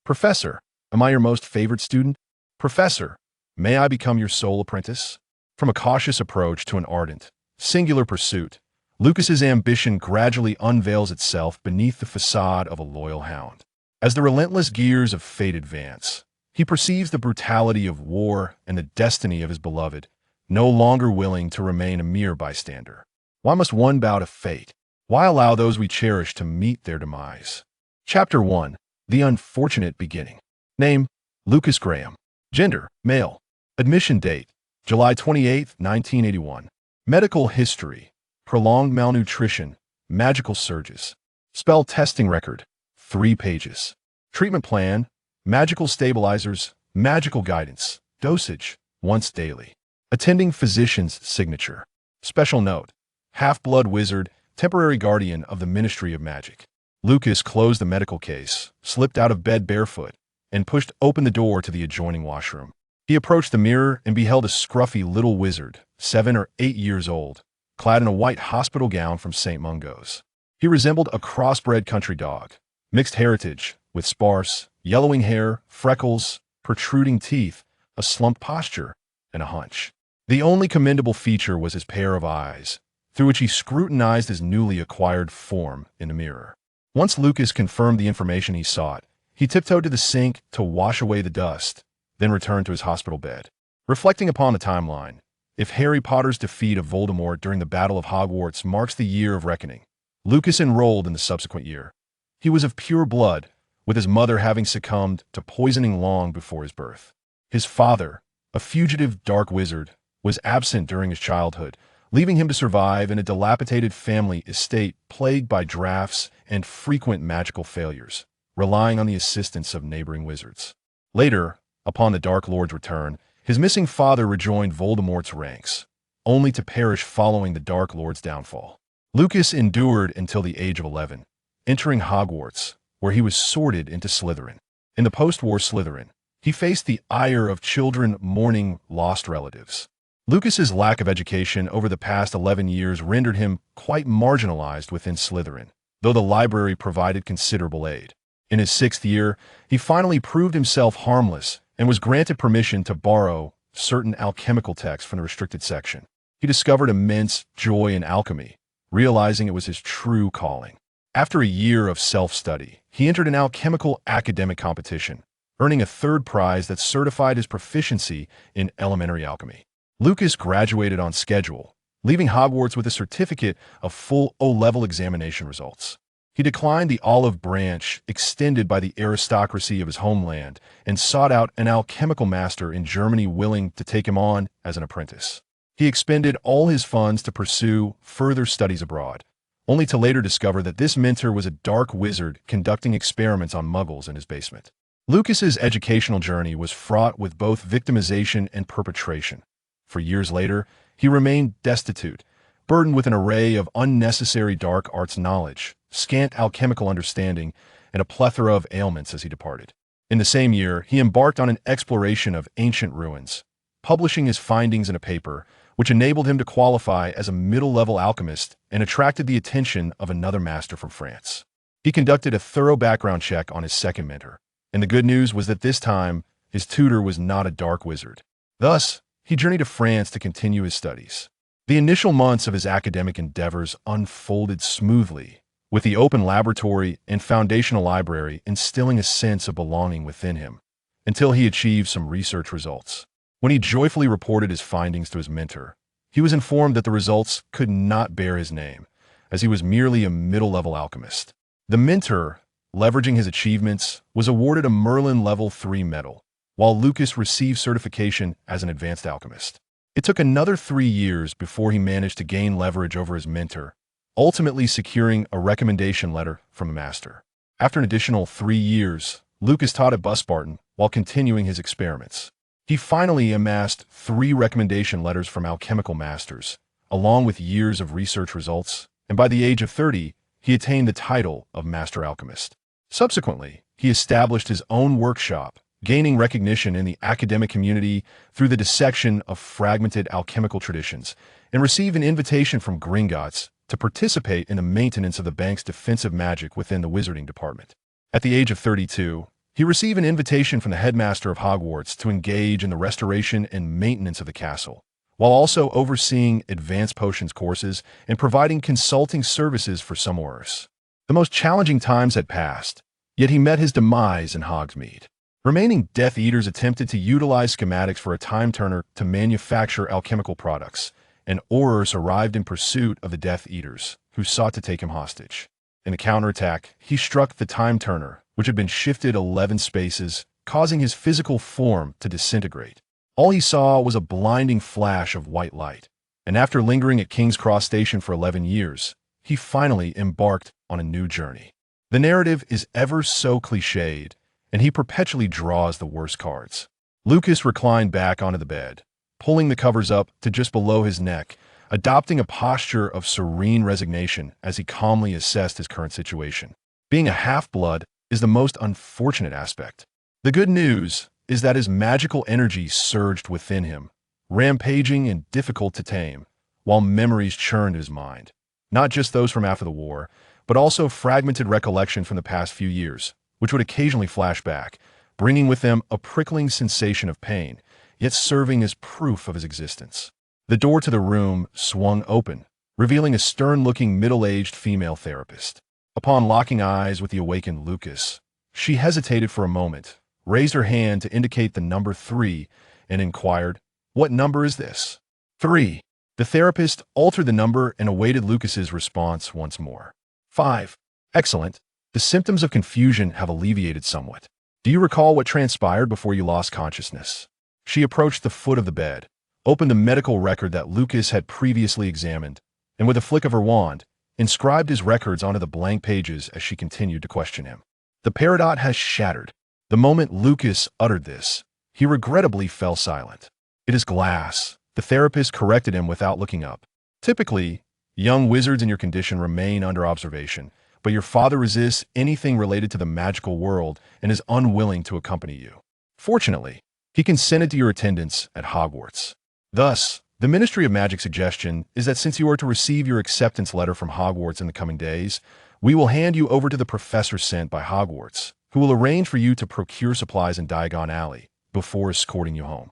Professor, am I your most favorite student? Professor, may I become your sole apprentice? From a cautious approach to an ardent, singular pursuit, Lucas's ambition gradually unveils itself beneath the facade of a loyal hound. As the relentless gears of fate advance, he perceives the brutality of war and the destiny of his beloved, no longer willing to remain a mere bystander. Why must one bow to fate? Why allow those we cherish to meet their demise? Chapter 1. The Unfortunate Beginning. Name: Lucas Graham. Gender: male. Admission date: July 28, 1981. Medical history: prolonged malnutrition, magical surges. Spell testing record: 3 pages. Treatment plan: magical stabilizers, magical guidance. Dosage: once daily. Attending physician's signature. Special note: half-blood wizard, temporary guardian of the Ministry of Magic. Lucas closed the medical case, slipped out of bed barefoot, and pushed open the door to the adjoining washroom. He approached the mirror and beheld a scruffy little wizard, 7 or 8 years old, clad in a white hospital gown from St. Mungo's. He resembled a crossbred country dog, mixed heritage, with sparse, yellowing hair, freckles, protruding teeth, a slumped posture, and a hunch. The only commendable feature was his pair of eyes, through which he scrutinized his newly acquired form in the mirror. Once Lucas confirmed the information he sought, he tiptoed to the sink to wash away the dust, then returned to his hospital bed. Reflecting upon the timeline, if Harry Potter's defeat of Voldemort during the Battle of Hogwarts marks the year of reckoning, Lucas enrolled in the subsequent year. He was of pure blood, with his mother having succumbed to poisoning long before his birth. His father, a fugitive dark wizard, was absent during his childhood, leaving him to survive in a dilapidated family estate plagued by drafts and frequent magical failures, relying on the assistance of neighboring wizards. Later, upon the Dark Lord's return, his missing father rejoined Voldemort's ranks, only to perish following the Dark Lord's downfall. Lucas endured until the age of 11, entering Hogwarts, where he was sorted into Slytherin. In the post-war Slytherin, he faced the ire of children mourning lost relatives. Lucas's lack of education over the past 11 years rendered him quite marginalized within Slytherin, though the library provided considerable aid. In his 6th year, he finally proved himself harmless and was granted permission to borrow certain alchemical texts from the restricted section. He discovered immense joy in alchemy, realizing it was his true calling. After a year of self-study, he entered an alchemical academic competition, earning a 3rd prize that certified his proficiency in elementary alchemy. Lucas graduated on schedule, leaving Hogwarts with a certificate of full O-level examination results. He declined the olive branch extended by the aristocracy of his homeland and sought out an alchemical master in Germany willing to take him on as an apprentice. He expended all his funds to pursue further studies abroad, only to later discover that this mentor was a dark wizard conducting experiments on muggles in his basement. Lucas's educational journey was fraught with both victimization and perpetration. For years later, he remained destitute, burdened with an array of unnecessary dark arts knowledge, scant alchemical understanding, and a plethora of ailments as he departed. In the same year, he embarked on an exploration of ancient ruins, publishing his findings in a paper, which enabled him to qualify as a middle-level alchemist and attracted the attention of another master from France. He conducted a thorough background check on his second mentor, and the good news was that this time, his tutor was not a dark wizard. Thus, he journeyed to France to continue his studies. The initial months of his academic endeavors unfolded smoothly, with the open laboratory and foundational library instilling a sense of belonging within him, until he achieved some research results. When he joyfully reported his findings to his mentor, he was informed that the results could not bear his name, as he was merely a middle-level alchemist. The mentor, leveraging his achievements, was awarded a Merlin Level 3 medal, while Lucas received certification as an advanced alchemist. It took another 3 years before he managed to gain leverage over his mentor, ultimately securing a recommendation letter from a master. After an additional 3 years, Lucas taught at Busbarton while continuing his experiments. He finally amassed 3 recommendation letters from alchemical masters, along with years of research results, and by the age of 30, he attained the title of Master Alchemist. Subsequently, he established his own workshop, gaining recognition in the academic community through the dissection of fragmented alchemical traditions, and received an invitation from Gringotts to participate in the maintenance of the bank's defensive magic within the wizarding department. At the age of 32, He received an invitation from the headmaster of Hogwarts to engage in the restoration and maintenance of the castle, while also overseeing advanced potions courses and providing consulting services for some Aurors. The most challenging times had passed, yet he met his demise in Hogsmeade. Remaining Death Eaters attempted to utilize schematics for a time turner to manufacture alchemical products, and Aurors arrived in pursuit of the Death Eaters, who sought to take him hostage. In a counterattack, he struck the time turner, which had been shifted 11 spaces, causing his physical form to disintegrate. All he saw was a blinding flash of white light, and after lingering at King's Cross Station for 11 years, he finally embarked on a new journey. The narrative is ever so cliched, and he perpetually draws the worst cards. Lucas reclined back onto the bed, pulling the covers up to just below his neck, adopting a posture of serene resignation as he calmly assessed his current situation. Being a half-blood is the most unfortunate aspect. The good news is that his magical energy surged within him, rampaging and difficult to tame, while memories churned in his mind. Not just those from after the war, but also fragmented recollection from the past few years, which would occasionally flash back, bringing with them a prickling sensation of pain, yet serving as proof of his existence. The door to the room swung open, revealing a stern-looking middle-aged female therapist. Upon locking eyes with the awakened Lucas, she hesitated for a moment, raised her hand to indicate the number 3, and inquired, "What number is this?" 3. The therapist altered the number and awaited Lucas's response once more. 5. Excellent. The symptoms of confusion have alleviated somewhat. Do you recall what transpired before you lost consciousness? She approached the foot of the bed, opened a medical record that Lucas had previously examined, and with a flick of her wand, inscribed his records onto the blank pages as she continued to question him. The peridot has shattered. The moment Lucas uttered this, he regrettably fell silent. It is glass. The therapist corrected him without looking up. Typically, young wizards in your condition remain under observation, but your father resists anything related to the magical world and is unwilling to accompany you. Fortunately, he consented to your attendance at Hogwarts. Thus, the Ministry of Magic's suggestion is that since you are to receive your acceptance letter from Hogwarts in the coming days, we will hand you over to the professor sent by Hogwarts, who will arrange for you to procure supplies in Diagon Alley before escorting you home.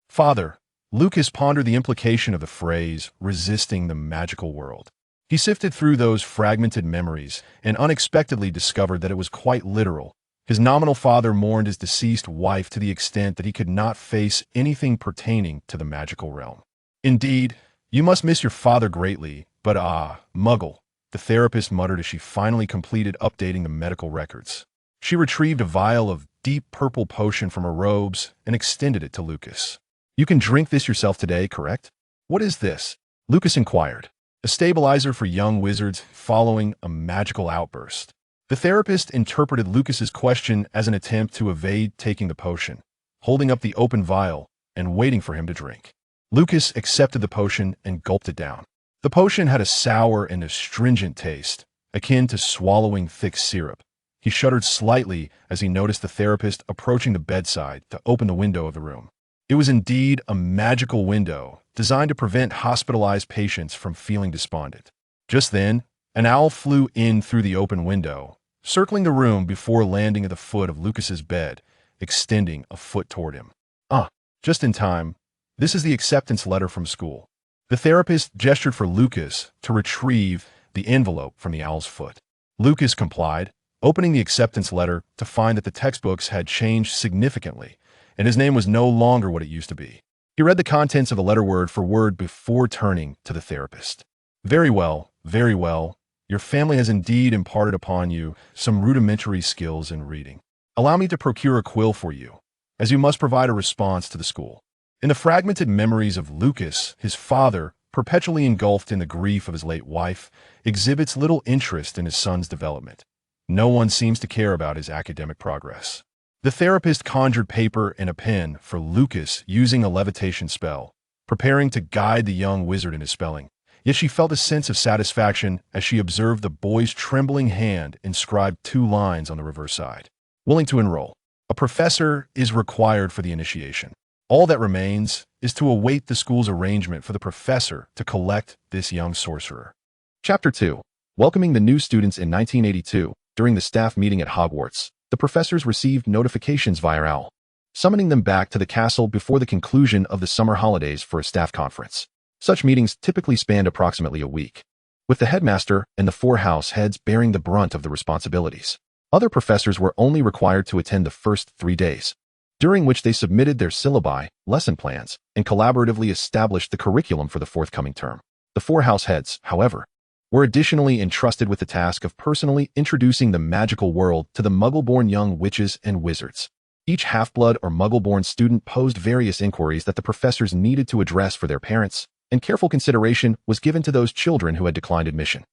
Father, Lucas pondered the implication of the phrase, resisting the magical world. He sifted through those fragmented memories and unexpectedly discovered that it was quite literal. His nominal father mourned his deceased wife to the extent that he could not face anything pertaining to the magical realm. Indeed, you must miss your father greatly, but Muggle, the therapist muttered as she finally completed updating the medical records. She retrieved a vial of deep purple potion from her robes and extended it to Lucas. You can drink this yourself today, correct? What is this? Lucas inquired. A stabilizer for young wizards following a magical outburst. The therapist interpreted Lucas's question as an attempt to evade taking the potion, holding up the open vial and waiting for him to drink. Lucas accepted the potion and gulped it down. The potion had a sour and astringent taste, akin to swallowing thick syrup. He shuddered slightly as he noticed the therapist approaching the bedside to open the window of the room. It was indeed a magical window designed to prevent hospitalized patients from feeling despondent. Just then, an owl flew in through the open window, circling the room before landing at the foot of Lucas's bed, extending a foot toward him. Just in time. This is the acceptance letter from school. The therapist gestured for Lucas to retrieve the envelope from the owl's foot. Lucas complied, opening the acceptance letter to find that the textbooks had changed significantly, and his name was no longer what it used to be. He read the contents of the letter word for word before turning to the therapist. Very well, very well. Your family has indeed imparted upon you some rudimentary skills in reading. Allow me to procure a quill for you, as you must provide a response to the school. In the fragmented memories of Lucas, his father, perpetually engulfed in the grief of his late wife, exhibits little interest in his son's development. No one seems to care about his academic progress. The therapist conjured paper and a pen for Lucas using a levitation spell, preparing to guide the young wizard in his spelling. Yet she felt a sense of satisfaction as she observed the boy's trembling hand inscribe 2 lines on the reverse side. Willing to enroll. A professor is required for the initiation. All that remains is to await the school's arrangement for the professor to collect this young sorcerer. Chapter 2. Welcoming the new students in 1982. During the staff meeting at Hogwarts, the professors received notifications via owl, summoning them back to the castle before the conclusion of the summer holidays for a staff conference. Such meetings typically spanned approximately a week, with the headmaster and the 4 house heads bearing the brunt of the responsibilities. Other professors were only required to attend the first 3 days, during which they submitted their syllabi, lesson plans, and collaboratively established the curriculum for the forthcoming term. The 4 house heads, however, were additionally entrusted with the task of personally introducing the magical world to the Muggle-born young witches and wizards. Each half-blood or Muggle-born student posed various inquiries that the professors needed to address for their parents, and careful consideration was given to those children who had declined admission.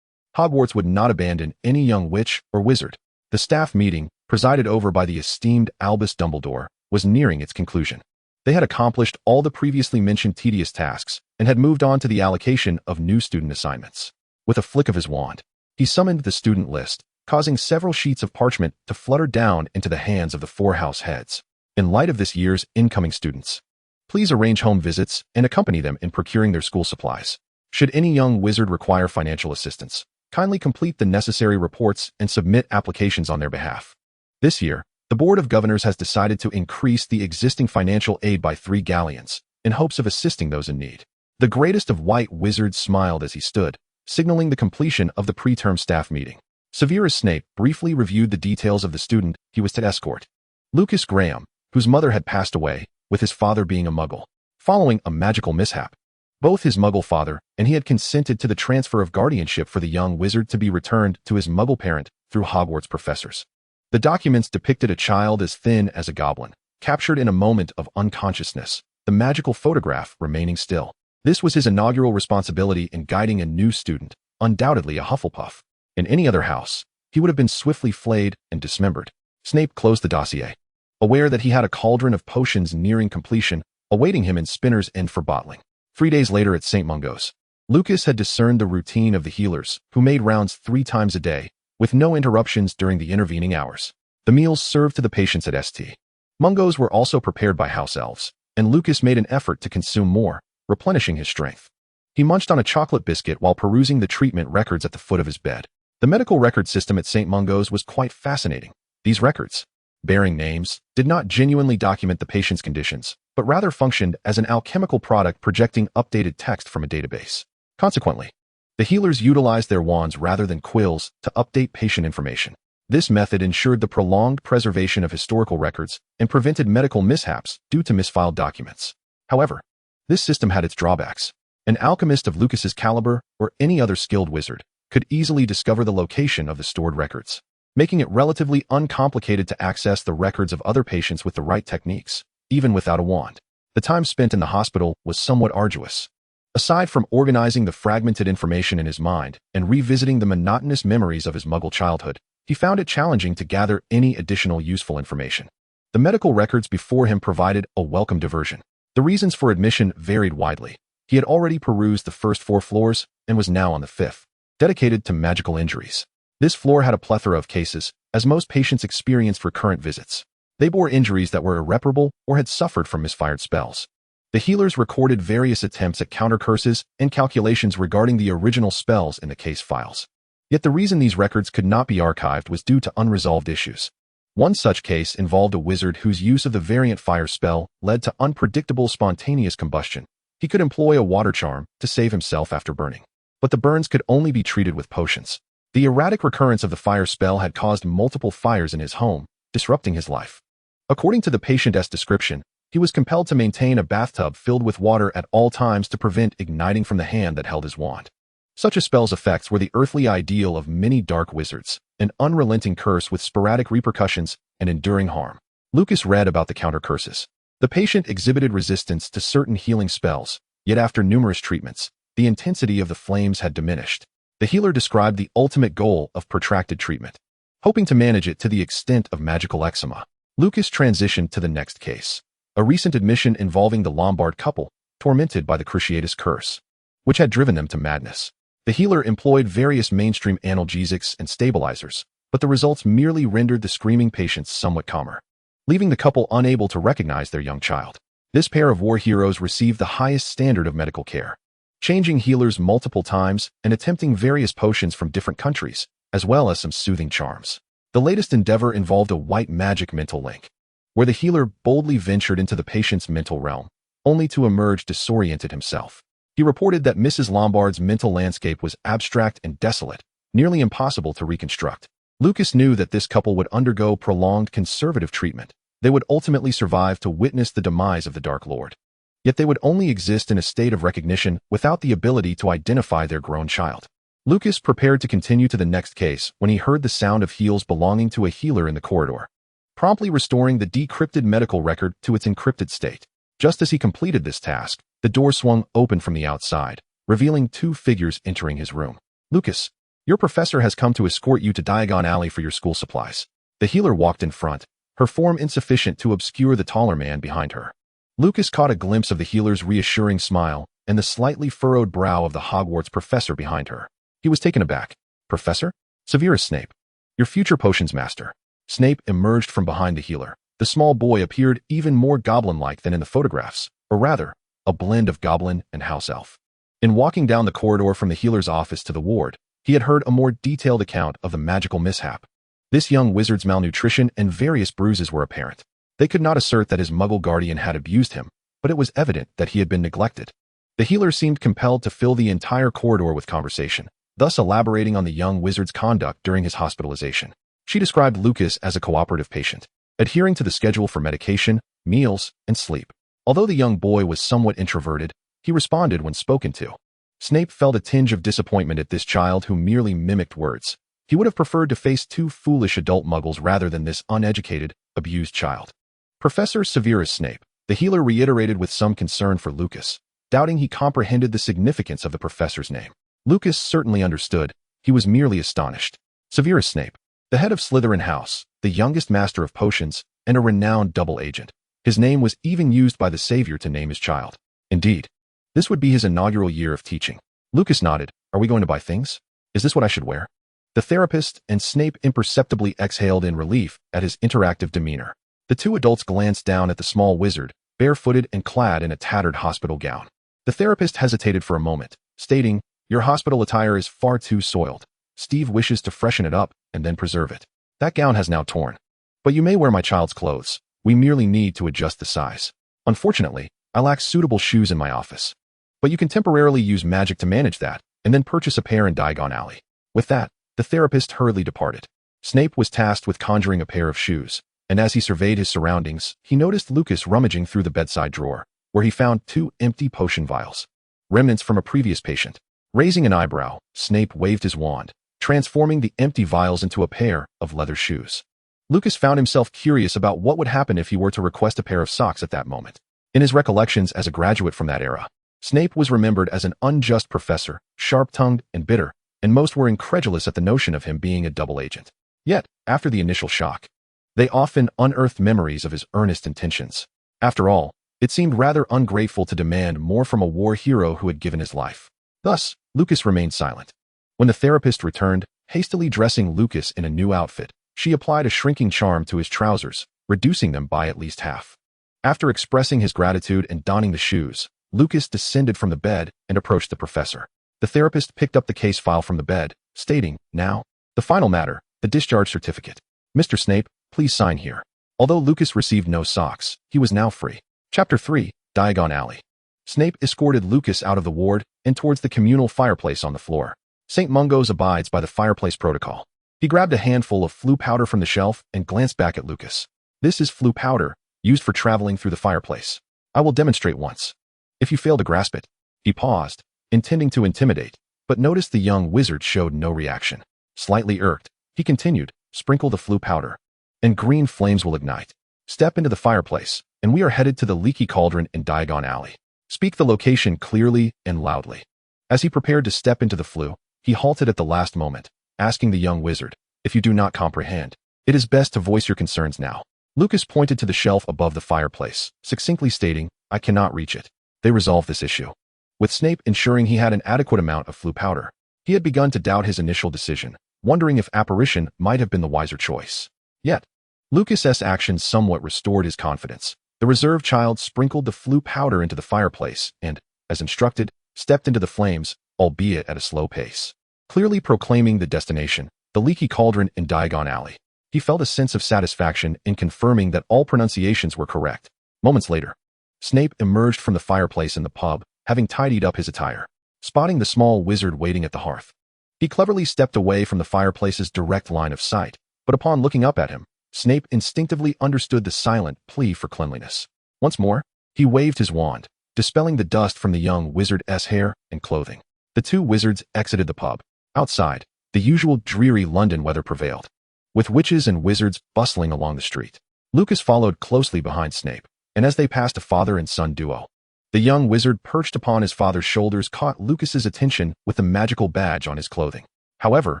Hogwarts would not abandon any young witch or wizard. The staff meeting, presided over by the esteemed Albus Dumbledore, was nearing its conclusion. They had accomplished all the previously mentioned tedious tasks and had moved on to the allocation of new student assignments. With a flick of his wand, he summoned the student list, causing several sheets of parchment to flutter down into the hands of the 4 house heads. In light of this year's incoming students, please arrange home visits and accompany them in procuring their school supplies. Should any young wizard require financial assistance, kindly complete the necessary reports and submit applications on their behalf. This year, the Board of Governors has decided to increase the existing financial aid by 3 galleons, in hopes of assisting those in need. The greatest of white wizards smiled as he stood, signaling the completion of the preterm staff meeting. Severus Snape briefly reviewed the details of the student he was to escort. Lucas Graham, whose mother had passed away, with his father being a Muggle, following a magical mishap. Both his Muggle father and he had consented to the transfer of guardianship for the young wizard to be returned to his Muggle parent through Hogwarts professors. The documents depicted a child as thin as a goblin, captured in a moment of unconsciousness, the magical photograph remaining still. This was his inaugural responsibility in guiding a new student, undoubtedly a Hufflepuff. In any other house, he would have been swiftly flayed and dismembered. Snape closed the dossier, aware that he had a cauldron of potions nearing completion, awaiting him in Spinner's End for bottling. 3 days later at St. Mungo's, Lucas had discerned the routine of the healers, who made rounds 3 times a day, with no interruptions during the intervening hours. The meals served to the patients at St. Mungo's were also prepared by house elves, and Lucas made an effort to consume more, replenishing his strength. He munched on a chocolate biscuit while perusing the treatment records at the foot of his bed. The medical record system at St. Mungo's was quite fascinating. These records, bearing names, did not genuinely document the patient's conditions, but rather functioned as an alchemical product projecting updated text from a database. Consequently, the healers utilized their wands rather than quills to update patient information. This method ensured the prolonged preservation of historical records and prevented medical mishaps due to misfiled documents. However, this system had its drawbacks. An alchemist of Lucas's caliber, or any other skilled wizard, could easily discover the location of the stored records, making it relatively uncomplicated to access the records of other patients with the right techniques, even without a wand. The time spent in the hospital was somewhat arduous. Aside from organizing the fragmented information in his mind and revisiting the monotonous memories of his Muggle childhood, he found it challenging to gather any additional useful information. The medical records before him provided a welcome diversion. The reasons for admission varied widely. He had already perused the first 4 floors and was now on the 5th, dedicated to magical injuries. This floor had a plethora of cases, as most patients experienced recurrent visits. They bore injuries that were irreparable or had suffered from misfired spells. The healers recorded various attempts at counter curses and calculations regarding the original spells in the case files. Yet the reason these records could not be archived was due to unresolved issues. One such case involved a wizard whose use of the variant fire spell led to unpredictable spontaneous combustion. He could employ a water charm to save himself after burning, but the burns could only be treated with potions. The erratic recurrence of the fire spell had caused multiple fires in his home, disrupting his life. According to the patient's description, he was compelled to maintain a bathtub filled with water at all times to prevent igniting from the hand that held his wand. Such a spell's effects were the earthly ideal of many dark wizards, an unrelenting curse with sporadic repercussions and enduring harm. Lucas read about the counter curses. The patient exhibited resistance to certain healing spells, yet after numerous treatments, the intensity of the flames had diminished. The healer described the ultimate goal of protracted treatment, hoping to manage it to the extent of magical eczema. Lucas transitioned to the next case, a recent admission involving the Lombard couple, tormented by the Cruciatus curse, which had driven them to madness. The healer employed various mainstream analgesics and stabilizers, but the results merely rendered the screaming patients somewhat calmer, leaving the couple unable to recognize their young child. This pair of war heroes received the highest standard of medical care, changing healers multiple times and attempting various potions from different countries, as well as some soothing charms. The latest endeavor involved a white magic mental link, where the healer boldly ventured into the patient's mental realm, only to emerge disoriented himself. He reported that Mrs. Lombard's mental landscape was abstract and desolate, nearly impossible to reconstruct. Lucas knew that this couple would undergo prolonged conservative treatment. They would ultimately survive to witness the demise of the Dark Lord. Yet they would only exist in a state of recognition without the ability to identify their grown child. Lucas prepared to continue to the next case when he heard the sound of heels belonging to a healer in the corridor, promptly restoring the decrypted medical record to its encrypted state. Just as he completed this task, the door swung open from the outside, revealing two figures entering his room. "Lucas, your professor has come to escort you to Diagon Alley for your school supplies." The healer walked in front, her form insufficient to obscure the taller man behind her. Lucas caught a glimpse of the healer's reassuring smile and the slightly furrowed brow of the Hogwarts professor behind her. He was taken aback. "Professor? Severus Snape, your future potions master." Snape emerged from behind the healer. The small boy appeared even more goblin-like than in the photographs, or rather, a blend of goblin and house elf. In walking down the corridor from the healer's office to the ward, he had heard a more detailed account of the magical mishap. This young wizard's malnutrition and various bruises were apparent. They could not assert that his muggle guardian had abused him, but it was evident that he had been neglected. The healer seemed compelled to fill the entire corridor with conversation, thus elaborating on the young wizard's conduct during his hospitalization. She described Lucas as a cooperative patient, adhering to the schedule for medication, meals, and sleep. Although the young boy was somewhat introverted, he responded when spoken to. Snape felt a tinge of disappointment at this child who merely mimicked words. He would have preferred to face two foolish adult muggles rather than this uneducated, abused child. "Professor Severus Snape," the healer reiterated with some concern for Lucas, doubting he comprehended the significance of the professor's name. Lucas certainly understood. He was merely astonished. Severus Snape, the head of Slytherin House, the youngest master of potions, and a renowned double agent. His name was even used by the Savior to name his child. Indeed, this would be his inaugural year of teaching. Lucas nodded. "Are we going to buy things? Is this what I should wear?" The therapist and Snape imperceptibly exhaled in relief at his interactive demeanor. The two adults glanced down at the small wizard, barefooted and clad in a tattered hospital gown. The therapist hesitated for a moment, stating, "Your hospital attire is far too soiled. Steve wishes to freshen it up and then preserve it. That gown has now torn. But you may wear my child's clothes. We merely need to adjust the size. Unfortunately, I lack suitable shoes in my office. But you can temporarily use magic to manage that, and then purchase a pair in Diagon Alley." With that, the therapist hurriedly departed. Snape was tasked with conjuring a pair of shoes, and as he surveyed his surroundings, he noticed Lucas rummaging through the bedside drawer, where he found two empty potion vials, remnants from a previous patient. Raising an eyebrow, Snape waved his wand, transforming the empty vials into a pair of leather shoes. Lucas found himself curious about what would happen if he were to request a pair of socks at that moment. In his recollections as a graduate from that era, Snape was remembered as an unjust professor, sharp-tongued and bitter, and most were incredulous at the notion of him being a double agent. Yet, after the initial shock, they often unearthed memories of his earnest intentions. After all, it seemed rather ungrateful to demand more from a war hero who had given his life. Thus, Lucas remained silent. When the therapist returned, hastily dressing Lucas in a new outfit, she applied a shrinking charm to his trousers, reducing them by at least half. After expressing his gratitude and donning the shoes, Lucas descended from the bed and approached the professor. The therapist picked up the case file from the bed, stating, "Now, the final matter, the discharge certificate. Mr. Snape, please sign here." Although Lucas received no socks, he was now free. Chapter 3, Diagon Alley. Snape escorted Lucas out of the ward and towards the communal fireplace on the floor. St. Mungo's abides by the fireplace protocol. He grabbed a handful of flue powder from the shelf and glanced back at Lucas. "This is flue powder, used for traveling through the fireplace. I will demonstrate once. If you fail to grasp it." He paused, intending to intimidate, but noticed the young wizard showed no reaction. Slightly irked, he continued, "Sprinkle the flue powder, and green flames will ignite. Step into the fireplace, and we are headed to the leaky cauldron in Diagon Alley. Speak the location clearly and loudly." As he prepared to step into the flue, he halted at the last moment, asking the young wizard, "If you do not comprehend, it is best to voice your concerns now." Lucas pointed to the shelf above the fireplace, succinctly stating, "I cannot reach it." They resolved this issue. With Snape ensuring he had an adequate amount of flue powder, he had begun to doubt his initial decision, wondering if apparition might have been the wiser choice. Yet, Lucas's actions somewhat restored his confidence. The reserved child sprinkled the flue powder into the fireplace and, as instructed, stepped into the flames, albeit at a slow pace, clearly proclaiming the destination, the leaky cauldron in Diagon Alley. He felt a sense of satisfaction in confirming that all pronunciations were correct. Moments later, Snape emerged from the fireplace in the pub, having tidied up his attire. Spotting the small wizard waiting at the hearth, he cleverly stepped away from the fireplace's direct line of sight, but upon looking up at him, Snape instinctively understood the silent plea for cleanliness. Once more, he waved his wand, dispelling the dust from the young wizard's hair and clothing. The two wizards exited the pub. Outside, the usual dreary London weather prevailed, with witches and wizards bustling along the street. Lucas followed closely behind Snape, and as they passed a father and son duo, the young wizard perched upon his father's shoulders caught Lucas's attention with the magical badge on his clothing. However,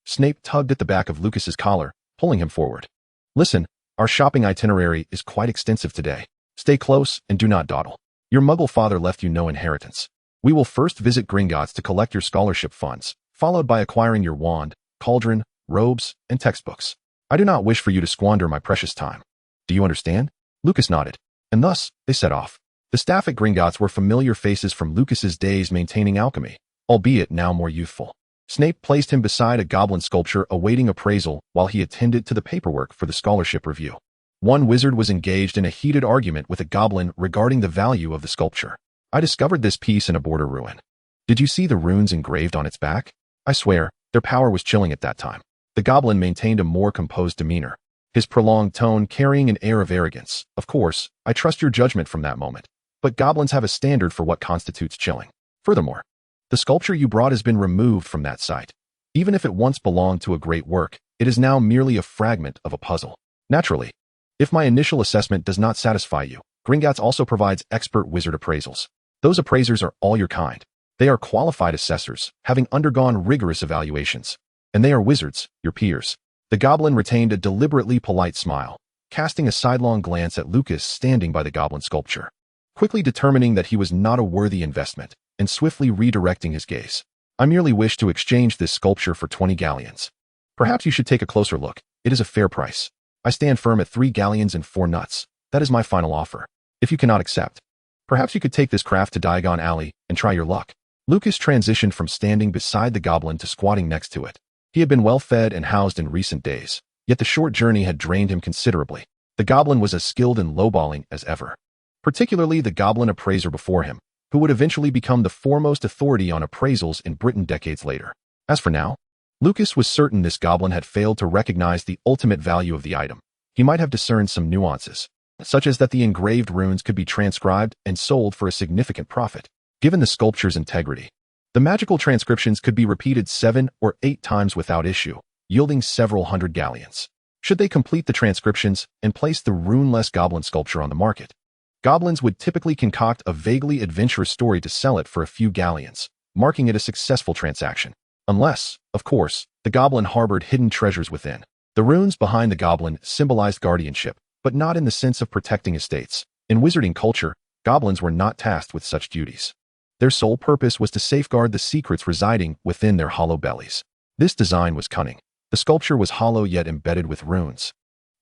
Snape tugged at the back of Lucas's collar, pulling him forward. Listen, our shopping itinerary is quite extensive today. Stay close and do not dawdle. Your muggle father left you no inheritance. We will first visit Gringotts to collect your scholarship funds, followed by acquiring your wand, cauldron, robes, and textbooks. I do not wish for you to squander my precious time. Do you understand? Lucas nodded, and thus they set off. The staff at Gringotts were familiar faces from Lucas's days maintaining alchemy, albeit now more youthful. Snape placed him beside a goblin sculpture awaiting appraisal while he attended to the paperwork for the scholarship review. One wizard was engaged in a heated argument with a goblin regarding the value of the sculpture. I discovered this piece in a border ruin. Did you see the runes engraved on its back? I swear, their power was chilling at that time. The goblin maintained a more composed demeanor, his prolonged tone carrying an air of arrogance. Of course, I trust your judgment from that moment, but goblins have a standard for what constitutes chilling. Furthermore, the sculpture you brought has been removed from that site. Even if it once belonged to a great work, it is now merely a fragment of a puzzle. Naturally, if my initial assessment does not satisfy you, Gringotts also provides expert wizard appraisals. Those appraisers are all your kind. They are qualified assessors, having undergone rigorous evaluations. And they are wizards, your peers. The goblin retained a deliberately polite smile, casting a sidelong glance at Lucas standing by the goblin sculpture, quickly determining that he was not a worthy investment, and swiftly redirecting his gaze. I merely wish to exchange this sculpture for 20 galleons. Perhaps you should take a closer look. It is a fair price. I stand firm at 3 galleons and 4 nuts. That is my final offer. If you cannot accept, perhaps you could take this craft to Diagon Alley and try your luck. Lucas transitioned from standing beside the goblin to squatting next to it. He had been well fed and housed in recent days, yet the short journey had drained him considerably. The goblin was as skilled in lowballing as ever, particularly the goblin appraiser before him, who would eventually become the foremost authority on appraisals in Britain decades later. As for now, Lucas was certain this goblin had failed to recognize the ultimate value of the item. He might have discerned some nuances, such as that the engraved runes could be transcribed and sold for a significant profit. Given the sculpture's integrity, the magical transcriptions could be repeated 7 or 8 times without issue, yielding several hundred galleons. Should they complete the transcriptions and place the runeless goblin sculpture on the market, goblins would typically concoct a vaguely adventurous story to sell it for a few galleons, marking it a successful transaction. Unless, of course, the goblin harbored hidden treasures within. The runes behind the goblin symbolized guardianship, but not in the sense of protecting estates. In wizarding culture, goblins were not tasked with such duties. Their sole purpose was to safeguard the secrets residing within their hollow bellies. This design was cunning. The sculpture was hollow yet embedded with runes,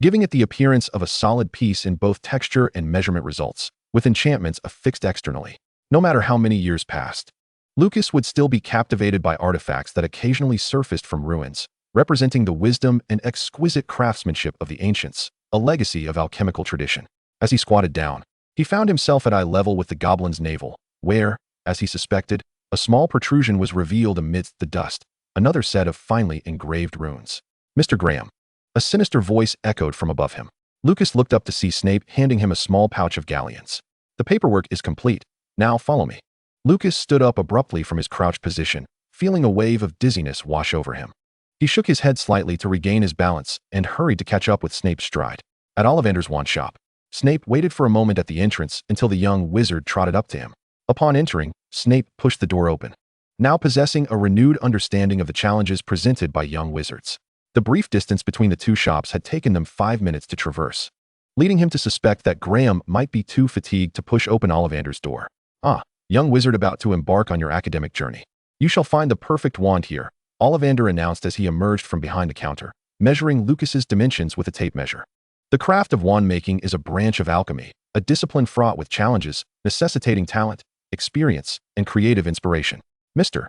giving it the appearance of a solid piece in both texture and measurement results, with enchantments affixed externally. No matter how many years passed, Lucas would still be captivated by artifacts that occasionally surfaced from ruins, representing the wisdom and exquisite craftsmanship of the ancients, a legacy of alchemical tradition. As he squatted down, he found himself at eye level with the goblin's navel, where, as he suspected, a small protrusion was revealed amidst the dust, another set of finely engraved runes. Mr. Graham. A sinister voice echoed from above him. Lucas looked up to see Snape handing him a small pouch of galleons. The paperwork is complete. Now follow me. Lucas stood up abruptly from his crouched position, feeling a wave of dizziness wash over him. He shook his head slightly to regain his balance and hurried to catch up with Snape's stride. At Ollivander's wand shop, Snape waited for a moment at the entrance until the young wizard trotted up to him. Upon entering, Snape pushed the door open, now possessing a renewed understanding of the challenges presented by young wizards. The brief distance between the two shops had taken them 5 minutes to traverse, leading him to suspect that Graham might be too fatigued to push open Ollivander's door. Ah, young wizard about to embark on your academic journey. You shall find the perfect wand here, Ollivander announced as he emerged from behind the counter, measuring Lucas's dimensions with a tape measure. The craft of wand making is a branch of alchemy, a discipline fraught with challenges, necessitating talent, experience, and creative inspiration. Mr.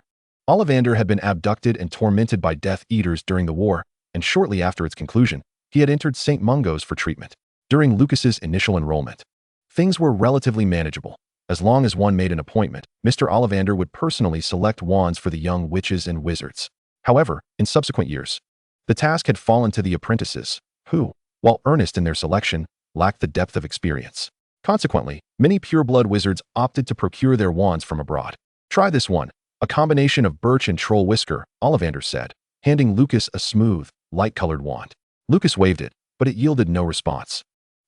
Ollivander had been abducted and tormented by Death Eaters during the war, and shortly after its conclusion, He had entered St. Mungo's for treatment. During Lucas's initial enrollment, things were relatively manageable. As long as one made an appointment, Mr. Ollivander would personally select wands for the young witches and wizards. However, in subsequent years, the task had fallen to the apprentices, who, while earnest in their selection, lacked the depth of experience. Consequently, many pure-blood wizards opted to procure their wands from abroad. "Try this one, a combination of birch and troll whisker," Ollivander said, handing Lucas a smooth, light-colored wand. Lucas waved it, but it yielded no response.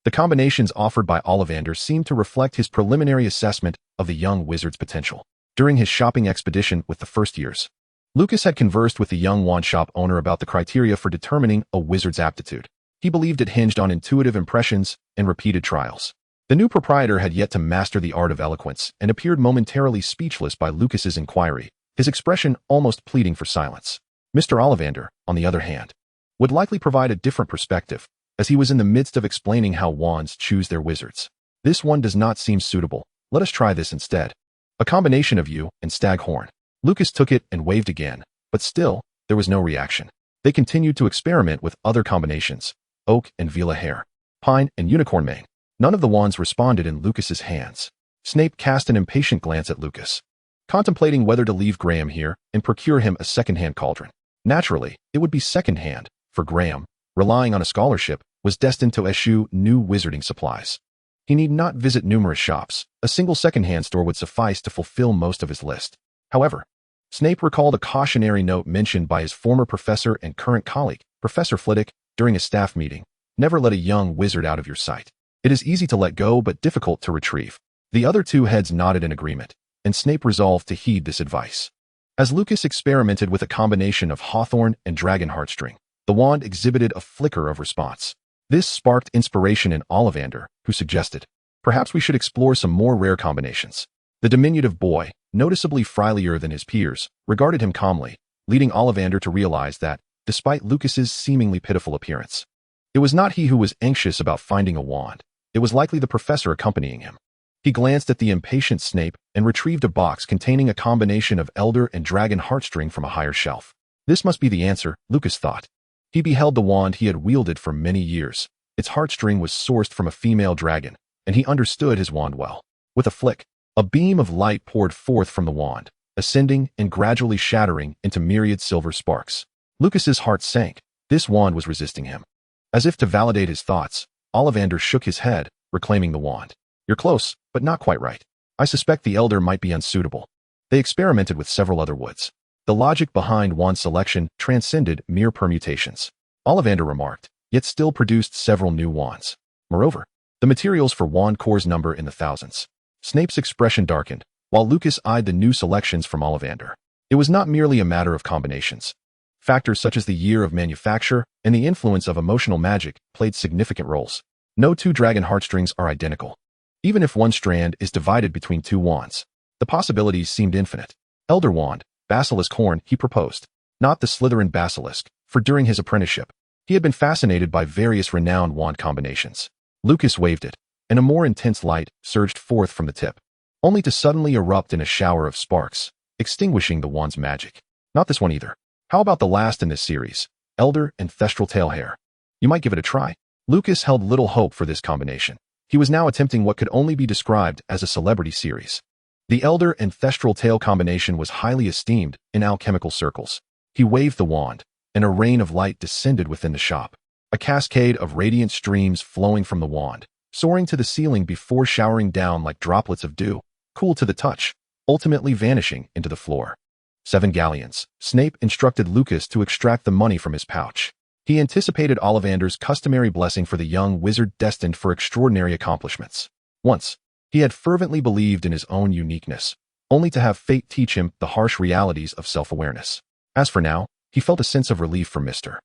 The combinations offered by Ollivander seemed to reflect his preliminary assessment of the young wizard's potential. During his shopping expedition with the first years, Lucas had conversed with the young wand shop owner about the criteria for determining a wizard's aptitude. He believed it hinged on intuitive impressions and repeated trials. The new proprietor had yet to master the art of eloquence and appeared momentarily speechless by Lucas's inquiry, his expression almost pleading for silence. Mr. Ollivander, on the other hand, would likely provide a different perspective, as he was in the midst of explaining how wands choose their wizards. "This one does not seem suitable. Let us try this instead. A combination of yew and staghorn." Lucas took it and waved again, but still, there was no reaction. They continued to experiment with other combinations: oak and vela hair, pine and unicorn mane. None of the wands responded in Lucas's hands. Snape cast an impatient glance at Lucas, contemplating whether to leave Graham here and procure him a second-hand cauldron. Naturally, it would be second-hand, for Graham, relying on a scholarship, was destined to eschew new wizarding supplies. He need not visit numerous shops. A single second-hand store would suffice to fulfill most of his list. However, Snape recalled a cautionary note mentioned by his former professor and current colleague, Professor Flitwick, during a staff meeting: "Never let a young wizard out of your sight. It is easy to let go but difficult to retrieve." The other two heads nodded in agreement, and Snape resolved to heed this advice. As Lucas experimented with a combination of hawthorn and dragon heartstring, the wand exhibited a flicker of response. This sparked inspiration in Ollivander, who suggested, "Perhaps we should explore some more rare combinations." The diminutive boy, noticeably frilier than his peers, regarded him calmly, leading Ollivander to realize that, despite Lucas's seemingly pitiful appearance, it was not he who was anxious about finding a wand. It was likely the professor accompanying him. He glanced at the impatient Snape and retrieved a box containing a combination of elder and dragon heartstring from a higher shelf. This must be the answer, Lucas thought. He beheld the wand he had wielded for many years. Its heartstring was sourced from a female dragon, and he understood his wand well. With a flick, a beam of light poured forth from the wand, ascending and gradually shattering into myriad silver sparks. Lucas's heart sank. This wand was resisting him. As if to validate his thoughts, Ollivander shook his head, reclaiming the wand. "You're close, but not quite right. I suspect the elder might be unsuitable." They experimented with several other woods. The logic behind wand selection transcended mere permutations, Ollivander remarked, yet still produced several new wands. Moreover, the materials for wand cores number in the thousands. Snape's expression darkened, while Lucas eyed the new selections from Ollivander. It was not merely a matter of combinations. Factors such as the year of manufacture and the influence of emotional magic played significant roles. No two dragon heartstrings are identical. Even if one strand is divided between two wands, the possibilities seemed infinite. Elder wand, basilisk horn, he proposed. Not the Slytherin basilisk, for during his apprenticeship, he had been fascinated by various renowned wand combinations. Lucas waved it, and a more intense light surged forth from the tip, only to suddenly erupt in a shower of sparks, extinguishing the wand's magic. Not this one either. How about the last in this series, elder and thestral tail hair? You might give it a try. Lucas held little hope for this combination. He was now attempting what could only be described as a celebrity series. The elder and thestral tail combination was highly esteemed in alchemical circles. He waved the wand, and a rain of light descended within the shop. A cascade of radiant streams flowing from the wand, soaring to the ceiling before showering down like droplets of dew, cool to the touch, ultimately vanishing into the floor. 7 galleons. Snape instructed Lucas to extract the money from his pouch. He anticipated Ollivander's customary blessing for the young wizard destined for extraordinary accomplishments. Once, he had fervently believed in his own uniqueness, only to have fate teach him the harsh realities of self-awareness. As for now, he felt a sense of relief from Mr.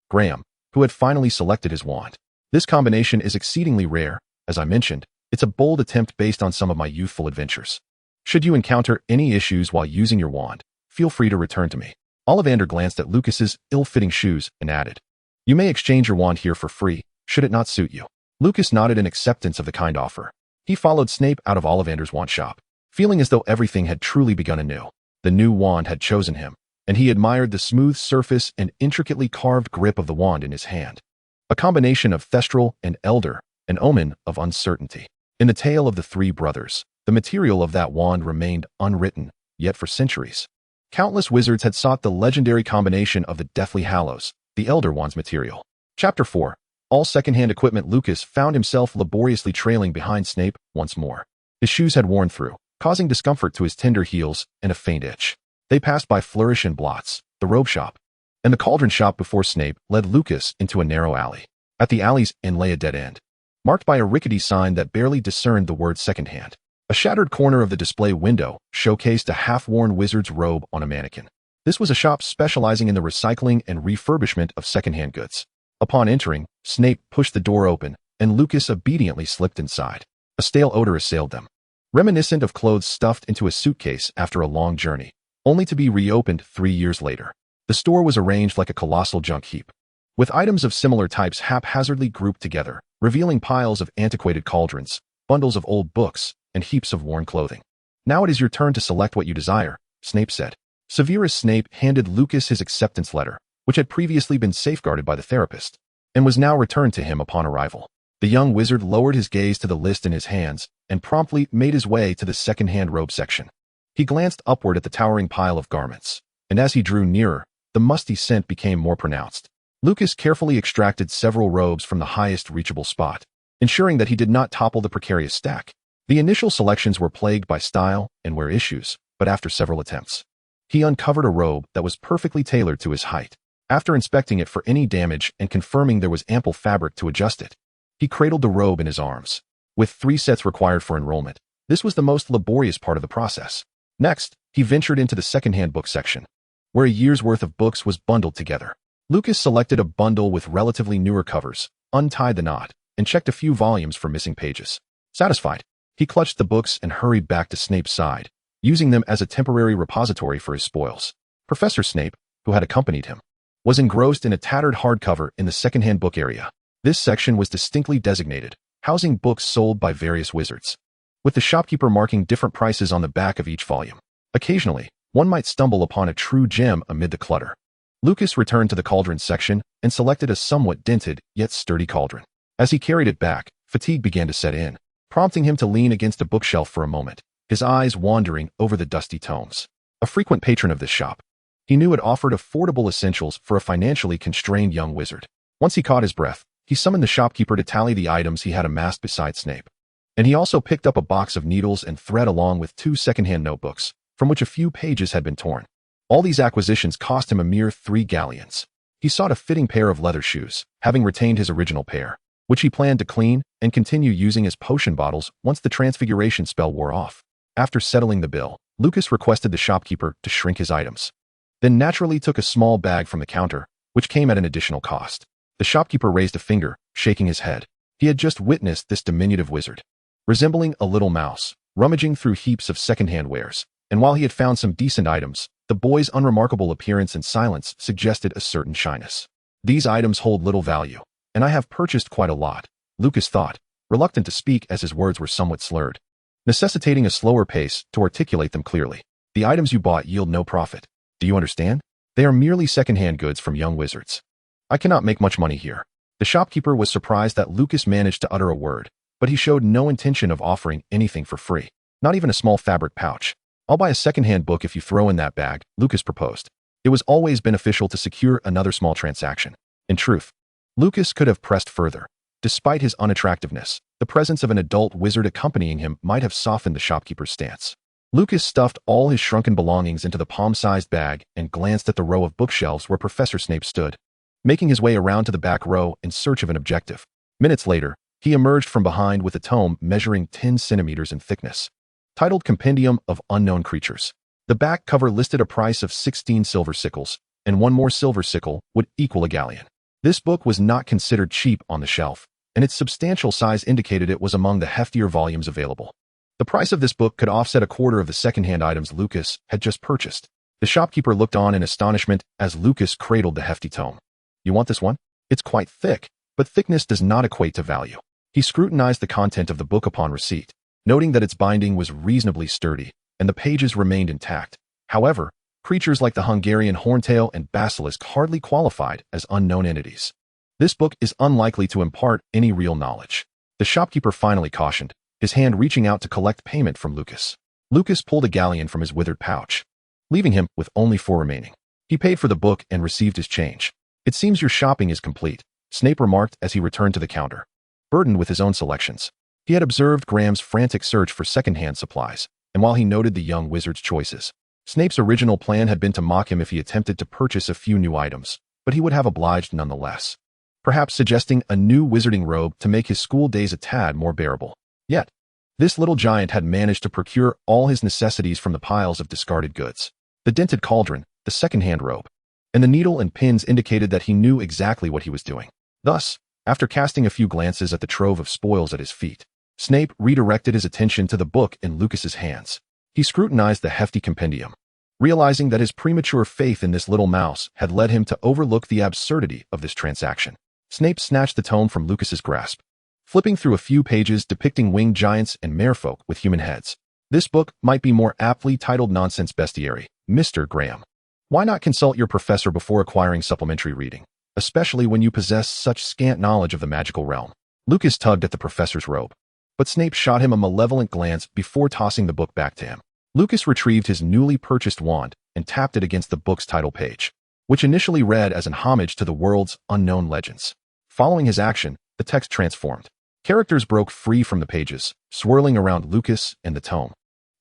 Graham, who had finally selected his wand. This combination is exceedingly rare. As I mentioned, it's a bold attempt based on some of my youthful adventures. Should you encounter any issues while using your wand, feel free to return to me. Ollivander glanced at Lucas's ill-fitting shoes and added, "You may exchange your wand here for free, should it not suit you." Lucas nodded in acceptance of the kind offer. He followed Snape out of Ollivander's wand shop, feeling as though everything had truly begun anew. The new wand had chosen him, and he admired the smooth surface and intricately carved grip of the wand in his hand. a combination of thestral and elder, an omen of uncertainty. In the tale of the three brothers, the material of that wand remained unwritten, yet for centuries. Countless wizards had sought the legendary combination of the Deathly Hallows, the Elder Wand's material. Chapter 4. All secondhand equipment. Lucas found himself laboriously trailing behind Snape once more. His shoes had worn through, causing discomfort to his tender heels and a faint itch. They passed by Flourish and Blots, the robe shop, and the cauldron shop before Snape led Lucas into a narrow alley. At the alley's end lay a dead end, marked by a rickety sign that barely discerned the word secondhand. A shattered corner of the display window showcased a half-worn wizard's robe on a mannequin. This was a shop specializing in the recycling and refurbishment of secondhand goods. Upon entering, Snape pushed the door open, and Lucas obediently slipped inside. A stale odor assailed them, reminiscent of clothes stuffed into a suitcase after a long journey, only to be reopened 3 years later. The store was arranged like a colossal junk heap, with items of similar types haphazardly grouped together, revealing piles of antiquated cauldrons, bundles of old books, and heaps of worn clothing. "Now it is your turn to select what you desire," Snape said. Severus Snape handed Lucas his acceptance letter, which had previously been safeguarded by the therapist, and was now returned to him upon arrival. The young wizard lowered his gaze to the list in his hands and promptly made his way to the second-hand robe section. He glanced upward at the towering pile of garments, and as he drew nearer, the musty scent became more pronounced. Lucas carefully extracted several robes from the highest reachable spot, ensuring that he did not topple the precarious stack. The initial selections were plagued by style and wear issues, but after several attempts, he uncovered a robe that was perfectly tailored to his height. After inspecting it for any damage and confirming there was ample fabric to adjust it, he cradled the robe in his arms. With 3 sets required for enrollment, this was the most laborious part of the process. Next, he ventured into the secondhand book section, where a year's worth of books was bundled together. Lucas selected a bundle with relatively newer covers, untied the knot, and checked a few volumes for missing pages. Satisfied, he clutched the books and hurried back to Snape's side, using them as a temporary repository for his spoils. Professor Snape, who had accompanied him, was engrossed in a tattered hardcover in the secondhand book area. This section was distinctly designated, housing books sold by various wizards, with the shopkeeper marking different prices on the back of each volume. Occasionally, one might stumble upon a true gem amid the clutter. Lucas returned to the cauldron section and selected a somewhat dented yet sturdy cauldron. As he carried it back, fatigue began to set in, prompting him to lean against a bookshelf for a moment, his eyes wandering over the dusty tomes. A frequent patron of this shop, he knew it offered affordable essentials for a financially constrained young wizard. Once he caught his breath, he summoned the shopkeeper to tally the items he had amassed beside Snape. And he also picked up a box of needles and thread along with 2 secondhand notebooks, from which a few pages had been torn. All these acquisitions cost him a mere 3 galleons. He sought a fitting pair of leather shoes, having retained his original pair, which he planned to clean and continue using as potion bottles once the transfiguration spell wore off. After settling the bill, Lucas requested the shopkeeper to shrink his items, then naturally took a small bag from the counter, which came at an additional cost. The shopkeeper raised a finger, shaking his head. He had just witnessed this diminutive wizard, resembling a little mouse, rummaging through heaps of secondhand wares, and while he had found some decent items, the boy's unremarkable appearance and silence suggested a certain shyness. "These items hold little value, and I have purchased quite a lot," Lucas thought, reluctant to speak as his words were somewhat slurred, necessitating a slower pace to articulate them clearly. "The items you bought yield no profit. Do you understand? They are merely secondhand goods from young wizards. I cannot make much money here." The shopkeeper was surprised that Lucas managed to utter a word, but he showed no intention of offering anything for free, not even a small fabric pouch. "I'll buy a secondhand book if you throw in that bag," Lucas proposed. It was always beneficial to secure another small transaction. In truth, Lucas could have pressed further. Despite his unattractiveness, the presence of an adult wizard accompanying him might have softened the shopkeeper's stance. Lucas stuffed all his shrunken belongings into the palm-sized bag and glanced at the row of bookshelves where Professor Snape stood, making his way around to the back row in search of an objective. Minutes later, he emerged from behind with a tome measuring 10 centimeters in thickness, titled Compendium of Unknown Creatures. The back cover listed a price of 16 silver sickles, and 1 more silver sickle would equal a galleon. This book was not considered cheap on the shelf, and its substantial size indicated it was among the heftier volumes available. The price of this book could offset a quarter of the secondhand items Lucas had just purchased. The shopkeeper looked on in astonishment as Lucas cradled the hefty tome. "You want this one? It's quite thick, but thickness does not equate to value." He scrutinized the content of the book upon receipt, noting that its binding was reasonably sturdy, and the pages remained intact. However, creatures like the Hungarian horntail and basilisk hardly qualified as unknown entities. This book is unlikely to impart any real knowledge. The shopkeeper finally cautioned, his hand reaching out to collect payment from Lucas. Lucas pulled a galleon from his withered pouch, leaving him with only 4 remaining. He paid for the book and received his change. "It seems your shopping is complete," Snape remarked as he returned to the counter, burdened with his own selections. He had observed Graham's frantic search for second-hand supplies, and while he noted the young wizard's choices, Snape's original plan had been to mock him if he attempted to purchase a few new items, but he would have obliged nonetheless, perhaps suggesting a new wizarding robe to make his school days a tad more bearable. Yet, this little giant had managed to procure all his necessities from the piles of discarded goods. The dented cauldron, the second-hand robe, and the needle and pins indicated that he knew exactly what he was doing. Thus, after casting a few glances at the trove of spoils at his feet, Snape redirected his attention to the book in Lucas's hands. He scrutinized the hefty compendium, realizing that his premature faith in this little mouse had led him to overlook the absurdity of this transaction. Snape snatched the tome from Lucas's grasp, flipping through a few pages depicting winged giants and merfolk with human heads. This book might be more aptly titled Nonsense Bestiary, Mr. Graham. Why not consult your professor before acquiring supplementary reading, especially when you possess such scant knowledge of the magical realm? Lucas tugged at the professor's robe, but Snape shot him a malevolent glance before tossing the book back to him. Lucas retrieved his newly purchased wand and tapped it against the book's title page, which initially read as an homage to the world's unknown legends. Following his action, the text transformed. Characters broke free from the pages, swirling around Lucas and the tome,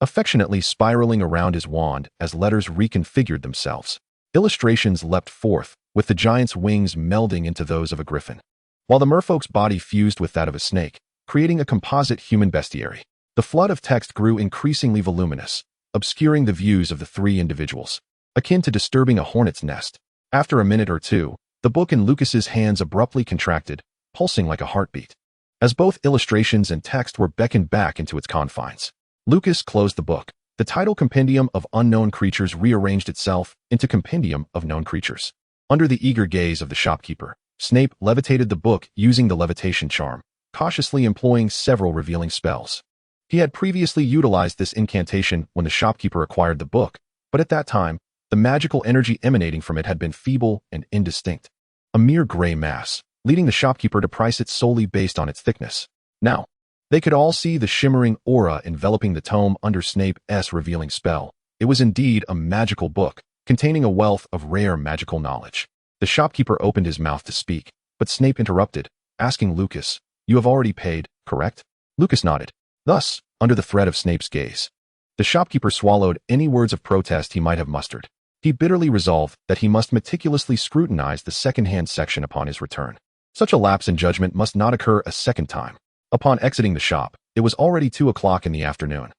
affectionately spiraling around his wand as letters reconfigured themselves. Illustrations leapt forth, with the giant's wings melding into those of a griffin, while the merfolk's body fused with that of a snake, creating a composite human bestiary. The flood of text grew increasingly voluminous, obscuring the views of the 3 individuals, akin to disturbing a hornet's nest. After a minute or two, the book in Lucas's hands abruptly contracted, pulsing like a heartbeat, as both illustrations and text were beckoned back into its confines. Lucas closed the book. The title Compendium of Unknown Creatures rearranged itself into Compendium of Known Creatures. Under the eager gaze of the shopkeeper, Snape levitated the book using the levitation charm, cautiously employing several revealing spells. He had previously utilized this incantation when the shopkeeper acquired the book, but at that time, the magical energy emanating from it had been feeble and indistinct, a mere gray mass, leading the shopkeeper to price it solely based on its thickness. Now, they could all see the shimmering aura enveloping the tome under Snape's revealing spell. It was indeed a magical book, containing a wealth of rare magical knowledge. The shopkeeper opened his mouth to speak, but Snape interrupted, asking Lucas, "You have already paid, correct?" Lucas nodded. Thus, under the threat of Snape's gaze, the shopkeeper swallowed any words of protest he might have mustered. He bitterly resolved that he must meticulously scrutinize the second-hand section upon his return. Such a lapse in judgment must not occur a second time. Upon exiting the shop, it was already 2 o'clock in the afternoon,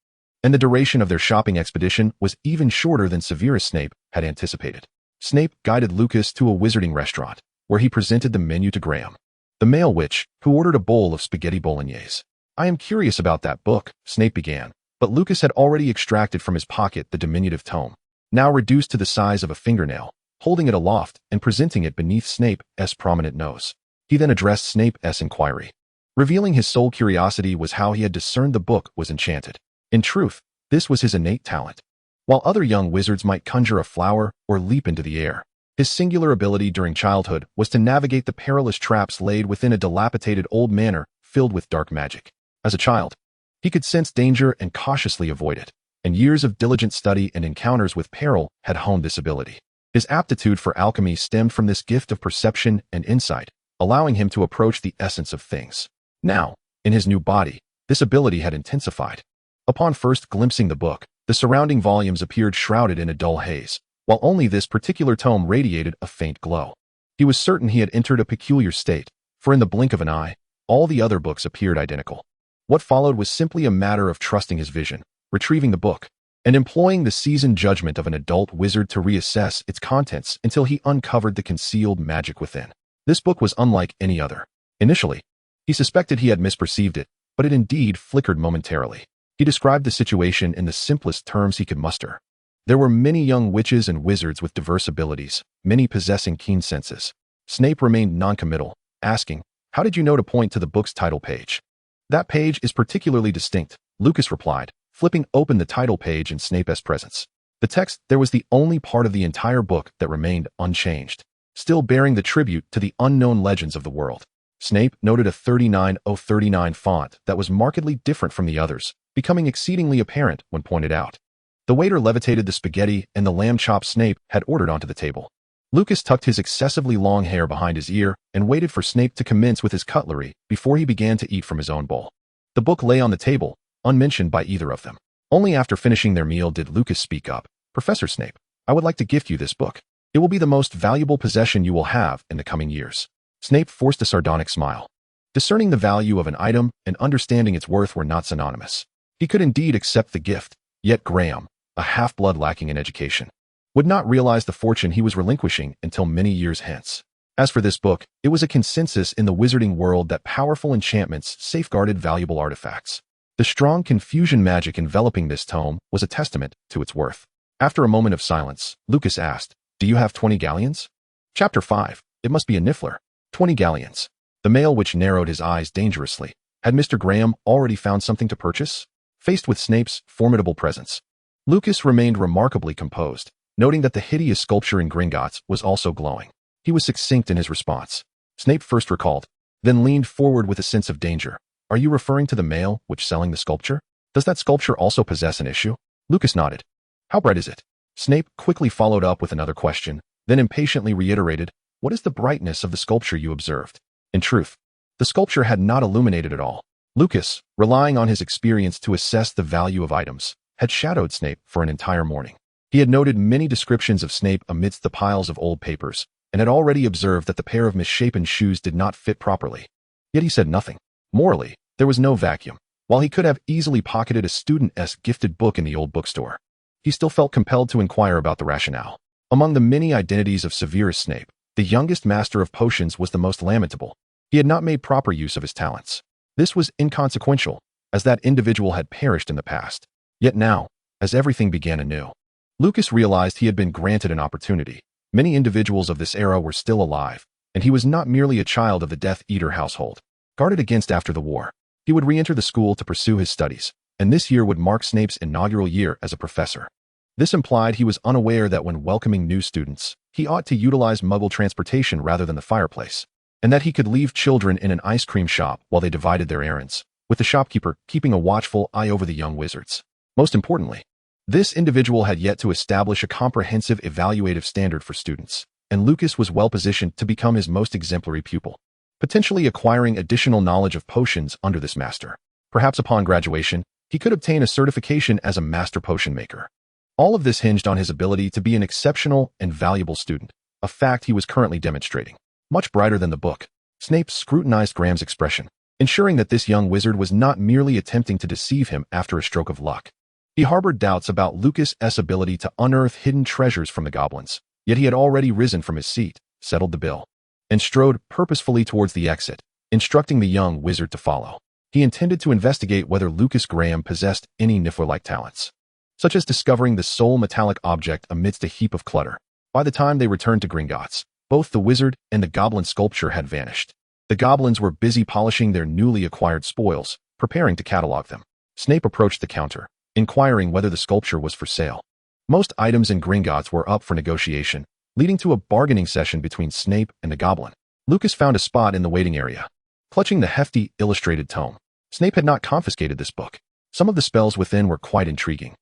and the duration of their shopping expedition was even shorter than Severus Snape had anticipated. Snape guided Lucas to a wizarding restaurant, where he presented the menu to Graham, the male witch, who ordered a bowl of spaghetti bolognese. "I am curious about that book," Snape began, but Lucas had already extracted from his pocket the diminutive tome, now reduced to the size of a fingernail, holding it aloft and presenting it beneath Snape's prominent nose. He then addressed Snape's inquiry, revealing his sole curiosity was how he had discerned the book was enchanted. In truth, this was his innate talent. While other young wizards might conjure a flower or leap into the air, his singular ability during childhood was to navigate the perilous traps laid within a dilapidated old manor filled with dark magic. As a child, he could sense danger and cautiously avoid it, and years of diligent study and encounters with peril had honed this ability. His aptitude for alchemy stemmed from this gift of perception and insight, allowing him to approach the essence of things. Now, in his new body, this ability had intensified. Upon first glimpsing the book, the surrounding volumes appeared shrouded in a dull haze, while only this particular tome radiated a faint glow. He was certain he had entered a peculiar state, for in the blink of an eye, all the other books appeared identical. What followed was simply a matter of trusting his vision, retrieving the book, and employing the seasoned judgment of an adult wizard to reassess its contents until he uncovered the concealed magic within. This book was unlike any other. Initially, he suspected he had misperceived it, but it indeed flickered momentarily. He described the situation in the simplest terms he could muster. There were many young witches and wizards with diverse abilities, many possessing keen senses. Snape remained noncommittal, asking, "How did you know to point to the book's title page?" "That page is particularly distinct," Lucas replied, flipping open the title page in Snape's presence. The text there was the only part of the entire book that remained unchanged. still bearing the tribute to the unknown legends of the world. Snape noted a 39039 font that was markedly different from the others, becoming exceedingly apparent when pointed out. The waiter levitated the spaghetti and the lamb chops Snape had ordered onto the table. Lucas tucked his excessively long hair behind his ear and waited for Snape to commence with his cutlery before he began to eat from his own bowl. The book lay on the table, unmentioned by either of them. Only after finishing their meal did Lucas speak up. "Professor Snape, I would like to gift you this book. It will be the most valuable possession you will have in the coming years." Snape forced a sardonic smile. Discerning the value of an item and understanding its worth were not synonymous. He could indeed accept the gift, yet Graham, a half-blood lacking in education, would not realize the fortune he was relinquishing until many years hence. As for this book, it was a consensus in the wizarding world that powerful enchantments safeguarded valuable artifacts. The strong confusion magic enveloping this tome was a testament to its worth. After a moment of silence, Lucas asked, "Do you have 20 galleons?" Chapter 5. It must be a Niffler. 20 galleons. The male which narrowed his eyes dangerously. Had Mr. Graham already found something to purchase? Faced with Snape's formidable presence, Lucas remained remarkably composed, noting that the hideous sculpture in Gringotts was also glowing. He was succinct in his response. Snape first recalled, then leaned forward with a sense of danger. "Are you referring to the male which selling the sculpture? Does that sculpture also possess an issue?" Lucas nodded. "How bright is it?" Snape quickly followed up with another question, then impatiently reiterated, "What is the brightness of the sculpture you observed?" In truth, the sculpture had not illuminated at all. Lucas, relying on his experience to assess the value of items, had shadowed Snape for an entire morning. He had noted many descriptions of Snape amidst the piles of old papers, and had already observed that the pair of misshapen shoes did not fit properly. Yet he said nothing. Morally, there was no vacuum. While he could have easily pocketed a student-esque gifted book in the old bookstore, he still felt compelled to inquire about the rationale. Among the many identities of Severus Snape, the youngest master of potions was the most lamentable. He had not made proper use of his talents. This was inconsequential, as that individual had perished in the past. Yet now, as everything began anew, Lucas realized he had been granted an opportunity. Many individuals of this era were still alive, and he was not merely a child of the Death Eater household, guarded against after the war. He would re-enter the school to pursue his studies, and this year would mark Snape's inaugural year as a professor. This implied he was unaware that when welcoming new students, he ought to utilize Muggle transportation rather than the fireplace, and that he could leave children in an ice cream shop while they divided their errands, with the shopkeeper keeping a watchful eye over the young wizards. Most importantly, this individual had yet to establish a comprehensive evaluative standard for students, and Lucas was well positioned to become his most exemplary pupil, potentially acquiring additional knowledge of potions under this master. Perhaps upon graduation, he could obtain a certification as a master potion maker. All of this hinged on his ability to be an exceptional and valuable student, a fact he was currently demonstrating. Much brighter than the book, Snape scrutinized Graham's expression, ensuring that this young wizard was not merely attempting to deceive him after a stroke of luck. He harbored doubts about Lucas's ability to unearth hidden treasures from the goblins, yet he had already risen from his seat, settled the bill, and strode purposefully towards the exit, instructing the young wizard to follow. He intended to investigate whether Lucas Graham possessed any Niffler-like talents, such as discovering the sole metallic object amidst a heap of clutter. By the time they returned to Gringotts, both the wizard and the goblin sculpture had vanished. The goblins were busy polishing their newly acquired spoils, preparing to catalog them. Snape approached the counter, inquiring whether the sculpture was for sale. Most items in Gringotts were up for negotiation, leading to a bargaining session between Snape and the goblin. Lucas found a spot in the waiting area, clutching the hefty, illustrated tome. Snape had not confiscated this book. Some of the spells within were quite intriguing,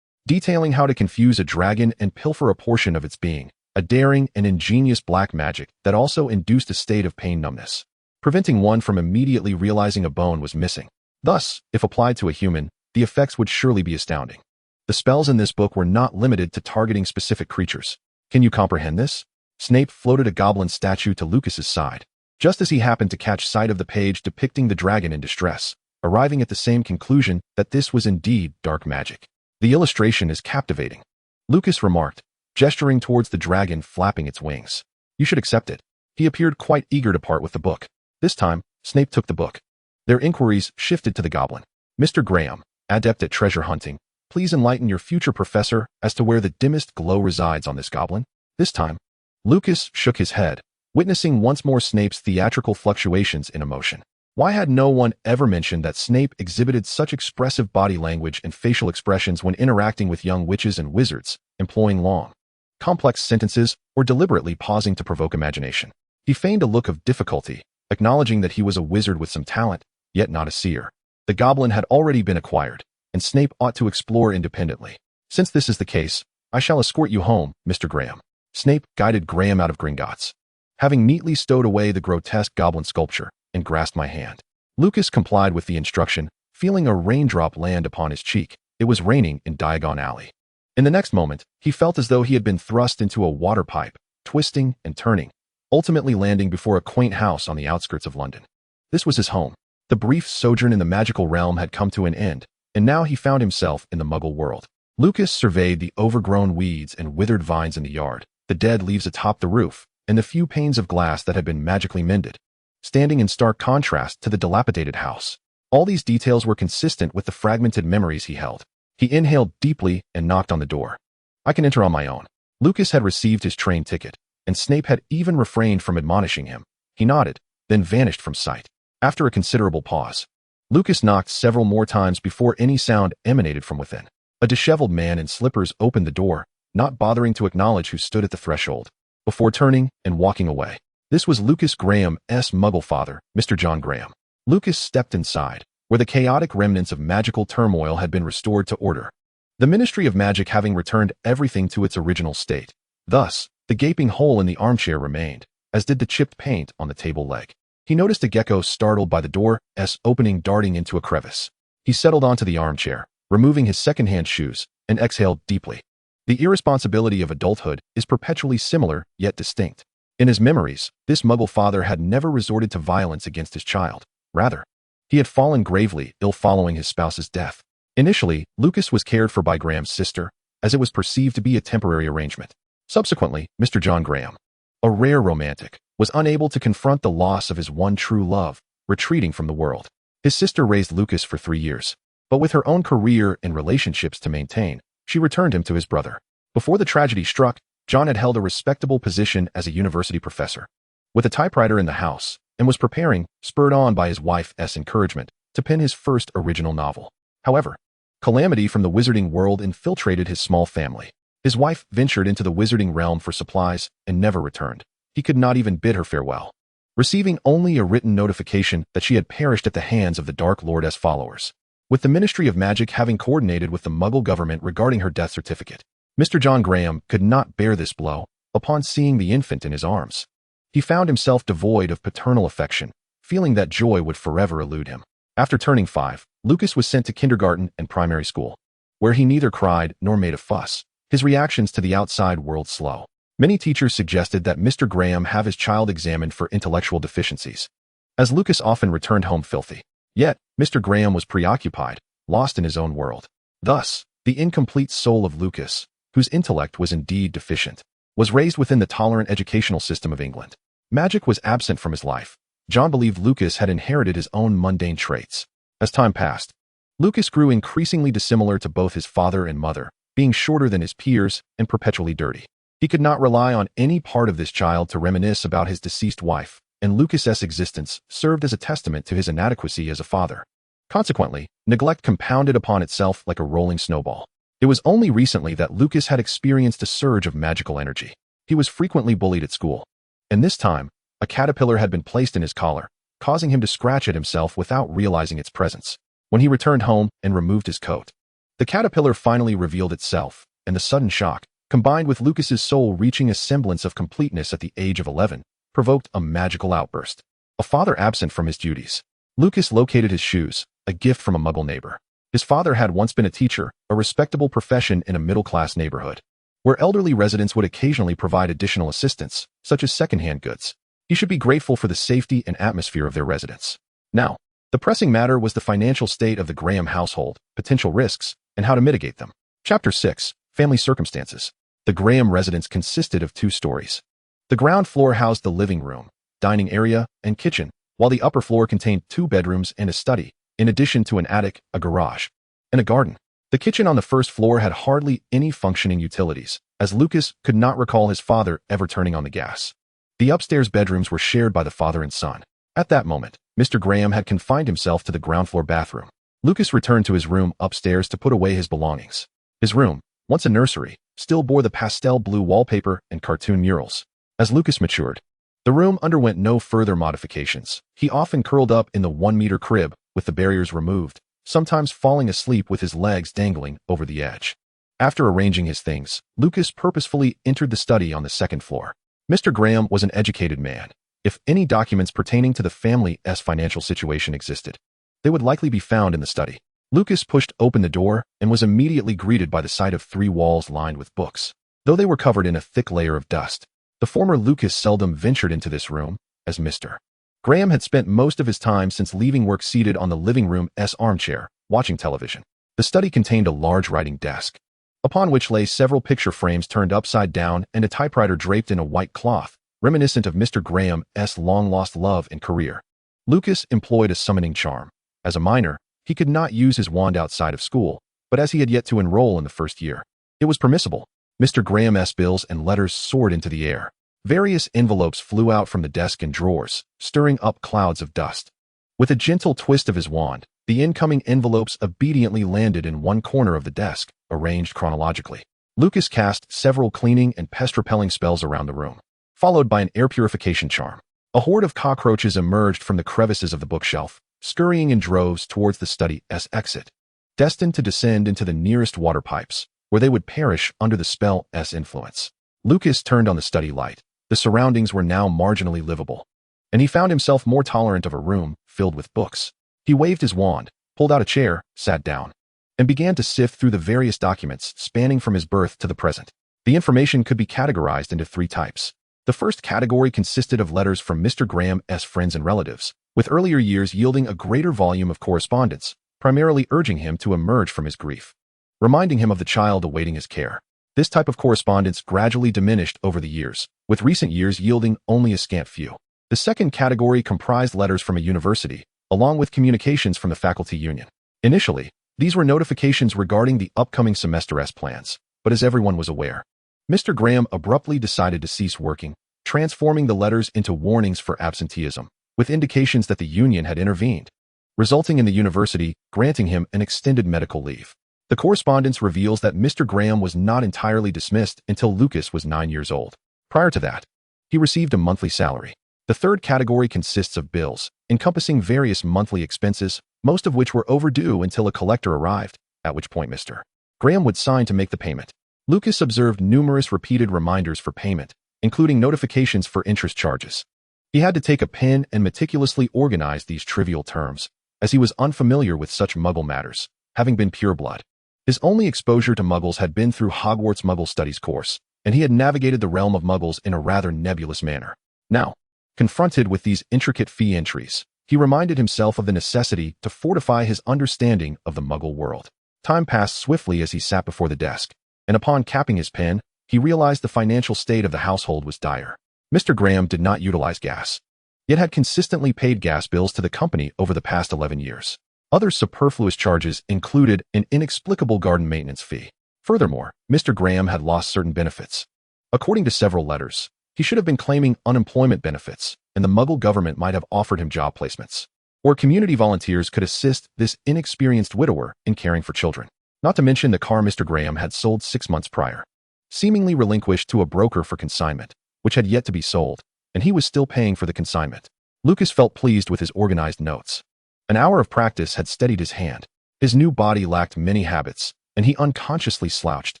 detailing how to confuse a dragon and pilfer a portion of its being, a daring and ingenious black magic that also induced a state of pain numbness, preventing one from immediately realizing a bone was missing. Thus, if applied to a human, the effects would surely be astounding. The spells in this book were not limited to targeting specific creatures. Can you comprehend this? Snape floated a goblin statue to Lucas's side, just as he happened to catch sight of the page depicting the dragon in distress, arriving at the same conclusion that this was indeed dark magic. The illustration is captivating, Lucas remarked, gesturing towards the dragon flapping its wings. You should accept it. He appeared quite eager to part with the book. This time, Snape took the book. Their inquiries shifted to the goblin. "Mr. Graham, adept at treasure hunting, please enlighten your future professor as to where the dimmest glow resides on this goblin." This time, Lucas shook his head, witnessing once more Snape's theatrical fluctuations in emotion. Why had no one ever mentioned that Snape exhibited such expressive body language and facial expressions when interacting with young witches and wizards, employing long, complex sentences, or deliberately pausing to provoke imagination. He feigned a look of difficulty, acknowledging that he was a wizard with some talent, yet not a seer. The goblin had already been acquired, and Snape ought to explore independently. Since this is the case, I shall escort you home, Mr. Graham. Snape guided Graham out of Gringotts. Having neatly stowed away the grotesque goblin sculpture, and grasped my hand. Lucas complied with the instruction, feeling a raindrop land upon his cheek. It was raining in Diagon Alley. In the next moment, he felt as though he had been thrust into a water pipe, twisting and turning, ultimately landing before a quaint house on the outskirts of London. This was his home. The brief sojourn in the magical realm had come to an end, and now he found himself in the Muggle world. Lucas surveyed the overgrown weeds and withered vines in the yard, the dead leaves atop the roof, and the few panes of glass that had been magically mended, standing in stark contrast to the dilapidated house. All these details were consistent with the fragmented memories he held. He inhaled deeply and knocked on the door. I can enter on my own. Lucas had received his train ticket, and Snape had even refrained from admonishing him. He nodded, then vanished from sight. After a considerable pause, Lucas knocked several more times before any sound emanated from within. A disheveled man in slippers opened the door, not bothering to acknowledge who stood at the threshold, before turning and walking away. This was Lucas Graham's Muggle father, Mr. John Graham. Lucas stepped inside, where the chaotic remnants of magical turmoil had been restored to order, the Ministry of Magic having returned everything to its original state. Thus, the gaping hole in the armchair remained, as did the chipped paint on the table leg. He noticed a gecko startled by the door's opening darting into a crevice. He settled onto the armchair, removing his second-hand shoes, and exhaled deeply. The irresponsibility of adulthood is perpetually similar, yet distinct. In his memories, this Muggle father had never resorted to violence against his child. Rather, he had fallen gravely ill following his spouse's death. Initially, Lucas was cared for by Graham's sister, as it was perceived to be a temporary arrangement. Subsequently, Mr. John Graham, a rare romantic, was unable to confront the loss of his one true love, retreating from the world. His sister raised Lucas for 3 years, but with her own career and relationships to maintain, she returned him to his brother. Before the tragedy struck, John had held a respectable position as a university professor, with a typewriter in the house, and was preparing, spurred on by his wife's encouragement, to pen his first original novel. However, calamity from the wizarding world infiltrated his small family. His wife ventured into the wizarding realm for supplies and never returned. He could not even bid her farewell, receiving only a written notification that she had perished at the hands of the Dark Lord's followers. With the Ministry of Magic having coordinated with the Muggle government regarding her death certificate, Mr. John Graham could not bear this blow upon seeing the infant in his arms. He found himself devoid of paternal affection, feeling that joy would forever elude him. After turning 5, Lucas was sent to kindergarten and primary school, where he neither cried nor made a fuss. His reactions to the outside world slow. Many teachers suggested that Mr. Graham have his child examined for intellectual deficiencies, as Lucas often returned home filthy. Yet, Mr. Graham was preoccupied, lost in his own world. Thus, the incomplete soul of Lucas, whose intellect was indeed deficient, was raised within the tolerant educational system of England. Magic was absent from his life. John believed Lucas had inherited his own mundane traits. As time passed, Lucas grew increasingly dissimilar to both his father and mother, being shorter than his peers and perpetually dirty. He could not rely on any part of this child to reminisce about his deceased wife, and Lucas's existence served as a testament to his inadequacy as a father. Consequently, neglect compounded upon itself like a rolling snowball. It was only recently that Lucas had experienced a surge of magical energy. He was frequently bullied at school, and this time, a caterpillar had been placed in his collar, causing him to scratch at himself without realizing its presence. When he returned home and removed his coat, the caterpillar finally revealed itself, and the sudden shock, combined with Lucas's soul reaching a semblance of completeness at the age of 11, provoked a magical outburst. A father absent from his duties, Lucas located his shoes, a gift from a Muggle neighbor. His father had once been a teacher, a respectable profession in a middle-class neighborhood, where elderly residents would occasionally provide additional assistance, such as second-hand goods. He should be grateful for the safety and atmosphere of their residence. Now, the pressing matter was the financial state of the Graham household, potential risks, and how to mitigate them. Chapter 6. Family Circumstances. The Graham residence consisted of 2 stories. The ground floor housed the living room, dining area, and kitchen, while the upper floor contained 2 bedrooms and a study, in addition to an attic, a garage, and a garden. The kitchen on the first floor had hardly any functioning utilities, as Lucas could not recall his father ever turning on the gas. The upstairs bedrooms were shared by the father and son. At that moment, Mr. Graham had confined himself to the ground floor bathroom. Lucas returned to his room upstairs to put away his belongings. His room, once a nursery, still bore the pastel blue wallpaper and cartoon murals. As Lucas matured, the room underwent no further modifications. He often curled up in the 1-meter crib with the barriers removed, sometimes falling asleep with his legs dangling over the edge. After arranging his things, Lucas purposefully entered the study on the second floor. Mr. Graham was an educated man. If any documents pertaining to the family's financial situation existed, they would likely be found in the study. Lucas pushed open the door and was immediately greeted by the sight of 3 walls lined with books. Though they were covered in a thick layer of dust, the former Lucas seldom ventured into this room, as Mr. Graham had spent most of his time since leaving work seated on the living room's armchair, watching television. The study contained a large writing desk, upon which lay several picture frames turned upside down and a typewriter draped in a white cloth, reminiscent of Mr. Graham's long-lost love and career. Lucas employed a summoning charm. As a minor, he could not use his wand outside of school, but as he had yet to enroll in the first year, it was permissible. Mr. Graham's bills and letters soared into the air. Various envelopes flew out from the desk and drawers, stirring up clouds of dust. With a gentle twist of his wand, the incoming envelopes obediently landed in one corner of the desk, arranged chronologically. Lucas cast several cleaning and pest-repelling spells around the room, followed by an air purification charm. A horde of cockroaches emerged from the crevices of the bookshelf, scurrying in droves towards the study's exit, destined to descend into the nearest water pipes, where they would perish under the spell's influence. Lucas turned on the study light. The surroundings were now marginally livable, and he found himself more tolerant of a room filled with books. He waved his wand, pulled out a chair, sat down, and began to sift through the various documents spanning from his birth to the present. The information could be categorized into 3 types. The first category consisted of letters from Mr. Graham's friends and relatives, with earlier years yielding a greater volume of correspondence, primarily urging him to emerge from his grief, reminding him of the child awaiting his care. This type of correspondence gradually diminished over the years, with recent years yielding only a scant few. The second category comprised letters from a university, along with communications from the faculty union. Initially, these were notifications regarding the upcoming semester's plans, but as everyone was aware, Mr. Graham abruptly decided to cease working, transforming the letters into warnings for absenteeism, with indications that the union had intervened, resulting in the university granting him an extended medical leave. The correspondence reveals that Mr. Graham was not entirely dismissed until Lucas was 9 years old. Prior to that, he received a monthly salary. The third category consists of bills, encompassing various monthly expenses, most of which were overdue until a collector arrived, at which point Mr. Graham would sign to make the payment. Lucas observed numerous repeated reminders for payment, including notifications for interest charges. He had to take a pen and meticulously organize these trivial terms, as he was unfamiliar with such Muggle matters, having been pureblood. His only exposure to Muggles had been through Hogwarts Muggle Studies course, and he had navigated the realm of Muggles in a rather nebulous manner. Now, confronted with these intricate fee entries, he reminded himself of the necessity to fortify his understanding of the Muggle world. Time passed swiftly as he sat before the desk, and upon capping his pen, he realized the financial state of the household was dire. Mr. Graham did not utilize gas, yet had consistently paid gas bills to the company over the past 11 years. Other superfluous charges included an inexplicable garden maintenance fee. Furthermore, Mr. Graham had lost certain benefits. According to several letters, he should have been claiming unemployment benefits, and the Muggle government might have offered him job placements. Or community volunteers could assist this inexperienced widower in caring for children. Not to mention the car Mr. Graham had sold 6 months prior, seemingly relinquished to a broker for consignment, which had yet to be sold, and he was still paying for the consignment. Lucas felt pleased with his organized notes. An hour of practice had steadied his hand. His new body lacked many habits, and he unconsciously slouched,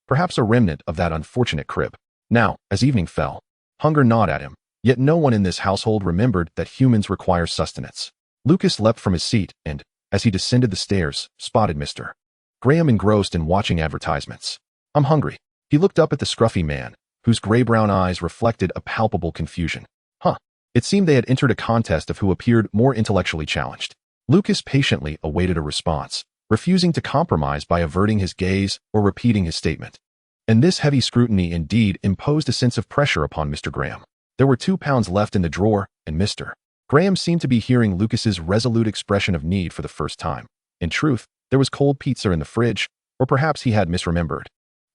perhaps a remnant of that unfortunate crib. Now, as evening fell, hunger gnawed at him, yet no one in this household remembered that humans require sustenance. Lucas leapt from his seat and, as he descended the stairs, spotted Mr. Graham engrossed in watching advertisements. "I'm hungry." He looked up at the scruffy man, whose gray-brown eyes reflected a palpable confusion. It seemed they had entered a contest of who appeared more intellectually challenged. Lucas patiently awaited a response, refusing to compromise by averting his gaze or repeating his statement. And this heavy scrutiny indeed imposed a sense of pressure upon Mr. Graham. There were £2 left in the drawer, and Mr. Graham seemed to be hearing Lucas's resolute expression of need for the first time. In truth, there was cold pizza in the fridge, or perhaps he had misremembered.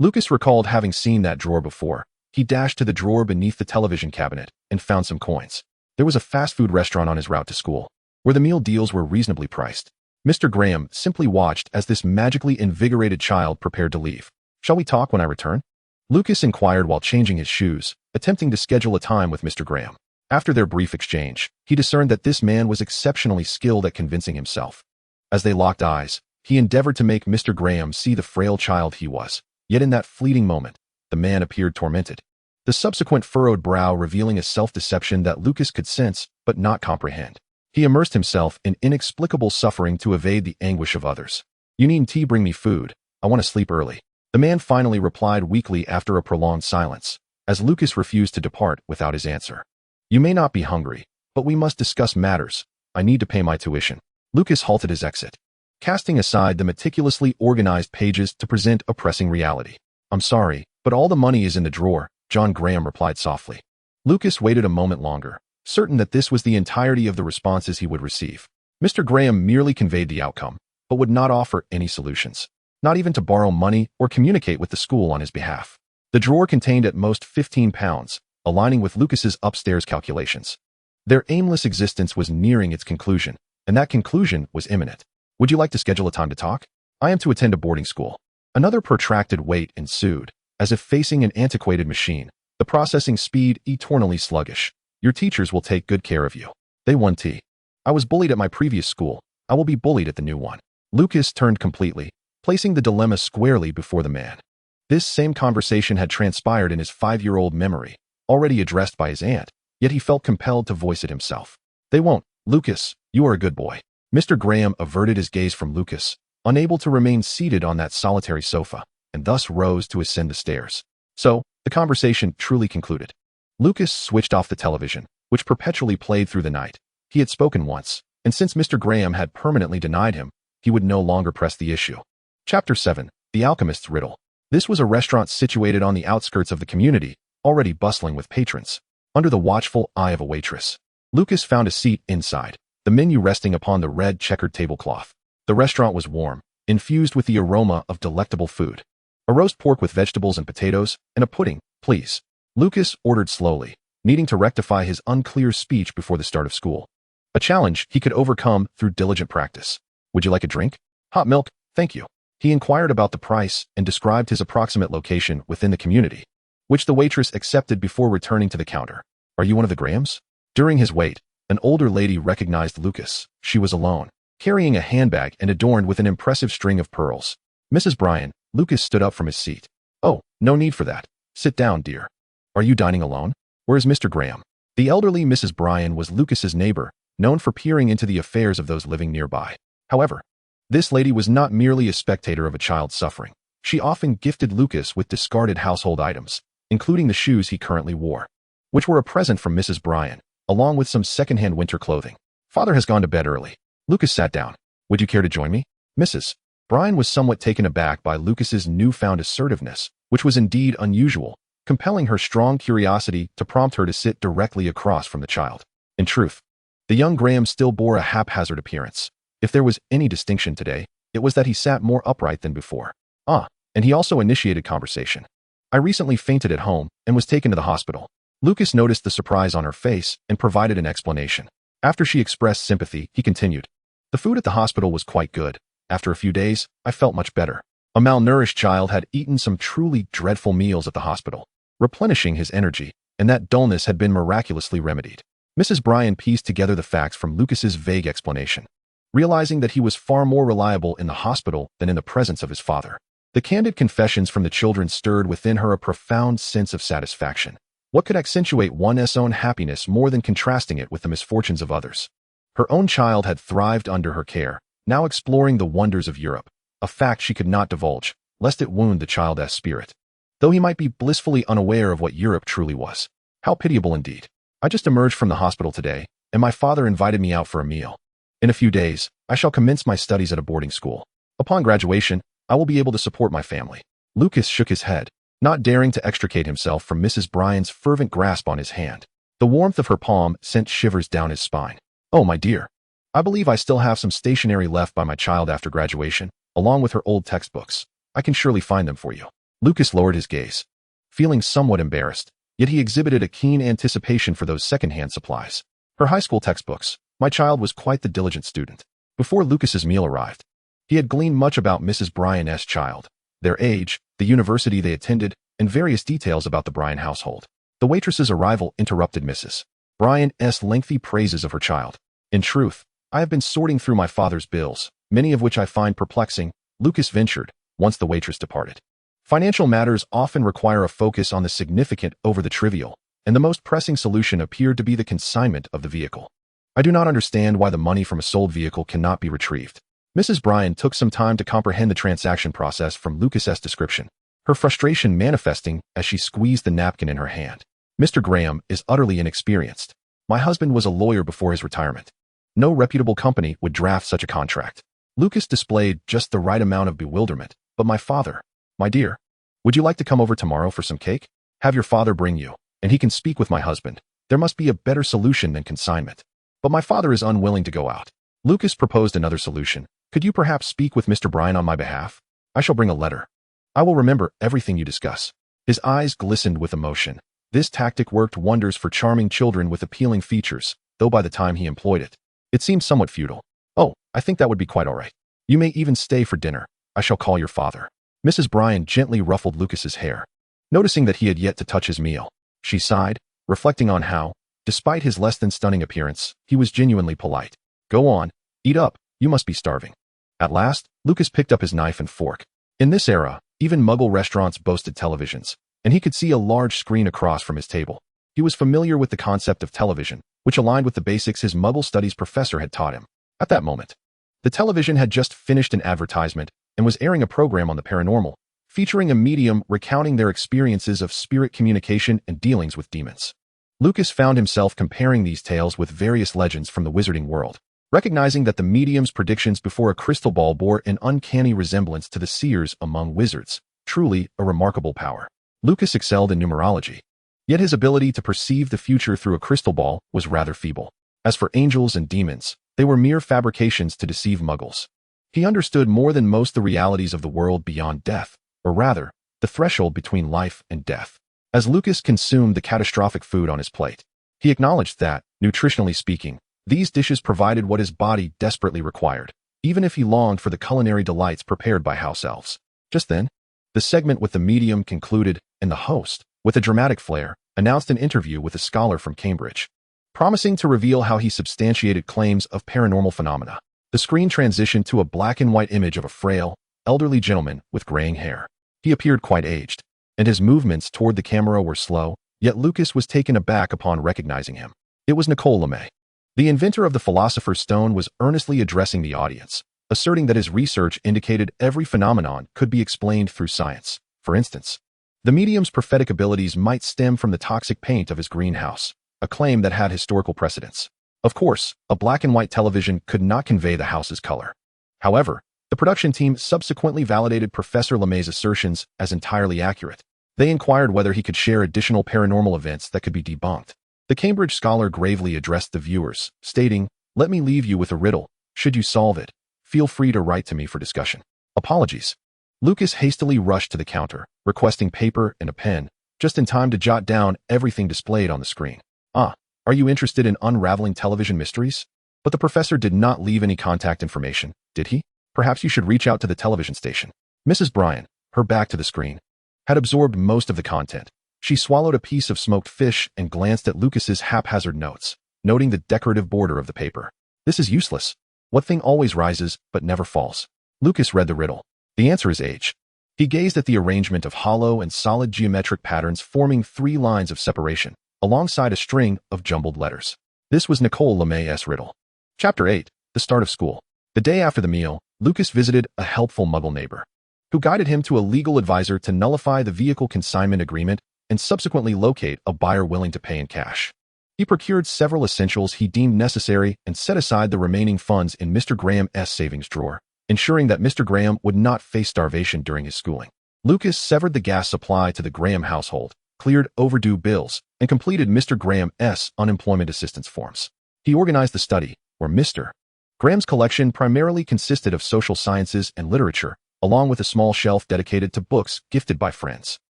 Lucas recalled having seen that drawer before. He dashed to the drawer beneath the television cabinet and found some coins. There was a fast food restaurant on his route to school, where the meal deals were reasonably priced. Mr. Graham simply watched as this magically invigorated child prepared to leave. "Shall we talk when I return?" Lucas inquired while changing his shoes, attempting to schedule a time with Mr. Graham. After their brief exchange, he discerned that this man was exceptionally skilled at convincing himself. As they locked eyes, he endeavored to make Mr. Graham see the frail child he was, yet in that fleeting moment, the man appeared tormented. The subsequent furrowed brow revealing a self-deception that Lucas could sense but not comprehend. He immersed himself in inexplicable suffering to evade the anguish of others. "You needn't bring me food. I want to sleep early," the man finally replied weakly after a prolonged silence, as Lucas refused to depart without his answer. "You may not be hungry, but we must discuss matters. I need to pay my tuition." Lucas halted his exit, casting aside the meticulously organized pages to present a pressing reality. "I'm sorry, but all the money is in the drawer," John Graham replied softly. Lucas waited a moment longer, certain that this was the entirety of the responses he would receive. Mr. Graham merely conveyed the outcome, but would not offer any solutions, not even to borrow money or communicate with the school on his behalf. The drawer contained at most £15, aligning with Lucas's upstairs calculations. Their aimless existence was nearing its conclusion, and that conclusion was imminent. "Would you like to schedule a time to talk? I am to attend a boarding school." Another protracted wait ensued, as if facing an antiquated machine, the processing speed eternally sluggish. "Your teachers will take good care of you. They won tea. I was bullied at my previous school. I will be bullied at the new one." Lucas turned completely, placing the dilemma squarely before the man. This same conversation had transpired in his 5-year-old memory, already addressed by his aunt, yet he felt compelled to voice it himself. "They won't. Lucas, you are a good boy." Mr. Graham averted his gaze from Lucas, unable to remain seated on that solitary sofa, and thus rose to ascend the stairs. So, the conversation truly concluded. Lucas switched off the television, which perpetually played through the night. He had spoken once, and since Mr. Graham had permanently denied him, he would no longer press the issue. Chapter 7. The Alchemist's Riddle. This was a restaurant situated on the outskirts of the community, already bustling with patrons. Under the watchful eye of a waitress, Lucas found a seat inside, the menu resting upon the red checkered tablecloth. The restaurant was warm, infused with the aroma of delectable food. "A roast pork with vegetables and potatoes, and a pudding, please." Lucas ordered slowly, needing to rectify his unclear speech before the start of school. A challenge he could overcome through diligent practice. "Would you like a drink?" "Hot milk, thank you." He inquired about the price and described his approximate location within the community, which the waitress accepted before returning to the counter. "Are you one of the Grahams?" During his wait, an older lady recognized Lucas. She was alone, carrying a handbag and adorned with an impressive string of pearls. "Mrs. Bryan." Lucas stood up from his seat. "Oh, no need for that. Sit down, dear." "Are you dining alone? Where is Mr. Graham?" The elderly Mrs. Bryan was Lucas's neighbor, known for peering into the affairs of those living nearby. However, this lady was not merely a spectator of a child's suffering. She often gifted Lucas with discarded household items, including the shoes he currently wore, which were a present from Mrs. Bryan, along with some secondhand winter clothing. "Father has gone to bed early." Lucas sat down. "Would you care to join me?" Mrs. Bryan was somewhat taken aback by Lucas's newfound assertiveness, which was indeed unusual, compelling her strong curiosity to prompt her to sit directly across from the child. In truth, the young Graham still bore a haphazard appearance. If there was any distinction today, it was that he sat more upright than before. And he also initiated conversation. "I recently fainted at home and was taken to the hospital." Lucas noticed the surprise on her face and provided an explanation. After she expressed sympathy, he continued. "The food at the hospital was quite good. After a few days, I felt much better." A malnourished child had eaten some truly dreadful meals at the hospital, replenishing his energy, and that dullness had been miraculously remedied. Mrs. Bryan pieced together the facts from Lucas's vague explanation, realizing that he was far more reliable in the hospital than in the presence of his father. The candid confessions from the children stirred within her a profound sense of satisfaction. What could accentuate one's own happiness more than contrasting it with the misfortunes of others? Her own child had thrived under her care, now exploring the wonders of Europe, a fact she could not divulge, lest it wound the child's spirit. Though he might be blissfully unaware of what Europe truly was. How pitiable indeed. "I just emerged from the hospital today, and my father invited me out for a meal. In a few days, I shall commence my studies at a boarding school. Upon graduation, I will be able to support my family." Lucas shook his head, not daring to extricate himself from Mrs. Bryan's fervent grasp on his hand. The warmth of her palm sent shivers down his spine. "Oh, my dear. I believe I still have some stationery left by my child after graduation, along with her old textbooks. I can surely find them for you." Lucas lowered his gaze, feeling somewhat embarrassed, yet he exhibited a keen anticipation for those second-hand supplies. "Her high school textbooks. My child was quite the diligent student." Before Lucas's meal arrived, he had gleaned much about Mrs. Bryan's child, their age, the university they attended, and various details about the Bryan household. The waitress's arrival interrupted Mrs. Bryan's lengthy praises of her child. In truth, I have been sorting through my father's bills, many of which I find perplexing, Lucas ventured, once the waitress departed. Financial matters often require a focus on the significant over the trivial, and the most pressing solution appeared to be the consignment of the vehicle. I do not understand why the money from a sold vehicle cannot be retrieved. Mrs. Bryan took some time to comprehend the transaction process from Lucas's description, her frustration manifesting as she squeezed the napkin in her hand. Mr. Graham is utterly inexperienced. My husband was a lawyer before his retirement. No reputable company would draft such a contract. Lucas displayed just the right amount of bewilderment. But my father, my dear, would you like to come over tomorrow for some cake? Have your father bring you, and he can speak with my husband. There must be a better solution than consignment. But my father is unwilling to go out. Lucas proposed another solution. Could you perhaps speak with Mr. Bryan on my behalf? I shall bring a letter. I will remember everything you discuss. His eyes glistened with emotion. This tactic worked wonders for charming children with appealing features, though by the time he employed it, it seemed somewhat futile. Oh, I think that would be quite all right. You may even stay for dinner. I shall call your father. Mrs. Bryan gently ruffled Lucas's hair. Noticing that he had yet to touch his meal, she sighed, reflecting on how, despite his less than stunning appearance, he was genuinely polite. Go on, eat up, you must be starving. At last, Lucas picked up his knife and fork. In this era, even Muggle restaurants boasted televisions, and he could see a large screen across from his table. He was familiar with the concept of television, which aligned with the basics his Muggle studies professor had taught him. At that moment, the television had just finished an advertisement and was airing a program on the paranormal, featuring a medium recounting their experiences of spirit communication and dealings with demons. Lucas found himself comparing these tales with various legends from the wizarding world, recognizing that the medium's predictions before a crystal ball bore an uncanny resemblance to the seers among wizards, truly a remarkable power. Lucas excelled in numerology, yet his ability to perceive the future through a crystal ball was rather feeble. As for angels and demons, they were mere fabrications to deceive Muggles. He understood more than most the realities of the world beyond death, or rather, the threshold between life and death. As Lucas consumed the catastrophic food on his plate, he acknowledged that, nutritionally speaking, these dishes provided what his body desperately required, even if he longed for the culinary delights prepared by house elves. Just then, the segment with the medium concluded, and the host, with a dramatic flair, announced an interview with a scholar from Cambridge, promising to reveal how he substantiated claims of paranormal phenomena. The screen transitioned to a black and white image of a frail, elderly gentleman with graying hair. He appeared quite aged, and his movements toward the camera were slow, yet Lucas was taken aback upon recognizing him. It was Nicole LeMay. The inventor of the Philosopher's Stone was earnestly addressing the audience, asserting that his research indicated every phenomenon could be explained through science. For instance, the medium's prophetic abilities might stem from the toxic paint of his greenhouse, a claim that had historical precedence. Of course, a black and white television could not convey the house's color. However, the production team subsequently validated Professor LeMay's assertions as entirely accurate. They inquired whether he could share additional paranormal events that could be debunked. The Cambridge scholar gravely addressed the viewers, stating, "Let me leave you with a riddle. Should you solve it, feel free to write to me for discussion." Apologies. Lucas hastily rushed to the counter, requesting paper and a pen, just in time to jot down everything displayed on the screen. Are you interested in unraveling television mysteries? But the professor did not leave any contact information, did he? Perhaps you should reach out to the television station. Mrs. Bryan, her back to the screen, had absorbed most of the content. She swallowed a piece of smoked fish and glanced at Lucas's haphazard notes, noting the decorative border of the paper. This is useless. What thing always rises but never falls? Lucas read the riddle. The answer is age. He gazed at the arrangement of hollow and solid geometric patterns forming 3 lines of separation, alongside a string of jumbled letters. This was Nicole LeMay's riddle. Chapter 8. The Start of School. The day after the meal, Lucas visited a helpful Muggle neighbor, who guided him to a legal advisor to nullify the vehicle consignment agreement and subsequently locate a buyer willing to pay in cash. He procured several essentials he deemed necessary and set aside the remaining funds in Mr. Graham's savings drawer, ensuring that Mr. Graham would not face starvation during his schooling. Lucas severed the gas supply to the Graham household, cleared overdue bills, and completed Mr. Graham's unemployment assistance forms. He organized the study, where Mr. Graham's collection primarily consisted of social sciences and literature, along with a small shelf dedicated to books gifted by friends.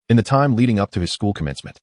In the time leading up to his school commencement,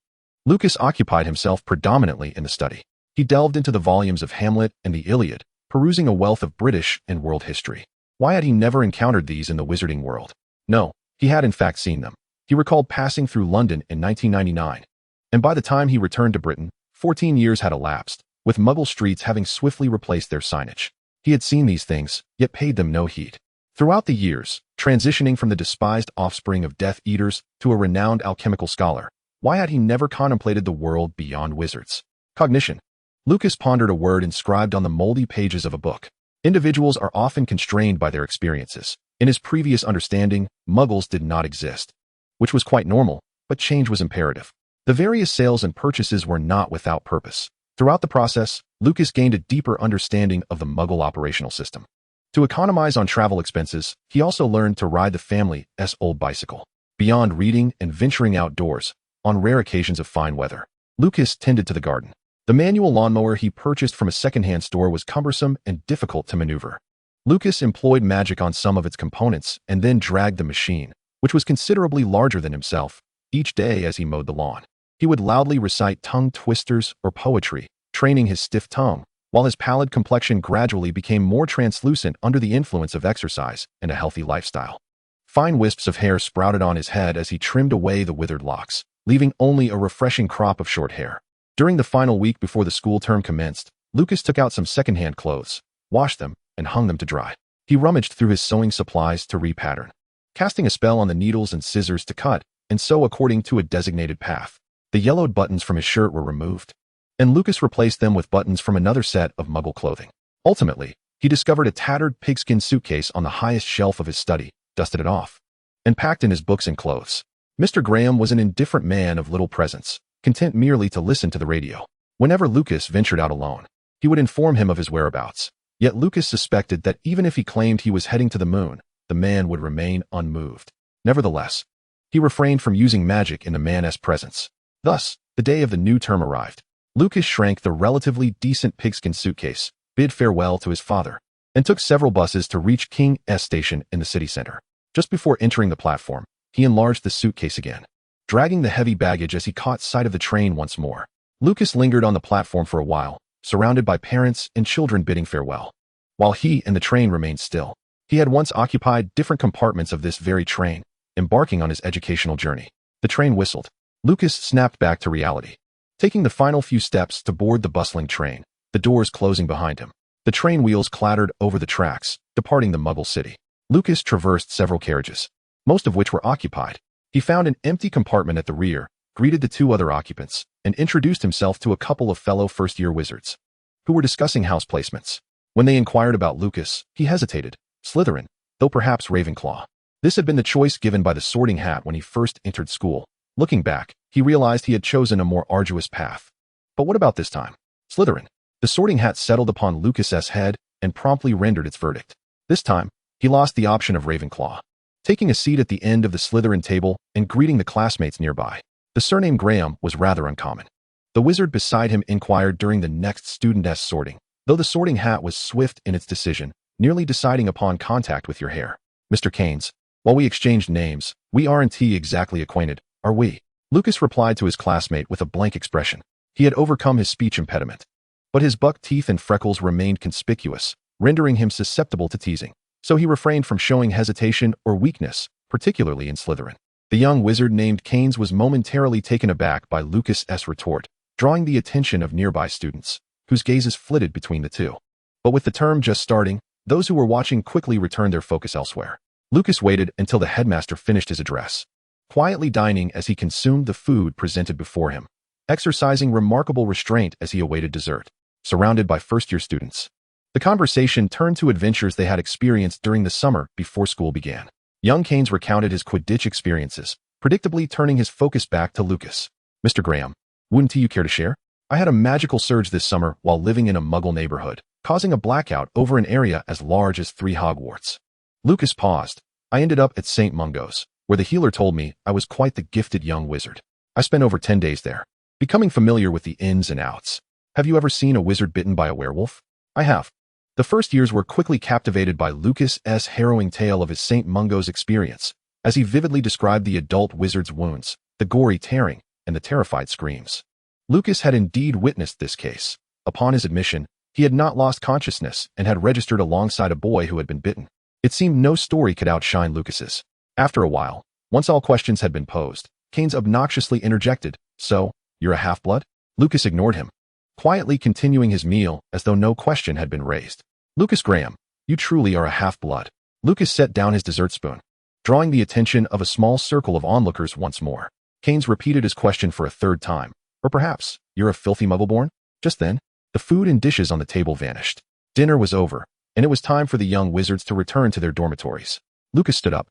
Lucas occupied himself predominantly in the study. He delved into the volumes of Hamlet and the Iliad, perusing a wealth of British and world history. Why had he never encountered these in the wizarding world? No, he had in fact seen them. He recalled passing through London in 1999, and by the time he returned to Britain, 14 years had elapsed, with Muggle streets having swiftly replaced their signage. He had seen these things, yet paid them no heed. Throughout the years, transitioning from the despised offspring of Death Eaters to a renowned alchemical scholar, why had he never contemplated the world beyond wizards? Cognition. Lucas pondered a word inscribed on the moldy pages of a book. Individuals are often constrained by their experiences. In his previous understanding, Muggles did not exist, which was quite normal, but change was imperative. The various sales and purchases were not without purpose. Throughout the process, Lucas gained a deeper understanding of the Muggle operational system. To economize on travel expenses, he also learned to ride the family's old bicycle. Beyond reading and venturing outdoors, on rare occasions of fine weather, Lucas tended to the garden. The manual lawnmower he purchased from a secondhand store was cumbersome and difficult to maneuver. Lucas employed magic on some of its components and then dragged the machine, which was considerably larger than himself, each day as he mowed the lawn. He would loudly recite tongue twisters or poetry, training his stiff tongue, while his pallid complexion gradually became more translucent under the influence of exercise and a healthy lifestyle. Fine wisps of hair sprouted on his head as he trimmed away the withered locks, leaving only a refreshing crop of short hair. During the final week before the school term commenced, Lucas took out some secondhand clothes, washed them, and hung them to dry. He rummaged through his sewing supplies to repattern, casting a spell on the needles and scissors to cut and sew according to a designated path. The yellowed buttons from his shirt were removed, and Lucas replaced them with buttons from another set of Muggle clothing. Ultimately, he discovered a tattered pigskin suitcase on the highest shelf of his study, dusted it off, and packed in his books and clothes. Mr. Graham was an indifferent man of little presence, content merely to listen to the radio. Whenever Lucas ventured out alone, he would inform him of his whereabouts. Yet Lucas suspected that even if he claimed he was heading to the moon, the man would remain unmoved. Nevertheless, he refrained from using magic in the man's presence. Thus, the day of the new term arrived. Lucas shrank the relatively decent pigskin suitcase, bid farewell to his father, and took several buses to reach King's Station in the city center. Just before entering the platform, he enlarged the suitcase again, dragging the heavy baggage as he caught sight of the train once more. Lucas lingered on the platform for a while, surrounded by parents and children bidding farewell. While he and the train remained still, he had once occupied different compartments of this very train, embarking on his educational journey. The train whistled. Lucas snapped back to reality, taking the final few steps to board the bustling train, the doors closing behind him. The train wheels clattered over the tracks, departing the Muggle city. Lucas traversed several carriages, most of which were occupied. He found an empty compartment at the rear, greeted the two other occupants, and introduced himself to a couple of fellow first-year wizards, who were discussing house placements. When they inquired about Lucas, he hesitated. Slytherin, though perhaps Ravenclaw. This had been the choice given by the Sorting Hat when he first entered school. Looking back, he realized he had chosen a more arduous path. But what about this time? Slytherin. The Sorting Hat settled upon Lucas's head and promptly rendered its verdict. This time, he lost the option of Ravenclaw, taking a seat at the end of the Slytherin table and greeting the classmates nearby. The surname Graham was rather uncommon. The wizard beside him inquired during the next student's sorting, though the Sorting Hat was swift in its decision, nearly deciding upon contact with your hair. Mr. Keynes, while we exchanged names, we aren't exactly acquainted, are we? Lucas replied to his classmate with a blank expression. He had overcome his speech impediment, but his buck teeth and freckles remained conspicuous, rendering him susceptible to teasing. So he refrained from showing hesitation or weakness, particularly in Slytherin. The young wizard named Keynes was momentarily taken aback by Lucas's retort, drawing the attention of nearby students, whose gazes flitted between the two. But with the term just starting, those who were watching quickly returned their focus elsewhere. Lucas waited until the headmaster finished his address, quietly dining as he consumed the food presented before him, exercising remarkable restraint as he awaited dessert, surrounded by first-year students. The conversation turned to adventures they had experienced during the summer before school began. Young Keynes recounted his Quidditch experiences, predictably turning his focus back to Lucas. Mr. Graham, wouldn't you care to share? I had a magical surge this summer while living in a Muggle neighborhood, causing a blackout over an area as large as 3 Hogwarts. Lucas paused. I ended up at St. Mungo's, where the healer told me I was quite the gifted young wizard. I spent over 10 days there, becoming familiar with the ins and outs. Have you ever seen a wizard bitten by a werewolf? I have. The first years were quickly captivated by Lucas's harrowing tale of his St. Mungo's experience, as he vividly described the adult wizard's wounds, the gory tearing, and the terrified screams. Lucas had indeed witnessed this case. Upon his admission, he had not lost consciousness and had registered alongside a boy who had been bitten. It seemed no story could outshine Lucas's. After a while, Once all questions had been posed, Keynes obnoxiously interjected, "So, you're a half-blood?" Lucas ignored him, quietly continuing his meal as though no question had been raised. "Lucas Graham, you truly are a half-blood." Lucas set down his dessert spoon, drawing the attention of a small circle of onlookers once more. Keynes repeated his question for a third time. "Or perhaps, you're a filthy muggle-born?" Just then, the food and dishes on the table vanished. Dinner was over, and it was time for the young wizards to return to their dormitories. Lucas stood up,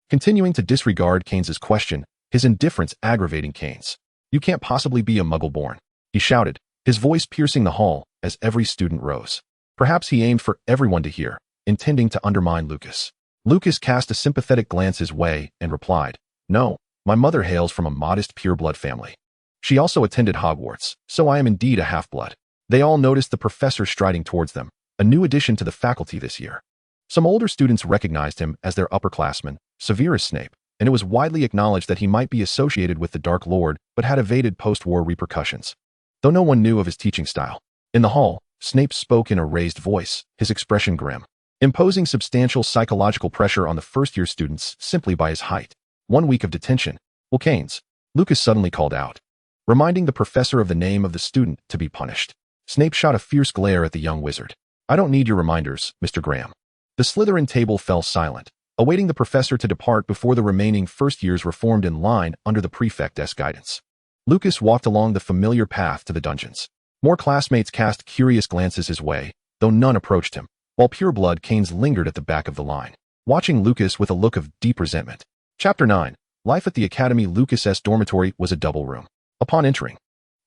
continuing to disregard Keynes's question, his indifference aggravating Keynes. "You can't possibly be a muggle-born," he shouted, his voice piercing the hall as every student rose. Perhaps he aimed for everyone to hear, intending to undermine Lucas. Lucas cast a sympathetic glance his way and replied, "No, my mother hails from a modest pure-blood family. She also attended Hogwarts, so I am indeed a half-blood." They all noticed the professor striding towards them, a new addition to the faculty this year. Some older students recognized him as their upperclassman, Severus Snape, and it was widely acknowledged that he might be associated with the Dark Lord but had evaded post-war repercussions, though no one knew of his teaching style. In the hall, Snape spoke in a raised voice, his expression grim, imposing substantial psychological pressure on the first-year students simply by his height. 1 week of detention. "Well, Keynes," Lucas suddenly called out, reminding the professor of the name of the student to be punished. Snape shot a fierce glare at the young wizard. "I don't need your reminders, Mr. Graham." The Slytherin table fell silent, awaiting the professor to depart before the remaining first-years reformed in line under the prefect's guidance. Lucas walked along the familiar path to the dungeons. More classmates cast curious glances his way, though none approached him, while pure-blood Keynes lingered at the back of the line, watching Lucas with a look of deep resentment. Chapter 9. Life at the Academy. Lucas's dormitory was a double room. Upon entering,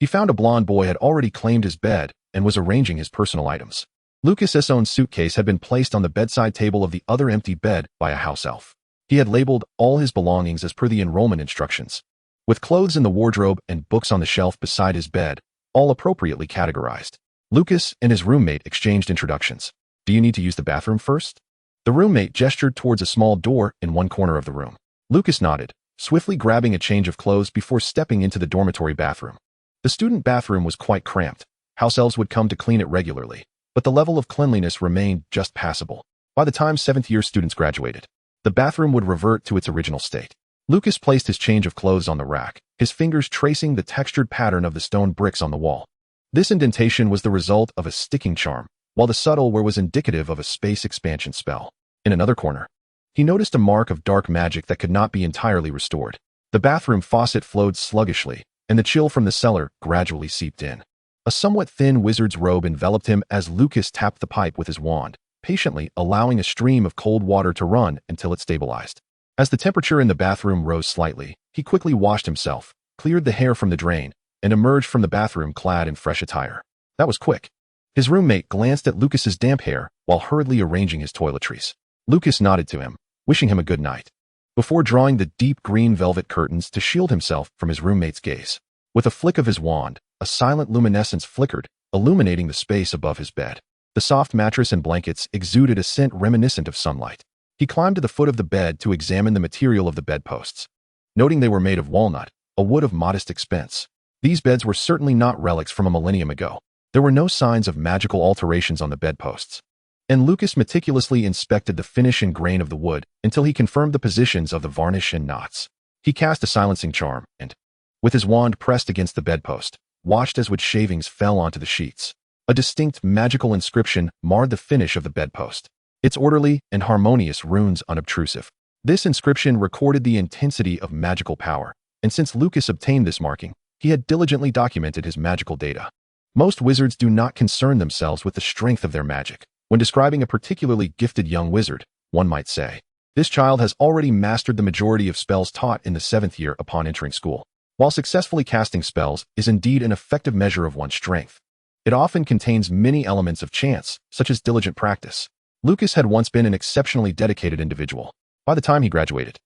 he found a blond boy had already claimed his bed and was arranging his personal items. Lucas's own suitcase had been placed on the bedside table of the other empty bed by a house elf. He had labeled all his belongings as per the enrollment instructions, with clothes in the wardrobe and books on the shelf beside his bed, all appropriately categorized. Lucas and his roommate exchanged introductions. "Do you need to use the bathroom first?" The roommate gestured towards a small door in one corner of the room. Lucas nodded, swiftly grabbing a change of clothes before stepping into the dormitory bathroom. The student bathroom was quite cramped. House elves would come to clean it regularly, but the level of cleanliness remained just passable. By the time 7th-year students graduated, the bathroom would revert to its original state. Lucas placed his change of clothes on the rack, his fingers tracing the textured pattern of the stone bricks on the wall. This indentation was the result of a sticking charm, while the subtle wear was indicative of a space expansion spell. In another corner, he noticed a mark of dark magic that could not be entirely restored. The bathroom faucet flowed sluggishly, and the chill from the cellar gradually seeped in. A somewhat thin wizard's robe enveloped him as Lucas tapped the pipe with his wand, patiently allowing a stream of cold water to run until it stabilized. As the temperature in the bathroom rose slightly, he quickly washed himself, cleared the hair from the drain, and emerged from the bathroom clad in fresh attire. That was quick. His roommate glanced at Lucas's damp hair while hurriedly arranging his toiletries. Lucas nodded to him, wishing him a good night, before drawing the deep green velvet curtains to shield himself from his roommate's gaze. With a flick of his wand, a silent luminescence flickered, illuminating the space above his bed. The soft mattress and blankets exuded a scent reminiscent of sunlight. He climbed to the foot of the bed to examine the material of the bedposts, noting they were made of walnut, a wood of modest expense. These beds were certainly not relics from a millennium ago. There were no signs of magical alterations on the bedposts, and Lucas meticulously inspected the finish and grain of the wood until he confirmed the positions of the varnish and knots. He cast a silencing charm and, with his wand pressed against the bedpost, watched as wood shavings fell onto the sheets. A distinct magical inscription marred the finish of the bedpost, its orderly and harmonious runes unobtrusive. This inscription recorded the intensity of magical power, and since Lucas obtained this marking, he had diligently documented his magical data. Most wizards do not concern themselves with the strength of their magic. When describing a particularly gifted young wizard, one might say, "This child has already mastered the majority of spells taught in the 7th year upon entering school." While successfully casting spells is indeed an effective measure of one's strength, it often contains many elements of chance, such as diligent practice. Lucas had once been an exceptionally dedicated individual. By the time he graduated,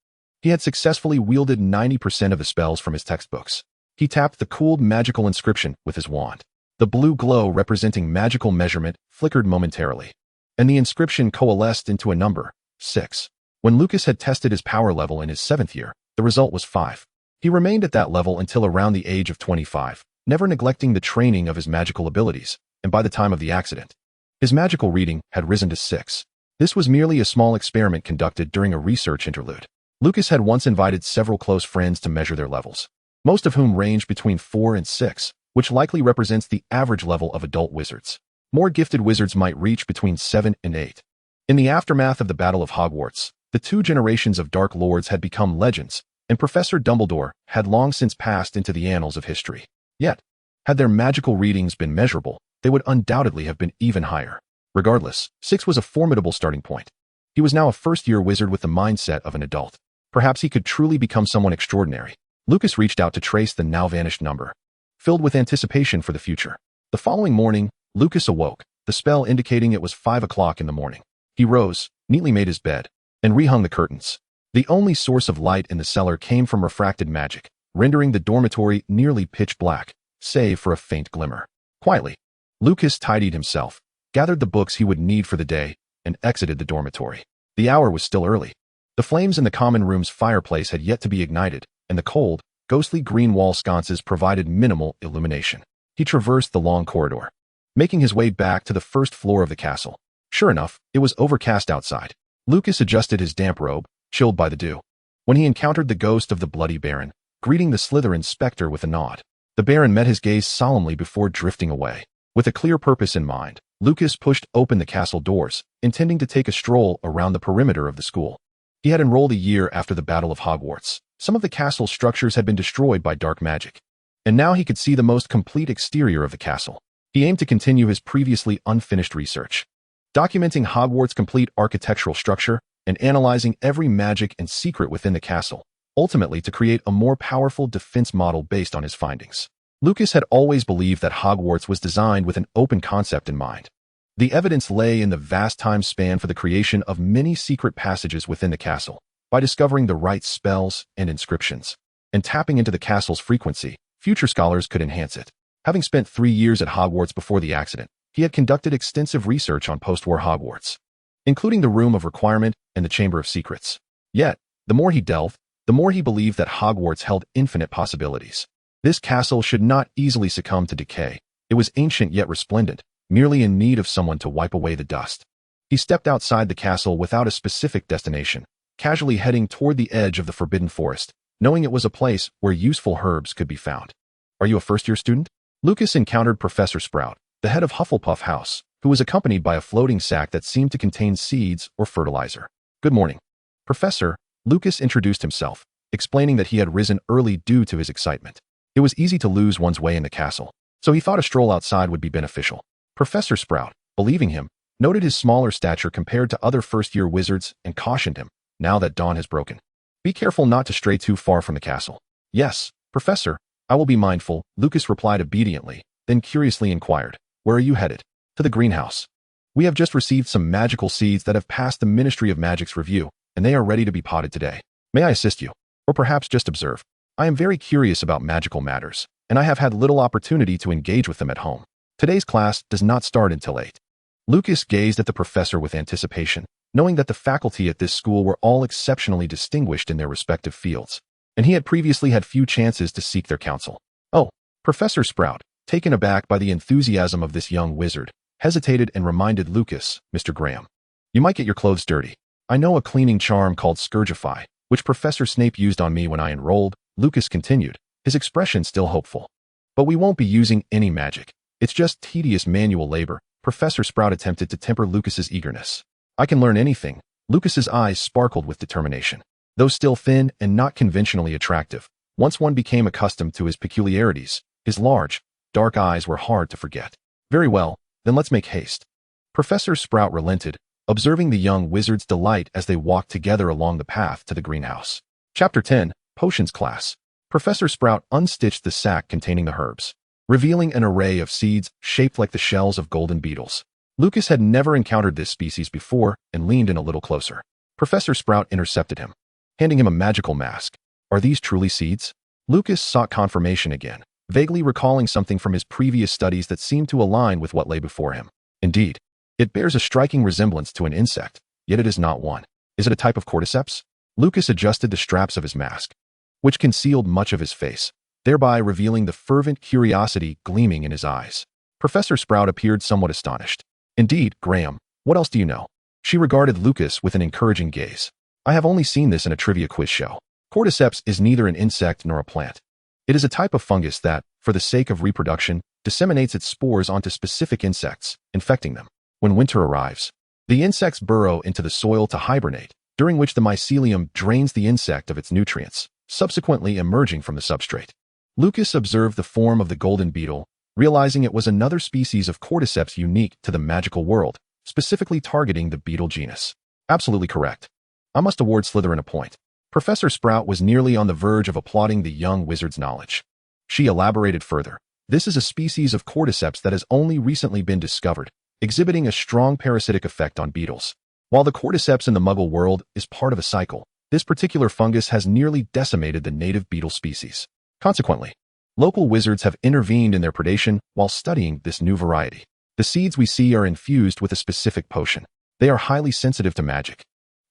he had successfully wielded 90% of the spells from his textbooks. He tapped the cooled magical inscription with his wand. The blue glow representing magical measurement flickered momentarily, and the inscription coalesced into a number, 6. When Lucas had tested his power level in his 7th year, the result was 5. He remained at that level until around the age of 25, never neglecting the training of his magical abilities, and by the time of the accident, his magical reading had risen to 6. This was merely a small experiment conducted during a research interlude. Lucas had once invited several close friends to measure their levels, most of whom ranged between 4 and 6, which likely represents the average level of adult wizards. More gifted wizards might reach between 7 and 8. In the aftermath of the Battle of Hogwarts, the 2 generations of Dark Lords had become legends, and Professor Dumbledore had long since passed into the annals of history. Yet, had their magical readings been measurable, they would undoubtedly have been even higher. Regardless, 6 was a formidable starting point. He was now a first-year wizard with the mindset of an adult. Perhaps he could truly become someone extraordinary. Lucas reached out to trace the now-vanished number, filled with anticipation for the future. The following morning, Lucas awoke, the spell indicating it was 5 o'clock in the morning. He rose, neatly made his bed, and rehung the curtains. The only source of light in the cellar came from refracted magic, rendering the dormitory nearly pitch black, save for a faint glimmer. Quietly, Lucas tidied himself, gathered the books he would need for the day, and exited the dormitory. The hour was still early. The flames in the common room's fireplace had yet to be ignited, and the cold, ghostly green wall sconces provided minimal illumination. He traversed the long corridor, making his way back to the first floor of the castle. Sure enough, it was overcast outside. Lucas adjusted his damp robe, chilled by the dew, when he encountered the ghost of the Bloody Baron, greeting the Slytherin spectre with a nod. The Baron met his gaze solemnly before drifting away. With a clear purpose in mind, Lucas pushed open the castle doors, intending to take a stroll around the perimeter of the school. He had enrolled a year after the Battle of Hogwarts. Some of the castle's structures had been destroyed by dark magic, and now he could see the most complete exterior of the castle. He aimed to continue his previously unfinished research, documenting Hogwarts' complete architectural structure and analyzing every magic and secret within the castle, ultimately to create a more powerful defense model based on his findings. Lucas had always believed that Hogwarts was designed with an open concept in mind. The evidence lay in the vast time span for the creation of many secret passages within the castle. By discovering the right spells and inscriptions, and tapping into the castle's frequency, future scholars could enhance it. Having spent 3 years at Hogwarts before the accident, he had conducted extensive research on post-war Hogwarts, including the Room of Requirement and the Chamber of Secrets. Yet, the more he delved, the more he believed that Hogwarts held infinite possibilities. This castle should not easily succumb to decay. It was ancient yet resplendent, merely in need of someone to wipe away the dust. He stepped outside the castle without a specific destination, casually heading toward the edge of the Forbidden Forest, knowing it was a place where useful herbs could be found. Are you a first-year student? Lucas encountered Professor Sprout, the head of Hufflepuff House, who was accompanied by a floating sack that seemed to contain seeds or fertilizer. Good morning, Professor. Lucas introduced himself, explaining that he had risen early due to his excitement. It was easy to lose one's way in the castle, so he thought a stroll outside would be beneficial. Professor Sprout, believing him, noted his smaller stature compared to other first-year wizards and cautioned him, now that dawn has broken, be careful not to stray too far from the castle. Yes, Professor, I will be mindful, Lucas replied obediently, then curiously inquired, where are you headed? To the greenhouse. We have just received some magical seeds that have passed the Ministry of Magic's review, and they are ready to be potted today. May I assist you? Or perhaps just observe? I am very curious about magical matters, and I have had little opportunity to engage with them at home. Today's class does not start until 8. Lucas gazed at the professor with anticipation, knowing that the faculty at this school were all exceptionally distinguished in their respective fields, and he had previously had few chances to seek their counsel. Oh, Professor Sprout, taken aback by the enthusiasm of this young wizard, hesitated and reminded Lucas, Mr. Graham, you might get your clothes dirty. I know a cleaning charm called Scourgify, which Professor Snape used on me when I enrolled, Lucas continued, his expression still hopeful. But we won't be using any magic. It's just tedious manual labor. Professor Sprout attempted to temper Lucas's eagerness. I can learn anything. Lucas's eyes sparkled with determination. Though still thin and not conventionally attractive, once one became accustomed to his peculiarities, his large, dark eyes were hard to forget. Very well, then let's make haste. Professor Sprout relented, observing the young wizard's delight as they walked together along the path to the greenhouse. Chapter 10, Potions Class. Professor Sprout unstitched the sack containing the herbs, revealing an array of seeds shaped like the shells of golden beetles. Lucas had never encountered this species before and leaned in a little closer. Professor Sprout intercepted him, handing him a magical mask. Are these truly seeds? Lucas sought confirmation again, vaguely recalling something from his previous studies that seemed to align with what lay before him. Indeed, it bears a striking resemblance to an insect, yet it is not one. Is it a type of cordyceps? Lucas adjusted the straps of his mask, which concealed much of his face, thereby revealing the fervent curiosity gleaming in his eyes. Professor Sprout appeared somewhat astonished. Indeed, Graham, what else do you know? She regarded Lucas with an encouraging gaze. I have only seen this in a trivia quiz show. Cordyceps is neither an insect nor a plant. It is a type of fungus that, for the sake of reproduction, disseminates its spores onto specific insects, infecting them. When winter arrives, the insects burrow into the soil to hibernate, during which the mycelium drains the insect of its nutrients, subsequently emerging from the substrate. Lucas observed the form of the golden beetle, realizing it was another species of cordyceps unique to the magical world, specifically targeting the beetle genus. Absolutely correct. I must award Slytherin a point. Professor Sprout was nearly on the verge of applauding the young wizard's knowledge. She elaborated further. This is a species of cordyceps that has only recently been discovered, exhibiting a strong parasitic effect on beetles. While the cordyceps in the Muggle world is part of a cycle, this particular fungus has nearly decimated the native beetle species. Consequently, local wizards have intervened in their predation while studying this new variety. The seeds we see are infused with a specific potion. They are highly sensitive to magic,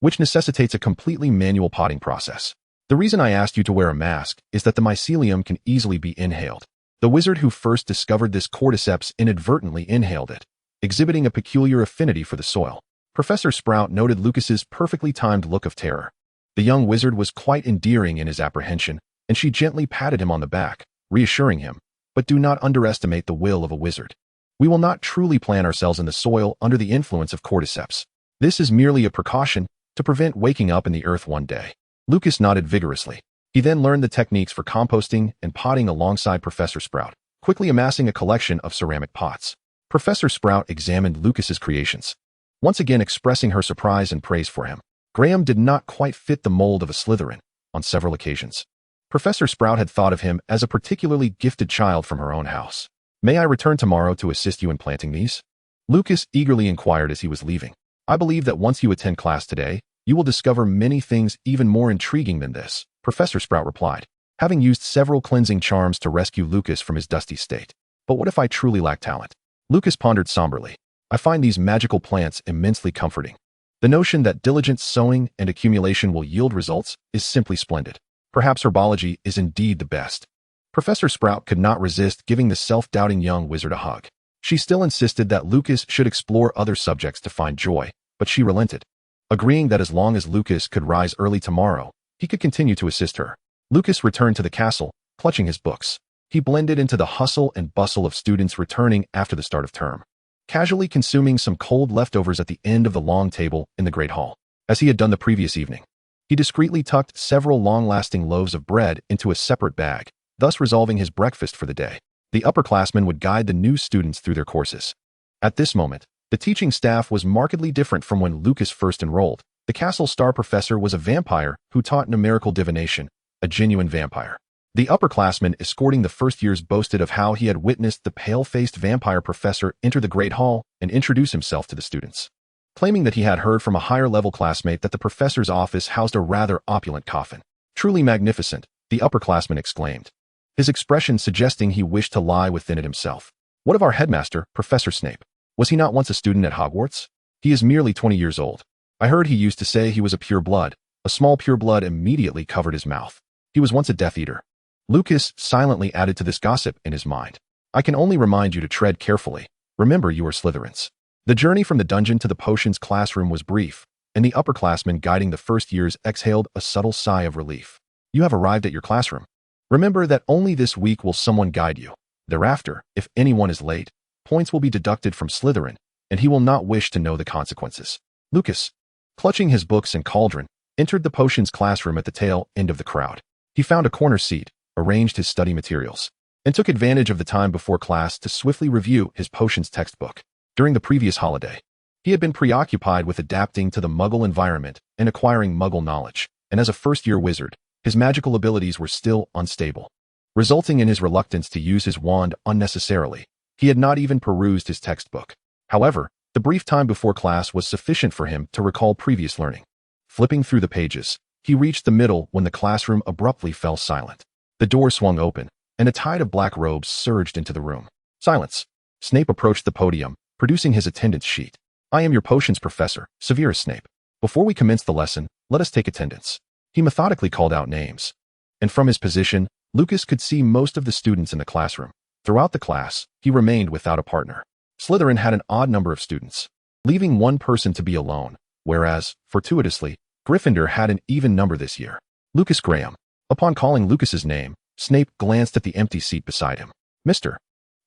which necessitates a completely manual potting process. The reason I asked you to wear a mask is that the mycelium can easily be inhaled. The wizard who first discovered this cordyceps inadvertently inhaled it, exhibiting a peculiar affinity for the soil. Professor Sprout noted Lucas's perfectly timed look of terror. The young wizard was quite endearing in his apprehension, and she gently patted him on the back, reassuring him, "But do not underestimate the will of a wizard. We will not truly plant ourselves in the soil under the influence of cordyceps. This is merely a precaution to prevent waking up in the earth one day." Lucas nodded vigorously. He then learned the techniques for composting and potting alongside Professor Sprout, quickly amassing a collection of ceramic pots. Professor Sprout examined Lucas's creations, once again expressing her surprise and praise for him. Graham did not quite fit the mold of a Slytherin on several occasions. Professor Sprout had thought of him as a particularly gifted child from her own house. "May I return tomorrow to assist you in planting these?" Lucas eagerly inquired as he was leaving. "I believe that once you attend class today, you will discover many things even more intriguing than this," Professor Sprout replied, having used several cleansing charms to rescue Lucas from his dusty state. "But what if I truly lack talent?" Lucas pondered somberly. "I find these magical plants immensely comforting. The notion that diligent sowing and accumulation will yield results is simply splendid. Perhaps herbology is indeed the best." Professor Sprout could not resist giving the self-doubting young wizard a hug. She still insisted that Lucas should explore other subjects to find joy, but she relented, agreeing that as long as Lucas could rise early tomorrow, he could continue to assist her. Lucas returned to the castle, clutching his books. He blended into the hustle and bustle of students returning after the start of term, casually consuming some cold leftovers at the end of the long table in the Great Hall. As he had done the previous evening, he discreetly tucked several long-lasting loaves of bread into a separate bag, thus resolving his breakfast for the day. The upperclassmen would guide the new students through their courses. At this moment, the teaching staff was markedly different from when Lucas first enrolled. The castle star professor was a vampire who taught numerical divination, a genuine vampire. The upperclassmen escorting the first years boasted of how he had witnessed the pale-faced vampire professor enter the Great Hall and introduce himself to the students, claiming that he had heard from a higher-level classmate that the professor's office housed a rather opulent coffin. "Truly magnificent," the upperclassman exclaimed, his expression suggesting he wished to lie within it himself. "What of our headmaster, Professor Snape? Was he not once a student at Hogwarts? He is merely 20 years old. I heard he used to say he was a pureblood." A small pureblood immediately covered his mouth. "He was once a Death Eater." Lucas silently added to this gossip in his mind. "I can only remind you to tread carefully. Remember, you are Slytherins." The journey from the dungeon to the potions classroom was brief, and the upperclassmen guiding the first years exhaled a subtle sigh of relief. "You have arrived at your classroom. Remember that only this week will someone guide you. Thereafter, if anyone is late, points will be deducted from Slytherin, and he will not wish to know the consequences." Lucas, clutching his books and cauldron, entered the potions classroom at the tail end of the crowd. He found a corner seat, arranged his study materials, and took advantage of the time before class to swiftly review his potions textbook. During the previous holiday, he had been preoccupied with adapting to the Muggle environment and acquiring Muggle knowledge, and as a first-year wizard, his magical abilities were still unstable, resulting in his reluctance to use his wand unnecessarily. He had not even perused his textbook. However, the brief time before class was sufficient for him to recall previous learning. Flipping through the pages, he reached the middle when the classroom abruptly fell silent. The door swung open, and a tide of black robes surged into the room. "Silence!" Snape approached the podium, producing his attendance sheet. "I am your potions professor, Severus Snape. Before we commence the lesson, let us take attendance." He methodically called out names, and from his position, Lucas could see most of the students in the classroom. Throughout the class, he remained without a partner. Slytherin had an odd number of students, leaving one person to be alone, whereas, fortuitously, Gryffindor had an even number this year. Lucas Graham. Upon calling Lucas's name, Snape glanced at the empty seat beside him. Mr.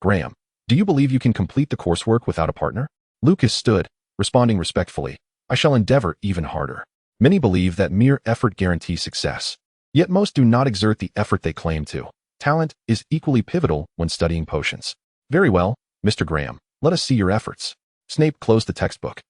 Graham, do you believe you can complete the coursework without a partner? Lucas stood, responding respectfully. I shall endeavor even harder. Many believe that mere effort guarantees success. Yet most do not exert the effort they claim to. Talent is equally pivotal when studying potions. Very well, Mr. Graham, let us see your efforts. Snape closed the textbook,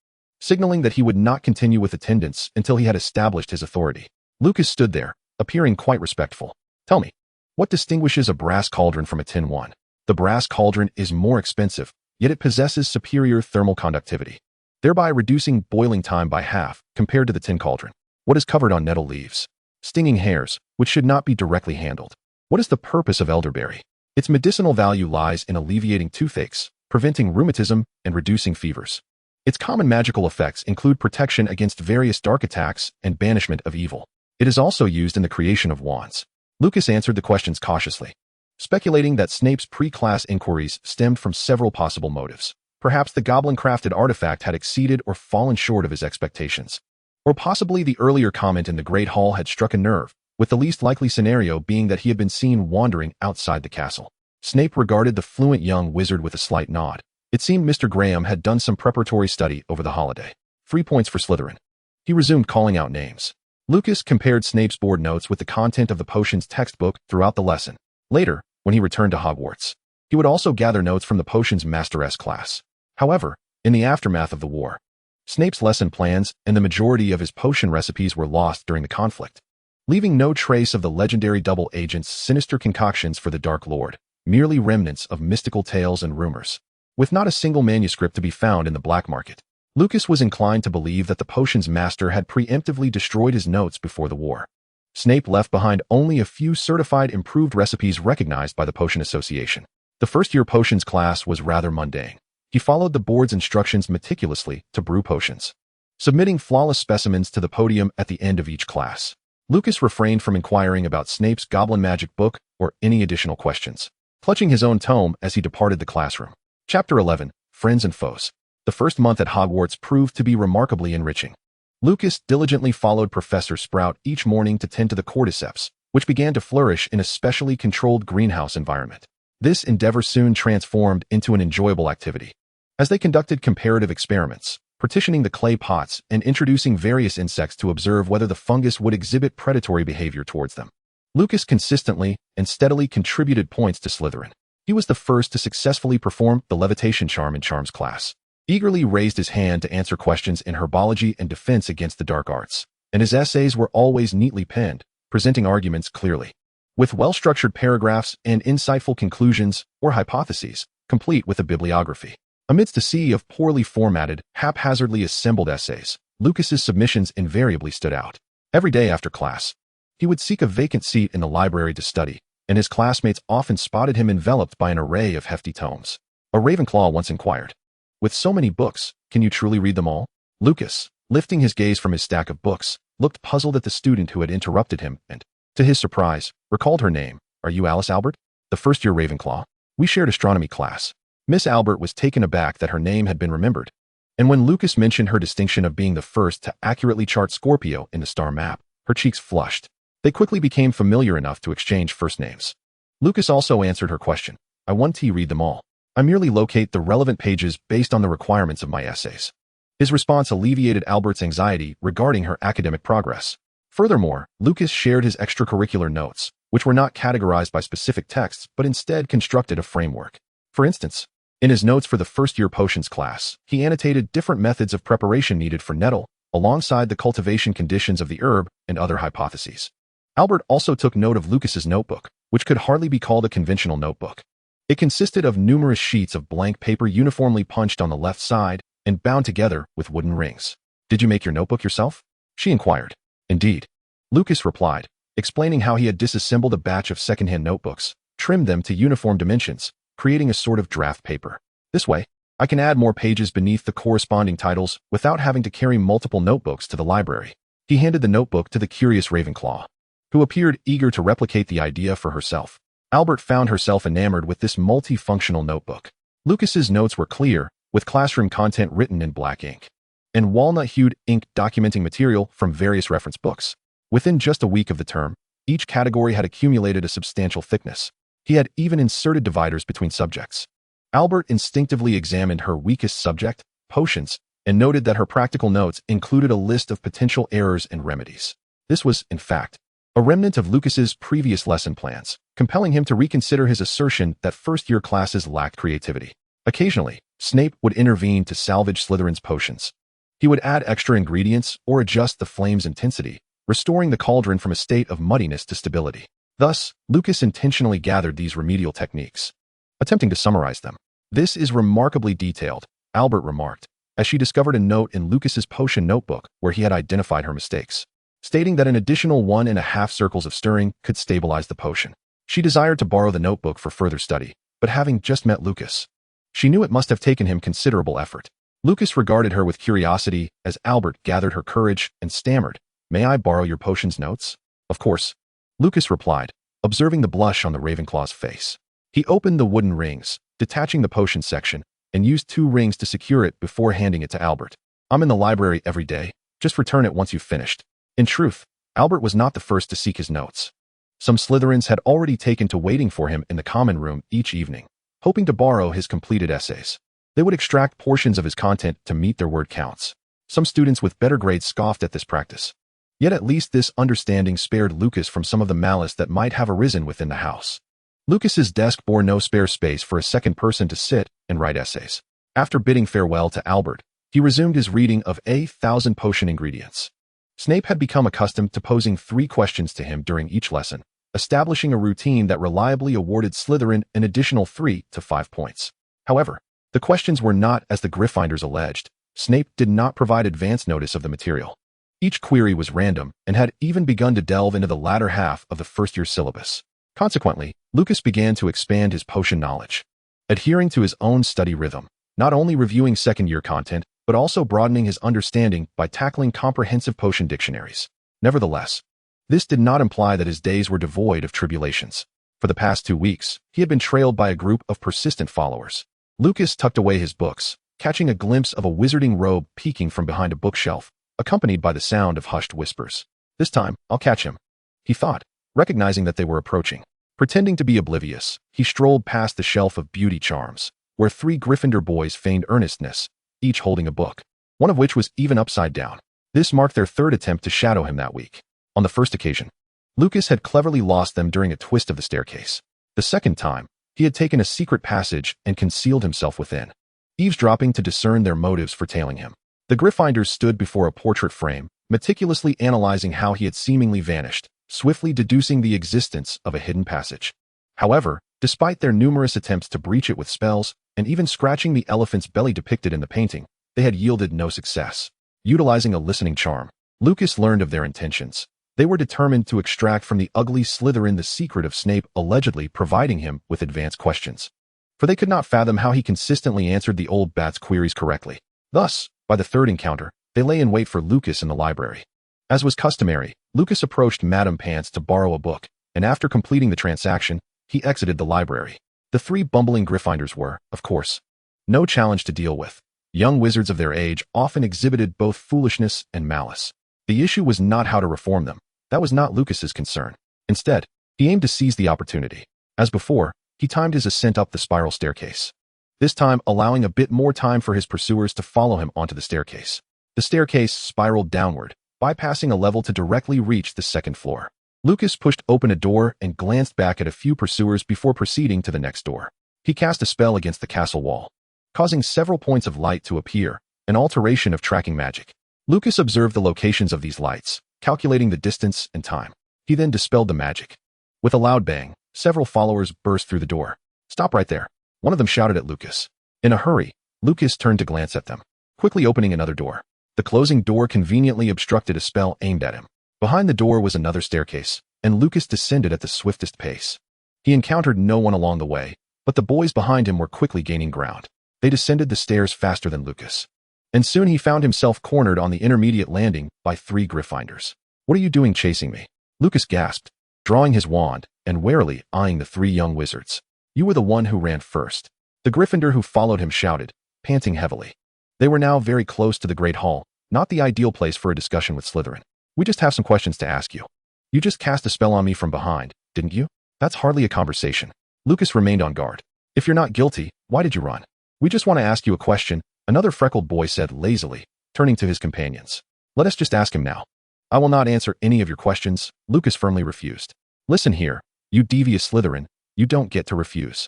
signaling that he would not continue with attendance until he had established his authority. Lucas stood there, appearing quite respectful. Tell me, what distinguishes a brass cauldron from a tin one? The brass cauldron is more expensive, yet it possesses superior thermal conductivity, thereby reducing boiling time by half compared to the tin cauldron. What is covered on nettle leaves? Stinging hairs, which should not be directly handled. What is the purpose of elderberry? Its medicinal value lies in alleviating toothaches, preventing rheumatism, and reducing fevers. Its common magical effects include protection against various dark attacks and banishment of evil. It is also used in the creation of wands. Lucas answered the questions cautiously, speculating that Snape's pre-class inquiries stemmed from several possible motives. Perhaps the goblin-crafted artifact had exceeded or fallen short of his expectations. Or possibly the earlier comment in the Great Hall had struck a nerve, with the least likely scenario being that he had been seen wandering outside the castle. Snape regarded the fluent young wizard with a slight nod. It seemed Mr. Graham had done some preparatory study over the holiday. 3 points for Slytherin. He resumed calling out names. Lucas compared Snape's board notes with the content of the potions textbook throughout the lesson. Later, when he returned to Hogwarts, he would also gather notes from the potions masteress class. However, in the aftermath of the war, Snape's lesson plans and the majority of his potion recipes were lost during the conflict, leaving no trace of the legendary double agent's sinister concoctions for the Dark Lord, merely remnants of mystical tales and rumors. With not a single manuscript to be found in the black market, Lucas was inclined to believe that the potions master had preemptively destroyed his notes before the war. Snape left behind only a few certified improved recipes recognized by the Potion Association. The first-year potions class was rather mundane. He followed the board's instructions meticulously to brew potions, submitting flawless specimens to the podium at the end of each class. Lucas refrained from inquiring about Snape's goblin magic book or any additional questions, clutching his own tome as he departed the classroom. Chapter 11, Friends and Foes. The first month at Hogwarts proved to be remarkably enriching. Lucas diligently followed Professor Sprout each morning to tend to the cordyceps, which began to flourish in a specially controlled greenhouse environment. This endeavor soon transformed into an enjoyable activity, as they conducted comparative experiments, partitioning the clay pots and introducing various insects to observe whether the fungus would exhibit predatory behavior towards them. Lucas consistently and steadily contributed points to Slytherin. He was the first to successfully perform the levitation charm in Charms class, eagerly raised his hand to answer questions in herbology and defense against the dark arts, and his essays were always neatly penned, presenting arguments clearly, with well-structured paragraphs and insightful conclusions or hypotheses, complete with a bibliography. Amidst a sea of poorly formatted, haphazardly assembled essays, Lucas's submissions invariably stood out. Every day after class, he would seek a vacant seat in the library to study, and his classmates often spotted him enveloped by an array of hefty tomes. A Ravenclaw once inquired, "With so many books, can you truly read them all?" Lucas, lifting his gaze from his stack of books, looked puzzled at the student who had interrupted him and, to his surprise, recalled her name. "Are you Alice Albert? The first-year Ravenclaw? We shared astronomy class." Miss Albert was taken aback that her name had been remembered, and when Lucas mentioned her distinction of being the first to accurately chart Scorpio in the star map, her cheeks flushed. They quickly became familiar enough to exchange first names. Lucas also answered her question. "I won't read them all. I merely locate the relevant pages based on the requirements of my essays." His response alleviated Albert's anxiety regarding her academic progress. Furthermore, Lucas shared his extracurricular notes, which were not categorized by specific texts but instead constructed a framework. For instance, in his notes for the first-year potions class, he annotated different methods of preparation needed for nettle, alongside the cultivation conditions of the herb and other hypotheses. Albert also took note of Lucas's notebook, which could hardly be called a conventional notebook. It consisted of numerous sheets of blank paper uniformly punched on the left side and bound together with wooden rings. "Did you make your notebook yourself?" she inquired. "Indeed," Lucas replied, explaining how he had disassembled a batch of secondhand notebooks, trimmed them to uniform dimensions, creating a sort of draft paper. "This way, I can add more pages beneath the corresponding titles without having to carry multiple notebooks to the library." He handed the notebook to the curious Ravenclaw, who appeared eager to replicate the idea for herself. Albert found herself enamored with this multifunctional notebook. Lucas's notes were clear, with classroom content written in black ink. and walnut-hued ink documenting material from various reference books. Within just a week of the term, each category had accumulated a substantial thickness. He had even inserted dividers between subjects. Albert instinctively examined her weakest subject, potions, and noted that her practical notes included a list of potential errors and remedies. This was, in fact, a remnant of Lucas's previous lesson plans, compelling him to reconsider his assertion that first-year classes lacked creativity. Occasionally, Snape would intervene to salvage Slytherin's potions. He would add extra ingredients or adjust the flame's intensity, restoring the cauldron from a state of muddiness to stability. Thus, Lucas intentionally gathered these remedial techniques. Attempting to summarize them, "This is remarkably detailed," Albert remarked, as she discovered a note in Lucas's potion notebook where he had identified her mistakes, stating that an additional 1.5 circles of stirring could stabilize the potion. She desired to borrow the notebook for further study, but having just met Lucas, she knew it must have taken him considerable effort. Lucas regarded her with curiosity as Albert gathered her courage and stammered, "May I borrow your potions notes?" "Of course," Lucas replied, observing the blush on the Ravenclaw's face. He opened the wooden rings, detaching the potion section, and used 2 rings to secure it before handing it to Albert. "I'm in the library every day. Just return it once you've finished." In truth, Albert was not the first to seek his notes. Some Slytherins had already taken to waiting for him in the common room each evening, hoping to borrow his completed essays. They would extract portions of his content to meet their word counts. Some students with better grades scoffed at this practice. Yet at least this understanding spared Lucas from some of the malice that might have arisen within the house. Lucas's desk bore no spare space for a second person to sit and write essays. After bidding farewell to Albert, he resumed his reading of 1,000 potion ingredients. Snape had become accustomed to posing 3 questions to him during each lesson, establishing a routine that reliably awarded Slytherin an additional 3 to 5 points. However, the questions were not as the Gryffindors alleged. Snape did not provide advance notice of the material. Each query was random and had even begun to delve into the latter half of the first-year syllabus. Consequently, Lucas began to expand his potion knowledge, adhering to his own study rhythm, not only reviewing second-year content, but also broadening his understanding by tackling comprehensive potion dictionaries. Nevertheless, this did not imply that his days were devoid of tribulations. For the past 2 weeks, he had been trailed by a group of persistent followers. Lucas tucked away his books, catching a glimpse of a wizarding robe peeking from behind a bookshelf, accompanied by the sound of hushed whispers. "This time, I'll catch him," he thought, recognizing that they were approaching. Pretending to be oblivious, he strolled past the shelf of beauty charms, where 3 Gryffindor boys feigned earnestness, each holding a book, one of which was even upside down. This marked their 3rd attempt to shadow him that week. On the first occasion, Lucas had cleverly lost them during a twist of the staircase. The second time, he had taken a secret passage and concealed himself within, eavesdropping to discern their motives for tailing him. The Gryffindors stood before a portrait frame, meticulously analyzing how he had seemingly vanished, swiftly deducing the existence of a hidden passage. However, despite their numerous attempts to breach it with spells, and even scratching the elephant's belly depicted in the painting, they had yielded no success. Utilizing a listening charm, Lucas learned of their intentions. They were determined to extract from the ugly Slytherin the secret of Snape allegedly providing him with advanced questions. For they could not fathom how he consistently answered the old bat's queries correctly. Thus, by the 3rd encounter, they lay in wait for Lucas in the library. As was customary, Lucas approached Madame Pants to borrow a book, and after completing the transaction, he exited the library. The 3 bumbling Gryffindors were, of course, no challenge to deal with. Young wizards of their age often exhibited both foolishness and malice. The issue was not how to reform them. That was not Lucas's concern. Instead, he aimed to seize the opportunity. As before, he timed his ascent up the spiral staircase, this time allowing a bit more time for his pursuers to follow him onto the staircase. The staircase spiraled downward, bypassing a level to directly reach the 2nd floor. Lucas pushed open a door and glanced back at a few pursuers before proceeding to the next door. He cast a spell against the castle wall, causing several points of light to appear, an alteration of tracking magic. Lucas observed the locations of these lights, calculating the distance and time. He then dispelled the magic. With a loud bang, several followers burst through the door. "Stop right there," one of them shouted at Lucas. In a hurry, Lucas turned to glance at them, quickly opening another door. The closing door conveniently obstructed a spell aimed at him. Behind the door was another staircase, and Lucas descended at the swiftest pace. He encountered no one along the way, but the boys behind him were quickly gaining ground. They descended the stairs faster than Lucas, and soon he found himself cornered on the intermediate landing by 3 Gryffindors. "What are you doing chasing me?" Lucas gasped, drawing his wand and warily eyeing the 3 young wizards. "You were the one who ran first," the Gryffindor who followed him shouted, panting heavily. They were now very close to the Great Hall, not the ideal place for a discussion with Slytherin. We just have some questions to ask you. You just cast a spell on me from behind, didn't you? That's hardly a conversation. Lucas remained on guard. If you're not guilty, why did you run? We just want to ask you a question, another freckled boy said lazily, turning to his companions. Let us just ask him now. I will not answer any of your questions, Lucas firmly refused. Listen here, you devious Slytherin, you don't get to refuse.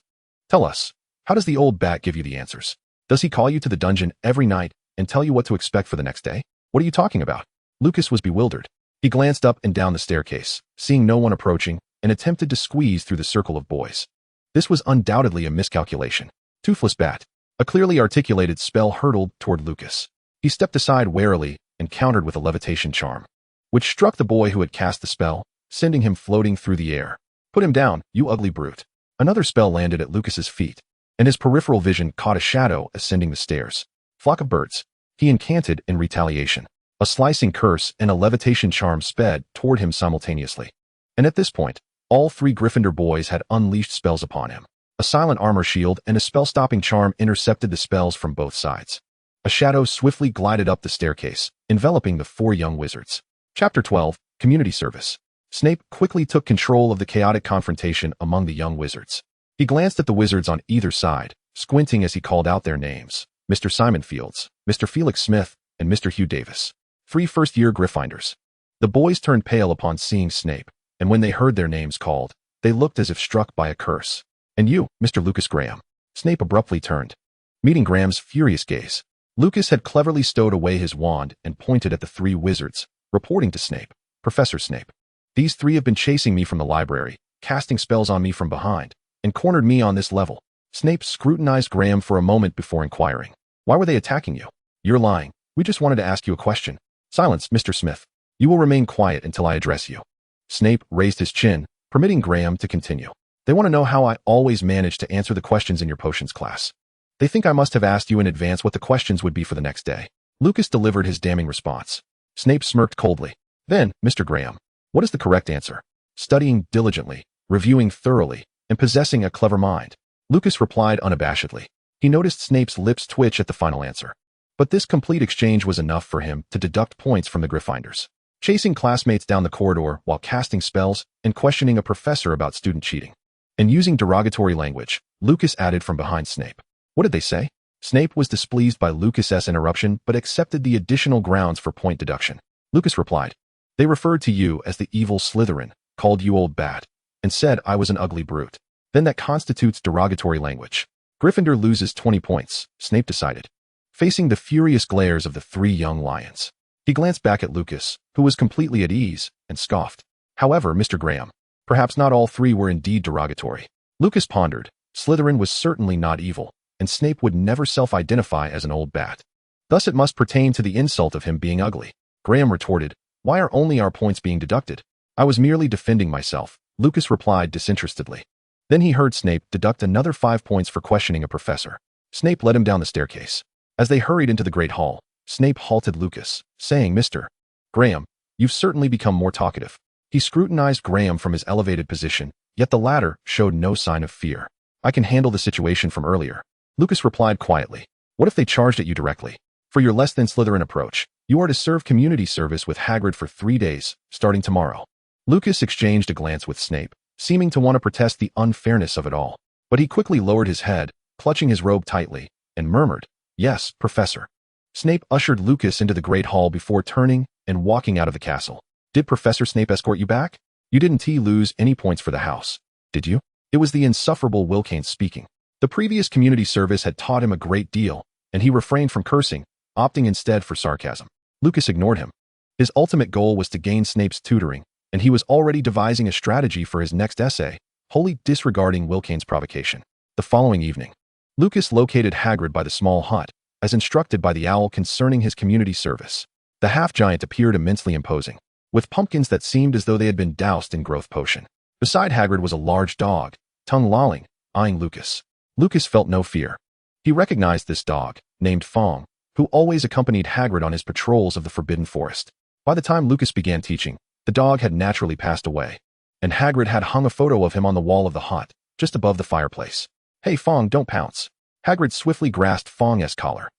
Tell us, how does the old bat give you the answers? Does he call you to the dungeon every night and tell you what to expect for the next day? What are you talking about? Lucas was bewildered. He glanced up and down the staircase, seeing no one approaching, and attempted to squeeze through the circle of boys. This was undoubtedly a miscalculation. Toothless bat. A clearly articulated spell hurtled toward Lucas. He stepped aside warily and countered with a levitation charm, which struck the boy who had cast the spell, sending him floating through the air. Put him down, you ugly brute. Another spell landed at Lucas's feet, and his peripheral vision caught a shadow ascending the stairs. Flock of birds. He incanted in retaliation. A slicing curse and a levitation charm sped toward him simultaneously. And at this point, all three Gryffindor boys had unleashed spells upon him. A silent armor shield and a spell-stopping charm intercepted the spells from both sides. A shadow swiftly glided up the staircase, enveloping the four young wizards. Chapter 12, Community Service. Snape quickly took control of the chaotic confrontation among the young wizards. He glanced at the wizards on either side, squinting as he called out their names. Mr. Simon Fields, Mr. Felix Smith, and Mr. Hugh Davis. 3 first-year Gryffindors. The boys turned pale upon seeing Snape, and when they heard their names called, they looked as if struck by a curse. And you, Mr. Lucas Graham. Snape abruptly turned, meeting Graham's furious gaze. Lucas had cleverly stowed away his wand and pointed at the 3 wizards, reporting to Snape. Professor Snape. These 3 have been chasing me from the library, casting spells on me from behind, and cornered me on this level. Snape scrutinized Graham for a moment before inquiring. Why were they attacking you? You're lying. We just wanted to ask you a question. Silence, Mr. Smith. You will remain quiet until I address you. Snape raised his chin, permitting Graham to continue. They want to know how I always manage to answer the questions in your potions class. They think I must have asked you in advance what the questions would be for the next day. Lucas delivered his damning response. Snape smirked coldly. Then, Mr. Graham, what is the correct answer? Studying diligently, reviewing thoroughly, and possessing a clever mind. Lucas replied unabashedly. He noticed Snape's lips twitch at the final answer. But this complete exchange was enough for him to deduct points from the Gryffindors. Chasing classmates down the corridor while casting spells and questioning a professor about student cheating. And using derogatory language, Lucas added from behind Snape. What did they say? Snape was displeased by Lucas's interruption but accepted the additional grounds for point deduction. Lucas replied. They referred to you as the evil Slytherin, called you old bat, and said I was an ugly brute. Then that constitutes derogatory language. Gryffindor loses 20 points, Snape decided. Facing the furious glares of the 3 young lions, he glanced back at Lucas, who was completely at ease, and scoffed. However, Mr. Graham, perhaps not all 3 were indeed derogatory. Lucas pondered. Slytherin was certainly not evil, and Snape would never self-identify as an old bat. Thus it must pertain to the insult of him being ugly. Graham retorted, why are only our points being deducted? I was merely defending myself, Lucas replied disinterestedly. Then he heard Snape deduct another 5 points for questioning a professor. Snape led him down the staircase. As they hurried into the Great Hall, Snape halted Lucas, saying, Mr. Graham, you've certainly become more talkative. He scrutinized Graham from his elevated position, yet the latter showed no sign of fear. I can handle the situation from earlier. Lucas replied quietly. What if they charged at you directly? For your less than Slytherin approach, you are to serve community service with Hagrid for 3 days, starting tomorrow. Lucas exchanged a glance with Snape, seeming to want to protest the unfairness of it all. But he quickly lowered his head, clutching his robe tightly, and murmured, Yes, Professor. Snape ushered Lucas into the Great Hall before turning and walking out of the castle. Did Professor Snape escort you back? You didn't lose any points for the house, did you? It was the insufferable Wilkins speaking. The previous community service had taught him a great deal, and he refrained from cursing, opting instead for sarcasm. Lucas ignored him. His ultimate goal was to gain Snape's tutoring, and he was already devising a strategy for his next essay, wholly disregarding Wilkins' provocation. The following evening, Lucas located Hagrid by the small hut, as instructed by the owl concerning his community service. The half-giant appeared immensely imposing, with pumpkins that seemed as though they had been doused in growth potion. Beside Hagrid was a large dog, tongue lolling, eyeing Lucas. Lucas felt no fear. He recognized this dog, named Fong, who always accompanied Hagrid on his patrols of the Forbidden Forest. By the time Lucas began teaching, the dog had naturally passed away, and Hagrid had hung a photo of him on the wall of the hut, just above the fireplace. Hey Fong, don't pounce. Hagrid swiftly grasped Fong's collar.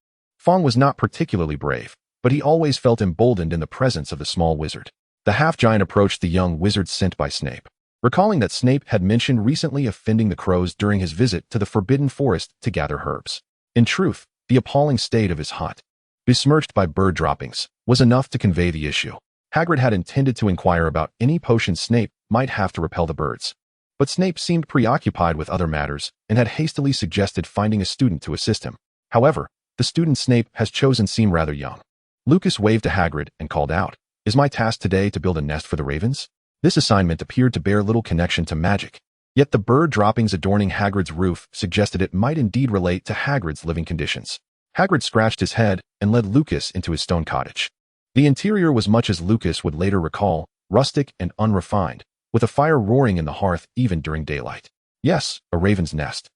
Fong was not particularly brave, but he always felt emboldened in the presence of the small wizard. The half-giant approached the young wizard sent by Snape, recalling that Snape had mentioned recently offending the crows during his visit to the Forbidden Forest to gather herbs. In truth, the appalling state of his hut, besmirched by bird droppings, was enough to convey the issue. Hagrid had intended to inquire about any potion Snape might have to repel the birds, but Snape seemed preoccupied with other matters and had hastily suggested finding a student to assist him. However, the student Snape has chosen seemed rather young. Lucas waved to Hagrid and called out, "Is my task today to build a nest for the ravens?" This assignment appeared to bear little connection to magic, yet the bird droppings adorning Hagrid's roof suggested it might indeed relate to Hagrid's living conditions. Hagrid scratched his head and led Lucas into his stone cottage. The interior was much as Lucas would later recall, rustic and unrefined, with a fire roaring in the hearth even during daylight. Yes, a raven's nest.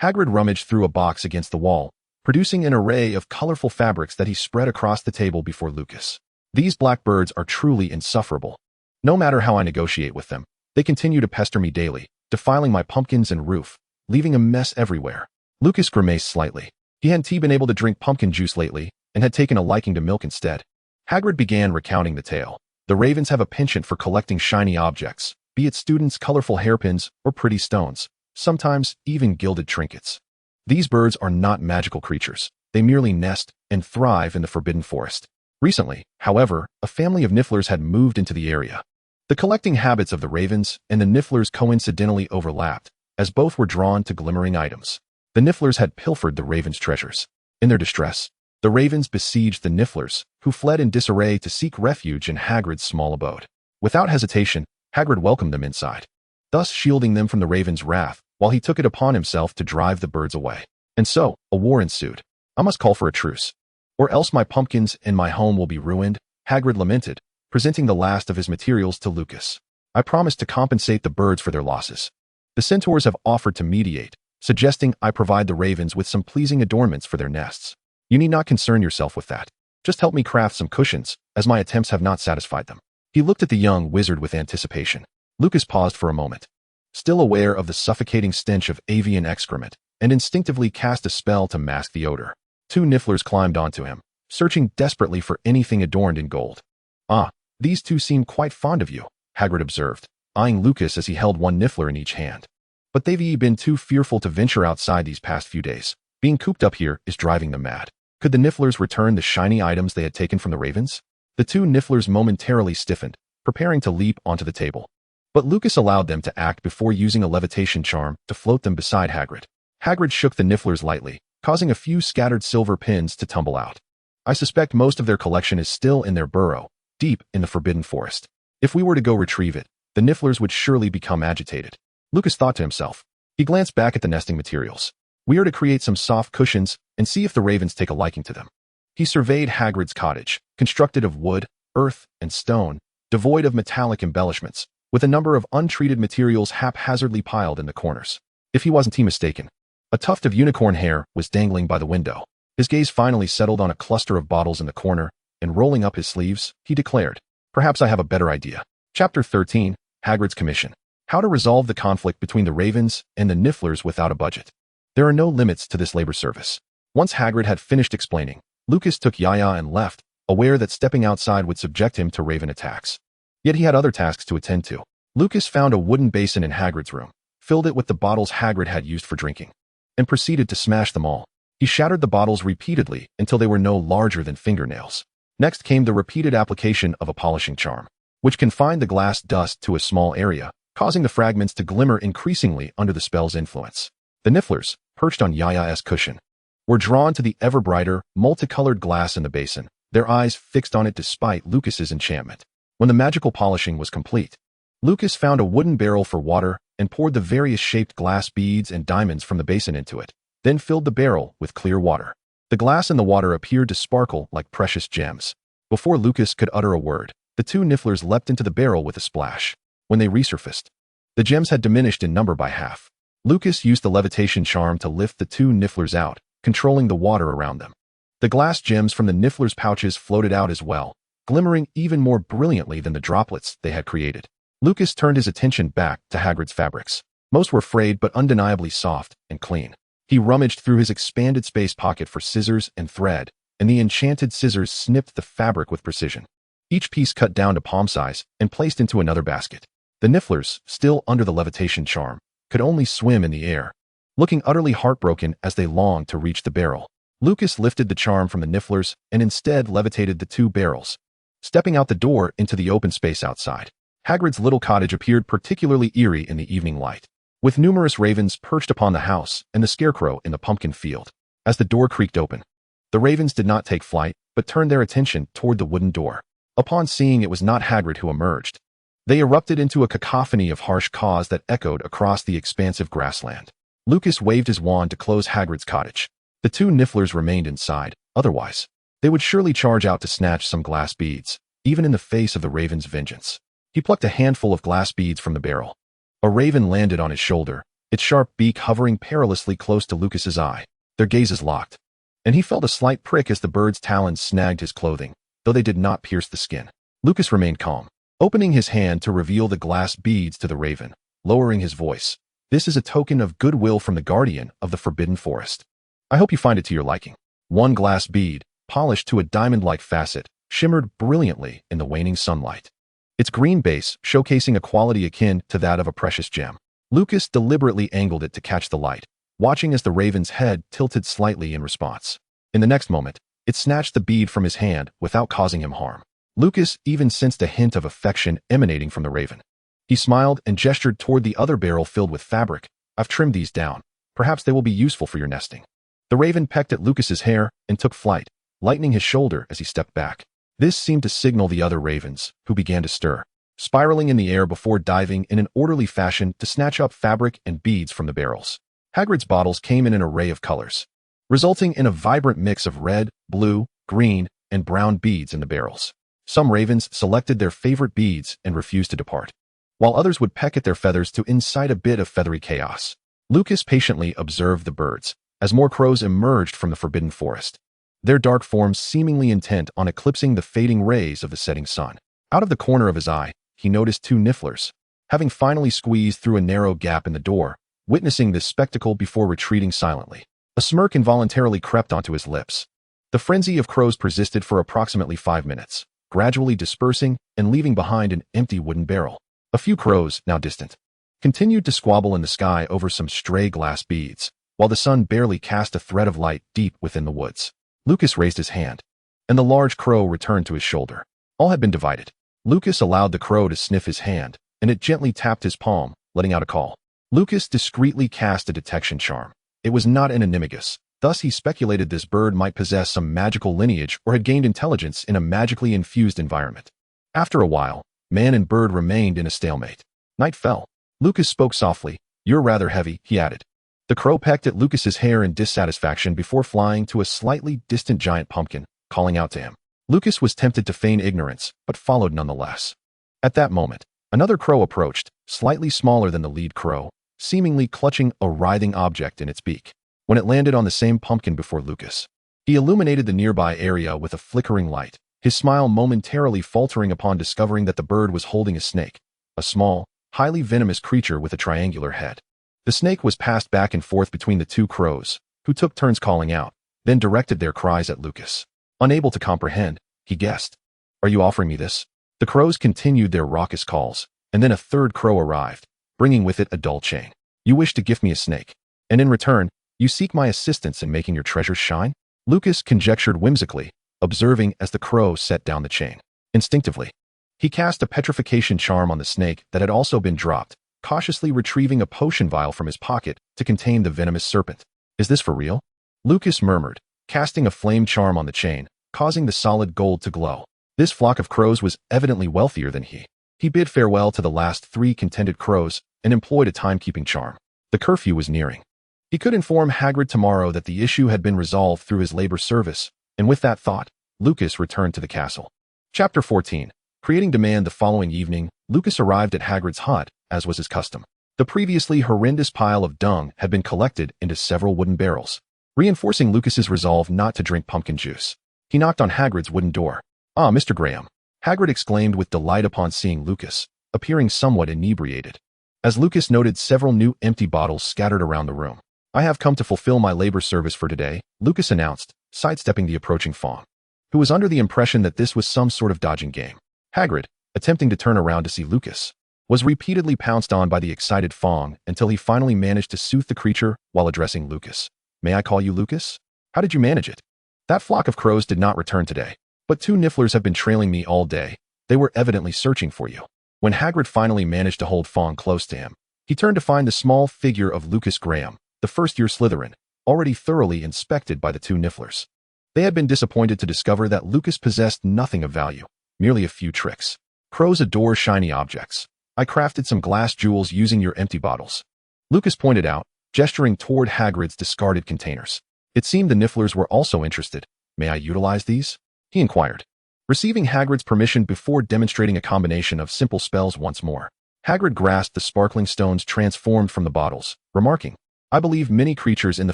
Hagrid rummaged through a box against the wall, producing an array of colorful fabrics that he spread across the table before Lucas. These black birds are truly insufferable. No matter how I negotiate with them, they continue to pester me daily, defiling my pumpkins and roof, leaving a mess everywhere. Lucas grimaced slightly. He hadn't been able to drink pumpkin juice lately and had taken a liking to milk instead. Hagrid began recounting the tale. The ravens have a penchant for collecting shiny objects, be it students' colorful hairpins or pretty stones, sometimes even gilded trinkets. These birds are not magical creatures. They merely nest and thrive in the Forbidden Forest. Recently, however, a family of nifflers had moved into the area. The collecting habits of the ravens and the nifflers coincidentally overlapped, as both were drawn to glimmering items. The nifflers had pilfered the ravens' treasures. In their distress, the ravens besieged the nifflers, who fled in disarray to seek refuge in Hagrid's small abode. Without hesitation, Hagrid welcomed them inside, thus shielding them from the ravens' wrath, while he took it upon himself to drive the birds away. And so, a war ensued. "I must call for a truce, or else my pumpkins and my home will be ruined," Hagrid lamented, presenting the last of his materials to Lucas. "I promised to compensate the birds for their losses. The centaurs have offered to mediate, suggesting I provide the ravens with some pleasing adornments for their nests. You need not concern yourself with that. Just help me craft some cushions, as my attempts have not satisfied them." He looked at the young wizard with anticipation. Lucas paused for a moment, still aware of the suffocating stench of avian excrement, and instinctively cast a spell to mask the odor. Two nifflers climbed onto him, searching desperately for anything adorned in gold. "Ah, these two seem quite fond of you," Hagrid observed, eyeing Lucas as he held one niffler in each hand. "But they've been too fearful to venture outside these past few days. Being cooped up here is driving them mad." Could the nifflers return the shiny items they had taken from the ravens? The two nifflers momentarily stiffened, preparing to leap onto the table. But Lucas allowed them to act before using a levitation charm to float them beside Hagrid. Hagrid shook the nifflers lightly, causing a few scattered silver pins to tumble out. "I suspect most of their collection is still in their burrow, deep in the Forbidden Forest. If we were to go retrieve it, the nifflers would surely become agitated." Lucas thought to himself. He glanced back at the nesting materials. "We are to create some soft cushions and see if the ravens take a liking to them." He surveyed Hagrid's cottage, constructed of wood, earth, and stone, devoid of metallic embellishments, with a number of untreated materials haphazardly piled in the corners. If he wasn't mistaken, a tuft of unicorn hair was dangling by the window. His gaze finally settled on a cluster of bottles in the corner, and rolling up his sleeves, he declared, "Perhaps I have a better idea." Chapter 13, Hagrid's Commission. How to resolve the conflict between the ravens and the nifflers without a budget. There are no limits to this labor service. Once Hagrid had finished explaining, Lucas took Yaya and left, aware that stepping outside would subject him to raven attacks. Yet he had other tasks to attend to. Lucas found a wooden basin in Hagrid's room, filled it with the bottles Hagrid had used for drinking, and proceeded to smash them all. He shattered the bottles repeatedly until they were no larger than fingernails. Next came the repeated application of a polishing charm, which confined the glass dust to a small area, causing the fragments to glimmer increasingly under the spell's influence. The nifflers, perched on Yaya's cushion, were drawn to the ever-brighter, multicolored glass in the basin, their eyes fixed on it despite Lucas's enchantment. When the magical polishing was complete, Lucas found a wooden barrel for water and poured the various shaped glass beads and diamonds from the basin into it, then filled the barrel with clear water. The glass and the water appeared to sparkle like precious gems. Before Lucas could utter a word, the two nifflers leapt into the barrel with a splash. When they resurfaced, the gems had diminished in number by half. Lucas used the levitation charm to lift the two nifflers out, controlling the water around them. The glass gems from the nifflers' pouches floated out as well, glimmering even more brilliantly than the droplets they had created. Lucas turned his attention back to Hagrid's fabrics. Most were frayed but undeniably soft and clean. He rummaged through his expanded space pocket for scissors and thread, and the enchanted scissors snipped the fabric with precision. Each piece cut down to palm size and placed into another basket. The nifflers, still under the levitation charm, could only swim in the air, looking utterly heartbroken as they longed to reach the barrel. Lucas lifted the charm from the nifflers and instead levitated the 2 barrels, stepping out the door into the open space outside. Hagrid's little cottage appeared particularly eerie in the evening light, with numerous ravens perched upon the house and the scarecrow in the pumpkin field. As the door creaked open, the ravens did not take flight, but turned their attention toward the wooden door. Upon seeing it was not Hagrid who emerged, they erupted into a cacophony of harsh caws that echoed across the expansive grassland. Lucas waved his wand to close Hagrid's cottage. The 2 nifflers remained inside, otherwise they would surely charge out to snatch some glass beads, even in the face of the raven's vengeance. He plucked a handful of glass beads from the barrel. A raven landed on his shoulder, its sharp beak hovering perilously close to Lucas's eye. Their gazes locked, and he felt a slight prick as the bird's talons snagged his clothing, though they did not pierce the skin. Lucas remained calm, opening his hand to reveal the glass beads to the raven, lowering his voice. "This is a token of goodwill from the guardian of the Forbidden Forest. I hope you find it to your liking." One glass bead, polished to a diamond-like facet, shimmered brilliantly in the waning sunlight, its green base showcasing a quality akin to that of a precious gem. Lucas deliberately angled it to catch the light, watching as the raven's head tilted slightly in response. In the next moment, it snatched the bead from his hand without causing him harm. Lucas even sensed a hint of affection emanating from the raven. He smiled and gestured toward the other barrel filled with fabric. "I've trimmed these down. Perhaps they will be useful for your nesting." The raven pecked at Lucas's hair and took flight, lightening his shoulder as he stepped back. This seemed to signal the other ravens, who began to stir, spiraling in the air before diving in an orderly fashion to snatch up fabric and beads from the barrels. Hagrid's bottles came in an array of colors, resulting in a vibrant mix of red, blue, green, and brown beads in the barrels. Some ravens selected their favorite beads and refused to depart, while others would peck at their feathers to incite a bit of feathery chaos. Lucas patiently observed the birds as more crows emerged from the Forbidden Forest, their dark forms seemingly intent on eclipsing the fading rays of the setting sun. Out of the corner of his eye, he noticed 2 nifflers, having finally squeezed through a narrow gap in the door, witnessing this spectacle before retreating silently. A smirk involuntarily crept onto his lips. The frenzy of crows persisted for approximately 5 minutes, gradually dispersing and leaving behind an empty wooden barrel. A few crows, now distant, continued to squabble in the sky over some stray glass beads, while the sun barely cast a thread of light deep within the woods. Lucas raised his hand, and the large crow returned to his shoulder. All had been divided. Lucas allowed the crow to sniff his hand, and it gently tapped his palm, letting out a call. Lucas discreetly cast a detection charm. It was not an animagus, thus he speculated this bird might possess some magical lineage or had gained intelligence in a magically infused environment. After a while, man and bird remained in a stalemate. Night fell. Lucas spoke softly. "You're rather heavy," he added. The crow pecked at Lucas's hair in dissatisfaction before flying to a slightly distant giant pumpkin, calling out to him. Lucas was tempted to feign ignorance, but followed nonetheless. At that moment, another crow approached, slightly smaller than the lead crow, seemingly clutching a writhing object in its beak. When it landed on the same pumpkin before Lucas, he illuminated the nearby area with a flickering light, his smile momentarily faltering upon discovering that the bird was holding a snake, a small, highly venomous creature with a triangular head. The snake was passed back and forth between the 2 crows, who took turns calling out, then directed their cries at Lucas. Unable to comprehend, he guessed, "Are you offering me this?" The crows continued their raucous calls, and then a 3rd crow arrived, bringing with it a dull chain. "You wish to gift me a snake, and in return, you seek my assistance in making your treasures shine?" Lucas conjectured whimsically, observing as the crow set down the chain. Instinctively, he cast a petrification charm on the snake that had also been dropped, cautiously retrieving a potion vial from his pocket to contain the venomous serpent. "Is this for real?" Lucas murmured, casting a flame charm on the chain, causing the solid gold to glow. This flock of crows was evidently wealthier than he. He bid farewell to the last 3 contented crows and employed a timekeeping charm. The curfew was nearing. He could inform Hagrid tomorrow that the issue had been resolved through his labor service, and with that thought, Lucas returned to the castle. Chapter 14. Creating demand. The following evening, Lucas arrived at Hagrid's hut, as was his custom. The previously horrendous pile of dung had been collected into several wooden barrels, reinforcing Lucas's resolve not to drink pumpkin juice. He knocked on Hagrid's wooden door. "Ah, Mr. Graham," Hagrid exclaimed with delight upon seeing Lucas, appearing somewhat inebriated. As Lucas noted several new empty bottles scattered around the room. "I have come to fulfill my labor service for today," Lucas announced, sidestepping the approaching Fawn, who was under the impression that this was some sort of dodging game. Hagrid, attempting to turn around to see Lucas, was repeatedly pounced on by the excited Fawn until he finally managed to soothe the creature while addressing Lucas. "May I call you Lucas? How did you manage it? That flock of crows did not return today, but 2 nifflers have been trailing me all day. They were evidently searching for you." When Hagrid finally managed to hold Fawn close to him, he turned to find the small figure of Lucas Graham, the first-year Slytherin, already thoroughly inspected by the 2 nifflers. They had been disappointed to discover that Lucas possessed nothing of value, merely a few tricks. "Crows adore shiny objects. I crafted some glass jewels using your empty bottles," Lucas pointed out, gesturing toward Hagrid's discarded containers. It seemed the nifflers were also interested. "May I utilize these?" he inquired, receiving Hagrid's permission before demonstrating a combination of simple spells once more. Hagrid grasped the sparkling stones transformed from the bottles, remarking, "I believe many creatures in the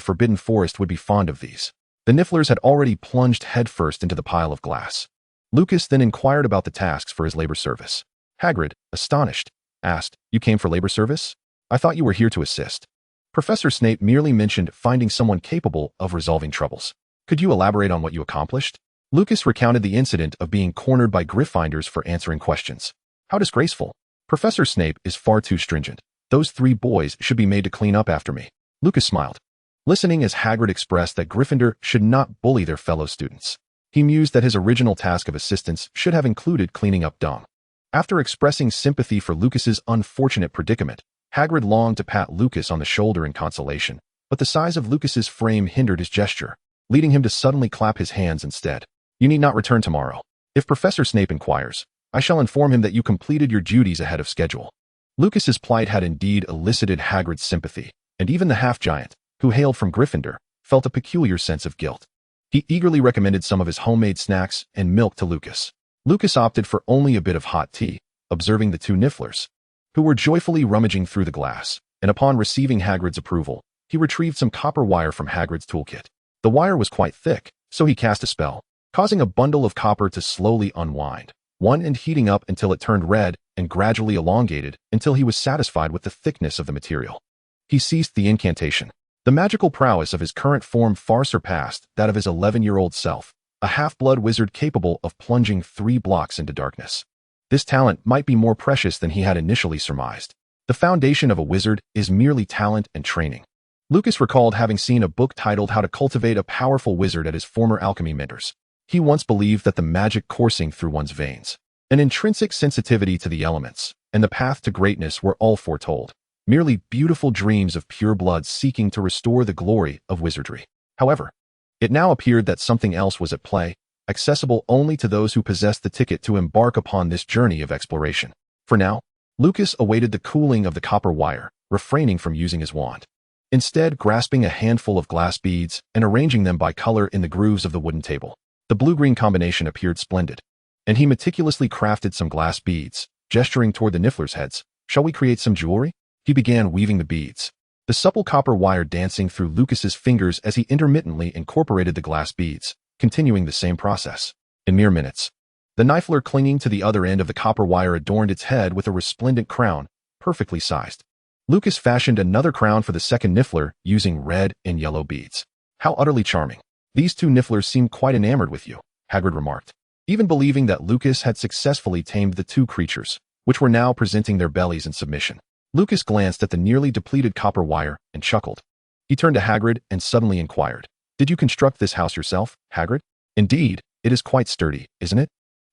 Forbidden Forest would be fond of these." The nifflers had already plunged headfirst into the pile of glass. Lucas then inquired about the tasks for his labor service. Hagrid, astonished, asked, "You came for labor service? I thought you were here to assist." Professor Snape merely mentioned finding someone capable of resolving troubles. "Could you elaborate on what you accomplished?" Lucas recounted the incident of being cornered by Gryffindors for answering questions. "How disgraceful. Professor Snape is far too stringent. Those 3 boys should be made to clean up after me." Lucas smiled, listening as Hagrid expressed that Gryffindor should not bully their fellow students. He mused that his original task of assistance should have included cleaning up dung. After expressing sympathy for Lucas's unfortunate predicament, Hagrid longed to pat Lucas on the shoulder in consolation, but the size of Lucas's frame hindered his gesture, leading him to suddenly clap his hands instead. "You need not return tomorrow. If Professor Snape inquires, I shall inform him that you completed your duties ahead of schedule." Lucas's plight had indeed elicited Hagrid's sympathy, and even the half-giant, who hailed from Gryffindor, felt a peculiar sense of guilt. He eagerly recommended some of his homemade snacks and milk to Lucas. Lucas opted for only a bit of hot tea, observing the 2 nifflers, who were joyfully rummaging through the glass, and upon receiving Hagrid's approval, he retrieved some copper wire from Hagrid's toolkit. The wire was quite thick, so he cast a spell, causing a bundle of copper to slowly unwind, one end heating up until it turned red and gradually elongated until he was satisfied with the thickness of the material. He ceased the incantation. The magical prowess of his current form far surpassed that of his 11-year-old self, a half-blood wizard capable of plunging 3 blocks into darkness. This talent might be more precious than he had initially surmised. The foundation of a wizard is merely talent and training. Lucas recalled having seen a book titled How to Cultivate a Powerful Wizard at his former alchemy mentors. He once believed that the magic coursing through one's veins, an intrinsic sensitivity to the elements, and the path to greatness were all foretold, merely beautiful dreams of pure blood seeking to restore the glory of wizardry. However, it now appeared that something else was at play, accessible only to those who possessed the ticket to embark upon this journey of exploration. For now, Lucas awaited the cooling of the copper wire, refraining from using his wand. Instead, grasping a handful of glass beads and arranging them by color in the grooves of the wooden table. The blue-green combination appeared splendid, and he meticulously crafted some glass beads, gesturing toward the nifflers' heads. "Shall we create some jewelry?" He began weaving the beads, the supple copper wire dancing through Lucas's fingers as he intermittently incorporated the glass beads, continuing the same process. In mere minutes, the niffler clinging to the other end of the copper wire adorned its head with a resplendent crown, perfectly sized. Lucas fashioned another crown for the second niffler using red and yellow beads. "How utterly charming. These 2 nifflers seem quite enamored with you," Hagrid remarked, even believing that Lucas had successfully tamed the 2 creatures, which were now presenting their bellies in submission. Lucas glanced at the nearly depleted copper wire and chuckled. He turned to Hagrid and suddenly inquired, "Did you construct this house yourself, Hagrid?" "Indeed, it is quite sturdy, isn't it?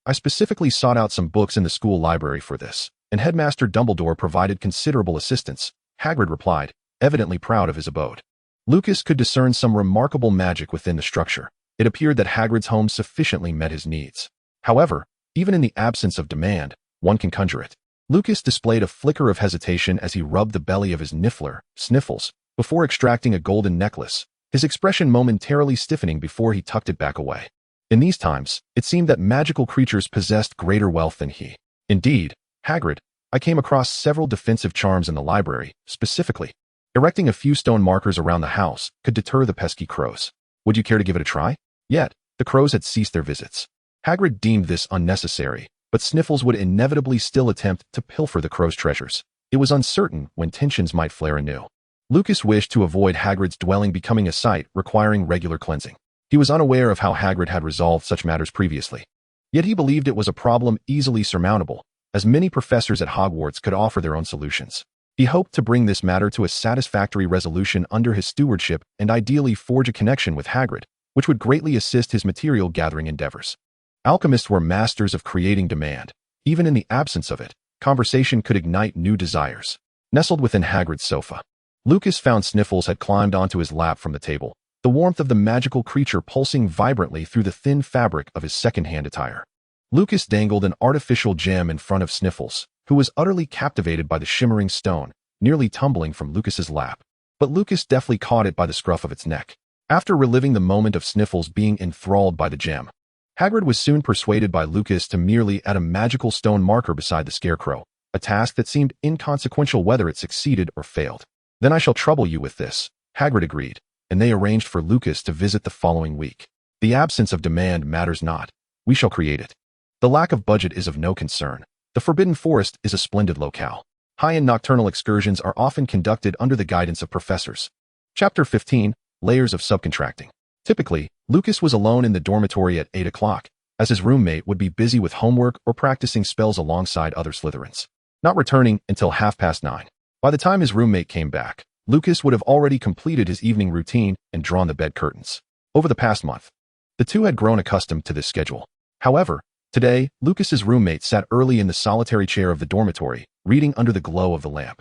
I specifically sought out some books in the school library for this, and Headmaster Dumbledore provided considerable assistance," Hagrid replied, evidently proud of his abode. Lucas could discern some remarkable magic within the structure. It appeared that Hagrid's home sufficiently met his needs. However, even in the absence of demand, one can conjure it. Lucas displayed a flicker of hesitation as he rubbed the belly of his niffler, Sniffles, before extracting a golden necklace, his expression momentarily stiffening before he tucked it back away. In these times, it seemed that magical creatures possessed greater wealth than he. "Indeed, Hagrid, I came across several defensive charms in the library. Specifically, erecting a few stone markers around the house could deter the pesky crows. Would you care to give it a try?" Yet, the crows had ceased their visits. Hagrid deemed this unnecessary, but Sniffles would inevitably still attempt to pilfer the crow's treasures. It was uncertain when tensions might flare anew. Lucas wished to avoid Hagrid's dwelling becoming a site requiring regular cleansing. He was unaware of how Hagrid had resolved such matters previously. Yet he believed it was a problem easily surmountable, as many professors at Hogwarts could offer their own solutions. He hoped to bring this matter to a satisfactory resolution under his stewardship and ideally forge a connection with Hagrid, which would greatly assist his material-gathering endeavors. Alchemists were masters of creating demand. Even in the absence of it, conversation could ignite new desires. Nestled within Hagrid's sofa, Lucas found Sniffles had climbed onto his lap from the table, the warmth of the magical creature pulsing vibrantly through the thin fabric of his second-hand attire. Lucas dangled an artificial gem in front of Sniffles, who was utterly captivated by the shimmering stone, nearly tumbling from Lucas's lap. But Lucas deftly caught it by the scruff of its neck. After reliving the moment of Sniffles being enthralled by the gem, Hagrid was soon persuaded by Lucas to merely add a magical stone marker beside the scarecrow, a task that seemed inconsequential whether it succeeded or failed. "Then I shall trouble you with this," Hagrid agreed, and they arranged for Lucas to visit the following week. "The absence of demand matters not. We shall create it. The lack of budget is of no concern. The Forbidden Forest is a splendid locale. High-end nocturnal excursions are often conducted under the guidance of professors." Chapter 15, Layers of Subcontracting. Typically, Lucas was alone in the dormitory at 8 o'clock, as his roommate would be busy with homework or practicing spells alongside other Slytherins, not returning until 9:30. By the time his roommate came back, Lucas would have already completed his evening routine and drawn the bed curtains. Over the past month, the two had grown accustomed to this schedule. However, today, Lucas's roommate sat early in the solitary chair of the dormitory, reading under the glow of the lamp.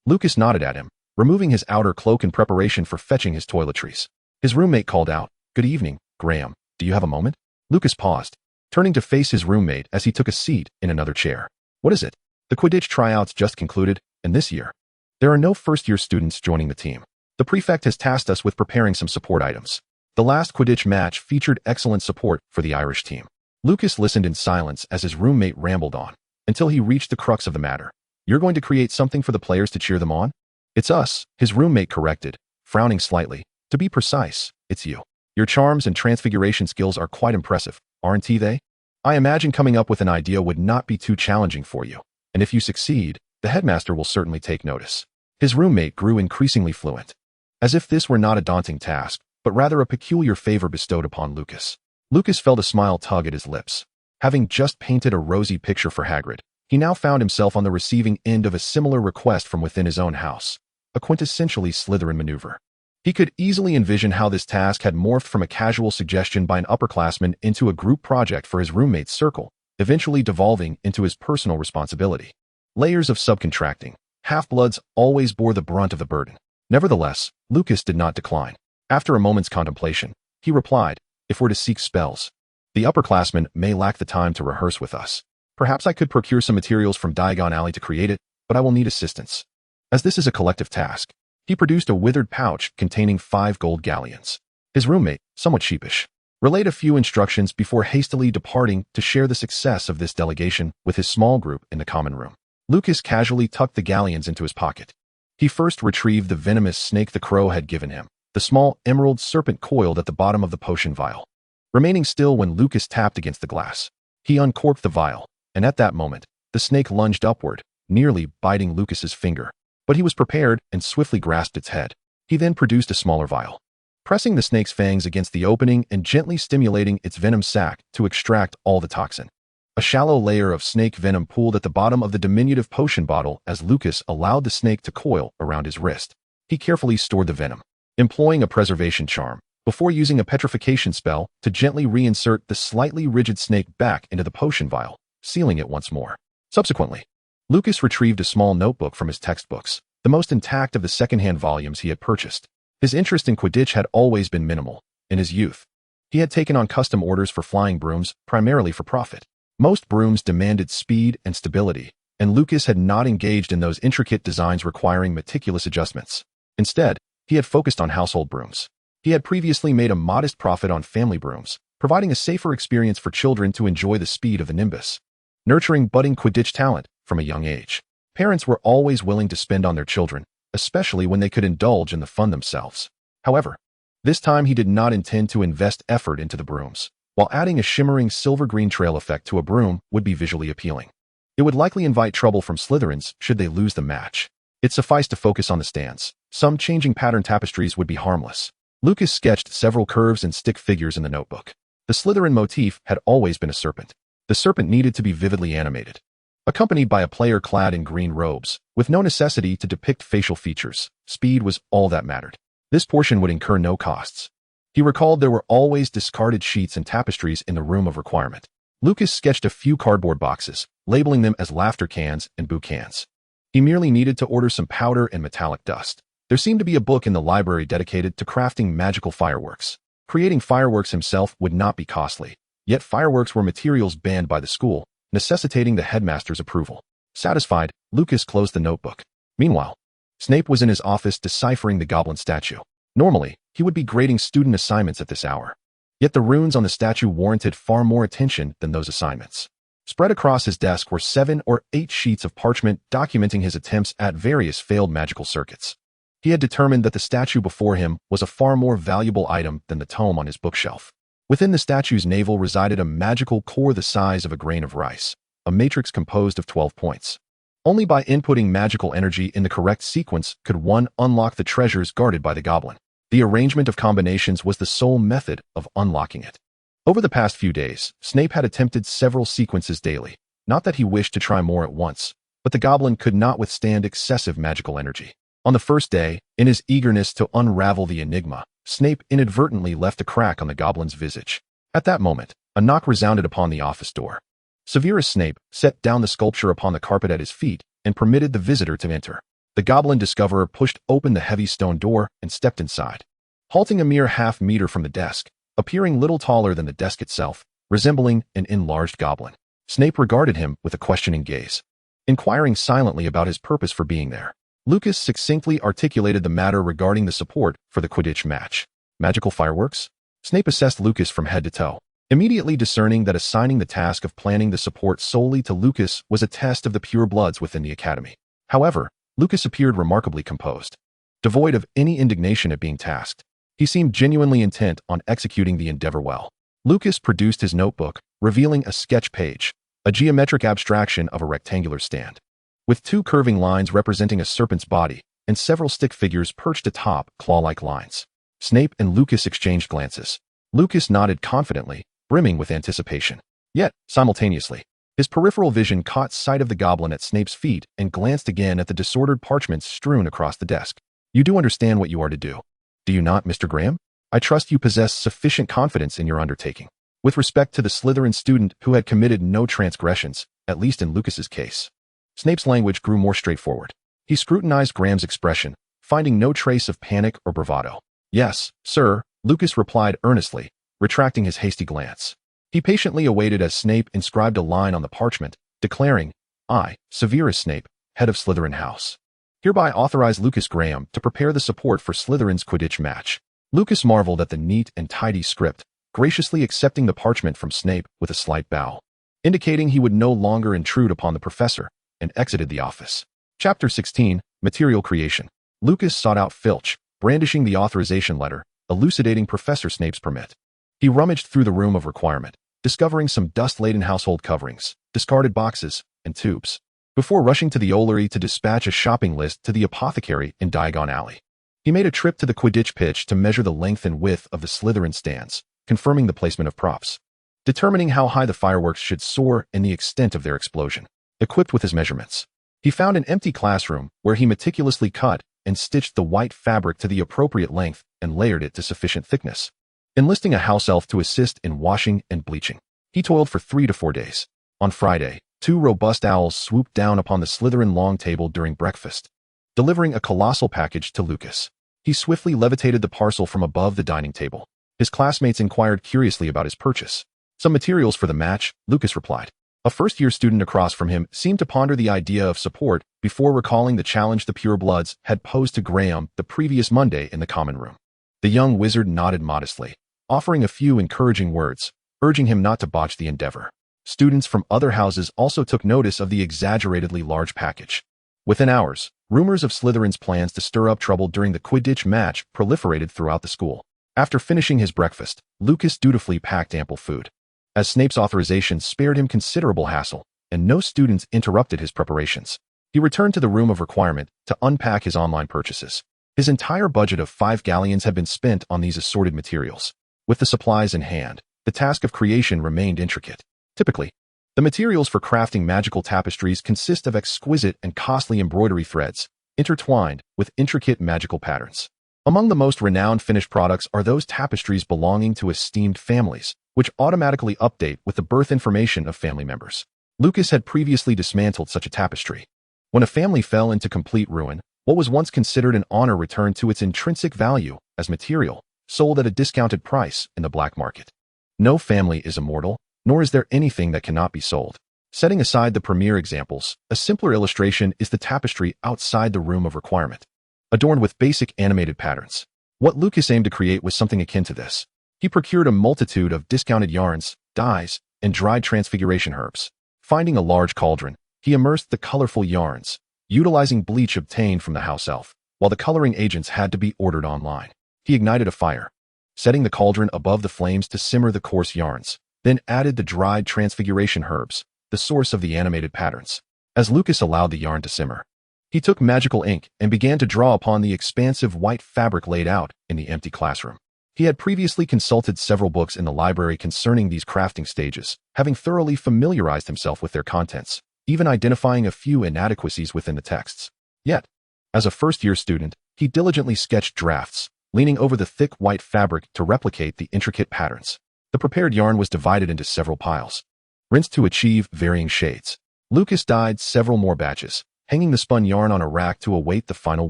Lucas nodded at him, removing his outer cloak in preparation for fetching his toiletries. His roommate called out, "Good evening, Graham. Do you have a moment?" Lucas paused, turning to face his roommate as he took a seat in another chair. "What is it?" "The Quidditch tryouts just concluded, and this year, there are no first-year students joining the team. The prefect has tasked us with preparing some support items. The last Quidditch match featured excellent support for the Irish team." Lucas listened in silence as his roommate rambled on, until he reached the crux of the matter. "You're going to create something for the players to cheer them on?" "It's us," his roommate corrected, frowning slightly. "To be precise, it's you. Your charms and transfiguration skills are quite impressive, aren't they? I imagine coming up with an idea would not be too challenging for you, and if you succeed, the headmaster will certainly take notice." His roommate grew increasingly fluent, as if this were not a daunting task, but rather a peculiar favor bestowed upon Lucas. Lucas felt a smile tug at his lips. Having just painted a rosy picture for Hagrid, he now found himself on the receiving end of a similar request from within his own house, a quintessentially Slytherin maneuver. He could easily envision how this task had morphed from a casual suggestion by an upperclassman into a group project for his roommate's circle, eventually devolving into his personal responsibility. Layers of subcontracting. Half-bloods always bore the brunt of the burden. Nevertheless, Lucas did not decline. After a moment's contemplation, he replied, "If we're to seek spells, the upperclassmen may lack the time to rehearse with us. Perhaps I could procure some materials from Diagon Alley to create it, but I will need assistance. As this is a collective task." He produced a withered pouch containing 5 gold galleons. His roommate, somewhat sheepish, relayed a few instructions before hastily departing to share the success of this delegation with his small group in the common room. Lucas casually tucked the galleons into his pocket. He first retrieved the venomous snake the crow had given him, the small emerald serpent coiled at the bottom of the potion vial. Remaining still when Lucas tapped against the glass, he uncorked the vial, and at that moment, the snake lunged upward, nearly biting Lucas's finger. But he was prepared and swiftly grasped its head. He then produced a smaller vial, pressing the snake's fangs against the opening and gently stimulating its venom sac to extract all the toxin. A shallow layer of snake venom pooled at the bottom of the diminutive potion bottle as Lucas allowed the snake to coil around his wrist. He carefully stored the venom, employing a preservation charm, before using a petrification spell to gently reinsert the slightly rigid snake back into the potion vial, sealing it once more. Subsequently, Lucas retrieved a small notebook from his textbooks, the most intact of the second-hand volumes he had purchased. His interest in Quidditch had always been minimal. In his youth, he had taken on custom orders for flying brooms, primarily for profit. Most brooms demanded speed and stability, and Lucas had not engaged in those intricate designs requiring meticulous adjustments. Instead, he had focused on household brooms. He had previously made a modest profit on family brooms, providing a safer experience for children to enjoy the speed of the Nimbus. Nurturing budding Quidditch talent from a young age, parents were always willing to spend on their children, especially when they could indulge in the fun themselves. However, this time he did not intend to invest effort into the brooms, while adding a shimmering silver-green trail effect to a broom would be visually appealing. It would likely invite trouble from Slytherins should they lose the match. It sufficed to focus on the stands. Some changing pattern tapestries would be harmless. Lucas sketched several curves and stick figures in the notebook. The Slytherin motif had always been a serpent. The serpent needed to be vividly animated, accompanied by a player clad in green robes, with no necessity to depict facial features. Speed was all that mattered. This portion would incur no costs. He recalled there were always discarded sheets and tapestries in the room of requirement. Lucas sketched a few cardboard boxes, labeling them as laughter cans and boo cans. He merely needed to order some powder and metallic dust. There seemed to be a book in the library dedicated to crafting magical fireworks. Creating fireworks himself would not be costly, yet fireworks were materials banned by the school, necessitating the headmaster's approval. Satisfied, Lucas closed the notebook. Meanwhile, Snape was in his office deciphering the goblin statue. Normally, he would be grading student assignments at this hour. Yet the runes on the statue warranted far more attention than those assignments. Spread across his desk were 7 or 8 sheets of parchment documenting his attempts at various failed magical circuits. He had determined that the statue before him was a far more valuable item than the tome on his bookshelf. Within the statue's navel resided a magical core the size of a grain of rice, a matrix composed of 12 points. Only by inputting magical energy in the correct sequence could one unlock the treasures guarded by the goblin. The arrangement of combinations was the sole method of unlocking it. Over the past few days, Snape had attempted several sequences daily. Not that he wished to try more at once, but the goblin could not withstand excessive magical energy. On the first day, in his eagerness to unravel the enigma, Snape inadvertently left a crack on the goblin's visage. At that moment, a knock resounded upon the office door. Severus Snape set down the sculpture upon the carpet at his feet and permitted the visitor to enter. The goblin discoverer pushed open the heavy stone door and stepped inside. Halting a mere half-meter from the desk, appearing little taller than the desk itself, resembling an enlarged goblin, Snape regarded him with a questioning gaze. Inquiring silently about his purpose for being there, Lucas succinctly articulated the matter regarding the support for the Quidditch match. Magical fireworks? Snape assessed Lucas from head to toe, immediately discerning that assigning the task of planning the support solely to Lucas was a test of the purebloods within the academy. However, Lucas appeared remarkably composed. Devoid of any indignation at being tasked, he seemed genuinely intent on executing the endeavor well. Lucas produced his notebook, revealing a sketch page, a geometric abstraction of a rectangular stand, with 2 curving lines representing a serpent's body and several stick figures perched atop claw-like lines. Snape and Lucas exchanged glances. Lucas nodded confidently, brimming with anticipation. Yet, simultaneously, his peripheral vision caught sight of the goblin at Snape's feet and glanced again at the disordered parchments strewn across the desk. You do understand what you are to do, do you not, Mr. Graham? I trust you possess sufficient confidence in your undertaking. With respect to the Slytherin student who had committed no transgressions, at least in Lucas's case, Snape's language grew more straightforward. He scrutinized Graham's expression, finding no trace of panic or bravado. Yes, sir, Lucas replied earnestly, retracting his hasty glance. He patiently awaited as Snape inscribed a line on the parchment, declaring, I, Severus Snape, head of Slytherin House, hereby authorize Lucas Graham to prepare the support for Slytherin's Quidditch match. Lucas marveled at the neat and tidy script, graciously accepting the parchment from Snape with a slight bow, indicating he would no longer intrude upon the professor, and exited the office. Chapter 16, Material Creation. Lucas sought out Filch, brandishing the authorization letter, elucidating Professor Snape's permit. He rummaged through the room of requirement, discovering some dust-laden household coverings, discarded boxes, and tubes, before rushing to the Ollery to dispatch a shopping list to the apothecary in Diagon Alley. He made a trip to the Quidditch pitch to measure the length and width of the Slytherin stands, confirming the placement of props, determining how high the fireworks should soar and the extent of their explosion. Equipped with his measurements, he found an empty classroom where he meticulously cut and stitched the white fabric to the appropriate length and layered it to sufficient thickness. Enlisting a house elf to assist in washing and bleaching, he toiled for 3 to 4 days. On Friday, 2 robust owls swooped down upon the Slytherin long table during breakfast, delivering a colossal package to Lucas. He swiftly levitated the parcel from above the dining table. His classmates inquired curiously about his purchase. Some materials for the match, Lucas replied. A first-year student across from him seemed to ponder the idea of support before recalling the challenge the purebloods had posed to Graham the previous Monday in the common room. The young wizard nodded modestly, offering a few encouraging words, urging him not to botch the endeavor. Students from other houses also took notice of the exaggeratedly large package. Within hours, rumors of Slytherin's plans to stir up trouble during the Quidditch match proliferated throughout the school. After finishing his breakfast, Lucas dutifully packed ample food, as Snape's authorization spared him considerable hassle, and no students interrupted his preparations. He returned to the room of requirement to unpack his online purchases. His entire budget of 5 galleons had been spent on these assorted materials. With the supplies in hand, the task of creation remained intricate. Typically, the materials for crafting magical tapestries consist of exquisite and costly embroidery threads, intertwined with intricate magical patterns. Among the most renowned finished products are those tapestries belonging to esteemed families, which automatically update with the birth information of family members. Lucas had previously dismantled such a tapestry. When a family fell into complete ruin, what was once considered an honor returned to its intrinsic value as material, sold at a discounted price in the black market. No family is immortal, nor is there anything that cannot be sold. Setting aside the premier examples, a simpler illustration is the tapestry outside the room of requirement, adorned with basic animated patterns. What Lucas aimed to create was something akin to this. He procured a multitude of discounted yarns, dyes, and dried transfiguration herbs. Finding a large cauldron, he immersed the colorful yarns, utilizing bleach obtained from the house elf, while the coloring agents had to be ordered online. He ignited a fire, setting the cauldron above the flames to simmer the coarse yarns, then added the dried transfiguration herbs, the source of the animated patterns. As Lucas allowed the yarn to simmer, he took magical ink and began to draw upon the expansive white fabric laid out in the empty classroom. He had previously consulted several books in the library concerning these crafting stages, having thoroughly familiarized himself with their contents, even identifying a few inadequacies within the texts. Yet, as a first-year student, he diligently sketched drafts, leaning over the thick white fabric to replicate the intricate patterns. The prepared yarn was divided into several piles, rinsed to achieve varying shades. Lucas dyed several more batches, hanging the spun yarn on a rack to await the final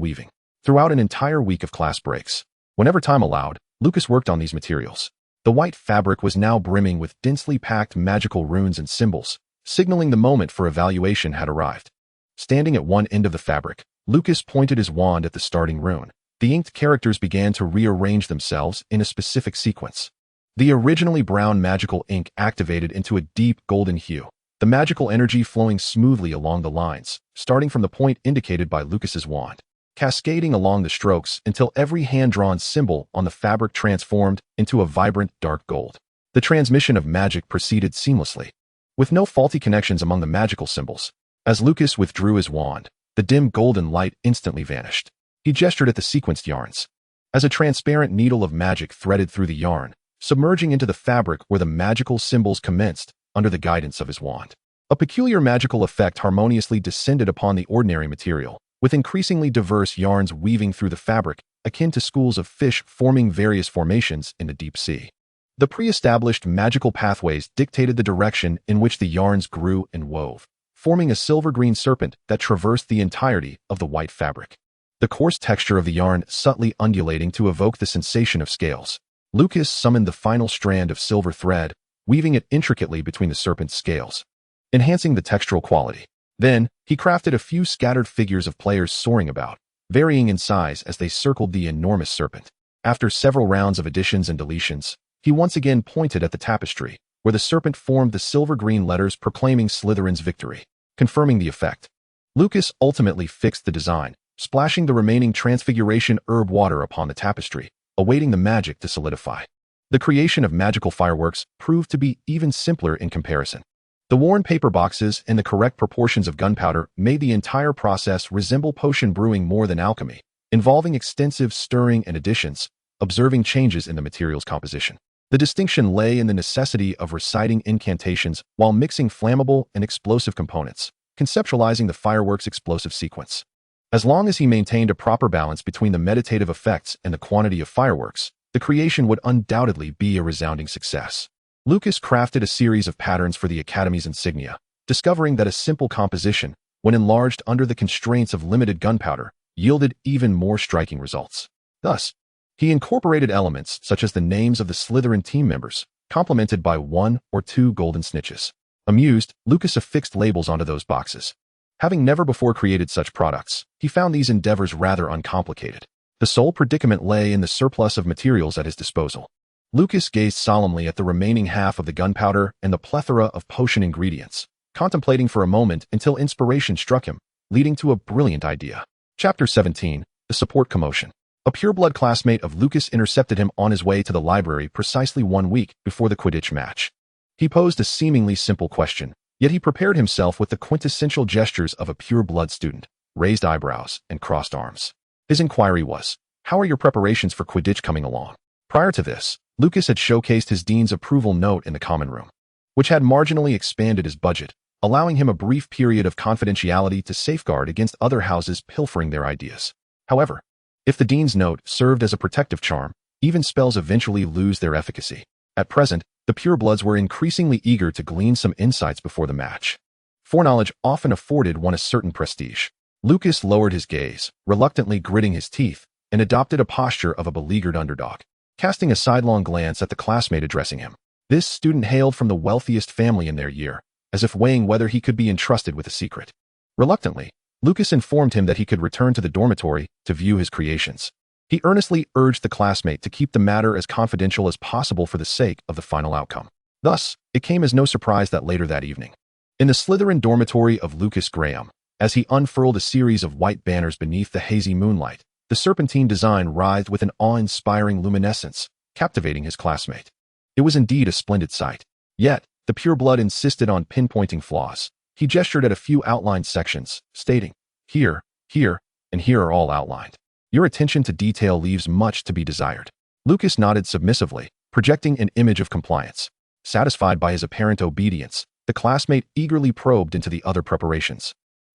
weaving. Throughout an entire week of class breaks, whenever time allowed, Lucas worked on these materials. The white fabric was now brimming with densely packed magical runes and symbols, signaling the moment for evaluation had arrived. Standing at one end of the fabric, Lucas pointed his wand at the starting rune. The inked characters began to rearrange themselves in a specific sequence. The originally brown magical ink activated into a deep golden hue, the magical energy flowing smoothly along the lines, starting from the point indicated by Lucas's wand, cascading along the strokes until every hand-drawn symbol on the fabric transformed into a vibrant dark gold. The transmission of magic proceeded seamlessly, with no faulty connections among the magical symbols. As Lucas withdrew his wand, the dim golden light instantly vanished. He gestured at the sequenced yarns. As a transparent needle of magic threaded through the yarn, submerging into the fabric where the magical symbols commenced under the guidance of his wand. A peculiar magical effect harmoniously descended upon the ordinary material, with increasingly diverse yarns weaving through the fabric, akin to schools of fish forming various formations in the deep sea. The pre-established magical pathways dictated the direction in which the yarns grew and wove, forming a silver-green serpent that traversed the entirety of the white fabric. The coarse texture of the yarn subtly undulating to evoke the sensation of scales. Lucas summoned the final strand of silver thread, weaving it intricately between the serpent's scales, enhancing the textural quality. Then, he crafted a few scattered figures of players soaring about, varying in size as they circled the enormous serpent. After several rounds of additions and deletions, he once again pointed at the tapestry, where the serpent formed the silver-green letters proclaiming Slytherin's victory, confirming the effect. Lucas ultimately fixed the design, splashing the remaining transfiguration herb water upon the tapestry, awaiting the magic to solidify. The creation of magical fireworks proved to be even simpler in comparison. The worn paper boxes and the correct proportions of gunpowder made the entire process resemble potion brewing more than alchemy, involving extensive stirring and additions, observing changes in the material's composition. The distinction lay in the necessity of reciting incantations while mixing flammable and explosive components, conceptualizing the fireworks' explosive sequence. As long as he maintained a proper balance between the meditative effects and the quantity of fireworks, the creation would undoubtedly be a resounding success. Lucas crafted a series of patterns for the Academy's insignia, discovering that a simple composition, when enlarged under the constraints of limited gunpowder, yielded even more striking results. Thus, he incorporated elements such as the names of the Slytherin team members, complemented by 1 or 2 golden snitches. Amused, Lucas affixed labels onto those boxes. Having never before created such products, he found these endeavors rather uncomplicated. The sole predicament lay in the surplus of materials at his disposal. Lucas gazed solemnly at the remaining half of the gunpowder and the plethora of potion ingredients, contemplating for a moment until inspiration struck him, leading to a brilliant idea. Chapter 17, The Support Commotion. A pureblood classmate of Lucas intercepted him on his way to the library precisely 1 week before the Quidditch match. He posed a seemingly simple question, yet he prepared himself with the quintessential gestures of a pure-blood student, raised eyebrows and crossed arms. His inquiry was, "How are your preparations for Quidditch coming along?" Prior to this, Lucas had showcased his dean's approval note in the common room, which had marginally expanded his budget, allowing him a brief period of confidentiality to safeguard against other houses pilfering their ideas. However, if the dean's note served as a protective charm, even spells eventually lose their efficacy. At present, the purebloods were increasingly eager to glean some insights before the match. Foreknowledge often afforded one a certain prestige. Lucas lowered his gaze, reluctantly gritting his teeth, and adopted a posture of a beleaguered underdog, casting a sidelong glance at the classmate addressing him. This student hailed from the wealthiest family in their year, as if weighing whether he could be entrusted with a secret. Reluctantly, Lucas informed him that he could return to the dormitory to view his creations. He earnestly urged the classmate to keep the matter as confidential as possible for the sake of the final outcome. Thus, it came as no surprise that later that evening, in the Slytherin dormitory of Lucas Graham, as he unfurled a series of white banners beneath the hazy moonlight, the serpentine design writhed with an awe-inspiring luminescence, captivating his classmate. It was indeed a splendid sight. Yet, the pureblood insisted on pinpointing flaws. He gestured at a few outlined sections, stating, "Here, here, and here are all outlined. Your attention to detail leaves much to be desired." Lucas nodded submissively, projecting an image of compliance. Satisfied by his apparent obedience, the classmate eagerly probed into the other preparations.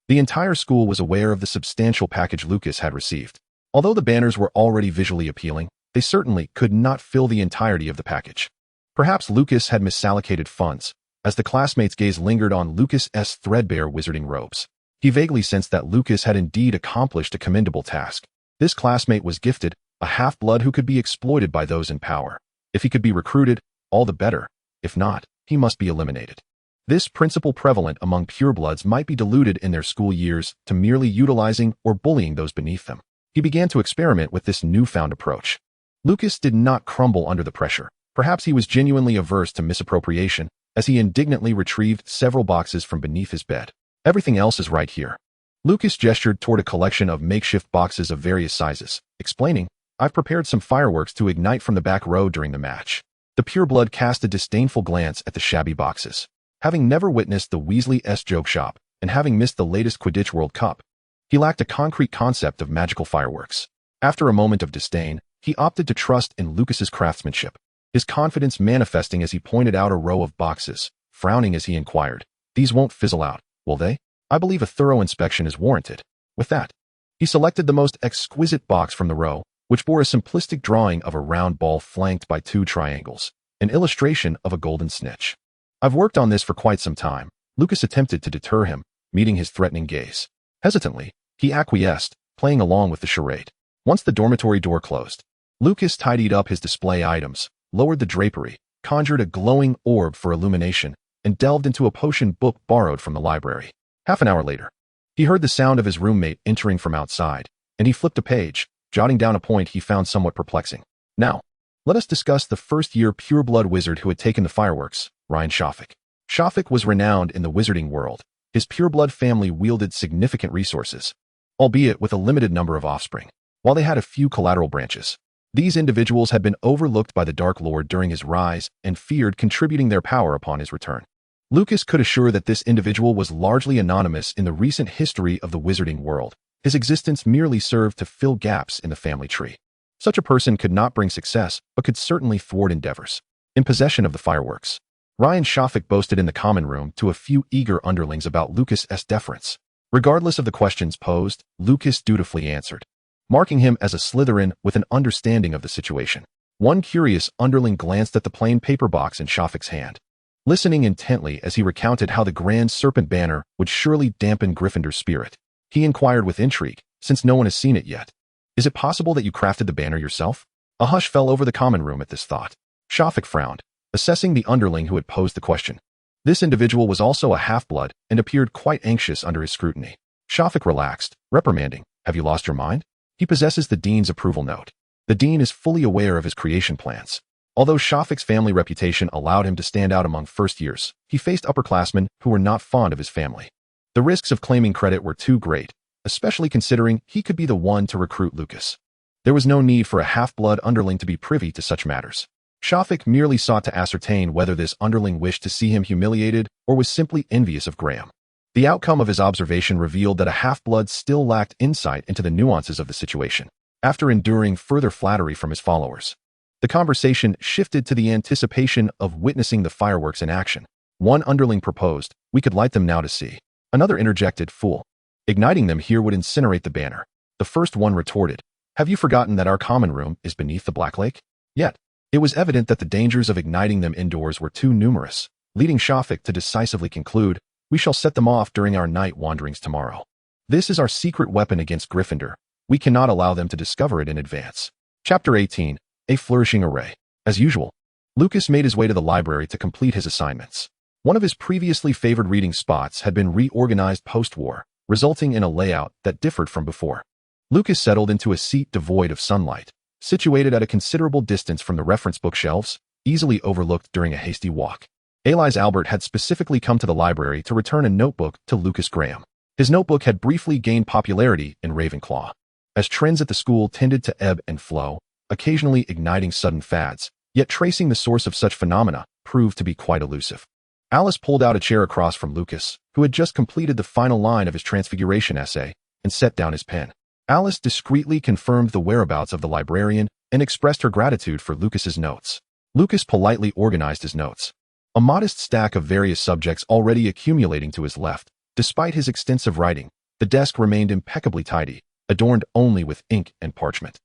The entire school was aware of the substantial package Lucas had received. Although the banners were already visually appealing, they certainly could not fill the entirety of the package. Perhaps Lucas had misallocated funds, as the classmate's gaze lingered on Lucas's threadbare wizarding robes. He vaguely sensed that Lucas had indeed accomplished a commendable task. This classmate was gifted, a half-blood who could be exploited by those in power. If he could be recruited, all the better. If not, he must be eliminated. This principle prevalent among purebloods might be diluted in their school years to merely utilizing or bullying those beneath them. He began to experiment with this newfound approach. Lucas did not crumble under the pressure. Perhaps he was genuinely averse to misappropriation, as he indignantly retrieved several boxes from beneath his bed. "Everything else is right here." Lucas gestured toward a collection of makeshift boxes of various sizes, explaining, "I've prepared some fireworks to ignite from the back row during the match." The pureblood cast a disdainful glance at the shabby boxes. Having never witnessed the Weasley's joke shop, and having missed the latest Quidditch World Cup, he lacked a concrete concept of magical fireworks. After a moment of disdain, he opted to trust in Lucas's craftsmanship, his confidence manifesting as he pointed out a row of boxes, frowning as he inquired, "These won't fizzle out, will they? I believe a thorough inspection is warranted." With that, he selected the most exquisite box from the row, which bore a simplistic drawing of a round ball flanked by two triangles, an illustration of a golden snitch. "I've worked on this for quite some time." Lucas attempted to deter him, meeting his threatening gaze. Hesitantly, he acquiesced, playing along with the charade. Once the dormitory door closed, Lucas tidied up his display items, lowered the drapery, conjured a glowing orb for illumination, and delved into a potion book borrowed from the library. Half an hour later, he heard the sound of his roommate entering from outside, and he flipped a page, jotting down a point he found somewhat perplexing. "Now, let us discuss the first-year pureblood wizard who had taken the fireworks, Ryan Shafik." Shafik was renowned in the wizarding world. His pureblood family wielded significant resources, albeit with a limited number of offspring. While they had a few collateral branches, these individuals had been overlooked by the Dark Lord during his rise and feared contributing their power upon his return. Lucas could assure that this individual was largely anonymous in the recent history of the wizarding world. His existence merely served to fill gaps in the family tree. Such a person could not bring success, but could certainly thwart endeavors. In possession of the fireworks, Ryan Shafik boasted in the common room to a few eager underlings about Lucas's deference. Regardless of the questions posed, Lucas dutifully answered, marking him as a Slytherin with an understanding of the situation. One curious underling glanced at the plain paper box in Shafik's hand, listening intently as he recounted how the Grand Serpent banner would surely dampen Gryffindor's spirit. He inquired with intrigue, since no one has seen it yet, "Is it possible that you crafted the banner yourself?" A hush fell over the common room at this thought. Shafik frowned, assessing the underling who had posed the question. This individual was also a half-blood and appeared quite anxious under his scrutiny. Shafik relaxed, reprimanding, "Have you lost your mind?" He possesses the dean's approval note. The dean is fully aware of his creation plans. Although Shafik's family reputation allowed him to stand out among first years, he faced upperclassmen who were not fond of his family. The risks of claiming credit were too great, especially considering he could be the one to recruit Lucas. There was no need for a half-blood underling to be privy to such matters. Shafik merely sought to ascertain whether this underling wished to see him humiliated or was simply envious of Graham. The outcome of his observation revealed that a half-blood still lacked insight into the nuances of the situation. After enduring further flattery from his followers, the conversation shifted to the anticipation of witnessing the fireworks in action. One underling proposed, "We could light them now to see." Another interjected, "Fool. Igniting them here would incinerate the banner." The first one retorted, "Have you forgotten that our common room is beneath the Black Lake?" Yet, it was evident that the dangers of igniting them indoors were too numerous, leading Shafik to decisively conclude, "We shall set them off during our night wanderings tomorrow. This is our secret weapon against Gryffindor. We cannot allow them to discover it in advance." Chapter 18. A Flourishing Array. As usual, Lucas made his way to the library to complete his assignments. One of his previously favored reading spots had been reorganized post-war, resulting in a layout that differed from before. Lucas settled into a seat devoid of sunlight, situated at a considerable distance from the reference bookshelves, easily overlooked during a hasty walk. Elise Albert had specifically come to the library to return a notebook to Lucas Graham. His notebook had briefly gained popularity in Ravenclaw, as trends at the school tended to ebb and flow, occasionally igniting sudden fads, yet tracing the source of such phenomena proved to be quite elusive. Alice pulled out a chair across from Lucas, who had just completed the final line of his Transfiguration essay, and set down his pen. Alice discreetly confirmed the whereabouts of the librarian and expressed her gratitude for Lucas's notes. Lucas politely organized his notes, a modest stack of various subjects already accumulating to his left. Despite his extensive writing, the desk remained impeccably tidy, adorned only with ink and parchment.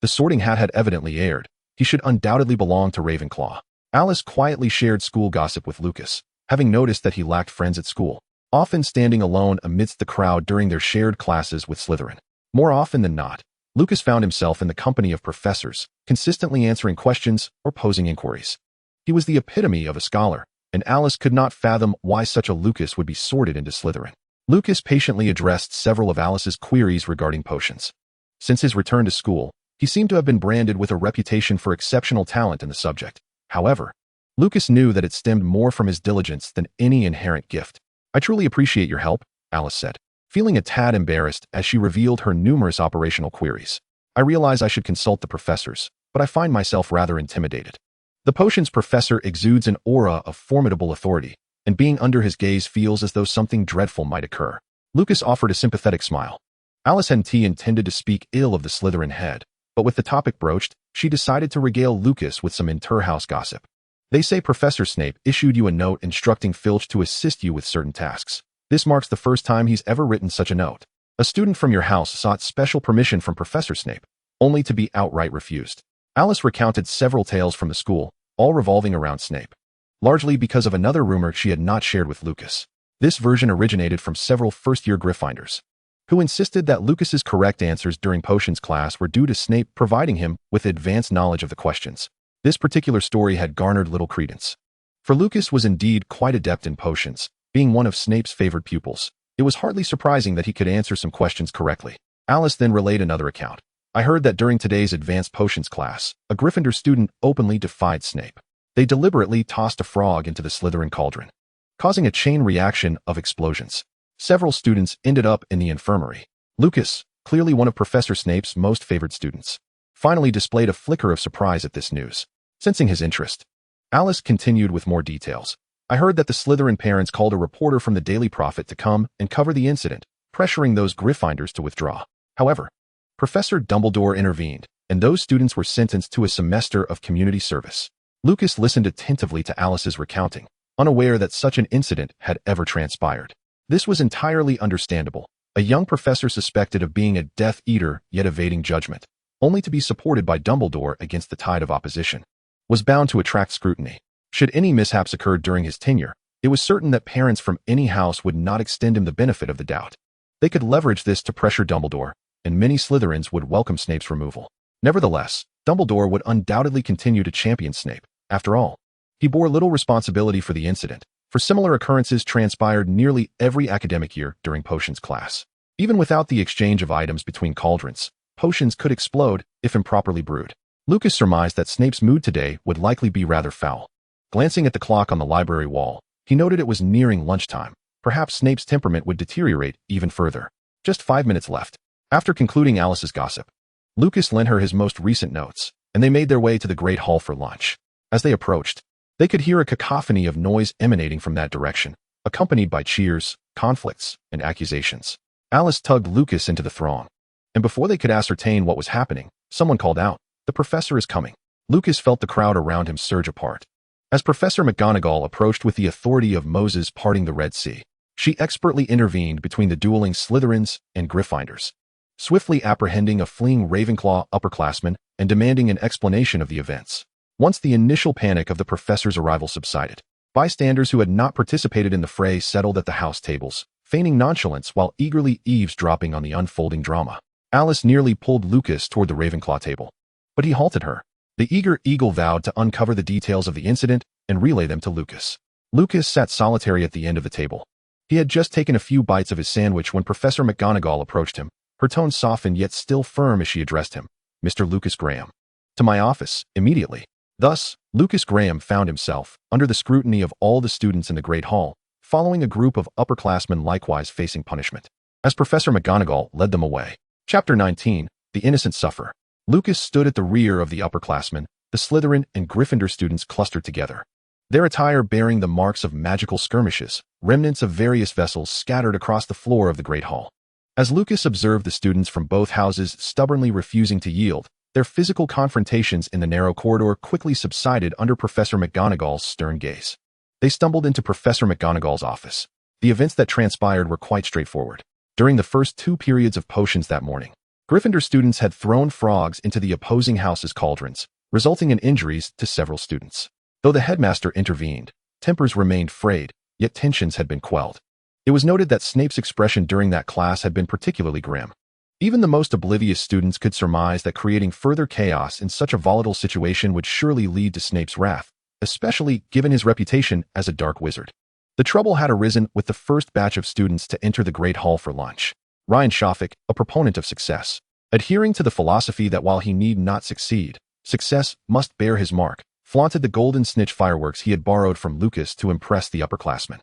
The sorting hat had evidently erred. He should undoubtedly belong to Ravenclaw. Alice quietly shared school gossip with Lucas, having noticed that he lacked friends at school, often standing alone amidst the crowd during their shared classes with Slytherin. More often than not, Lucas found himself in the company of professors, consistently answering questions or posing inquiries. He was the epitome of a scholar, and Alice could not fathom why such a Lucas would be sorted into Slytherin. Lucas patiently addressed several of Alice's queries regarding potions. Since his return to school, he seemed to have been branded with a reputation for exceptional talent in the subject. However, Lucas knew that it stemmed more from his diligence than any inherent gift. "I truly appreciate your help," Alice said, feeling a tad embarrassed as she revealed her numerous operational queries. "I realize I should consult the professors, but I find myself rather intimidated. The potions professor exudes an aura of formidable authority, and being under his gaze feels as though something dreadful might occur." Lucas offered a sympathetic smile. Alice hadn't intended to speak ill of the Slytherin head, but with the topic broached, she decided to regale Lucas with some inter-house gossip. "They say Professor Snape issued you a note instructing Filch to assist you with certain tasks. This marks the first time he's ever written such a note. A student from your house sought special permission from Professor Snape, only to be outright refused." Alice recounted several tales from the school, all revolving around Snape, largely because of another rumor she had not shared with Lucas. This version originated from several first-year Gryffindors, who insisted that Lucas's correct answers during potions class were due to Snape providing him with advanced knowledge of the questions. This particular story had garnered little credence, for Lucas was indeed quite adept in potions, being one of Snape's favored pupils. It was hardly surprising that he could answer some questions correctly. Alice then relayed another account. "I heard that during today's advanced potions class, a Gryffindor student openly defied Snape. They deliberately tossed a frog into the Slytherin cauldron, causing a chain reaction of explosions. Several students ended up in the infirmary. Lucas, clearly one of Professor Snape's most favored students, finally displayed a flicker of surprise at this news. Sensing his interest, Alice continued with more details. "I heard that the Slytherin parents called a reporter from the Daily Prophet to come and cover the incident, pressuring those Gryffindors to withdraw. However, Professor Dumbledore intervened, and those students were sentenced to a semester of community service." Lucas listened attentively to Alice's recounting, unaware that such an incident had ever transpired. This was entirely understandable. A young professor suspected of being a Death Eater yet evading judgment, only to be supported by Dumbledore against the tide of opposition, was bound to attract scrutiny. Should any mishaps occur during his tenure, it was certain that parents from any house would not extend him the benefit of the doubt. They could leverage this to pressure Dumbledore, and many Slytherins would welcome Snape's removal. Nevertheless, Dumbledore would undoubtedly continue to champion Snape. After all, he bore little responsibility for the incident, for similar occurrences transpired nearly every academic year during potions class. Even without the exchange of items between cauldrons, potions could explode if improperly brewed. Lucas surmised that Snape's mood today would likely be rather foul. Glancing at the clock on the library wall, he noted it was nearing lunchtime. Perhaps Snape's temperament would deteriorate even further. Just 5 minutes left. After concluding Alice's gossip, Lucas lent her his most recent notes, and they made their way to the Great Hall for lunch. As they approached, they could hear a cacophony of noise emanating from that direction, accompanied by cheers, conflicts, and accusations. Alice tugged Lucas into the throng, and before they could ascertain what was happening, someone called out, "The professor is coming." Lucas felt the crowd around him surge apart. As Professor McGonagall approached with the authority of Moses parting the Red Sea, she expertly intervened between the dueling Slytherins and Gryffindors, swiftly apprehending a fleeing Ravenclaw upperclassman and demanding an explanation of the events. Once the initial panic of the professor's arrival subsided, bystanders who had not participated in the fray settled at the house tables, feigning nonchalance while eagerly eavesdropping on the unfolding drama. Alice nearly pulled Lucas toward the Ravenclaw table, but he halted her. The eager eagle vowed to uncover the details of the incident and relay them to Lucas. Lucas sat solitary at the end of the table. He had just taken a few bites of his sandwich when Professor McGonagall approached him, her tone softened yet still firm as she addressed him. "Mr. Lucas Graham. To my office, immediately." Thus, Lucas Graham found himself under the scrutiny of all the students in the Great Hall, following a group of upperclassmen likewise facing punishment, as Professor McGonagall led them away. Chapter 19, The Innocent Suffer. Lucas stood at the rear of the upperclassmen, the Slytherin and Gryffindor students clustered together, their attire bearing the marks of magical skirmishes, remnants of various vessels scattered across the floor of the Great Hall. As Lucas observed the students from both houses stubbornly refusing to yield, their physical confrontations in the narrow corridor quickly subsided under Professor McGonagall's stern gaze. They stumbled into Professor McGonagall's office. The events that transpired were quite straightforward. During the first 2 periods of potions that morning, Gryffindor students had thrown frogs into the opposing house's cauldrons, resulting in injuries to several students. Though the headmaster intervened, tempers remained frayed, yet tensions had been quelled. It was noted that Snape's expression during that class had been particularly grim. Even the most oblivious students could surmise that creating further chaos in such a volatile situation would surely lead to Snape's wrath, especially given his reputation as a dark wizard. The trouble had arisen with the first batch of students to enter the Great Hall for lunch. Ryan Shofik, a proponent of success, adhering to the philosophy that while he need not succeed, success must bear his mark, flaunted the golden snitch fireworks he had borrowed from Lucas to impress the upperclassmen.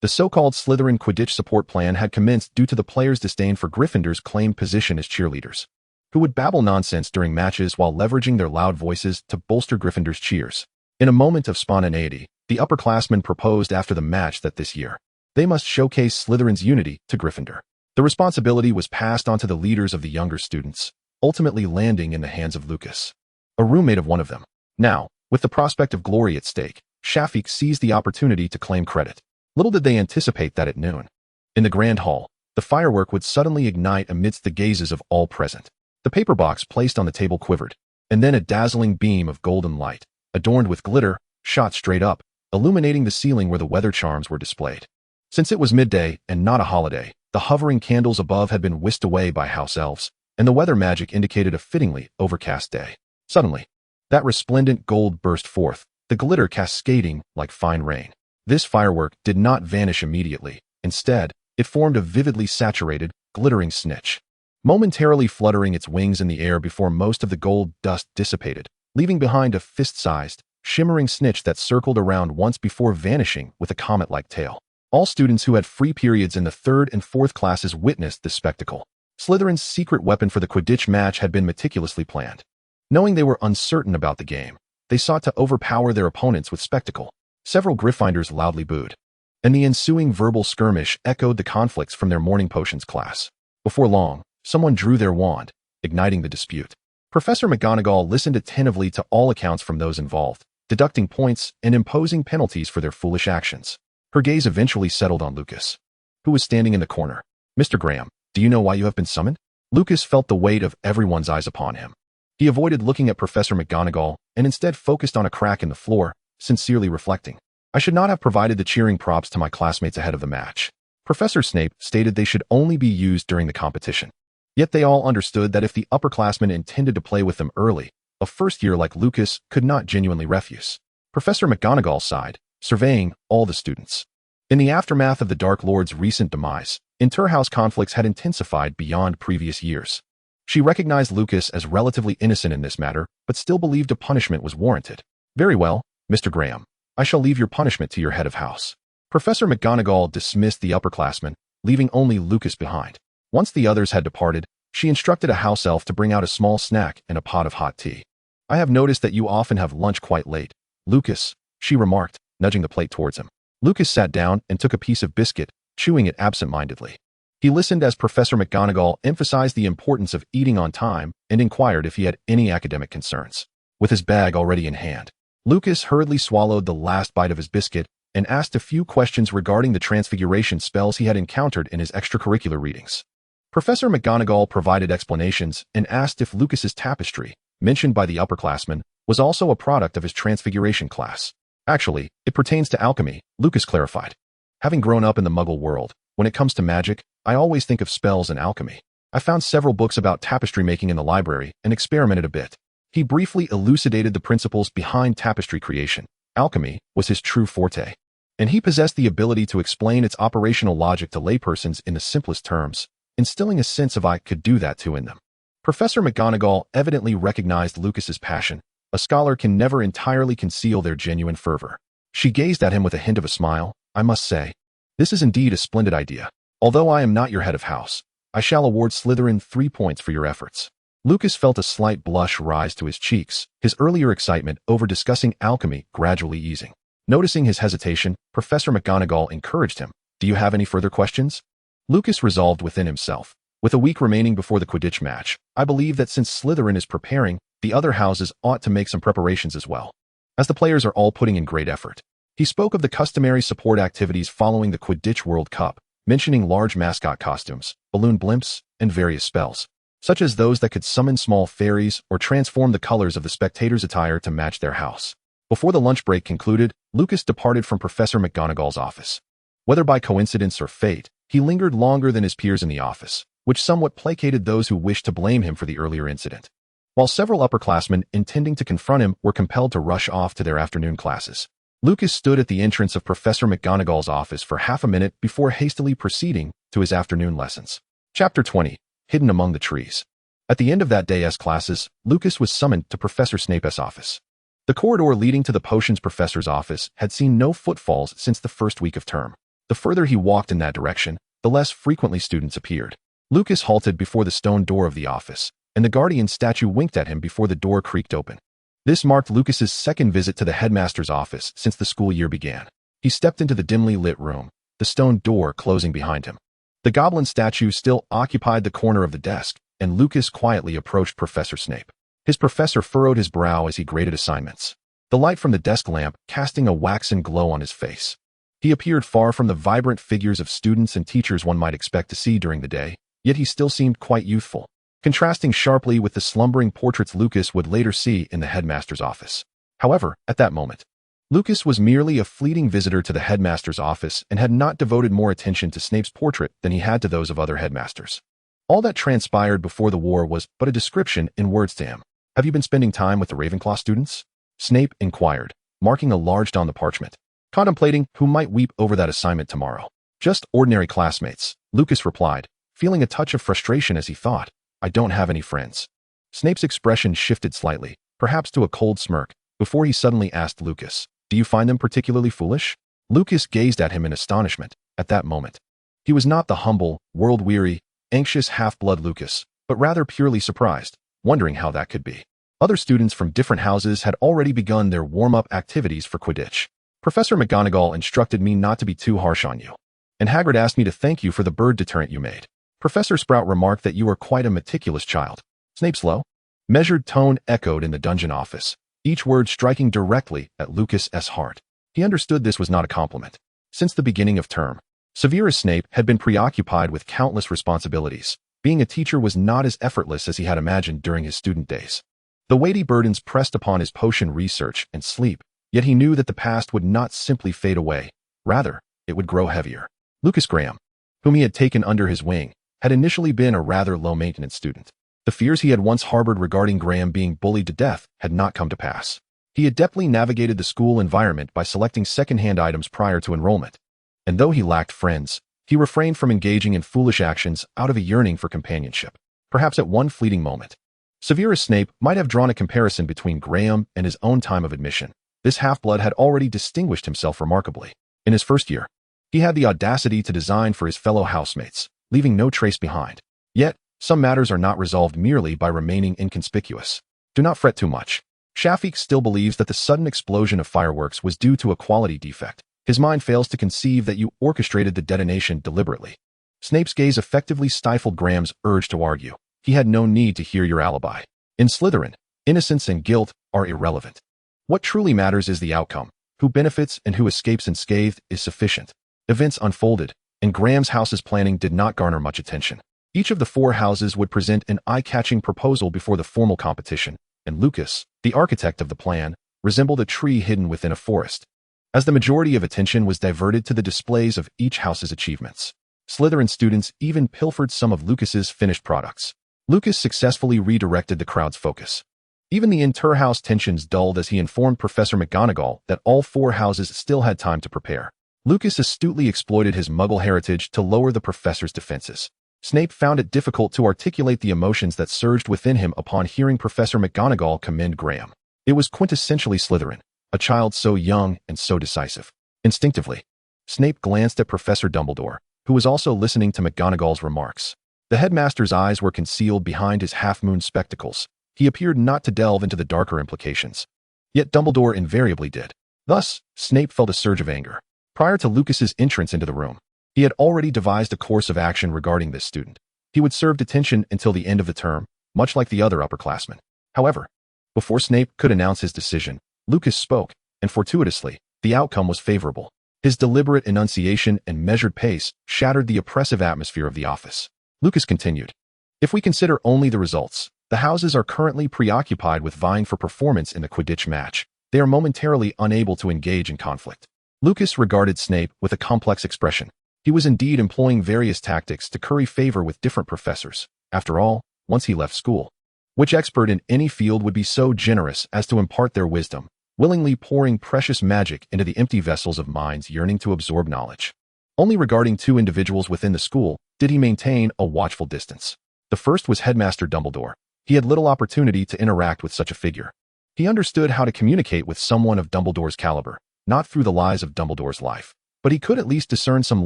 The so-called Slytherin Quidditch support plan had commenced due to the players' disdain for Gryffindor's claimed position as cheerleaders, who would babble nonsense during matches while leveraging their loud voices to bolster Gryffindor's cheers. In a moment of spontaneity, the upperclassmen proposed after the match that this year, they must showcase Slytherin's unity to Gryffindor. The responsibility was passed on to the leaders of the younger students, ultimately landing in the hands of Lucas, a roommate of one of them. Now, with the prospect of glory at stake, Shafik seized the opportunity to claim credit. Little did they anticipate that at noon, in the Grand Hall, the firework would suddenly ignite amidst the gazes of all present. The paper box placed on the table quivered, and then a dazzling beam of golden light, adorned with glitter, shot straight up, illuminating the ceiling where the weather charms were displayed. Since it was midday and not a holiday, the hovering candles above had been whisked away by house elves, and the weather magic indicated a fittingly overcast day. Suddenly, that resplendent gold burst forth, the glitter cascading like fine rain. This firework did not vanish immediately. Instead, it formed a vividly saturated, glittering snitch, momentarily fluttering its wings in the air before most of the gold dust dissipated, leaving behind a fist-sized, shimmering snitch that circled around once before vanishing with a comet-like tail. All students who had free periods in the 3rd and 4th classes witnessed this spectacle. Slytherin's secret weapon for the Quidditch match had been meticulously planned. Knowing they were uncertain about the game, they sought to overpower their opponents with spectacle. Several Gryffindors loudly booed, and the ensuing verbal skirmish echoed the conflicts from their morning potions class. Before long, someone drew their wand, igniting the dispute. Professor McGonagall listened attentively to all accounts from those involved, deducting points and imposing penalties for their foolish actions. Her gaze eventually settled on Lucas, who was standing in the corner. "Mr. Graham, do you know why you have been summoned?" Lucas felt the weight of everyone's eyes upon him. He avoided looking at Professor McGonagall and instead focused on a crack in the floor, sincerely reflecting. "I should not have provided the cheering props to my classmates ahead of the match." Professor Snape stated they should only be used during the competition. Yet they all understood that if the upperclassmen intended to play with them early, a first year like Lucas could not genuinely refuse. Professor McGonagall sighed, surveying all the students. In the aftermath of the Dark Lord's recent demise, inter-house conflicts had intensified beyond previous years. She recognized Lucas as relatively innocent in this matter, but still believed a punishment was warranted. "Very well, Mr. Graham. I shall leave your punishment to your head of house." Professor McGonagall dismissed the upperclassmen, leaving only Lucas behind. Once the others had departed, she instructed a house elf to bring out a small snack and a pot of hot tea. "I have noticed that you often have lunch quite late, Lucas," she remarked, nudging the plate towards him. Lucas sat down and took a piece of biscuit, chewing it absent-mindedly. He listened as Professor McGonagall emphasized the importance of eating on time and inquired if he had any academic concerns. With his bag already in hand, Lucas hurriedly swallowed the last bite of his biscuit and asked a few questions regarding the transfiguration spells he had encountered in his extracurricular readings. Professor McGonagall provided explanations and asked if Lucas's tapestry, mentioned by the upperclassman, was also a product of his transfiguration class. Actually, it pertains to alchemy, Lucas clarified. Having grown up in the Muggle world, when it comes to magic, I always think of spells and alchemy. I found several books about tapestry making in the library and experimented a bit. He briefly elucidated the principles behind tapestry creation. Alchemy was his true forte, and he possessed the ability to explain its operational logic to laypersons in the simplest terms, instilling a sense of I could do that too in them. Professor McGonagall evidently recognized Lucas's passion. A scholar can never entirely conceal their genuine fervor. She gazed at him with a hint of a smile. I must say, this is indeed a splendid idea. Although I am not your head of house, I shall award Slytherin 3 points for your efforts. Lucas felt a slight blush rise to his cheeks, his earlier excitement over discussing alchemy gradually easing. Noticing his hesitation, Professor McGonagall encouraged him. Do you have any further questions? Lucas resolved within himself. With a week remaining before the Quidditch match, I believe that since Slytherin is preparing, the other houses ought to make some preparations as well, as the players are all putting in great effort. He spoke of the customary support activities following the Quidditch World Cup, mentioning large mascot costumes, balloon blimps, and various spells, such as those that could summon small fairies or transform the colors of the spectators' attire to match their house. Before the lunch break concluded, Lucas departed from Professor McGonagall's office. Whether by coincidence or fate, he lingered longer than his peers in the office, which somewhat placated those who wished to blame him for the earlier incident. While several upperclassmen intending to confront him were compelled to rush off to their afternoon classes, Lucas stood at the entrance of Professor McGonagall's office for half a minute before hastily proceeding to his afternoon lessons. Chapter 20. Hidden Among the Trees. At the end of that day's classes, Lucas was summoned to Professor Snape's office. The corridor leading to the potions professor's office had seen no footfalls since the first week of term. The further he walked in that direction, the less frequently students appeared. Lucas halted before the stone door of the office, and the guardian statue winked at him before the door creaked open. This marked Lucas's second visit to the headmaster's office since the school year began. He stepped into the dimly lit room, the stone door closing behind him. The goblin statue still occupied the corner of the desk, and Lucas quietly approached Professor Snape. His professor furrowed his brow as he graded assignments, the light from the desk lamp casting a waxen glow on his face. He appeared far from the vibrant figures of students and teachers one might expect to see during the day, yet he still seemed quite youthful, contrasting sharply with the slumbering portraits Lucas would later see in the headmaster's office. However, at that moment, Lucas was merely a fleeting visitor to the headmaster's office and had not devoted more attention to Snape's portrait than he had to those of other headmasters. All that transpired before the war was but a description in words to him. Have you been spending time with the Ravenclaw students? Snape inquired, marking a large dot on the parchment, contemplating who might weep over that assignment tomorrow. Just ordinary classmates, Lucas replied, feeling a touch of frustration as he thought, I don't have any friends. Snape's expression shifted slightly, perhaps to a cold smirk, before he suddenly asked Lucas, do you find them particularly foolish? Lucas gazed at him in astonishment. At that moment, he was not the humble, world-weary, anxious half-blood Lucas, but rather purely surprised, wondering how that could be. Other students from different houses had already begun their warm-up activities for Quidditch. Professor McGonagall instructed me not to be too harsh on you, and Hagrid asked me to thank you for the bird deterrent you made. Professor Sprout remarked that you are quite a meticulous child. Snape's low, measured tone echoed in the dungeon office, each word striking directly at Lucas's heart. He understood this was not a compliment. Since the beginning of term, Severus Snape had been preoccupied with countless responsibilities. Being a teacher was not as effortless as he had imagined during his student days. The weighty burdens pressed upon his potion research and sleep, yet he knew that the past would not simply fade away. Rather, it would grow heavier. Lucas Graham, whom he had taken under his wing, had initially been a rather low-maintenance student. The fears he had once harbored regarding Graham being bullied to death had not come to pass. He adeptly navigated the school environment by selecting second-hand items prior to enrollment, and though he lacked friends, he refrained from engaging in foolish actions out of a yearning for companionship. Perhaps at one fleeting moment, Severus Snape might have drawn a comparison between Graham and his own time of admission. This half-blood had already distinguished himself remarkably. In his first year, he had the audacity to design for his fellow housemates, leaving no trace behind. Yet, some matters are not resolved merely by remaining inconspicuous. Do not fret too much. Shafik still believes that the sudden explosion of fireworks was due to a quality defect. His mind fails to conceive that you orchestrated the detonation deliberately. Snape's gaze effectively stifled Graham's urge to argue. He had no need to hear your alibi. In Slytherin, innocence and guilt are irrelevant. What truly matters is the outcome. Who benefits and who escapes unscathed is sufficient. Events unfolded, and Graham's house's planning did not garner much attention. Each of the 4 houses would present an eye-catching proposal before the formal competition, and Lucas, the architect of the plan, resembled a tree hidden within a forest. As the majority of attention was diverted to the displays of each house's achievements, Slytherin students even pilfered some of Lucas's finished products. Lucas successfully redirected the crowd's focus. Even the inter-house tensions dulled as he informed Professor McGonagall that all 4 houses still had time to prepare. Lucas astutely exploited his Muggle heritage to lower the professor's defenses. Snape found it difficult to articulate the emotions that surged within him upon hearing Professor McGonagall commend Graham. It was quintessentially Slytherin, a child so young and so decisive. Instinctively, Snape glanced at Professor Dumbledore, who was also listening to McGonagall's remarks. The headmaster's eyes were concealed behind his half-moon spectacles. He appeared not to delve into the darker implications. Yet Dumbledore invariably did. Thus, Snape felt a surge of anger. Prior to Lucas's entrance into the room, he had already devised a course of action regarding this student. He would serve detention until the end of the term, much like the other upperclassmen. However, before Snape could announce his decision, Lucas spoke, and fortuitously, the outcome was favorable. His deliberate enunciation and measured pace shattered the oppressive atmosphere of the office. Lucas continued, "If we consider only the results, the houses are currently preoccupied with vying for performance in the Quidditch match. They are momentarily unable to engage in conflict." Lucas regarded Snape with a complex expression. He was indeed employing various tactics to curry favor with different professors. After all, once he left school, which expert in any field would be so generous as to impart their wisdom, willingly pouring precious magic into the empty vessels of minds yearning to absorb knowledge? Only regarding 2 individuals within the school did he maintain a watchful distance. The first was Headmaster Dumbledore. He had little opportunity to interact with such a figure. He understood how to communicate with someone of Dumbledore's caliber, not through the lies of Dumbledore's life, but he could at least discern some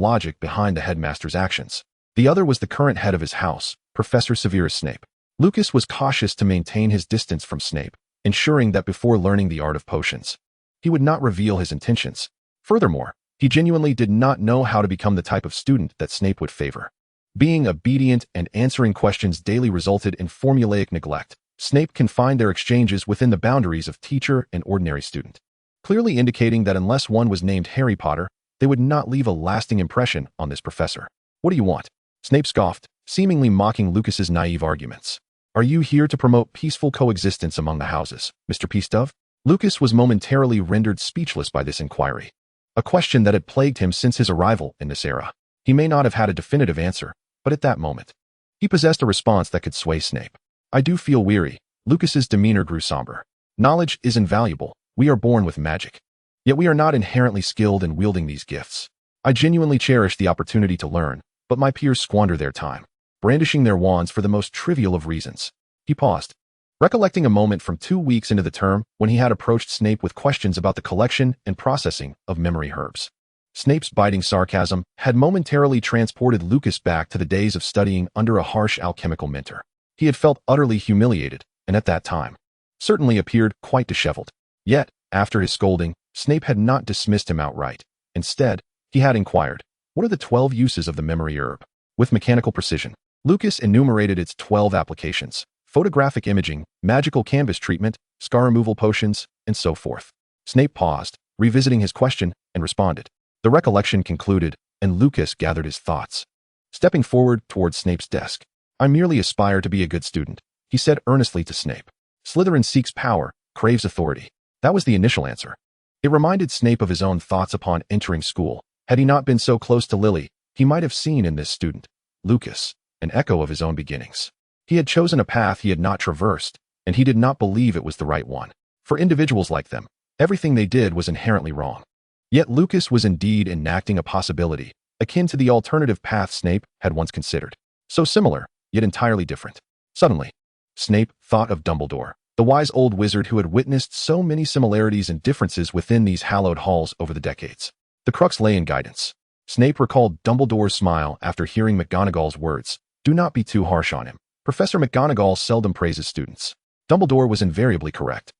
logic behind the headmaster's actions. The other was the current head of his house, Professor Severus Snape. Lucas was cautious to maintain his distance from Snape, ensuring that before learning the art of potions, he would not reveal his intentions. Furthermore, he genuinely did not know how to become the type of student that Snape would favor. Being obedient and answering questions daily resulted in formulaic neglect. Snape confined their exchanges within the boundaries of teacher and ordinary student, clearly indicating that unless one was named Harry Potter, they would not leave a lasting impression on this professor. "What do you want?" Snape scoffed, seemingly mocking Lucas's naive arguments. "Are you here to promote peaceful coexistence among the houses, Mr. Peacedove?" Lucas was momentarily rendered speechless by this inquiry, a question that had plagued him since his arrival in this era. He may not have had a definitive answer, but at that moment, he possessed a response that could sway Snape. "I do feel weary." Lucas's demeanor grew somber. "Knowledge is invaluable. We are born with magic. Yet we are not inherently skilled in wielding these gifts. I genuinely cherish the opportunity to learn, but my peers squander their time, brandishing their wands for the most trivial of reasons." He paused, recollecting a moment from 2 weeks into the term when he had approached Snape with questions about the collection and processing of memory herbs. Snape's biting sarcasm had momentarily transported Lucas back to the days of studying under a harsh alchemical mentor. He had felt utterly humiliated, and at that time, certainly appeared quite disheveled. Yet, after his scolding, Snape had not dismissed him outright. Instead, he had inquired, "What are the 12 uses of the memory herb?" With mechanical precision, Lucas enumerated its 12 applications: photographic imaging, magical canvas treatment, scar removal potions, and so forth. Snape paused, revisiting his question, and responded. The recollection concluded, and Lucas gathered his thoughts. Stepping forward toward Snape's desk, "I merely aspire to be a good student," he said earnestly to Snape. "Slytherin seeks power, craves authority." That was the initial answer. It reminded Snape of his own thoughts upon entering school. Had he not been so close to Lily, he might have seen in this student, Lucas, an echo of his own beginnings. He had chosen a path he had not traversed, and he did not believe it was the right one. For individuals like them, everything they did was inherently wrong. Yet Lucas was indeed enacting a possibility, akin to the alternative path Snape had once considered. So similar, yet entirely different. Suddenly, Snape thought of Dumbledore, the wise old wizard who had witnessed so many similarities and differences within these hallowed halls over the decades. The crux lay in guidance. Snape recalled Dumbledore's smile after hearing McGonagall's words. "Do not be too harsh on him. Professor McGonagall seldom praises students." Dumbledore was invariably correct.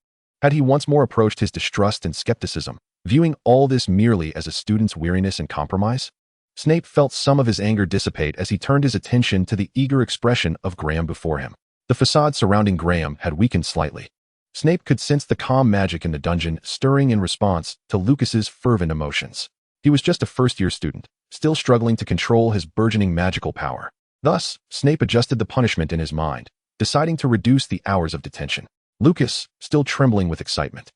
Had he once more approached his distrust and skepticism, Viewing all this merely as a student's weariness and compromise, Snape felt some of his anger dissipate as he turned his attention to the eager expression of Graham before him. The facade surrounding Graham had weakened slightly. Snape could sense the calm magic in the dungeon stirring in response to Lucas's fervent emotions. He was just a first-year student, still struggling to control his burgeoning magical power. Thus, Snape adjusted the punishment in his mind, deciding to reduce the hours of detention. Lucas, still trembling with excitement,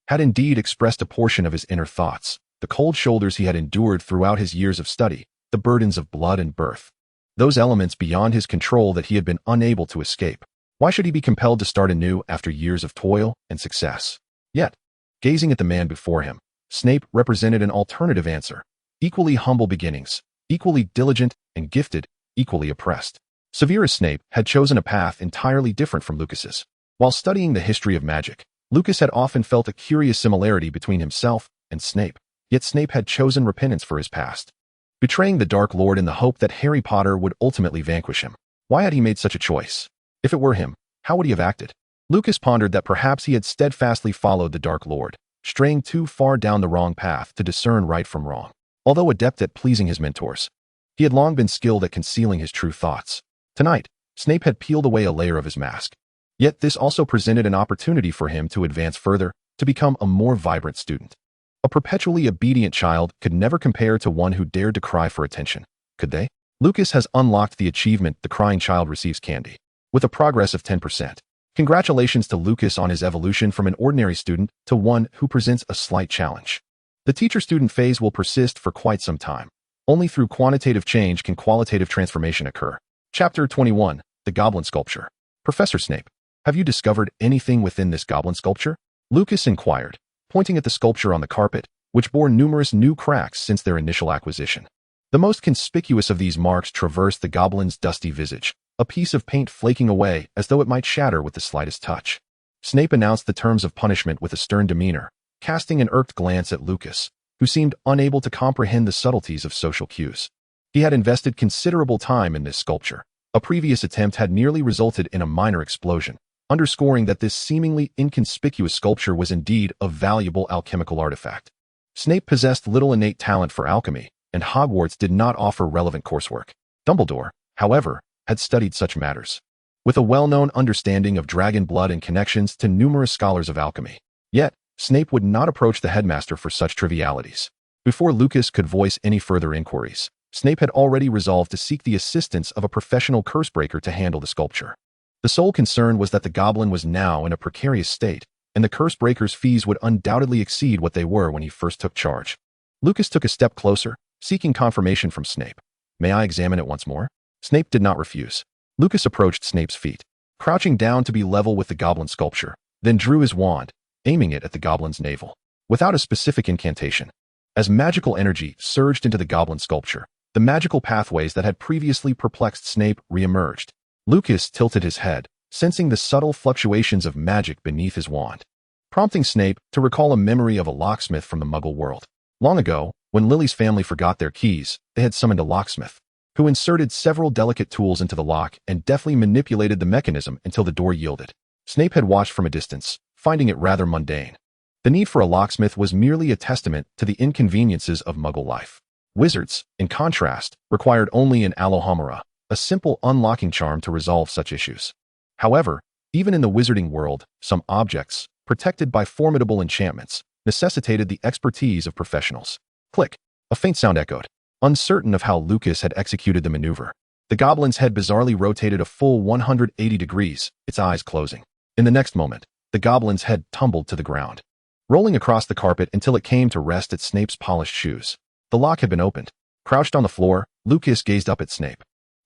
had indeed expressed a portion of his inner thoughts, the cold shoulders he had endured throughout his years of study, the burdens of blood and birth. Those elements beyond his control that he had been unable to escape. Why should he be compelled to start anew after years of toil and success? Yet, gazing at the man before him, Snape represented an alternative answer. Equally humble beginnings, equally diligent and gifted, equally oppressed. Severus Snape had chosen a path entirely different from Lucas's. While studying the history of magic, Lucas had often felt a curious similarity between himself and Snape. Yet Snape had chosen repentance for his past, betraying the Dark Lord in the hope that Harry Potter would ultimately vanquish him. Why had he made such a choice? If it were him, how would he have acted? Lucas pondered that perhaps he had steadfastly followed the Dark Lord, straying too far down the wrong path to discern right from wrong. Although adept at pleasing his mentors, he had long been skilled at concealing his true thoughts. Tonight, Snape had peeled away a layer of his mask. Yet this also presented an opportunity for him to advance further, to become a more vibrant student. A perpetually obedient child could never compare to one who dared to cry for attention, could they? Lucas has unlocked the achievement The Crying Child Receives Candy, with a progress of 10%. Congratulations to Lucas on his evolution from an ordinary student to one who presents a slight challenge. The teacher-student phase will persist for quite some time. Only through quantitative change can qualitative transformation occur. Chapter 21, The Goblin Sculpture. Professor Snape, have you discovered anything within this goblin sculpture? Lucas inquired, pointing at the sculpture on the carpet, which bore numerous new cracks since their initial acquisition. The most conspicuous of these marks traversed the goblin's dusty visage, a piece of paint flaking away as though it might shatter with the slightest touch. Snape announced the terms of punishment with a stern demeanor, casting an irked glance at Lucas, who seemed unable to comprehend the subtleties of social cues. He had invested considerable time in this sculpture. A previous attempt had nearly resulted in a minor explosion, underscoring that this seemingly inconspicuous sculpture was indeed a valuable alchemical artifact. Snape possessed little innate talent for alchemy, and Hogwarts did not offer relevant coursework. Dumbledore, however, had studied such matters, with a well-known understanding of dragon blood and connections to numerous scholars of alchemy. Yet, Snape would not approach the headmaster for such trivialities. Before Lucas could voice any further inquiries, Snape had already resolved to seek the assistance of a professional cursebreaker to handle the sculpture. The sole concern was that the goblin was now in a precarious state, and the cursebreaker's fees would undoubtedly exceed what they were when he first took charge. Lucas took a step closer, seeking confirmation from Snape. May I examine it once more? Snape did not refuse. Lucas approached Snape's feet, crouching down to be level with the goblin sculpture, then drew his wand, aiming it at the goblin's navel. Without a specific incantation, as magical energy surged into the goblin sculpture, the magical pathways that had previously perplexed Snape re-emerged. Lucas tilted his head, sensing the subtle fluctuations of magic beneath his wand, prompting Snape to recall a memory of a locksmith from the Muggle world. Long ago, when Lily's family forgot their keys, they had summoned a locksmith, who inserted several delicate tools into the lock and deftly manipulated the mechanism until the door yielded. Snape had watched from a distance, finding it rather mundane. The need for a locksmith was merely a testament to the inconveniences of Muggle life. Wizards, in contrast, required only an Alohomora, a simple unlocking charm to resolve such issues. However, even in the wizarding world, some objects, protected by formidable enchantments, necessitated the expertise of professionals. Click. A faint sound echoed. Uncertain of how Lucas had executed the maneuver, the goblin's head bizarrely rotated a full 180 degrees, its eyes closing. In the next moment, the goblin's head tumbled to the ground, rolling across the carpet until it came to rest at Snape's polished shoes. The lock had been opened. Crouched on the floor, Lucas gazed up at Snape,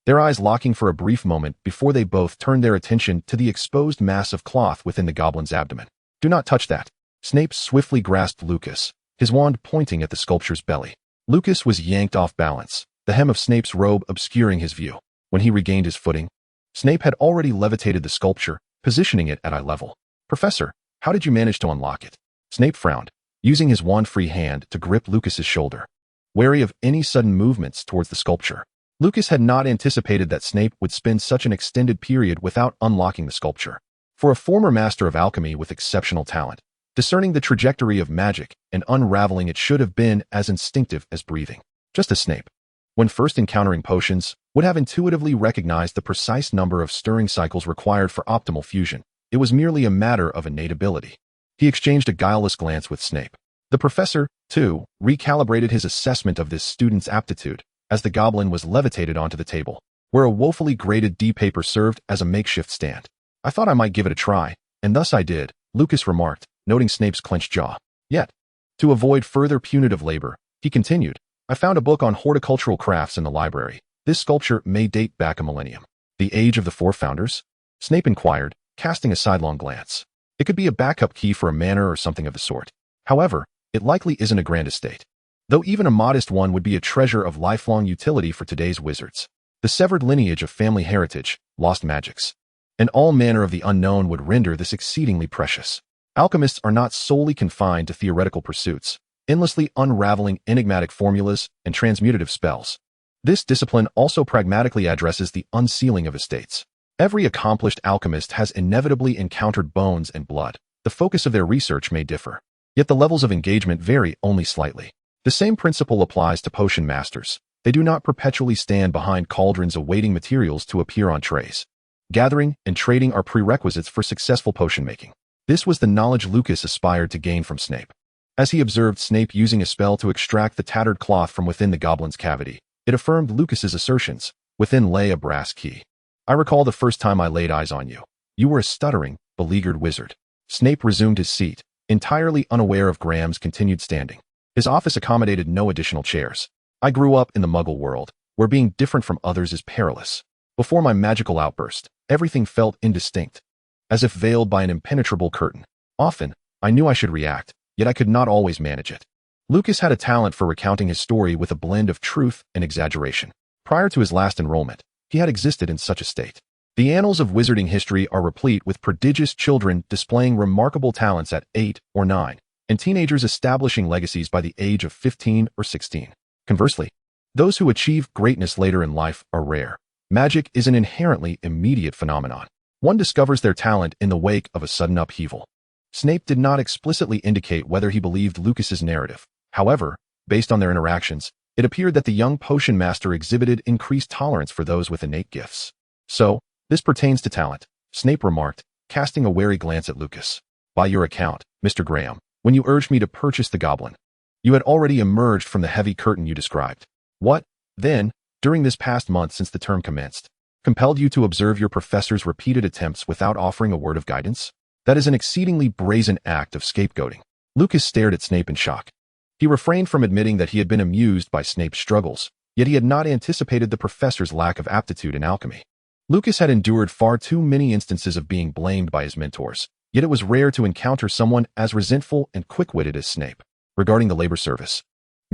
their eyes locking for a brief moment before they both turned their attention to the exposed mass of cloth within the goblin's abdomen. Do not touch that. Snape swiftly grasped Lucas, his wand pointing at the sculpture's belly. Lucas was yanked off balance, the hem of Snape's robe obscuring his view. When he regained his footing, Snape had already levitated the sculpture, positioning it at eye level. Professor, how did you manage to unlock it? Snape frowned, using his wand-free hand to grip Lucas's shoulder, wary of any sudden movements towards the sculpture. Lucas had not anticipated that Snape would spend such an extended period without unlocking the sculpture. For a former master of alchemy with exceptional talent, discerning the trajectory of magic and unraveling it should have been as instinctive as breathing. Just as Snape, when first encountering potions, would have intuitively recognized the precise number of stirring cycles required for optimal fusion. It was merely a matter of innate ability. He exchanged a guileless glance with Snape. The professor, too, recalibrated his assessment of this student's aptitude as the goblin was levitated onto the table, where a woefully graded D paper served as a makeshift stand. I thought I might give it a try, and thus I did, Lucas remarked, noting Snape's clenched jaw. Yet, to avoid further punitive labor, he continued, I found a book on horticultural crafts in the library. This sculpture may date back a millennium. The age of the four founders? Snape inquired, casting a sidelong glance. It could be a backup key for a manor or something of the sort. However, it likely isn't a grand estate, though even a modest one would be a treasure of lifelong utility for today's wizards. The severed lineage of family heritage, lost magics, and all manner of the unknown would render this exceedingly precious. Alchemists are not solely confined to theoretical pursuits, endlessly unraveling enigmatic formulas and transmutative spells. This discipline also pragmatically addresses the unsealing of estates. Every accomplished alchemist has inevitably encountered bones and blood. The focus of their research may differ, yet the levels of engagement vary only slightly. The same principle applies to potion masters. They do not perpetually stand behind cauldrons awaiting materials to appear on trays. Gathering and trading are prerequisites for successful potion making. This was the knowledge Lucas aspired to gain from Snape. As he observed Snape using a spell to extract the tattered cloth from within the goblin's cavity, it affirmed Lucas's assertions. Within lay a brass key. I recall the first time I laid eyes on you. You were a stuttering, beleaguered wizard. Snape resumed his seat, entirely unaware of Graham's continued standing. His office accommodated no additional chairs. I grew up in the Muggle world, where being different from others is perilous. Before my magical outburst, everything felt indistinct, as if veiled by an impenetrable curtain. Often, I knew I should react, yet I could not always manage it. Lucas had a talent for recounting his story with a blend of truth and exaggeration. Prior to his last enrollment, he had existed in such a state. The annals of wizarding history are replete with prodigious children displaying remarkable talents at 8 or 9, and teenagers establishing legacies by the age of 15 or 16. Conversely, those who achieve greatness later in life are rare. Magic is an inherently immediate phenomenon. One discovers their talent in the wake of a sudden upheaval. Snape did not explicitly indicate whether he believed Lucas's narrative. However, based on their interactions, it appeared that the young potion master exhibited increased tolerance for those with innate gifts. So, this pertains to talent, Snape remarked, casting a wary glance at Lucas. By your account, Mr. Graham, when you urged me to purchase the goblin, you had already emerged from the heavy curtain you described. What, then, during this past month since the term commenced, compelled you to observe your professor's repeated attempts without offering a word of guidance? That is an exceedingly brazen act of scapegoating. Lucas stared at Snape in shock. He refrained from admitting that he had been amused by Snape's struggles, yet he had not anticipated the professor's lack of aptitude in alchemy. Lucas had endured far too many instances of being blamed by his mentors, yet it was rare to encounter someone as resentful and quick-witted as Snape. Regarding the labor service,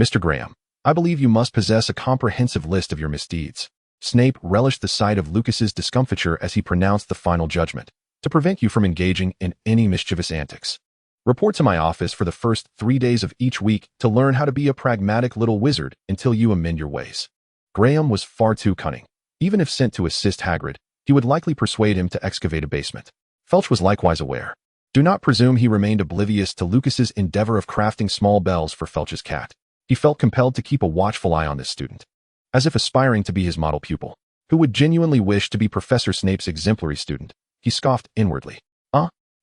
Mr. Graham, I believe you must possess a comprehensive list of your misdeeds. Snape relished the sight of Lucas's discomfiture as he pronounced the final judgment, to prevent you from engaging in any mischievous antics. Report to my office for the first 3 days of each week to learn how to be a pragmatic little wizard until you amend your ways. Graham was far too cunning. Even if sent to assist Hagrid, he would likely persuade him to excavate a basement. Filch was likewise aware. Do not presume he remained oblivious to Lucas's endeavor of crafting small bells for Filch's cat. He felt compelled to keep a watchful eye on this student, as if aspiring to be his model pupil, who would genuinely wish to be Professor Snape's exemplary student. He scoffed inwardly.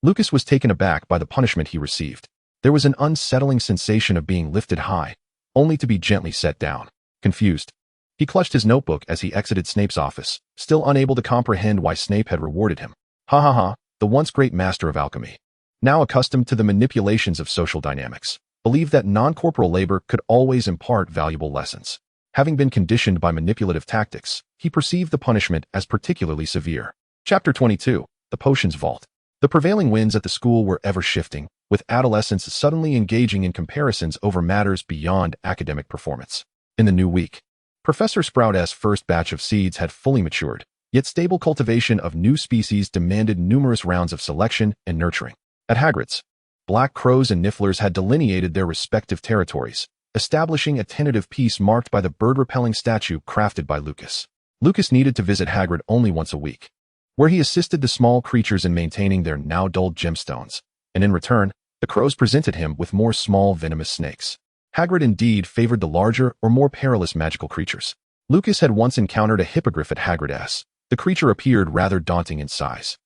Lucas was taken aback by the punishment he received. There was an unsettling sensation of being lifted high, only to be gently set down. Confused, he clutched his notebook as he exited Snape's office, still unable to comprehend why Snape had rewarded him. Ha ha ha, the once great master of alchemy, now accustomed to the manipulations of social dynamics, believed that non-corporal labor could always impart valuable lessons. Having been conditioned by manipulative tactics, he perceived the punishment as particularly severe. Chapter 22, The Potions Vault. The prevailing winds at the school were ever shifting, with adolescents suddenly engaging in comparisons over matters beyond academic performance. In the new week, Professor Sprout's first batch of seeds had fully matured, yet stable cultivation of new species demanded numerous rounds of selection and nurturing. At Hagrid's, black crows and nifflers had delineated their respective territories, establishing a tentative peace marked by the bird-repelling statue crafted by Lucas. Lucas needed to visit Hagrid only once a week, where he assisted the small creatures in maintaining their now dulled gemstones, and in return, The crows presented him with more small venomous snakes. Hagrid indeed favored the larger or more perilous magical creatures. Lucas had once encountered a hippogriff at Hagrid's. The creature appeared rather daunting in size.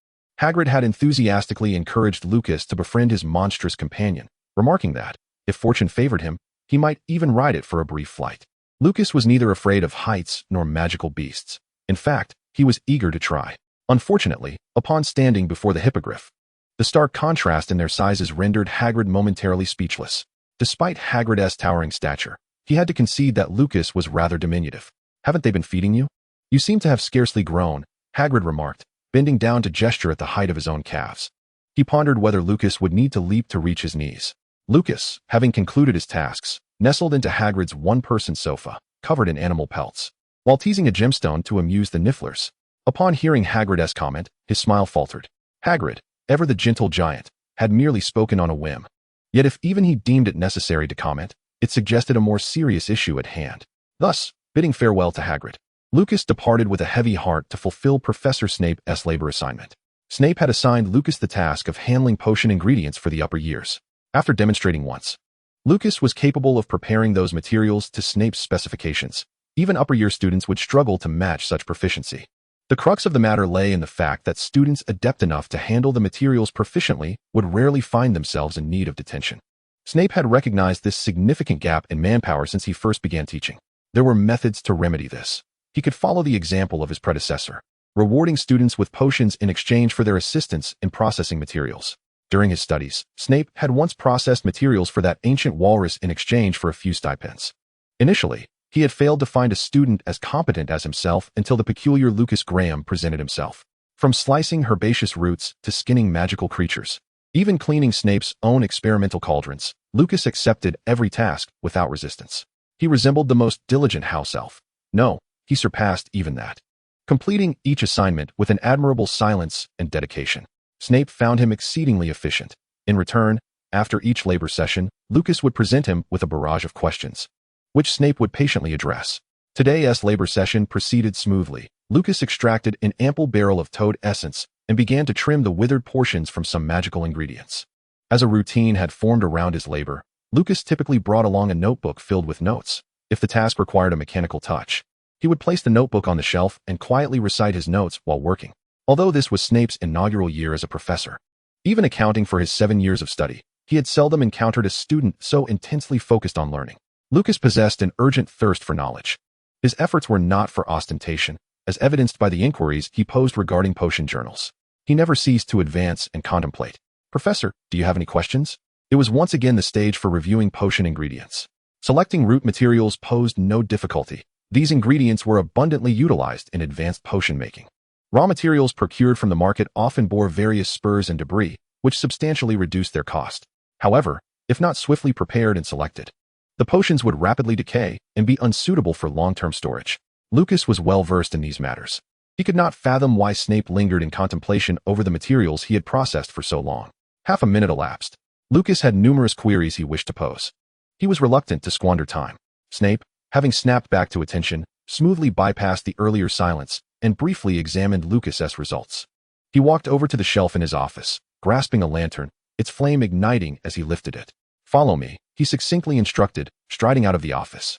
Hagrid had enthusiastically encouraged Lucas to befriend his monstrous companion, remarking that, if fortune favored him, he might even ride it for a brief flight. Lucas was neither afraid of heights nor magical beasts. In fact, he was eager to try. Unfortunately, upon standing before the hippogriff, the stark contrast in their sizes rendered Hagrid momentarily speechless. Despite Hagrid's towering stature, he had to concede that Lucas was rather diminutive. "Haven't they been feeding you? You seem to have scarcely grown," Hagrid remarked, bending down to gesture at the height of his own calves. He pondered whether Lucas would need to leap to reach his knees. Lucas, having concluded his tasks, nestled into Hagrid's one-person sofa, covered in animal pelts, while teasing a gemstone to amuse the Nifflers. Upon hearing Hagrid's comment, his smile faltered. Hagrid, ever the gentle giant, had merely spoken on a whim. Yet if even he deemed it necessary to comment, it suggested a more serious issue at hand. Thus, bidding farewell to Hagrid, Lucas departed with a heavy heart to fulfill Professor Snape's labor assignment. Snape had assigned Lucas the task of handling potion ingredients for the upper years. After demonstrating once, Lucas was capable of preparing those materials to Snape's specifications. Even upper-year students would struggle to match such proficiency. The crux of the matter lay in the fact that students adept enough to handle the materials proficiently would rarely find themselves in need of detention. Snape had recognized this significant gap in manpower since he first began teaching. There were methods to remedy this. He could follow the example of his predecessor, rewarding students with potions in exchange for their assistance in processing materials. During his studies, Snape had once processed materials for that ancient walrus in exchange for a few stipends. Initially, he had failed to find a student as competent as himself until the peculiar Lucas Graham presented himself. From slicing herbaceous roots to skinning magical creatures, even cleaning Snape's own experimental cauldrons, Lucas accepted every task without resistance. He resembled the most diligent house elf. No, he surpassed even that, completing each assignment with an admirable silence and dedication. Snape found him exceedingly efficient. In return, after each labor session, Lucas would present him with a barrage of questions, which Snape would patiently address. Today's labor session proceeded smoothly. Lucas extracted an ample barrel of toad essence and began to trim the withered portions from some magical ingredients. As a routine had formed around his labor, Lucas typically brought along a notebook filled with notes. If the task required a mechanical touch, he would place the notebook on the shelf and quietly recite his notes while working. Although this was Snape's inaugural year as a professor, even accounting for his 7 years of study, he had seldom encountered a student so intensely focused on learning. Lucas possessed an urgent thirst for knowledge. His efforts were not for ostentation, as evidenced by the inquiries he posed regarding potion journals. He never ceased to advance and contemplate. "Professor, do you have any questions?" It was once again the stage for reviewing potion ingredients. Selecting root materials posed no difficulty. These ingredients were abundantly utilized in advanced potion making. Raw materials procured from the market often bore various spurs and debris, which substantially reduced their cost. However, if not swiftly prepared and selected, the potions would rapidly decay and be unsuitable for long-term storage. Lucas was well versed in these matters. He could not fathom why Snape lingered in contemplation over the materials he had processed for so long. Half a minute elapsed. Lucas had numerous queries he wished to pose. He was reluctant to squander time. Snape, having snapped back to attention, smoothly bypassed the earlier silence and briefly examined Lucas's results. He walked over to the shelf in his office, grasping a lantern, its flame igniting as he lifted it. "Follow me," he succinctly instructed, striding out of the office.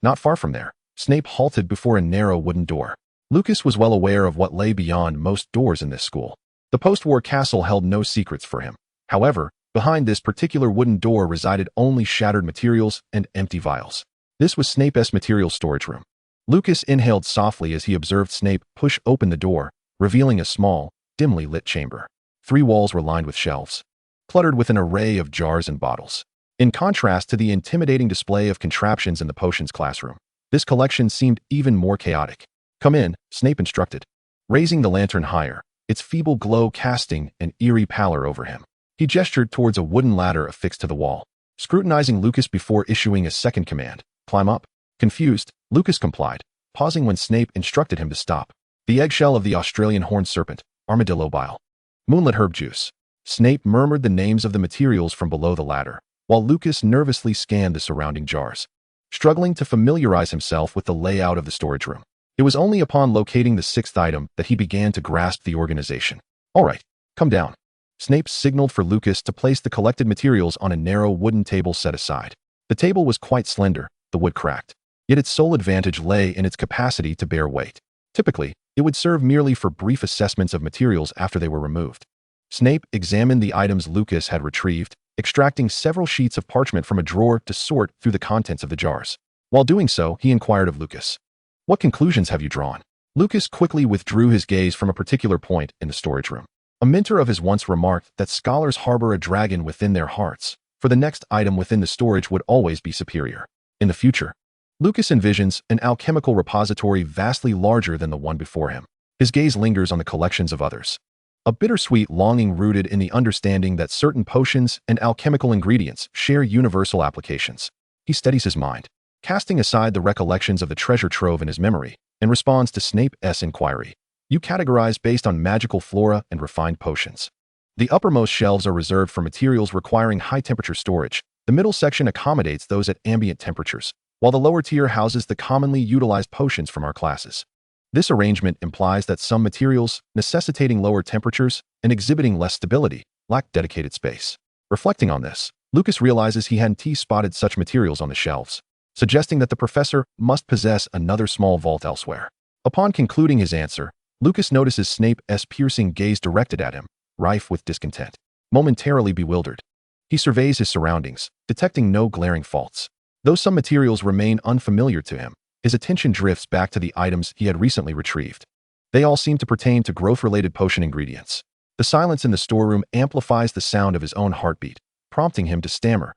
Not far from there, Snape halted before a narrow wooden door. Lucas was well aware of what lay beyond most doors in this school. The post-war castle held no secrets for him. However, behind this particular wooden door resided only shattered materials and empty vials. This was Snape's material storage room. Lucas inhaled softly as he observed Snape push open the door, revealing a small, dimly lit chamber. 3 walls were lined with shelves, cluttered with an array of jars and bottles. In contrast to the intimidating display of contraptions in the potions classroom, this collection seemed even more chaotic. "Come in," Snape instructed, raising the lantern higher, its feeble glow casting an eerie pallor over him. He gestured towards a wooden ladder affixed to the wall, scrutinizing Lucas before issuing a second command, "Climb up." Confused, Lucas complied, pausing when Snape instructed him to stop. The eggshell of the Australian horned serpent, armadillo bile, moonlit herb juice. Snape murmured the names of the materials from below the ladder, while Lucas nervously scanned the surrounding jars, struggling to familiarize himself with the layout of the storage room. It was only upon locating the 6th item that he began to grasp the organization. "All right, come down." Snape signaled for Lucas to place the collected materials on a narrow wooden table set aside. The table was quite slender, the wood cracked. Yet its sole advantage lay in its capacity to bear weight. Typically, it would serve merely for brief assessments of materials after they were removed. Snape examined the items Lucas had retrieved, extracting several sheets of parchment from a drawer to sort through the contents of the jars. While doing so, he inquired of Lucas, "What conclusions have you drawn?" Lucas quickly withdrew his gaze from a particular point in the storage room. A mentor of his once remarked that scholars harbor a dragon within their hearts, for the next item within the storage would always be superior. In the future, Lucas envisions an alchemical repository vastly larger than the one before him. His gaze lingers on the collections of others. A bittersweet longing rooted in the understanding that certain potions and alchemical ingredients share universal applications. He steadies his mind, casting aside the recollections of the treasure trove in his memory, and responds to Snape's inquiry. "You categorize based on magical flora and refined potions. The uppermost shelves are reserved for materials requiring high-temperature storage. The middle section accommodates those at ambient temperatures, while the lower tier houses the commonly utilized potions from our classes. This arrangement implies that some materials, necessitating lower temperatures and exhibiting less stability, lack dedicated space." Reflecting on this, Lucas realizes he hadn't spotted such materials on the shelves, suggesting that the professor must possess another small vault elsewhere. Upon concluding his answer, Lucas notices Snape's piercing gaze directed at him, rife with discontent. Momentarily bewildered, he surveys his surroundings, detecting no glaring faults. Though some materials remain unfamiliar to him, his attention drifts back to the items he had recently retrieved. They all seem to pertain to growth-related potion ingredients. The silence in the storeroom amplifies the sound of his own heartbeat, prompting him to stammer,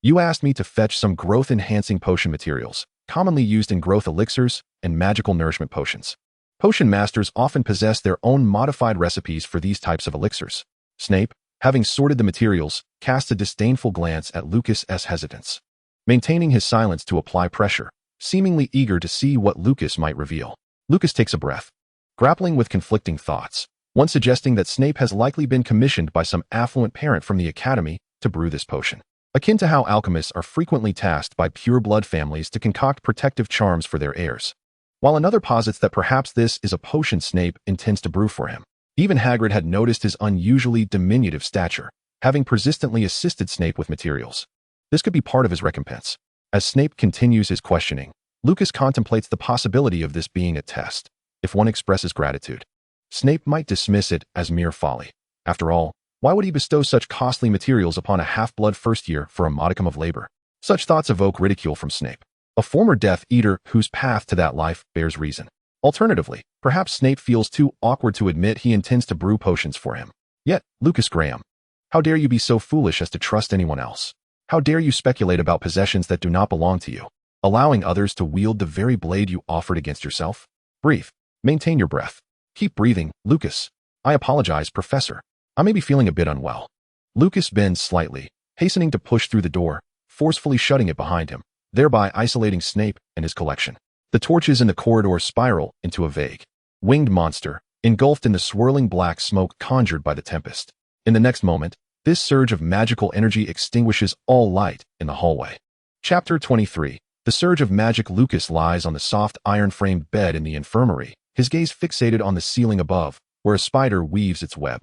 You asked me to fetch some growth-enhancing potion materials, commonly used in growth elixirs and magical nourishment potions. Potion masters often possess their own modified recipes for these types of elixirs." Snape, having sorted the materials, cast a disdainful glance at Lucas's hesitance, maintaining his silence to apply pressure, seemingly eager to see what Lucas might reveal. Lucas takes a breath, grappling with conflicting thoughts, one suggesting that Snape has likely been commissioned by some affluent parent from the academy to brew this potion, akin to how alchemists are frequently tasked by pure-blood families to concoct protective charms for their heirs. While another posits that perhaps this is a potion Snape intends to brew for him. Even Hagrid had noticed his unusually diminutive stature, having persistently assisted Snape with materials. This could be part of his recompense. As Snape continues his questioning, Lucas contemplates the possibility of this being a test. If one expresses gratitude, Snape might dismiss it as mere folly. After all, why would he bestow such costly materials upon a half-blood first year for a modicum of labor? Such thoughts evoke ridicule from Snape, a former Death Eater whose path to that life bears reason. Alternatively, perhaps Snape feels too awkward to admit he intends to brew potions for him. Yet, Lucas Graham, how dare you be so foolish as to trust anyone else? How dare you speculate about possessions that do not belong to you, allowing others to wield the very blade you offered against yourself? Breathe. Maintain your breath. Keep breathing, Lucas. I apologize, Professor. I may be feeling a bit unwell. Lucas bends slightly, hastening to push through the door, forcefully shutting it behind him, thereby isolating Snape and his collection. The torches in the corridor spiral into a vague, winged monster, engulfed in the swirling black smoke conjured by the tempest. In the next moment, this surge of magical energy extinguishes all light in the hallway. Chapter 23. The surge of magic. Lucas lies on the soft iron-framed bed in the infirmary, his gaze fixated on the ceiling above, where a spider weaves its web.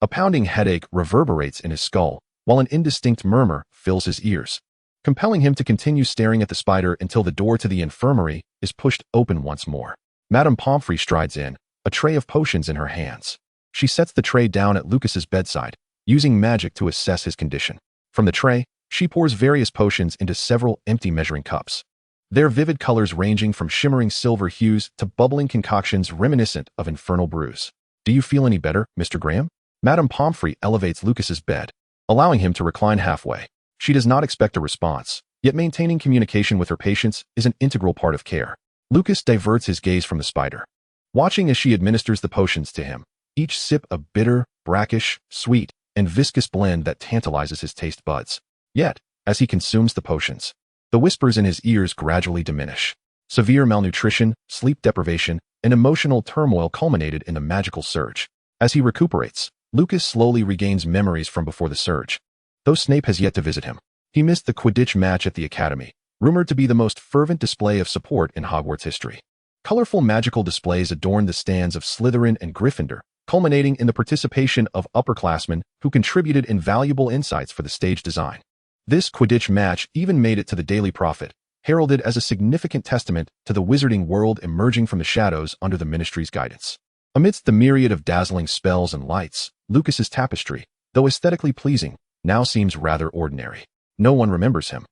A pounding headache reverberates in his skull, while an indistinct murmur fills his ears, compelling him to continue staring at the spider until the door to the infirmary is pushed open once more. Madame Pomfrey strides in, a tray of potions in her hands. She sets the tray down at Lucas's bedside, using magic to assess his condition. From the tray, she pours various potions into several empty measuring cups, their vivid colors ranging from shimmering silver hues to bubbling concoctions reminiscent of infernal brews. "Do you feel any better, Mr. Graham?" Madame Pomfrey elevates Lucas's bed, allowing him to recline halfway. She does not expect a response, yet maintaining communication with her patients is an integral part of care. Lucas diverts his gaze from the spider, watching as she administers the potions to him, each sip a bitter, brackish, sweet, and viscous blend that tantalizes his taste buds. Yet, as he consumes the potions, the whispers in his ears gradually diminish. Severe malnutrition, sleep deprivation, and emotional turmoil culminated in the magical surge. As he recuperates, Lucas slowly regains memories from before the surge. Though Snape has yet to visit him, he missed the Quidditch match at the academy, rumored to be the most fervent display of support in Hogwarts history. Colorful magical displays adorned the stands of Slytherin and Gryffindor, culminating in the participation of upperclassmen who contributed invaluable insights for the stage design. This Quidditch match even made it to the Daily Prophet, heralded as a significant testament to the wizarding world emerging from the shadows under the Ministry's guidance. Amidst the myriad of dazzling spells and lights, Lucas's tapestry, though aesthetically pleasing, now seems rather ordinary. No one remembers him.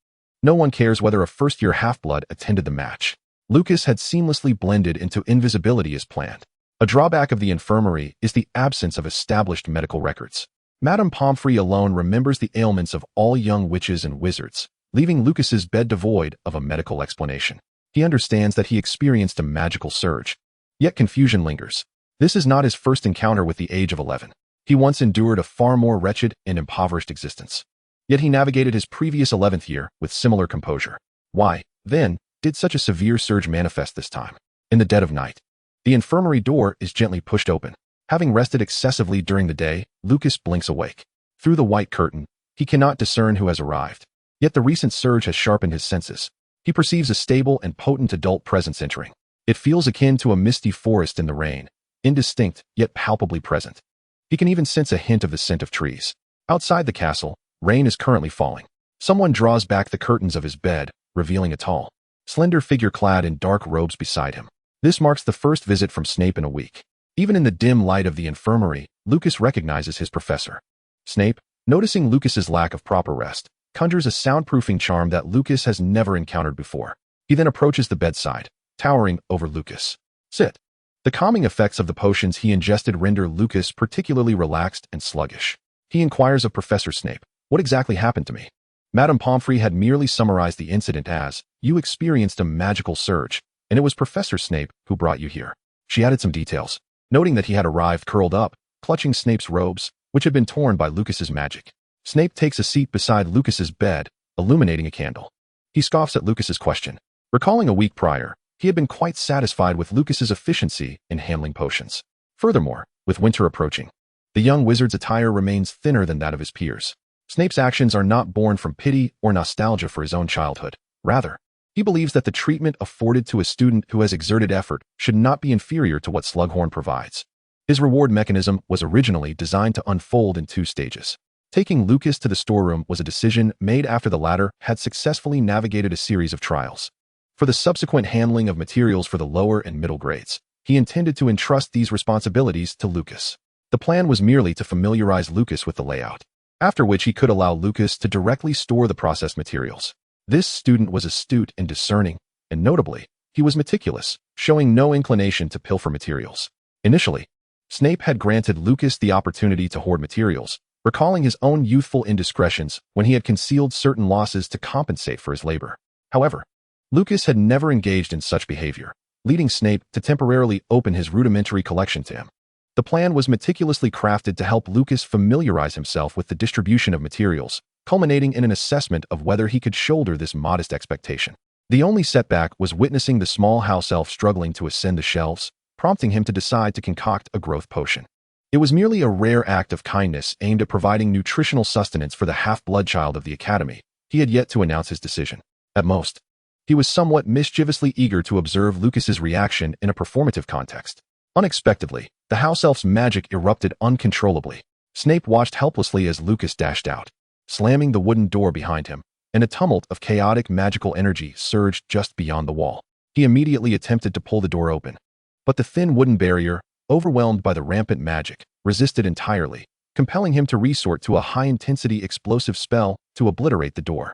No one cares whether a first-year half-blood attended the match. Lucas had seamlessly blended into invisibility as planned. A drawback of the infirmary is the absence of established medical records. Madame Pomfrey alone remembers the ailments of all young witches and wizards, leaving Lucas's bed devoid of a medical explanation. He understands that he experienced a magical surge. Yet confusion lingers. This is not his first encounter with the age of 11. He once endured a far more wretched and impoverished existence. Yet he navigated his previous 11th year with similar composure. Why, then, did such a severe surge manifest this time? In the dead of night, the infirmary door is gently pushed open. Having rested excessively during the day, Lucas blinks awake. Through the white curtain, he cannot discern who has arrived. Yet the recent surge has sharpened his senses. He perceives a stable and potent adult presence entering. It feels akin to a misty forest in the rain, indistinct yet palpably present. He can even sense a hint of the scent of trees. Outside the castle, rain is currently falling. Someone draws back the curtains of his bed, revealing a tall, slender figure clad in dark robes beside him. This marks the first visit from Snape in a week. Even in the dim light of the infirmary, Lucas recognizes his professor. Snape, noticing Lucas's lack of proper rest, conjures a soundproofing charm that Lucas has never encountered before. He then approaches the bedside, towering over Lucas. Sit. The calming effects of the potions he ingested render Lucas particularly relaxed and sluggish. He inquires of Professor Snape, "What exactly happened to me?" Madame Pomfrey had merely summarized the incident as, "You experienced a magical surge, and it was Professor Snape who brought you here." She added some details, noting that he had arrived curled up, clutching Snape's robes, which had been torn by Lucas's magic. Snape takes a seat beside Lucas's bed, illuminating a candle. He scoffs at Lucas's question. Recalling a week prior, he had been quite satisfied with Lucas's efficiency in handling potions. Furthermore, with winter approaching, the young wizard's attire remains thinner than that of his peers. Snape's actions are not born from pity or nostalgia for his own childhood. Rather, he believes that the treatment afforded to a student who has exerted effort should not be inferior to what Slughorn provides. His reward mechanism was originally designed to unfold in 2 stages. Taking Lucas to the storeroom was a decision made after the latter had successfully navigated a series of trials. For the subsequent handling of materials for the lower and middle grades, he intended to entrust these responsibilities to Lucas. The plan was merely to familiarize Lucas with the layout, after which he could allow Lucas to directly store the processed materials. This student was astute and discerning, and notably, he was meticulous, showing no inclination to pilfer materials. Initially, Snape had granted Lucas the opportunity to hoard materials, recalling his own youthful indiscretions when he had concealed certain losses to compensate for his labor. However, Lucas had never engaged in such behavior, leading Snape to temporarily open his rudimentary collection to him. The plan was meticulously crafted to help Lucas familiarize himself with the distribution of materials, culminating in an assessment of whether he could shoulder this modest expectation. The only setback was witnessing the small house elf struggling to ascend the shelves, prompting him to decide to concoct a growth potion. It was merely a rare act of kindness aimed at providing nutritional sustenance for the half-blood child of the academy. He had yet to announce his decision. At most, he was somewhat mischievously eager to observe Lucas's reaction in a performative context. Unexpectedly, the house elf's magic erupted uncontrollably. Snape watched helplessly as Lucas dashed out, slamming the wooden door behind him, and a tumult of chaotic magical energy surged just beyond the wall. He immediately attempted to pull the door open, but the thin wooden barrier, overwhelmed by the rampant magic, resisted entirely, compelling him to resort to a high-intensity explosive spell to obliterate the door.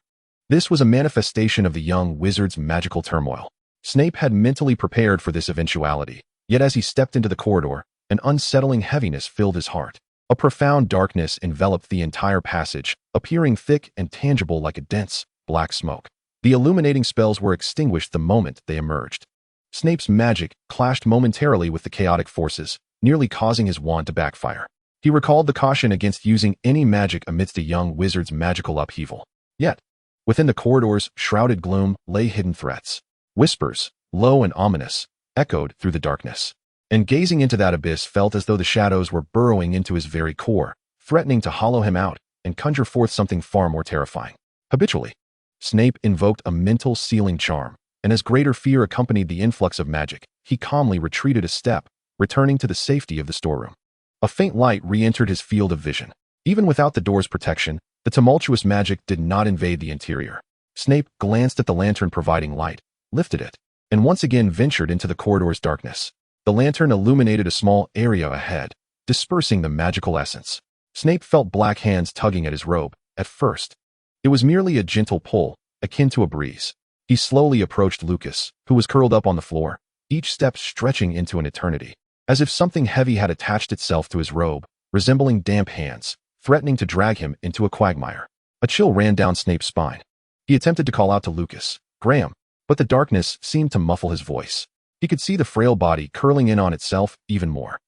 This was a manifestation of the young wizard's magical turmoil. Snape had mentally prepared for this eventuality, yet as he stepped into the corridor, an unsettling heaviness filled his heart. A profound darkness enveloped the entire passage, appearing thick and tangible like a dense, black smoke. The illuminating spells were extinguished the moment they emerged. Snape's magic clashed momentarily with the chaotic forces, nearly causing his wand to backfire. He recalled the caution against using any magic amidst a young wizard's magical upheaval. Yet, within the corridor's shrouded gloom lay hidden threats. Whispers, low and ominous, echoed through the darkness. And gazing into that abyss felt as though the shadows were burrowing into his very core, threatening to hollow him out and conjure forth something far more terrifying. Habitually, Snape invoked a mental sealing charm, and as greater fear accompanied the influx of magic, he calmly retreated a step, returning to the safety of the storeroom. A faint light re-entered his field of vision. Even without the door's protection, the tumultuous magic did not invade the interior. Snape glanced at the lantern providing light, lifted it, and once again ventured into the corridor's darkness. The lantern illuminated a small area ahead, dispersing the magical essence. Snape felt black hands tugging at his robe. At first, it was merely a gentle pull, akin to a breeze. He slowly approached Lucas, who was curled up on the floor, each step stretching into an eternity, as if something heavy had attached itself to his robe, resembling damp hands, threatening to drag him into a quagmire. A chill ran down Snape's spine. He attempted to call out to Lucas, "Graham," but the darkness seemed to muffle his voice. He could see the frail body curling in on itself even more.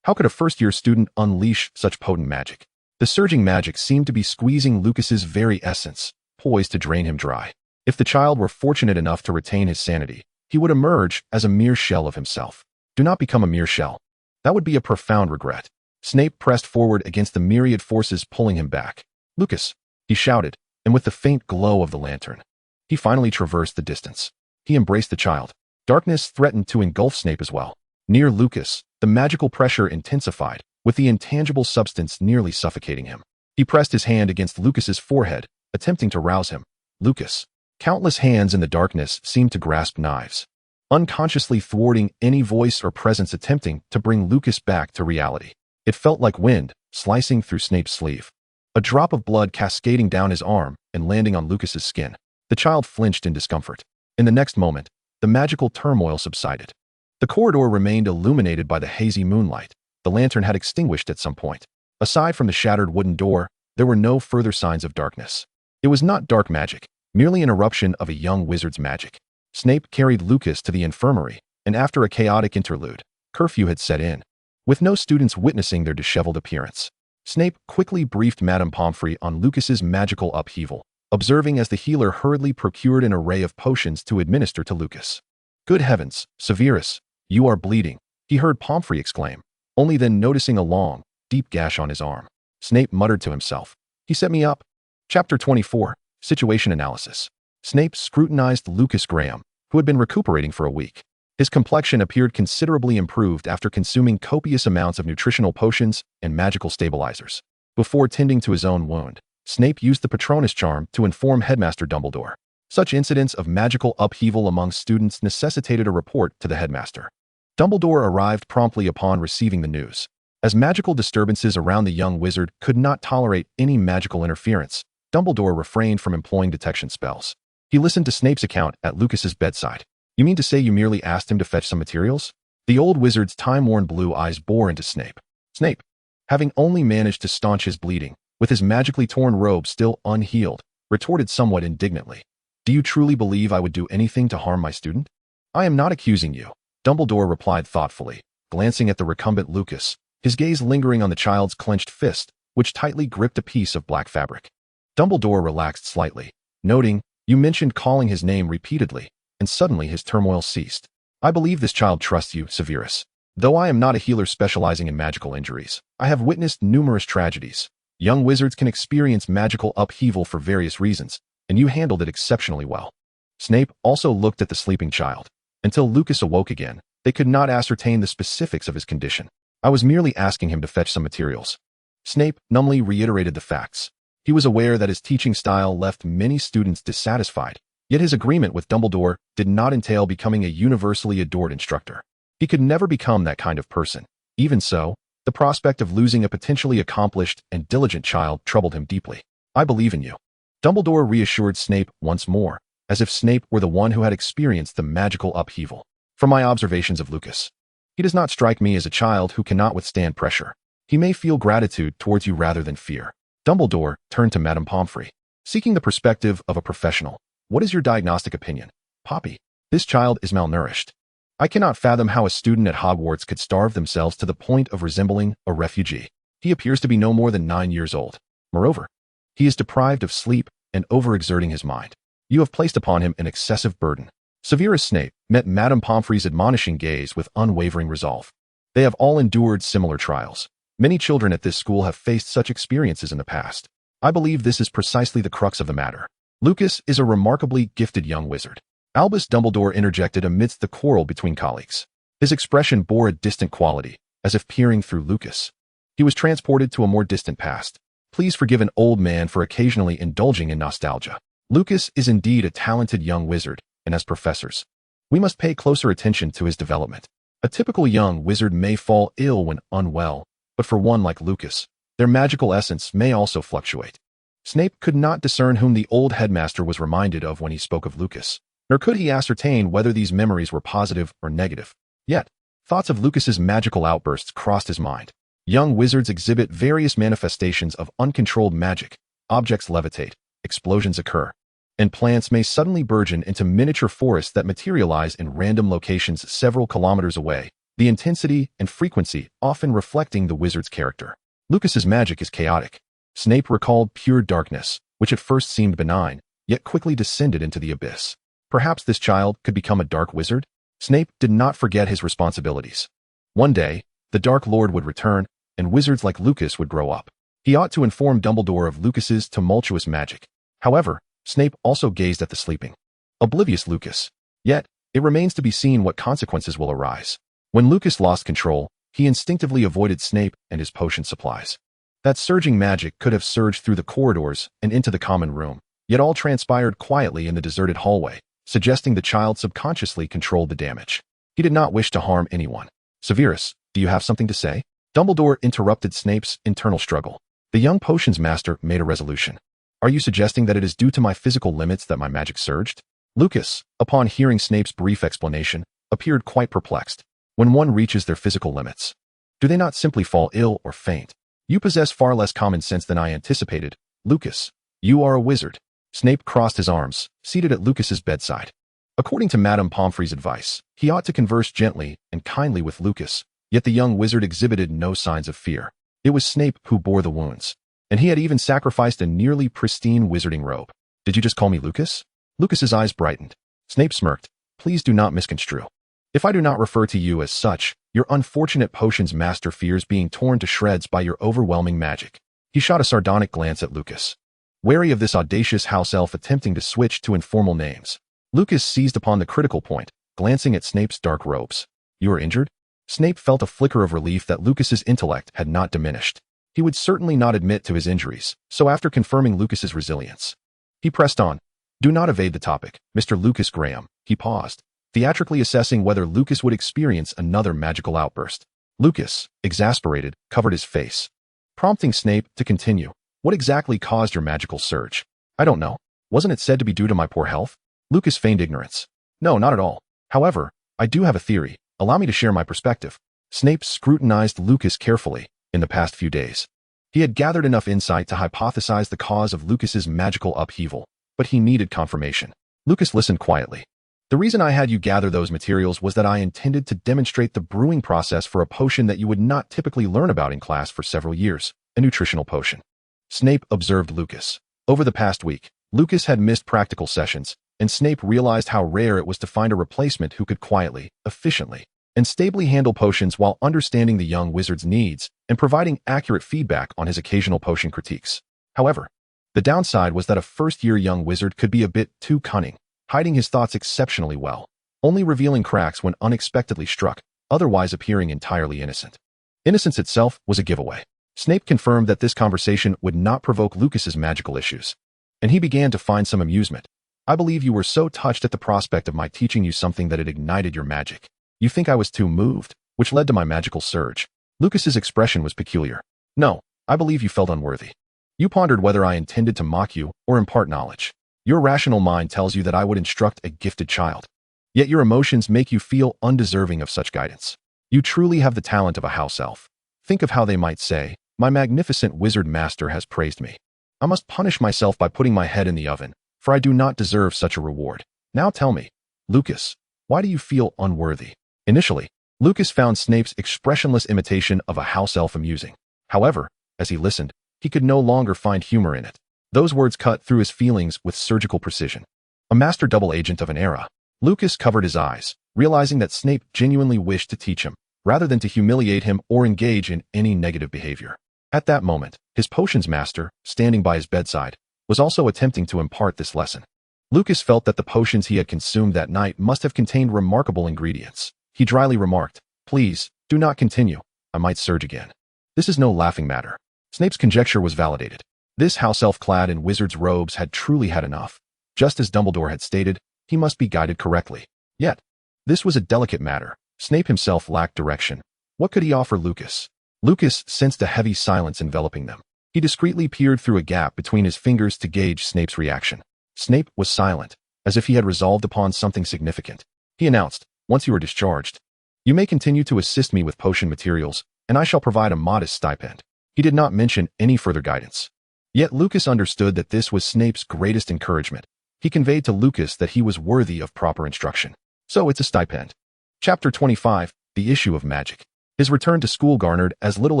How could a first-year student unleash such potent magic? The surging magic seemed to be squeezing Lucas's very essence, poised to drain him dry. If the child were fortunate enough to retain his sanity, he would emerge as a mere shell of himself. Do not become a mere shell. That would be a profound regret. Snape pressed forward against the myriad forces pulling him back. "Lucas," he shouted, and with the faint glow of the lantern, he finally traversed the distance. He embraced the child. Darkness threatened to engulf Snape as well. Near Lucas, the magical pressure intensified, with the intangible substance nearly suffocating him. He pressed his hand against Lucas's forehead, attempting to rouse him. "Lucas." Countless hands in the darkness seemed to grasp knives, unconsciously thwarting any voice or presence attempting to bring Lucas back to reality. It felt like wind, slicing through Snape's sleeve. A drop of blood cascading down his arm and landing on Lucas's skin. The child flinched in discomfort. In the next moment, the magical turmoil subsided. The corridor remained illuminated by the hazy moonlight. The lantern had extinguished at some point. Aside from the shattered wooden door, there were no further signs of darkness. It was not dark magic, merely an eruption of a young wizard's magic. Snape carried Lucas to the infirmary, and after a chaotic interlude, curfew had set in, with no students witnessing their disheveled appearance. Snape quickly briefed Madame Pomfrey on Lucas's magical upheaval, observing as the healer hurriedly procured an array of potions to administer to Lucas. "Good heavens, Severus, you are bleeding," he heard Pomfrey exclaim, only then noticing a long, deep gash on his arm. Snape muttered to himself, "He set me up." Chapter 24, Situation Analysis. Snape scrutinized Lucas Graham, who had been recuperating for a week. His complexion appeared considerably improved after consuming copious amounts of nutritional potions and magical stabilizers. Before tending to his own wound, Snape used the Patronus charm to inform Headmaster Dumbledore. Such incidents of magical upheaval among students necessitated a report to the headmaster. Dumbledore arrived promptly upon receiving the news. As magical disturbances around the young wizard could not tolerate any magical interference, Dumbledore refrained from employing detection spells. He listened to Snape's account at Lucas's bedside. "You mean to say you merely asked him to fetch some materials?" The old wizard's time-worn blue eyes bore into Snape. Snape, having only managed to staunch his bleeding, with his magically torn robe still unhealed, retorted somewhat indignantly, "Do you truly believe I would do anything to harm my student?" "I am not accusing you," Dumbledore replied thoughtfully, glancing at the recumbent Lucas, his gaze lingering on the child's clenched fist, which tightly gripped a piece of black fabric. Dumbledore relaxed slightly, noting, "You mentioned calling his name repeatedly," and suddenly his turmoil ceased. "I believe this child trusts you, Severus. Though I am not a healer specializing in magical injuries, I have witnessed numerous tragedies. Young wizards can experience magical upheaval for various reasons, and you handled it exceptionally well." Snape also looked at the sleeping child. Until Lucas awoke again, they could not ascertain the specifics of his condition. "I was merely asking him to fetch some materials." Snape numbly reiterated the facts. He was aware that his teaching style left many students dissatisfied, yet his agreement with Dumbledore did not entail becoming a universally adored instructor. He could never become that kind of person. Even so, the prospect of losing a potentially accomplished and diligent child troubled him deeply. "I believe in you," Dumbledore reassured Snape once more, as if Snape were the one who had experienced the magical upheaval. "From my observations of Lucas, he does not strike me as a child who cannot withstand pressure. He may feel gratitude towards you rather than fear." Dumbledore turned to Madame Pomfrey. "Seeking the perspective of a professional, what is your diagnostic opinion?" "Poppy, this child is malnourished. I cannot fathom how a student at Hogwarts could starve themselves to the point of resembling a refugee. He appears to be no more than 9 years old. Moreover, he is deprived of sleep and overexerting his mind. You have placed upon him an excessive burden." Severus Snape met Madame Pomfrey's admonishing gaze with unwavering resolve. They have all endured similar trials. Many children at this school have faced such experiences in the past. I believe this is precisely the crux of the matter. Lucas is a remarkably gifted young wizard. Albus Dumbledore interjected amidst the quarrel between colleagues. His expression bore a distant quality, as if peering through Lucas. He was transported to a more distant past. Please forgive an old man for occasionally indulging in nostalgia. Lucas is indeed a talented young wizard, and as professors, we must pay closer attention to his development. A typical young wizard may fall ill when unwell, but for one like Lucas, their magical essence may also fluctuate. Snape could not discern whom the old headmaster was reminded of when he spoke of Lucas, nor could he ascertain whether these memories were positive or negative. Yet, thoughts of Lucas's magical outbursts crossed his mind. Young wizards exhibit various manifestations of uncontrolled magic. Objects levitate, explosions occur, and plants may suddenly burgeon into miniature forests that materialize in random locations several kilometers away, the intensity and frequency often reflecting the wizard's character. Lucas's magic is chaotic. Snape recalled pure darkness, which at first seemed benign, yet quickly descended into the abyss. Perhaps this child could become a dark wizard? Snape did not forget his responsibilities. One day, the Dark Lord would return, and wizards like Lucas would grow up. He ought to inform Dumbledore of Lucas's tumultuous magic. However, Snape also gazed at the sleeping, oblivious Lucas. Yet, it remains to be seen what consequences will arise. When Lucas lost control, he instinctively avoided Snape and his potion supplies. That surging magic could have surged through the corridors and into the common room, yet all transpired quietly in the deserted hallway, suggesting the child subconsciously controlled the damage. He did not wish to harm anyone. Severus, do you have something to say? Dumbledore interrupted Snape's internal struggle. The young potions master made a resolution. Are you suggesting that it is due to my physical limits that my magic surged? Lucas, upon hearing Snape's brief explanation, appeared quite perplexed. When one reaches their physical limits, do they not simply fall ill or faint? You possess far less common sense than I anticipated. Lucas, you are a wizard. Snape crossed his arms, seated at Lucas's bedside. According to Madame Pomfrey's advice, he ought to converse gently and kindly with Lucas, yet the young wizard exhibited no signs of fear. It was Snape who bore the wounds, and he had even sacrificed a nearly pristine wizarding robe. Did you just call me Lucas? Lucas's eyes brightened. Snape smirked. Please do not misconstrue. If I do not refer to you as such, your unfortunate potions master fears being torn to shreds by your overwhelming magic. He shot a sardonic glance at Lucas, wary of this audacious house elf attempting to switch to informal names. Lucas seized upon the critical point, glancing at Snape's dark robes. You are injured? Snape felt a flicker of relief that Lucas's intellect had not diminished. He would certainly not admit to his injuries, so after confirming Lucas's resilience, he pressed on. Do not evade the topic, Mr. Lucas Graham. He paused, theatrically assessing whether Lucas would experience another magical outburst. Lucas, exasperated, covered his face, prompting Snape to continue. What exactly caused your magical surge? I don't know. Wasn't it said to be due to my poor health? Lucas feigned ignorance. No, not at all. However, I do have a theory. Allow me to share my perspective. Snape scrutinized Lucas carefully in the past few days. He had gathered enough insight to hypothesize the cause of Lucas's magical upheaval, but he needed confirmation. Lucas listened quietly. The reason I had you gather those materials was that I intended to demonstrate the brewing process for a potion that you would not typically learn about in class for several years, a nutritional potion. Snape observed Lucas. Over the past week, Lucas had missed practical sessions, and Snape realized how rare it was to find a replacement who could quietly, efficiently, and stably handle potions while understanding the young wizard's needs and providing accurate feedback on his occasional potion critiques. However, the downside was that a first-year young wizard could be a bit too cunning, hiding his thoughts exceptionally well, only revealing cracks when unexpectedly struck, otherwise appearing entirely innocent. Innocence itself was a giveaway. Snape confirmed that this conversation would not provoke Lucas's magical issues, and he began to find some amusement. I believe you were so touched at the prospect of my teaching you something that it ignited your magic. You think I was too moved, which led to my magical surge. Lucas's expression was peculiar. No, I believe you felt unworthy. You pondered whether I intended to mock you or impart knowledge. Your rational mind tells you that I would instruct a gifted child. Yet your emotions make you feel undeserving of such guidance. You truly have the talent of a house elf. Think of how they might say, my magnificent wizard master has praised me. I must punish myself by putting my head in the oven, for I do not deserve such a reward. Now tell me, Lucas, why do you feel unworthy? Initially, Lucas found Snape's expressionless imitation of a house elf amusing. However, as he listened, he could no longer find humor in it. Those words cut through his feelings with surgical precision. A master double agent of an era, Lucas covered his eyes, realizing that Snape genuinely wished to teach him, rather than to humiliate him or engage in any negative behavior. At that moment, his potions master, standing by his bedside, was also attempting to impart this lesson. Lucas felt that the potions he had consumed that night must have contained remarkable ingredients. He dryly remarked, please, do not continue. I might surge again. This is no laughing matter. Snape's conjecture was validated. This house elf clad in wizard's robes had truly had enough. Just as Dumbledore had stated, he must be guided correctly. Yet, this was a delicate matter. Snape himself lacked direction. What could he offer Lucas? Lucas sensed a heavy silence enveloping them. He discreetly peered through a gap between his fingers to gauge Snape's reaction. Snape was silent, as if he had resolved upon something significant. He announced, "Once you are discharged, you may continue to assist me with potion materials, and I shall provide a modest stipend." He did not mention any further guidance. Yet Lucas understood that this was Snape's greatest encouragement. He conveyed to Lucas that he was worthy of proper instruction. So it's a stipend. Chapter 25, The Issue of Magic. His return to school garnered as little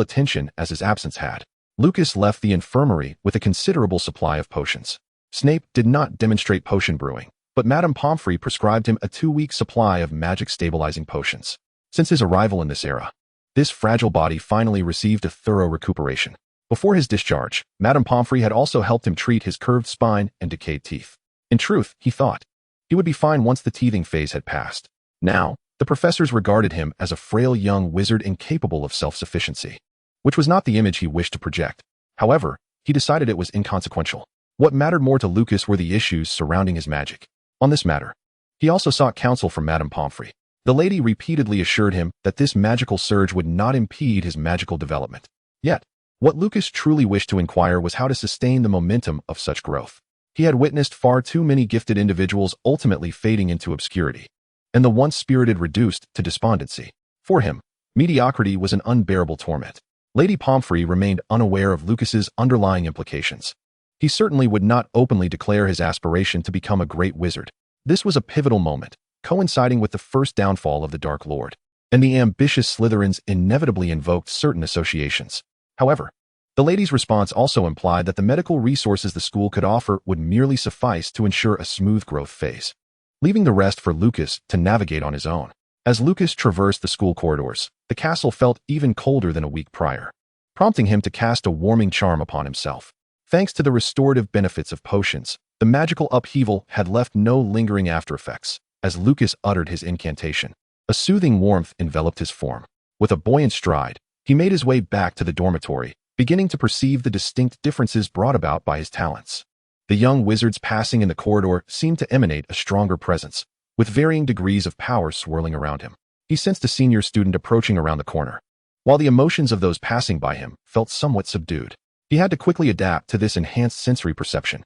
attention as his absence had. Lucas left the infirmary with a considerable supply of potions. Snape did not demonstrate potion brewing, but Madame Pomfrey prescribed him a 2-week supply of magic-stabilizing potions. Since his arrival in this era, this fragile body finally received a thorough recuperation. Before his discharge, Madame Pomfrey had also helped him treat his curved spine and decayed teeth. In truth, he thought, he would be fine once the teething phase had passed. Now, the professors regarded him as a frail young wizard incapable of self-sufficiency, which was not the image he wished to project. However, he decided it was inconsequential. What mattered more to Lucas were the issues surrounding his magic. On this matter, he also sought counsel from Madame Pomfrey. The lady repeatedly assured him that this magical surge would not impede his magical development. Yet, what Lucas truly wished to inquire was how to sustain the momentum of such growth. He had witnessed far too many gifted individuals ultimately fading into obscurity, and the once spirited reduced to despondency. For him, mediocrity was an unbearable torment. Lady Pomfrey remained unaware of Lucas's underlying implications. He certainly would not openly declare his aspiration to become a great wizard. This was a pivotal moment, coinciding with the first downfall of the Dark Lord, and the ambitious Slytherins inevitably invoked certain associations. However, the lady's response also implied that the medical resources the school could offer would merely suffice to ensure a smooth growth phase, leaving the rest for Lucas to navigate on his own. As Lucas traversed the school corridors, the castle felt even colder than a week prior, prompting him to cast a warming charm upon himself. Thanks to the restorative benefits of potions, the magical upheaval had left no lingering aftereffects. As Lucas uttered his incantation, a soothing warmth enveloped his form. With a buoyant stride, he made his way back to the dormitory, beginning to perceive the distinct differences brought about by his talents. The young wizards passing in the corridor seemed to emanate a stronger presence, with varying degrees of power swirling around him. He sensed a senior student approaching around the corner, while the emotions of those passing by him felt somewhat subdued. He had to quickly adapt to this enhanced sensory perception.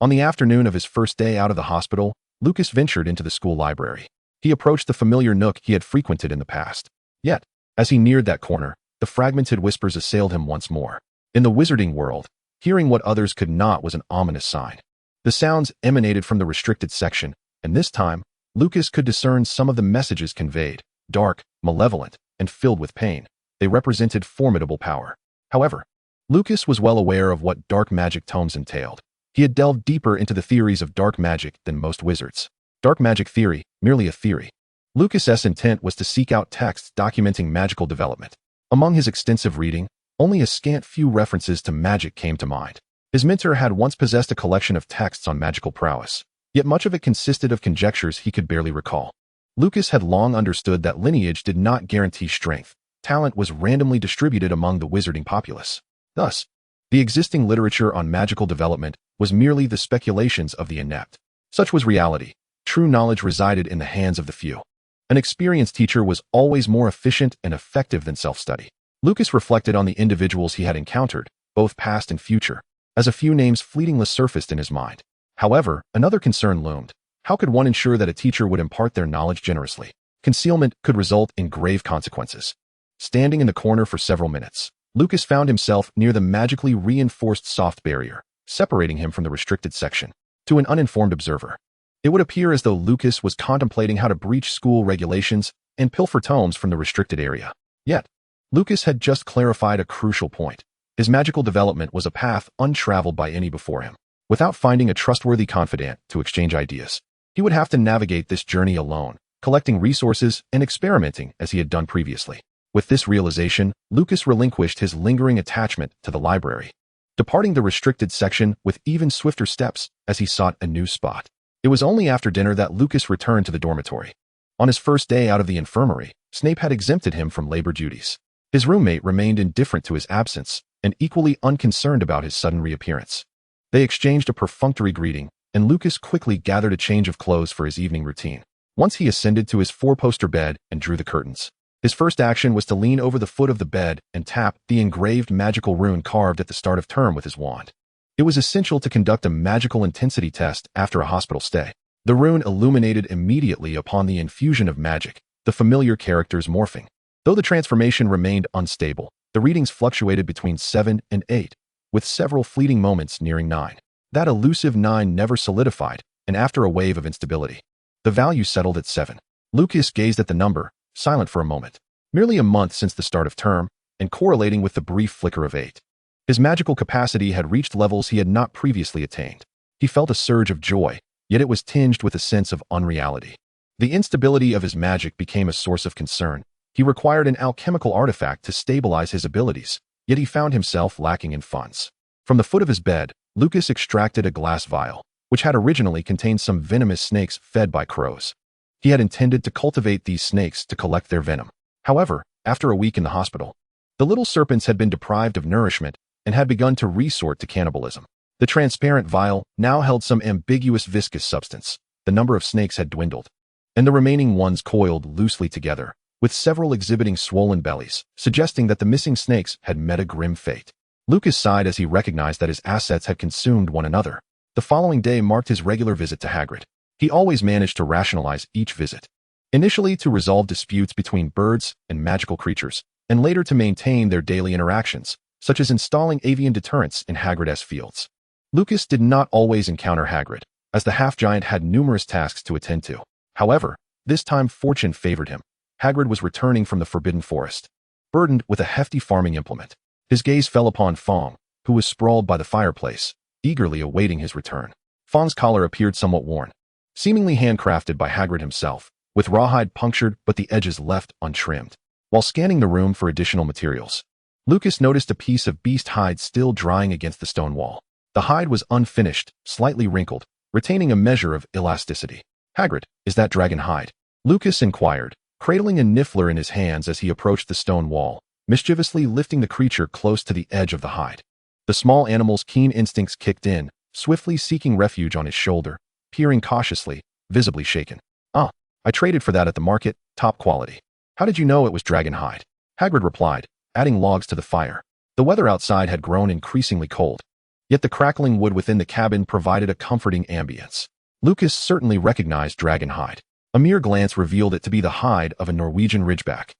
On the afternoon of his first day out of the hospital, Lucas ventured into the school library. He approached the familiar nook he had frequented in the past. Yet, as he neared that corner, the fragmented whispers assailed him once more. In the wizarding world, hearing what others could not was an ominous sign. The sounds emanated from the restricted section, and this time, Lucas could discern some of the messages conveyed. Dark, malevolent, and filled with pain, they represented formidable power. However, Lucas was well aware of what dark magic tomes entailed. He had delved deeper into the theories of dark magic than most wizards. Dark magic theory, merely a theory. Lucas's intent was to seek out texts documenting magical development. Among his extensive reading, only a scant few references to magic came to mind. His mentor had once possessed a collection of texts on magical prowess, yet much of it consisted of conjectures he could barely recall. Lucas had long understood that lineage did not guarantee strength. Talent was randomly distributed among the wizarding populace. Thus, the existing literature on magical development was merely the speculations of the inept. Such was reality. True knowledge resided in the hands of the few. An experienced teacher was always more efficient and effective than self-study. Lucas reflected on the individuals he had encountered, both past and future, as a few names fleetingly surfaced in his mind. However, another concern loomed. How could one ensure that a teacher would impart their knowledge generously? Concealment could result in grave consequences. Standing in the corner for several minutes, Lucas found himself near the magically reinforced soft barrier, separating him from the restricted section. To an uninformed observer, it would appear as though Lucas was contemplating how to breach school regulations and pilfer tomes from the restricted area. Yet, Lucas had just clarified a crucial point. His magical development was a path untraveled by any before him. Without finding a trustworthy confidant to exchange ideas, he would have to navigate this journey alone, collecting resources and experimenting as he had done previously. With this realization, Lucas relinquished his lingering attachment to the library, departing the restricted section with even swifter steps as he sought a new spot. It was only after dinner that Lucas returned to the dormitory. On his first day out of the infirmary, Snape had exempted him from labor duties. His roommate remained indifferent to his absence and equally unconcerned about his sudden reappearance. They exchanged a perfunctory greeting, and Lucas quickly gathered a change of clothes for his evening routine. Once he ascended to his four-poster bed and drew the curtains. His first action was to lean over the foot of the bed and tap the engraved magical rune carved at the start of term with his wand. It was essential to conduct a magical intensity test after a hospital stay. The rune illuminated immediately upon the infusion of magic, the familiar characters morphing. Though the transformation remained unstable, the readings fluctuated between 7 and 8, with several fleeting moments nearing 9. That elusive 9 never solidified, and after a wave of instability, the value settled at 7. Lucas gazed at the number, silent for a moment. Merely a month since the start of term, and correlating with the brief flicker of 8. His magical capacity had reached levels he had not previously attained. He felt a surge of joy, yet it was tinged with a sense of unreality. The instability of his magic became a source of concern. He required an alchemical artifact to stabilize his abilities, yet he found himself lacking in funds. From the foot of his bed, Lucas extracted a glass vial, which had originally contained some venomous snakes fed by crows. He had intended to cultivate these snakes to collect their venom. However, after a week in the hospital, the little serpents had been deprived of nourishment and had begun to resort to cannibalism. The transparent vial now held some ambiguous viscous substance. The number of snakes had dwindled, and the remaining ones coiled loosely together, with several exhibiting swollen bellies, suggesting that the missing snakes had met a grim fate. Lucas sighed as he recognized that his assets had consumed one another. The following day marked his regular visit to Hagrid. He always managed to rationalize each visit. Initially to resolve disputes between birds and magical creatures, and later to maintain their daily interactions, such as installing avian deterrents in Hagrid's fields. Lucas did not always encounter Hagrid, as the half-giant had numerous tasks to attend to. However, this time fortune favored him. Hagrid was returning from the Forbidden Forest, burdened with a hefty farming implement. His gaze fell upon Fong, who was sprawled by the fireplace, eagerly awaiting his return. Fong's collar appeared somewhat worn, seemingly handcrafted by Hagrid himself, with rawhide punctured but the edges left untrimmed. While scanning the room for additional materials, Lucas noticed a piece of beast hide still drying against the stone wall. The hide was unfinished, slightly wrinkled, retaining a measure of elasticity. "Hagrid, is that dragon hide?" Lucas inquired, cradling a niffler in his hands as he approached the stone wall, mischievously lifting the creature close to the edge of the hide. The small animal's keen instincts kicked in, swiftly seeking refuge on his shoulder, peering cautiously, visibly shaken. "Ah, I traded for that at the market, top quality." "How did you know it was dragon hide?" Hagrid replied, adding logs to the fire. The weather outside had grown increasingly cold, yet the crackling wood within the cabin provided a comforting ambience. Lucas certainly recognized dragon hide. A mere glance revealed it to be the hide of a Norwegian ridgeback,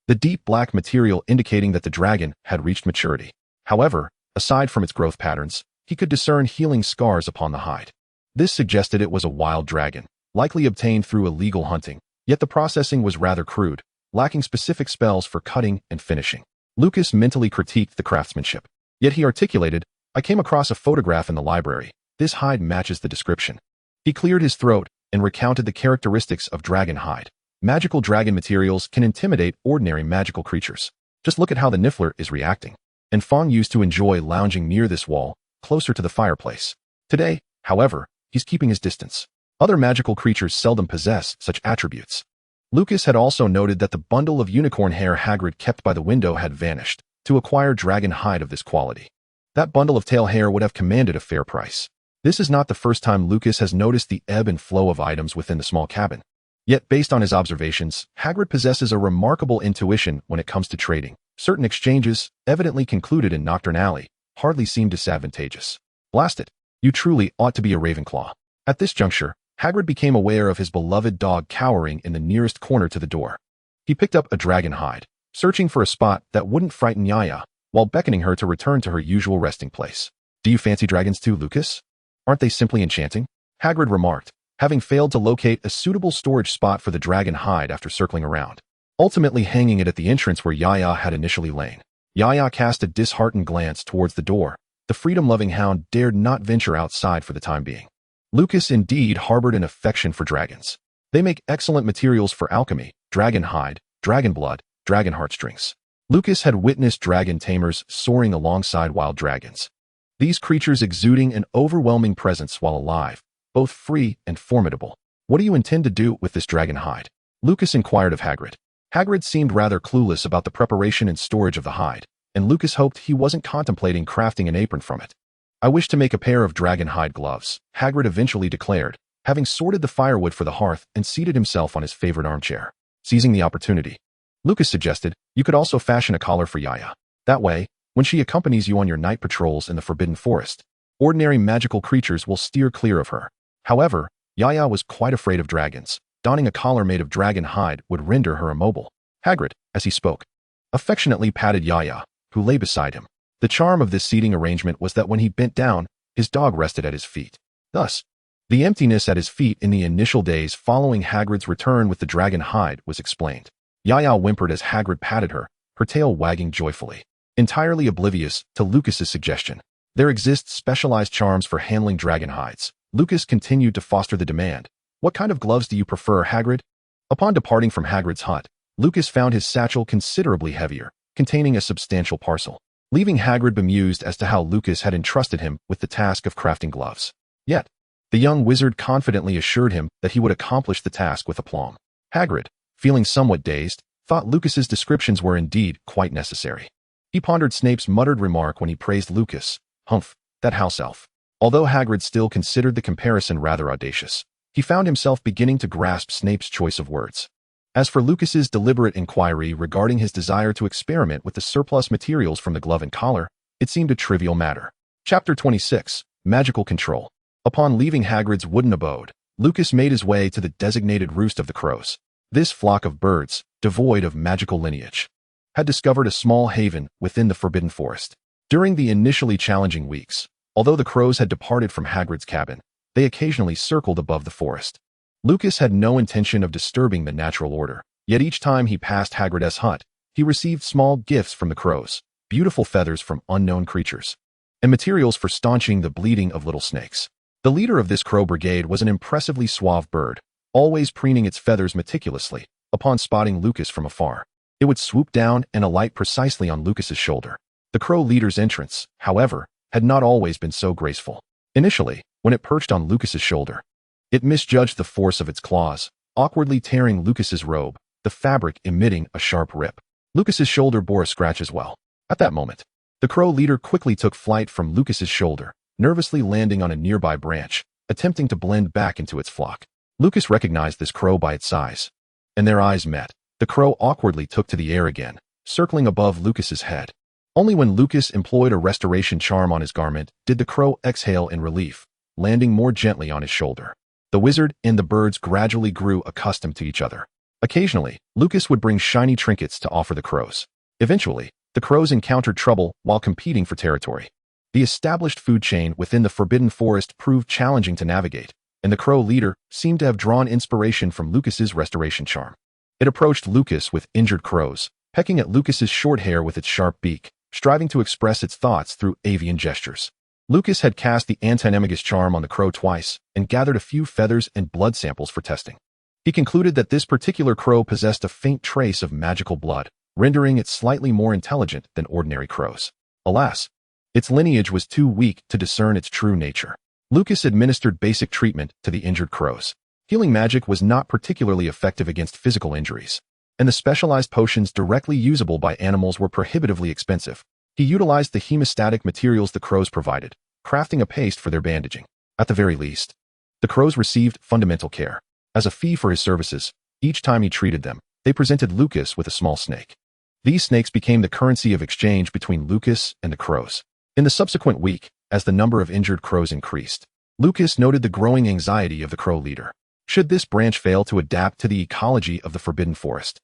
the deep black material indicating that the dragon had reached maturity. However, aside from its growth patterns, he could discern healing scars upon the hide. This suggested it was a wild dragon, likely obtained through illegal hunting, yet the processing was rather crude, lacking specific spells for cutting and finishing. Lucas mentally critiqued the craftsmanship. Yet he articulated, "I came across a photograph in the library. This hide matches the description." He cleared his throat and recounted the characteristics of dragon hide. Magical dragon materials can intimidate ordinary magical creatures. Just look at how the niffler is reacting. And Fong used to enjoy lounging near this wall, closer to the fireplace. Today, however, he's keeping his distance. Other magical creatures seldom possess such attributes. Lucas had also noted that the bundle of unicorn hair Hagrid kept by the window had vanished. To acquire dragon hide of this quality, that bundle of tail hair would have commanded a fair price. This is not the first time Lucas has noticed the ebb and flow of items within the small cabin. Yet, based on his observations, Hagrid possesses a remarkable intuition when it comes to trading. Certain exchanges, evidently concluded in Nocturne Alley, hardly seem disadvantageous. Blast it, you truly ought to be a Ravenclaw. At this juncture, Hagrid became aware of his beloved dog cowering in the nearest corner to the door. He picked up a dragon hide, searching for a spot that wouldn't frighten Yaya, while beckoning her to return to her usual resting place. "Do you fancy dragons too, Lucas? Aren't they simply enchanting?" Hagrid remarked, having failed to locate a suitable storage spot for the dragon hide after circling around, ultimately hanging it at the entrance where Yaya had initially lain. Yaya cast a disheartened glance towards the door. The freedom-loving hound dared not venture outside for the time being. Lucas indeed harbored an affection for dragons. They make excellent materials for alchemy: dragon hide, dragon blood, dragon heartstrings. Lucas had witnessed dragon tamers soaring alongside wild dragons. These creatures exuding an overwhelming presence while alive, both free and formidable. "What do you intend to do with this dragon hide?" Lucas inquired of Hagrid. Hagrid seemed rather clueless about the preparation and storage of the hide, and Lucas hoped he wasn't contemplating crafting an apron from it. "I wish to make a pair of dragon hide gloves," Hagrid eventually declared, having sorted the firewood for the hearth and seated himself on his favorite armchair. Seizing the opportunity, Lucas suggested, "You could also fashion a collar for Yaya. That way, when she accompanies you on your night patrols in the Forbidden Forest, ordinary magical creatures will steer clear of her." However, Yaya was quite afraid of dragons. Donning a collar made of dragon hide would render her immobile. Hagrid, as he spoke, affectionately patted Yaya, who lay beside him. The charm of this seating arrangement was that when he bent down, his dog rested at his feet. Thus, the emptiness at his feet in the initial days following Hagrid's return with the dragon hide was explained. Yaya whimpered as Hagrid patted her, her tail wagging joyfully. Entirely oblivious to Lucas's suggestion, there exist specialized charms for handling dragon hides. Lucas continued to foster the demand. "What kind of gloves do you prefer, Hagrid?" Upon departing from Hagrid's hut, Lucas found his satchel considerably heavier, containing a substantial parcel, leaving Hagrid bemused as to how Lucas had entrusted him with the task of crafting gloves. Yet, the young wizard confidently assured him that he would accomplish the task with aplomb. Hagrid, feeling somewhat dazed, thought Lucas's descriptions were indeed quite necessary. He pondered Snape's muttered remark when he praised Lucas. "Humph, that house elf." Although Hagrid still considered the comparison rather audacious, he found himself beginning to grasp Snape's choice of words. As for Lucas's deliberate inquiry regarding his desire to experiment with the surplus materials from the glove and collar, it seemed a trivial matter. Chapter 26, Magical Control. Upon leaving Hagrid's wooden abode, Lucas made his way to the designated roost of the crows. This flock of birds, devoid of magical lineage, had discovered a small haven within the Forbidden Forest. During the initially challenging weeks, although the crows had departed from Hagrid's cabin, they occasionally circled above the forest. Lucas had no intention of disturbing the natural order, yet each time he passed Hagrid's hut, he received small gifts from the crows, beautiful feathers from unknown creatures, and materials for staunching the bleeding of little snakes. The leader of this crow brigade was an impressively suave bird, always preening its feathers meticulously. Upon spotting Lucas from afar, it would swoop down and alight precisely on Lucas's shoulder. The crow leader's entrance, however, had not always been so graceful. Initially, when it perched on Lucas's shoulder, it misjudged the force of its claws, awkwardly tearing Lucas's robe, the fabric emitting a sharp rip. Lucas's shoulder bore a scratch as well. At that moment, the crow leader quickly took flight from Lucas's shoulder, nervously landing on a nearby branch, attempting to blend back into its flock. Lucas recognized this crow by its size, and their eyes met. The crow awkwardly took to the air again, circling above Lucas's head. Only when Lucas employed a restoration charm on his garment did the crow exhale in relief, landing more gently on his shoulder. The wizard and the birds gradually grew accustomed to each other. Occasionally, Lucas would bring shiny trinkets to offer the crows. Eventually, the crows encountered trouble while competing for territory. The established food chain within the Forbidden Forest proved challenging to navigate, and the crow leader seemed to have drawn inspiration from Lucas's restoration charm. It approached Lucas with injured crows, pecking at Lucas's short hair with its sharp beak, striving to express its thoughts through avian gestures. Lucas had cast the antinemegus charm on the crow twice and gathered a few feathers and blood samples for testing. He concluded that this particular crow possessed a faint trace of magical blood, rendering it slightly more intelligent than ordinary crows. Alas, its lineage was too weak to discern its true nature. Lucas administered basic treatment to the injured crows. Healing magic was not particularly effective against physical injuries, and the specialized potions directly usable by animals were prohibitively expensive. He utilized the hemostatic materials the crows provided, crafting a paste for their bandaging. At the very least, the crows received fundamental care. As a fee for his services, each time he treated them, they presented Lucas with a small snake. These snakes became the currency of exchange between Lucas and the crows. In the subsequent week, as the number of injured crows increased, Lucas noted the growing anxiety of the crow leader. Should this branch fail to adapt to the ecology of the Forbidden Forest,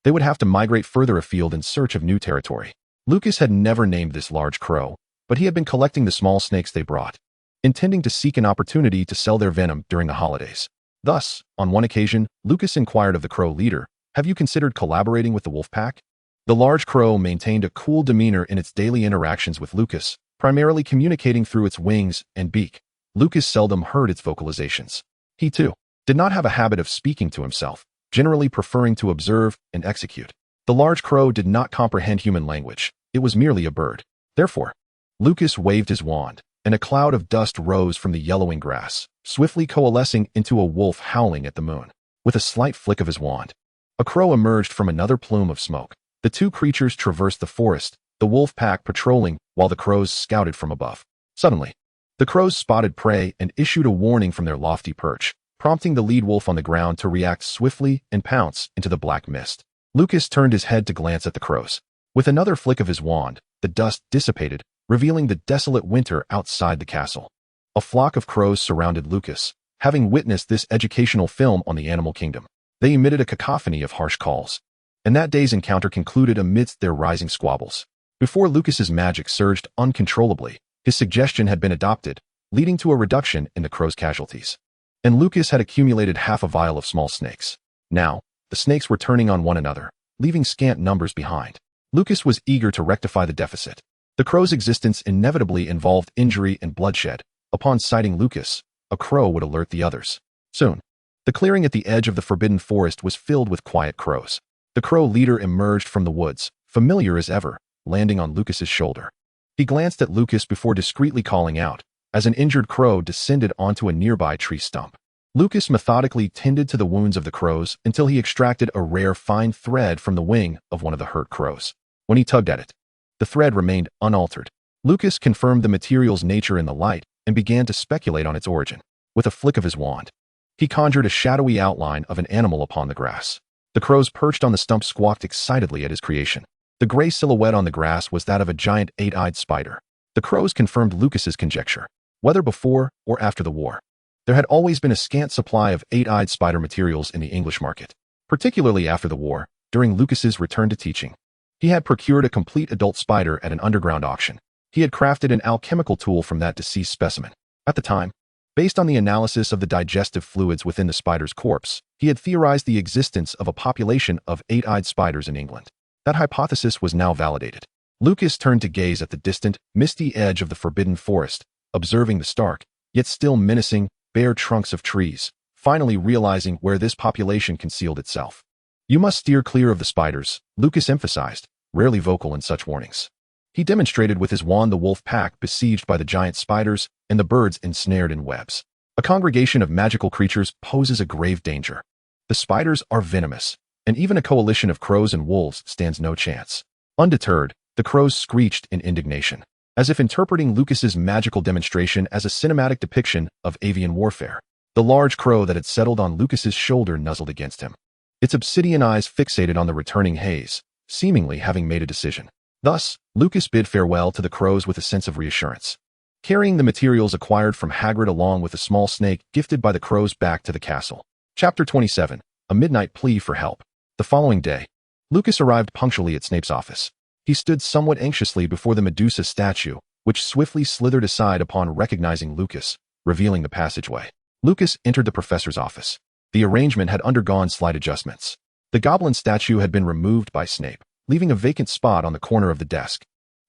they would have to migrate further afield in search of new territory. Lucas had never named this large crow, but he had been collecting the small snakes they brought, intending to seek an opportunity to sell their venom during the holidays. Thus, on one occasion, Lucas inquired of the crow leader, "Have you considered collaborating with the wolf pack?" The large crow maintained a cool demeanor in its daily interactions with Lucas, primarily communicating through its wings and beak. Lucas seldom heard its vocalizations. He, too, did not have a habit of speaking to himself, generally preferring to observe and execute. The large crow did not comprehend human language. It was merely a bird. Therefore, Lucas waved his wand, and a cloud of dust rose from the yellowing grass, swiftly coalescing into a wolf howling at the moon. With a slight flick of his wand, A crow emerged from another plume of smoke. The two creatures traversed the forest, the wolf pack patrolling while the crows scouted from above. Suddenly, the crows spotted prey and issued a warning from their lofty perch, prompting the lead wolf on the ground to react swiftly and pounce into the black mist. Lucas turned his head to glance at the crows. With another flick of his wand, the dust dissipated, revealing the desolate winter outside the castle. A flock of crows surrounded Lucas, having witnessed this educational film on the animal kingdom. They emitted a cacophony of harsh calls, and that day's encounter concluded amidst their rising squabbles. Before Lucas's magic surged uncontrollably, his suggestion had been adopted, leading to a reduction in the crow's casualties. And Lucas had accumulated half a vial of small snakes. Now, the snakes were turning on one another, leaving scant numbers behind. Lucas was eager to rectify the deficit. The crow's existence inevitably involved injury and bloodshed. Upon sighting Lucas, a crow would alert the others. Soon, the clearing at the edge of the forbidden forest was filled with quiet crows. The crow leader emerged from the woods, familiar as ever, landing on Lucas's shoulder. He glanced at Lucas before discreetly calling out, as an injured crow descended onto a nearby tree stump. Lucas methodically tended to the wounds of the crows until he extracted a rare fine thread from the wing of one of the hurt crows. When he tugged at it, the thread remained unaltered. Lucas confirmed the material's nature in the light and began to speculate on its origin. With a flick of his wand, he conjured a shadowy outline of an animal upon the grass. The crows perched on the stump squawked excitedly at his creation. The gray silhouette on the grass was that of a giant eight-eyed spider. The crows confirmed Lucas's conjecture. Whether before or after the war, there had always been a scant supply of eight-eyed spider materials in the English market, particularly after the war, during Lucas's return to teaching. He had procured a complete adult spider at an underground auction. He had crafted an alchemical tool from that deceased specimen. At the time, based on the analysis of the digestive fluids within the spider's corpse, he had theorized the existence of a population of eight-eyed spiders in England. That hypothesis was now validated. Lucas turned to gaze at the distant, misty edge of the forbidden forest, observing the stark, yet still menacing, bare trunks of trees, finally realizing where this population concealed itself. "You must steer clear of the spiders," Lucas emphasized, rarely vocal in such warnings. He demonstrated with his wand the wolf pack besieged by the giant spiders and the birds ensnared in webs. A congregation of magical creatures poses a grave danger. The spiders are venomous, and even a coalition of crows and wolves stands no chance. Undeterred, the crows screeched in indignation, as if interpreting Lucas's magical demonstration as a cinematic depiction of avian warfare. The large crow that had settled on Lucas's shoulder nuzzled against him, its obsidian eyes fixated on the returning haze, seemingly having made a decision. Thus, Lucas bid farewell to the crows with a sense of reassurance, carrying the materials acquired from Hagrid along with a small snake gifted by the crows back to the castle. Chapter 27. A Midnight Plea for Help. The following day, Lucas arrived punctually at Snape's office. He stood somewhat anxiously before the Medusa statue, which swiftly slithered aside upon recognizing Lucas, revealing the passageway. Lucas entered the professor's office. The arrangement had undergone slight adjustments. The goblin statue had been removed by Snape, leaving a vacant spot on the corner of the desk.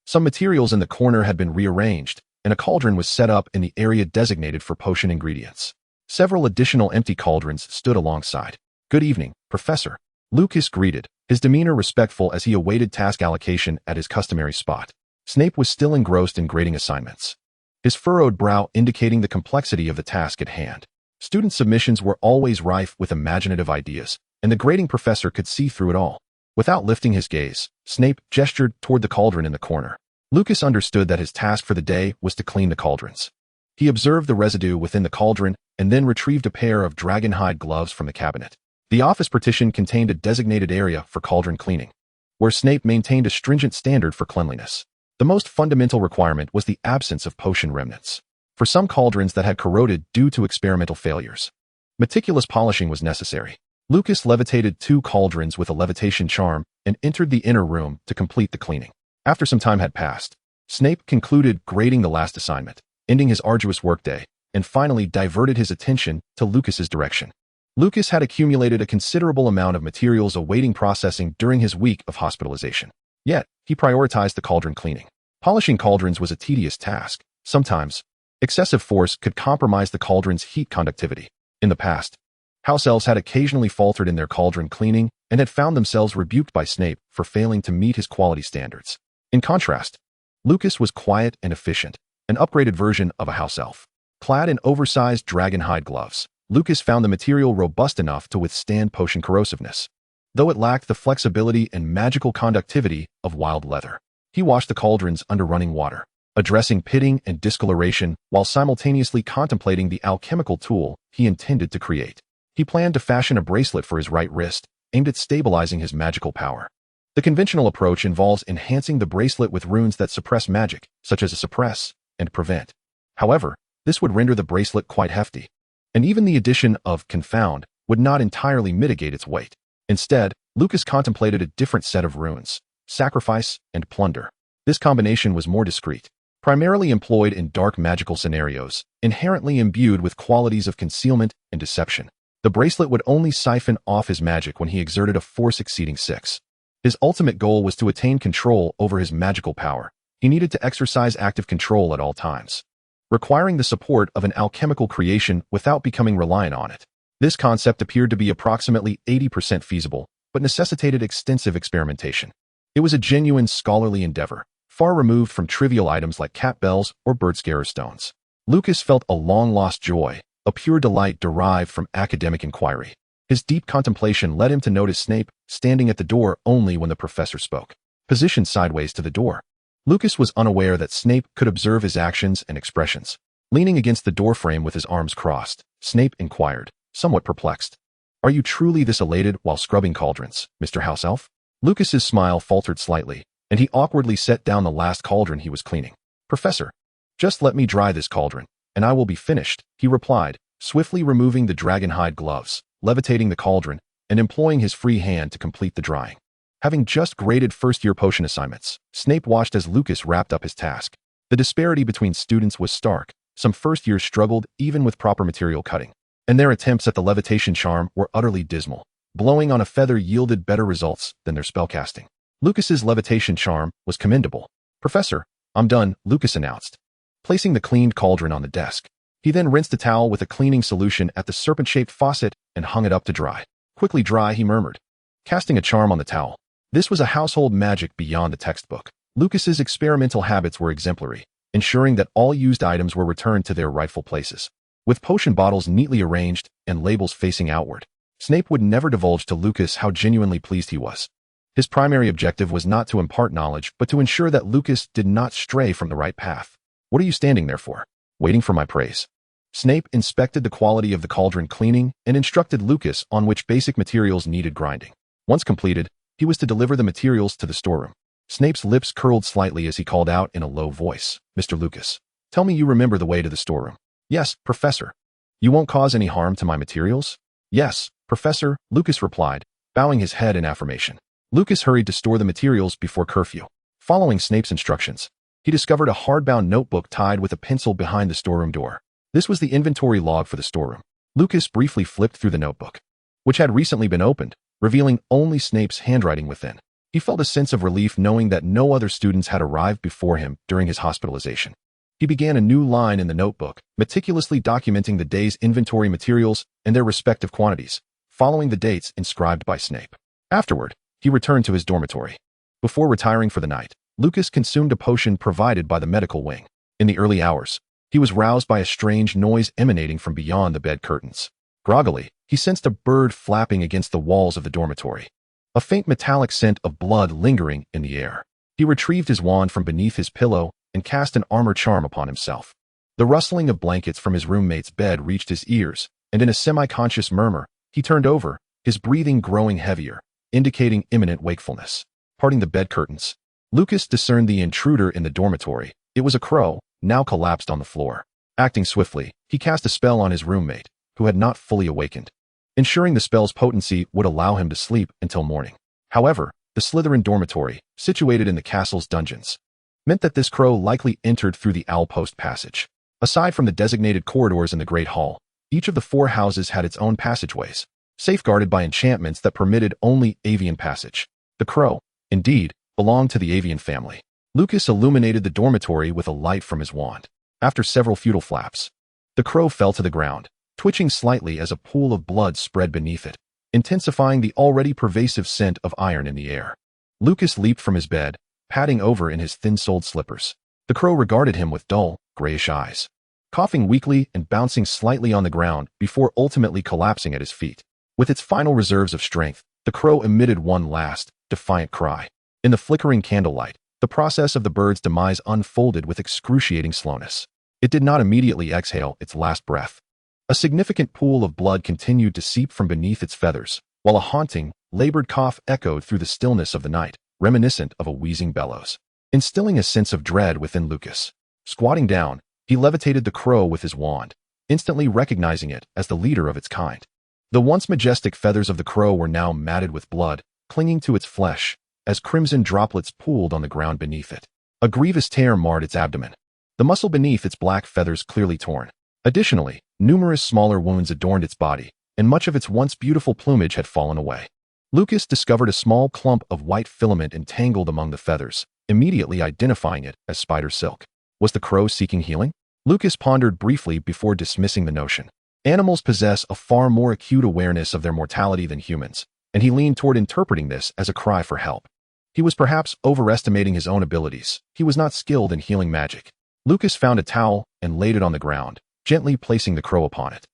Some materials in the corner had been rearranged, and a cauldron was set up in the area designated for potion ingredients. Several additional empty cauldrons stood alongside. "Good evening, Professor," Lucas greeted, his demeanor respectful as he awaited task allocation at his customary spot. Snape was still engrossed in grading assignments, his furrowed brow indicating the complexity of the task at hand. Student submissions were always rife with imaginative ideas, and the grading professor could see through it all. Without lifting his gaze, Snape gestured toward the cauldron in the corner. Lucas understood that his task for the day was to clean the cauldrons. He observed the residue within the cauldron and then retrieved a pair of dragonhide gloves from the cabinet. The office partition contained a designated area for cauldron cleaning, where Snape maintained a stringent standard for cleanliness. The most fundamental requirement was the absence of potion remnants. For some cauldrons that had corroded due to experimental failures, meticulous polishing was necessary. Lucas levitated 2 cauldrons with a levitation charm and entered the inner room to complete the cleaning. After some time had passed, Snape concluded grading the last assignment, ending his arduous workday, and finally diverted his attention to Lucas's direction. Lucas had accumulated a considerable amount of materials awaiting processing during his week of hospitalization. Yet, he prioritized the cauldron cleaning. Polishing cauldrons was a tedious task. Sometimes, excessive force could compromise the cauldron's heat conductivity. In the past, house elves had occasionally faltered in their cauldron cleaning and had found themselves rebuked by Snape for failing to meet his quality standards. In contrast, Lucas was quiet and efficient, an upgraded version of a house elf. Clad in oversized dragonhide gloves, Lucas found the material robust enough to withstand potion corrosiveness. though it lacked the flexibility and magical conductivity of wild leather. He washed the cauldrons under running water, addressing pitting and discoloration while simultaneously contemplating the alchemical tool he intended to create. He planned to fashion a bracelet for his right wrist, aimed at stabilizing his magical power. The conventional approach involves enhancing the bracelet with runes that suppress magic, such as suppress and prevent. However, this would render the bracelet quite hefty, and even the addition of confound would not entirely mitigate its weight. Instead, Lucas contemplated a different set of runes: sacrifice and plunder. This combination was more discreet, primarily employed in dark magical scenarios, inherently imbued with qualities of concealment and deception. The bracelet would only siphon off his magic when he exerted a force exceeding 6. His ultimate goal was to attain control over his magical power. He needed to exercise active control at all times, requiring the support of an alchemical creation without becoming reliant on it. This concept appeared to be approximately 80% feasible, but necessitated extensive experimentation. It was a genuine scholarly endeavor, far removed from trivial items like cat bells or bird scarer stones. Lucas felt a long-lost joy, a pure delight derived from academic inquiry. His deep contemplation led him to notice Snape standing at the door only when the professor spoke, positioned sideways to the door. Lucas was unaware that Snape could observe his actions and expressions. Leaning against the doorframe with his arms crossed, Snape inquired, somewhat perplexed, "Are you truly this elated while scrubbing cauldrons, Mr. House Elf?" Lucas's smile faltered slightly, and he awkwardly set down the last cauldron he was cleaning. "Professor, just let me dry this cauldron, and I will be finished," he replied, swiftly removing the dragonhide gloves, levitating the cauldron, and employing his free hand to complete the drying. Having just graded first-year potion assignments, Snape watched as Lucas wrapped up his task. The disparity between students was stark. Some first years struggled even with proper material cutting, and their attempts at the levitation charm were utterly dismal. Blowing on a feather yielded better results than their spellcasting. Lucas's levitation charm was commendable. "Professor, I'm done," Lucas announced, placing the cleaned cauldron on the desk. He then rinsed the towel with a cleaning solution at the serpent-shaped faucet and hung it up to dry. "Quickly dry," he murmured, casting a charm on the towel. This was a household magic beyond the textbook. Lucas's experimental habits were exemplary, ensuring that all used items were returned to their rightful places. With potion bottles neatly arranged and labels facing outward, Snape would never divulge to Lucas how genuinely pleased he was. His primary objective was not to impart knowledge, but to ensure that Lucas did not stray from the right path. "What are you standing there for? Waiting for my praise?" Snape inspected the quality of the cauldron cleaning and instructed Lucas on which basic materials needed grinding. Once completed, he was to deliver the materials to the storeroom. Snape's lips curled slightly as he called out in a low voice, "Mr. Lucas, tell me you remember the way to the storeroom." "Yes, Professor." "You won't cause any harm to my materials?" "Yes, Professor," Lucas replied, bowing his head in affirmation. Lucas hurried to store the materials before curfew. Following Snape's instructions, he discovered a hardbound notebook tied with a pencil behind the storeroom door. This was the inventory log for the storeroom. Lucas briefly flipped through the notebook, which had recently been opened, revealing only Snape's handwriting within. He felt a sense of relief knowing that no other students had arrived before him during his hospitalization. He began a new line in the notebook, meticulously documenting the day's inventory materials and their respective quantities, following the dates inscribed by Snape. Afterward, he returned to his dormitory. Before retiring for the night, Lucas consumed a potion provided by the medical wing. In the early hours, he was roused by a strange noise emanating from beyond the bed curtains. Groggily, he sensed a bird flapping against the walls of the dormitory, a faint metallic scent of blood lingering in the air. He retrieved his wand from beneath his pillow and cast an armor charm upon himself. The rustling of blankets from his roommate's bed reached his ears, and in a semi-conscious murmur, he turned over, his breathing growing heavier, indicating imminent wakefulness. Parting the bed curtains, Lucas discerned the intruder in the dormitory. It was a crow, now collapsed on the floor. Acting swiftly, he cast a spell on his roommate, who had not fully awakened, ensuring the spell's potency would allow him to sleep until morning. However, the Slytherin dormitory, situated in the castle's dungeons, meant that this crow likely entered through the Owlpost passage. Aside from the designated corridors in the Great Hall, each of the 4 houses had its own passageways, safeguarded by enchantments that permitted only avian passage. The crow, indeed, belonged to the avian family. Lucas illuminated the dormitory with a light from his wand. After several futile flaps, the crow fell to the ground, twitching slightly as a pool of blood spread beneath it, intensifying the already pervasive scent of iron in the air. Lucas leaped from his bed, padding over in his thin-soled slippers. The crow regarded him with dull, grayish eyes, coughing weakly and bouncing slightly on the ground before ultimately collapsing at his feet. With its final reserves of strength, The crow emitted one last, defiant cry. In the flickering candlelight, the process of the bird's demise unfolded with excruciating slowness. It did not immediately exhale its last breath. A significant pool of blood continued to seep from beneath its feathers, while a haunting, labored cough echoed through the stillness of the night, reminiscent of a wheezing bellows, instilling a sense of dread within Lucas. Squatting down, he levitated the crow with his wand, instantly recognizing it as the leader of its kind. The once majestic feathers of the crow were now matted with blood, clinging to its flesh, as crimson droplets pooled on the ground beneath it. A grievous tear marred its abdomen, the muscle beneath its black feathers clearly torn. Additionally, numerous smaller wounds adorned its body, and much of its once beautiful plumage had fallen away. Lucas discovered a small clump of white filament entangled among the feathers, immediately identifying it as spider silk. Was the crow seeking healing? Lucas pondered briefly before dismissing the notion. Animals possess a far more acute awareness of their mortality than humans, and he leaned toward interpreting this as a cry for help. He was perhaps overestimating his own abilities. He was not skilled in healing magic. Lucas found a towel and laid it on the ground, gently placing the crow upon it.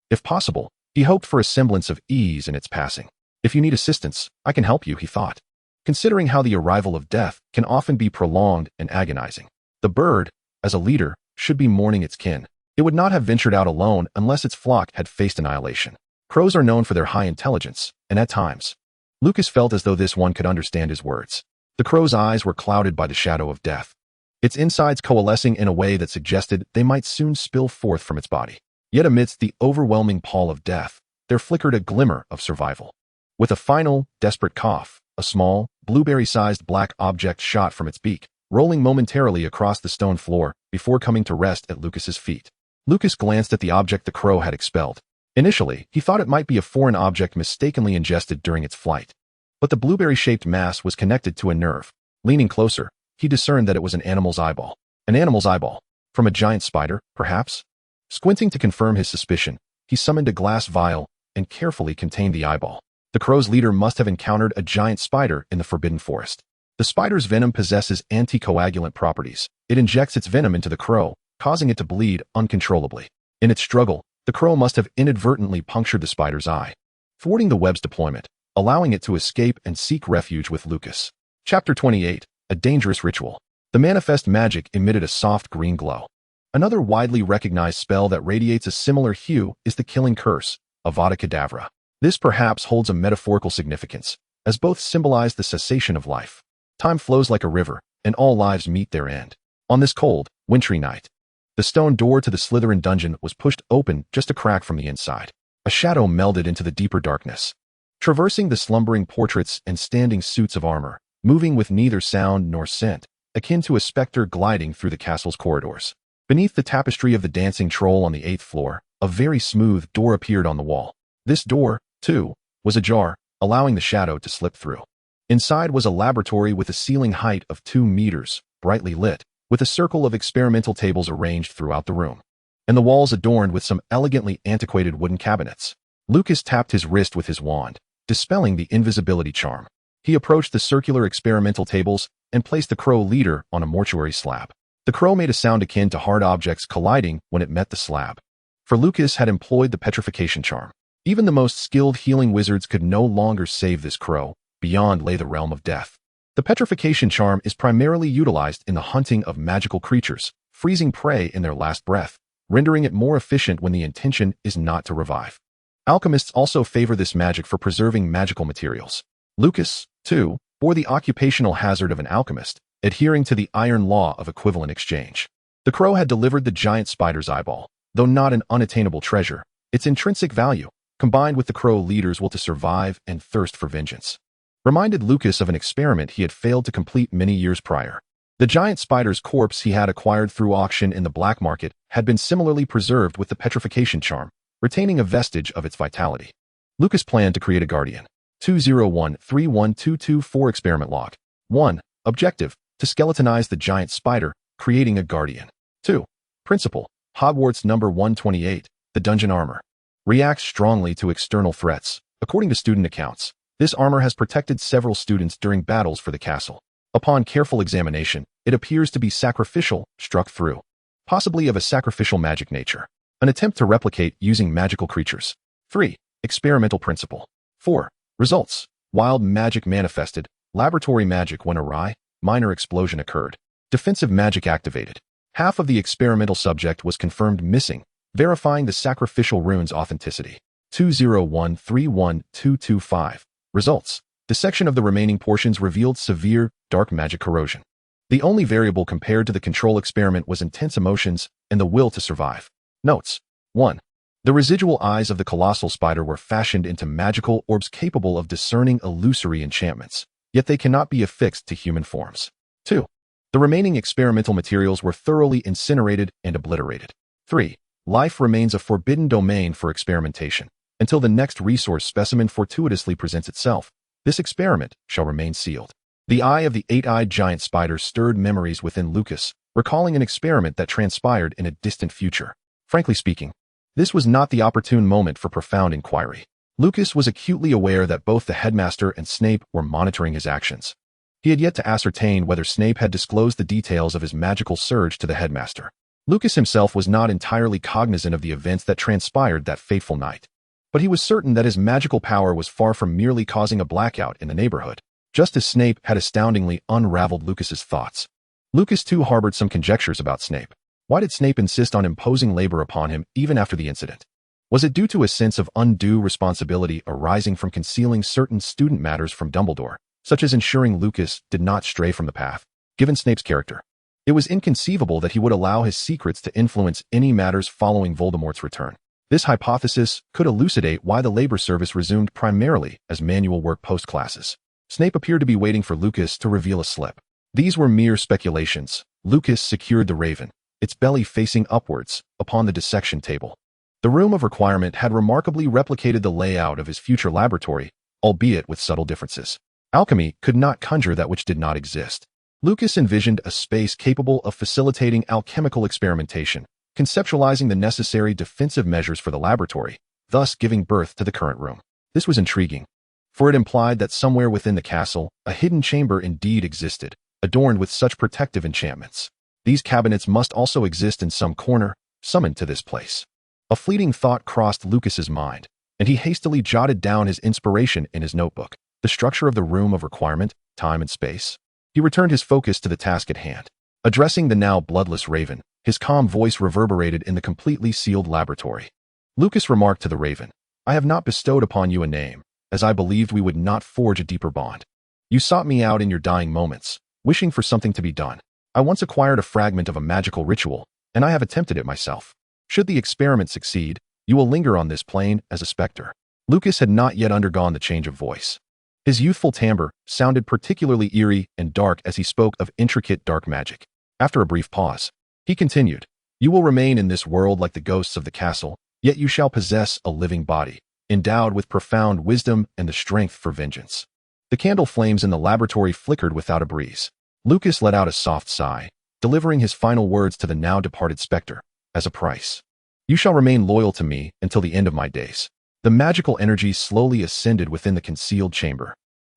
If possible, he hoped for a semblance of ease in its passing. If you need assistance, I can help you, he thought, considering how the arrival of death can often be prolonged and agonizing. The bird, as a leader, should be mourning its kin. It would not have ventured out alone unless its flock had faced annihilation. Crows are known for their high intelligence, and at times, Lucas felt as though this one could understand his words. The crow's eyes were clouded by the shadow of death, its insides coalescing in a way that suggested they might soon spill forth from its body. Yet amidst the overwhelming pall of death, there flickered a glimmer of survival. With a final, desperate cough, a small, blueberry-sized black object shot from its beak, rolling momentarily across the stone floor before coming to rest at Lucas's feet. Lucas glanced at the object the crow had expelled. Initially, he thought it might be a foreign object mistakenly ingested during its flight. But the blueberry-shaped mass was connected to a nerve. Leaning closer, he discerned that it was an animal's eyeball. An animal's eyeball. From a giant spider, perhaps? Squinting to confirm his suspicion, he summoned a glass vial and carefully contained the eyeball. The crow's leader must have encountered a giant spider in the forbidden forest. The spider's venom possesses anticoagulant properties. It injects its venom into the crow, causing it to bleed uncontrollably. In its struggle, the crow must have inadvertently punctured the spider's eye, thwarting the web's deployment, allowing it to escape and seek refuge with Lucas. Chapter 28, A Dangerous Ritual. The manifest magic emitted a soft green glow. Another widely recognized spell that radiates a similar hue is the Killing Curse, Avada Kedavra. This perhaps holds a metaphorical significance, as both symbolize the cessation of life. Time flows like a river, and all lives meet their end. On this cold, wintry night, the stone door to the Slytherin dungeon was pushed open just a crack from the inside. A shadow melded into the deeper darkness, traversing the slumbering portraits and standing suits of armor, moving with neither sound nor scent, akin to a specter gliding through the castle's corridors. Beneath the tapestry of the dancing troll on the 8th floor, a very smooth door appeared on the wall. This door, too, was ajar, allowing the shadow to slip through. Inside was a laboratory with a ceiling height of 2 meters, brightly lit, with a circle of experimental tables arranged throughout the room, and the walls adorned with some elegantly antiquated wooden cabinets. Lucas tapped his wrist with his wand, dispelling the invisibility charm. He approached the circular experimental tables and placed the crow leader on a mortuary slab. The crow made a sound akin to hard objects colliding when it met the slab. For Lucas had employed the petrification charm. Even the most skilled healing wizards could no longer save this crow. Beyond lay the realm of death. The petrification charm is primarily utilized in the hunting of magical creatures, freezing prey in their last breath, rendering it more efficient when the intention is not to revive. Alchemists also favor this magic for preserving magical materials. Lucas, too, bore the occupational hazard of an alchemist, adhering to the iron law of equivalent exchange. The crow had delivered the giant spider's eyeball, though not an unattainable treasure. Its intrinsic value, combined with the crow leader's will to survive and thirst for vengeance, reminded Lucas of an experiment he had failed to complete many years prior. The giant spider's corpse he had acquired through auction in the black market had been similarly preserved with the petrification charm, retaining a vestige of its vitality. Lucas planned to create a guardian. 201-31224 Experiment Log. 1. Objective: to skeletonize the giant spider, creating a guardian. 2. Principle: Hogwarts number 128, the dungeon armor. Reacts strongly to external threats. According to student accounts, this armor has protected several students during battles for the castle. Upon careful examination, it appears to be sacrificial, struck through, possibly of a sacrificial magic nature. An attempt to replicate using magical creatures. 3. Experimental principle. 4. Results. Wild magic manifested. Laboratory magic went awry. Minor explosion occurred. Defensive magic activated. Half of the experimental subject was confirmed missing, verifying the sacrificial rune's authenticity. 201312225. Results. Dissection of the remaining portions revealed severe, dark magic corrosion. The only variable compared to the control experiment was intense emotions and the will to survive. Notes. 1. The residual eyes of the colossal spider were fashioned into magical orbs capable of discerning illusory enchantments, yet they cannot be affixed to human forms. 2. The remaining experimental materials were thoroughly incinerated and obliterated. 3. Life remains a forbidden domain for experimentation. Until the next resource specimen fortuitously presents itself, this experiment shall remain sealed. The eye of the eight-eyed giant spider stirred memories within Lucas, recalling an experiment that transpired in a distant future. Frankly speaking, this was not the opportune moment for profound inquiry. Lucas was acutely aware that both the headmaster and Snape were monitoring his actions. He had yet to ascertain whether Snape had disclosed the details of his magical surge to the headmaster. Lucas himself was not entirely cognizant of the events that transpired that fateful night, but he was certain that his magical power was far from merely causing a blackout in the neighborhood, just as Snape had astoundingly unraveled Lucas's thoughts. Lucas too harbored some conjectures about Snape. Why did Snape insist on imposing labor upon him even after the incident? Was it due to a sense of undue responsibility arising from concealing certain student matters from Dumbledore, such as ensuring Lucas did not stray from the path? Given Snape's character, it was inconceivable that he would allow his secrets to influence any matters following Voldemort's return. This hypothesis could elucidate why the labor service resumed primarily as manual work post-classes. Snape appeared to be waiting for Lucas to reveal a slip. These were mere speculations. Lucas secured the raven, its belly facing upwards, upon the dissection table. The room of requirement had remarkably replicated the layout of his future laboratory, albeit with subtle differences. Alchemy could not conjure that which did not exist. Lucas envisioned a space capable of facilitating alchemical experimentation, conceptualizing the necessary defensive measures for the laboratory, thus giving birth to the current room. This was intriguing, for it implied that somewhere within the castle, a hidden chamber indeed existed, adorned with such protective enchantments. These cabinets must also exist in some corner, summoned to this place. A fleeting thought crossed Lucas's mind, and he hastily jotted down his inspiration in his notebook. The structure of the room of requirement, time and space. He returned his focus to the task at hand. Addressing the now bloodless raven, his calm voice reverberated in the completely sealed laboratory. Lucas remarked to the raven, "I have not bestowed upon you a name, as I believed we would not forge a deeper bond. You sought me out in your dying moments, wishing for something to be done. I once acquired a fragment of a magical ritual, and I have attempted it myself. Should the experiment succeed, you will linger on this plane as a specter." Lucas had not yet undergone the change of voice. His youthful timbre sounded particularly eerie and dark as he spoke of intricate dark magic. After a brief pause, he continued, "You will remain in this world like the ghosts of the castle, yet you shall possess a living body, endowed with profound wisdom and the strength for vengeance." The candle flames in the laboratory flickered without a breeze. Lucas let out a soft sigh, delivering his final words to the now departed spectre. "As a price, you shall remain loyal to me until the end of my days." The magical energy slowly ascended within the concealed chamber.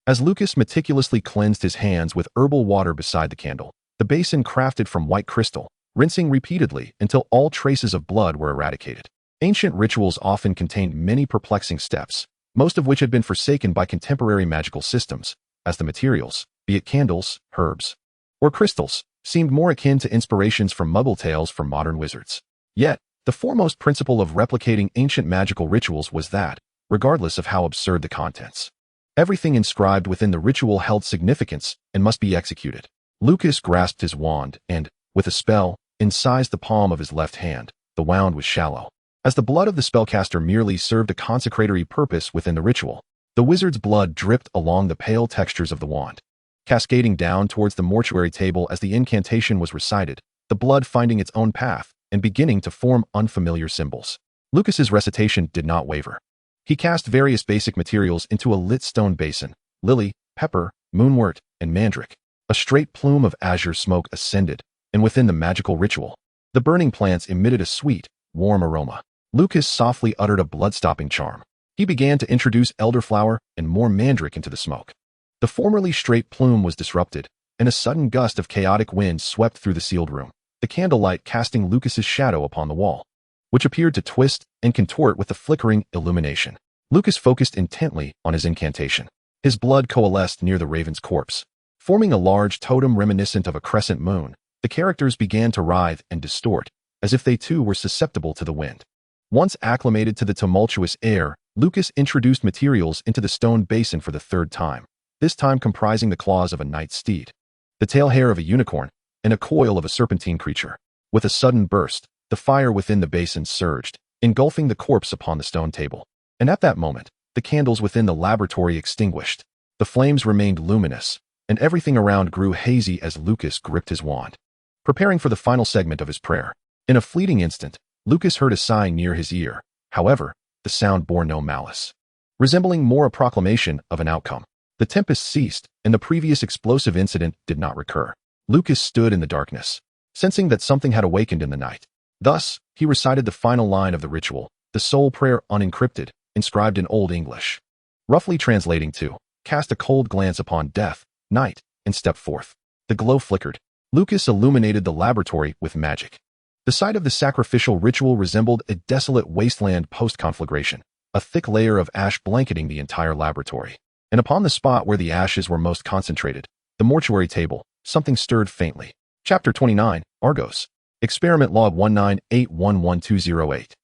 As Lucas meticulously cleansed his hands with herbal water beside the candle, the basin crafted from white crystal, rinsing repeatedly until all traces of blood were eradicated. Ancient rituals often contained many perplexing steps, most of which had been forsaken by contemporary magical systems, as the materials, be it candles, herbs, or crystals, seemed more akin to inspirations from Muggle tales for modern wizards. Yet, the foremost principle of replicating ancient magical rituals was that, regardless of how absurd the contents, everything inscribed within the ritual held significance and must be executed. Lucas grasped his wand and, with a spell, incised the palm of his left hand. The wound was shallow, as the blood of the spellcaster merely served a consecratory purpose within the ritual. The wizard's blood dripped along the pale textures of the wand, cascading down towards the mortuary table as the incantation was recited, the blood finding its own path and beginning to form unfamiliar symbols. Lucas's recitation did not waver. He cast various basic materials into a lit stone basin: lily, pepper, moonwort, and mandrake. A straight plume of azure smoke ascended, and within the magical ritual, the burning plants emitted a sweet, warm aroma. Lucas softly uttered a blood-stopping charm. He began to introduce elderflower and more mandrake into the smoke. The formerly straight plume was disrupted, and a sudden gust of chaotic wind swept through the sealed room, the candlelight casting Lucas's shadow upon the wall, which appeared to twist and contort with the flickering illumination. Lucas focused intently on his incantation. His blood coalesced near the raven's corpse. Forming a large totem reminiscent of a crescent moon, the characters began to writhe and distort, as if they too were susceptible to the wind. Once acclimated to the tumultuous air, Lucas introduced materials into the stone basin for the third time, this time comprising the claws of a night steed, the tail hair of a unicorn, and a coil of a serpentine creature. With a sudden burst, the fire within the basin surged, engulfing the corpse upon the stone table. And at that moment, the candles within the laboratory extinguished. The flames remained luminous, and everything around grew hazy as Lucas gripped his wand, preparing for the final segment of his prayer. In a fleeting instant, Lucas heard a sighing near his ear. However, the sound bore no malice, resembling more a proclamation of an outcome. The tempest ceased, and the previous explosive incident did not recur. Lucas stood in the darkness, sensing that something had awakened in the night. Thus, he recited the final line of the ritual, the soul prayer unencrypted, inscribed in Old English, roughly translating to, "Cast a cold glance upon death, night, and step forth." The glow flickered. Lucas illuminated the laboratory with magic. The site of the sacrificial ritual resembled a desolate wasteland post-conflagration, a thick layer of ash blanketing the entire laboratory. And upon the spot where the ashes were most concentrated, the mortuary table, something stirred faintly. Chapter 29, Argos. Experiment Log 198111208.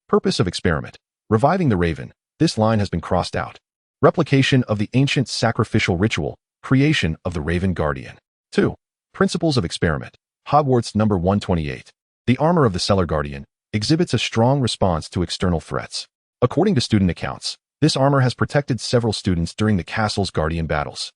Purpose of experiment. Reviving the raven. This line has been crossed out. Replication of the ancient sacrificial ritual. Creation of the Raven Guardian. 2. Principles of experiment. Hogwarts number 128. The armor of the Cellar Guardian exhibits a strong response to external threats. According to student accounts, this armor has protected several students during the castle's guardian battles.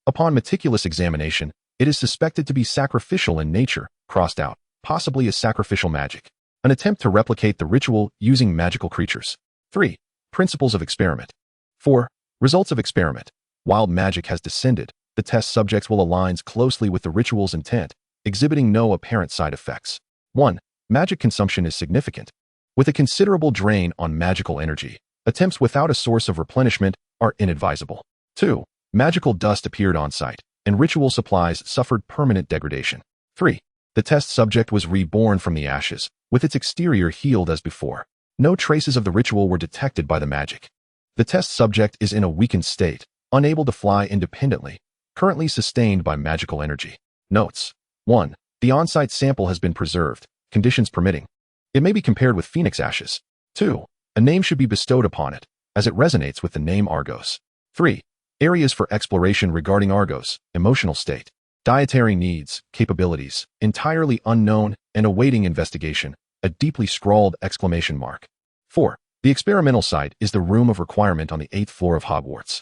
Upon meticulous examination, it is suspected to be sacrificial in nature, crossed out, possibly as sacrificial magic. An attempt to replicate the ritual using magical creatures. 3. Principles of experiment. 4. Results of experiment. While magic has descended, the test subjects will align closely with the ritual's intent, exhibiting no apparent side effects. 1. Magic consumption is significant. With a considerable drain on magical energy, attempts without a source of replenishment are inadvisable. 2. Magical dust appeared on site, and ritual supplies suffered permanent degradation. 3. The test subject was reborn from the ashes, with its exterior healed as before. No traces of the ritual were detected by the magic. The test subject is in a weakened state, unable to fly independently, currently sustained by magical energy. Notes. 1. The on-site sample has been preserved, conditions permitting. It may be compared with phoenix ashes. 2. A name should be bestowed upon it, as it resonates with the name Argos. 3. Areas for exploration regarding Argos, emotional state, dietary needs, capabilities, entirely unknown and awaiting investigation, a deeply scrawled exclamation mark. 4. The experimental site is the room of requirement on the 8th floor of Hogwarts.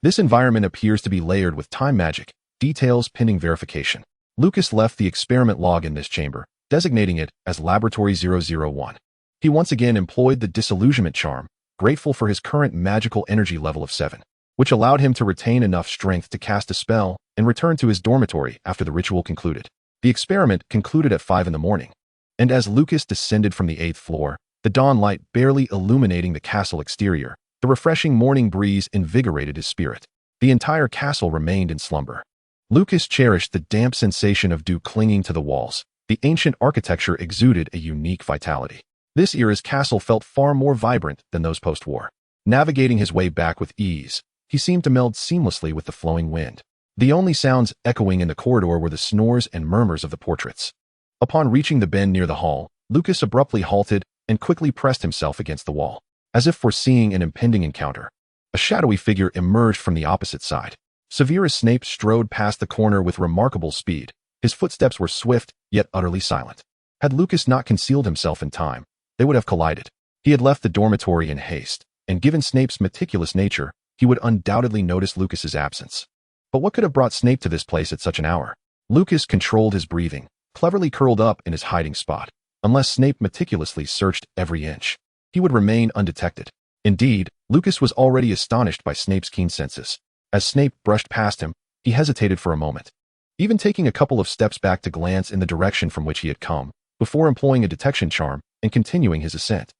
This environment appears to be layered with time magic, details pending verification. Lucas left the experiment log in this chamber, designating it as Laboratory 001. He once again employed the disillusionment charm, grateful for his current magical energy level of 7, which allowed him to retain enough strength to cast a spell and return to his dormitory after the ritual concluded. The experiment concluded at 5 in the morning, and as Lucas descended from the 8th floor, the dawn light barely illuminating the castle exterior, the refreshing morning breeze invigorated his spirit. The entire castle remained in slumber. Lucas cherished the damp sensation of dew clinging to the walls. The ancient architecture exuded a unique vitality. This era's castle felt far more vibrant than those post-war. Navigating his way back with ease, he seemed to meld seamlessly with the flowing wind. The only sounds echoing in the corridor were the snores and murmurs of the portraits. Upon reaching the bend near the hall, Lucas abruptly halted and quickly pressed himself against the wall, as if foreseeing an impending encounter. A shadowy figure emerged from the opposite side. Severus Snape strode past the corner with remarkable speed. His footsteps were swift, yet utterly silent. Had Lucas not concealed himself in time, they would have collided. He had left the dormitory in haste, and given Snape's meticulous nature, he would undoubtedly notice Lucas's absence. But what could have brought Snape to this place at such an hour? Lucas controlled his breathing, cleverly curled up in his hiding spot. Unless Snape meticulously searched every inch, he would remain undetected. Indeed, Lucas was already astonished by Snape's keen senses. As Snape brushed past him, he hesitated for a moment, even taking a couple of steps back to glance in the direction from which he had come, before employing a detection charm and continuing his ascent.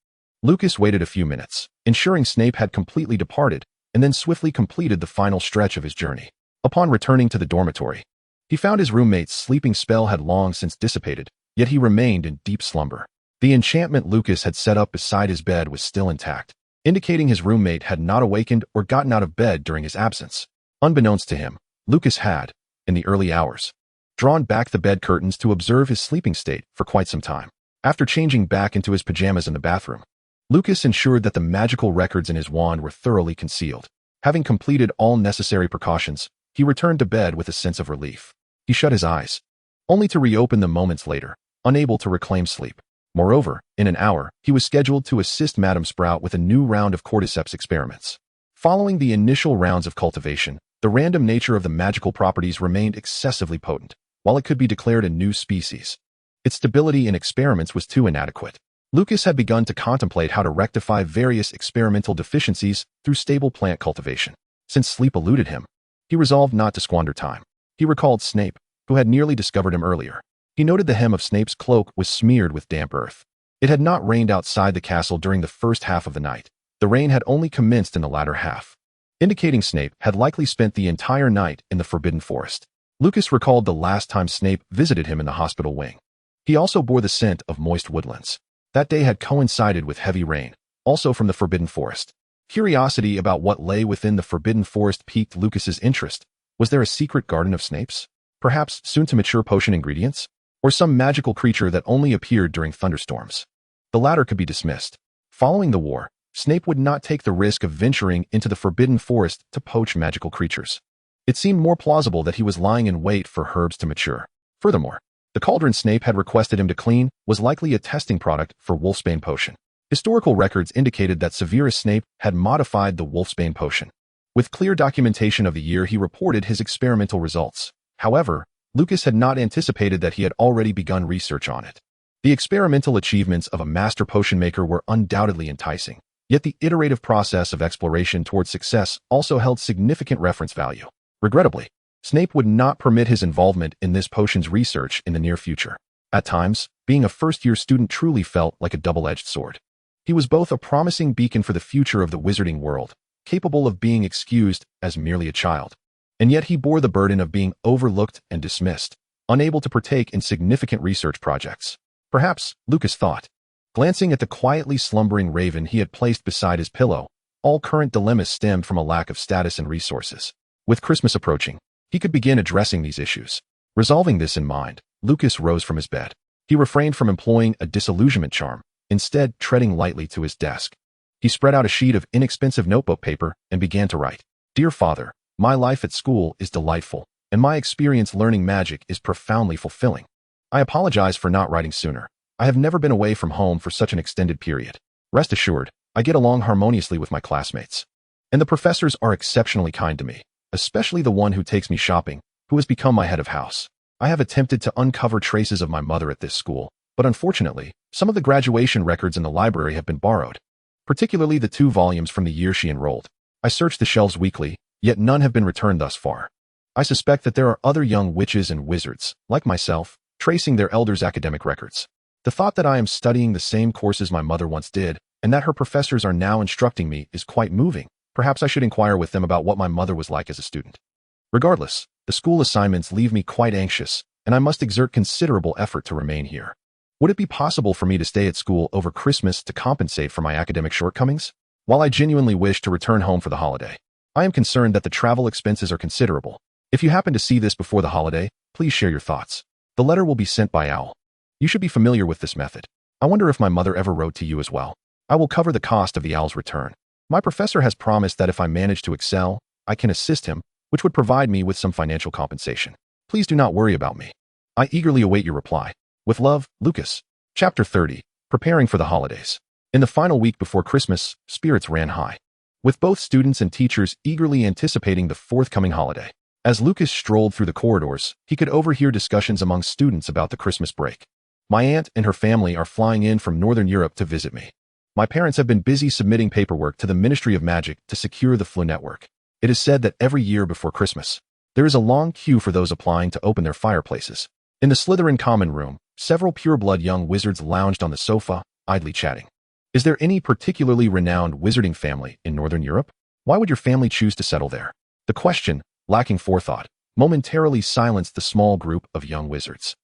Lucas waited a few minutes, ensuring Snape had completely departed, and then swiftly completed the final stretch of his journey. Upon returning to the dormitory, he found his roommate's sleeping spell had long since dissipated, yet he remained in deep slumber. The enchantment Lucas had set up beside his bed was still intact. indicating his roommate had not awakened or gotten out of bed during his absence. Unbeknownst to him, Lucas had, in the early hours, drawn back the bed curtains to observe his sleeping state for quite some time. After changing back into his pajamas in the bathroom, Lucas ensured that the magical records in his wand were thoroughly concealed. Having completed all necessary precautions, he returned to bed with a sense of relief. He shut his eyes, only to reopen them moments later, unable to reclaim sleep. Moreover, in an hour, he was scheduled to assist Madame Sprout with a new round of cordyceps experiments. Following the initial rounds of cultivation, the random nature of the magical properties remained excessively potent, while it could be declared a new species. Its stability in experiments was too inadequate. Lucas had begun to contemplate how to rectify various experimental deficiencies through stable plant cultivation. Since sleep eluded him, he resolved not to squander time. He recalled Snape, who had nearly discovered him earlier. He noted the hem of Snape's cloak was smeared with damp earth. It had not rained outside the castle during the first half of the night. The rain had only commenced in the latter half, indicating Snape had likely spent the entire night in the Forbidden Forest. Lucas recalled the last time Snape visited him in the hospital wing. He also bore the scent of moist woodlands. That day had coincided with heavy rain, also from the Forbidden Forest. Curiosity about what lay within the Forbidden Forest piqued Lucas's interest. Was there a secret garden of Snape's? Perhaps soon-to-mature potion ingredients? Or some magical creature that only appeared during thunderstorms? The latter could be dismissed. Following the war, Snape would not take the risk of venturing into the Forbidden Forest to poach magical creatures. It seemed more plausible that he was lying in wait for herbs to mature. Furthermore, the cauldron Snape had requested him to clean was likely a testing product for Wolfsbane potion. Historical records indicated that Severus Snape had modified the Wolfsbane potion. With clear documentation of the year he reported his experimental results. However, Lucas had not anticipated that he had already begun research on it. The experimental achievements of a master potion maker were undoubtedly enticing, yet the iterative process of exploration towards success also held significant reference value. Regrettably, Snape would not permit his involvement in this potion's research in the near future. At times, being a first-year student truly felt like a double-edged sword. He was both a promising beacon for the future of the wizarding world, capable of being excused as merely a child, and yet he bore the burden of being overlooked and dismissed, unable to partake in significant research projects. Perhaps, Lucas thought, glancing at the quietly slumbering raven he had placed beside his pillow, all current dilemmas stemmed from a lack of status and resources. With Christmas approaching, he could begin addressing these issues. Resolving this in mind, Lucas rose from his bed. He refrained from employing a disillusionment charm, instead treading lightly to his desk. He spread out a sheet of inexpensive notebook paper and began to write. Dear Father, my life at school is delightful, and my experience learning magic is profoundly fulfilling. I apologize for not writing sooner. I have never been away from home for such an extended period. Rest assured, I get along harmoniously with my classmates. And the professors are exceptionally kind to me, especially the one who takes me shopping, who has become my head of house. I have attempted to uncover traces of my mother at this school, but unfortunately, some of the graduation records in the library have been borrowed, particularly the 2 volumes from the year she enrolled. I search the shelves weekly, yet none have been returned thus far. I suspect that there are other young witches and wizards, like myself, tracing their elders' academic records. The thought that I am studying the same courses my mother once did, and that her professors are now instructing me, is quite moving. Perhaps I should inquire with them about what my mother was like as a student. Regardless, the school assignments leave me quite anxious, and I must exert considerable effort to remain here. Would it be possible for me to stay at school over Christmas to compensate for my academic shortcomings? While I genuinely wish to return home for the holiday, I am concerned that the travel expenses are considerable. If you happen to see this before the holiday, please share your thoughts. The letter will be sent by owl. You should be familiar with this method. I wonder if my mother ever wrote to you as well. I will cover the cost of the owl's return. My professor has promised that if I manage to excel, I can assist him, which would provide me with some financial compensation. Please do not worry about me. I eagerly await your reply. With love, Lucas. Chapter 30. Preparing for the holidays. In the final week before Christmas, spirits ran high, with both students and teachers eagerly anticipating the forthcoming holiday. As Lucas strolled through the corridors, he could overhear discussions among students about the Christmas break. My aunt and her family are flying in from Northern Europe to visit me. My parents have been busy submitting paperwork to the Ministry of Magic to secure the Flu network. It is said that every year before Christmas, there is a long queue for those applying to open their fireplaces. In the Slytherin common room, several pure-blood young wizards lounged on the sofa, idly chatting. Is there any particularly renowned wizarding family in Northern Europe? Why would your family choose to settle there? The question, lacking forethought, momentarily silenced the small group of young wizards.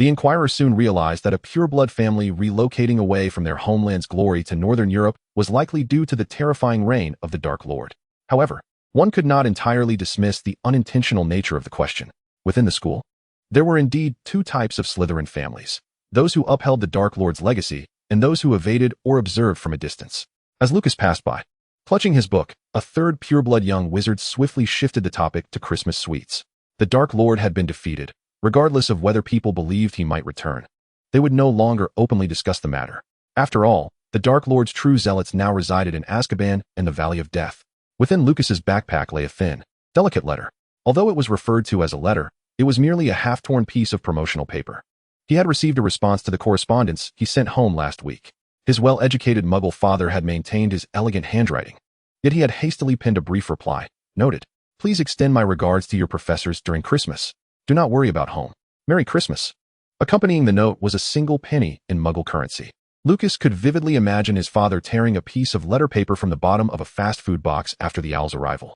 The Inquirer soon realized that a pureblood family relocating away from their homeland's glory to northern Europe was likely due to the terrifying reign of the Dark Lord. However, one could not entirely dismiss the unintentional nature of the question. Within the school, there were indeed two types of Slytherin families: those who upheld the Dark Lord's legacy and those who evaded or observed from a distance. As Lucas passed by, clutching his book, a third pureblood young wizard swiftly shifted the topic to Christmas sweets. The Dark Lord had been defeated, regardless of whether people believed he might return. They would no longer openly discuss the matter. After all, the Dark Lord's true zealots now resided in Azkaban and the Valley of Death. Within Lucas's backpack lay a thin, delicate letter. Although it was referred to as a letter, it was merely a half-torn piece of promotional paper. He had received a response to the correspondence he sent home last week. His well-educated Muggle father had maintained his elegant handwriting, yet he had hastily penned a brief reply. Noted, "Please extend my regards to your professors during Christmas. Do not worry about home. Merry Christmas." Accompanying the note was a single penny in Muggle currency. Lucas could vividly imagine his father tearing a piece of letter paper from the bottom of a fast food box after the owl's arrival,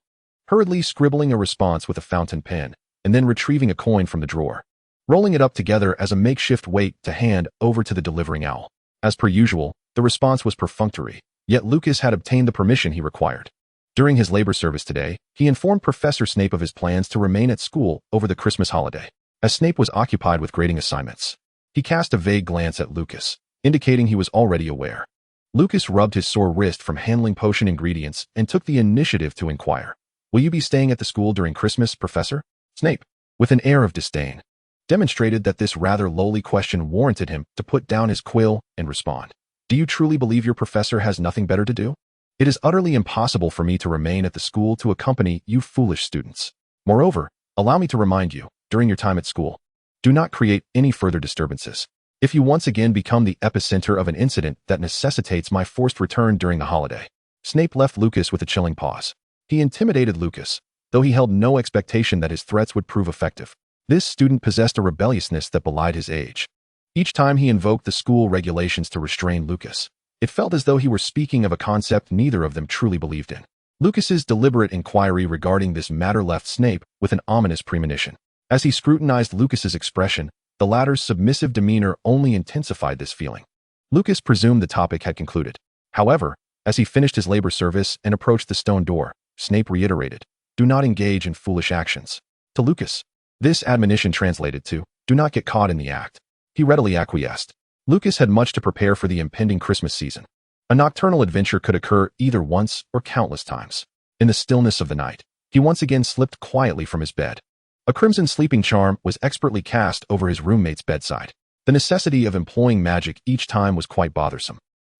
hurriedly scribbling a response with a fountain pen, and then retrieving a coin from the drawer, rolling it up together as a makeshift weight to hand over to the delivering owl. As per usual, the response was perfunctory, yet Lucas had obtained the permission he required. During his labor service today, he informed Professor Snape of his plans to remain at school over the Christmas holiday. As Snape was occupied with grading assignments, he cast a vague glance at Lucas, indicating he was already aware. Lucas rubbed his sore wrist from handling potion ingredients and took the initiative to inquire. "Will you be staying at the school during Christmas, Professor?" Snape, with an air of disdain, demonstrated that this rather lowly question warranted him to put down his quill and respond. "Do you truly believe your professor has nothing better to do? It is utterly impossible for me to remain at the school to accompany you foolish students. Moreover, allow me to remind you, during your time at school, do not create any further disturbances. If you once again become the epicenter of an incident that necessitates my forced return during the holiday." Snape left Lucas with a chilling pause. He intimidated Lucas, though he held no expectation that his threats would prove effective. This student possessed a rebelliousness that belied his age. Each time he invoked the school regulations to restrain Lucas, it felt as though he were speaking of a concept neither of them truly believed in. Lucas's deliberate inquiry regarding this matter left Snape with an ominous premonition. As he scrutinized Lucas's expression, the latter's submissive demeanor only intensified this feeling. Lucas presumed the topic had concluded. However, as he finished his labor service and approached the stone door, Snape reiterated, "Do not engage in foolish actions." To Lucas, this admonition translated to, "Do not get caught in the act." He readily acquiesced. Lucas had much to prepare for the impending Christmas season. A nocturnal adventure could occur either once or countless times. In the stillness of the night, he once again slipped quietly from his bed. A crimson sleeping charm was expertly cast over his roommate's bedside. The necessity of employing magic each time was quite bothersome.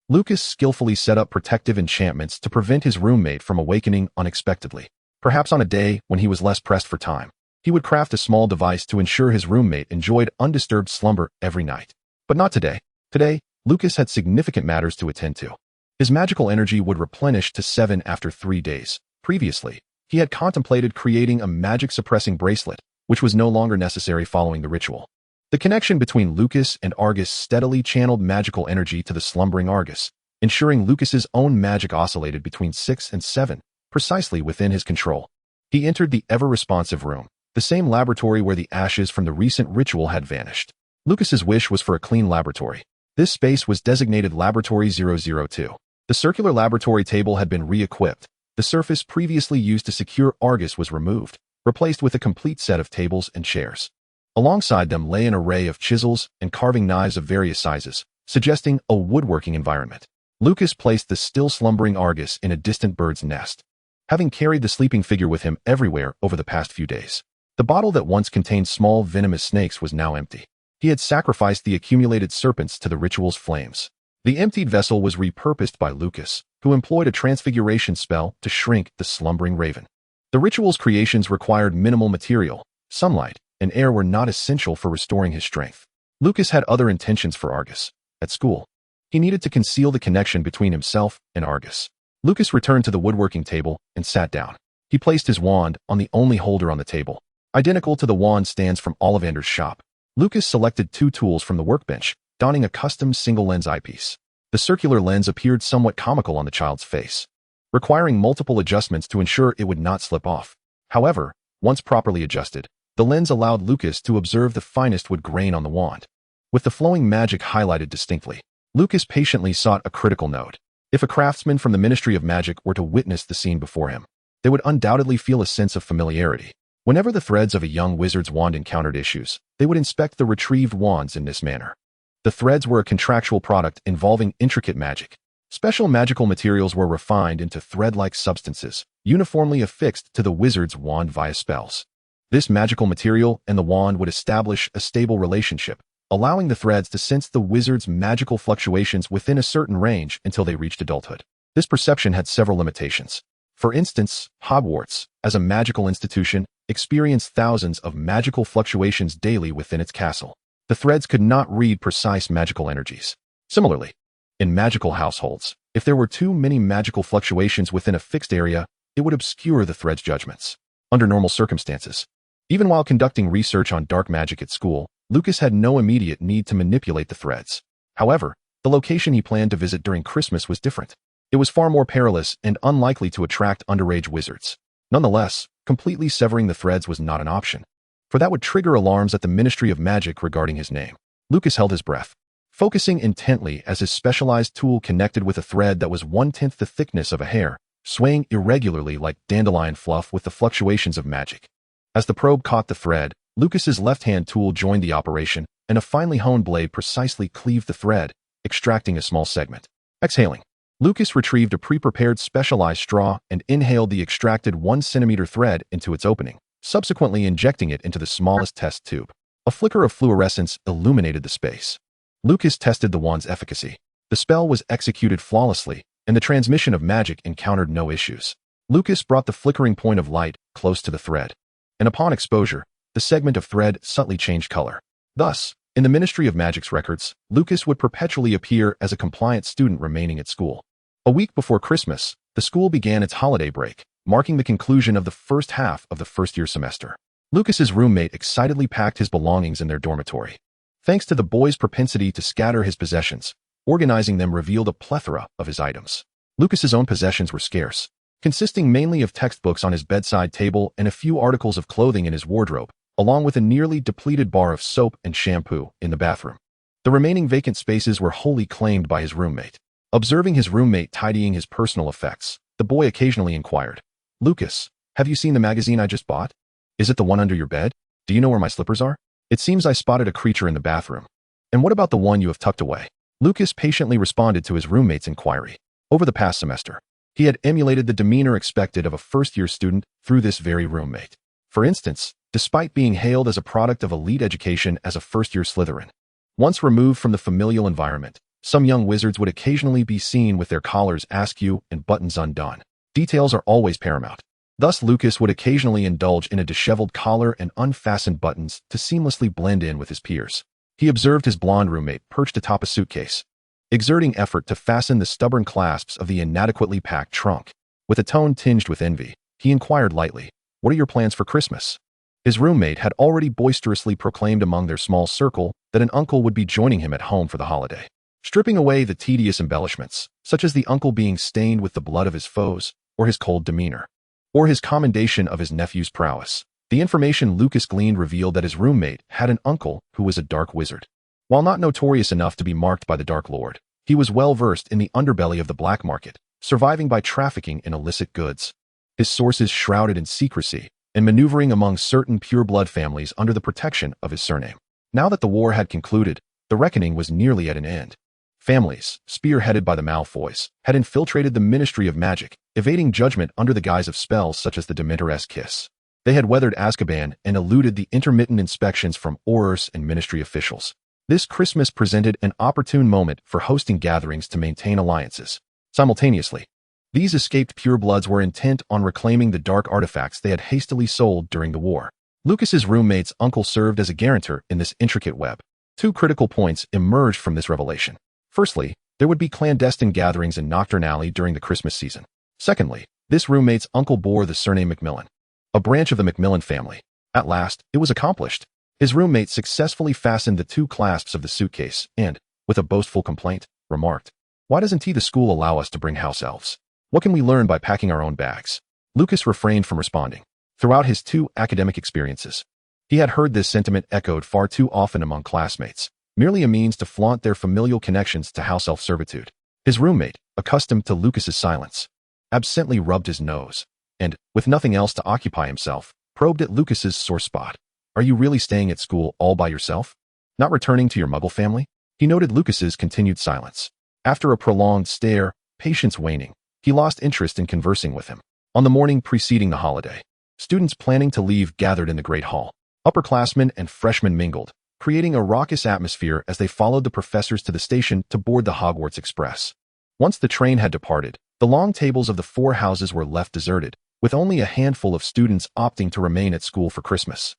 Lucas skillfully set up protective enchantments to prevent his roommate from awakening unexpectedly. Perhaps on a day when he was less pressed for time, he would craft a small device to ensure his roommate enjoyed undisturbed slumber every night. But not today. Today, Lucas had significant matters to attend to. His magical energy would replenish to 7 after 3 days. Previously, he had contemplated creating a magic-suppressing bracelet, which was no longer necessary following the ritual. The connection between Lucas and Argus steadily channeled magical energy to the slumbering Argus, ensuring Lucas's own magic oscillated between 6 and 7, precisely within his control. He entered the ever-responsive room, the same laboratory where the ashes from the recent ritual had vanished. Lucas's wish was for a clean laboratory. This space was designated Laboratory 002. The circular laboratory table had been re-equipped. The surface previously used to secure Argus was removed, replaced with a complete set of tables and chairs. Alongside them lay an array of chisels and carving knives of various sizes, suggesting a woodworking environment. Lucas placed the still slumbering Argus in a distant bird's nest, having carried the sleeping figure with him everywhere over the past few days. The bottle that once contained small venomous snakes was now empty. He had sacrificed the accumulated serpents to the ritual's flames. The emptied vessel was repurposed by Lucas, who employed a transfiguration spell to shrink the slumbering raven. The ritual's creations required minimal material. Sunlight and air were not essential for restoring his strength. Lucas had other intentions for Argus. At school, he needed to conceal the connection between himself and Argus. Lucas returned to the woodworking table and sat down. He placed his wand on the only holder on the table, identical to the wand stands from Ollivander's shop. Lucas selected 2 tools from the workbench, donning a custom single-lens eyepiece. The circular lens appeared somewhat comical on the child's face, requiring multiple adjustments to ensure it would not slip off. However, once properly adjusted, the lens allowed Lucas to observe the finest wood grain on the wand. with the flowing magic highlighted distinctly. Lucas patiently sought a critical note. If a craftsman from the Ministry of Magic were to witness the scene before him, they would undoubtedly feel a sense of familiarity. Whenever the threads of a young wizard's wand encountered issues, they would inspect the retrieved wands in this manner. The threads were a contractual product involving intricate magic. Special magical materials were refined into thread-like substances, uniformly affixed to the wizard's wand via spells. This magical material and the wand would establish a stable relationship, allowing the threads to sense the wizard's magical fluctuations within a certain range until they reached adulthood. This perception had several limitations. For instance, Hogwarts, as a magical institution, experienced thousands of magical fluctuations daily within its castle. The threads could not read precise magical energies. Similarly, in magical households, if there were too many magical fluctuations within a fixed area, it would obscure the thread's judgments. Under normal circumstances, even while conducting research on dark magic at school, Lucas had no immediate need to manipulate the threads. However, the location he planned to visit during Christmas was different. It was far more perilous and unlikely to attract underage wizards. Nonetheless, completely severing the threads was not an option, for that would trigger alarms at the Ministry of Magic regarding his name. Lucas held his breath, focusing intently as his specialized tool connected with a thread that was 1/10 the thickness of a hair, swaying irregularly like dandelion fluff with the fluctuations of magic. As the probe caught the thread, Lucas's left-hand tool joined the operation, and a finely honed blade precisely cleaved the thread, extracting a small segment. Exhaling, Lucas retrieved a pre-prepared specialized straw and inhaled the extracted 1 centimeter thread into its opening, subsequently injecting it into the smallest test tube. A flicker of fluorescence illuminated the space. Lucas tested the wand's efficacy. The spell was executed flawlessly, and the transmission of magic encountered no issues. Lucas brought the flickering point of light close to the thread, and upon exposure, the segment of thread subtly changed color. Thus, in the Ministry of Magic's records, Lucas would perpetually appear as a compliant student remaining at school. A week before Christmas, the school began its holiday break, marking the conclusion of the first half of the first-year semester. Lucas's roommate excitedly packed his belongings in their dormitory. Thanks to the boy's propensity to scatter his possessions, organizing them revealed a plethora of his items. Lucas's own possessions were scarce, consisting mainly of textbooks on his bedside table and a few articles of clothing in his wardrobe, along with a nearly depleted bar of soap and shampoo in the bathroom. The remaining vacant spaces were wholly claimed by his roommate. Observing his roommate tidying his personal effects, the boy occasionally inquired, "Lucas, have you seen the magazine I just bought? Is it the one under your bed? Do you know where my slippers are? It seems I spotted a creature in the bathroom. And what about the one you have tucked away?" Lucas patiently responded to his roommate's inquiry. Over the past semester, he had emulated the demeanor expected of a first-year student through this very roommate. For instance, despite being hailed as a product of elite education as a first-year Slytherin, once removed from the familial environment, some young wizards would occasionally be seen with their collars askew and buttons undone. Details are always paramount. Thus, Lucas would occasionally indulge in a disheveled collar and unfastened buttons to seamlessly blend in with his peers. He observed his blonde roommate perched atop a suitcase, exerting effort to fasten the stubborn clasps of the inadequately packed trunk. With a tone tinged with envy, he inquired lightly, "What are your plans for Christmas?" His roommate had already boisterously proclaimed among their small circle that an uncle would be joining him at home for the holiday. Stripping away the tedious embellishments, such as the uncle being stained with the blood of his foes, or his cold demeanor, or his commendation of his nephew's prowess, the information Lucas gleaned revealed that his roommate had an uncle who was a dark wizard. While not notorious enough to be marked by the Dark Lord, he was well versed in the underbelly of the black market, surviving by trafficking in illicit goods. His sources shrouded in secrecy, and maneuvering among certain pure-blood families under the protection of his surname. Now that the war had concluded, the reckoning was nearly at an end. Families, spearheaded by the Malfoys, had infiltrated the Ministry of Magic, evading judgment under the guise of spells such as the Dementor's Kiss. They had weathered Azkaban and eluded the intermittent inspections from Aurors and Ministry officials. This Christmas presented an opportune moment for hosting gatherings to maintain alliances. Simultaneously, these escaped purebloods were intent on reclaiming the dark artifacts they had hastily sold during the war. Lucas's roommate's uncle served as a guarantor in this intricate web. Two critical points emerged from this revelation. Firstly, there would be clandestine gatherings in Nocturne Alley during the Christmas season. Secondly, this roommate's uncle bore the surname Macmillan, a branch of the Macmillan family. At last, it was accomplished. His roommate successfully fastened the two clasps of the suitcase and, with a boastful complaint, remarked, "Why doesn't the school allow us to bring house elves? What can we learn by packing our own bags?" Lucas refrained from responding. Throughout his two academic experiences, he had heard this sentiment echoed far too often among classmates. merely a means to flaunt their familial connections to house elf servitude. His roommate, accustomed to Lucas's silence, absently rubbed his nose, and, with nothing else to occupy himself, probed at Lucas's sore spot. Are you really staying at school all by yourself? Not returning to your muggle family? He noted Lucas's continued silence. After a prolonged stare, patience waning, he lost interest in conversing with him. On the morning preceding the holiday, students planning to leave gathered in the Great Hall. Upperclassmen and freshmen mingled, creating a raucous atmosphere as they followed the professors to the station to board the Hogwarts Express. Once the train had departed, the long tables of the four houses were left deserted, with only a handful of students opting to remain at school for Christmas.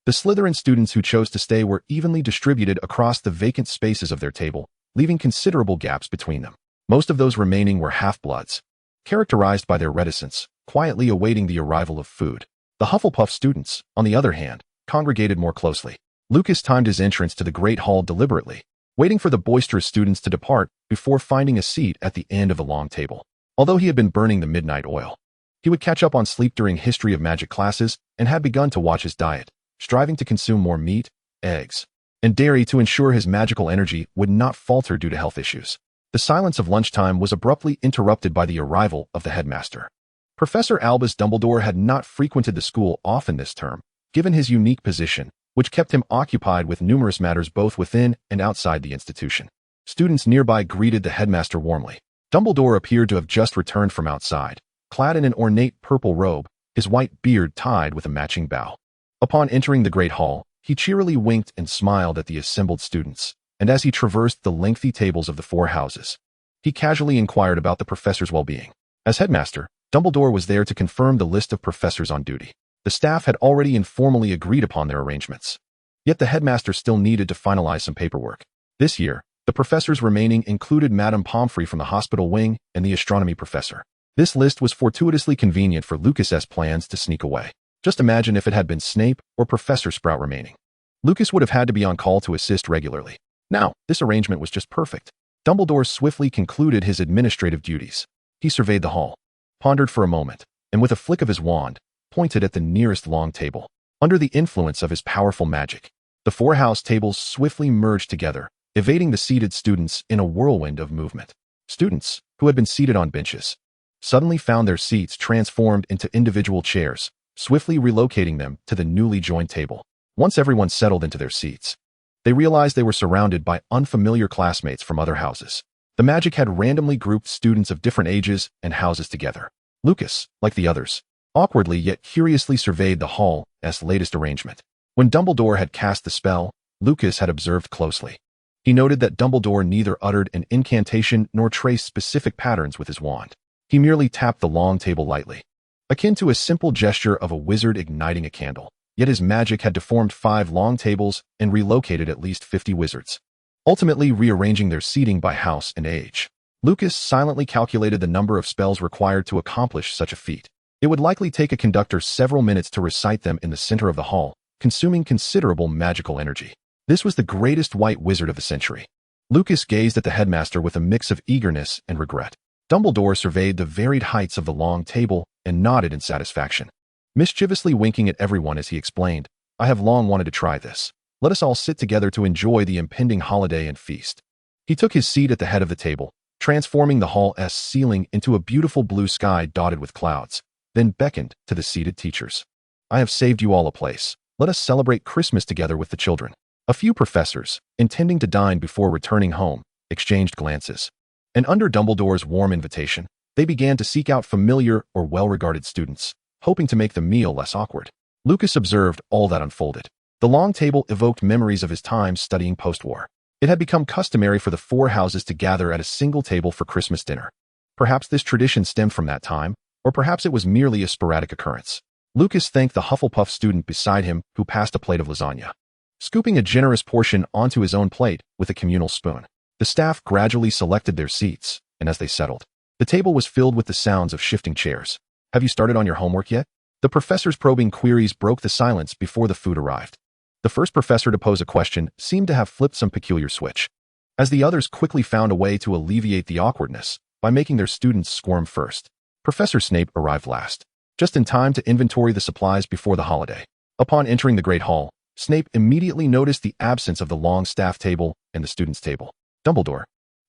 The Slytherin students who chose to stay were evenly distributed across the vacant spaces of their table, leaving considerable gaps between them. Most of those remaining were half-bloods, characterized by their reticence, quietly awaiting the arrival of food. The Hufflepuff students, on the other hand, congregated more closely. Lucas timed his entrance to the Great Hall deliberately, waiting for the boisterous students to depart before finding a seat at the end of the long table. Although he had been burning the midnight oil, he would catch up on sleep during history of magic classes and had begun to watch his diet, striving to consume more meat, eggs, and dairy to ensure his magical energy would not falter due to health issues. The silence of lunchtime was abruptly interrupted by the arrival of the headmaster. Professor Albus Dumbledore had not frequented the school often this term, given his unique position, which kept him occupied with numerous matters both within and outside the institution. Students nearby greeted the headmaster warmly. Dumbledore appeared to have just returned from outside, clad in an ornate purple robe, his white beard tied with a matching bow. Upon entering the Great Hall, he cheerily winked and smiled at the assembled students, and as he traversed the lengthy tables of the four houses, he casually inquired about the professors' well-being. As headmaster, Dumbledore was there to confirm the list of professors on duty. The staff had already informally agreed upon their arrangements. Yet the headmaster still needed to finalize some paperwork. This year, the professors remaining included Madame Pomfrey from the hospital wing and the astronomy professor. This list was fortuitously convenient for Lucas's plans to sneak away. Just imagine if it had been Snape or Professor Sprout remaining. Lucas would have had to be on call to assist regularly. Now, this arrangement was just perfect. Dumbledore swiftly concluded his administrative duties. He surveyed the hall, pondered for a moment, and with a flick of his wand, pointed at the nearest long table. Under the influence of his powerful magic, the four house tables swiftly merged together, evading the seated students in a whirlwind of movement. Students, who had been seated on benches, suddenly found their seats transformed into individual chairs, swiftly relocating them to the newly joined table. Once everyone settled into their seats, they realized they were surrounded by unfamiliar classmates from other houses. The magic had randomly grouped students of different ages and houses together. Lucas, like the others, awkwardly yet curiously surveyed the hall's latest arrangement. When Dumbledore had cast the spell, Lucas had observed closely. He noted that Dumbledore neither uttered an incantation nor traced specific patterns with his wand. He merely tapped the long table lightly, akin to a simple gesture of a wizard igniting a candle. Yet his magic had deformed 5 long tables and relocated at least 50 wizards, ultimately rearranging their seating by house and age. Lucas silently calculated the number of spells required to accomplish such a feat. It would likely take a conductor several minutes to recite them in the center of the hall, consuming considerable magical energy. This was the greatest white wizard of the century. Lucas gazed at the headmaster with a mix of eagerness and regret. Dumbledore surveyed the varied heights of the long table and nodded in satisfaction, mischievously winking at everyone as he explained, I have long wanted to try this. Let us all sit together to enjoy the impending holiday and feast. He took his seat at the head of the table, transforming the hall's ceiling into a beautiful blue sky dotted with clouds, then beckoned to the seated teachers. I have saved you all a place. Let us celebrate Christmas together with the children. A few professors, intending to dine before returning home, exchanged glances. And under Dumbledore's warm invitation, they began to seek out familiar or well-regarded students, hoping to make the meal less awkward. Lucas observed all that unfolded. The long table evoked memories of his time studying post-war. It had become customary for the 4 houses to gather at a single table for Christmas dinner. Perhaps this tradition stemmed from that time, or perhaps it was merely a sporadic occurrence. Lucas thanked the Hufflepuff student beside him who passed a plate of lasagna, scooping a generous portion onto his own plate with a communal spoon. The staff gradually selected their seats, and as they settled, the table was filled with the sounds of shifting chairs. Have you started on your homework yet? The professor's probing queries broke the silence before the food arrived. The first professor to pose a question seemed to have flipped some peculiar switch, as the others quickly found a way to alleviate the awkwardness by making their students squirm first. Professor Snape arrived last, just in time to inventory the supplies before the holiday. Upon entering the Great Hall, Snape immediately noticed the absence of the long staff table and the student's table. Dumbledore,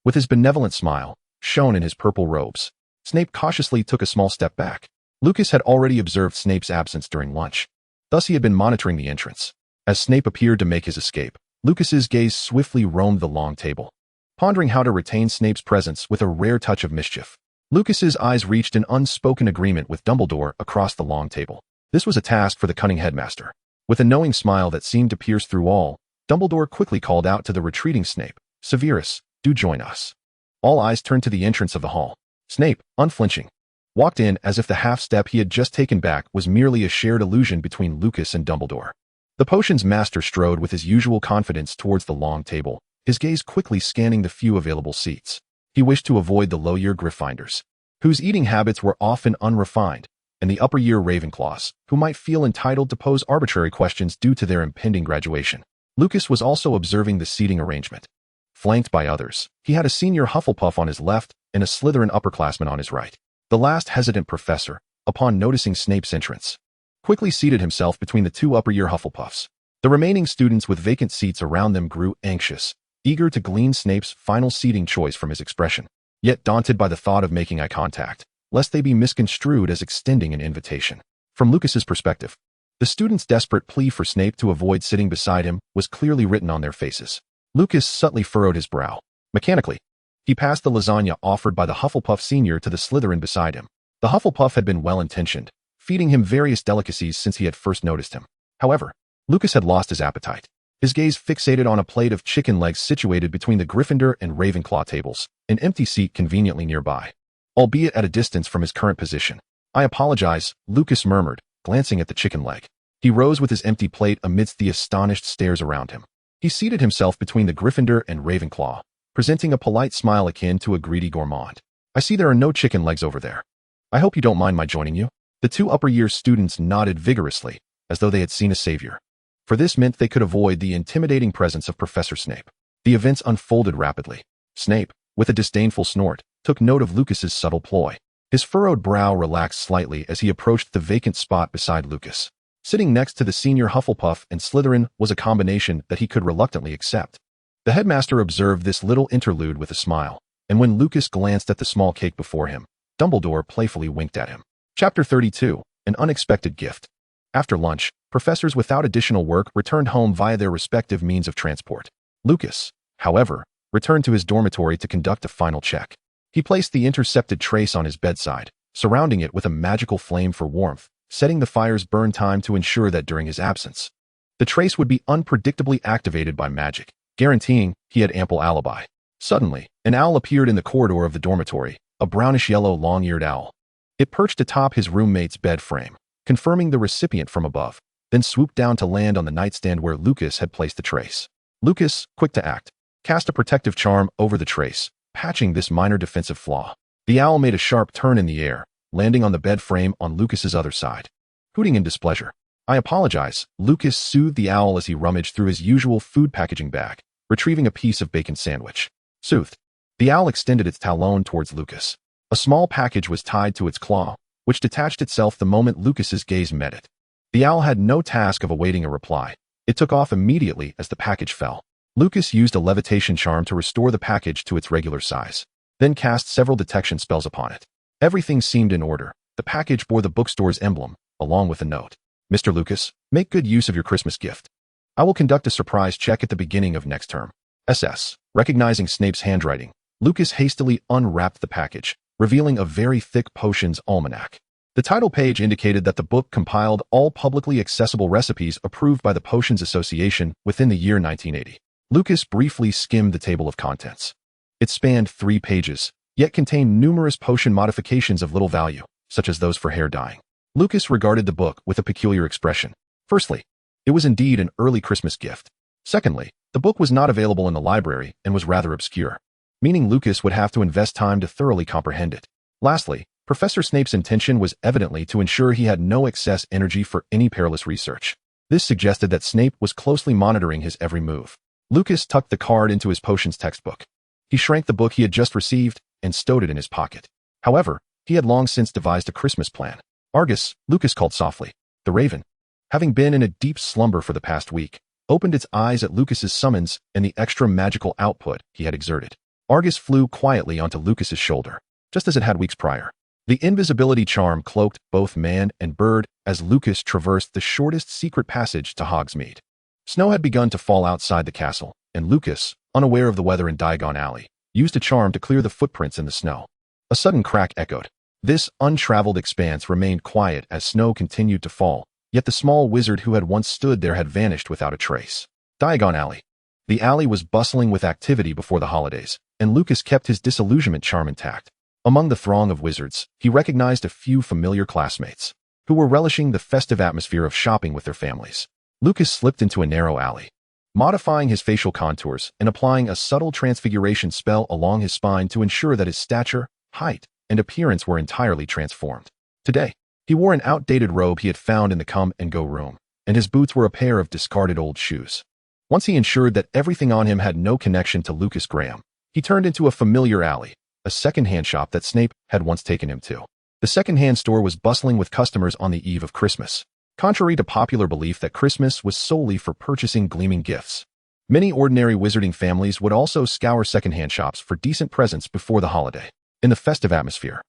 with his benevolent smile, shone in his purple robes. Snape cautiously took a small step back. Lucas had already observed Snape's absence during lunch. Thus he had been monitoring the entrance. As Snape appeared to make his escape, Lucas's gaze swiftly roamed the long table, pondering how to retain Snape's presence with a rare touch of mischief. Lucas's eyes reached an unspoken agreement with Dumbledore across the long table. This was a task for the cunning headmaster. With a knowing smile that seemed to pierce through all, Dumbledore quickly called out to the retreating Snape, "Severus, do join us." All eyes turned to the entrance of the hall. Snape, unflinching, walked in as if the half-step he had just taken back was merely a shared illusion between Lucas and Dumbledore. The potions master strode with his usual confidence towards the long table, his gaze quickly scanning the few available seats. He wished to avoid the low-year Gryffindors, whose eating habits were often unrefined, and the upper-year Ravenclaws, who might feel entitled to pose arbitrary questions due to their impending graduation. Lucas was also observing the seating arrangement. Flanked by others, he had a senior Hufflepuff on his left and a Slytherin upperclassman on his right. The last hesitant professor, upon noticing Snape's entrance, quickly seated himself between the two upper-year Hufflepuffs. The remaining students with vacant seats around them grew anxious, eager to glean Snape's final seating choice from his expression, yet daunted by the thought of making eye contact, lest they be misconstrued as extending an invitation. From Lucas's perspective, the students' desperate plea for Snape to avoid sitting beside him was clearly written on their faces. Lucas subtly furrowed his brow. Mechanically, he passed the lasagna offered by the Hufflepuff senior to the Slytherin beside him. The Hufflepuff had been well-intentioned, feeding him various delicacies since he had first noticed him. However, Lucas had lost his appetite. His gaze fixated on a plate of chicken legs situated between the Gryffindor and Ravenclaw tables, an empty seat conveniently nearby, albeit at a distance from his current position. "I apologize," Lucas murmured, glancing at the chicken leg. He rose with his empty plate amidst the astonished stares around him. He seated himself between the Gryffindor and Ravenclaw, presenting a polite smile akin to a greedy gourmand. "I see there are no chicken legs over there. I hope you don't mind my joining you." The two upper-year students nodded vigorously, as though they had seen a savior. For this meant they could avoid the intimidating presence of Professor Snape. The events unfolded rapidly. Snape, with a disdainful snort, took note of Lucas's subtle ploy. His furrowed brow relaxed slightly as he approached the vacant spot beside Lucas. Sitting next to the senior Hufflepuff and Slytherin was a combination that he could reluctantly accept. The headmaster observed this little interlude with a smile, and when Lucas glanced at the small cake before him, Dumbledore playfully winked at him. Chapter 32, An Unexpected Gift. After lunch, professors without additional work returned home via their respective means of transport. Lucas, however, returned to his dormitory to conduct a final check. He placed the intercepted trace on his bedside, surrounding it with a magical flame for warmth, setting the fire's burn time to ensure that during his absence, the trace would be unpredictably activated by magic, guaranteeing he had ample alibi. Suddenly, an owl appeared in the corridor of the dormitory, a brownish-yellow long-eared owl. It perched atop his roommate's bed frame, confirming the recipient from above, then swooped down to land on the nightstand where Lucas had placed the trace. Lucas, quick to act, cast a protective charm over the trace, patching this minor defensive flaw. The owl made a sharp turn in the air, landing on the bed frame on Lucas's other side. Hooting in displeasure, "I apologize," Lucas soothed the owl as he rummaged through his usual food packaging bag, retrieving a piece of bacon sandwich. Soothed, the owl extended its talon towards Lucas. A small package was tied to its claw, which detached itself the moment Lucas's gaze met it. The owl had no task of awaiting a reply. It took off immediately as the package fell. Lucas used a levitation charm to restore the package to its regular size, then cast several detection spells upon it. Everything seemed in order. The package bore the bookstore's emblem, along with a note. "Mr. Lucas, make good use of your Christmas gift. I will conduct a surprise check at the beginning of next term." SS. Recognizing Snape's handwriting, Lucas hastily unwrapped the package, revealing a very thick potions almanac. The title page indicated that the book compiled all publicly accessible recipes approved by the Potions Association within the year 1980. Lucas briefly skimmed the table of contents. It spanned 3 pages, yet contained numerous potion modifications of little value, such as those for hair dyeing. Lucas regarded the book with a peculiar expression. Firstly, it was indeed an early Christmas gift. Secondly, the book was not available in the library and was rather obscure, meaning Lucas would have to invest time to thoroughly comprehend it. Lastly, Professor Snape's intention was evidently to ensure he had no excess energy for any perilous research. This suggested that Snape was closely monitoring his every move. Lucas tucked the card into his potions textbook. He shrank the book he had just received and stowed it in his pocket. However, he had long since devised a Christmas plan. "Argus," Lucas called softly. "The raven." having been in a deep slumber for the past week, opened its eyes at Lucas's summons and the extra magical output he had exerted. Argus flew quietly onto Lucas's shoulder, just as it had weeks prior. The invisibility charm cloaked both man and bird as Lucas traversed the shortest secret passage to Hogsmeade. Snow had begun to fall outside the castle, and Lucas, unaware of the weather in Diagon Alley, used a charm to clear the footprints in the snow. A sudden crack echoed. This untraveled expanse remained quiet as snow continued to fall, yet the small wizard who had once stood there had vanished without a trace. Diagon Alley. The alley was bustling with activity before the holidays, and Lucas kept his disillusionment charm intact. Among the throng of wizards, he recognized a few familiar classmates, who were relishing the festive atmosphere of shopping with their families. Lucas slipped into a narrow alley, modifying his facial contours and applying a subtle transfiguration spell along his spine to ensure that his stature, height, and appearance were entirely transformed. Today, he wore an outdated robe he had found in the come-and-go room, and his boots were a pair of discarded old shoes. Once he ensured that everything on him had no connection to Lucas Graham, he turned into a familiar alley, a second-hand shop that Snape had once taken him to. The second-hand store was bustling with customers on the eve of Christmas, contrary to popular belief that Christmas was solely for purchasing gleaming gifts. Many ordinary wizarding families would also scour second-hand shops for decent presents before the holiday. In the festive atmosphere,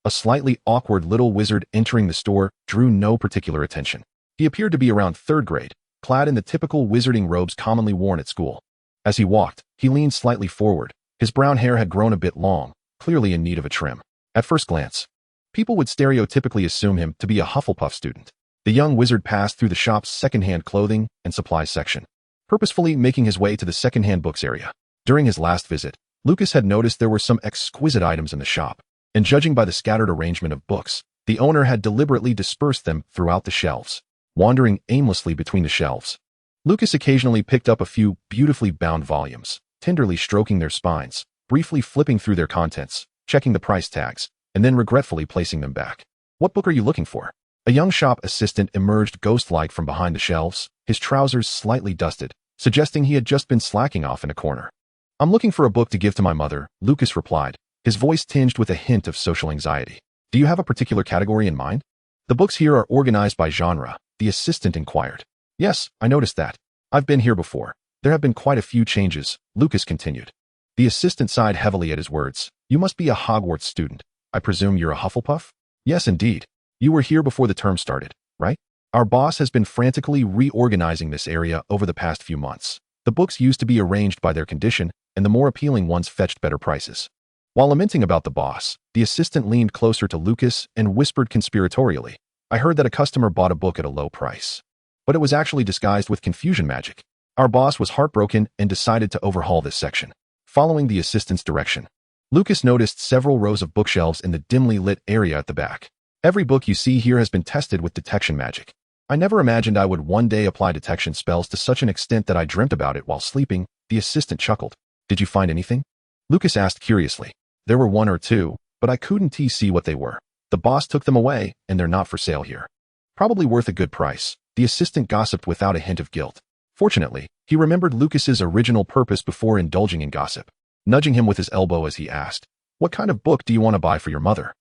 a slightly awkward little wizard entering the store drew no particular attention. He appeared to be around 3rd grade, clad in the typical wizarding robes commonly worn at school. As he walked, he leaned slightly forward. His brown hair had grown a bit long, clearly in need of a trim. At first glance, people would stereotypically assume him to be a Hufflepuff student. The young wizard passed through the shop's second-hand clothing and supplies section, purposefully making his way to the second-hand books area. During his last visit, Lucas had noticed there were some exquisite items in the shop, and judging by the scattered arrangement of books, the owner had deliberately dispersed them throughout the shelves. Wandering aimlessly between the shelves, Lucas occasionally picked up a few beautifully bound volumes, tenderly stroking their spines, briefly flipping through their contents, checking the price tags, and then regretfully placing them back. "What book are you looking for?" A young shop assistant emerged ghost-like from behind the shelves, his trousers slightly dusted, suggesting he had just been slacking off in a corner. "I'm looking for a book to give to my mother," Lucas replied, his voice tinged with a hint of social anxiety. "Do you have a particular category in mind?" "The books here are organized by genre," the assistant inquired. "Yes, I noticed that. I've been here before. There have been quite a few changes," Lucas continued. The assistant sighed heavily at his words. "You must be a Hogwarts student. I presume you're a Hufflepuff?" "Yes, indeed. You were here before the term started, right? Our boss has been frantically reorganizing this area over the past few months. The books used to be arranged by their condition, and the more appealing ones fetched better prices." While lamenting about the boss, the assistant leaned closer to Lucas and whispered conspiratorially, "I heard that a customer bought a book at a low price, but it was actually disguised with confusion magic. Our boss was heartbroken and decided to overhaul this section." Following the assistant's direction, Lucas noticed several rows of bookshelves in the dimly lit area at the back. "Every book you see here has been tested with detection magic. I never imagined I would one day apply detection spells to such an extent that I dreamt about it while sleeping," the assistant chuckled. "Did you find anything?" Lucas asked curiously. "There were 1 or 2, but I couldn't see what they were. The boss took them away, and they're not for sale here." "Probably worth a good price," the assistant gossiped without a hint of guilt. Fortunately, he remembered Lucas's original purpose before indulging in gossip, nudging him with his elbow as he asked, "What kind of book do you want to buy for your mother?"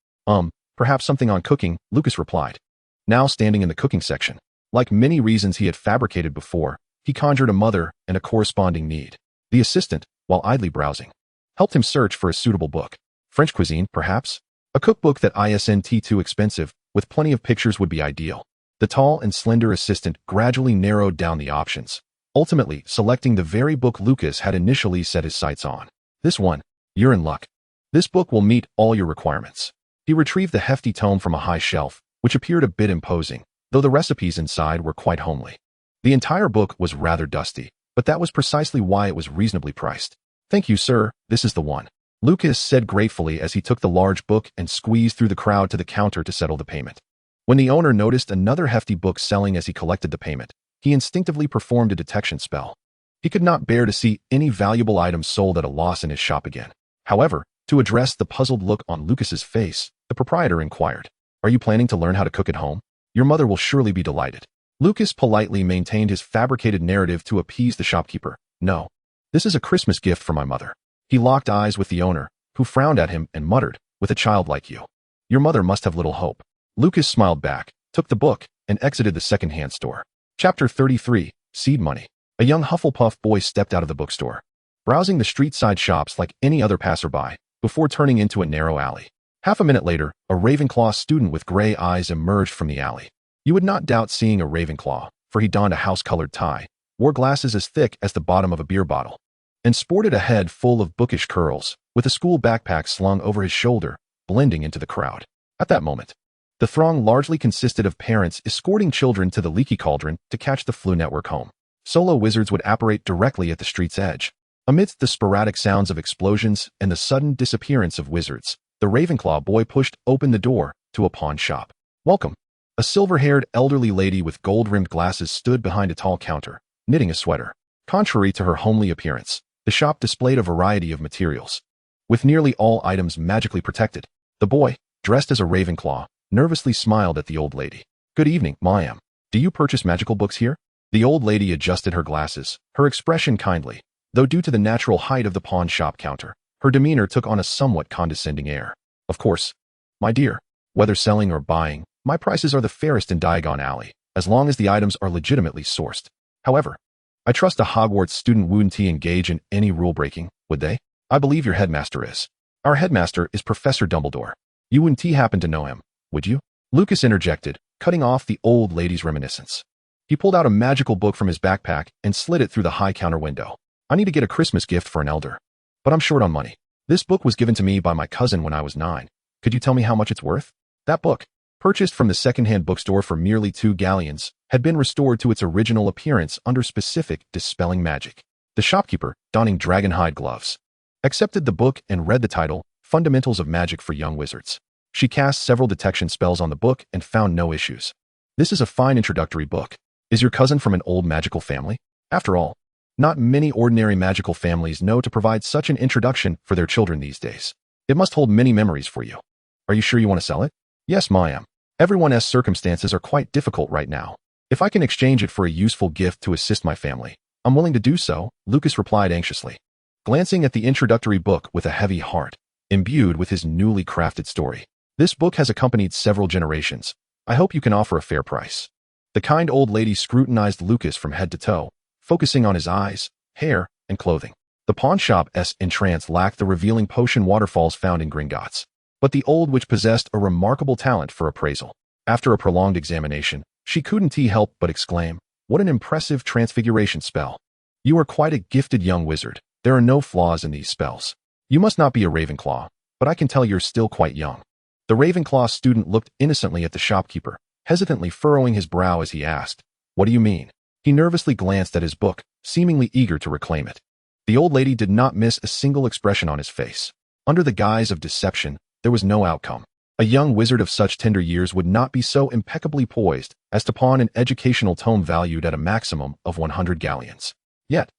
Perhaps something on cooking," Lucas replied. Now standing in the cooking section, like many reasons he had fabricated before, he conjured a mother and a corresponding need. The assistant, while idly browsing, helped him search for a suitable book. French cuisine, perhaps? A cookbook that isn't too expensive, with plenty of pictures would be ideal. The tall and slender assistant gradually narrowed down the options, ultimately selecting the very book Lucas had initially set his sights on. "This one. You're in luck. This book will meet all your requirements." He retrieved the hefty tome from a high shelf, which appeared a bit imposing, though the recipes inside were quite homely. The entire book was rather dusty, but that was precisely why it was reasonably priced. "Thank you, sir, this is the one," Lucas said gratefully as he took the large book and squeezed through the crowd to the counter to settle the payment. When the owner noticed another hefty book selling as he collected the payment, he instinctively performed a detection spell. He could not bear to see any valuable items sold at a loss in his shop again. However, to address the puzzled look on Lucas's face, the proprietor inquired, "Are you planning to learn how to cook at home? Your mother will surely be delighted." Lucas politely maintained his fabricated narrative to appease the shopkeeper. "No. This is a Christmas gift for my mother." He locked eyes with the owner, who frowned at him and muttered, "With a child like you, your mother must have little hope." Lucas smiled back, took the book, and exited the second-hand store. Chapter 33, Seed Money. A young Hufflepuff boy stepped out of the bookstore, browsing the street-side shops like any other passerby, before turning into a narrow alley. Half a minute later, a Ravenclaw student with gray eyes emerged from the alley. You would not doubt seeing a Ravenclaw, for he donned a house-colored tie, wore glasses as thick as the bottom of a beer bottle, and sported a head full of bookish curls, with a school backpack slung over his shoulder, blending into the crowd. At that moment, the throng largely consisted of parents escorting children to the Leaky Cauldron to catch the Flu Network home. Solo wizards would apparate directly at the street's edge. Amidst the sporadic sounds of explosions and the sudden disappearance of wizards, the Ravenclaw boy pushed open the door to a pawn shop. Welcome. A silver-haired elderly lady with gold-rimmed glasses stood behind a tall counter, knitting a sweater. Contrary to her homely appearance, the shop displayed a variety of materials, with nearly all items magically protected. The boy, dressed as a Ravenclaw, nervously smiled at the old lady. Good evening, ma'am. Do you purchase magical books here? The old lady adjusted her glasses, her expression kindly, though due to the natural height of the pawn shop counter, her demeanor took on a somewhat condescending air. Of course, my dear, whether selling or buying, my prices are the fairest in Diagon Alley, as long as the items are legitimately sourced. However, I trust a Hogwarts student wouldn't engage in any rule-breaking, would they? I believe your headmaster is. Our headmaster is Professor Dumbledore. You wouldn't happen to know him, would you? Lucas interjected, cutting off the old lady's reminiscence. He pulled out a magical book from his backpack and slid it through the high counter window. I need to get a Christmas gift for an elder, but I'm short on money. This book was given to me by my cousin when I was 9. Could you tell me how much it's worth? That book, purchased from the second-hand bookstore for merely 2 galleons, had been restored to its original appearance under specific dispelling magic. The shopkeeper, donning dragonhide gloves, accepted the book and read the title, Fundamentals of Magic for Young Wizards. She cast several detection spells on the book and found no issues. This is a fine introductory book. Is your cousin from an old magical family? After all, not many ordinary magical families know to provide such an introduction for their children these days. It must hold many memories for you. Are you sure you want to sell it? Yes, ma'am. Everyone's circumstances are quite difficult right now. If I can exchange it for a useful gift to assist my family, I'm willing to do so, Lucas replied anxiously, glancing at the introductory book with a heavy heart, imbued with his newly crafted story. This book has accompanied several generations. I hope you can offer a fair price. The kind old lady scrutinized Lucas from head to toe, focusing on his eyes, hair, and clothing. The pawn shop's entrance lacked the revealing potion waterfalls found in Gringotts, but the old witch possessed a remarkable talent for appraisal. After a prolonged examination, she couldn't help but exclaim, "What an impressive transfiguration spell. You are quite a gifted young wizard. There are no flaws in these spells. You must not be a Ravenclaw, but I can tell you're still quite young." The Ravenclaw student looked innocently at the shopkeeper, hesitantly furrowing his brow as he asked, "What do you mean?" He nervously glanced at his book, seemingly eager to reclaim it. The old lady did not miss a single expression on his face. Under the guise of deception, there was no outcome. A young wizard of such tender years would not be so impeccably poised as to pawn an educational tome valued at a maximum of 100 galleons. Yet,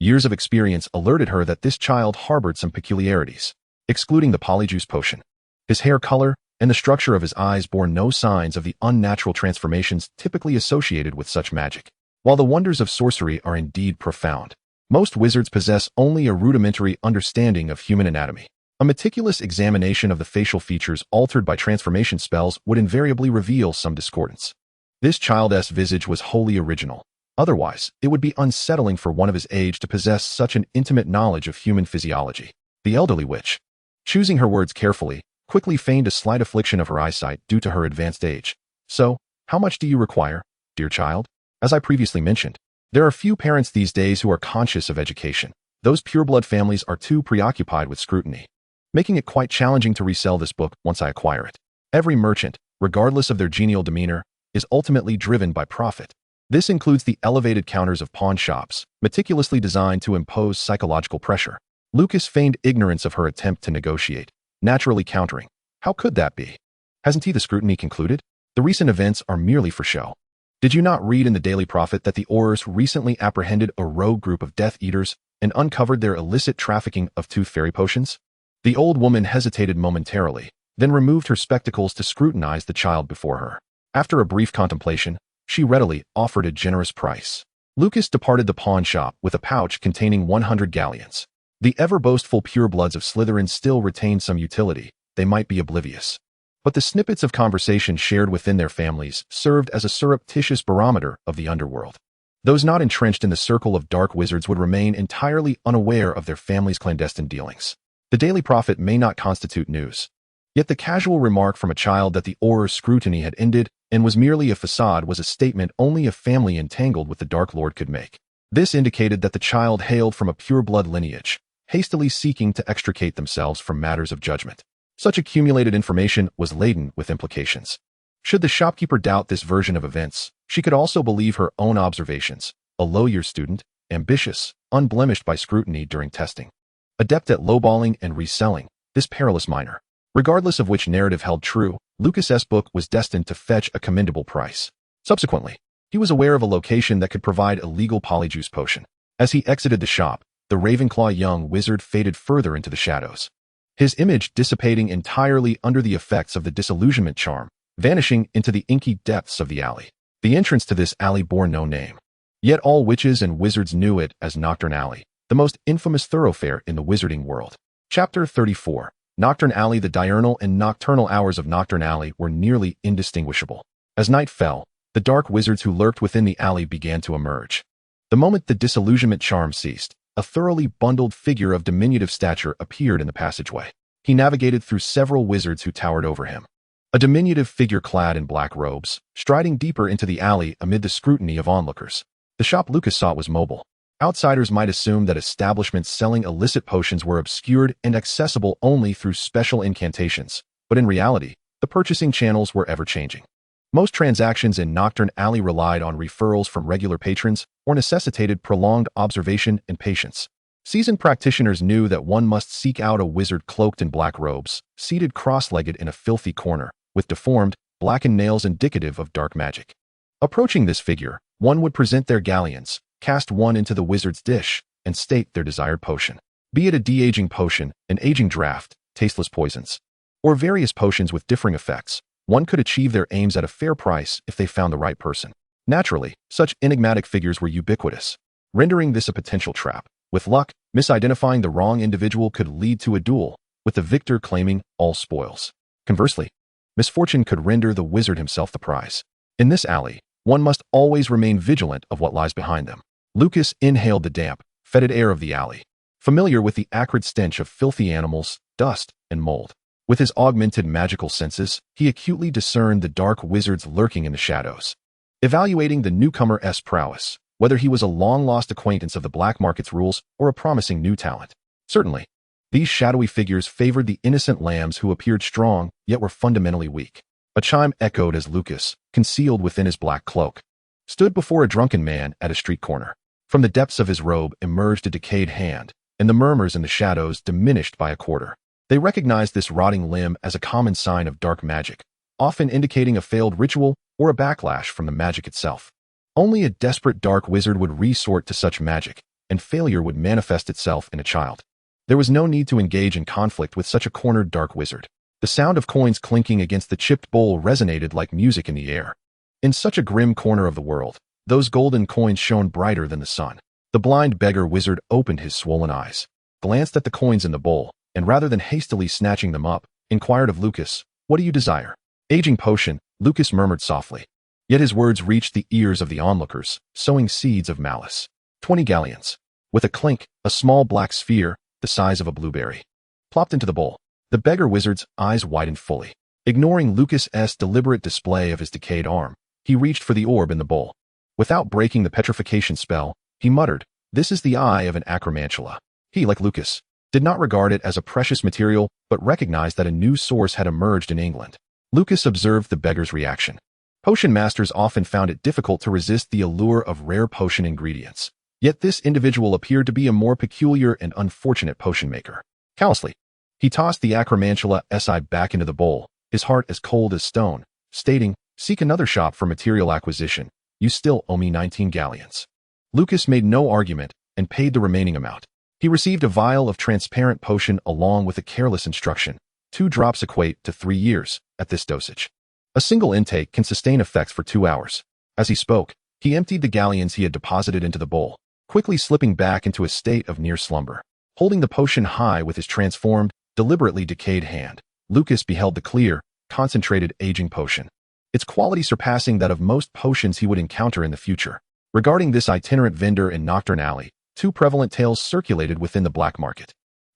years of experience alerted her that this child harbored some peculiarities, excluding the polyjuice potion. His hair color and the structure of his eyes bore no signs of the unnatural transformations typically associated with such magic. While the wonders of sorcery are indeed profound, most wizards possess only a rudimentary understanding of human anatomy. A meticulous examination of the facial features altered by transformation spells would invariably reveal some discordance. This child's visage was wholly original. Otherwise, it would be unsettling for one of his age to possess such an intimate knowledge of human physiology. The elderly witch, choosing her words carefully, quickly feigned a slight affliction of her eyesight due to her advanced age. "So, how much do you require, dear child?" As I previously mentioned, there are few parents these days who are conscious of education. Those pureblood families are too preoccupied with scrutiny, making it quite challenging to resell this book once I acquire it. Every merchant, regardless of their genial demeanor, is ultimately driven by profit. This includes the elevated counters of pawn shops, meticulously designed to impose psychological pressure. Lucas feigned ignorance of her attempt to negotiate, naturally countering, "How could that be? Hasn't the scrutiny concluded? The recent events are merely for show. Did you not read in the Daily Prophet that the Aurors recently apprehended a rogue group of Death Eaters and uncovered their illicit trafficking of tooth fairy potions?" The old woman hesitated momentarily, then removed her spectacles to scrutinize the child before her. After a brief contemplation, she readily offered a generous price. Lucas departed the pawn shop with a pouch containing 100 galleons. The ever-boastful purebloods of Slytherin still retained some utility, they might be oblivious. But the snippets of conversation shared within their families served as a surreptitious barometer of the underworld. Those not entrenched in the circle of dark wizards would remain entirely unaware of their family's clandestine dealings. The Daily Prophet may not constitute news. Yet the casual remark from a child that the Auror's scrutiny had ended and was merely a facade was a statement only a family entangled with the Dark Lord could make. This indicated that the child hailed from a pure-blood lineage, hastily seeking to extricate themselves from matters of judgment. Such accumulated information was laden with implications. Should the shopkeeper doubt this version of events, she could also believe her own observations. A low-year student, ambitious, unblemished by scrutiny during testing. Adept at lowballing and reselling, this perilous minor. Regardless of which narrative held true, Lucas's book was destined to fetch a commendable price. Subsequently, he was aware of a location that could provide a legal polyjuice potion. As he exited the shop, the Ravenclaw young wizard faded further into the shadows. His image dissipating entirely under the effects of the disillusionment charm, vanishing into the inky depths of the alley. The entrance to this alley bore no name. Yet all witches and wizards knew it as Nocturne Alley, the most infamous thoroughfare in the wizarding world. Chapter 34. Nocturne Alley. The diurnal and nocturnal hours of Nocturne Alley were nearly indistinguishable. As night fell, the dark wizards who lurked within the alley began to emerge. The moment the disillusionment charm ceased, a thoroughly bundled figure of diminutive stature appeared in the passageway. He navigated through several wizards who towered over him. A diminutive figure clad in black robes, striding deeper into the alley amid the scrutiny of onlookers. The shop Lucas sought was mobile. Outsiders might assume that establishments selling illicit potions were obscured and accessible only through special incantations, but in reality, the purchasing channels were ever-changing. Most transactions in Nocturne Alley relied on referrals from regular patrons or necessitated prolonged observation and patience. Seasoned practitioners knew that one must seek out a wizard cloaked in black robes, seated cross-legged in a filthy corner, with deformed, blackened nails indicative of dark magic. Approaching this figure, one would present their galleons, cast one into the wizard's dish, and state their desired potion. Be it a de-aging potion, an aging draught, tasteless poisons, or various potions with differing effects, one could achieve their aims at a fair price if they found the right person. Naturally, such enigmatic figures were ubiquitous, rendering this a potential trap. With luck, misidentifying the wrong individual could lead to a duel, with the victor claiming all spoils. Conversely, misfortune could render the wizard himself the prize. In this alley, one must always remain vigilant of what lies behind them. Lucas inhaled the damp, fetid air of the alley, familiar with the acrid stench of filthy animals, dust, and mold. With his augmented magical senses, he acutely discerned the dark wizards lurking in the shadows. Evaluating the newcomer's prowess, whether he was a long-lost acquaintance of the black market's rules or a promising new talent. Certainly, these shadowy figures favored the innocent lambs who appeared strong, yet were fundamentally weak. A chime echoed as Lucas, concealed within his black cloak, stood before a drunken man at a street corner. From the depths of his robe emerged a decayed hand, and the murmurs in the shadows diminished by a quarter. They recognized this rotting limb as a common sign of dark magic, often indicating a failed ritual or a backlash from the magic itself. Only a desperate dark wizard would resort to such magic, and failure would manifest itself in a child. There was no need to engage in conflict with such a cornered dark wizard. The sound of coins clinking against the chipped bowl resonated like music in the air. In such a grim corner of the world, those golden coins shone brighter than the sun. The blind beggar wizard opened his swollen eyes, glanced at the coins in the bowl, and rather than hastily snatching them up, inquired of Lucas, "What do you desire?" "Aging potion," Lucas murmured softly. Yet his words reached the ears of the onlookers, sowing seeds of malice. 20 galleons. With a clink, a small black sphere, the size of a blueberry, plopped into the bowl. The beggar wizard's eyes widened fully. Ignoring Lucas's deliberate display of his decayed arm, he reached for the orb in the bowl. Without breaking the petrification spell, he muttered, "This is the eye of an acromantula." He, like Lucas, did not regard it as a precious material, but recognized that a new source had emerged in England. Lucas observed the beggar's reaction. Potion masters often found it difficult to resist the allure of rare potion ingredients. Yet this individual appeared to be a more peculiar and unfortunate potion maker. Callously, he tossed the acromantula's eye back into the bowl, his heart as cold as stone, stating, "Seek another shop for material acquisition. You still owe me 19 galleons." Lucas made no argument and paid the remaining amount. He received a vial of transparent potion along with a careless instruction. 2 drops equate to 3 years at this dosage. A single intake can sustain effects for 2 hours. As he spoke, he emptied the galleons he had deposited into the bowl, quickly slipping back into a state of near slumber. Holding the potion high with his transformed, deliberately decayed hand, Lucas beheld the clear, concentrated aging potion, its quality surpassing that of most potions he would encounter in the future. Regarding this itinerant vendor in Nocturne Alley, two prevalent tales circulated within the black market.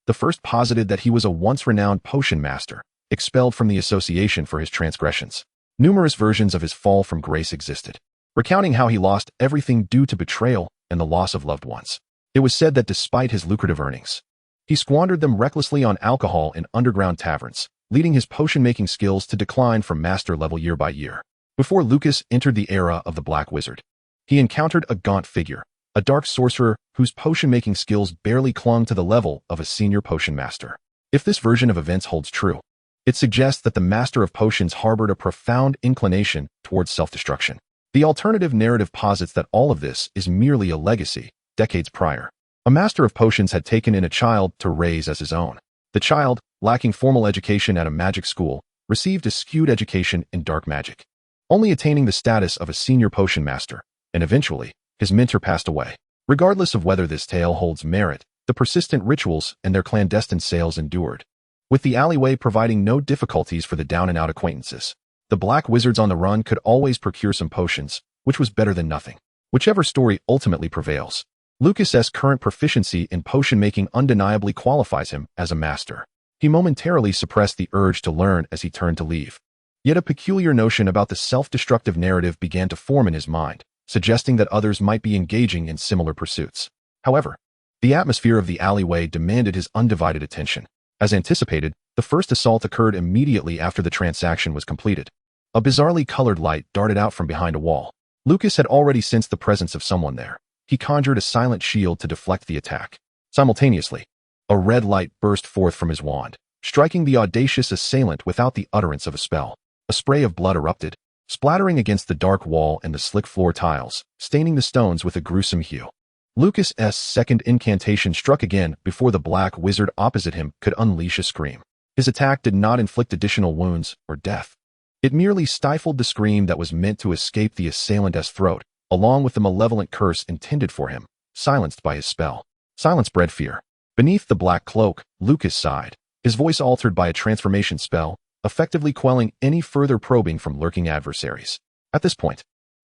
The first posited that he was a once-renowned potion master, expelled from the association for his transgressions. Numerous versions of his fall from grace existed, recounting how he lost everything due to betrayal and the loss of loved ones. It was said that despite his lucrative earnings, he squandered them recklessly on alcohol in underground taverns, leading his potion-making skills to decline from master level year by year. Before Lucas entered the era of the Black Wizard, he encountered a gaunt figure, a dark sorcerer whose potion-making skills barely clung to the level of a senior potion master. If this version of events holds true, it suggests that the master of potions harbored a profound inclination towards self-destruction. The alternative narrative posits that all of this is merely a legacy. Decades prior, a master of potions had taken in a child to raise as his own. The child, lacking formal education at a magic school, received a skewed education in dark magic, only attaining the status of a senior potion master, and eventually, his mentor passed away. Regardless of whether this tale holds merit, the persistent rituals and their clandestine sales endured, with the alleyway providing no difficulties for the down-and-out acquaintances. The Black Wizards on the run could always procure some potions, which was better than nothing. Whichever story ultimately prevails, Lucas's current proficiency in potion-making undeniably qualifies him as a master. He momentarily suppressed the urge to learn as he turned to leave. Yet a peculiar notion about the self-destructive narrative began to form in his mind, suggesting that others might be engaging in similar pursuits. However, the atmosphere of the alleyway demanded his undivided attention. As anticipated, the first assault occurred immediately after the transaction was completed. A bizarrely colored light darted out from behind a wall. Lucas had already sensed the presence of someone there. He conjured a silent shield to deflect the attack. Simultaneously, a red light burst forth from his wand, striking the audacious assailant without the utterance of a spell. A spray of blood erupted, splattering against the dark wall and the slick floor tiles, staining the stones with a gruesome hue. Lucas's second incantation struck again before the Black Wizard opposite him could unleash a scream. His attack did not inflict additional wounds or death. It merely stifled the scream that was meant to escape the assailant's throat, along with the malevolent curse intended for him, silenced by his spell. Silence bred fear. Beneath the black cloak, Lucas sighed, his voice altered by a transformation spell, effectively quelling any further probing from lurking adversaries. At this point,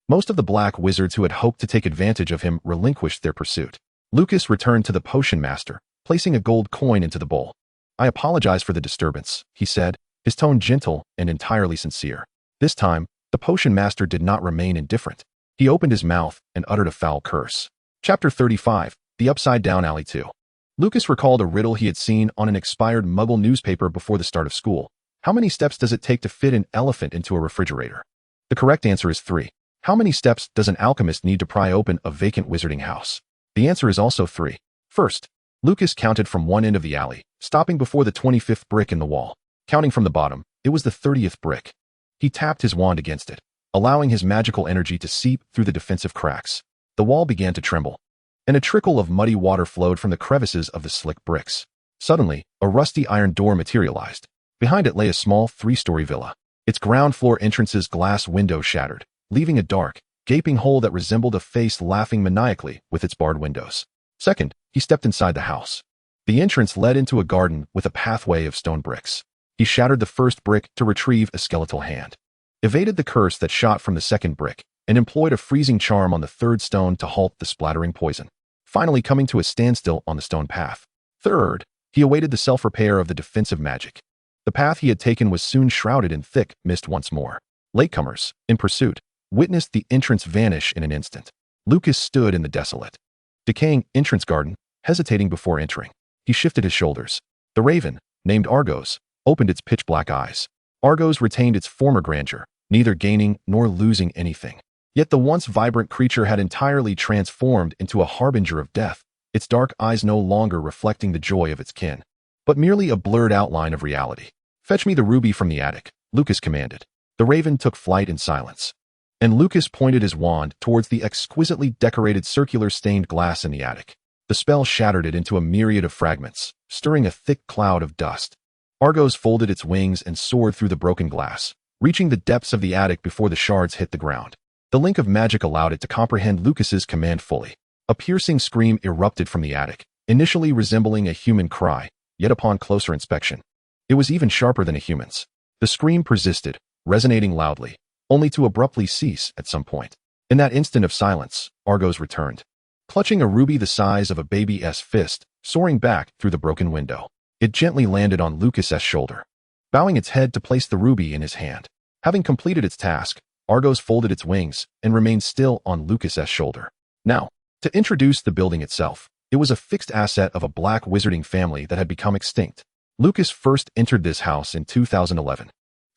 most of the Black Wizards who had hoped to take advantage of him relinquished their pursuit. Lucas returned to the potion master, placing a gold coin into the bowl. "I apologize for the disturbance," he said, his tone gentle and entirely sincere. This time, the potion master did not remain indifferent. He opened his mouth and uttered a foul curse. Chapter 35, The Upside-Down Alley 2. Lucas recalled a riddle he had seen on an expired Muggle newspaper before the start of school. How many steps does it take to fit an elephant into a refrigerator? The correct answer is 3. How many steps does an alchemist need to pry open a vacant wizarding house? The answer is also 3. First, Lucas counted from one end of the alley, stopping before the 25th brick in the wall. Counting from the bottom, it was the 30th brick. He tapped his wand against it, allowing his magical energy to seep through the defensive cracks. The wall began to tremble, and a trickle of muddy water flowed from the crevices of the slick bricks. Suddenly, a rusty iron door materialized. Behind it lay a small 3-story villa. Its ground floor entrance's glass window shattered, leaving a dark, gaping hole that resembled a face laughing maniacally with its barred windows. Second, he stepped inside the house. The entrance led into a garden with a pathway of stone bricks. He shattered the first brick to retrieve a skeletal hand, evaded the curse that shot from the second brick, and employed a freezing charm on the third stone to halt the splattering poison, finally coming to a standstill on the stone path. Third, he awaited the self-repair of the defensive magic. The path he had taken was soon shrouded in thick mist once more. Latecomers, in pursuit, witnessed the entrance vanish in an instant. Lucas stood in the desolate, decaying entrance garden, hesitating before entering. He shifted his shoulders. The raven, named Argos, opened its pitch-black eyes. Argos retained its former grandeur, neither gaining nor losing anything. Yet the once vibrant creature had entirely transformed into a harbinger of death, its dark eyes no longer reflecting the joy of its kin, but merely a blurred outline of reality. "Fetch me the ruby from the attic," Lucas commanded. The raven took flight in silence, and Lucas pointed his wand towards the exquisitely decorated circular stained glass in the attic. The spell shattered it into a myriad of fragments, stirring a thick cloud of dust. Argos folded its wings and soared through the broken glass, reaching the depths of the attic before the shards hit the ground. The link of magic allowed it to comprehend Lucas's command fully. A piercing scream erupted from the attic, initially resembling a human cry, yet upon closer inspection, it was even sharper than a human's. The scream persisted, resonating loudly, only to abruptly cease at some point. In that instant of silence, Argos returned, clutching a ruby the size of a baby's fist, soaring back through the broken window. It gently landed on Lucas's shoulder, bowing its head to place the ruby in his hand. Having completed its task, Argos folded its wings and remained still on Lucas's shoulder. Now, to introduce the building itself, it was a fixed asset of a black wizarding family that had become extinct. Lucas first entered this house in 2011,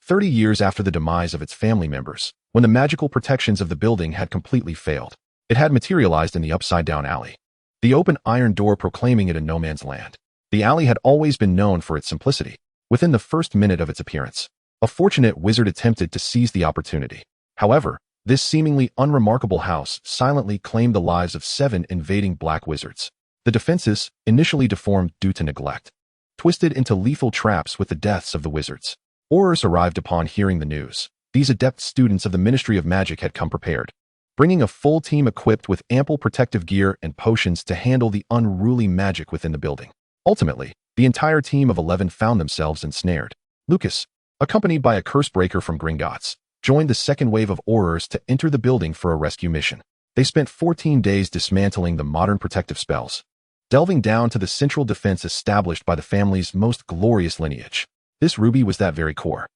30 years after the demise of its family members, when the magical protections of the building had completely failed. It had materialized in the upside-down alley, the open iron door proclaiming it a no-man's land. The alley had always been known for its simplicity. Within the first minute of its appearance, a fortunate wizard attempted to seize the opportunity. However, this seemingly unremarkable house silently claimed the lives of 7 invading black wizards. The defenses, initially deformed due to neglect, twisted into lethal traps with the deaths of the wizards. Aurors arrived upon hearing the news. These adept students of the Ministry of Magic had come prepared, bringing a full team equipped with ample protective gear and potions to handle the unruly magic within the building. Ultimately, the entire team of 11 found themselves ensnared. Lucas, accompanied by a cursebreaker from Gringotts, joined the second wave of Aurors to enter the building for a rescue mission. They spent 14 days dismantling the modern protective spells, delving down to the central defense established by the family's most glorious lineage. This ruby was that very core.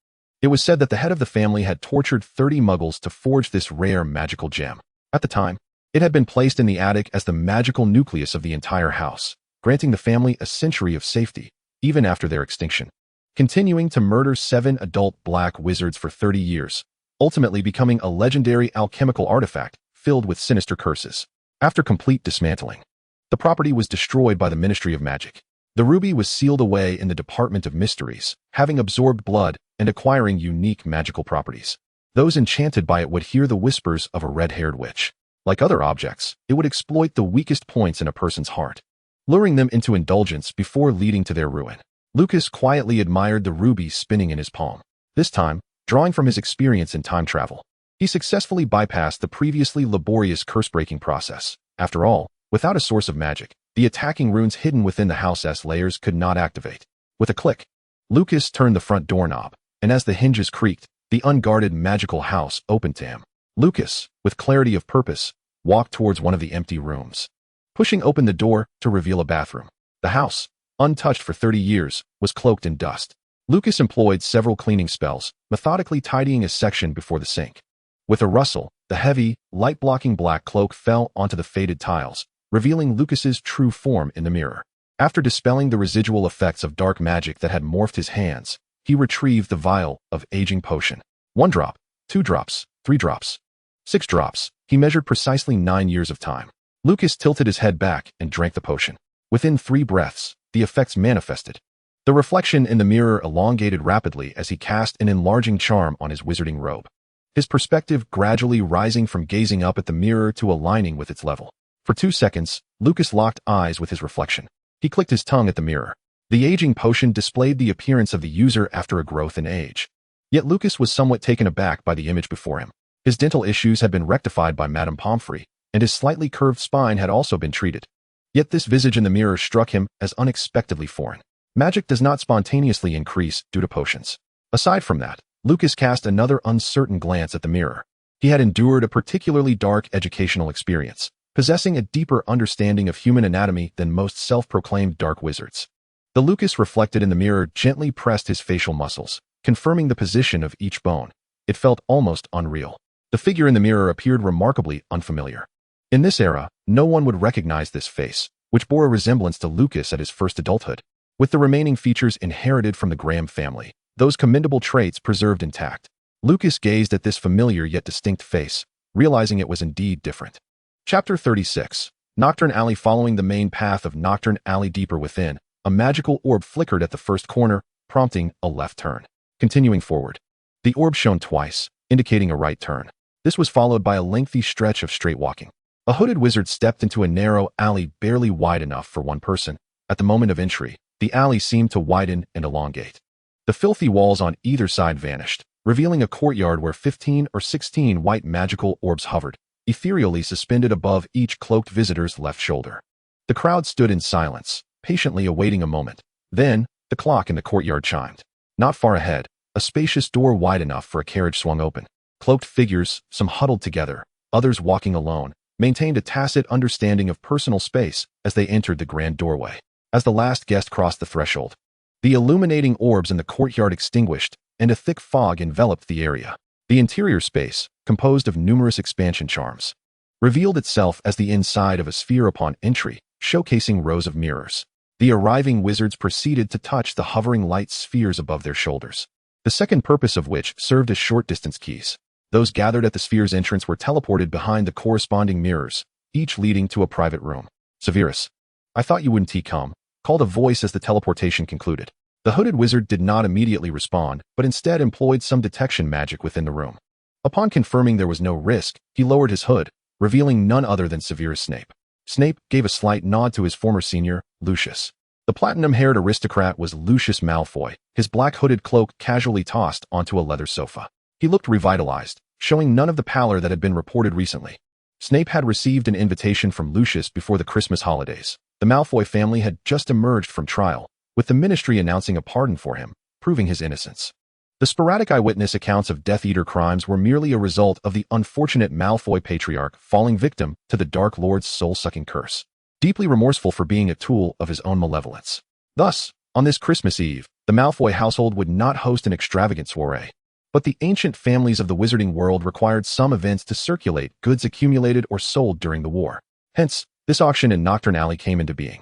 It was said that the head of the family had tortured 30 muggles to forge this rare magical gem. At the time, it had been placed in the attic as the magical nucleus of the entire house, granting the family a century of safety, even after their extinction. Continuing to murder 7 adult black wizards for 30 years, ultimately becoming a legendary alchemical artifact filled with sinister curses. After complete dismantling, the property was destroyed by the Ministry of Magic. The ruby was sealed away in the Department of Mysteries, having absorbed blood and acquiring unique magical properties. Those enchanted by it would hear the whispers of a red-haired witch. Like other objects, it would exploit the weakest points in a person's heart, luring them into indulgence before leading to their ruin. Lucas quietly admired the ruby spinning in his palm. This time, drawing from his experience in time travel, he successfully bypassed the previously laborious curse-breaking process. After all, without a source of magic, the attacking runes hidden within the house's layers could not activate. With a click, Lucas turned the front doorknob, and as the hinges creaked, the unguarded magical house opened to him. Lucas, with clarity of purpose, walked towards one of the empty rooms, pushing open the door to reveal a bathroom. The house, untouched for 30 years, was cloaked in dust. Lucas employed several cleaning spells, methodically tidying a section before the sink. With a rustle, the heavy, light-blocking black cloak fell onto the faded tiles, revealing Lucas's true form in the mirror. After dispelling the residual effects of dark magic that had morphed his hands, he retrieved the vial of aging potion. 1 drop, 2 drops, 3 drops, 6 drops. He measured precisely 9 years of time. Lucas tilted his head back and drank the potion. Within 3 breaths, the effects manifested. The reflection in the mirror elongated rapidly as he cast an enlarging charm on his wizarding robe, his perspective gradually rising from gazing up at the mirror to aligning with its level. For 2 seconds, Lucas locked eyes with his reflection. He clicked his tongue at the mirror. The aging potion displayed the appearance of the user after a growth in age. Yet Lucas was somewhat taken aback by the image before him. His dental issues had been rectified by Madame Pomfrey, and his slightly curved spine had also been treated. Yet this visage in the mirror struck him as unexpectedly foreign. Magic does not spontaneously increase due to potions. Aside from that, Lucas cast another uncertain glance at the mirror. He had endured a particularly dark educational experience, possessing a deeper understanding of human anatomy than most self-proclaimed dark wizards. The Lucas reflected in the mirror gently pressed his facial muscles, confirming the position of each bone. It felt almost unreal. The figure in the mirror appeared remarkably unfamiliar. In this era, no one would recognize this face, which bore a resemblance to Lucas at his first adulthood. With the remaining features inherited from the Graham family, those commendable traits preserved intact. Lucas gazed at this familiar yet distinct face, realizing it was indeed different. Chapter 36. Nocturne Alley. Following the main path of Nocturne Alley deeper within, a magical orb flickered at the first corner, prompting a left turn. Continuing forward, the orb shone twice, indicating a right turn. This was followed by a lengthy stretch of straight walking. A hooded wizard stepped into a narrow alley barely wide enough for one person. At the moment of entry, the alley seemed to widen and elongate. The filthy walls on either side vanished, revealing a courtyard where 15 or 16 white magical orbs hovered, ethereally suspended above each cloaked visitor's left shoulder. The crowd stood in silence, patiently awaiting a moment. Then, the clock in the courtyard chimed. Not far ahead, A spacious door wide enough for a carriage swung open. Cloaked figures, some huddled together, others walking alone, maintained a tacit understanding of personal space as they entered the grand doorway. As the last guest crossed the threshold, the illuminating orbs in the courtyard extinguished, and a thick fog enveloped the area. The interior space, composed of numerous expansion charms, revealed itself as the inside of a sphere upon entry, showcasing rows of mirrors. The arriving wizards proceeded to touch the hovering light spheres above their shoulders, the second purpose of which served as short-distance keys. Those gathered at the sphere's entrance were teleported behind the corresponding mirrors, each leading to a private room. Severus, I thought you wouldn't come, called a voice as the teleportation concluded. The hooded wizard did not immediately respond, but instead employed some detection magic within the room. Upon confirming there was no risk, he lowered his hood, revealing none other than Severus Snape. Snape gave a slight nod to his former senior, Lucius. The platinum-haired aristocrat was Lucius Malfoy, his black hooded cloak casually tossed onto a leather sofa. He looked revitalized, showing none of the pallor that had been reported recently. Snape had received an invitation from Lucius before the Christmas holidays. The Malfoy family had just emerged from trial, with the ministry announcing a pardon for him, proving his innocence. The sporadic eyewitness accounts of Death Eater crimes were merely a result of the unfortunate Malfoy patriarch falling victim to the Dark Lord's soul-sucking curse, deeply remorseful for being a tool of his own malevolence. Thus, on this Christmas Eve, the Malfoy household would not host an extravagant soiree. But the ancient families of the wizarding world required some events to circulate goods accumulated or sold during the war. Hence, this auction in Nocturne Alley came into being.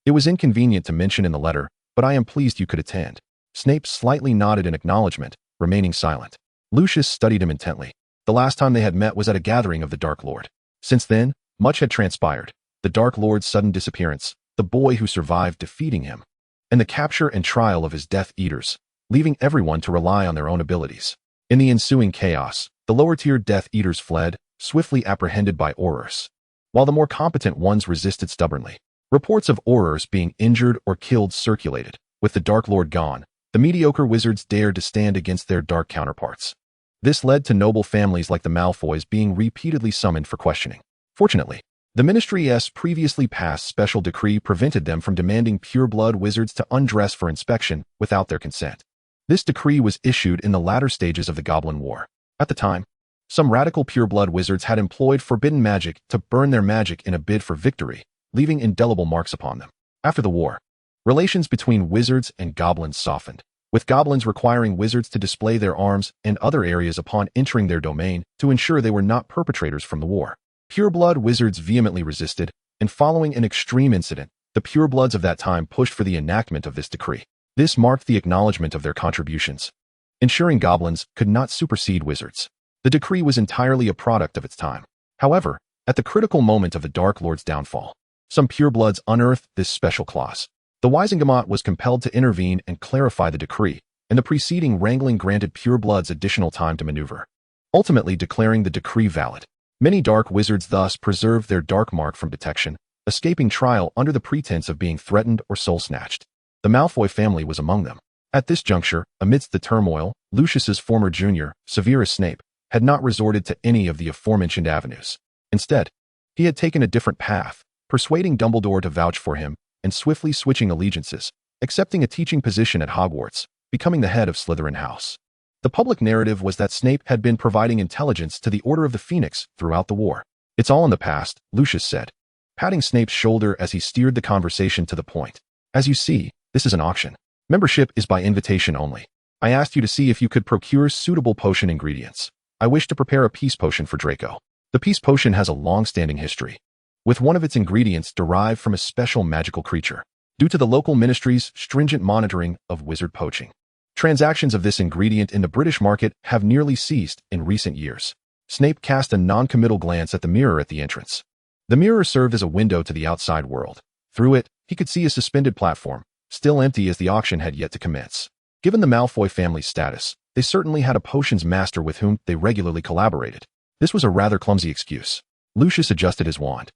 It was inconvenient to mention in the letter, but I am pleased you could attend. Snape slightly nodded in acknowledgement, remaining silent. Lucius studied him intently. The last time they had met was at a gathering of the Dark Lord. Since then, much had transpired. The Dark Lord's sudden disappearance, the boy who survived defeating him, and the capture and trial of his Death Eaters, leaving everyone to rely on their own abilities. In the ensuing chaos, the lower-tier Death Eaters fled, swiftly apprehended by Aurors, while the more competent ones resisted stubbornly. Reports of Aurors being injured or killed circulated. With the Dark Lord gone, the mediocre wizards dared to stand against their dark counterparts. This led to noble families like the Malfoys being repeatedly summoned for questioning. Fortunately, the Ministry's previously passed special decree prevented them from demanding pure-blood wizards to undress for inspection without their consent. This decree was issued in the latter stages of the Goblin War. At the time, some radical pure-blood wizards had employed forbidden magic to burn their magic in a bid for victory, leaving indelible marks upon them. After the war, relations between wizards and goblins softened, with goblins requiring wizards to display their arms and other areas upon entering their domain to ensure they were not perpetrators from the war. Pure-blood wizards vehemently resisted, and following an extreme incident, the purebloods of that time pushed for the enactment of this decree. This marked the acknowledgement of their contributions, ensuring goblins could not supersede wizards. The decree was entirely a product of its time. However, at the critical moment of the Dark Lord's downfall, some purebloods unearthed this special clause. The Wisengamot was compelled to intervene and clarify the decree, and the preceding wrangling granted purebloods additional time to maneuver, ultimately declaring the decree valid. Many dark wizards thus preserved their dark mark from detection, escaping trial under the pretense of being threatened or soul-snatched. The Malfoy family was among them. At this juncture, amidst the turmoil, Lucius's former junior, Severus Snape, had not resorted to any of the aforementioned avenues. Instead, he had taken a different path, persuading Dumbledore to vouch for him, and swiftly switching allegiances, accepting a teaching position at Hogwarts, becoming the head of Slytherin House. The public narrative was that Snape had been providing intelligence to the Order of the Phoenix throughout the war. It's all in the past, Lucius said, patting Snape's shoulder as he steered the conversation to the point. As you see, this is an auction. Membership is by invitation only. I asked you to see if you could procure suitable potion ingredients. I wish to prepare a peace potion for Draco. The peace potion has a long-standing history, with one of its ingredients derived from a special magical creature, due to the local ministry's stringent monitoring of wizard poaching. Transactions of this ingredient in the British market have nearly ceased in recent years. Snape cast a non-committal glance at the mirror at the entrance. The mirror served as a window to the outside world. Through it, he could see a suspended platform, still empty as the auction had yet to commence. Given the Malfoy family's status, they certainly had a potions master with whom they regularly collaborated. This was a rather clumsy excuse. Lucius adjusted his wand.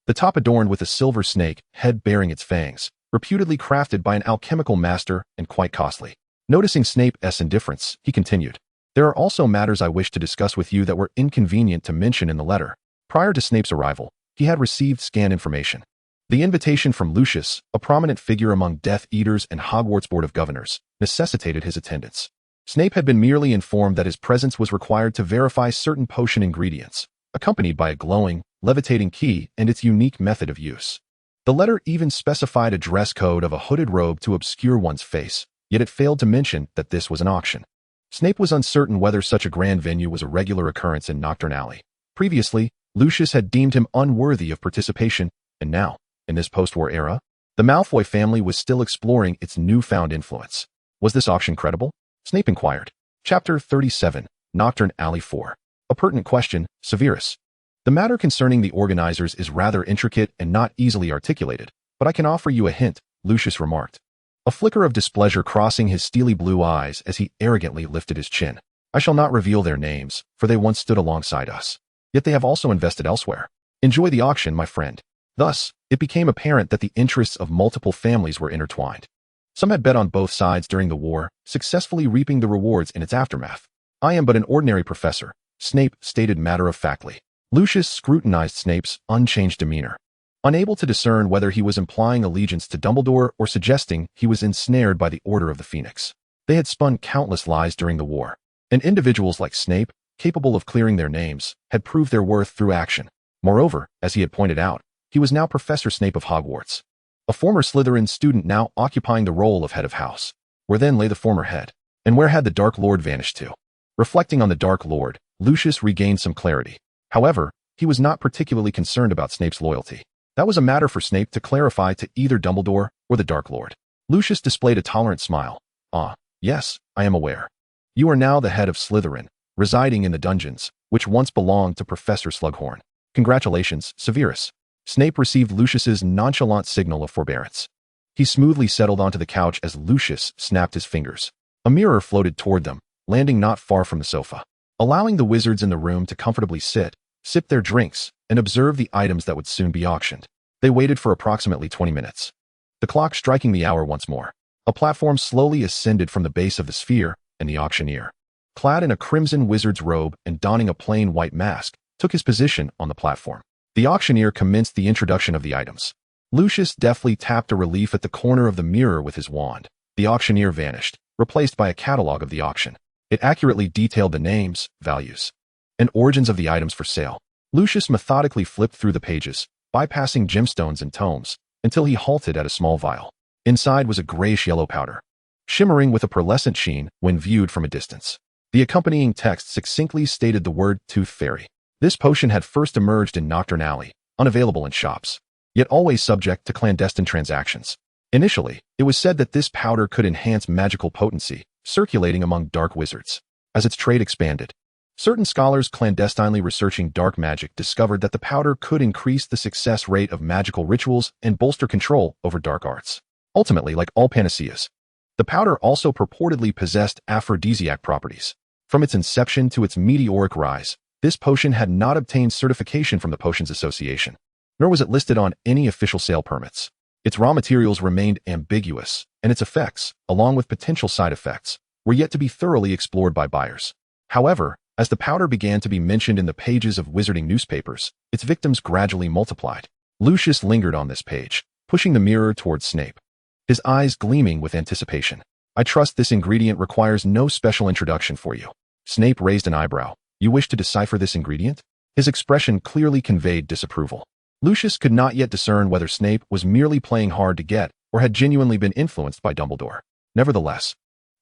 The top adorned with a silver snake, head bearing its fangs, reputedly crafted by an alchemical master and quite costly. Noticing Snape's indifference, he continued, "There are also matters I wish to discuss with you that were inconvenient to mention in the letter." Prior to Snape's arrival, he had received scant information. The invitation from Lucius, a prominent figure among Death Eaters and Hogwarts Board of Governors, necessitated his attendance. Snape had been merely informed that his presence was required to verify certain potion ingredients, accompanied by a glowing, levitating key and its unique method of use. The letter even specified a dress code of a hooded robe to obscure one's face, yet it failed to mention that this was an auction. Snape was uncertain whether such a grand venue was a regular occurrence in Knockturn Alley. Previously, Lucius had deemed him unworthy of participation, and now, in this post-war era, the Malfoy family was still exploring its newfound influence. Was this auction credible? Snape inquired. Chapter 37, Knockturn Alley 4. A pertinent question, Severus. The matter concerning the organizers is rather intricate and not easily articulated, but I can offer you a hint, Lucius remarked, a flicker of displeasure crossing his steely blue eyes as he arrogantly lifted his chin. I shall not reveal their names, for they once stood alongside us. Yet they have also invested elsewhere. Enjoy the auction, my friend. Thus, it became apparent that the interests of multiple families were intertwined. Some had bet on both sides during the war, successfully reaping the rewards in its aftermath. I am but an ordinary professor, Snape stated matter-of-factly. Lucius scrutinized Snape's unchanged demeanor, unable to discern whether he was implying allegiance to Dumbledore or suggesting he was ensnared by the Order of the Phoenix. They had spun countless lies during the war, and individuals like Snape, capable of clearing their names, had proved their worth through action. Moreover, as he had pointed out, he was now Professor Snape of Hogwarts, a former Slytherin student now occupying the role of head of house. Where then lay the former head? And where had the Dark Lord vanished to? Reflecting on the Dark Lord, Lucius regained some clarity. However, he was not particularly concerned about Snape's loyalty. That was a matter for Snape to clarify to either Dumbledore or the Dark Lord. Lucius displayed a tolerant smile. Ah, yes, I am aware. You are now the head of Slytherin, residing in the dungeons, which once belonged to Professor Slughorn. Congratulations, Severus. Snape received Lucius's nonchalant signal of forbearance. He smoothly settled onto the couch as Lucius snapped his fingers. A mirror floated toward them, landing not far from the sofa, allowing the wizards in the room to comfortably sit, sip their drinks, and observe the items that would soon be auctioned. They waited for approximately 20 minutes. The clock striking the hour once more. A platform slowly ascended from the base of the sphere, and the auctioneer, clad in a crimson wizard's robe and donning a plain white mask, took his position on the platform. The auctioneer commenced the introduction of the items. Lucius deftly tapped a relief at the corner of the mirror with his wand. The auctioneer vanished, replaced by a catalog of the auction. It accurately detailed the names, values, and origins of the items for sale. Lucius methodically flipped through the pages, bypassing gemstones and tomes, until he halted at a small vial. Inside was a grayish-yellow powder, shimmering with a pearlescent sheen when viewed from a distance. The accompanying text succinctly stated the word Tooth Fairy. This potion had first emerged in Knockturn Alley, unavailable in shops, yet always subject to clandestine transactions. Initially, it was said that this powder could enhance magical potency, circulating among dark wizards. As its trade expanded, certain scholars clandestinely researching dark magic discovered that the powder could increase the success rate of magical rituals and bolster control over dark arts. Ultimately, like all panaceas, the powder also purportedly possessed aphrodisiac properties. From its inception to its meteoric rise, this potion had not obtained certification from the Potions Association, nor was it listed on any official sale permits. Its raw materials remained ambiguous, and its effects, along with potential side effects, were yet to be thoroughly explored by buyers. However, as the powder began to be mentioned in the pages of wizarding newspapers, its victims gradually multiplied. Lucius lingered on this page, pushing the mirror towards Snape, his eyes gleaming with anticipation. I trust this ingredient requires no special introduction for you. Snape raised an eyebrow. You wish to decipher this ingredient? His expression clearly conveyed disapproval. Lucius could not yet discern whether Snape was merely playing hard to get or had genuinely been influenced by Dumbledore. Nevertheless,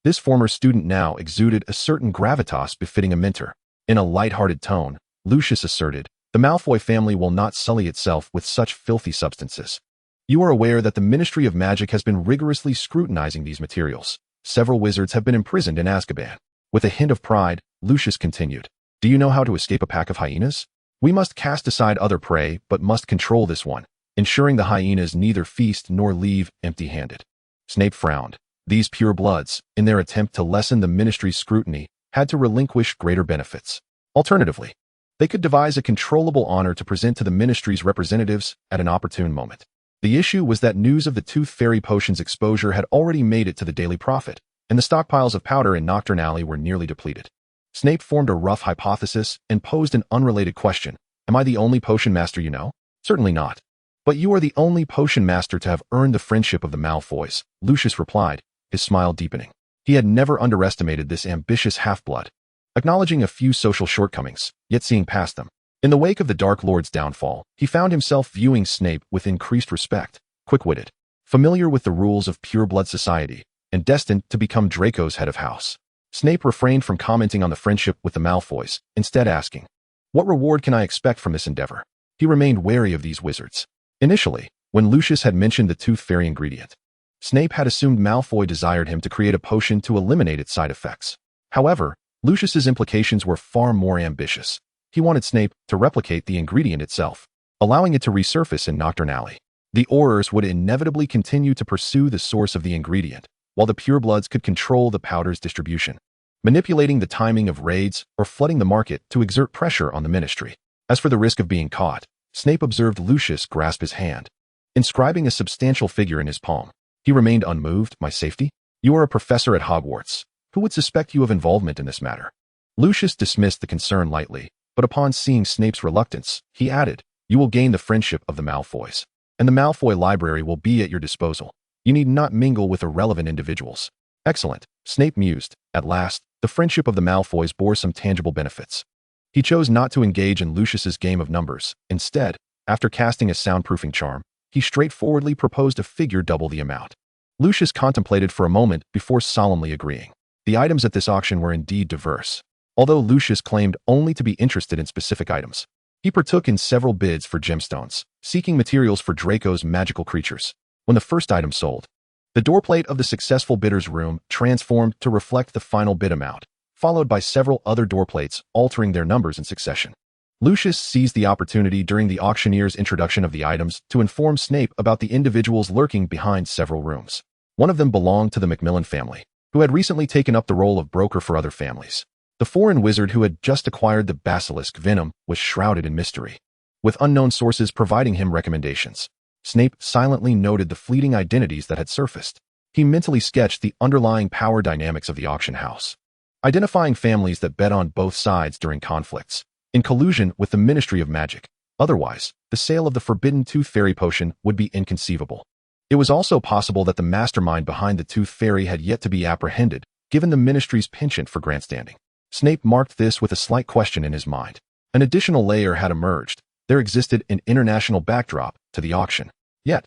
this former student now exuded a certain gravitas befitting a mentor. In a light-hearted tone, Lucius asserted, the Malfoy family will not sully itself with such filthy substances. You are aware that the Ministry of Magic has been rigorously scrutinizing these materials. Several wizards have been imprisoned in Azkaban. With a hint of pride, Lucius continued, do you know how to escape a pack of hyenas? We must cast aside other prey, but must control this one, ensuring the hyenas neither feast nor leave empty-handed. Snape frowned. These purebloods, in their attempt to lessen the ministry's scrutiny, had to relinquish greater benefits. Alternatively, they could devise a controllable honor to present to the ministry's representatives at an opportune moment. The issue was that news of the Tooth Fairy potion's exposure had already made it to the Daily Prophet, and the stockpiles of powder in Knockturn Alley were nearly depleted. Snape formed a rough hypothesis and posed an unrelated question. Am I the only potion master you know? Certainly not. But you are the only potion master to have earned the friendship of the Malfoys, Lucius replied, his smile deepening. He had never underestimated this ambitious half-blood, acknowledging a few social shortcomings, yet seeing past them. In the wake of the Dark Lord's downfall, he found himself viewing Snape with increased respect, quick-witted, familiar with the rules of pure-blood society, and destined to become Draco's head of house. Snape refrained from commenting on the friendship with the Malfoys, instead asking, "What reward can I expect from this endeavor?" He remained wary of these wizards. Initially, when Lucius had mentioned the tooth fairy ingredient, Snape had assumed Malfoy desired him to create a potion to eliminate its side effects. However, Lucius's implications were far more ambitious. He wanted Snape to replicate the ingredient itself, allowing it to resurface in Nocturne Alley. The Aurors would inevitably continue to pursue the source of the ingredient, while the purebloods could control the powder's distribution, manipulating the timing of raids or flooding the market to exert pressure on the Ministry. As for the risk of being caught, Snape observed Lucius grasp his hand, inscribing a substantial figure in his palm. He remained unmoved. "My safety? You are a professor at Hogwarts. Who would suspect you of involvement in this matter?" Lucius dismissed the concern lightly, but upon seeing Snape's reluctance, he added, "You will gain the friendship of the Malfoys, and the Malfoy library will be at your disposal. You need not mingle with irrelevant individuals." Excellent, Snape mused. At last, the friendship of the Malfoys bore some tangible benefits. He chose not to engage in Lucius's game of numbers. Instead, after casting a soundproofing charm, he straightforwardly proposed a figure double the amount. Lucius contemplated for a moment before solemnly agreeing. The items at this auction were indeed diverse. Although Lucius claimed only to be interested in specific items, he partook in several bids for gemstones, seeking materials for Draco's magical creatures. When the first item sold, the doorplate of the successful bidder's room transformed to reflect the final bid amount, followed by several other doorplates altering their numbers in succession. Lucius seized the opportunity during the auctioneer's introduction of the items to inform Snape about the individuals lurking behind several rooms. One of them belonged to the Macmillan family, who had recently taken up the role of broker for other families. The foreign wizard who had just acquired the basilisk venom was shrouded in mystery, with unknown sources providing him recommendations. Snape silently noted the fleeting identities that had surfaced. He mentally sketched the underlying power dynamics of the auction house, identifying families that bet on both sides during conflicts, in collusion with the Ministry of Magic. Otherwise, the sale of the forbidden tooth fairy potion would be inconceivable. It was also possible that the mastermind behind the tooth fairy had yet to be apprehended, given the Ministry's penchant for grandstanding. Snape marked this with a slight question in his mind. An additional layer had emerged. There existed an international backdrop to the auction. Yet,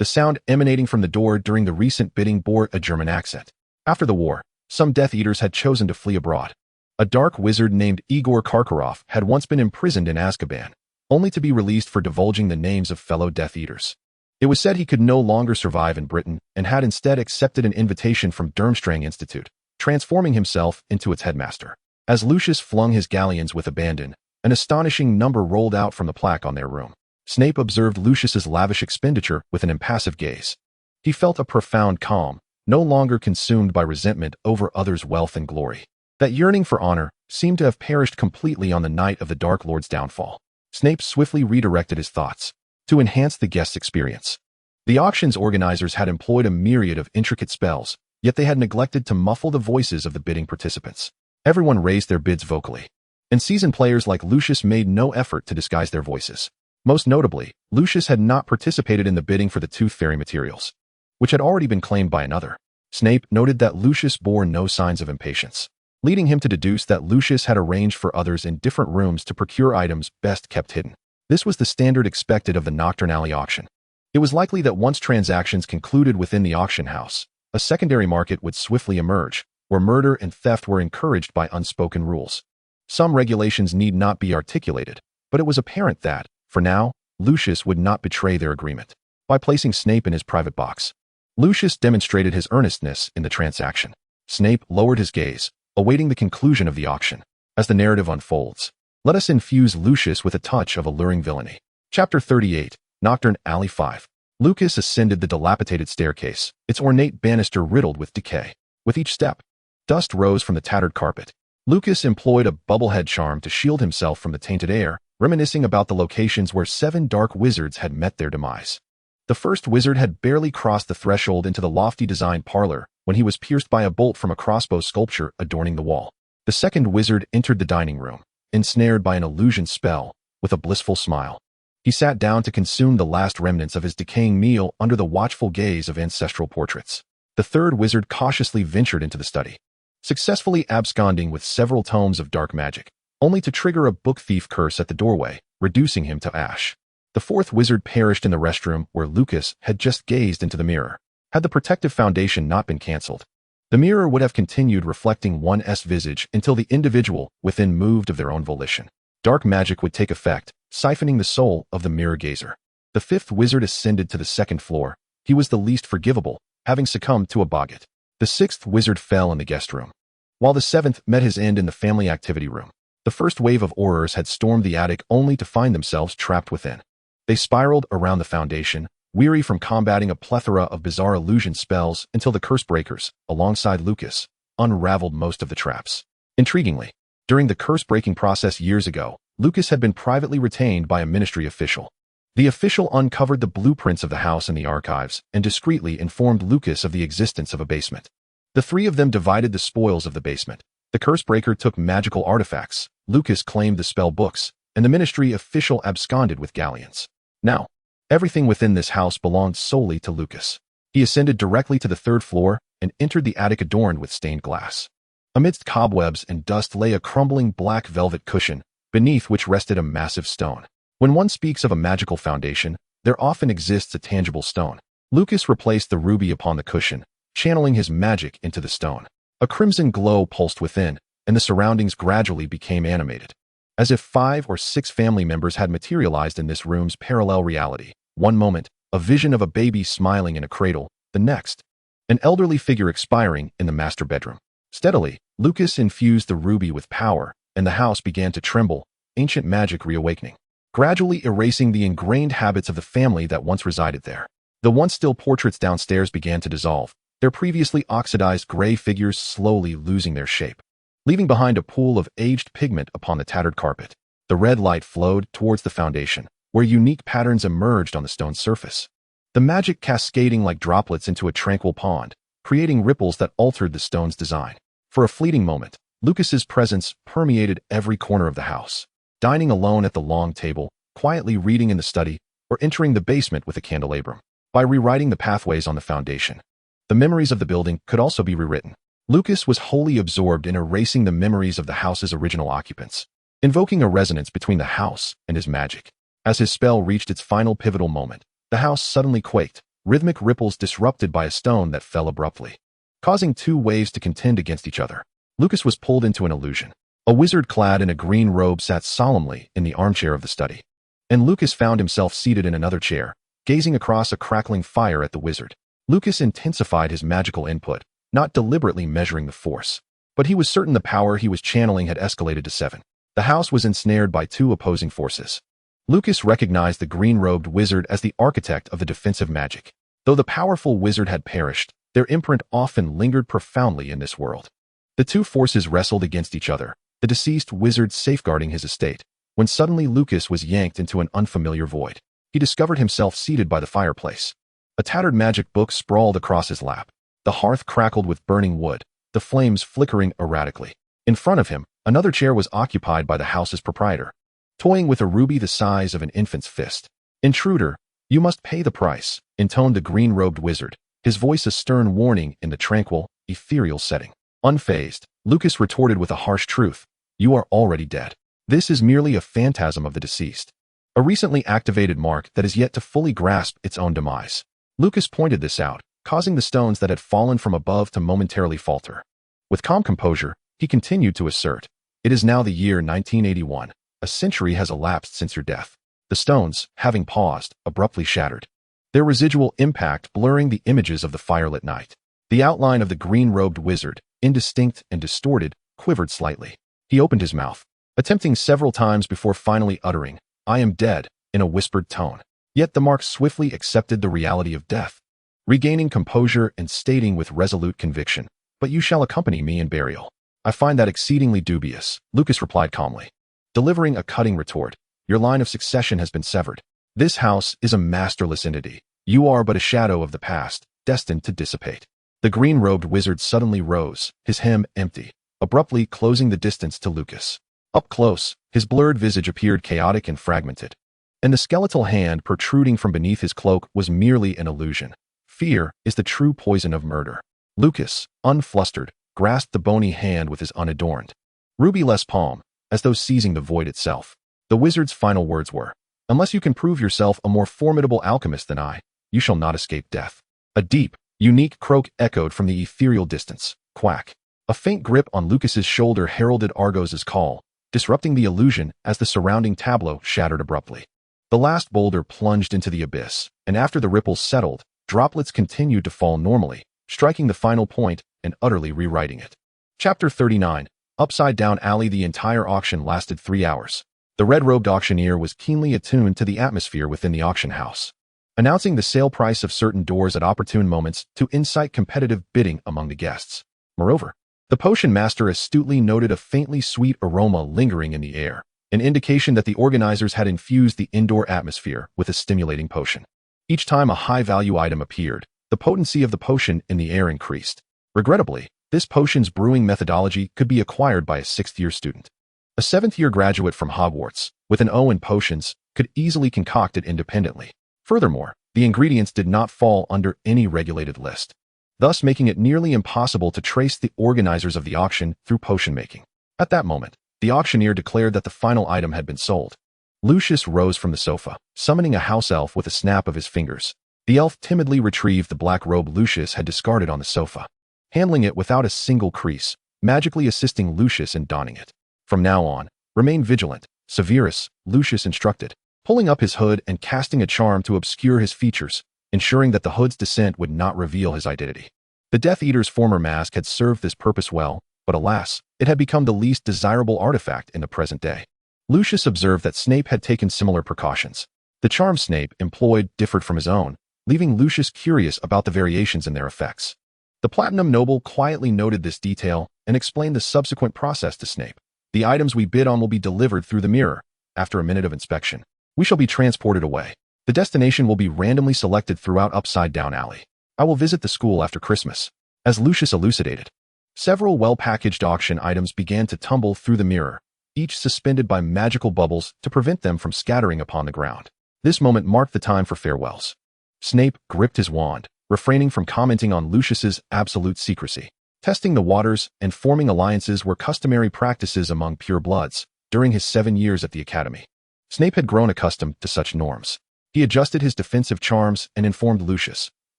the sound emanating from the door during the recent bidding bore a German accent. After the war, some Death Eaters had chosen to flee abroad. A dark wizard named Igor Karkaroff had once been imprisoned in Azkaban, only to be released for divulging the names of fellow Death Eaters. It was said he could no longer survive in Britain and had instead accepted an invitation from Durmstrang Institute, transforming himself into its headmaster. As Lucius flung his galleons with abandon, an astonishing number rolled out from the plaque on their room. Snape observed Lucius's lavish expenditure with an impassive gaze. He felt a profound calm, no longer consumed by resentment over others' wealth and glory. That yearning for honor seemed to have perished completely on the night of the Dark Lord's downfall. Snape swiftly redirected his thoughts to enhance the guest's experience. The auction's organizers had employed a myriad of intricate spells, yet they had neglected to muffle the voices of the bidding participants. Everyone raised their bids vocally, and seasoned players like Lucius made no effort to disguise their voices. Most notably, Lucius had not participated in the bidding for the tooth fairy materials, which had already been claimed by another. Snape noted that Lucius bore no signs of impatience, leading him to deduce that Lucius had arranged for others in different rooms to procure items best kept hidden. This was the standard expected of the Nocturne Alley auction. It was likely that once transactions concluded within the auction house, a secondary market would swiftly emerge, where murder and theft were encouraged by unspoken rules. Some regulations need not be articulated, but it was apparent that, for now, Lucius would not betray their agreement. By placing Snape in his private box, Lucius demonstrated his earnestness in the transaction. Snape lowered his gaze, awaiting the conclusion of the auction. As the narrative unfolds, let us infuse Lucius with a touch of alluring villainy. Chapter 38, Nocturne Alley 5. Lucas ascended the dilapidated staircase, its ornate banister riddled with decay. With each step, dust rose from the tattered carpet. Lucas employed a bubblehead charm to shield himself from the tainted air, reminiscing about the locations where 7 dark wizards had met their demise. The first wizard had barely crossed the threshold into the lofty designed parlor when he was pierced by a bolt from a crossbow sculpture adorning the wall. The second wizard entered the dining room, ensnared by an illusion spell, with a blissful smile. He sat down to consume the last remnants of his decaying meal under the watchful gaze of ancestral portraits. The third wizard cautiously ventured into the study, successfully absconding with several tomes of dark magic, only to trigger a book thief curse at the doorway, reducing him to ash. The fourth wizard perished in the restroom where Lucas had just gazed into the mirror. Had the protective foundation not been cancelled, the mirror would have continued reflecting one's visage until the individual within moved of their own volition. Dark magic would take effect, siphoning the soul of the mirror gazer. The fifth wizard ascended to the second floor. He was the least forgivable, having succumbed to a boggart. The sixth wizard fell in the guest room, while the seventh met his end in the family activity room. The first wave of aurors had stormed the attic only to find themselves trapped within. They spiraled around the foundation, weary from combating a plethora of bizarre illusion spells until the curse breakers, alongside Lucas, unraveled most of the traps. Intriguingly, during the curse-breaking process years ago, Lucas had been privately retained by a ministry official. The official uncovered the blueprints of the house in the archives and discreetly informed Lucas of the existence of a basement. The three of them divided the spoils of the basement. The curse-breaker took magical artifacts, Lucas claimed the spell books, and the ministry official absconded with galleons. Now, everything within this house belonged solely to Lucas. He ascended directly to the third floor and entered the attic adorned with stained glass. Amidst cobwebs and dust lay a crumbling black velvet cushion, beneath which rested a massive stone. When one speaks of a magical foundation, there often exists a tangible stone. Lucas replaced the ruby upon the cushion, channeling his magic into the stone. A crimson glow pulsed within, and the surroundings gradually became animated, as if 5 or 6 family members had materialized in this room's parallel reality. One moment, a vision of a baby smiling in a cradle; the next, an elderly figure expiring in the master bedroom. Steadily, Lucas infused the ruby with power, and the house began to tremble, ancient magic reawakening, gradually erasing the ingrained habits of the family that once resided there. The once still portraits downstairs began to dissolve, their previously oxidized gray figures slowly losing their shape, leaving behind a pool of aged pigment upon the tattered carpet. The red light flowed towards the foundation, where unique patterns emerged on the stone surface, the magic cascading like droplets into a tranquil pond, creating ripples that altered the stone's design. For a fleeting moment, Lucas's presence permeated every corner of the house, dining alone at the long table, quietly reading in the study, or entering the basement with a candelabrum. By rewriting the pathways on the foundation, the memories of the building could also be rewritten. Lucas was wholly absorbed in erasing the memories of the house's original occupants, invoking a resonance between the house and his magic. As his spell reached its final pivotal moment, the house suddenly quaked, rhythmic ripples disrupted by a stone that fell abruptly, causing 2 waves to contend against each other. Lucas was pulled into an illusion. A wizard clad in a green robe sat solemnly in the armchair of the study, and Lucas found himself seated in another chair, gazing across a crackling fire at the wizard. Lucas intensified his magical input, not deliberately measuring the force, but he was certain the power he was channeling had escalated to 7. The house was ensnared by 2 opposing forces. Lucas recognized the green-robed wizard as the architect of the defensive magic. Though the powerful wizard had perished, their imprint often lingered profoundly in this world. The 2 forces wrestled against each other, the deceased wizard safeguarding his estate, when suddenly Lucas was yanked into an unfamiliar void. He discovered himself seated by the fireplace. A tattered magic book sprawled across his lap. The hearth crackled with burning wood, the flames flickering erratically. In front of him, another chair was occupied by the house's proprietor, toying with a ruby the size of an infant's fist. "Intruder, you must pay the price," intoned the green-robed wizard, his voice a stern warning in the tranquil, ethereal setting. Unfazed, Lucas retorted with a harsh truth: "You are already dead. This is merely a phantasm of the deceased, a recently activated mark that is yet to fully grasp its own demise." Lucas pointed this out, causing the stones that had fallen from above to momentarily falter. With calm composure, he continued to assert, "It is now the year 1981. A century has elapsed since your death." The stones, having paused, abruptly shattered, their residual impact blurring the images of the firelit night. The outline of the green-robed wizard, indistinct and distorted, quivered slightly. He opened his mouth, attempting several times before finally uttering, "I am dead," in a whispered tone. Yet the mark swiftly accepted the reality of death, regaining composure and stating with resolute conviction, "But you shall accompany me in burial." "I find that exceedingly dubious," Lucas replied calmly, delivering a cutting retort. "Your line of succession has been severed. This house is a masterless entity. You are but a shadow of the past, destined to dissipate." The green-robed wizard suddenly rose, his hem empty, abruptly closing the distance to Lucas. Up close, his blurred visage appeared chaotic and fragmented, and the skeletal hand protruding from beneath his cloak was merely an illusion, Fear is the true poison of murder. Lucas, unflustered, grasped the bony hand with his unadorned, ruby-less palm, as though seizing the void itself. The wizard's final words were, "Unless you can prove yourself a more formidable alchemist than I, you shall not escape death." A deep, unique croak echoed from the ethereal distance. Quack. A faint grip on Lucas's shoulder heralded Argos's call, disrupting the illusion as the surrounding tableau shattered abruptly. The last boulder plunged into the abyss, and after the ripples settled, droplets continued to fall normally, striking the final point and utterly rewriting it. Chapter 39. Upside Down Alley. The entire auction lasted 3 hours. The red-robed auctioneer was keenly attuned to the atmosphere within the auction house, announcing the sale price of certain doors at opportune moments to incite competitive bidding among the guests. Moreover, the potion master astutely noted a faintly sweet aroma lingering in the air, an indication that the organizers had infused the indoor atmosphere with a stimulating potion. Each time a high-value item appeared, the potency of the potion in the air increased. Regrettably, this potion's brewing methodology could be acquired by a 6th-year student. A 7th-year graduate from Hogwarts, with an O in potions, could easily concoct it independently. Furthermore, the ingredients did not fall under any regulated list, thus making it nearly impossible to trace the organizers of the auction through potion making. At that moment, the auctioneer declared that the final item had been sold. Lucius rose from the sofa, summoning a house elf with a snap of his fingers. The elf timidly retrieved the black robe Lucius had discarded on the sofa, handling it without a single crease, magically assisting Lucius in donning it. "From now on, remain vigilant, Severus," Lucius instructed, pulling up his hood and casting a charm to obscure his features, ensuring that the hood's descent would not reveal his identity. The Death Eater's former mask had served this purpose well, but alas, it had become the least desirable artifact in the present day. Lucius observed that Snape had taken similar precautions. The charm Snape employed differed from his own, leaving Lucius curious about the variations in their effects. The Platinum Noble quietly noted this detail and explained the subsequent process to Snape. "The items we bid on will be delivered through the mirror. After a minute of inspection, we shall be transported away. The destination will be randomly selected throughout Upside Down Alley. I will visit the school after Christmas." As Lucius elucidated, several well-packaged auction items began to tumble through the mirror, each suspended by magical bubbles to prevent them from scattering upon the ground. This moment marked the time for farewells. Snape gripped his wand, refraining from commenting on Lucius's absolute secrecy. Testing the waters and forming alliances were customary practices among purebloods during his 7 years at the academy. Snape had grown accustomed to such norms. He adjusted his defensive charms and informed Lucius,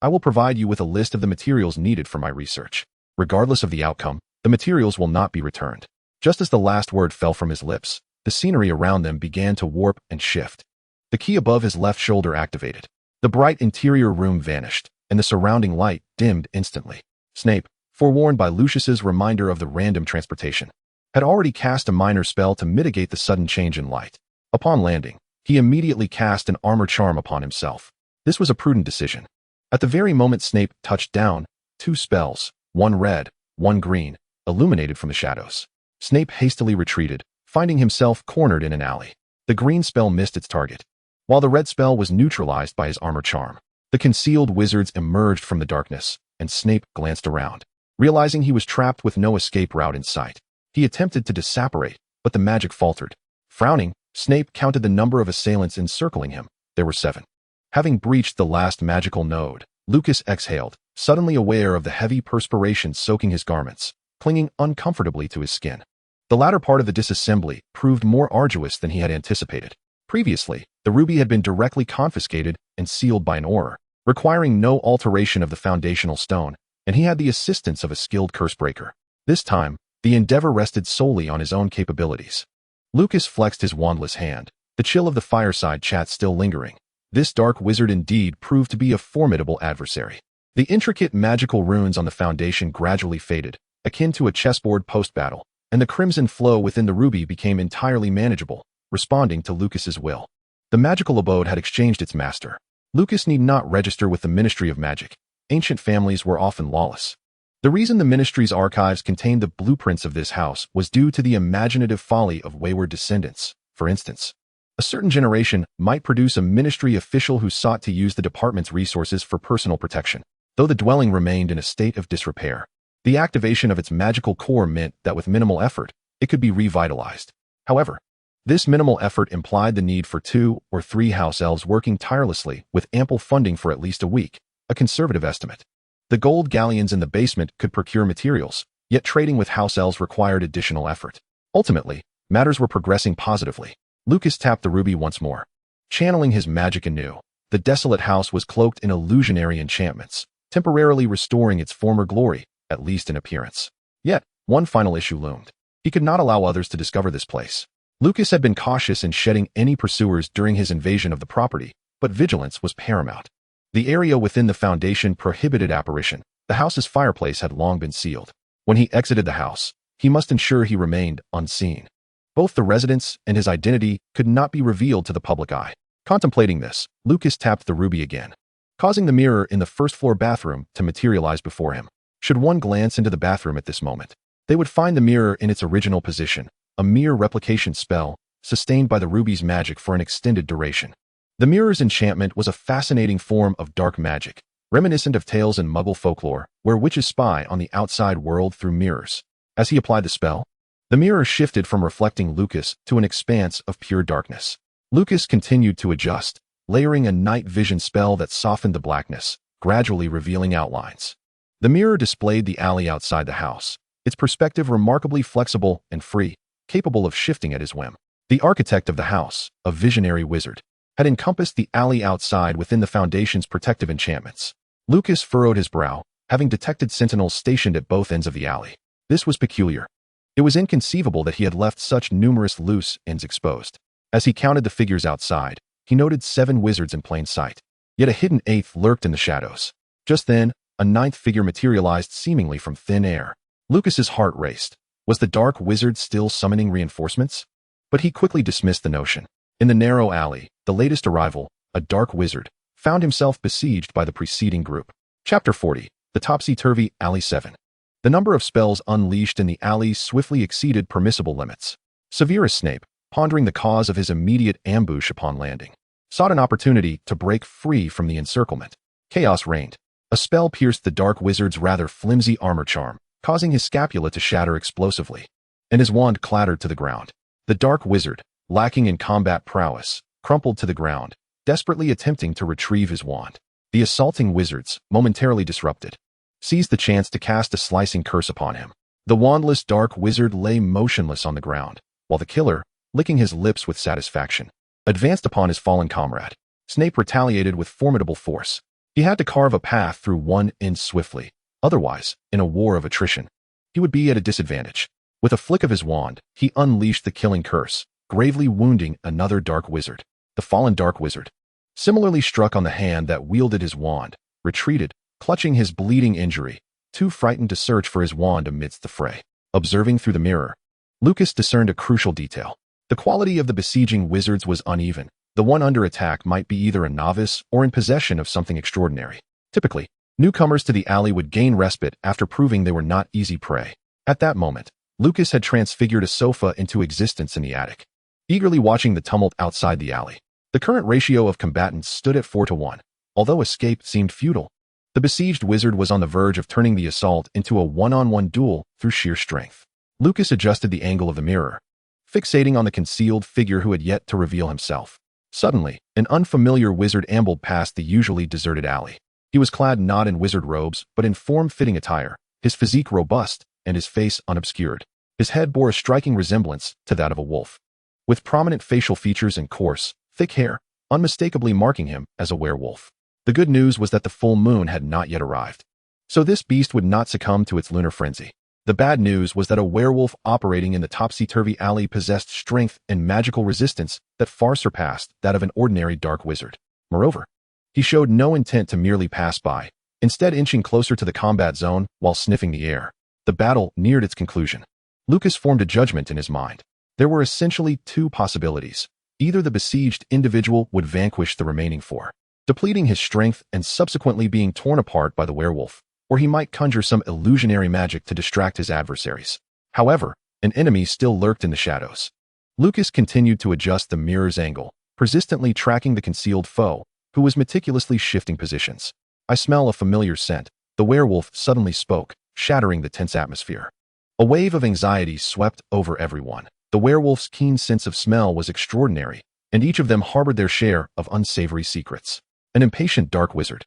"I will provide you with a list of the materials needed for my research. Regardless of the outcome, the materials will not be returned." Just as the last word fell from his lips, the scenery around them began to warp and shift. The key above his left shoulder activated. The bright interior room vanished, and the surrounding light dimmed instantly. Snape, forewarned by Lucius's reminder of the random transportation, had already cast a minor spell to mitigate the sudden change in light. Upon landing, he immediately cast an armor charm upon himself. This was a prudent decision. At the very moment Snape touched down, 2 spells, one red, one green, illuminated from the shadows. Snape hastily retreated, finding himself cornered in an alley. The green spell missed its target, while the red spell was neutralized by his armor charm. The concealed wizards emerged from the darkness, and Snape glanced around. Realizing he was trapped with no escape route in sight, he attempted to disapparate, but the magic faltered. Frowning, Snape counted the number of assailants encircling him. There were 7. Having breached the last magical node, Lucas exhaled, suddenly aware of the heavy perspiration soaking his garments, clinging uncomfortably to his skin. The latter part of the disassembly proved more arduous than he had anticipated. Previously, the ruby had been directly confiscated and sealed by an auror, requiring no alteration of the foundational stone, and he had the assistance of a skilled cursebreaker. This time, the endeavor rested solely on his own capabilities. Lucas flexed his wandless hand, the chill of the fireside chat still lingering. This dark wizard indeed proved to be a formidable adversary. The intricate magical runes on the foundation gradually faded, akin to a chessboard post-battle, and the crimson flow within the ruby became entirely manageable, responding to Lucas's will. The magical abode had exchanged its master. Lucas need not register with the Ministry of Magic. Ancient families were often lawless. The reason the Ministry's archives contained the blueprints of this house was due to the imaginative folly of wayward descendants. For instance, a certain generation might produce a Ministry official who sought to use the department's resources for personal protection. Though the dwelling remained in a state of disrepair, the activation of its magical core meant that with minimal effort, it could be revitalized. However, this minimal effort implied the need for 2 or 3 house elves working tirelessly with ample funding for at least a week, a conservative estimate. The gold galleons in the basement could procure materials, yet trading with house elves required additional effort. Ultimately, matters were progressing positively. Lucas tapped the ruby once more. Channeling his magic anew, the desolate house was cloaked in illusionary enchantments, temporarily restoring its former glory, at least in appearance. Yet, one final issue loomed. He could not allow others to discover this place. Lucas had been cautious in shedding any pursuers during his invasion of the property, but vigilance was paramount. The area within the foundation prohibited apparition. The house's fireplace had long been sealed. When he exited the house, he must ensure he remained unseen. Both the residence and his identity could not be revealed to the public eye. Contemplating this, Lucas tapped the ruby again, causing the mirror in the first-floor bathroom to materialize before him. Should one glance into the bathroom at this moment, they would find the mirror in its original position, a mere replication spell, sustained by the ruby's magic for an extended duration. The mirror's enchantment was a fascinating form of dark magic, reminiscent of tales in Muggle folklore, where witches spy on the outside world through mirrors. As he applied the spell, the mirror shifted from reflecting Lucas to an expanse of pure darkness. Lucas continued to adjust, layering a night vision spell that softened the blackness, gradually revealing outlines. The mirror displayed the alley outside the house, its perspective remarkably flexible and free, capable of shifting at his whim. The architect of the house, a visionary wizard, had encompassed the alley outside within the foundation's protective enchantments. Lucas furrowed his brow, having detected sentinels stationed at both ends of the alley. This was peculiar. It was inconceivable that he had left such numerous loose ends exposed. As he counted the figures outside, he noted 7 wizards in plain sight. Yet a hidden 8th lurked in the shadows. Just then, a 9th figure materialized seemingly from thin air. Lucas's heart raced. Was the dark wizard still summoning reinforcements? But he quickly dismissed the notion. In the narrow alley, the latest arrival, a dark wizard, found himself besieged by the preceding group. Chapter 40. The Topsy-Turvy Alley 7. The number of spells unleashed in the alley swiftly exceeded permissible limits. Severus Snape, pondering the cause of his immediate ambush upon landing, sought an opportunity to break free from the encirclement. Chaos reigned. A spell pierced the dark wizard's rather flimsy armor charm, causing his scapula to shatter explosively, and his wand clattered to the ground. The dark wizard, lacking in combat prowess, crumpled to the ground, desperately attempting to retrieve his wand. The assaulting wizards, momentarily disrupted, seized the chance to cast a slicing curse upon him. The wandless dark wizard lay motionless on the ground, while the killer, licking his lips with satisfaction, advanced upon his fallen comrade. Snape retaliated with formidable force. He had to carve a path through one end swiftly. Otherwise, in a war of attrition, he would be at a disadvantage. With a flick of his wand, he unleashed the killing curse, gravely wounding another dark wizard. The fallen dark wizard, similarly struck on the hand that wielded his wand, retreated, clutching his bleeding injury, too frightened to search for his wand amidst the fray. Observing through the mirror, Lucas discerned a crucial detail. The quality of the besieging wizards was uneven. The one under attack might be either a novice or in possession of something extraordinary. Typically, newcomers to the alley would gain respite after proving they were not easy prey. At that moment, Lucas had transfigured a sofa into existence in the attic, eagerly watching the tumult outside the alley. The current ratio of combatants stood at 4-1. Although escape seemed futile, the besieged wizard was on the verge of turning the assault into a one-on-one duel through sheer strength. Lucas adjusted the angle of the mirror, fixating on the concealed figure who had yet to reveal himself. Suddenly, an unfamiliar wizard ambled past the usually deserted alley. He was clad not in wizard robes, but in form-fitting attire, his physique robust and his face unobscured. His head bore a striking resemblance to that of a wolf, with prominent facial features and coarse, thick hair, unmistakably marking him as a werewolf. The good news was that the full moon had not yet arrived, so this beast would not succumb to its lunar frenzy. The bad news was that a werewolf operating in the Topsy-Turvy Alley possessed strength and magical resistance that far surpassed that of an ordinary dark wizard. Moreover, he showed no intent to merely pass by, instead inching closer to the combat zone while sniffing the air. The battle neared its conclusion. Lucas formed a judgment in his mind. There were essentially 2 possibilities. Either the besieged individual would vanquish the remaining 4, depleting his strength and subsequently being torn apart by the werewolf, or he might conjure some illusionary magic to distract his adversaries. However, an enemy still lurked in the shadows. Lucas continued to adjust the mirror's angle, persistently tracking the concealed foe, who was meticulously shifting positions. "I smell a familiar scent," the werewolf suddenly spoke, shattering the tense atmosphere. A wave of anxiety swept over everyone. The werewolf's keen sense of smell was extraordinary, and each of them harbored their share of unsavory secrets. An impatient dark wizard,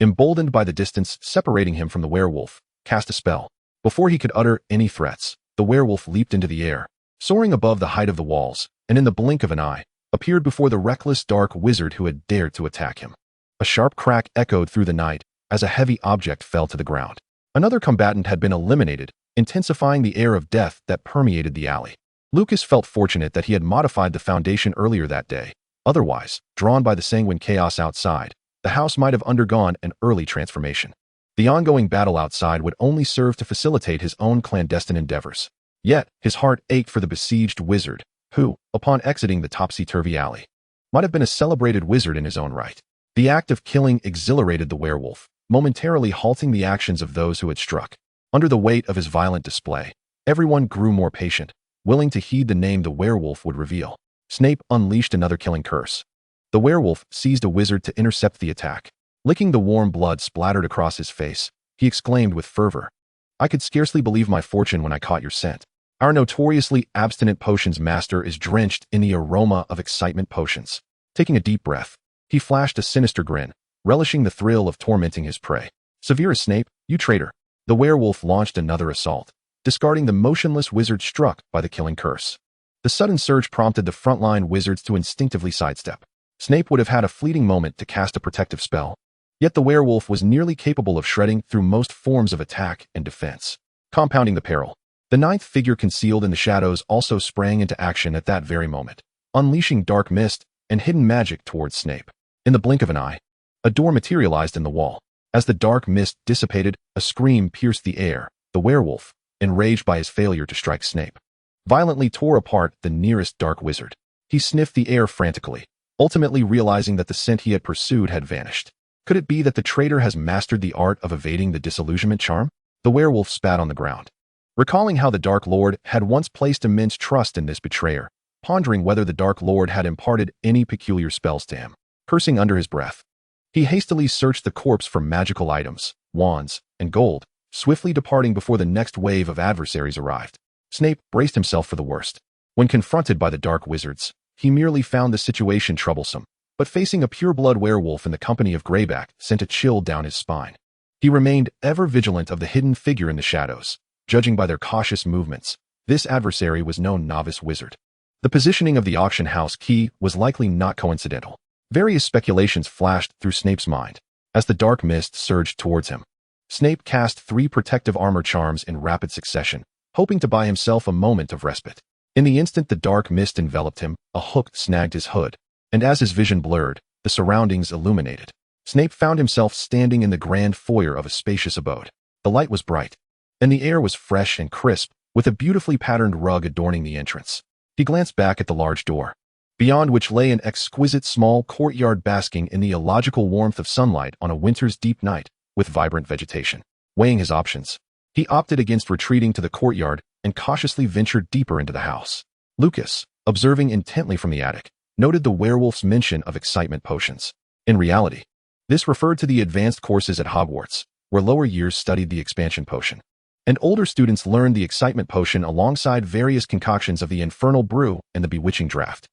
emboldened by the distance separating him from the werewolf, cast a spell. Before he could utter any threats, the werewolf leaped into the air, soaring above the height of the walls, and in the blink of an eye, appeared before the reckless dark wizard who had dared to attack him. A sharp crack echoed through the night as a heavy object fell to the ground. Another combatant had been eliminated, intensifying the air of death that permeated the alley. Lucas felt fortunate that he had modified the foundation earlier that day. Otherwise, drawn by the sanguine chaos outside, the house might have undergone an early transformation. The ongoing battle outside would only serve to facilitate his own clandestine endeavors. Yet, his heart ached for the besieged wizard, who, upon exiting the topsy-turvy alley, might have been a celebrated wizard in his own right. The act of killing exhilarated the werewolf, momentarily halting the actions of those who had struck. Under the weight of his violent display, everyone grew more patient, willing to heed the name the werewolf would reveal. Snape unleashed another killing curse. The werewolf seized a wizard to intercept the attack. Licking the warm blood splattered across his face, he exclaimed with fervor, "I could scarcely believe my fortune when I caught your scent. Our notoriously abstinent potions master is drenched in the aroma of excitement potions." Taking a deep breath, he flashed a sinister grin, relishing the thrill of tormenting his prey. "Severus Snape, you traitor!" The werewolf launched another assault, discarding the motionless wizard struck by the killing curse. The sudden surge prompted the frontline wizards to instinctively sidestep. Snape would have had a fleeting moment to cast a protective spell, yet the werewolf was nearly capable of shredding through most forms of attack and defense. Compounding the peril, the ninth figure concealed in the shadows also sprang into action at that very moment, unleashing dark mist and hidden magic towards Snape. In the blink of an eye, a door materialized in the wall. As the dark mist dissipated, a scream pierced the air. The werewolf, enraged by his failure to strike Snape, violently tore apart the nearest dark wizard. He sniffed the air frantically, ultimately realizing that the scent he had pursued had vanished. Could it be that the traitor has mastered the art of evading the disillusionment charm? The werewolf spat on the ground, recalling how the Dark Lord had once placed immense trust in this betrayer, pondering whether the Dark Lord had imparted any peculiar spells to him. Cursing under his breath, he hastily searched the corpse for magical items, wands, and gold, swiftly departing before the next wave of adversaries arrived. Snape braced himself for the worst. When confronted by the dark wizards, he merely found the situation troublesome, but facing a pure-blood werewolf in the company of Greyback sent a chill down his spine. He remained ever vigilant of the hidden figure in the shadows. Judging by their cautious movements, this adversary was no novice wizard. The positioning of the auction house key was likely not coincidental. Various speculations flashed through Snape's mind as the dark mist surged towards him. Snape cast 3 protective armor charms in rapid succession, hoping to buy himself a moment of respite. In the instant the dark mist enveloped him, a hook snagged his hood, and as his vision blurred, the surroundings illuminated. Snape found himself standing in the grand foyer of a spacious abode. The light was bright, and the air was fresh and crisp, with a beautifully patterned rug adorning the entrance. He glanced back at the large door, beyond which lay an exquisite small courtyard basking in the illogical warmth of sunlight on a winter's deep night, with vibrant vegetation. Weighing his options, he opted against retreating to the courtyard and cautiously ventured deeper into the house. Lucas, observing intently from the attic, noted the werewolf's mention of excitement potions. In reality, this referred to the advanced courses at Hogwarts, where lower years studied the expansion potion, and older students learned the excitement potion alongside various concoctions of the infernal brew and the bewitching draught.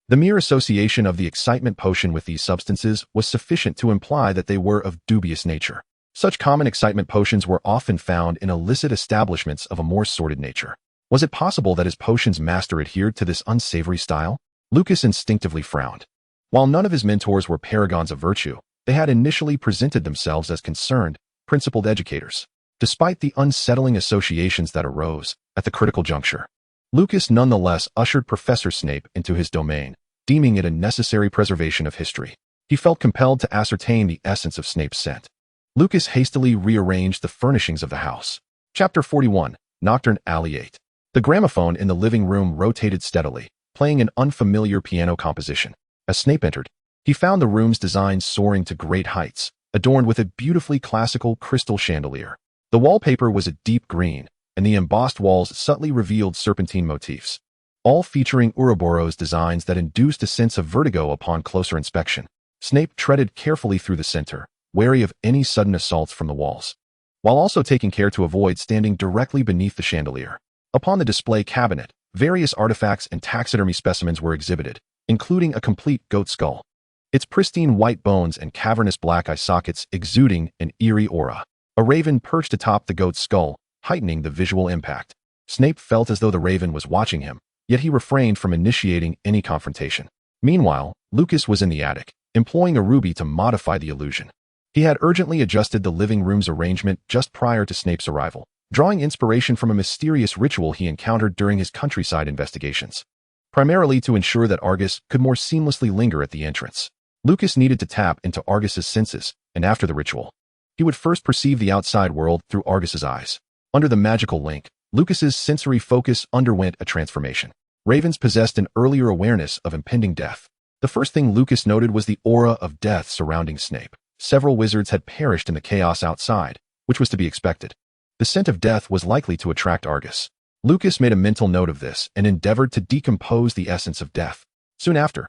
The mere association of the excitement potion with these substances was sufficient to imply that they were of dubious nature. Such common excitement potions were often found in illicit establishments of a more sordid nature. Was it possible that his potions master adhered to this unsavory style? Lucas instinctively frowned. While none of his mentors were paragons of virtue, they had initially presented themselves as concerned, principled educators. Despite the unsettling associations that arose at the critical juncture, Lucas nonetheless ushered Professor Snape into his domain, deeming it a necessary preservation of history. He felt compelled to ascertain the essence of Snape's scent. Lucas hastily rearranged the furnishings of the house. Chapter 41, Nocturne Alley 8. The gramophone in the living room rotated steadily, playing an unfamiliar piano composition. As Snape entered, he found the room's design soaring to great heights, adorned with a beautifully classical crystal chandelier. The wallpaper was a deep green, and the embossed walls subtly revealed serpentine motifs, all featuring Ouroboros designs that induced a sense of vertigo upon closer inspection. Snape treaded carefully through the center, wary of any sudden assaults from the walls, while also taking care to avoid standing directly beneath the chandelier. Upon the display cabinet, various artifacts and taxidermy specimens were exhibited, including a complete goat skull. its pristine white bones and cavernous black eye sockets exuding an eerie aura. A raven perched atop the goat's skull, heightening the visual impact. Snape felt as though the raven was watching him, yet he refrained from initiating any confrontation. Meanwhile, Lucas was in the attic, employing a ruby to modify the illusion. He had urgently adjusted the living room's arrangement just prior to Snape's arrival, drawing inspiration from a mysterious ritual he encountered during his countryside investigations, primarily to ensure that Argus could more seamlessly linger at the entrance. Lucas needed to tap into Argus's senses, and after the ritual, he would first perceive the outside world through Argus's eyes. Under the magical link, Lucas's sensory focus underwent a transformation. Ravens possessed an earlier awareness of impending death. The first thing Lucas noted was the aura of death surrounding Snape. Several wizards had perished in the chaos outside, which was to be expected. The scent of death was likely to attract Argus. Lucas made a mental note of this and endeavored to decompose the essence of death. Soon after,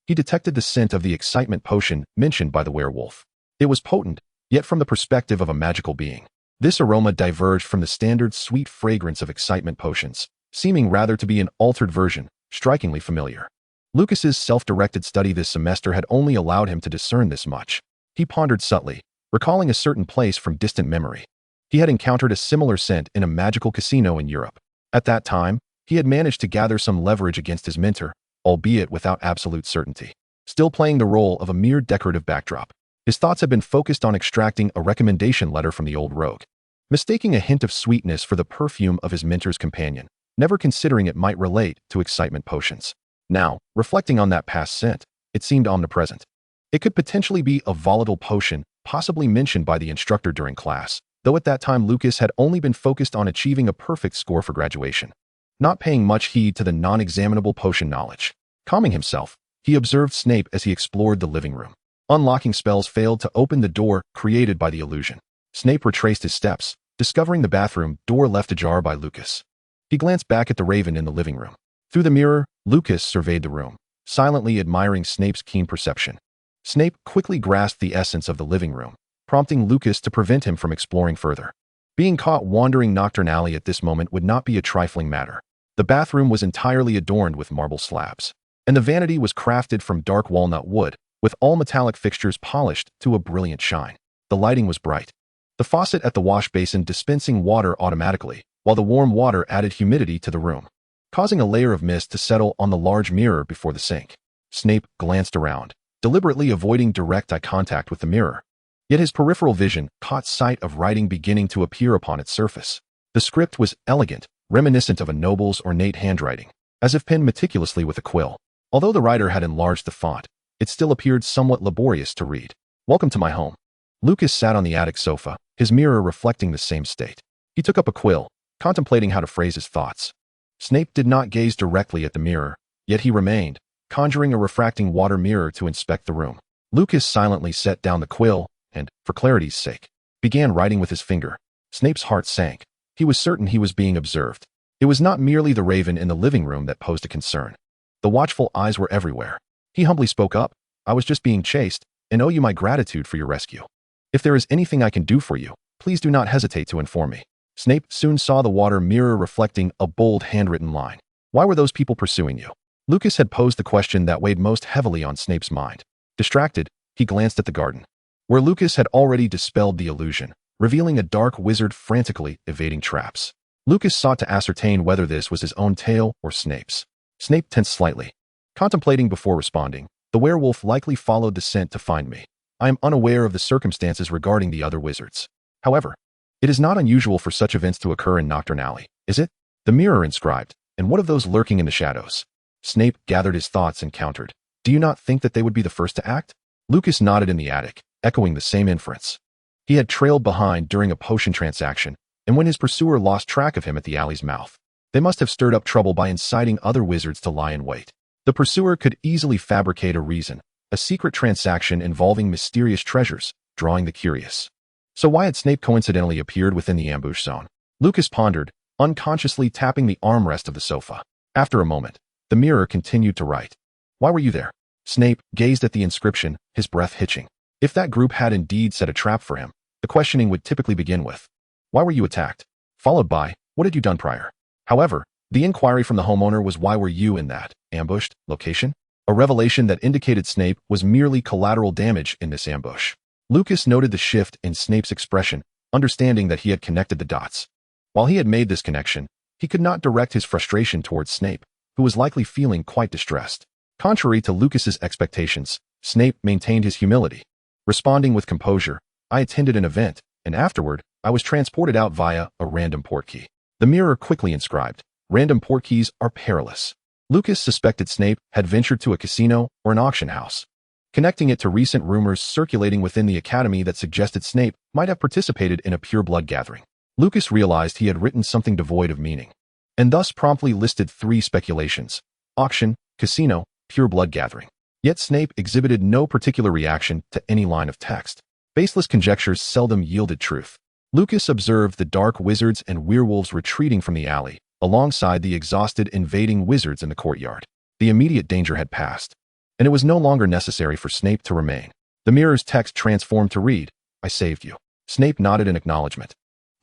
he detected the scent of the excitement potion mentioned by the werewolf. It was potent, yet from the perspective of a magical being. This aroma diverged from the standard sweet fragrance of excitement potions, seeming rather to be an altered version, strikingly familiar. Lucas's self-directed study this semester had only allowed him to discern this much. He pondered subtly, recalling a certain place from distant memory. He had encountered a similar scent in a magical casino in Europe. At that time, he had managed to gather some leverage against his mentor, albeit without absolute certainty. Still playing the role of a mere decorative backdrop, his thoughts had been focused on extracting a recommendation letter from the old rogue. Mistaking a hint of sweetness for the perfume of his mentor's companion, never considering it might relate to excitement potions. Now, reflecting on that past scent, it seemed omnipresent. It could potentially be a volatile potion, possibly mentioned by the instructor during class, though at that time Lucas had only been focused on achieving a perfect score for graduation, not paying much heed to the non-examinable potion knowledge. Calming himself, he observed Snape as he explored the living room. Unlocking spells failed to open the door created by the illusion. Snape retraced his steps, discovering the bathroom door left ajar by Lucas. He glanced back at the raven in the living room. Through the mirror, Lucas surveyed the room, silently admiring Snape's keen perception. Snape quickly grasped the essence of the living room, prompting Lucas to prevent him from exploring further. Being caught wandering nocturnally at this moment would not be a trifling matter. The bathroom was entirely adorned with marble slabs, and the vanity was crafted from dark walnut wood, with all metallic fixtures polished to a brilliant shine. The lighting was bright, the faucet at the wash basin dispensing water automatically, while the warm water added humidity to the room, causing a layer of mist to settle on the large mirror before the sink. Snape glanced around, deliberately avoiding direct eye contact with the mirror. Yet his peripheral vision caught sight of writing beginning to appear upon its surface. The script was elegant, reminiscent of a noble's ornate handwriting, as if penned meticulously with a quill. Although the writer had enlarged the font, it still appeared somewhat laborious to read. "Welcome to my home." Lucas sat on the attic sofa, his mirror reflecting the same state. He took up a quill, contemplating how to phrase his thoughts. Snape did not gaze directly at the mirror, yet he remained, conjuring a refracting water mirror to inspect the room. Lucas silently set down the quill and, for clarity's sake, began writing with his finger. Snape's heart sank. He was certain he was being observed. It was not merely the raven in the living room that posed a concern. The watchful eyes were everywhere. He humbly spoke up. "I was just being chased, and owe you my gratitude for your rescue. If there is anything I can do for you, please do not hesitate to inform me." Snape soon saw the water mirror reflecting a bold handwritten line. "Why were those people pursuing you?" Lucas had posed the question that weighed most heavily on Snape's mind. Distracted, he glanced at the garden, where Lucas had already dispelled the illusion, revealing a dark wizard frantically evading traps. Lucas sought to ascertain whether this was his own tale or Snape's. Snape tensed slightly. Contemplating before responding, "The werewolf likely followed the scent to find me. I am unaware of the circumstances regarding the other wizards. However, it is not unusual for such events to occur in Nocturne Alley, is it? The mirror inscribed, and what of those lurking in the shadows?" Snape gathered his thoughts and countered. "Do you not think that they would be the first to act?" Lucas nodded in the attic, echoing the same inference. He had trailed behind during a potion transaction, and when his pursuer lost track of him at the alley's mouth, they must have stirred up trouble by inciting other wizards to lie in wait. The pursuer could easily fabricate a reason, a secret transaction involving mysterious treasures, drawing the curious. So why had Snape coincidentally appeared within the ambush zone? Lucas pondered, unconsciously tapping the armrest of the sofa. After a moment, the mirror continued to write. "Why were you there?" Snape gazed at the inscription, his breath hitching. If that group had indeed set a trap for him, the questioning would typically begin with, "Why were you attacked?" followed by, "What had you done prior?" However, the inquiry from the homeowner was, "Why were you in that ambushed location?" a revelation that indicated Snape was merely collateral damage in this ambush. Lucas noted the shift in Snape's expression, understanding that he had connected the dots. While he had made this connection, he could not direct his frustration towards Snape, who was likely feeling quite distressed. Contrary to Lucas's expectations, Snape maintained his humility. Responding with composure, "I attended an event, and afterward, I was transported out via a random portkey." The mirror quickly inscribed, "Random portkeys are perilous." Lucas suspected Snape had ventured to a casino or an auction house, connecting it to recent rumors circulating within the academy that suggested Snape might have participated in a pure-blood gathering. Lucas realized he had written something devoid of meaning, and thus promptly listed 3 speculations: auction, casino, pure-blood gathering. Yet Snape exhibited no particular reaction to any line of text. Baseless conjectures seldom yielded truth. Lucas observed the dark wizards and werewolves retreating from the alley, alongside the exhausted invading wizards in the courtyard. The immediate danger had passed, and it was no longer necessary for Snape to remain. The mirror's text transformed to read, "I saved you." Snape nodded in acknowledgement.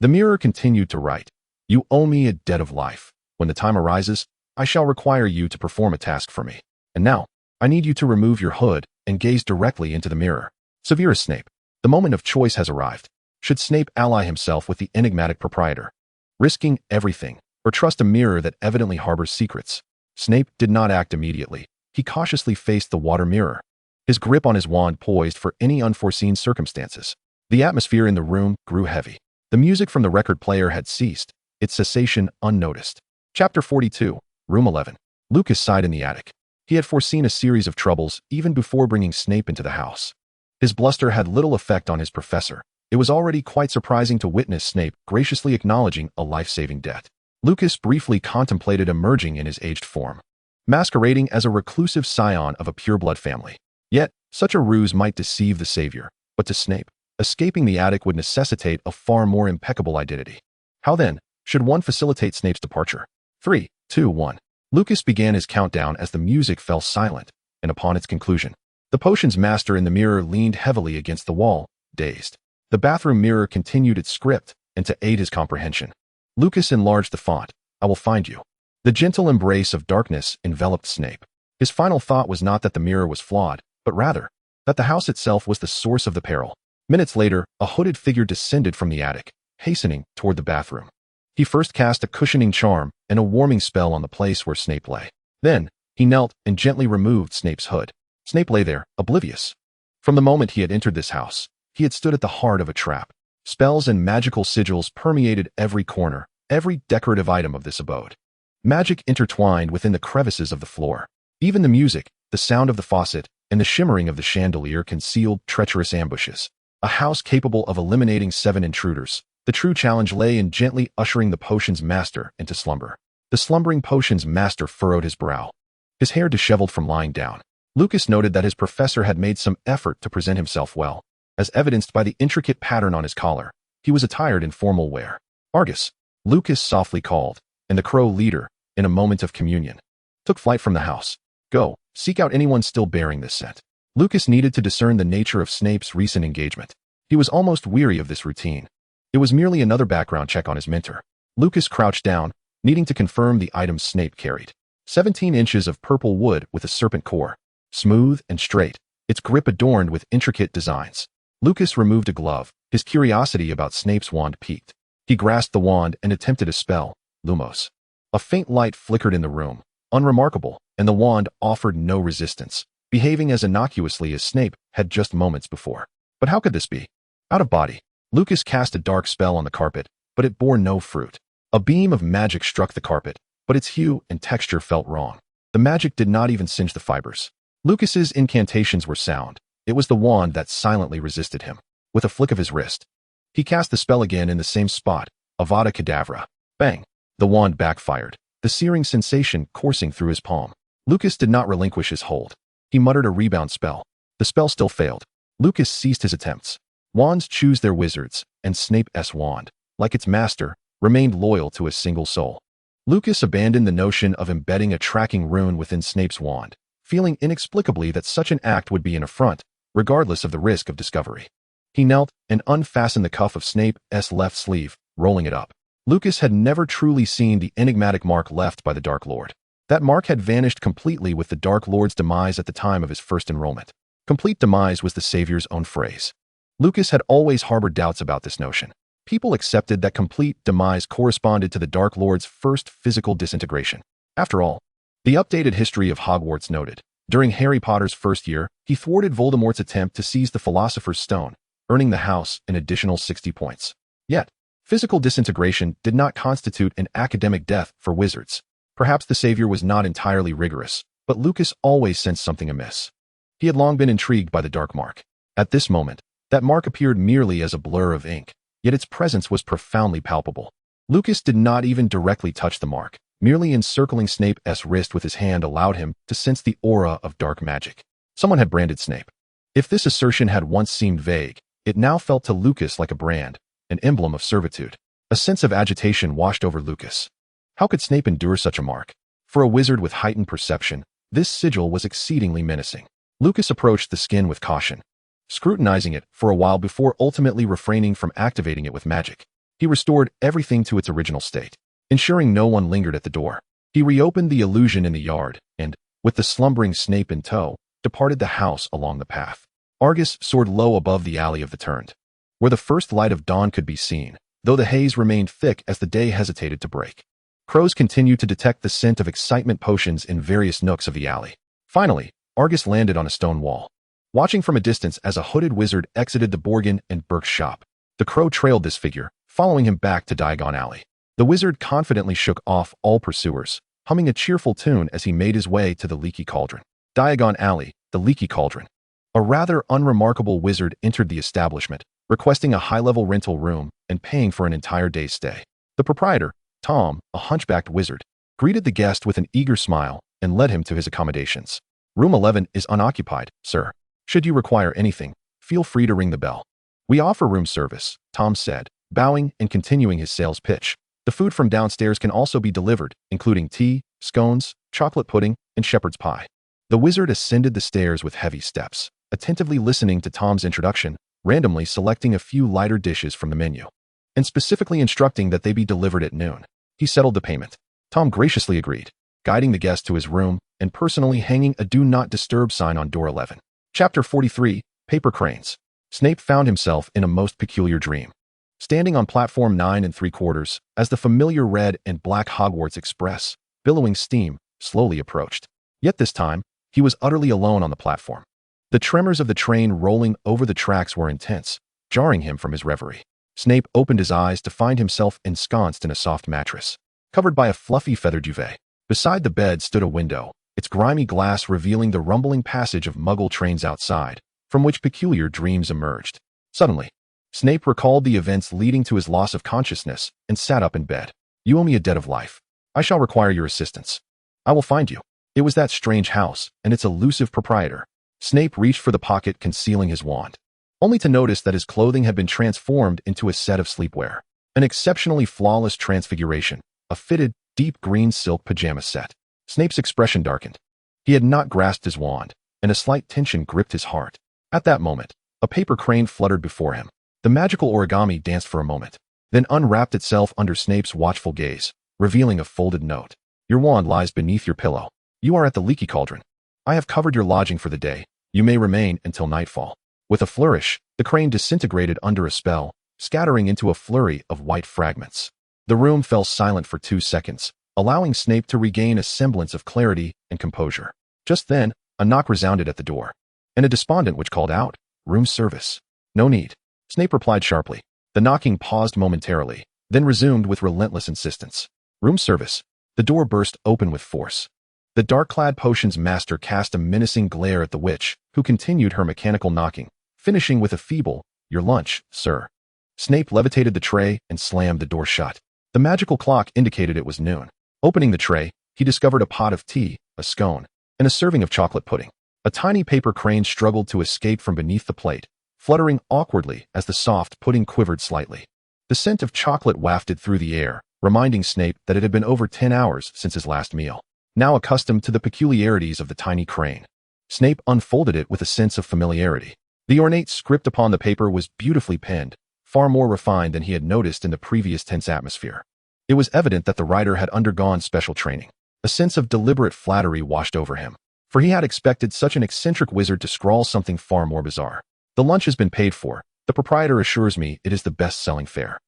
The mirror continued to write, "You owe me a debt of life. When the time arises, I shall require you to perform a task for me. And now, I need you to remove your hood and gaze directly into the mirror." Severus Snape. The moment of choice has arrived. Should Snape ally himself with the enigmatic proprietor, risking everything, or trust a mirror that evidently harbors secrets? Snape did not act immediately. He cautiously faced the water mirror, his grip on his wand poised for any unforeseen circumstances. The atmosphere in the room grew heavy. The music from the record player had ceased, its cessation unnoticed. Chapter 42, Room 11. Lucas sighed in the attic. He had foreseen a series of troubles even before bringing Snape into the house. His bluster had little effect on his professor. It was already quite surprising to witness Snape graciously acknowledging a life-saving debt. Lucas briefly contemplated emerging in his aged form, masquerading as a reclusive scion of a pure-blood family. Yet, such a ruse might deceive the savior, but to Snape, escaping the attic would necessitate a far more impeccable identity. How then should one facilitate Snape's departure? 3, 2, 1. Lucas began his countdown as the music fell silent, and upon its conclusion, the potion's master in the mirror leaned heavily against the wall, dazed. The bathroom mirror continued its script, and to aid his comprehension, Lucas enlarged the font, "I will find you." The gentle embrace of darkness enveloped Snape. His final thought was not that the mirror was flawed, but rather that the house itself was the source of the peril. Minutes later, a hooded figure descended from the attic, hastening toward the bathroom. He first cast a cushioning charm and a warming spell on the place where Snape lay. Then, he knelt and gently removed Snape's hood. Snape lay there, oblivious. From the moment he had entered this house, he had stood at the heart of a trap. Spells and magical sigils permeated every corner, every decorative item of this abode. Magic intertwined within the crevices of the floor. Even the music, the sound of the faucet, and the shimmering of the chandelier concealed treacherous ambushes. A house capable of eliminating 7 intruders. The true challenge lay in gently ushering the potion's master into slumber. The slumbering potion's master furrowed his brow, his hair disheveled from lying down. Lucas noted that his professor had made some effort to present himself well, as evidenced by the intricate pattern on his collar. He was attired in formal wear. "Argus," Lucas softly called, and the crow leader, in a moment of communion, took flight from the house. "Go, seek out anyone still bearing this scent." Lucas needed to discern the nature of Snape's recent engagement. He was almost weary of this routine. It was merely another background check on his mentor. Lucas crouched down, needing to confirm the items Snape carried. 17 inches of purple wood with a serpent core, smooth and straight, its grip adorned with intricate designs. Lucas removed a glove, his curiosity about Snape's wand piqued. He grasped the wand and attempted a spell, Lumos. A faint light flickered in the room, unremarkable, and the wand offered no resistance, behaving as innocuously as Snape had just moments before. But how could this be? Out of body, Lucas cast a dark spell on the carpet, but it bore no fruit. A beam of magic struck the carpet, but its hue and texture felt wrong. The magic did not even singe the fibers. Lucas's incantations were sound. It was the wand that silently resisted him. With a flick of his wrist, he cast the spell again in the same spot, Avada Kedavra. Bang! The wand backfired, the searing sensation coursing through his palm. Lucas did not relinquish his hold. He muttered a rebound spell. The spell still failed. Lucas ceased his attempts. Wands choose their wizards, and Snape's wand, like its master, remained loyal to a single soul. Lucas abandoned the notion of embedding a tracking rune within Snape's wand, feeling inexplicably that such an act would be an affront, regardless of the risk of discovery. He knelt and unfastened the cuff of Snape's left sleeve, rolling it up. Lucas had never truly seen the enigmatic mark left by the Dark Lord. That mark had vanished completely with the Dark Lord's demise at the time of his first enrollment. Complete demise was the Savior's own phrase. Lucas had always harbored doubts about this notion. People accepted that complete demise corresponded to the Dark Lord's first physical disintegration. After all, the updated history of Hogwarts noted, during Harry Potter's first year, he thwarted Voldemort's attempt to seize the Philosopher's Stone, earning the house an additional 60 points. Yet, physical disintegration did not constitute an academic death for wizards. Perhaps the Savior was not entirely rigorous, but Lucas always sensed something amiss. He had long been intrigued by the dark mark. At this moment, that mark appeared merely as a blur of ink, yet its presence was profoundly palpable. Lucas did not even directly touch the mark. Merely encircling Snape's wrist with his hand allowed him to sense the aura of dark magic. Someone had branded Snape. If this assertion had once seemed vague, it now felt to Lucas like a brand, an emblem of servitude. A sense of agitation washed over Lucas. How could Snape endure such a mark? For a wizard with heightened perception, this sigil was exceedingly menacing. Lucas approached the skin with caution, scrutinizing it for a while before ultimately refraining from activating it with magic. He restored everything to its original state, ensuring no one lingered at the door. He reopened the illusion in the yard and, with the slumbering Snape in tow, departed the house along the path. Argus soared low above the alley of the turned, where the first light of dawn could be seen, though the haze remained thick as the day hesitated to break. Crows continued to detect the scent of excitement potions in various nooks of the alley. Finally, Argus landed on a stone wall, watching from a distance as a hooded wizard exited the Borgin and Burke's shop. The crow trailed this figure, following him back to Diagon Alley. The wizard confidently shook off all pursuers, humming a cheerful tune as he made his way to the Leaky Cauldron. Diagon Alley, the Leaky Cauldron. A rather unremarkable wizard entered the establishment, requesting a high-level rental room and paying for an entire day's stay. The proprietor, Tom, a hunchbacked wizard, greeted the guest with an eager smile and led him to his accommodations. Room 11 is unoccupied, sir. Should you require anything, feel free to ring the bell. We offer room service, Tom said, bowing and continuing his sales pitch. The food from downstairs can also be delivered, including tea, scones, chocolate pudding, and shepherd's pie. The wizard ascended the stairs with heavy steps, attentively listening to Tom's introduction, randomly selecting a few lighter dishes from the menu, and specifically instructing that they be delivered at noon. He settled the payment. Tom graciously agreed, guiding the guest to his room and personally hanging a Do Not Disturb sign on door 11. Chapter 43, Paper Cranes. Snape found himself in a most peculiar dream. Standing on platform 9 3/4, as the familiar red and black Hogwarts Express, billowing steam, slowly approached. Yet this time, he was utterly alone on the platform. The tremors of the train rolling over the tracks were intense, jarring him from his reverie. Snape opened his eyes to find himself ensconced in a soft mattress, covered by a fluffy feather duvet. Beside the bed stood a window, its grimy glass revealing the rumbling passage of Muggle trains outside, from which peculiar dreams emerged. Suddenly, Snape recalled the events leading to his loss of consciousness and sat up in bed. You owe me a debt of life. I shall require your assistance. I will find you. It was that strange house and its elusive proprietor. Snape reached for the pocket concealing his wand, only to notice that his clothing had been transformed into a set of sleepwear. An exceptionally flawless transfiguration, a fitted, deep green silk pajama set. Snape's expression darkened. He had not grasped his wand, and a slight tension gripped his heart. At that moment, a paper crane fluttered before him. The magical origami danced for a moment, then unwrapped itself under Snape's watchful gaze, revealing a folded note. Your wand lies beneath your pillow. You are at the Leaky Cauldron. I have covered your lodging for the day. You may remain until nightfall. With a flourish, the crane disintegrated under a spell, scattering into a flurry of white fragments. The room fell silent for 2 seconds, allowing Snape to regain a semblance of clarity and composure. Just then, a knock resounded at the door, and a despondent which called out, "Room service." "No need." Snape replied sharply. The knocking paused momentarily, then resumed with relentless insistence. "Room service." The door burst open with force. The dark-clad potions master cast a menacing glare at the witch, who continued her mechanical knocking, finishing with a feeble, "Your lunch, sir." Snape levitated the tray and slammed the door shut. The magical clock indicated it was noon. Opening the tray, he discovered a pot of tea, a scone, and a serving of chocolate pudding. A tiny paper crane struggled to escape from beneath the plate, fluttering awkwardly as the soft pudding quivered slightly. The scent of chocolate wafted through the air, reminding Snape that it had been over 10 hours since his last meal. Now accustomed to the peculiarities of the tiny crane, Snape unfolded it with a sense of familiarity. The ornate script upon the paper was beautifully penned, far more refined than he had noticed in the previous tense atmosphere. It was evident that the writer had undergone special training. A sense of deliberate flattery washed over him, for he had expected such an eccentric wizard to scrawl something far more bizarre. The lunch has been paid for. The proprietor assures me it is the best-selling fare.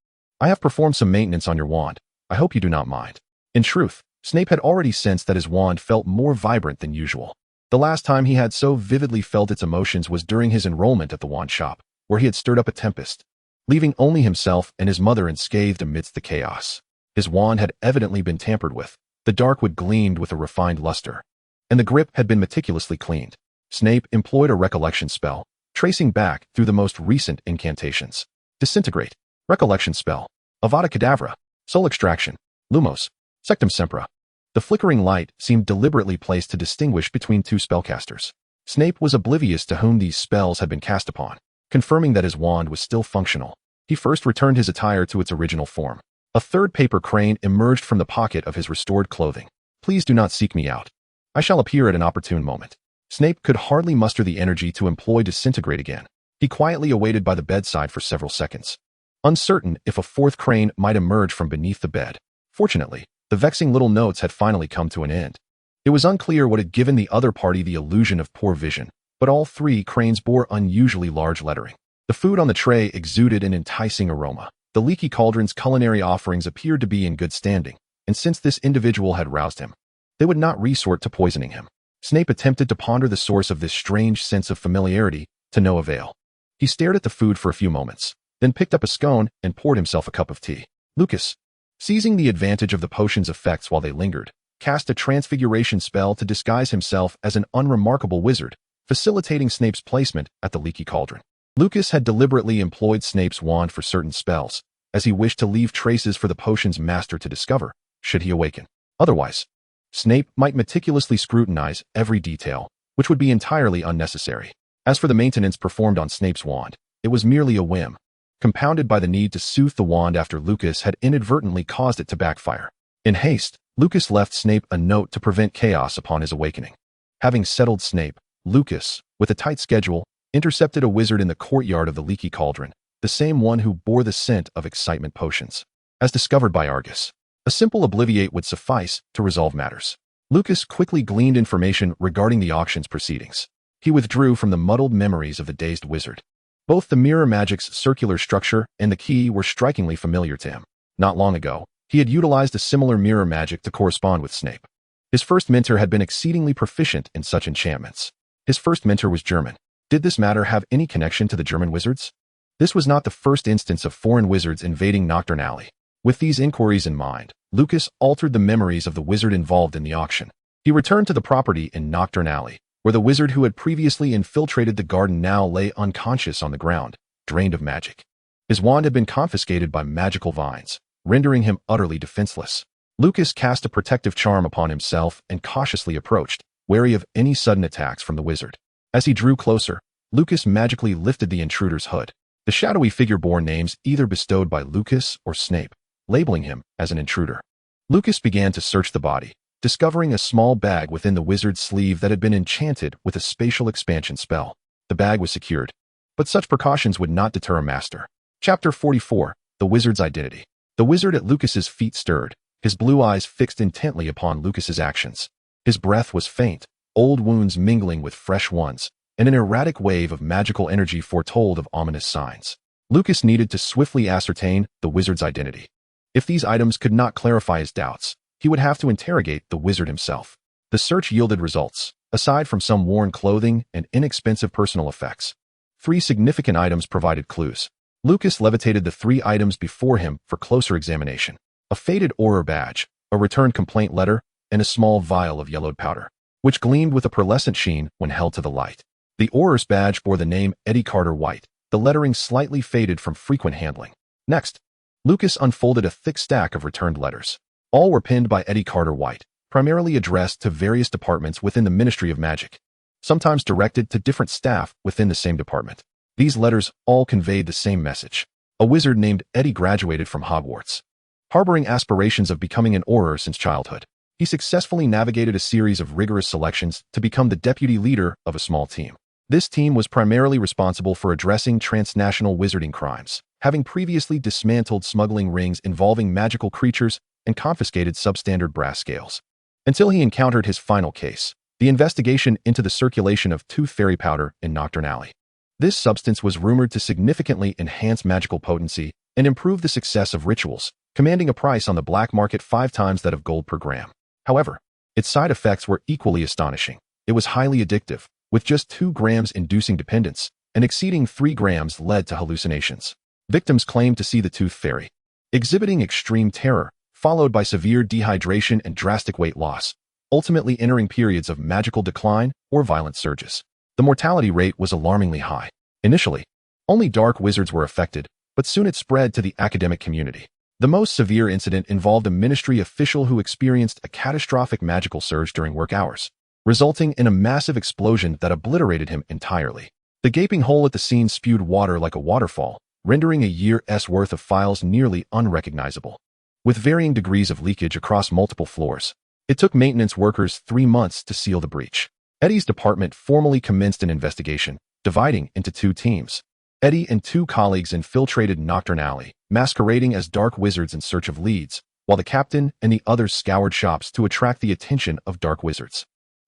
I have performed some maintenance on your wand. I hope you do not mind. In truth, Snape had already sensed that his wand felt more vibrant than usual. The last time he had so vividly felt its emotions was during his enrollment at the wand shop, where he had stirred up a tempest, leaving only himself and his mother unscathed amidst the chaos. His wand had evidently been tampered with. The dark wood gleamed with a refined luster, and the grip had been meticulously cleaned. Snape employed a recollection spell, tracing back through the most recent incantations. Disintegrate, recollection spell, Avada Kedavra, soul extraction, Lumos, Sectum Sempra. The flickering light seemed deliberately placed to distinguish between two spellcasters. Snape was oblivious to whom these spells had been cast upon. Confirming that his wand was still functional, he first returned his attire to its original form. A third paper crane emerged from the pocket of his restored clothing. Please do not seek me out. I shall appear at an opportune moment. Snape could hardly muster the energy to employ disintegrate again. He quietly awaited by the bedside for several seconds, uncertain if a fourth crane might emerge from beneath the bed. Fortunately, the vexing little notes had finally come to an end. It was unclear what had given the other party the illusion of poor vision, but all three cranes bore unusually large lettering. The food on the tray exuded an enticing aroma. The leaky cauldron's culinary offerings appeared to be in good standing, and since this individual had roused him, they would not resort to poisoning him. Snape attempted to ponder the source of this strange sense of familiarity, to no avail. He stared at the food for a few moments, then picked up a scone and poured himself a cup of tea. Lucas, seizing the advantage of the potion's effects while they lingered, cast a transfiguration spell to disguise himself as an unremarkable wizard, facilitating Snape's placement at the leaky cauldron. Lucas had deliberately employed Snape's wand for certain spells, as he wished to leave traces for the potion's master to discover, should he awaken. Otherwise, Snape might meticulously scrutinize every detail, which would be entirely unnecessary. As for the maintenance performed on Snape's wand, it was merely a whim, compounded by the need to soothe the wand after Lucas had inadvertently caused it to backfire. In haste, Lucas left Snape a note to prevent chaos upon his awakening. Having settled Snape, Lucas, with a tight schedule, intercepted a wizard in the courtyard of the leaky cauldron, the same one who bore the scent of excitement potions. As discovered by Argus, a simple obliviate would suffice to resolve matters. Lucas quickly gleaned information regarding the auction's proceedings. He withdrew from the muddled memories of the dazed wizard. Both the mirror magic's circular structure and the key were strikingly familiar to him. Not long ago, he had utilized a similar mirror magic to correspond with Snape. His first mentor had been exceedingly proficient in such enchantments. His first mentor was German. Did this matter have any connection to the German wizards? This was not the first instance of foreign wizards invading Nocturne Alley. With these inquiries in mind, Lucas altered the memories of the wizard involved in the auction. He returned to the property in Nocturne Alley, where the wizard who had previously infiltrated the garden now lay unconscious on the ground, drained of magic. His wand had been confiscated by magical vines, rendering him utterly defenseless. Lucas cast a protective charm upon himself and cautiously approached, wary of any sudden attacks from the wizard. As he drew closer, Lucas magically lifted the intruder's hood. The shadowy figure bore names either bestowed by Lucas or Snape, labeling him as an intruder. Lucas began to search the body, discovering a small bag within the wizard's sleeve that had been enchanted with a spatial expansion spell. The bag was secured, but such precautions would not deter a master. Chapter 44, The Wizard's Identity. The wizard at Lucas's feet stirred, his blue eyes fixed intently upon Lucas's actions. His breath was faint, old wounds mingling with fresh ones, and an erratic wave of magical energy foretold of ominous signs. Lucas needed to swiftly ascertain the wizard's identity. If these items could not clarify his doubts, he would have to interrogate the wizard himself. The search yielded results. Aside from some worn clothing and inexpensive personal effects, 3 significant items provided clues. Lucas levitated the 3 items before him for closer examination: a faded Auror badge, a returned complaint letter, and a small vial of yellowed powder, which gleamed with a pearlescent sheen when held to the light. The Auror's badge bore the name Eddie Carter White, the lettering slightly faded from frequent handling. Next, Lucas unfolded a thick stack of returned letters. All were pinned by Eddie Carter White, primarily addressed to various departments within the Ministry of Magic, sometimes directed to different staff within the same department. These letters all conveyed the same message. A wizard named Eddie graduated from Hogwarts. Harboring aspirations of becoming an Auror since childhood, he successfully navigated a series of rigorous selections to become the deputy leader of a small team. This team was primarily responsible for addressing transnational wizarding crimes, having previously dismantled smuggling rings involving magical creatures and confiscated substandard brass scales. until he encountered his final case, the investigation into the circulation of tooth fairy powder in Nocturne Alley. This substance was rumored to significantly enhance magical potency and improve the success of rituals, commanding a price on the black market 5 times that of gold per gram. However, its side effects were equally astonishing. It was highly addictive, with just 2 grams inducing dependence, and exceeding 3 grams led to hallucinations. Victims claimed to see the tooth fairy, exhibiting extreme terror, followed by severe dehydration and drastic weight loss, ultimately entering periods of magical decline or violent surges. The mortality rate was alarmingly high. Initially, only dark wizards were affected, but soon it spread to the academic community. The most severe incident involved a ministry official who experienced a catastrophic magical surge during work hours, resulting in a massive explosion that obliterated him entirely. The gaping hole at the scene spewed water like a waterfall, rendering a year's worth of files nearly unrecognizable. With varying degrees of leakage across multiple floors, it took maintenance workers 3 months to seal the breach. Eddie's department formally commenced an investigation, dividing into 2 teams. Eddie and 2 colleagues infiltrated Nocturne Alley, masquerading as dark wizards in search of leads, while the captain and the others scoured shops to attract the attention of dark wizards.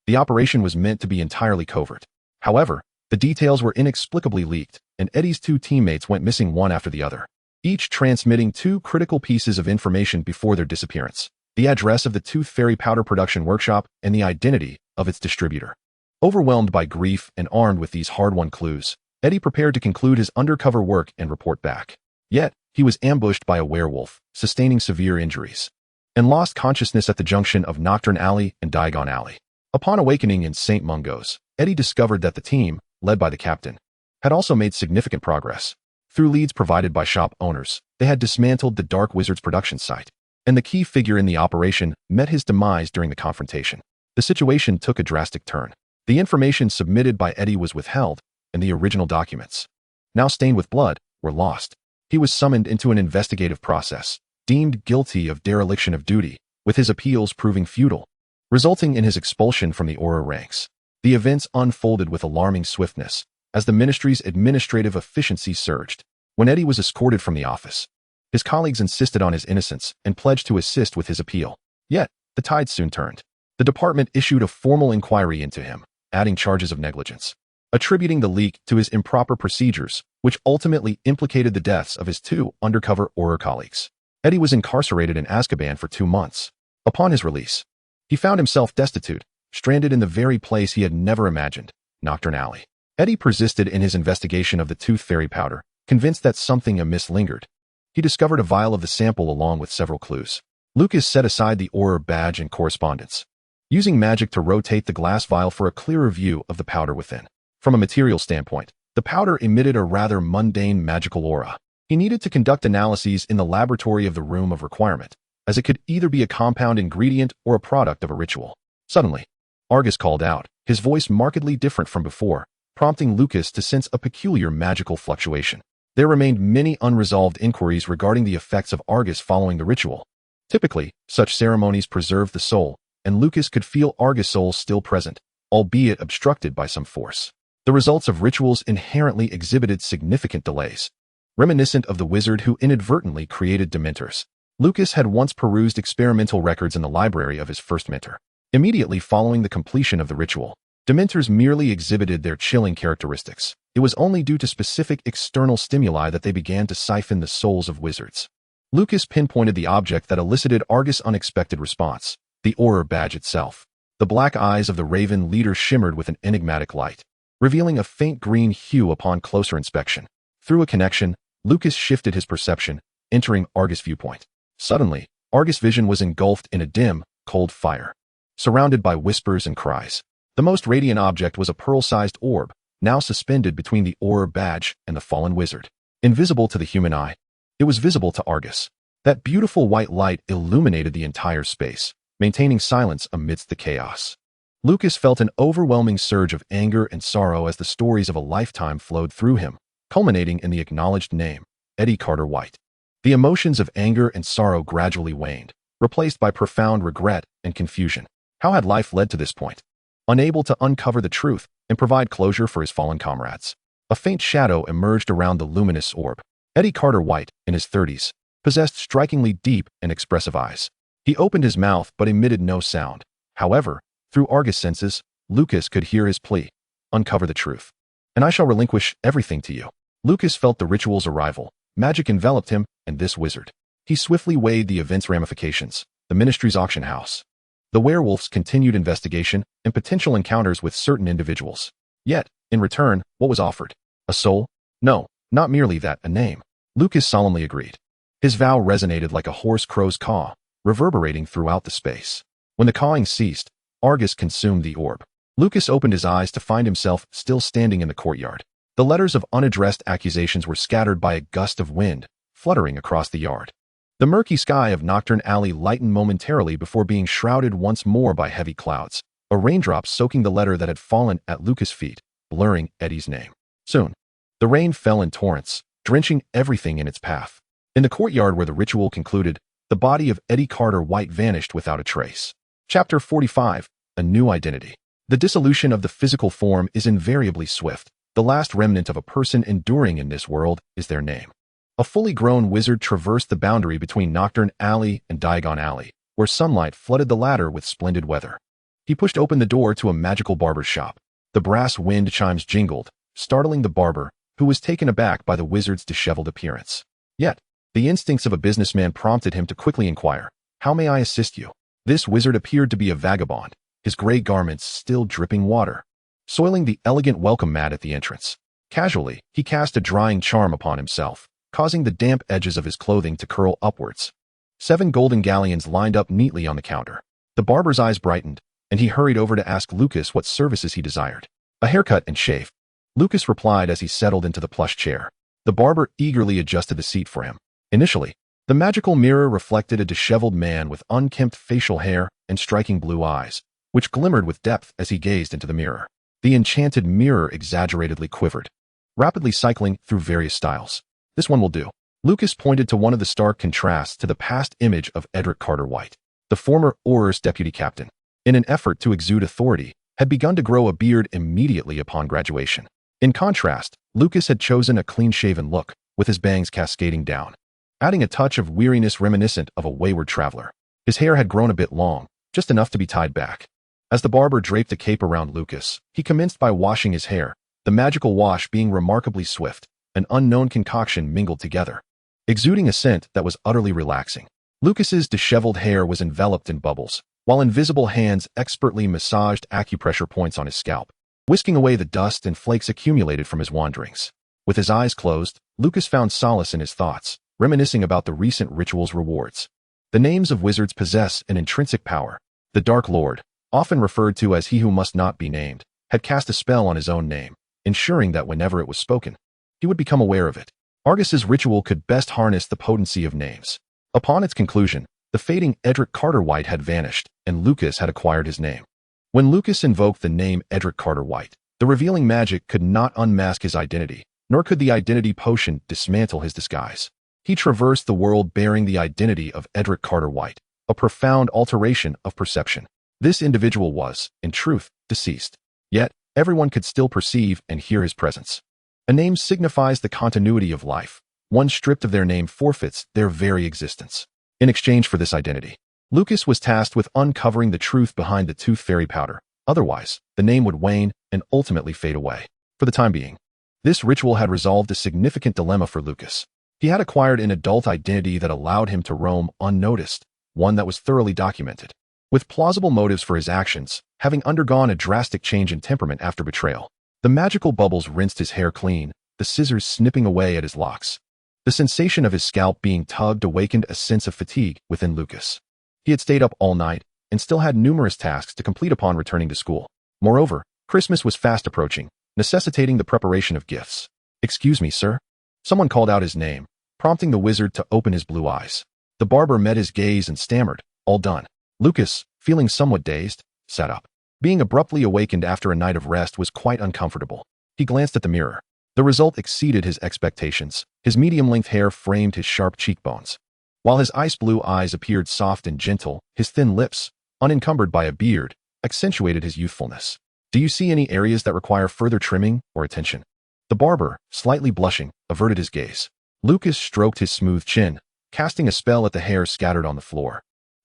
The operation was meant to be entirely covert. However, the details were inexplicably leaked, and Eddie's 2 teammates went missing one after the other, each transmitting 2 critical pieces of information before their disappearance: the address of the Tooth Fairy powder production workshop and the identity of its distributor. Overwhelmed by grief and armed with these hard-won clues, Eddie prepared to conclude his undercover work and report back. Yet, he was ambushed by a werewolf, sustaining severe injuries, and lost consciousness at the junction of Nocturne Alley and Diagon Alley. Upon awakening in St. Mungo's, Eddie discovered that the team, led by the captain, had also made significant progress. Through leads provided by shop owners, they had dismantled the Dark Wizard's production site, and the key figure in the operation met his demise during the confrontation. The situation took a drastic turn. The information submitted by Eddie was withheld, and the original documents, now stained with blood, were lost. He was summoned into an investigative process, deemed guilty of dereliction of duty, with his appeals proving futile, resulting in his expulsion from the Aura ranks. The events unfolded with alarming swiftness, as the ministry's administrative efficiency surged. When Eddie was escorted from the office, his colleagues insisted on his innocence and pledged to assist with his appeal. Yet, the tide soon turned. The department issued a formal inquiry into him, adding charges of negligence, attributing the leak to his improper procedures, which ultimately implicated the deaths of his 2 undercover Aura colleagues. Eddie was incarcerated in Azkaban for 2 months. Upon his release, he found himself destitute, stranded in the very place he had never imagined, Nocturne Alley. Eddie persisted in his investigation of the Tooth Fairy powder, convinced that something amiss lingered. He discovered a vial of the sample along with several clues. Lucas set aside the Aura badge and correspondence, using magic to rotate the glass vial for a clearer view of the powder within. From a material standpoint, the powder emitted a rather mundane magical aura. He needed to conduct analyses in the laboratory of the room of requirement, as it could either be a compound ingredient or a product of a ritual. Suddenly, Argus called out, his voice markedly different from before, prompting Lucas to sense a peculiar magical fluctuation. There remained many unresolved inquiries regarding the effects of Argus following the ritual. Typically, such ceremonies preserved the soul, and Lucas could feel Argus' soul still present, albeit obstructed by some force. The results of rituals inherently exhibited significant delays, reminiscent of the wizard who inadvertently created Dementors. Lucas had once perused experimental records in the library of his first mentor. Immediately following the completion of the ritual, Dementors merely exhibited their chilling characteristics. It was only due to specific external stimuli that they began to siphon the souls of wizards. Lucas pinpointed the object that elicited Argus' unexpected response: the Aura badge itself. The black eyes of the Raven leader shimmered with an enigmatic light, revealing a faint green hue upon closer inspection. Through a connection, Lucas shifted his perception, entering Argus' viewpoint. Suddenly, Argus' vision was engulfed in a dim, cold fire, surrounded by whispers and cries. The most radiant object was a pearl-sized orb, now suspended between the Aura badge and the fallen wizard. Invisible to the human eye, it was visible to Argus. That beautiful white light illuminated the entire space, maintaining silence amidst the chaos. Lucas felt an overwhelming surge of anger and sorrow as the stories of a lifetime flowed through him, culminating in the acknowledged name, Eddie Carter White. The emotions of anger and sorrow gradually waned, replaced by profound regret and confusion. How had life led to this point? Unable to uncover the truth and provide closure for his fallen comrades, a faint shadow emerged around the luminous orb. Eddie Carter White, in his 30s, possessed strikingly deep and expressive eyes. He opened his mouth but emitted no sound, However, through Argus' senses, Lucas could hear his plea. Uncover the truth, and I shall relinquish everything to you. Lucas felt the ritual's arrival. Magic enveloped him, and this wizard. He swiftly weighed the event's ramifications, the Ministry's auction house, the werewolf's continued investigation, and potential encounters with certain individuals. Yet, in return, what was offered? A soul? No, not merely that, a name. Lucas solemnly agreed. His vow resonated like a hoarse crow's caw, reverberating throughout the space. When the cawing ceased, Argus consumed the orb. Lucas opened his eyes to find himself still standing in the courtyard. The letters of unaddressed accusations were scattered by a gust of wind, fluttering across the yard. The murky sky of Nocturne Alley lightened momentarily before being shrouded once more by heavy clouds, a raindrop soaking the letter that had fallen at Lucas' feet, blurring Eddie's name. Soon, the rain fell in torrents, drenching everything in its path. In the courtyard where the ritual concluded, the body of Eddie Carter White vanished without a trace. Chapter 45. A New Identity. The dissolution of the physical form is invariably swift. The last remnant of a person enduring in this world is their name. A fully grown wizard traversed the boundary between Nocturne Alley and Diagon Alley, where sunlight flooded the latter with splendid weather. He pushed open the door to a magical barber's shop. The brass wind chimes jingled, startling the barber, who was taken aback by the wizard's disheveled appearance. Yet, the instincts of a businessman prompted him to quickly inquire, "How may I assist you?" This wizard appeared to be a vagabond, his gray garments still dripping water, soiling the elegant welcome mat at the entrance. Casually, he cast a drying charm upon himself, causing the damp edges of his clothing to curl upwards. 7 golden galleons lined up neatly on the counter. The barber's eyes brightened, and he hurried over to ask Lucas what services he desired. "A haircut and shave," Lucas replied as he settled into the plush chair. The barber eagerly adjusted the seat for him. Initially, the magical mirror reflected a disheveled man with unkempt facial hair and striking blue eyes, which glimmered with depth as he gazed into the mirror. The enchanted mirror exaggeratedly quivered, rapidly cycling through various styles. "This one will do." Lucas pointed to one of the stark contrasts to the past image of Edric Carter White. The former Auror's deputy captain, in an effort to exude authority, had begun to grow a beard immediately upon graduation. In contrast, Lucas had chosen a clean-shaven look, with his bangs cascading down, adding a touch of weariness reminiscent of a wayward traveler. His hair had grown a bit long, just enough to be tied back. As the barber draped a cape around Lucas, he commenced by washing his hair, the magical wash being remarkably swift. An unknown concoction mingled together, exuding a scent that was utterly relaxing. Lucas's disheveled hair was enveloped in bubbles, while invisible hands expertly massaged acupressure points on his scalp, whisking away the dust and flakes accumulated from his wanderings. With his eyes closed, Lucas found solace in his thoughts, reminiscing about the recent ritual's rewards. The names of wizards possess an intrinsic power. The Dark Lord, often referred to as he who must not be named, had cast a spell on his own name, ensuring that whenever it was spoken, he would become aware of it. Argus's ritual could best harness the potency of names. Upon its conclusion, the fading Edric Carter White had vanished, and Lucas had acquired his name. When Lucas invoked the name Edric Carter White, the revealing magic could not unmask his identity, nor could the identity potion dismantle his disguise. He traversed the world bearing the identity of Edric Carter White, a profound alteration of perception. This individual was, in truth, deceased. Yet, everyone could still perceive and hear his presence. A name signifies the continuity of life. One stripped of their name forfeits their very existence. In exchange for this identity, Lucas was tasked with uncovering the truth behind the tooth fairy powder. Otherwise, the name would wane and ultimately fade away. For the time being, this ritual had resolved a significant dilemma for Lucas. He had acquired an adult identity that allowed him to roam unnoticed, one that was thoroughly documented, with plausible motives for his actions, having undergone a drastic change in temperament after betrayal. The magical bubbles rinsed his hair clean, the scissors snipping away at his locks. The sensation of his scalp being tugged awakened a sense of fatigue within Lucas. He had stayed up all night and still had numerous tasks to complete upon returning to school. Moreover, Christmas was fast approaching, necessitating the preparation of gifts. "Excuse me, sir." Someone called out his name, prompting the wizard to open his blue eyes. The barber met his gaze and stammered, "All done." Lucas, feeling somewhat dazed, sat up. Being abruptly awakened after a night of rest was quite uncomfortable. He glanced at the mirror. The result exceeded his expectations. His medium-length hair framed his sharp cheekbones, while his ice-blue eyes appeared soft and gentle. His thin lips, unencumbered by a beard, accentuated his youthfulness. "Do you see any areas that require further trimming or attention?" The barber, slightly blushing, averted his gaze. Lucas stroked his smooth chin, casting a spell at the hair scattered on the floor.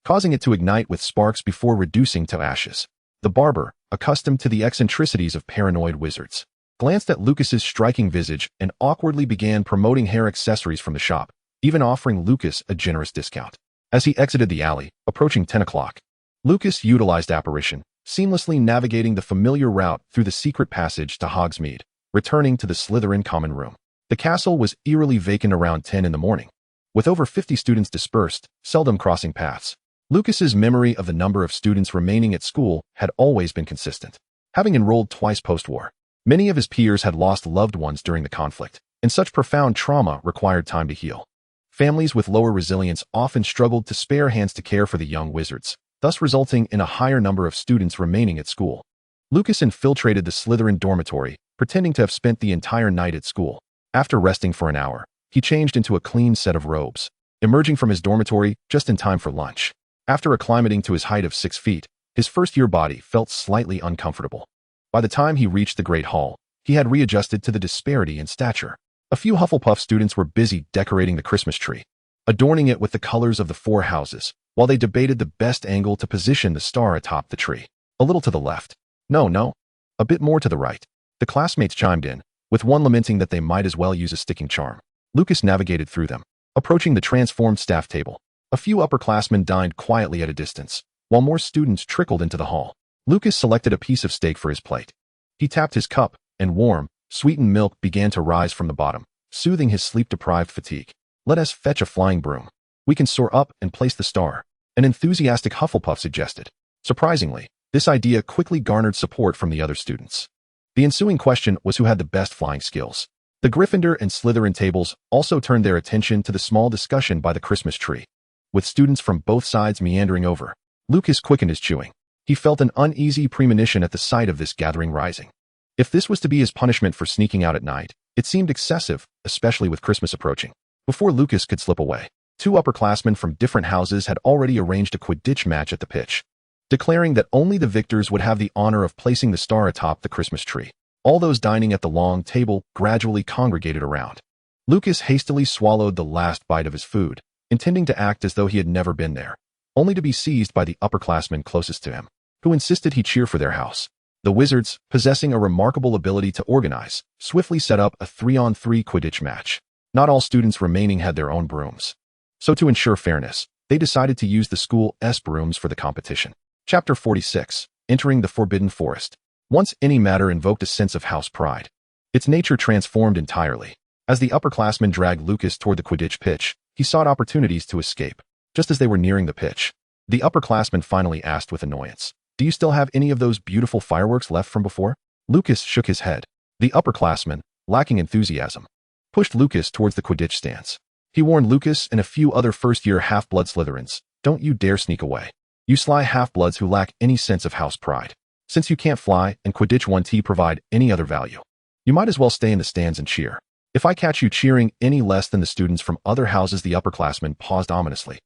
causing it to ignite with sparks before reducing to ashes. The barber, accustomed to the eccentricities of paranoid wizards, glanced at Lucas's striking visage and awkwardly began promoting hair accessories from the shop, even offering Lucas a generous discount. As he exited the alley, approaching 10 o'clock, Lucas utilized apparition, seamlessly navigating the familiar route through the secret passage to Hogsmeade, returning to the Slytherin common room. The castle was eerily vacant around 10 in the morning. With over 50 students dispersed, seldom crossing paths, Lucas's memory of the number of students remaining at school had always been consistent. Having enrolled twice post-war, many of his peers had lost loved ones during the conflict, and such profound trauma required time to heal. Families with lower resilience often struggled to spare hands to care for the young wizards, thus resulting in a higher number of students remaining at school. Lucas infiltrated the Slytherin dormitory, pretending to have spent the entire night at school. After resting for an hour, he changed into a clean set of robes, emerging from his dormitory just in time for lunch. After acclimating to his height of 6 feet, his first-year body felt slightly uncomfortable. By the time he reached the Great Hall, he had readjusted to the disparity in stature. A few Hufflepuff students were busy decorating the Christmas tree, adorning it with the colors of the 4 houses, while they debated the best angle to position the star atop the tree. A little to the left. No. A bit more to the right. The classmates chimed in, with one lamenting that they might as well use a sticking charm. Lucas navigated through them, approaching the transformed staff table. A few upperclassmen dined quietly at a distance, while more students trickled into the hall. Lucas selected a piece of steak for his plate. He tapped his cup, and warm, sweetened milk began to rise from the bottom, soothing his sleep-deprived fatigue. "Let us fetch a flying broom. We can soar up and place the star," an enthusiastic Hufflepuff suggested. Surprisingly, this idea quickly garnered support from the other students. The ensuing question was who had the best flying skills. The Gryffindor and Slytherin tables also turned their attention to the small discussion by the Christmas tree. With students from both sides meandering over, Lucas quickened his chewing. He felt an uneasy premonition at the sight of this gathering rising. If this was to be his punishment for sneaking out at night, it seemed excessive, especially with Christmas approaching. Before Lucas could slip away, 2 upperclassmen from different houses had already arranged a Quidditch match at the pitch, declaring that only the victors would have the honor of placing the star atop the Christmas tree. All those dining at the long table gradually congregated around. Lucas hastily swallowed the last bite of his food, intending to act as though he had never been there, only to be seized by the upperclassmen closest to him, who insisted he cheer for their house. The wizards, possessing a remarkable ability to organize, swiftly set up a 3-on-3 Quidditch match. Not all students remaining had their own brooms. So to ensure fairness, they decided to use the school's brooms for the competition. Chapter 46. Entering the Forbidden Forest. Once any matter invoked a sense of house pride. Its nature transformed entirely. As the upperclassmen dragged Lucas toward the Quidditch pitch, he sought opportunities to escape. Just as they were nearing the pitch, the upperclassman finally asked with annoyance, "Do you still have any of those beautiful fireworks left from before?" Lucas shook his head. The upperclassman, lacking enthusiasm, pushed Lucas towards the Quidditch stands. He warned Lucas and a few other first-year half-blood Slytherins, "Don't you dare sneak away. You sly half-bloods who lack any sense of house pride. Since you can't fly and Quidditch 1T provide any other value, you might as well stay in the stands and cheer. If I catch you cheering any less than the students from other houses," the upperclassman paused ominously,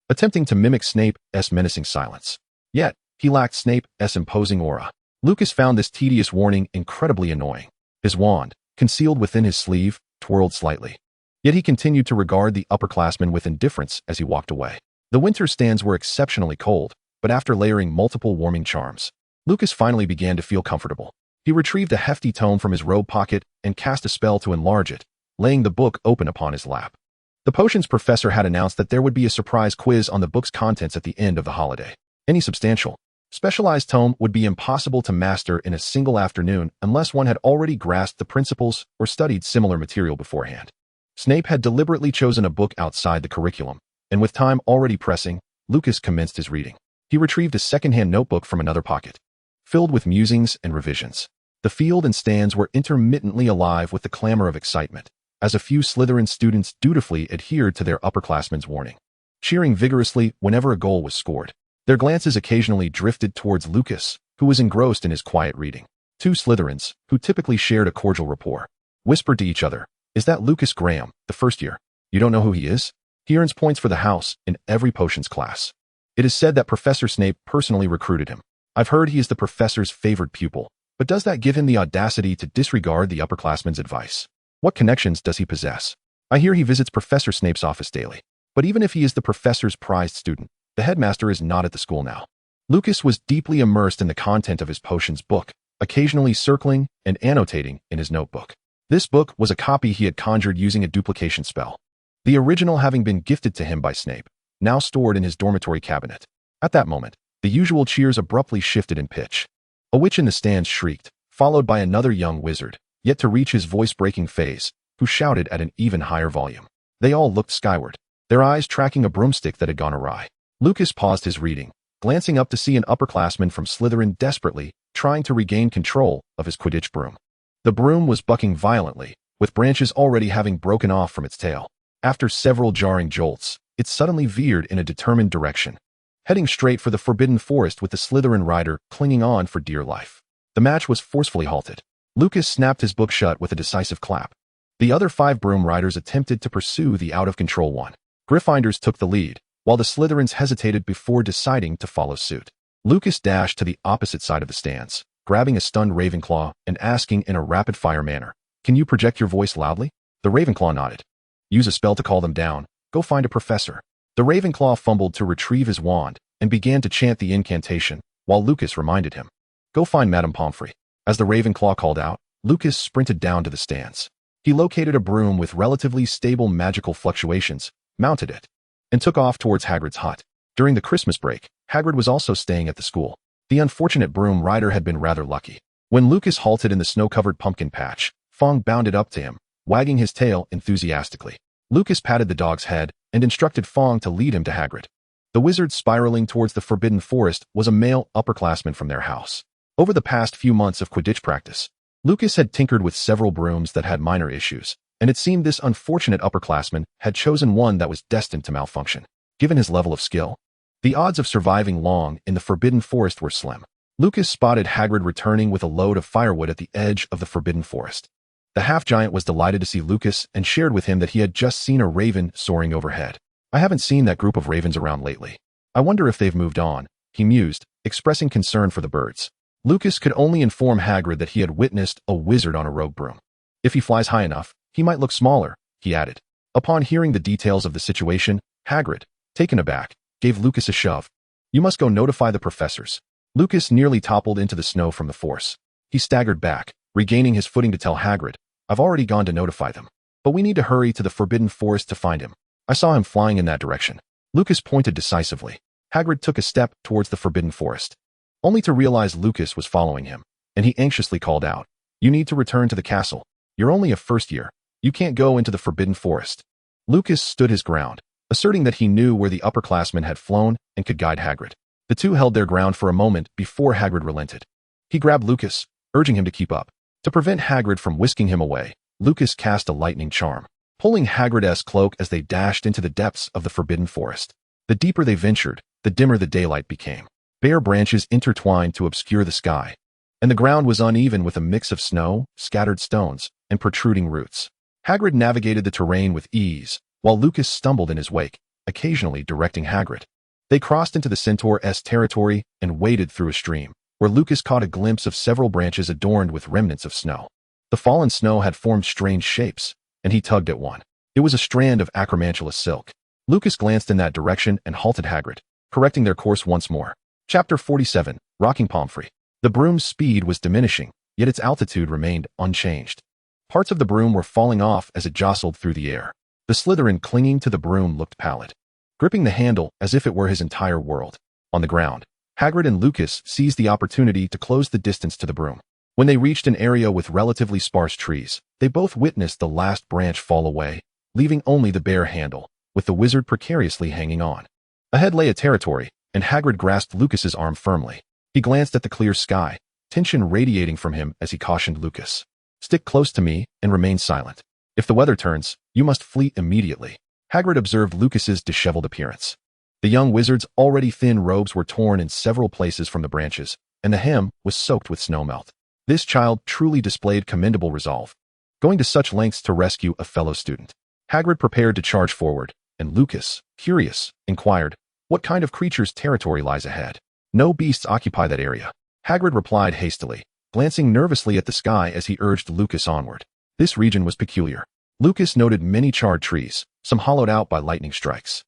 attempting to mimic Snape's menacing silence. Yet, he lacked Snape's imposing aura. Lucas found this tedious warning incredibly annoying. His wand, concealed within his sleeve, twirled slightly. Yet he continued to regard the upperclassman with indifference as he walked away. The winter stands were exceptionally cold, but after layering multiple warming charms, Lucas finally began to feel comfortable. He retrieved a hefty tome from his robe pocket and cast a spell to enlarge it, laying the book open upon his lap. The potions professor had announced that there would be a surprise quiz on the book's contents at the end of the holiday. Any substantial, specialized tome would be impossible to master in a single afternoon unless one had already grasped the principles or studied similar material beforehand. Snape had deliberately chosen a book outside the curriculum, and with time already pressing, Lucas commenced his reading. He retrieved a second-hand notebook from another pocket, filled with musings and revisions. The field and stands were intermittently alive with the clamor of excitement, as a few Slytherin students dutifully adhered to their upperclassmen's warning, cheering vigorously whenever a goal was scored. Their glances occasionally drifted towards Lucas, who was engrossed in his quiet reading. 2 Slytherins, who typically shared a cordial rapport, whispered to each other, "Is that Lucas Graham, the first year? You don't know who he is? He earns points for the house in every potions class. It is said that Professor Snape personally recruited him. I've heard he is the professor's favored pupil, but does that give him the audacity to disregard the upperclassmen's advice? What connections does he possess? I hear he visits Professor Snape's office daily. But even if he is the professor's prized student, The headmaster is not at the school now. Lucas was deeply immersed in the content of his potions book, occasionally circling and annotating in his notebook. This book was a copy he had conjured using a duplication spell, the original having been gifted to him by Snape, now stored in his dormitory cabinet. At that moment, the usual cheers abruptly shifted in pitch. A witch in the stands shrieked, followed by another young wizard, yet to reach his voice-breaking phase, who shouted at an even higher volume. They all looked skyward, their eyes tracking a broomstick that had gone awry. Lucas paused his reading, glancing up to see an upperclassman from Slytherin desperately trying to regain control of his Quidditch broom. The broom was bucking violently, with branches already having broken off from its tail. After several jarring jolts, it suddenly veered in a determined direction, heading straight for the Forbidden Forest with the Slytherin rider clinging on for dear life. The match was forcefully halted. Lucas snapped his book shut with a decisive clap. The other 5 broom riders attempted to pursue the out-of-control one. Gryffindors took the lead, while the Slytherins hesitated before deciding to follow suit. Lucas dashed to the opposite side of the stands, grabbing a stunned Ravenclaw and asking in a rapid-fire manner, "Can you project your voice loudly?" The Ravenclaw nodded. "Use a spell to call them down. Go find a professor." The Ravenclaw fumbled to retrieve his wand and began to chant the incantation, while Lucas reminded him, "Go find Madame Pomfrey." As the Ravenclaw called out, Lucas sprinted down to the stands. He located a broom with relatively stable magical fluctuations, mounted it, and took off towards Hagrid's hut. During the Christmas break, Hagrid was also staying at the school. The unfortunate broom rider had been rather lucky. When Lucas halted in the snow-covered pumpkin patch, Fong bounded up to him, wagging his tail enthusiastically. Lucas patted the dog's head and instructed Fong to lead him to Hagrid. The wizard spiraling towards the Forbidden Forest was a male upperclassman from their house. Over the past few months of Quidditch practice, Lucas had tinkered with several brooms that had minor issues, and it seemed this unfortunate upperclassman had chosen one that was destined to malfunction. Given his level of skill, the odds of surviving long in the Forbidden Forest were slim. Lucas spotted Hagrid returning with a load of firewood at the edge of the Forbidden Forest. The half-giant was delighted to see Lucas and shared with him that he had just seen a raven soaring overhead. "I haven't seen that group of ravens around lately. I wonder if they've moved on," he mused, expressing concern for the birds. Lucas could only inform Hagrid that he had witnessed a wizard on a rogue broom. "If he flies high enough, he might look smaller," he added. Upon hearing the details of the situation, Hagrid, taken aback, gave Lucas a shove. "You must go notify the professors." Lucas nearly toppled into the snow from the force. He staggered back, regaining his footing to tell Hagrid, "I've already gone to notify them. But we need to hurry to the Forbidden Forest to find him. I saw him flying in that direction." Lucas pointed decisively. Hagrid took a step towards the Forbidden Forest, only to realize Lucas was following him, and he anxiously called out, "You need to return to the castle. You're only a first year. You can't go into the Forbidden Forest." Lucas stood his ground, asserting that he knew where the upperclassmen had flown and could guide Hagrid. The two held their ground for a moment before Hagrid relented. He grabbed Lucas, urging him to keep up. To prevent Hagrid from whisking him away, Lucas cast a lightning charm, pulling Hagrid's cloak as they dashed into the depths of the Forbidden Forest. The deeper they ventured, the dimmer the daylight became. Bare branches intertwined to obscure the sky, and the ground was uneven with a mix of snow, scattered stones, and protruding roots. Hagrid navigated the terrain with ease, while Lucas stumbled in his wake, occasionally directing Hagrid. They crossed into the Centaur's territory and waded through a stream, where Lucas caught a glimpse of several branches adorned with remnants of snow. The fallen snow had formed strange shapes, and he tugged at one. It was a strand of acromantulous silk. Lucas glanced in that direction and halted Hagrid, correcting their course once more. Chapter 47, Rocking Pomfrey. The broom's speed was diminishing, yet its altitude remained unchanged. Parts of the broom were falling off as it jostled through the air. The Slytherin clinging to the broom looked pallid, gripping the handle as if it were his entire world. On the ground, Hagrid and Lucas seized the opportunity to close the distance to the broom. When they reached an area with relatively sparse trees, they both witnessed the last branch fall away, leaving only the bare handle, with the wizard precariously hanging on. Ahead lay a territory, and Hagrid grasped Lucas's arm firmly. He glanced at the clear sky, tension radiating from him as he cautioned Lucas. "Stick close to me and remain silent. If the weather turns, you must flee immediately." Hagrid observed Lucas's disheveled appearance. The young wizard's already thin robes were torn in several places from the branches, and the hem was soaked with snowmelt. This child truly displayed commendable resolve, going to such lengths to rescue a fellow student. Hagrid prepared to charge forward, and Lucas, curious, inquired, "What kind of creature's territory lies ahead?" "No beasts occupy that area," Hagrid replied hastily, glancing nervously at the sky as he urged Lucas onward. This region was peculiar. Lucas noted many charred trees, some hollowed out by lightning strikes.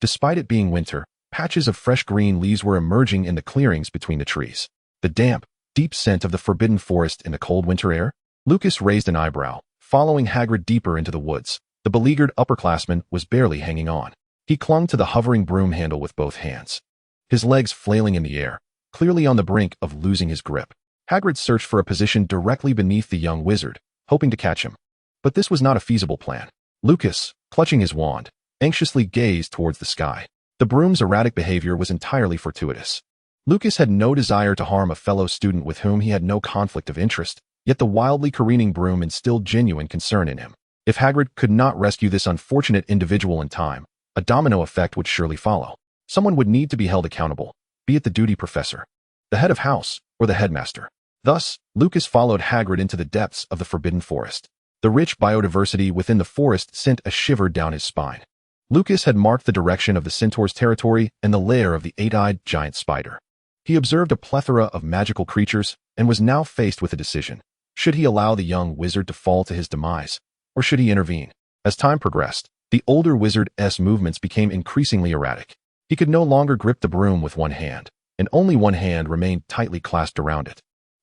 Despite it being winter, Patches of fresh green leaves were emerging in the clearings between the trees. The damp, deep scent of the forbidden forest in the cold winter air? Lucas raised an eyebrow, following Hagrid deeper into the woods. The beleaguered upperclassman was barely hanging on. He clung to the hovering broom handle with both hands, his legs flailing in the air, clearly on the brink of losing his grip. Hagrid searched for a position directly beneath the young wizard, hoping to catch him. But this was not a feasible plan. Lucas, clutching his wand, anxiously gazed towards the sky. The broom's erratic behavior was entirely fortuitous. Lucas had no desire to harm a fellow student with whom he had no conflict of interest, yet the wildly careening broom instilled genuine concern in him. If Hagrid could not rescue this unfortunate individual in time, a domino effect would surely follow. Someone would need to be held accountable, be it the duty professor, the head of house, or the headmaster. Thus, Lucas followed Hagrid into the depths of the forbidden forest. The rich biodiversity within the forest sent a shiver down his spine. Lucas had marked the direction of the centaur's territory and the lair of the eight-eyed giant spider. He observed a plethora of magical creatures and was now faced with a decision. Should he allow the young wizard to fall to his demise, or should he intervene? As time progressed, the older wizard's movements became increasingly erratic. He could no longer grip the broom with one hand, and only one hand remained tightly clasped around it.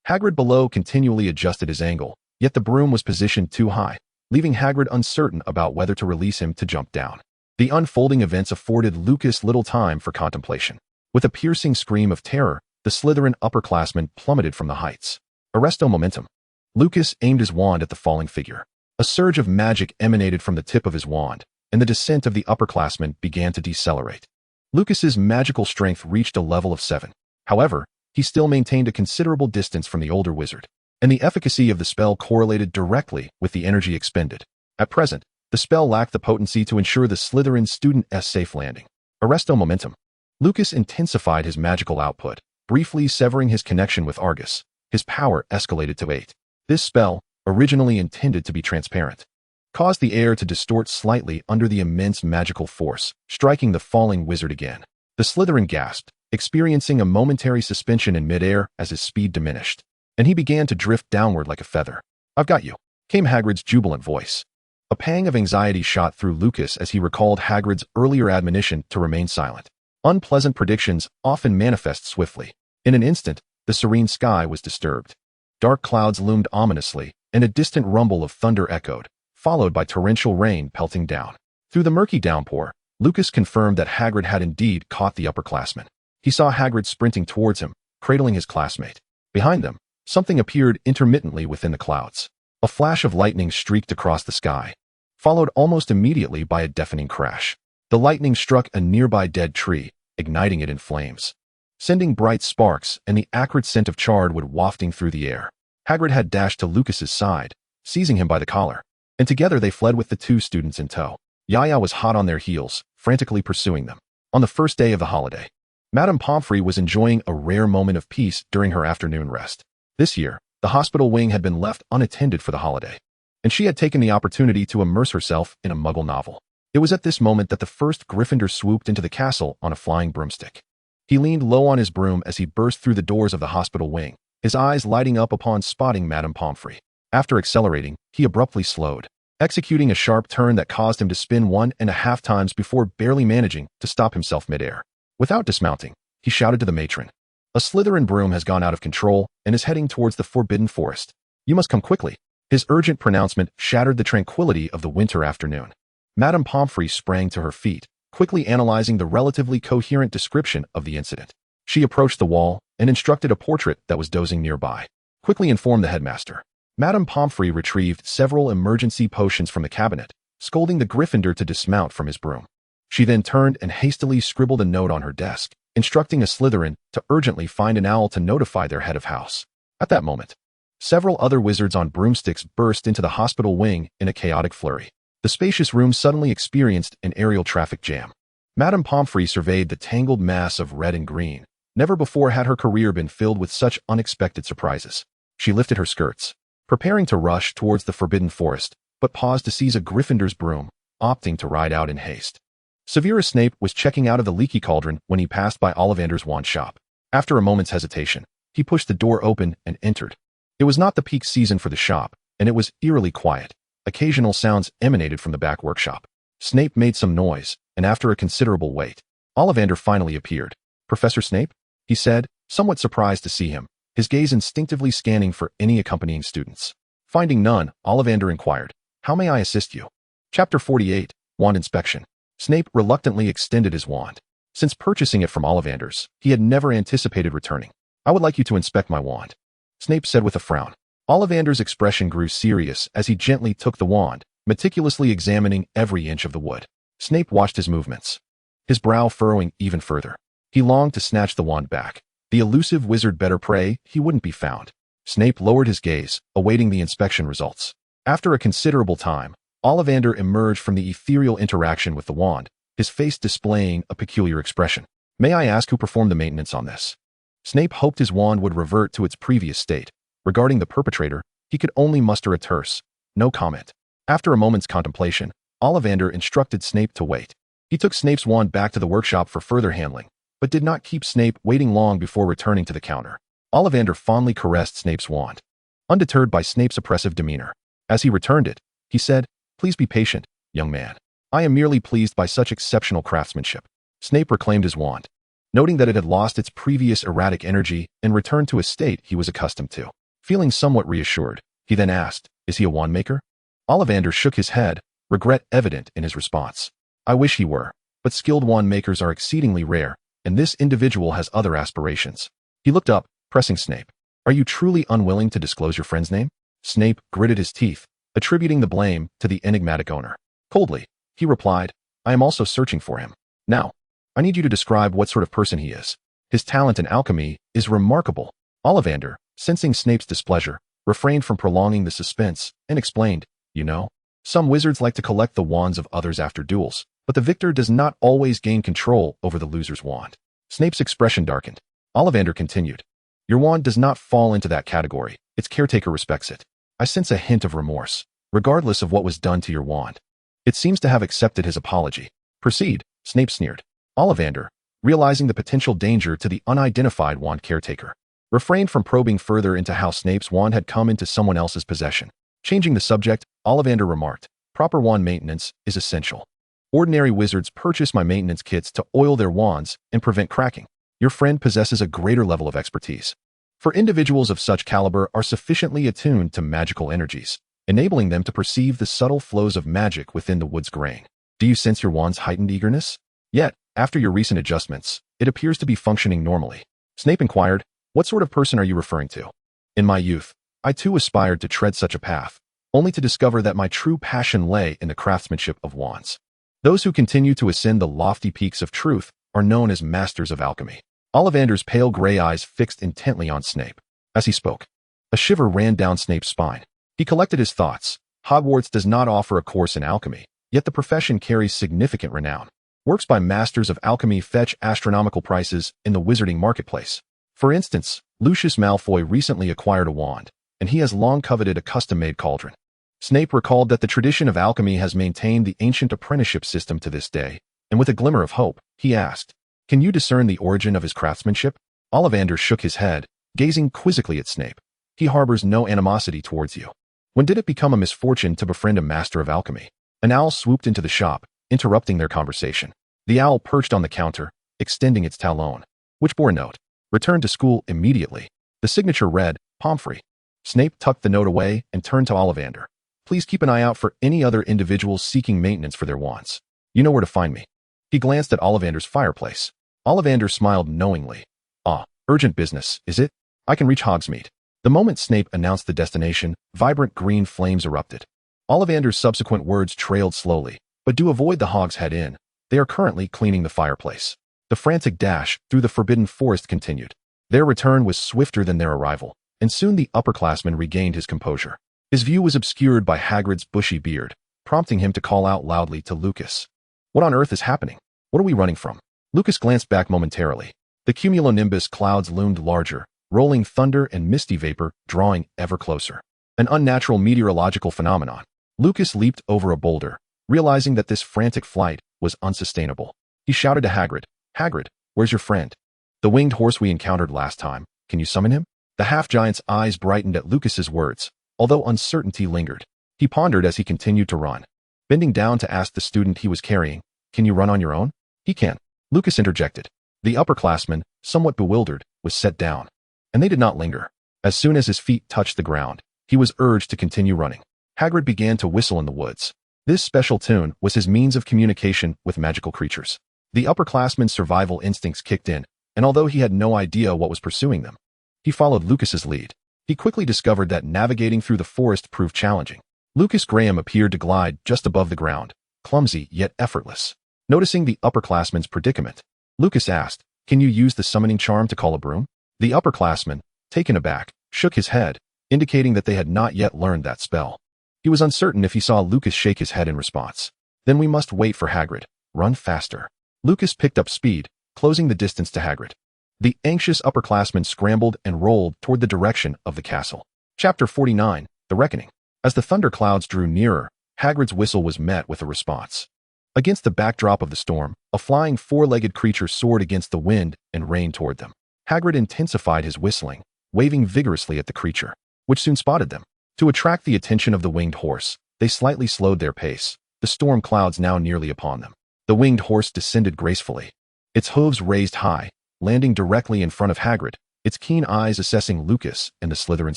Hagrid below continually adjusted his angle, yet the broom was positioned too high, leaving Hagrid uncertain about whether to release him to jump down. The unfolding events afforded Lucas little time for contemplation. With a piercing scream of terror, the Slytherin upperclassman plummeted from the heights. Arresto momentum. Lucas aimed his wand at the falling figure. A surge of magic emanated from the tip of his wand, and the descent of the upperclassman began to decelerate. Lucas's magical strength reached a level of 7. However, he still maintained a considerable distance from the older wizard, and the efficacy of the spell correlated directly with the energy expended. At present, the spell lacked the potency to ensure the Slytherin student's safe landing. Arresto momentum. Lucas intensified his magical output, briefly severing his connection with Argus. His power escalated to 8. This spell, originally intended to be transparent, caused the air to distort slightly under the immense magical force, striking the falling wizard again. The Slytherin gasped, experiencing a momentary suspension in midair as his speed diminished, and he began to drift downward like a feather. "I've got you," came Hagrid's jubilant voice. A pang of anxiety shot through Lucas as he recalled Hagrid's earlier admonition to remain silent. Unpleasant predictions often manifest swiftly. In an instant, the serene sky was disturbed. Dark clouds loomed ominously, and a distant rumble of thunder echoed, followed by torrential rain pelting down. Through the murky downpour, Lucas confirmed that Hagrid had indeed caught the upperclassman. He saw Hagrid sprinting towards him, cradling his classmate. Behind them, something appeared intermittently within the clouds. A flash of lightning streaked across the sky, followed almost immediately by a deafening crash. The lightning struck a nearby dead tree, igniting it in flames, sending bright sparks and the acrid scent of charred wood wafting through the air. Hagrid had dashed to Lucas's side, seizing him by the collar, and together they fled with the two students in tow. Yaya was hot on their heels, frantically pursuing them. On the first day of the holiday, Madame Pomfrey was enjoying a rare moment of peace during her afternoon rest. This year, the hospital wing had been left unattended for the holiday, and she had taken the opportunity to immerse herself in a Muggle novel. It was at this moment that the first Gryffindor swooped into the castle on a flying broomstick. He leaned low on his broom as he burst through the doors of the hospital wing, his eyes lighting up upon spotting Madame Pomfrey. After accelerating, he abruptly slowed, executing a sharp turn that caused him to spin 1.5 times before barely managing to stop himself midair. Without dismounting, he shouted to the matron, "A Slytherin broom has gone out of control and is heading towards the forbidden forest. You must come quickly." His urgent pronouncement shattered the tranquility of the winter afternoon. Madame Pomfrey sprang to her feet, quickly analyzing the relatively coherent description of the incident. She approached the wall and instructed a portrait that was dozing nearby. "Quickly inform the headmaster." Madame Pomfrey retrieved several emergency potions from the cabinet, scolding the Gryffindor to dismount from his broom. She then turned and hastily scribbled a note on her desk, instructing a Slytherin to urgently find an owl to notify their head of house. At that moment, several other wizards on broomsticks burst into the hospital wing in a chaotic flurry. The spacious room suddenly experienced an aerial traffic jam. Madame Pomfrey surveyed the tangled mass of red and green. Never before had her career been filled with such unexpected surprises. She lifted her skirts, preparing to rush towards the forbidden forest, but paused to seize a Gryffindor's broom, opting to ride out in haste. Severus Snape was checking out of the leaky cauldron when he passed by Ollivander's wand shop. After a moment's hesitation, he pushed the door open and entered. It was not the peak season for the shop, and it was eerily quiet. Occasional sounds emanated from the back workshop. Snape made some noise, and after a considerable wait, Ollivander finally appeared. "Professor Snape?" he said, somewhat surprised to see him, his gaze instinctively scanning for any accompanying students. Finding none, Ollivander inquired, "How may I assist you?" Chapter 48, Wand Inspection. Snape reluctantly extended his wand. Since purchasing it from Ollivander's, he had never anticipated returning. "I would like you to inspect my wand," Snape said with a frown. Ollivander's expression grew serious as he gently took the wand, meticulously examining every inch of the wood. Snape watched his movements, his brow furrowing even further. He longed to snatch the wand back. The elusive wizard better pray he wouldn't be found. Snape lowered his gaze, awaiting the inspection results. After a considerable time, Ollivander emerged from the ethereal interaction with the wand, his face displaying a peculiar expression. "May I ask who performed the maintenance on this?" Snape hoped his wand would revert to its previous state. Regarding the perpetrator, he could only muster a terse, "No comment." After a moment's contemplation, Ollivander instructed Snape to wait. He took Snape's wand back to the workshop for further handling, but did not keep Snape waiting long before returning to the counter. Ollivander fondly caressed Snape's wand, undeterred by Snape's oppressive demeanor. As he returned it, he said, "Please be patient, young man. I am merely pleased by such exceptional craftsmanship." Snape reclaimed his wand, noting that it had lost its previous erratic energy and returned to a state he was accustomed to. Feeling somewhat reassured, he then asked, "Is he a wand maker?" Ollivander shook his head, regret evident in his response. "I wish he were, but skilled wand makers are exceedingly rare, and this individual has other aspirations." He looked up, pressing Snape. "Are you truly unwilling to disclose your friend's name?" Snape gritted his teeth, attributing the blame to the enigmatic owner. Coldly, he replied, "I am also searching for him. Now, I need you to describe what sort of person he is. His talent in alchemy is remarkable." Ollivander, sensing Snape's displeasure, refrained from prolonging the suspense and explained, "You know, some wizards like to collect the wands of others after duels, but the victor does not always gain control over the loser's wand." Snape's expression darkened. Ollivander continued, "Your wand does not fall into that category. Its caretaker respects it. I sense a hint of remorse, regardless of what was done to your wand." It seems to have accepted his apology. "Proceed," Snape sneered. Ollivander, realizing the potential danger to the unidentified wand caretaker, refrained from probing further into how Snape's wand had come into someone else's possession. Changing the subject, Ollivander remarked, "Proper wand maintenance is essential. Ordinary wizards purchase my maintenance kits to oil their wands and prevent cracking. Your friend possesses a greater level of expertise. For individuals of such caliber are sufficiently attuned to magical energies, enabling them to perceive the subtle flows of magic within the wood's grain. Do you sense your wand's heightened eagerness? Yet, after your recent adjustments, it appears to be functioning normally." Snape inquired, "What sort of person are you referring to?" "In my youth, I too aspired to tread such a path, only to discover that my true passion lay in the craftsmanship of wands. Those who continue to ascend the lofty peaks of truth are known as masters of alchemy." Ollivander's pale gray eyes fixed intently on Snape. As he spoke, a shiver ran down Snape's spine. He collected his thoughts. Hogwarts does not offer a course in alchemy, yet the profession carries significant renown. Works by masters of alchemy fetch astronomical prices in the wizarding marketplace. For instance, Lucius Malfoy recently acquired a wand, and he has long coveted a custom-made cauldron. Snape recalled that the tradition of alchemy has maintained the ancient apprenticeship system to this day, and with a glimmer of hope, he asked, "Can you discern the origin of his craftsmanship?" Ollivander shook his head, gazing quizzically at Snape. "He harbors no animosity towards you. When did it become a misfortune to befriend a master of alchemy?" An owl swooped into the shop, interrupting their conversation. The owl perched on the counter, extending its talon, which bore a note, "Return to school immediately." The signature read, "Pomfrey." Snape tucked the note away and turned to Ollivander. "Please keep an eye out for any other individuals seeking maintenance for their wands. You know where to find me." He glanced at Ollivander's fireplace. Ollivander smiled knowingly. "Ah, urgent business, is it? I can reach Hogsmeade." The moment Snape announced the destination, vibrant green flames erupted. Ollivander's subsequent words trailed slowly, "But do avoid the Hogshead Inn. They are currently cleaning the fireplace." The frantic dash through the forbidden forest continued. Their return was swifter than their arrival, and soon the upperclassman regained his composure. His view was obscured by Hagrid's bushy beard, prompting him to call out loudly to Lucas. "What on earth is happening? What are we running from?" Lucas glanced back momentarily. The cumulonimbus clouds loomed larger, rolling thunder and misty vapor drawing ever closer. An unnatural meteorological phenomenon. Lucas leaped over a boulder, realizing that this frantic flight was unsustainable. He shouted to Hagrid, "Hagrid, where's your friend? The winged horse we encountered last time. Can you summon him?" The half-giant's eyes brightened at Lucas's words, although uncertainty lingered. He pondered as he continued to run. Bending down to ask the student he was carrying, "Can you run on your own?" "He can," Lucas interjected. The upperclassman, somewhat bewildered, was set down. And they did not linger. As soon as his feet touched the ground, he was urged to continue running. Hagrid began to whistle in the woods. This special tune was his means of communication with magical creatures. The upperclassman's survival instincts kicked in, and although he had no idea what was pursuing them, he followed Lucas's lead. He quickly discovered that navigating through the forest proved challenging. Lucas Graham appeared to glide just above the ground, clumsy yet effortless. Noticing the upperclassman's predicament, Lucas asked, "Can you use the summoning charm to call a broom?" The upperclassman, taken aback, shook his head, indicating that they had not yet learned that spell. He was uncertain if he saw Lucas shake his head in response. Then we must wait for Hagrid. Run faster. Lucas picked up speed, closing the distance to Hagrid. The anxious upperclassman scrambled and rolled toward the direction of the castle. Chapter 49, The Reckoning. As the thunderclouds drew nearer, Hagrid's whistle was met with a response. Against the backdrop of the storm, a flying four-legged creature soared against the wind and rained toward them. Hagrid intensified his whistling, waving vigorously at the creature, which soon spotted them. To attract the attention of the winged horse, they slightly slowed their pace, the storm clouds now nearly upon them. The winged horse descended gracefully, its hooves raised high, landing directly in front of Hagrid, its keen eyes assessing Lucas and the Slytherin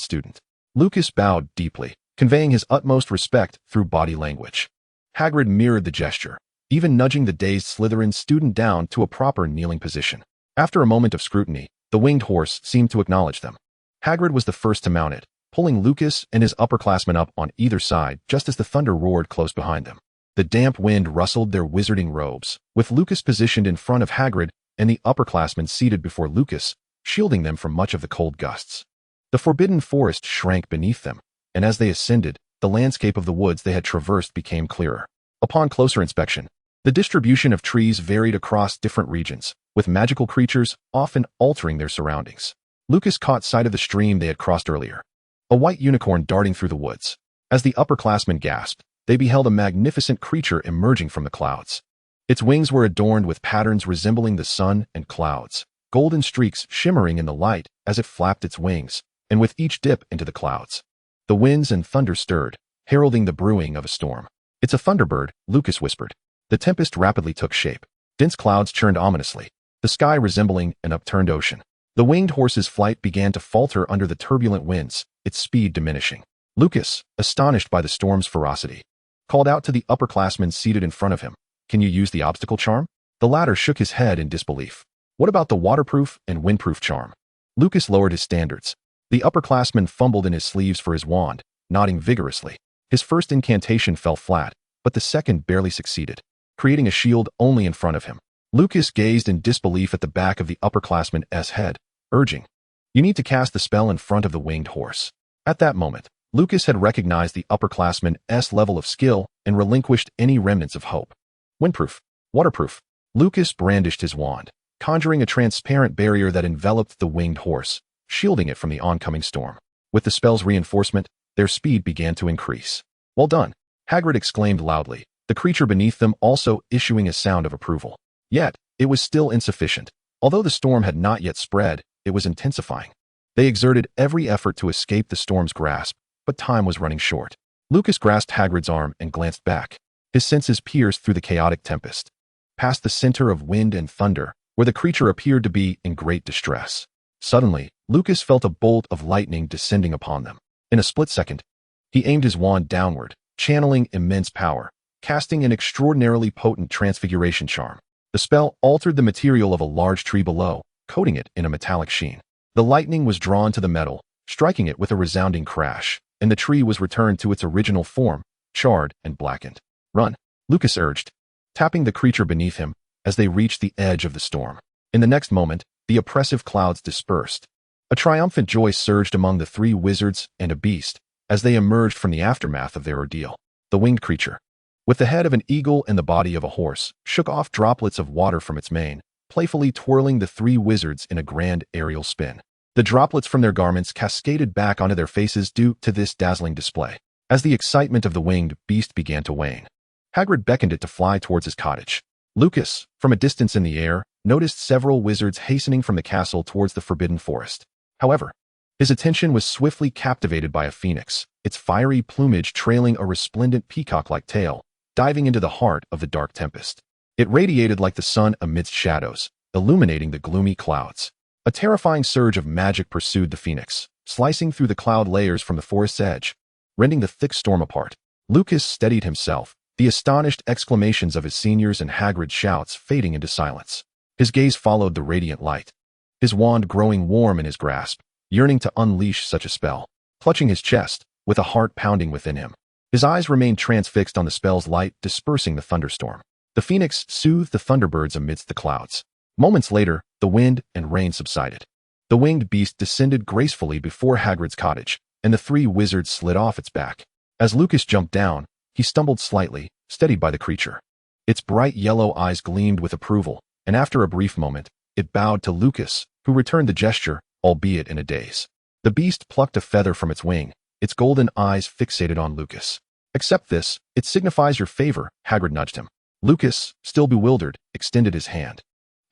student. Lucas bowed deeply, conveying his utmost respect through body language. Hagrid mirrored the gesture, even nudging the dazed Slytherin student down to a proper kneeling position. After a moment of scrutiny, the winged horse seemed to acknowledge them. Hagrid was the first to mount it, pulling Lucas and his upperclassmen up on either side just as the thunder roared close behind them. The damp wind rustled their wizarding robes, with Lucas positioned in front of Hagrid and the upperclassmen seated before Lucas, shielding them from much of the cold gusts. The forbidden forest shrank beneath them, and as they ascended, the landscape of the woods they had traversed became clearer. Upon closer inspection, the distribution of trees varied across different regions, with magical creatures often altering their surroundings. Lucas caught sight of the stream they had crossed earlier, a white unicorn darting through the woods. As the upperclassmen gasped, they beheld a magnificent creature emerging from the clouds. Its wings were adorned with patterns resembling the sun and clouds, golden streaks shimmering in the light as it flapped its wings, and with each dip into the clouds, the winds and thunder stirred, heralding the brewing of a storm. "It's a thunderbird," Lucas whispered. The tempest rapidly took shape. Dense clouds churned ominously, the sky resembling an upturned ocean. The winged horse's flight began to falter under the turbulent winds, its speed diminishing. Lucas, astonished by the storm's ferocity, called out to the upperclassmen seated in front of him, "Can you use the obstacle charm?" The latter shook his head in disbelief. "What about the waterproof and windproof charm?" Lucas lowered his standards. The upperclassman fumbled in his sleeves for his wand, nodding vigorously. His first incantation fell flat, but the second barely succeeded, creating a shield only in front of him. Lucas gazed in disbelief at the back of the upperclassman's head, urging, "You need to cast the spell in front of the winged horse." At that moment, Lucas had recognized the upperclassman's level of skill and relinquished any remnants of hope. Windproof, waterproof. Lucas brandished his wand, conjuring a transparent barrier that enveloped the winged horse, shielding it from the oncoming storm. With the spell's reinforcement, their speed began to increase. "Well done," Hagrid exclaimed loudly, the creature beneath them also issuing a sound of approval. Yet, it was still insufficient. Although the storm had not yet spread, it was intensifying. They exerted every effort to escape the storm's grasp, but time was running short. Lucas grasped Hagrid's arm and glanced back, his senses pierced through the chaotic tempest, past the center of wind and thunder, where the creature appeared to be in great distress. Suddenly, Lucas felt a bolt of lightning descending upon them. In a split second, he aimed his wand downward, channeling immense power, casting an extraordinarily potent transfiguration charm. The spell altered the material of a large tree below, coating it in a metallic sheen. The lightning was drawn to the metal, striking it with a resounding crash, and the tree was returned to its original form, charred and blackened. "Run," Lucas urged, tapping the creature beneath him as they reached the edge of the storm. In the next moment, the oppressive clouds dispersed. A triumphant joy surged among the three wizards and a beast as they emerged from the aftermath of their ordeal. The winged creature, with the head of an eagle and the body of a horse, shook off droplets of water from its mane, playfully twirling the three wizards in a grand aerial spin. The droplets from their garments cascaded back onto their faces due to this dazzling display. As the excitement of the winged beast began to wane, Hagrid beckoned it to fly towards his cottage. Lucas, from a distance in the air, noticed several wizards hastening from the castle towards the forbidden forest. However, his attention was swiftly captivated by a phoenix, its fiery plumage trailing a resplendent peacock-like tail, diving into the heart of the dark tempest. It radiated like the sun amidst shadows, illuminating the gloomy clouds. A terrifying surge of magic pursued the phoenix, slicing through the cloud layers from the forest's edge, rending the thick storm apart. Lucas steadied himself, the astonished exclamations of his seniors and Hagrid's shouts fading into silence. His gaze followed the radiant light, his wand growing warm in his grasp, yearning to unleash such a spell. Clutching his chest, with a heart pounding within him, his eyes remained transfixed on the spell's light dispersing the thunderstorm. The phoenix soothed the thunderbirds amidst the clouds. Moments later, the wind and rain subsided. The winged beast descended gracefully before Hagrid's cottage, and the three wizards slid off its back. As Lucas jumped down, he stumbled slightly, steadied by the creature. Its bright yellow eyes gleamed with approval, and after a brief moment, it bowed to Lucas, who returned the gesture, albeit in a daze. The beast plucked a feather from its wing, its golden eyes fixated on Lucas. "Accept this, it signifies your favor," Hagrid nudged him. Lucas, still bewildered, extended his hand,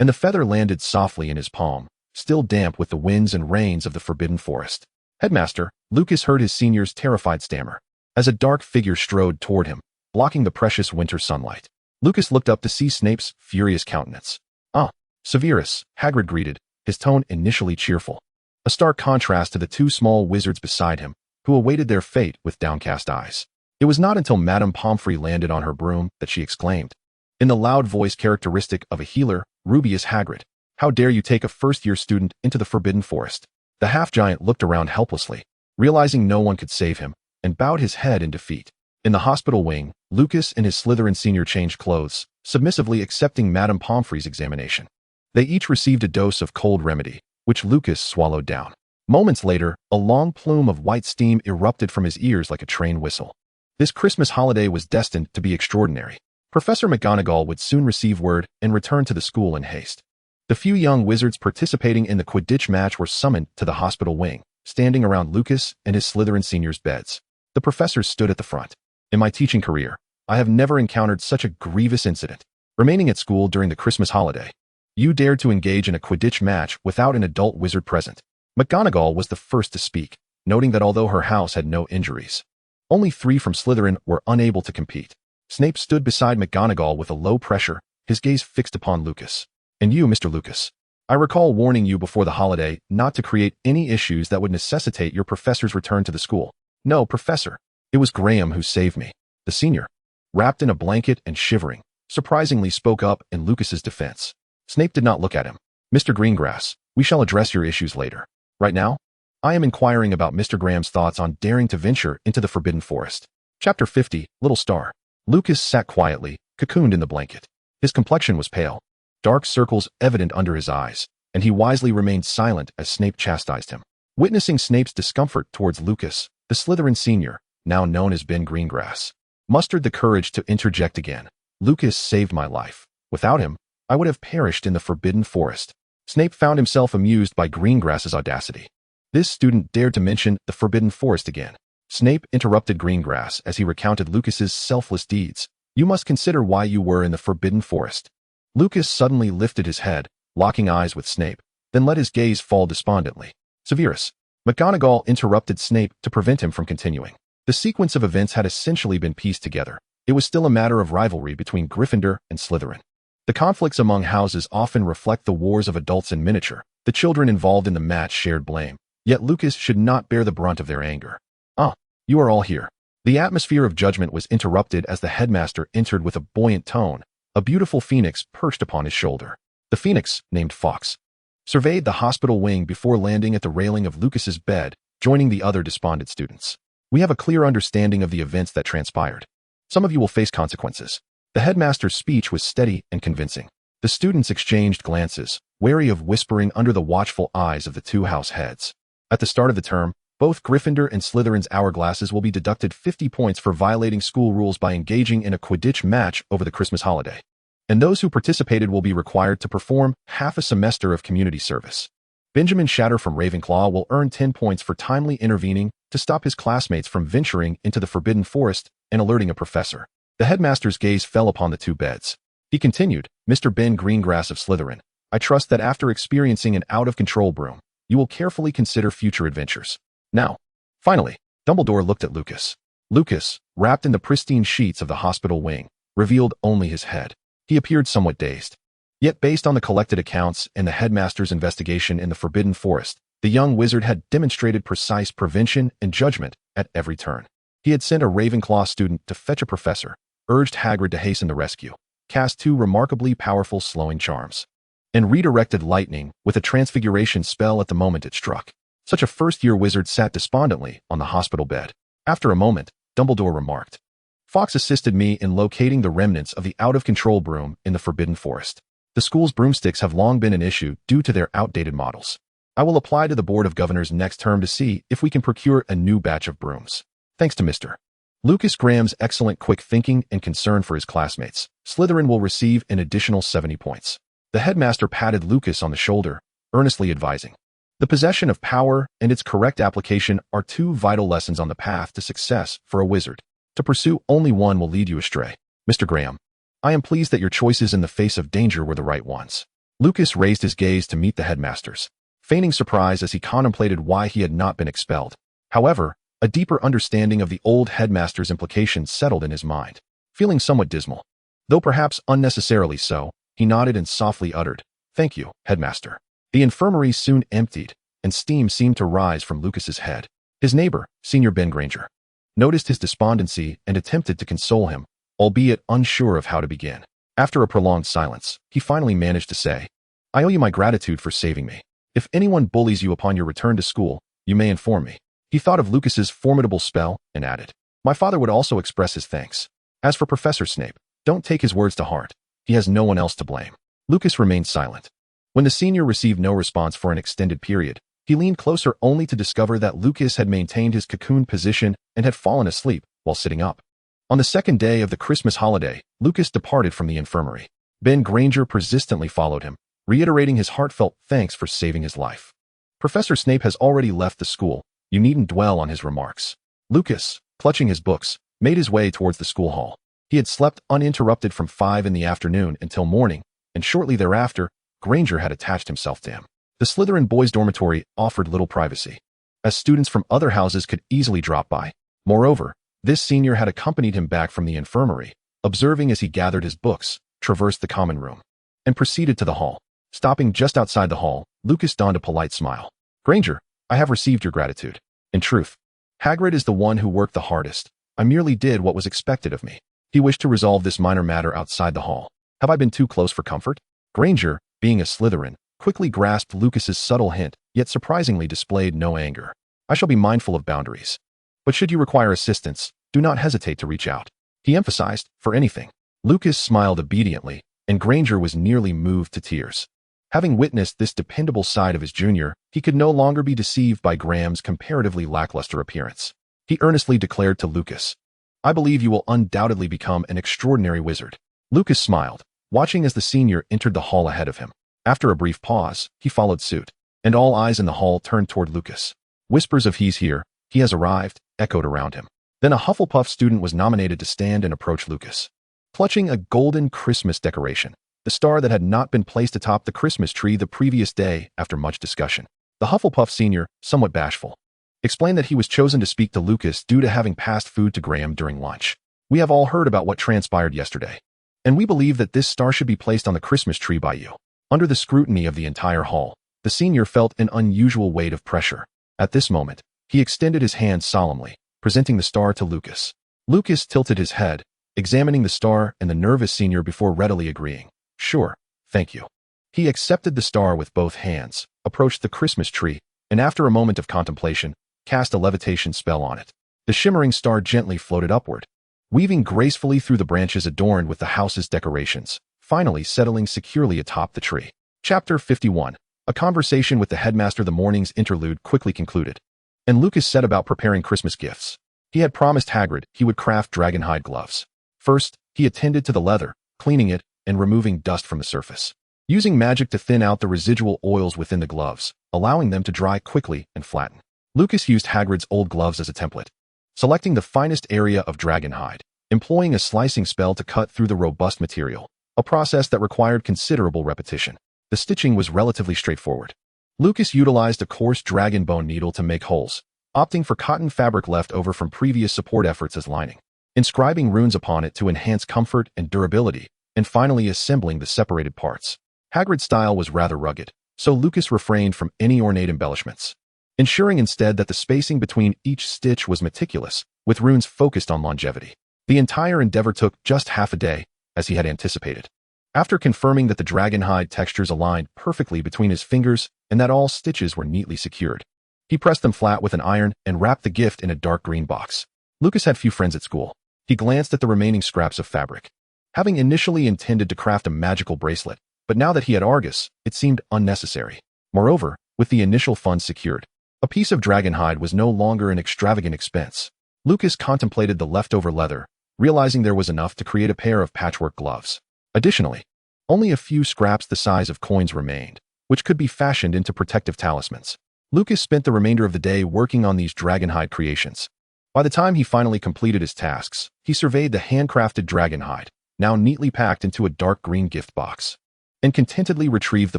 and the feather landed softly in his palm, still damp with the winds and rains of the Forbidden Forest. "Headmaster," Lucas heard his senior's terrified stammer, as a dark figure strode toward him, blocking the precious winter sunlight. Lucas looked up to see Snape's furious countenance. "Ah, Severus," Hagrid greeted, his tone initially cheerful, a stark contrast to the two small wizards beside him, who awaited their fate with downcast eyes. It was not until Madame Pomfrey landed on her broom that she exclaimed, in the loud voice characteristic of a healer, "Rubius Hagrid, how dare you take a first-year student into the Forbidden Forest?" The half-giant looked around helplessly, realizing no one could save him, and bowed his head in defeat. In the hospital wing, Lucas and his Slytherin senior changed clothes, submissively accepting Madame Pomfrey's examination. They each received a dose of cold remedy, which Lucas swallowed down. Moments later, a long plume of white steam erupted from his ears like a train whistle. This Christmas holiday was destined to be extraordinary. Professor McGonagall would soon receive word and return to the school in haste. The few young wizards participating in the Quidditch match were summoned to the hospital wing, standing around Lucas and his Slytherin seniors' beds. The professors stood at the front. "In my teaching career, I have never encountered such a grievous incident. Remaining at school during the Christmas holiday, you dared to engage in a Quidditch match without an adult wizard present." McGonagall was the first to speak, noting that although her house had no injuries, only 3 from Slytherin were unable to compete. Snape stood beside McGonagall with a low pressure, his gaze fixed upon Lucas. "And you, Mr. Lucas, I recall warning you before the holiday not to create any issues that would necessitate your professor's return to the school." "No, Professor. It was Graham who saved me." The senior, wrapped in a blanket and shivering, surprisingly spoke up in Lucas's defense. Snape did not look at him. "Mr. Greengrass, we shall address your issues later. Right now, I am inquiring about Mr. Graham's thoughts on daring to venture into the Forbidden Forest." Chapter 50, Little Star. Lucas sat quietly, cocooned in the blanket. His complexion was pale, dark circles evident under his eyes, and he wisely remained silent as Snape chastised him. Witnessing Snape's discomfort towards Lucas, the Slytherin senior, now known as Ben Greengrass, mustered the courage to interject again. "Lucas saved my life. Without him, I would have perished in the Forbidden Forest." Snape found himself amused by Greengrass's audacity. This student dared to mention the Forbidden Forest again. Snape interrupted Greengrass as he recounted Lucas's selfless deeds. "You must consider why you were in the Forbidden Forest." Lucas suddenly lifted his head, locking eyes with Snape, then let his gaze fall despondently. "Severus." McGonagall interrupted Snape to prevent him from continuing. The sequence of events had essentially been pieced together. It was still a matter of rivalry between Gryffindor and Slytherin. The conflicts among houses often reflect the wars of adults in miniature. The children involved in the match shared blame, yet Lucas should not bear the brunt of their anger. "Ah, you are all here." The atmosphere of judgment was interrupted as the headmaster entered with a buoyant tone, a beautiful phoenix perched upon his shoulder. The phoenix, named Fox, surveyed the hospital wing before landing at the railing of Lucas's bed, joining the other despondent students. "We have a clear understanding of the events that transpired. Some of you will face consequences." The headmaster's speech was steady and convincing. The students exchanged glances, wary of whispering under the watchful eyes of the two house heads. At the start of the term, both Gryffindor and Slytherin's hourglasses will be deducted 50 points for violating school rules by engaging in a Quidditch match over the Christmas holiday. And those who participated will be required to perform half a semester of community service. Benjamin Shatter from Ravenclaw will earn 10 points for timely intervening to stop his classmates from venturing into the Forbidden Forest and alerting a professor. The headmaster's gaze fell upon the two beds. He continued, "Mr. Ben Greengrass of Slytherin, I trust that after experiencing an out-of-control broom, you will carefully consider future adventures. Now." Finally, Dumbledore looked at Lucas. Lucas, wrapped in the pristine sheets of the hospital wing, revealed only his head. He appeared somewhat dazed. Yet based on the collected accounts and the headmaster's investigation in the Forbidden Forest, the young wizard had demonstrated precise prevention and judgment at every turn. He had sent a Ravenclaw student to fetch a professor, urged Hagrid to hasten the rescue, cast 2 remarkably powerful slowing charms, and redirected lightning with a transfiguration spell at the moment it struck. Such a first-year wizard sat despondently on the hospital bed. After a moment, Dumbledore remarked, "Fawkes assisted me in locating the remnants of the out-of-control broom in the Forbidden Forest. The school's broomsticks have long been an issue due to their outdated models. I will apply to the Board of Governors next term to see if we can procure a new batch of brooms." Thanks to Mr. Lucas Graham's excellent quick thinking and concern for his classmates, Slytherin will receive an additional 70 points. The headmaster patted Lucas on the shoulder, earnestly advising, "The possession of power and its correct application are 2 vital lessons on the path to success for a wizard. To pursue only one will lead you astray. Mr. Graham, I am pleased that your choices in the face of danger were the right ones." Lucas raised his gaze to meet the headmaster's, feigning surprise as he contemplated why he had not been expelled. However, a deeper understanding of the old headmaster's implications settled in his mind. Feeling somewhat dismal, though perhaps unnecessarily so, he nodded and softly uttered, "Thank you, headmaster." The infirmary soon emptied, and steam seemed to rise from Lucas's head. His neighbor, Senior Ben Granger, noticed his despondency and attempted to console him, albeit unsure of how to begin. After a prolonged silence, he finally managed to say, "I owe you my gratitude for saving me. If anyone bullies you upon your return to school, you may inform me." He thought of Lucas's formidable spell and added, "My father would also express his thanks. As for Professor Snape, don't take his words to heart. He has no one else to blame." Lucas remained silent. When the senior received no response for an extended period, he leaned closer only to discover that Lucas had maintained his cocoon position and had fallen asleep while sitting up. On the second day of the Christmas holiday, Lucas departed from the infirmary. Ben Granger persistently followed him, reiterating his heartfelt thanks for saving his life. "Professor Snape has already left the school. You needn't dwell on his remarks." Lucas, clutching his books, made his way towards the school hall. He had slept uninterrupted from 5 in the afternoon until morning, and shortly thereafter, Granger had attached himself to him. The Slytherin boys' dormitory offered little privacy, as students from other houses could easily drop by. Moreover, this senior had accompanied him back from the infirmary, observing as he gathered his books, traversed the common room, and proceeded to the hall. Stopping just outside the hall, Lucas donned a polite smile. "Granger, I have received your gratitude. In truth, Hagrid is the one who worked the hardest. I merely did what was expected of me." He wished to resolve this minor matter outside the hall. "Have I been too close for comfort?" Granger, being a Slytherin, quickly grasped Lucas's subtle hint, yet surprisingly displayed no anger. "I shall be mindful of boundaries. But should you require assistance, do not hesitate to reach out," he emphasized, "for anything." Lucas smiled obediently, and Granger was nearly moved to tears. Having witnessed this dependable side of his junior, he could no longer be deceived by Graham's comparatively lackluster appearance. He earnestly declared to Lucas, "I believe you will undoubtedly become an extraordinary wizard." Lucas smiled, watching as the senior entered the hall ahead of him. After a brief pause, he followed suit, and all eyes in the hall turned toward Lucas. Whispers of "He's here, he has arrived," echoed around him. Then a Hufflepuff student was nominated to stand and approach Lucas, clutching a golden Christmas decoration, the star that had not been placed atop the Christmas tree the previous day after much discussion. The Hufflepuff senior, somewhat bashful, explained that he was chosen to speak to Lucas due to having passed food to Graham during lunch. "We have all heard about what transpired yesterday, and we believe that this star should be placed on the Christmas tree by you." Under the scrutiny of the entire hall, the senior felt an unusual weight of pressure. At this moment, he extended his hand solemnly, presenting the star to Lucas. Lucas tilted his head, examining the star and the nervous senior before readily agreeing. "Sure, thank you." He accepted the star with both hands, approached the Christmas tree, and after a moment of contemplation, cast a levitation spell on it. The shimmering star gently floated upward, weaving gracefully through the branches adorned with the house's decorations, finally settling securely atop the tree. Chapter 51. A conversation with the headmaster. The morning's interlude quickly concluded, and Lucas set about preparing Christmas gifts. He had promised Hagrid he would craft dragonhide gloves. First, he attended to the leather, cleaning it and removing dust from the surface, using magic to thin out the residual oils within the gloves, allowing them to dry quickly and flatten. Lucas used Hagrid's old gloves as a template, selecting the finest area of dragonhide, employing a slicing spell to cut through the robust material, a process that required considerable repetition. The stitching was relatively straightforward. Lucas utilized a coarse dragon bone needle to make holes, opting for cotton fabric left over from previous support efforts as lining, inscribing runes upon it to enhance comfort and durability, and finally assembling the separated parts. Hagrid's style was rather rugged, so Lucas refrained from any ornate embellishments, ensuring instead that the spacing between each stitch was meticulous, with runes focused on longevity. The entire endeavor took just half a day, as he had anticipated. After confirming that the dragonhide textures aligned perfectly between his fingers and that all stitches were neatly secured, he pressed them flat with an iron and wrapped the gift in a dark green box. Lucas had few friends at school. He glanced at the remaining scraps of fabric. Having initially intended to craft a magical bracelet, but now that he had Argus, it seemed unnecessary. Moreover, with the initial funds secured, a piece of dragonhide was no longer an extravagant expense. Lucas contemplated the leftover leather, realizing there was enough to create a pair of patchwork gloves. Additionally, only a few scraps the size of coins remained, which could be fashioned into protective talismans. Lucas spent the remainder of the day working on these dragonhide creations. By the time he finally completed his tasks, he surveyed the handcrafted dragonhide, now neatly packed into a dark green gift box, and contentedly retrieved the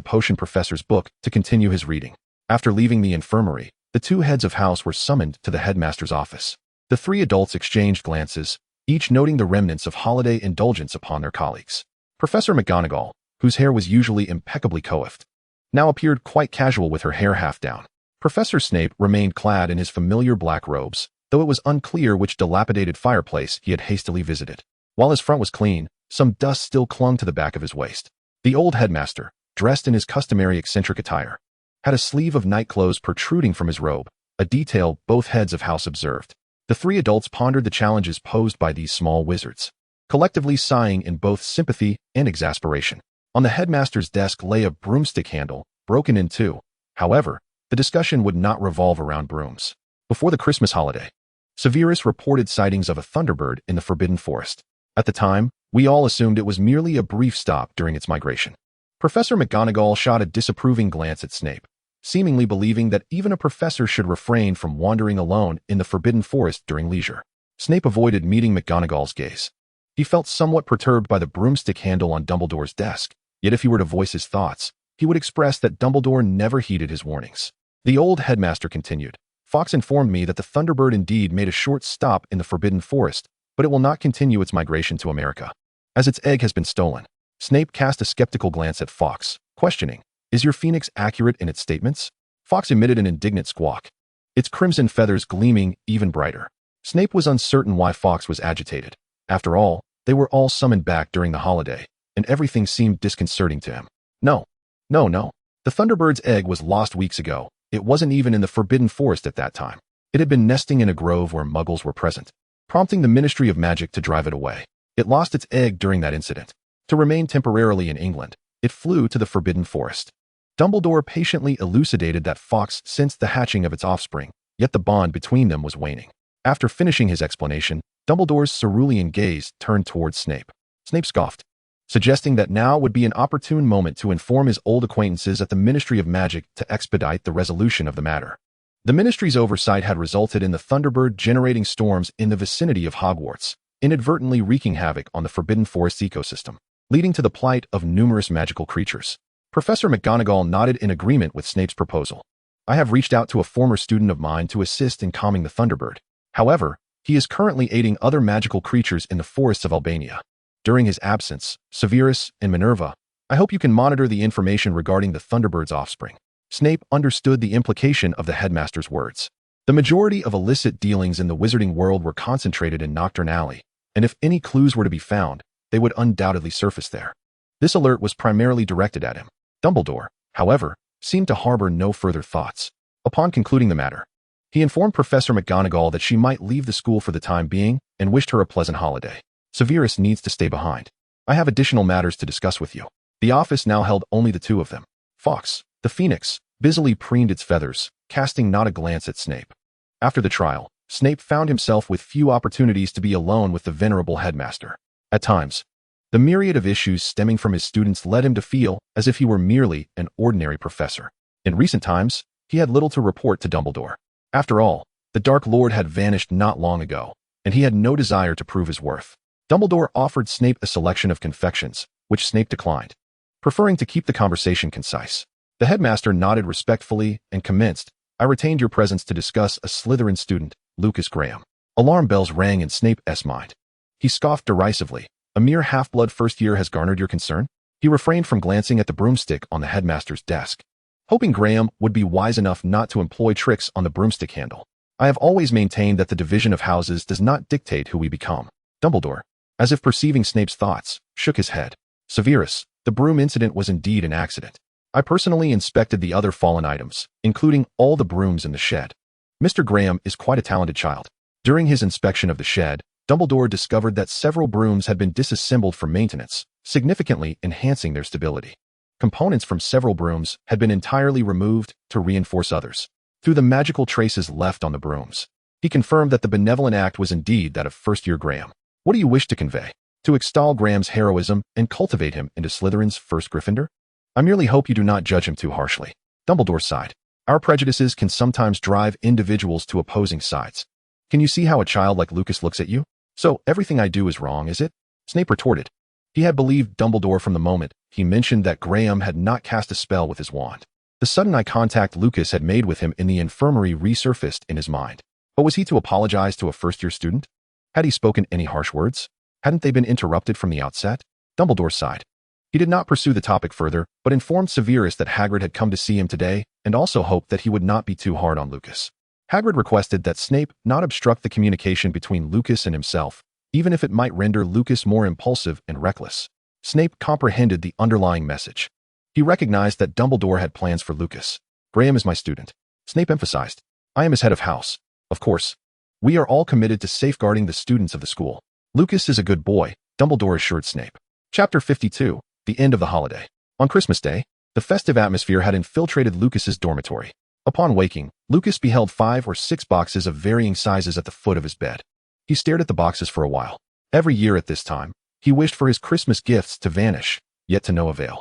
potion professor's book to continue his reading. After leaving the infirmary, the two heads of house were summoned to the headmaster's office. The three adults exchanged glances, each noting the remnants of holiday indulgence upon their colleagues. Professor McGonagall, whose hair was usually impeccably coiffed, now appeared quite casual with her hair half down. Professor Snape remained clad in his familiar black robes, though it was unclear which dilapidated fireplace he had hastily visited. While his front was clean, some dust still clung to the back of his waist. The old headmaster, dressed in his customary eccentric attire, had a sleeve of nightclothes protruding from his robe, a detail both heads of house observed. The three adults pondered the challenges posed by these small wizards, collectively sighing in both sympathy and exasperation. On the headmaster's desk lay a broomstick handle, broken in two. However, the discussion would not revolve around brooms. Before the Christmas holiday, Severus reported sightings of a thunderbird in the Forbidden Forest. At the time, we all assumed it was merely a brief stop during its migration. Professor McGonagall shot a disapproving glance at Snape, seemingly believing that even a professor should refrain from wandering alone in the Forbidden Forest during leisure. Snape avoided meeting McGonagall's gaze. He felt somewhat perturbed by the broomstick handle on Dumbledore's desk, yet if he were to voice his thoughts, he would express that Dumbledore never heeded his warnings. The old headmaster continued. Fawkes informed me that the Thunderbird indeed made a short stop in the Forbidden Forest, but it will not continue its migration to America, as its egg has been stolen. Snape cast a skeptical glance at Fawkes, questioning, "Is your phoenix accurate in its statements?" Fawkes emitted an indignant squawk, its crimson feathers gleaming even brighter. Snape was uncertain why Fawkes was agitated. After all, they were all summoned back during the holiday, and everything seemed disconcerting to him. No. The Thunderbird's egg was lost weeks ago. It wasn't even in the Forbidden Forest at that time. It had been nesting in a grove where muggles were present, prompting the Ministry of Magic to drive it away. It lost its egg during that incident. To remain temporarily in England, it flew to the Forbidden Forest. Dumbledore patiently elucidated that Fawkes sensed the hatching of its offspring, yet the bond between them was waning. After finishing his explanation, Dumbledore's cerulean gaze turned towards Snape. Snape scoffed, suggesting that now would be an opportune moment to inform his old acquaintances at the Ministry of Magic to expedite the resolution of the matter. The Ministry's oversight had resulted in the Thunderbird generating storms in the vicinity of Hogwarts, inadvertently wreaking havoc on the Forbidden Forest's ecosystem, leading to the plight of numerous magical creatures. Professor McGonagall nodded in agreement with Snape's proposal. "I have reached out to a former student of mine to assist in calming the Thunderbird. However, he is currently aiding other magical creatures in the forests of Albania. During his absence, Severus and Minerva, I hope you can monitor the information regarding the Thunderbird's offspring." Snape understood the implication of the headmaster's words. The majority of illicit dealings in the wizarding world were concentrated in Nocturne Alley, and if any clues were to be found, they would undoubtedly surface there. This alert was primarily directed at him. Dumbledore, however, seemed to harbor no further thoughts. Upon concluding the matter, he informed Professor McGonagall that she might leave the school for the time being and wished her a pleasant holiday. "Severus needs to stay behind. I have additional matters to discuss with you." The office now held only the two of them. Fawkes, the phoenix, busily preened its feathers, casting not a glance at Snape. After the trial, Snape found himself with few opportunities to be alone with the venerable headmaster. At times, the myriad of issues stemming from his students led him to feel as if he were merely an ordinary professor. In recent times, he had little to report to Dumbledore. After all, the Dark Lord had vanished not long ago, and he had no desire to prove his worth. Dumbledore offered Snape a selection of confections, which Snape declined, preferring to keep the conversation concise. The headmaster nodded respectfully and commenced, "I retained your presence to discuss a Slytherin student, Lucas Graham." Alarm bells rang in Snape's mind. He scoffed derisively, A mere half-blood first year has garnered your concern? He refrained from glancing at the broomstick on the headmaster's desk, hoping Graham would be wise enough not to employ tricks on the broomstick handle. I have always maintained that the division of houses does not dictate who we become. Dumbledore, as if perceiving Snape's thoughts, shook his head. Severus, the broom incident was indeed an accident. I personally inspected the other fallen items, including all the brooms in the shed. Mr. Graham is quite a talented child. During his inspection of the shed, Dumbledore discovered that several brooms had been disassembled for maintenance, significantly enhancing their stability. Components from several brooms had been entirely removed to reinforce others. Through the magical traces left on the brooms, he confirmed that the benevolent act was indeed that of first-year Graham. What do you wish to convey? To extol Graham's heroism and cultivate him into Slytherin's first Gryffindor? I merely hope you do not judge him too harshly. Dumbledore sighed. Our prejudices can sometimes drive individuals to opposing sides. Can you see how a child like Lucas looks at you? So, everything I do is wrong, is it? Snape retorted. He had believed Dumbledore from the moment he mentioned that Graham had not cast a spell with his wand. The sudden eye contact Lucas had made with him in the infirmary resurfaced in his mind. But was he to apologize to a first-year student? Had he spoken any harsh words? Hadn't they been interrupted from the outset? Dumbledore sighed. He did not pursue the topic further, but informed Severus that Hagrid had come to see him today, and also hoped that he would not be too hard on Lucas. Hagrid requested that Snape not obstruct the communication between Lucas and himself, even if it might render Lucas more impulsive and reckless. Snape comprehended the underlying message. He recognized that Dumbledore had plans for Lucas. Graham is my student, Snape emphasized. I am his head of house. Of course. We are all committed to safeguarding the students of the school. Lucas is a good boy, Dumbledore assured Snape. Chapter 52, The End of the Holiday. On Christmas Day, the festive atmosphere had infiltrated Lucas's dormitory. Upon waking, Lucas beheld 5 or 6 boxes of varying sizes at the foot of his bed. He stared at the boxes for a while. Every year at this time, he wished for his Christmas gifts to vanish, yet to no avail.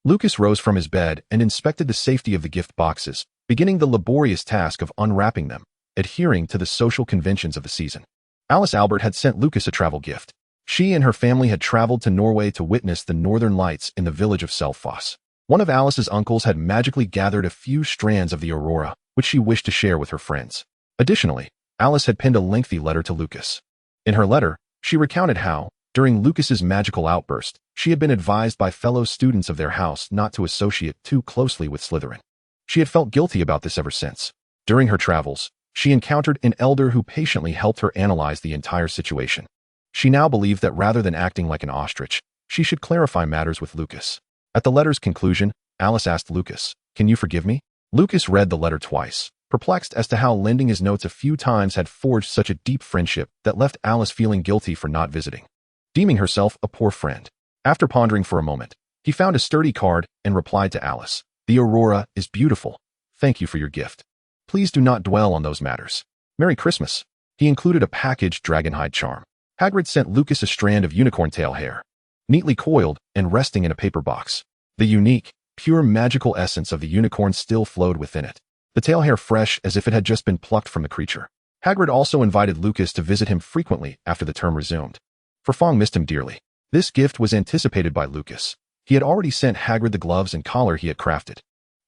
Lucas rose from his bed and inspected the safety of the gift boxes, beginning the laborious task of unwrapping them, adhering to the social conventions of the season. Alice Albert had sent Lucas a travel gift. She and her family had traveled to Norway to witness the northern lights in the village of Selfoss. One of Alice's uncles had magically gathered a few strands of the aurora, which she wished to share with her friends. Additionally, Alice had penned a lengthy letter to Lucas. In her letter, she recounted how, during Lucas's magical outburst, she had been advised by fellow students of their house not to associate too closely with Slytherin. She had felt guilty about this ever since. During her travels, she encountered an elder who patiently helped her analyze the entire situation. She now believed that rather than acting like an ostrich, she should clarify matters with Lucas. At the letter's conclusion, Alice asked Lucas, "Can you forgive me?" Lucas read the letter twice, perplexed as to how lending his notes a few times had forged such a deep friendship that left Alice feeling guilty for not visiting, deeming herself a poor friend. After pondering for a moment, he found a sturdy card and replied to Alice, "The aurora is beautiful. Thank you for your gift. Please do not dwell on those matters. Merry Christmas." He included a packaged dragonhide charm. Hagrid sent Lucas a strand of unicorn tail hair, neatly coiled and resting in a paper box. The unique, pure magical essence of the unicorn still flowed within it, the tail hair fresh as if it had just been plucked from the creature. Hagrid also invited Lucas to visit him frequently after the term resumed. For Fong missed him dearly. This gift was anticipated by Lucas. He had already sent Hagrid the gloves and collar he had crafted.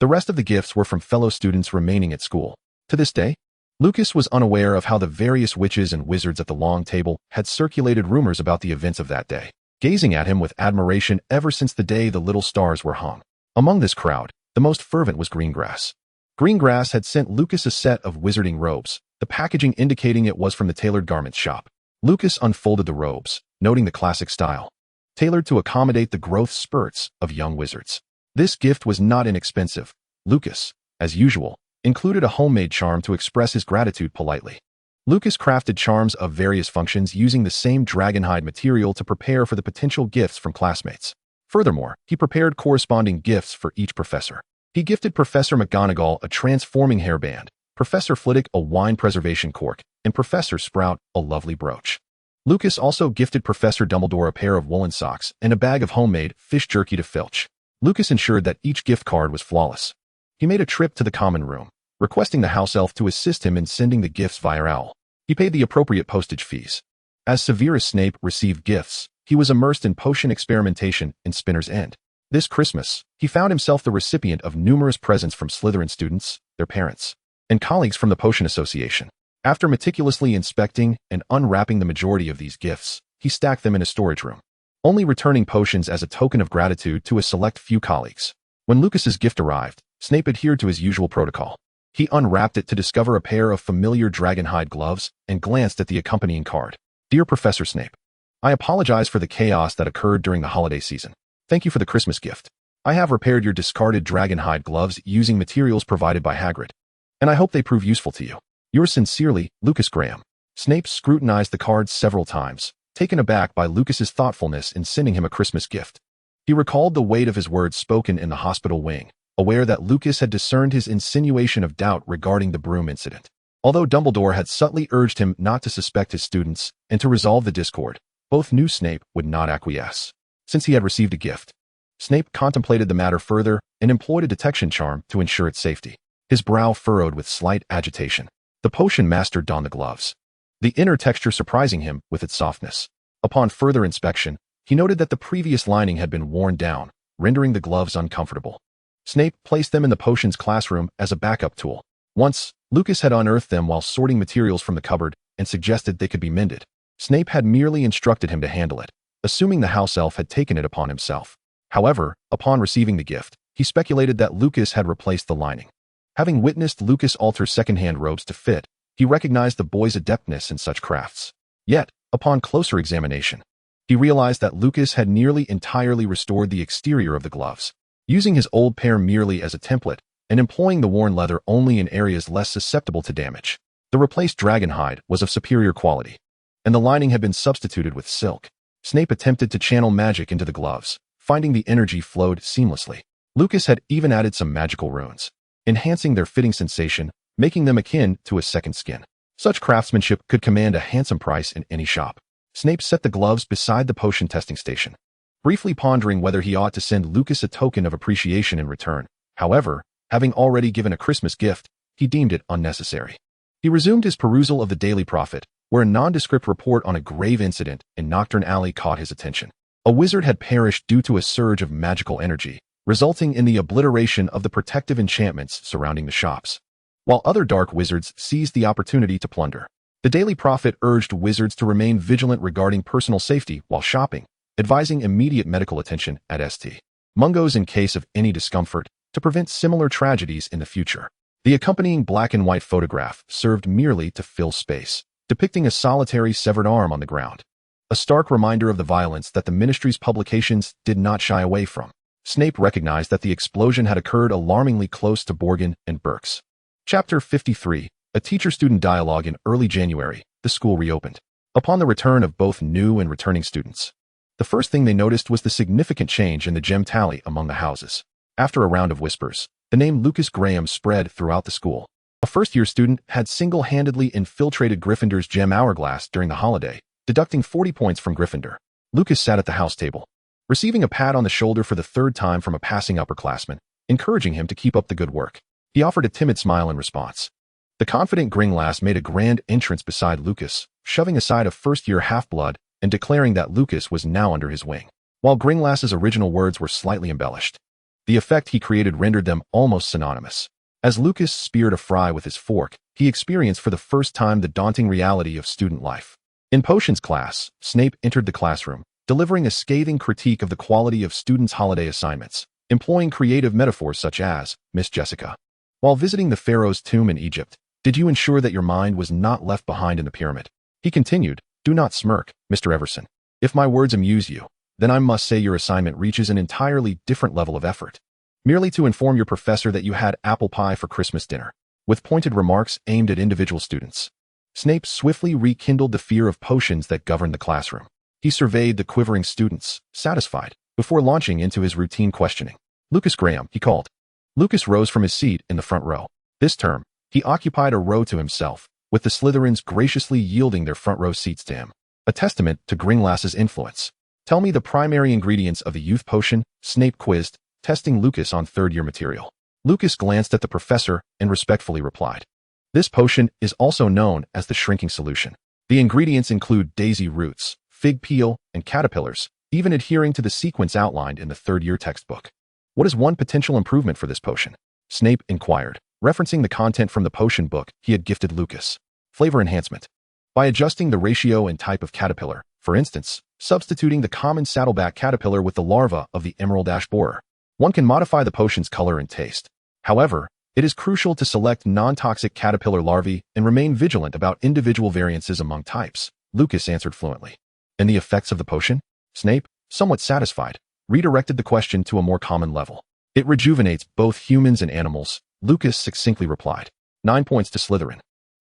The rest of the gifts were from fellow students remaining at school. To this day, Lucas was unaware of how the various witches and wizards at the long table had circulated rumors about the events of that day, gazing at him with admiration ever since the day the little stars were hung. Among this crowd, the most fervent was Greengrass. Greengrass had sent Lucas a set of wizarding robes, the packaging indicating it was from the tailored garments shop. Lucas unfolded the robes, noting the classic style, tailored to accommodate the growth spurts of young wizards. This gift was not inexpensive. Lucas, as usual, included a homemade charm to express his gratitude politely. Lucas crafted charms of various functions using the same dragonhide material to prepare for the potential gifts from classmates. Furthermore, he prepared corresponding gifts for each professor. He gifted Professor McGonagall a transforming hairband, Professor Flitwick a wine preservation cork, and Professor Sprout a lovely brooch. Lucas also gifted Professor Dumbledore a pair of woolen socks and a bag of homemade fish jerky to filch. Lucas ensured that each gift card was flawless. He made a trip to the common room, requesting the house elf to assist him in sending the gifts via owl. He paid the appropriate postage fees. As Severus Snape received gifts, he was immersed in potion experimentation in Spinner's End. This Christmas, he found himself the recipient of numerous presents from Slytherin students, their parents, and colleagues from the Potion Association. After meticulously inspecting and unwrapping the majority of these gifts, he stacked them in a storage room. only returning potions as a token of gratitude to a select few colleagues. When Lucas's gift arrived, Snape adhered to his usual protocol. He unwrapped it to discover a pair of familiar dragonhide gloves and glanced at the accompanying card. Dear Professor Snape, I apologize for the chaos that occurred during the holiday season. Thank you for the Christmas gift. I have repaired your discarded dragonhide gloves using materials provided by Hagrid, and I hope they prove useful to you. Yours sincerely, Lucas Graham. Snape scrutinized the card several times, taken aback by Lucas's thoughtfulness in sending him a Christmas gift. He recalled the weight of his words spoken in the hospital wing, aware that Lucas had discerned his insinuation of doubt regarding the broom incident. Although Dumbledore had subtly urged him not to suspect his students and to resolve the discord, both knew Snape would not acquiesce. Since he had received a gift, Snape contemplated the matter further and employed a detection charm to ensure its safety. His brow furrowed with slight agitation. The potion master donned the gloves, the inner texture surprising him with its softness. Upon further inspection, he noted that the previous lining had been worn down, rendering the gloves uncomfortable. Snape placed them in the potion's classroom as a backup tool. Once, Lucas had unearthed them while sorting materials from the cupboard and suggested they could be mended. Snape had merely instructed him to handle it, assuming the house elf had taken it upon himself. However, upon receiving the gift, he speculated that Lucas had replaced the lining. Having witnessed Lucas alter second-hand robes to fit, he recognized the boy's adeptness in such crafts. Yet, upon closer examination, he realized that Lucas had nearly entirely restored the exterior of the gloves, using his old pair merely as a template and employing the worn leather only in areas less susceptible to damage. The replaced dragonhide was of superior quality, and the lining had been substituted with silk. Snape attempted to channel magic into the gloves, finding the energy flowed seamlessly. Lucas had even added some magical runes, enhancing their fitting sensation, making them akin to a second skin. Such craftsmanship could command a handsome price in any shop. Snape set the gloves beside the potion testing station, briefly pondering whether he ought to send Lucas a token of appreciation in return. However, having already given a Christmas gift, he deemed it unnecessary. He resumed his perusal of the Daily Prophet, where a nondescript report on a grave incident in Nocturne Alley caught his attention. A wizard had perished due to a surge of magical energy, resulting in the obliteration of the protective enchantments surrounding the shops, while other dark wizards seized the opportunity to plunder. The Daily Prophet urged wizards to remain vigilant regarding personal safety while shopping, advising immediate medical attention at St. Mungo's in case of any discomfort to prevent similar tragedies in the future. The accompanying black and white photograph served merely to fill space, depicting a solitary severed arm on the ground, a stark reminder of the violence that the ministry's publications did not shy away from. Snape recognized that the explosion had occurred alarmingly close to Borgin and Burke's. Chapter 53, a teacher-student dialogue. In early January, the school reopened. Upon the return of both new and returning students, the first thing they noticed was the significant change in the gem tally among the houses. After a round of whispers, the name Lucas Graham spread throughout the school. A first-year student had single-handedly infiltrated Gryffindor's gem hourglass during the holiday, deducting 40 points from Gryffindor. Lucas sat at the house table, receiving a pat on the shoulder for the third time from a passing upperclassman, encouraging him to keep up the good work. He offered a timid smile in response. The confident Gringlass made a grand entrance beside Lucas, shoving aside a first-year half-blood and declaring that Lucas was now under his wing. While Gringlass's original words were slightly embellished, the effect he created rendered them almost synonymous. As Lucas speared a fry with his fork, he experienced for the first time the daunting reality of student life. In Potions class, Snape entered the classroom, delivering a scathing critique of the quality of students' holiday assignments, employing creative metaphors such as, Miss Jessica, while visiting the Pharaoh's tomb in Egypt, did you ensure that your mind was not left behind in the pyramid? He continued, do not smirk, Mr. Everson. If my words amuse you, then I must say your assignment reaches an entirely different level of effort. Merely to inform your professor that you had apple pie for Christmas dinner, with pointed remarks aimed at individual students. Snape swiftly rekindled the fear of potions that governed the classroom. He surveyed the quivering students, satisfied, before launching into his routine questioning. Lucas Graham, he called. Lucas rose from his seat in the front row. This term, he occupied a row to himself, with the Slytherins graciously yielding their front row seats to him, a testament to Gringlass's influence. Tell me the primary ingredients of the youth potion, Snape quizzed, testing Lucas on third-year material. Lucas glanced at the professor and respectfully replied. This potion is also known as the shrinking solution. The ingredients include daisy roots, fig peel, and caterpillars, even adhering to the sequence outlined in the third-year textbook. What is one potential improvement for this potion? Snape inquired, referencing the content from the potion book he had gifted Lucas. Flavor enhancement. by adjusting the ratio and type of caterpillar, for instance, substituting the common saddleback caterpillar with the larva of the emerald ash borer. One can modify the potion's color and taste. However, it is crucial to select non-toxic caterpillar larvae and remain vigilant about individual variances among types, Lucas answered fluently. And the effects of the potion? Snape, somewhat satisfied, redirected the question to a more common level. It rejuvenates both humans and animals, Lucas succinctly replied. 9 points to Slytherin.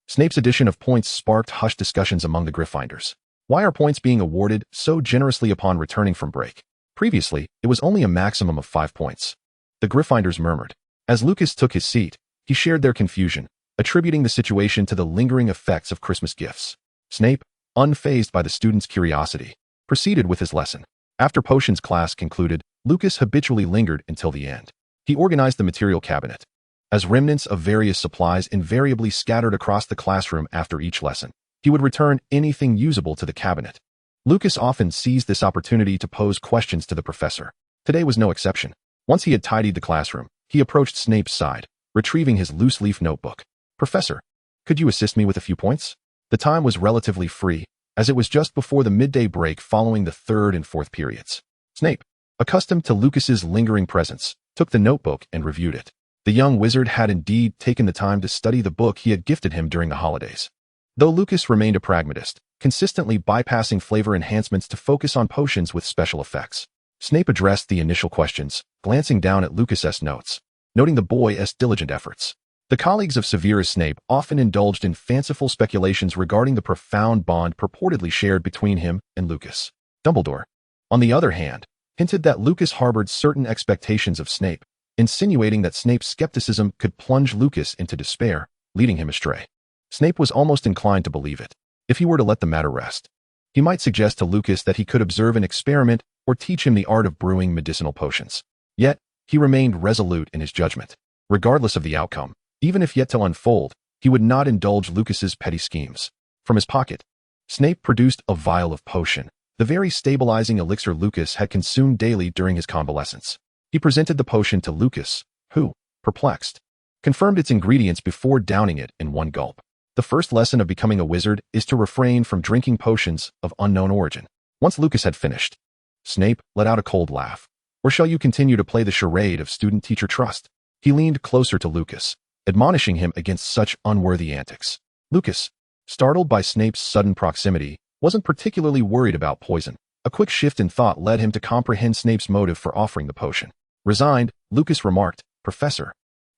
Snape's addition of points sparked hushed discussions among the Gryffindors. Why are points being awarded so generously upon returning from break? Previously, it was only a maximum of 5 points. The Gryffindors murmured. As Lucas took his seat, he shared their confusion, attributing the situation to the lingering effects of Christmas gifts. Snape, unfazed by the students' curiosity, proceeded with his lesson. After potions class concluded, Lucas habitually lingered until the end. He organized the material cabinet. As remnants of various supplies invariably scattered across the classroom after each lesson, he would return anything usable to the cabinet. Lucas often seized this opportunity to pose questions to the professor. Today was no exception. Once he had tidied the classroom, he approached Snape's side, retrieving his loose-leaf notebook. Professor, could you assist me with a few points? The time was relatively free, as it was just before the midday break following the third and fourth periods. Snape, accustomed to Lucas's lingering presence, took the notebook and reviewed it. The young wizard had indeed taken the time to study the book he had gifted him during the holidays. Though Lucas remained a pragmatist, consistently bypassing flavor enhancements to focus on potions with special effects. Snape addressed the initial questions, glancing down at Lucas's notes, noting the boy's diligent efforts. The colleagues of Severus Snape often indulged in fanciful speculations regarding the profound bond purportedly shared between him and Lucas. Dumbledore, on the other hand, hinted that Lucas harbored certain expectations of Snape, insinuating that Snape's skepticism could plunge Lucas into despair, leading him astray. Snape was almost inclined to believe it. If he were to let the matter rest, he might suggest to Lucas that he could observe an experiment or teach him the art of brewing medicinal potions. Yet, he remained resolute in his judgment. Regardless of the outcome, even if yet to unfold, he would not indulge Lucas's petty schemes. From his pocket, Snape produced a vial of potion, the very stabilizing elixir Lucas had consumed daily during his convalescence. He presented the potion to Lucas, who, perplexed, confirmed its ingredients before downing it in one gulp. The first lesson of becoming a wizard is to refrain from drinking potions of unknown origin. Once Lucas had finished, Snape let out a cold laugh. Or shall you continue to play the charade of student-teacher trust? He leaned closer to Lucas, admonishing him against such unworthy antics. Lucas, startled by Snape's sudden proximity, wasn't particularly worried about poison. A quick shift in thought led him to comprehend Snape's motive for offering the potion. Resigned, Lucas remarked, Professor,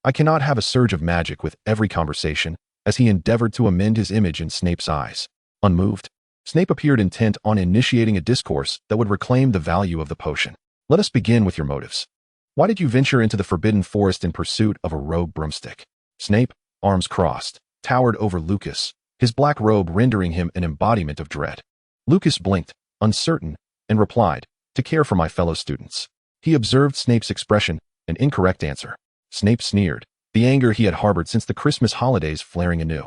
I cannot have a surge of magic with every conversation, as he endeavored to amend his image in Snape's eyes. Unmoved, Snape appeared intent on initiating a discourse that would reclaim the value of the potion. Let us begin with your motives. Why did you venture into the Forbidden Forest in pursuit of a rogue broomstick? Snape, arms crossed, towered over Lucas, his black robe rendering him an embodiment of dread. Lucas blinked, uncertain, and replied, to care for my fellow students. He observed Snape's expression, an incorrect answer. Snape sneered, the anger he had harbored since the Christmas holidays flaring anew.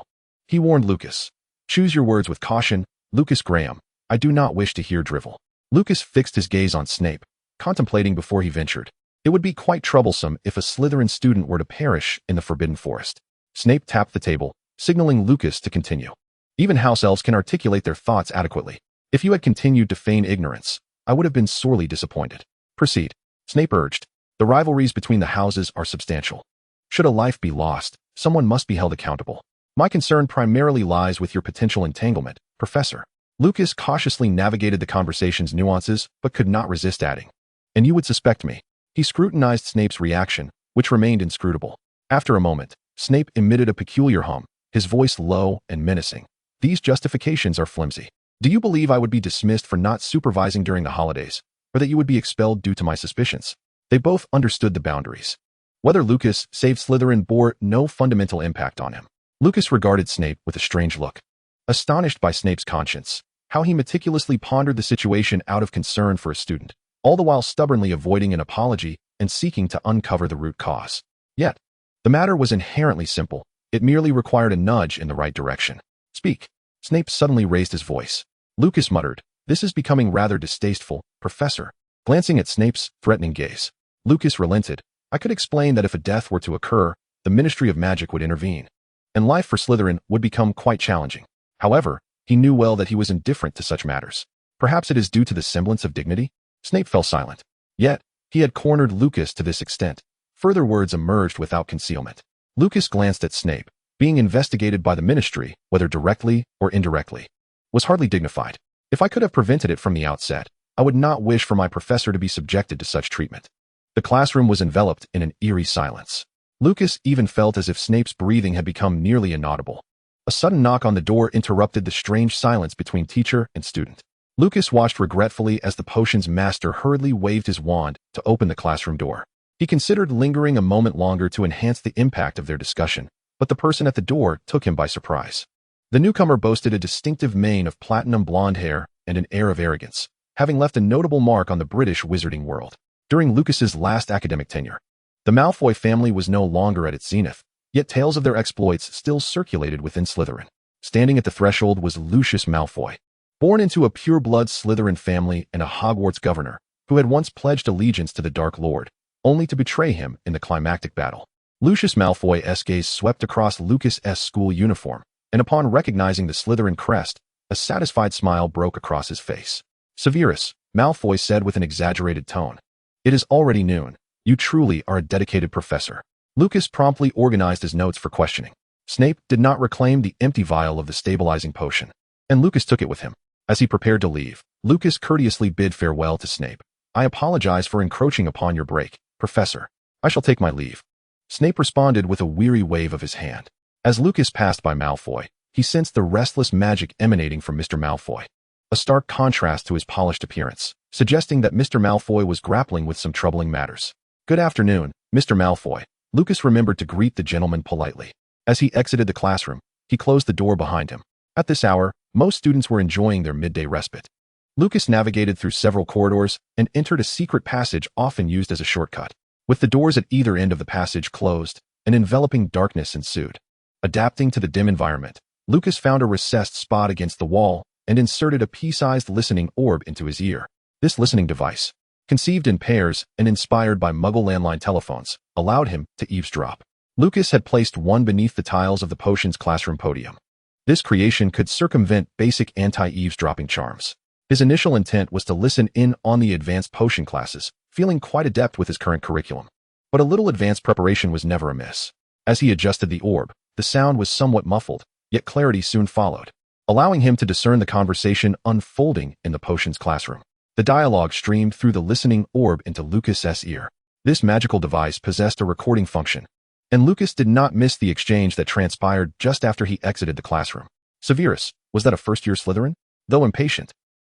He warned Lucas, choose your words with caution, Lucas Graham, I do not wish to hear drivel. Lucas fixed his gaze on Snape, contemplating before he ventured. It would be quite troublesome if a Slytherin student were to perish in the Forbidden Forest. Snape tapped the table, signaling Lucas to continue. Even house elves can articulate their thoughts adequately. If you had continued to feign ignorance, I would have been sorely disappointed. Proceed, Snape urged. The rivalries between the houses are substantial. Should a life be lost, someone must be held accountable. My concern primarily lies with your potential entanglement, Professor. Lucas cautiously navigated the conversation's nuances, but could not resist adding. And you would suspect me. He scrutinized Snape's reaction, which remained inscrutable. After a moment, Snape emitted a peculiar hum, his voice low and menacing. These justifications are flimsy. Do you believe I would be dismissed for not supervising during the holidays, or that you would be expelled due to my suspicions? They both understood the boundaries. Whether Lucas saved Slytherin bore no fundamental impact on him. Lucas regarded Snape with a strange look. Astonished by Snape's conscience, how he meticulously pondered the situation out of concern for a student, all the while stubbornly avoiding an apology and seeking to uncover the root cause. Yet, the matter was inherently simple. It merely required a nudge in the right direction. Speak. Snape suddenly raised his voice. Lucas muttered, this is becoming rather distasteful, Professor. Glancing at Snape's threatening gaze, Lucas relented. I could explain that if a death were to occur, the Ministry of Magic would intervene, and life for Slytherin would become quite challenging. However, He knew well that he was indifferent to such matters. Perhaps it is due to the semblance of dignity? Snape fell silent. Yet, he had cornered Lucas to this extent. Further words emerged without concealment. Lucas glanced at Snape. Being investigated by the ministry, whether directly or indirectly, was hardly dignified. If I could have prevented it from the outset, I would not wish for my professor to be subjected to such treatment. The classroom was enveloped in an eerie silence. Lucas even felt as if Snape's breathing had become nearly inaudible. A sudden knock on the door interrupted the strange silence between teacher and student. Lucas watched regretfully as the potion's master hurriedly waved his wand to open the classroom door. He considered lingering a moment longer to enhance the impact of their discussion, but the person at the door took him by surprise. The newcomer boasted a distinctive mane of platinum blonde hair and an air of arrogance, having left a notable mark on the British wizarding world. During Lucas's last academic tenure, the Malfoy family was no longer at its zenith, yet tales of their exploits still circulated within Slytherin. Standing at the threshold was Lucius Malfoy, born into a pure-blood Slytherin family and a Hogwarts governor, who had once pledged allegiance to the Dark Lord, only to betray him in the climactic battle. Lucius Malfoy's gaze swept across Lucas's school uniform, and upon recognizing the Slytherin crest, a satisfied smile broke across his face. "Severus," Malfoy said with an exaggerated tone. "It is already noon. You truly are a dedicated professor." Lucas promptly organized his notes for questioning. Snape did not reclaim the empty vial of the stabilizing potion, and Lucas took it with him. As he prepared to leave, Lucas courteously bid farewell to Snape. "I apologize for encroaching upon your break, Professor. I shall take my leave." Snape responded with a weary wave of his hand. As Lucas passed by Malfoy, he sensed the restless magic emanating from Mr. Malfoy, a stark contrast to his polished appearance, suggesting that Mr. Malfoy was grappling with some troubling matters. "Good afternoon, Mr. Malfoy." Lucas remembered to greet the gentleman politely. As he exited the classroom, he closed the door behind him. At this hour, most students were enjoying their midday respite. Lucas navigated through several corridors and entered a secret passage often used as a shortcut. With the doors at either end of the passage closed, an enveloping darkness ensued. Adapting to the dim environment, Lucas found a recessed spot against the wall and inserted a pea-sized listening orb into his ear. This listening device, conceived in pairs and inspired by Muggle landline telephones, allowed him to eavesdrop. Lucas had placed one beneath the tiles of the potion's classroom podium. This creation could circumvent basic anti-eavesdropping charms. His initial intent was to listen in on the advanced potion classes, feeling quite adept with his current curriculum. But a little advanced preparation was never amiss. As he adjusted the orb, the sound was somewhat muffled, yet clarity soon followed, allowing him to discern the conversation unfolding in the potion's classroom. The dialogue streamed through the listening orb into Lucas's ear. This magical device possessed a recording function, and Lucas did not miss the exchange that transpired just after he exited the classroom. "Severus, was that a first-year Slytherin?" Though impatient,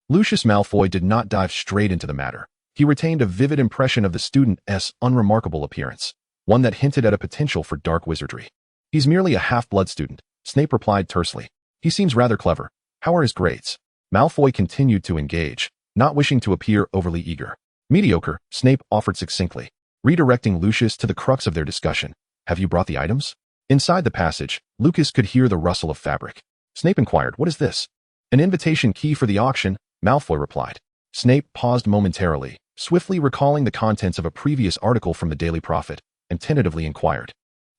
Lucius Malfoy did not dive straight into the matter. He retained a vivid impression of the student's unremarkable appearance, one that hinted at a potential for dark wizardry. "He's merely a half-blood student," Snape replied tersely. "He seems rather clever. How are his grades?" Malfoy continued to engage, not wishing to appear overly eager. "Mediocre," Snape offered succinctly, redirecting Lucius to the crux of their discussion. "Have you brought the items?" Inside the passage, Lucas could hear the rustle of fabric. Snape inquired, "What is this?" "An invitation key for the auction," Malfoy replied. Snape paused momentarily, swiftly recalling the contents of a previous article from the Daily Prophet, and tentatively inquired,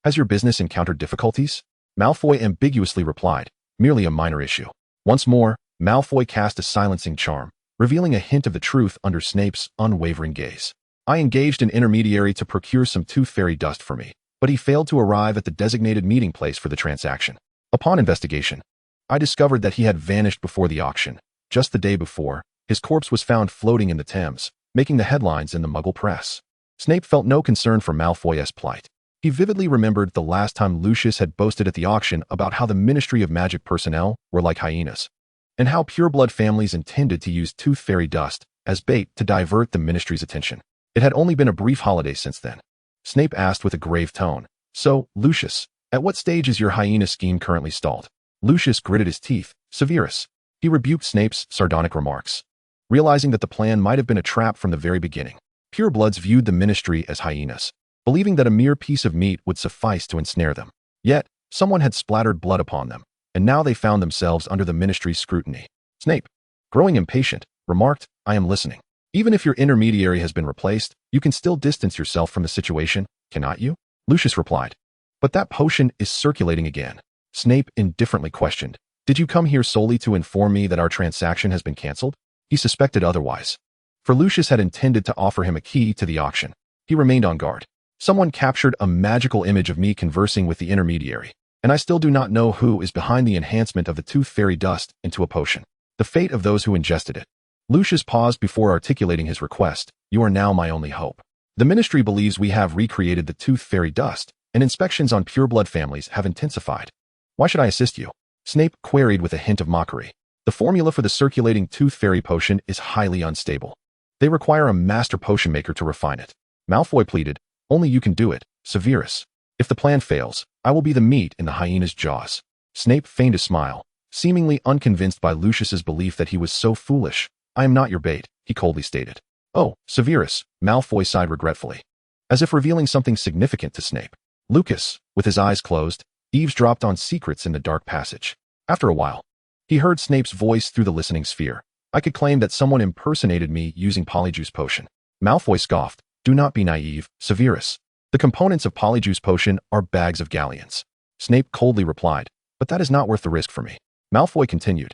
"Has your business encountered difficulties?" Malfoy ambiguously replied, "Merely a minor issue." Once more, Malfoy cast a silencing charm, revealing a hint of the truth under Snape's unwavering gaze. "I engaged an intermediary to procure some tooth fairy dust for me, but he failed to arrive at the designated meeting place for the transaction. Upon investigation, I discovered that he had vanished before the auction. Just the day before, his corpse was found floating in the Thames, making the headlines in the Muggle press." Snape felt no concern for Malfoy's plight. He vividly remembered the last time Lucius had boasted at the auction about how the Ministry of Magic personnel were like hyenas, and how pureblood families intended to use tooth fairy dust as bait to divert the ministry's attention. It had only been a brief holiday since then. Snape asked with a grave tone, "So, Lucius, at what stage is your hyena scheme currently stalled?" Lucius gritted his teeth. "Severus." He rebuked Snape's sardonic remarks, realizing that the plan might have been a trap from the very beginning. Purebloods viewed the ministry as hyenas, believing that a mere piece of meat would suffice to ensnare them. Yet, someone had splattered blood upon them, and now they found themselves under the ministry's scrutiny. Snape, growing impatient, remarked, "I am listening. Even if your intermediary has been replaced, you can still distance yourself from the situation, cannot you?" Lucius replied, "But that potion is circulating again." Snape indifferently questioned, Did you come here solely to inform me that our transaction has been cancelled? He suspected otherwise. For Lucius had intended to offer him a key to the auction. He remained on guard. Someone captured a magical image of me conversing with the intermediary, and I still do not know who is behind the enhancement of the tooth fairy dust into a potion. The fate of those who ingested it. Lucius paused before articulating his request. You are now my only hope. The ministry believes we have recreated the tooth fairy dust, and inspections on pureblood families have intensified. Why should I assist you? Snape queried with a hint of mockery. The formula for the circulating tooth fairy potion is highly unstable. They require a master potion maker to refine it. Malfoy pleaded, only you can do it, Severus. If the plan fails, I will be the meat in the hyena's jaws. Snape feigned a smile, seemingly unconvinced by Lucius's belief that he was so foolish. I am not your bait, he coldly stated. Oh, Severus, Malfoy sighed regretfully, as if revealing something significant to Snape. Lucas, with his eyes closed, eavesdropped on secrets in the dark passage. After a while, he heard Snape's voice through the listening sphere. I could claim that someone impersonated me using Polyjuice Potion. Malfoy scoffed. Do not be naive, Severus. The components of Polyjuice Potion are bags of galleons. Snape coldly replied, but that is not worth the risk for me. Malfoy continued.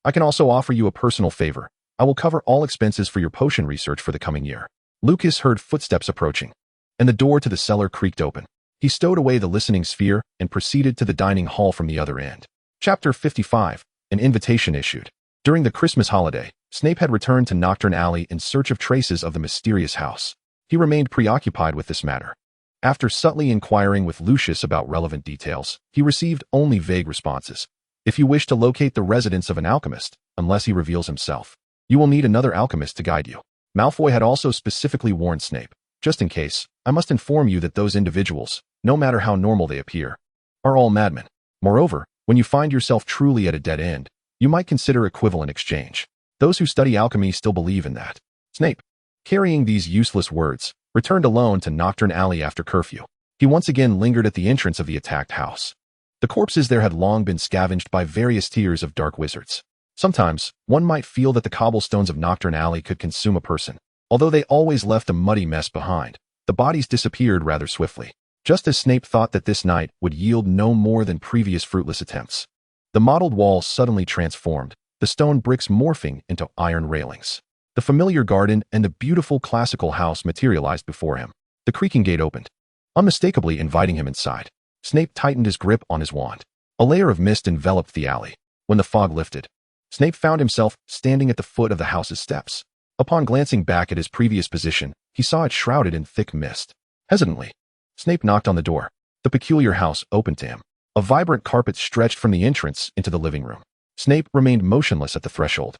I can also offer you a personal favor. I will cover all expenses for your potion research for the coming year. Lucas heard footsteps approaching, and the door to the cellar creaked open. He stowed away the listening sphere and proceeded to the dining hall from the other end. Chapter 55. An invitation issued. During the Christmas holiday, Snape had returned to Nocturne Alley in search of traces of the mysterious house. He remained preoccupied with this matter. After subtly inquiring with Lucius about relevant details, he received only vague responses. If you wish to locate the residence of an alchemist, unless he reveals himself, you will need another alchemist to guide you. Malfoy had also specifically warned Snape, just in case, I must inform you that those individuals, no matter how normal they appear, are all madmen. Moreover, when you find yourself truly at a dead end, you might consider equivalent exchange. Those who study alchemy still believe in that. Snape, carrying these useless words, returned alone to Nocturne Alley after curfew. He once again lingered at the entrance of the attacked house. The corpses there had long been scavenged by various tiers of dark wizards. Sometimes, one might feel that the cobblestones of Nocturne Alley could consume a person. Although they always left a muddy mess behind, the bodies disappeared rather swiftly, just as Snape thought that this night would yield no more than previous fruitless attempts. The mottled walls suddenly transformed, the stone bricks morphing into iron railings. The familiar garden and the beautiful classical house materialized before him. The creaking gate opened, unmistakably inviting him inside. Snape tightened his grip on his wand. A layer of mist enveloped the alley. When the fog lifted, Snape found himself standing at the foot of the house's steps. Upon glancing back at his previous position, he saw it shrouded in thick mist. Hesitantly, Snape knocked on the door. The peculiar house opened to him. A vibrant carpet stretched from the entrance into the living room. Snape remained motionless at the threshold.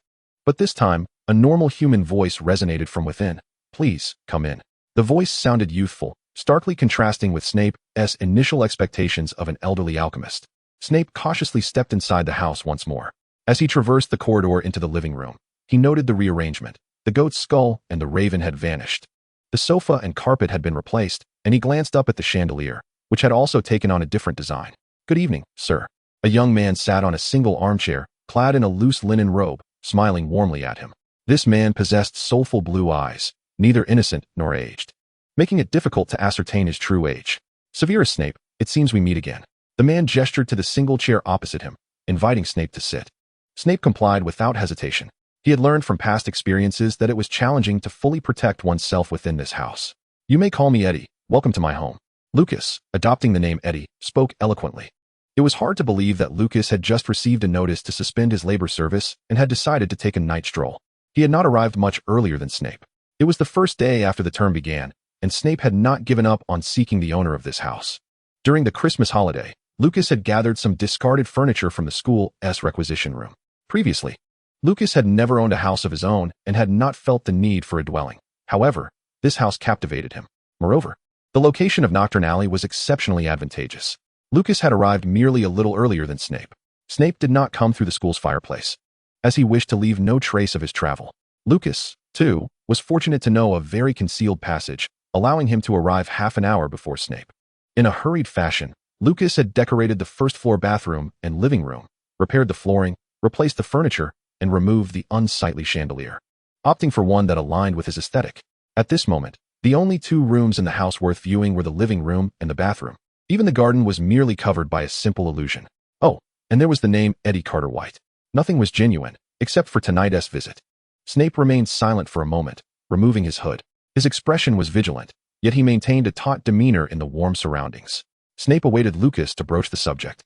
But this time, a normal human voice resonated from within. Please, come in. The voice sounded youthful, starkly contrasting with Snape's initial expectations of an elderly alchemist. Snape cautiously stepped inside the house once more. As he traversed the corridor into the living room, he noted the rearrangement. The goat's skull and the raven had vanished. The sofa and carpet had been replaced, and he glanced up at the chandelier, which had also taken on a different design. Good evening, sir. A young man sat on a single armchair, clad in a loose linen robe, smiling warmly at him. This man possessed soulful blue eyes, neither innocent nor aged, making it difficult to ascertain his true age. Severus Snape, it seems we meet again. The man gestured to the single chair opposite him, inviting Snape to sit. Snape complied without hesitation. He had learned from past experiences that it was challenging to fully protect oneself within this house. You may call me Eddie. Welcome to my home. Lucas, adopting the name Eddie, spoke eloquently. It was hard to believe that Lucas had just received a notice to suspend his labor service and had decided to take a night stroll. He had not arrived much earlier than Snape. It was the first day after the term began, and Snape had not given up on seeking the owner of this house. During the Christmas holiday, Lucas had gathered some discarded furniture from the school's requisition room. Previously, Lucas had never owned a house of his own and had not felt the need for a dwelling. However, this house captivated him. Moreover, the location of Nocturne Alley was exceptionally advantageous. Lucas had arrived merely a little earlier than Snape. Snape did not come through the school's fireplace, as he wished to leave no trace of his travel. Lucas, too, was fortunate to know a very concealed passage, allowing him to arrive half an hour before Snape. In a hurried fashion, Lucas had decorated the first-floor bathroom and living room, repaired the flooring, replaced the furniture, and removed the unsightly chandelier, opting for one that aligned with his aesthetic. At this moment, the only two rooms in the house worth viewing were the living room and the bathroom. Even the garden was merely covered by a simple illusion. Oh, And there was the name Eddie Carter White. Nothing was genuine, except for tonight's visit. Snape remained silent for a moment, removing his hood. His expression was vigilant, yet he maintained a taut demeanor in the warm surroundings. Snape awaited Lucas to broach the subject.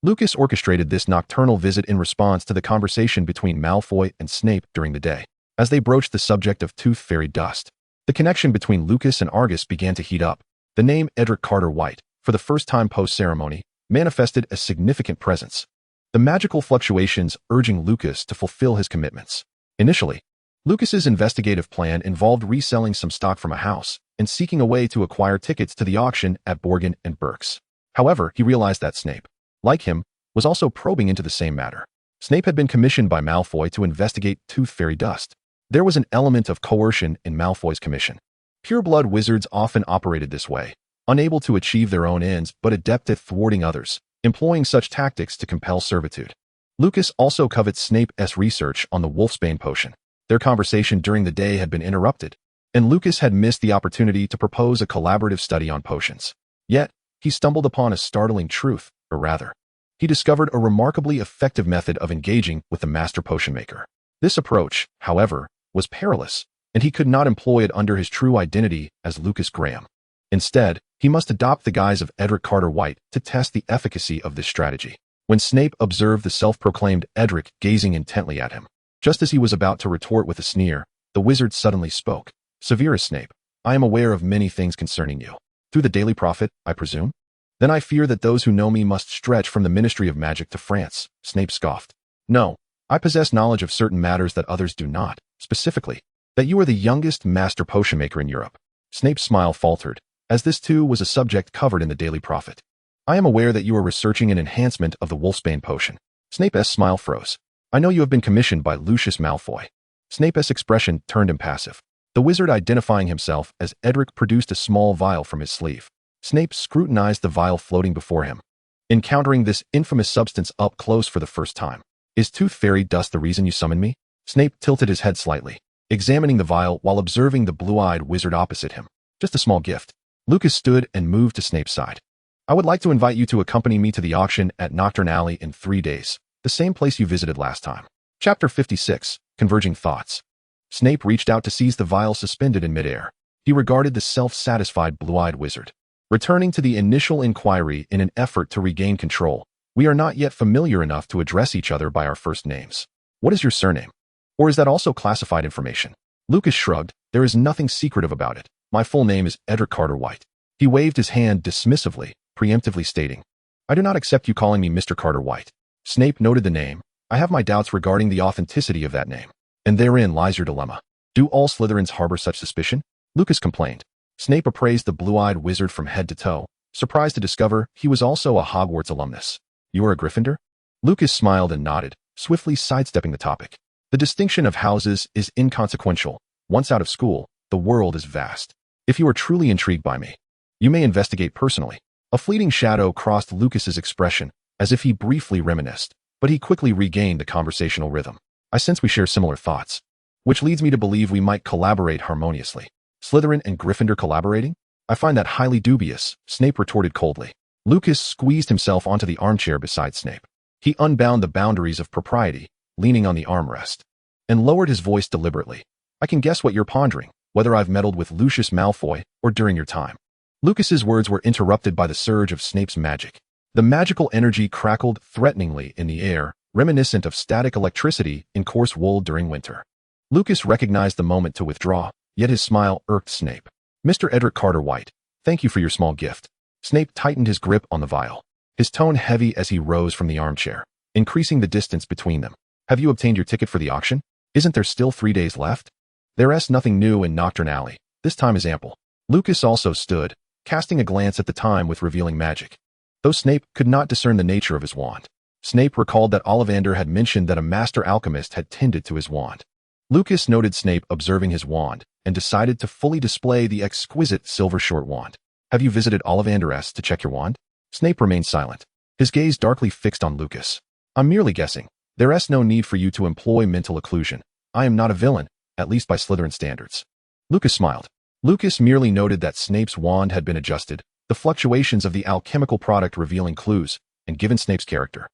Lucas orchestrated this nocturnal visit in response to the conversation between Malfoy and Snape during the day. As they broached the subject of tooth fairy dust, the connection between Lucas and Argus began to heat up. The name Edric Carter White, for the first time post-ceremony, manifested a significant presence. The magical fluctuations urging Lucas to fulfill his commitments. Initially, Lucas's investigative plan involved reselling some stock from a house and seeking a way to acquire tickets to the auction at Borgin and Burke's. However, he realized that Snape, like him, was also probing into the same matter. Snape had been commissioned by Malfoy to investigate tooth fairy dust. There was an element of coercion in Malfoy's commission. Pureblood wizards often operated this way, unable to achieve their own ends but adept at thwarting others, employing such tactics to compel servitude. Lucas also covets Snape's research on the Wolfsbane potion. Their conversation during the day had been interrupted, and Lucas had missed the opportunity to propose a collaborative study on potions. Yet, he stumbled upon a startling truth, or rather, he discovered a remarkably effective method of engaging with the master potion maker. This approach, however, was perilous, and he could not employ it under his true identity as Lucas Graham. Instead, he must adopt the guise of Edric Carter White to test the efficacy of this strategy. When Snape observed the self-proclaimed Edric gazing intently at him, just as he was about to retort with a sneer, the wizard suddenly spoke. "Severus Snape, I am aware of many things concerning you. Through the Daily Prophet, I presume? Then I fear that those who know me must stretch from the Ministry of Magic to France." Snape scoffed. "No, I possess knowledge of certain matters that others do not, specifically, that you are the youngest master potion maker in Europe." Snape's smile faltered, as this too was a subject covered in the Daily Prophet. "I am aware that you are researching an enhancement of the Wolfsbane potion." Snape's smile froze. "I know you have been commissioned by Lucius Malfoy." Snape's expression turned impassive. The wizard identifying himself as Edric produced a small vial from his sleeve. Snape scrutinized the vial floating before him, encountering this infamous substance up close for the first time. "Is tooth fairy dust the reason you summoned me?" Snape tilted his head slightly, examining the vial while observing the blue-eyed wizard opposite him. "Just a small gift." Lucas stood and moved to Snape's side. "I would like to invite you to accompany me to the auction at Nocturne Alley in 3 days, the same place you visited last time." Chapter 56, Converging Thoughts. Snape reached out to seize the vial suspended in midair. He regarded the self-satisfied blue-eyed wizard. Returning to the initial inquiry in an effort to regain control, "We are not yet familiar enough to address each other by our first names. What is your surname? Or is that also classified information?" Lucas shrugged. "There is nothing secretive about it. My full name is Edric Carter White." He waved his hand dismissively, preemptively stating, "I do not accept you calling me Mr. Carter White." Snape noted the name. "I have my doubts regarding the authenticity of that name. And therein lies your dilemma. Do all Slytherins harbor such suspicion?" Lucas complained. Snape appraised the blue-eyed wizard from head to toe, surprised to discover he was also a Hogwarts alumnus. "You are a Gryffindor?" Lucas smiled and nodded, swiftly sidestepping the topic. "The distinction of houses is inconsequential. Once out of school, the world is vast. If you are truly intrigued by me, you may investigate personally." A fleeting shadow crossed Lucas's expression, as if he briefly reminisced, but he quickly regained the conversational rhythm. "I sense we share similar thoughts, which leads me to believe we might collaborate harmoniously." "Slytherin and Gryffindor collaborating? I find that highly dubious," Snape retorted coldly. Lucas squeezed himself onto the armchair beside Snape. He unbound the boundaries of propriety, leaning on the armrest, and lowered his voice deliberately. "I can guess what you're pondering, whether I've meddled with Lucius Malfoy or during your time." Lucas's words were interrupted by the surge of Snape's magic. The magical energy crackled threateningly in the air, reminiscent of static electricity in coarse wool during winter. Lucas recognized the moment to withdraw, yet his smile irked Snape. "Mr. Edric Carter White, thank you for your small gift." Snape tightened his grip on the vial, his tone heavy as he rose from the armchair, increasing the distance between them. "Have you obtained your ticket for the auction? Isn't there still 3 days left?" "There's nothing new in Nocturne Alley. This time is ample." Lucas also stood, casting a glance at the time with revealing magic. Though Snape could not discern the nature of his wand, Snape recalled that Ollivander had mentioned that a master alchemist had tended to his wand. Lucas noted Snape observing his wand and decided to fully display the exquisite silver short wand. "Have you visited Ollivander's to check your wand?" Snape remained silent, his gaze darkly fixed on Lucas. "I'm merely guessing. There's no need for you to employ mental occlusion. I am not a villain, at least by Slytherin standards." Lucas smiled. Lucas merely noted that Snape's wand had been adjusted, the fluctuations of the alchemical product revealing clues, and given Snape's character.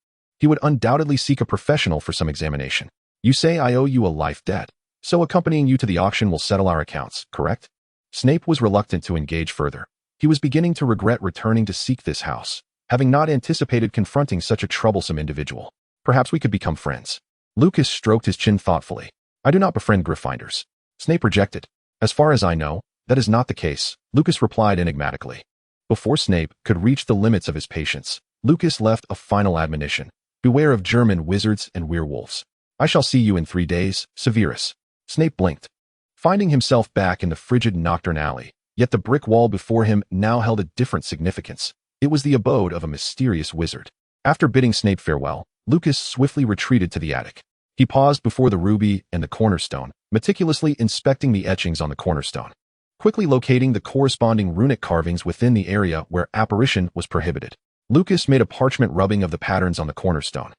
he would undoubtedly seek a professional for some examination. You say I owe you a life debt, so accompanying you to the auction will settle our accounts, correct? Snape was reluctant to engage further. He was beginning to regret returning to seek this house, having not anticipated confronting such a troublesome individual. Perhaps we could become friends. Lucas stroked his chin thoughtfully. I do not befriend Gryffindors. Snape rejected. As far as I know, that is not the case, Lucas replied enigmatically. Before Snape could reach the limits of his patience, Lucas left a final admonition. Beware of German wizards and werewolves. I shall see you in 3 days, Severus. Snape blinked. Finding himself back in the frigid Nocturne alley, yet the brick wall before him now held a different significance. It was the abode of a mysterious wizard. After bidding Snape farewell, Lucas swiftly retreated to the attic. He paused before the ruby and the cornerstone, meticulously inspecting the etchings on the cornerstone. Quickly locating the corresponding runic carvings within the area where apparition was prohibited, Lucas made a parchment rubbing of the patterns on the cornerstone,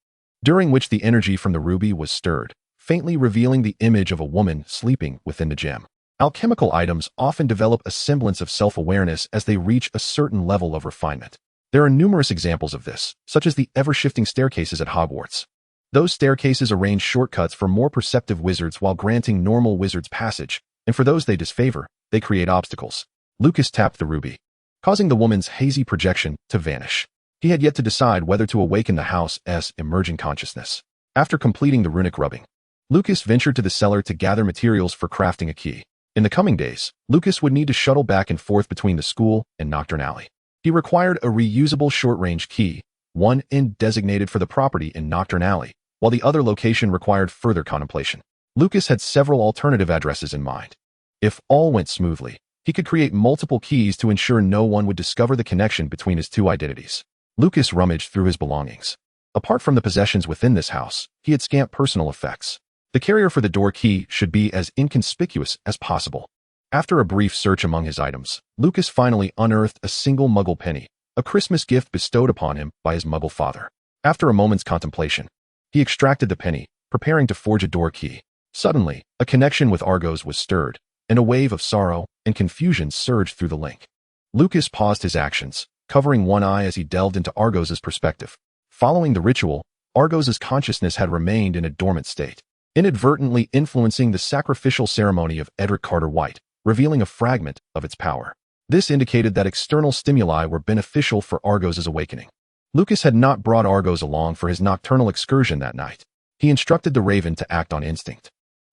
during which the energy from the ruby was stirred, faintly revealing the image of a woman sleeping within the gem. Alchemical items often develop a semblance of self-awareness as they reach a certain level of refinement. There are numerous examples of this, such as the ever-shifting staircases at Hogwarts. Those staircases arrange shortcuts for more perceptive wizards while granting normal wizards passage, and for those they disfavor, they create obstacles. Lucas tapped the ruby, causing the woman's hazy projection to vanish. He had yet to decide whether to awaken the house's emerging consciousness. After completing the runic rubbing, Lucas ventured to the cellar to gather materials for crafting a key. In the coming days, Lucas would need to shuttle back and forth between the school and Nocturne Alley. He required a reusable short-range key, one end designated for the property in Nocturne Alley, while the other location required further contemplation. Lucas had several alternative addresses in mind. If all went smoothly, he could create multiple keys to ensure no one would discover the connection between his two identities. Lucas rummaged through his belongings. Apart from the possessions within this house, he had scant personal effects. The carrier for the door key should be as inconspicuous as possible. After a brief search among his items, Lucas finally unearthed a single Muggle penny, a Christmas gift bestowed upon him by his Muggle father. After a moment's contemplation, he extracted the penny, preparing to forge a door key. Suddenly, a connection with Argos was stirred, and a wave of sorrow and confusion surged through the link. Lucas paused his actions, covering one eye as he delved into Argos's perspective. Following the ritual, Argos's consciousness had remained in a dormant state, inadvertently influencing the sacrificial ceremony of Edric Carter White, revealing a fragment of its power. This indicated that external stimuli were beneficial for Argos's awakening. Lucas had not brought Argos along for his nocturnal excursion that night. He instructed the Raven to act on instinct,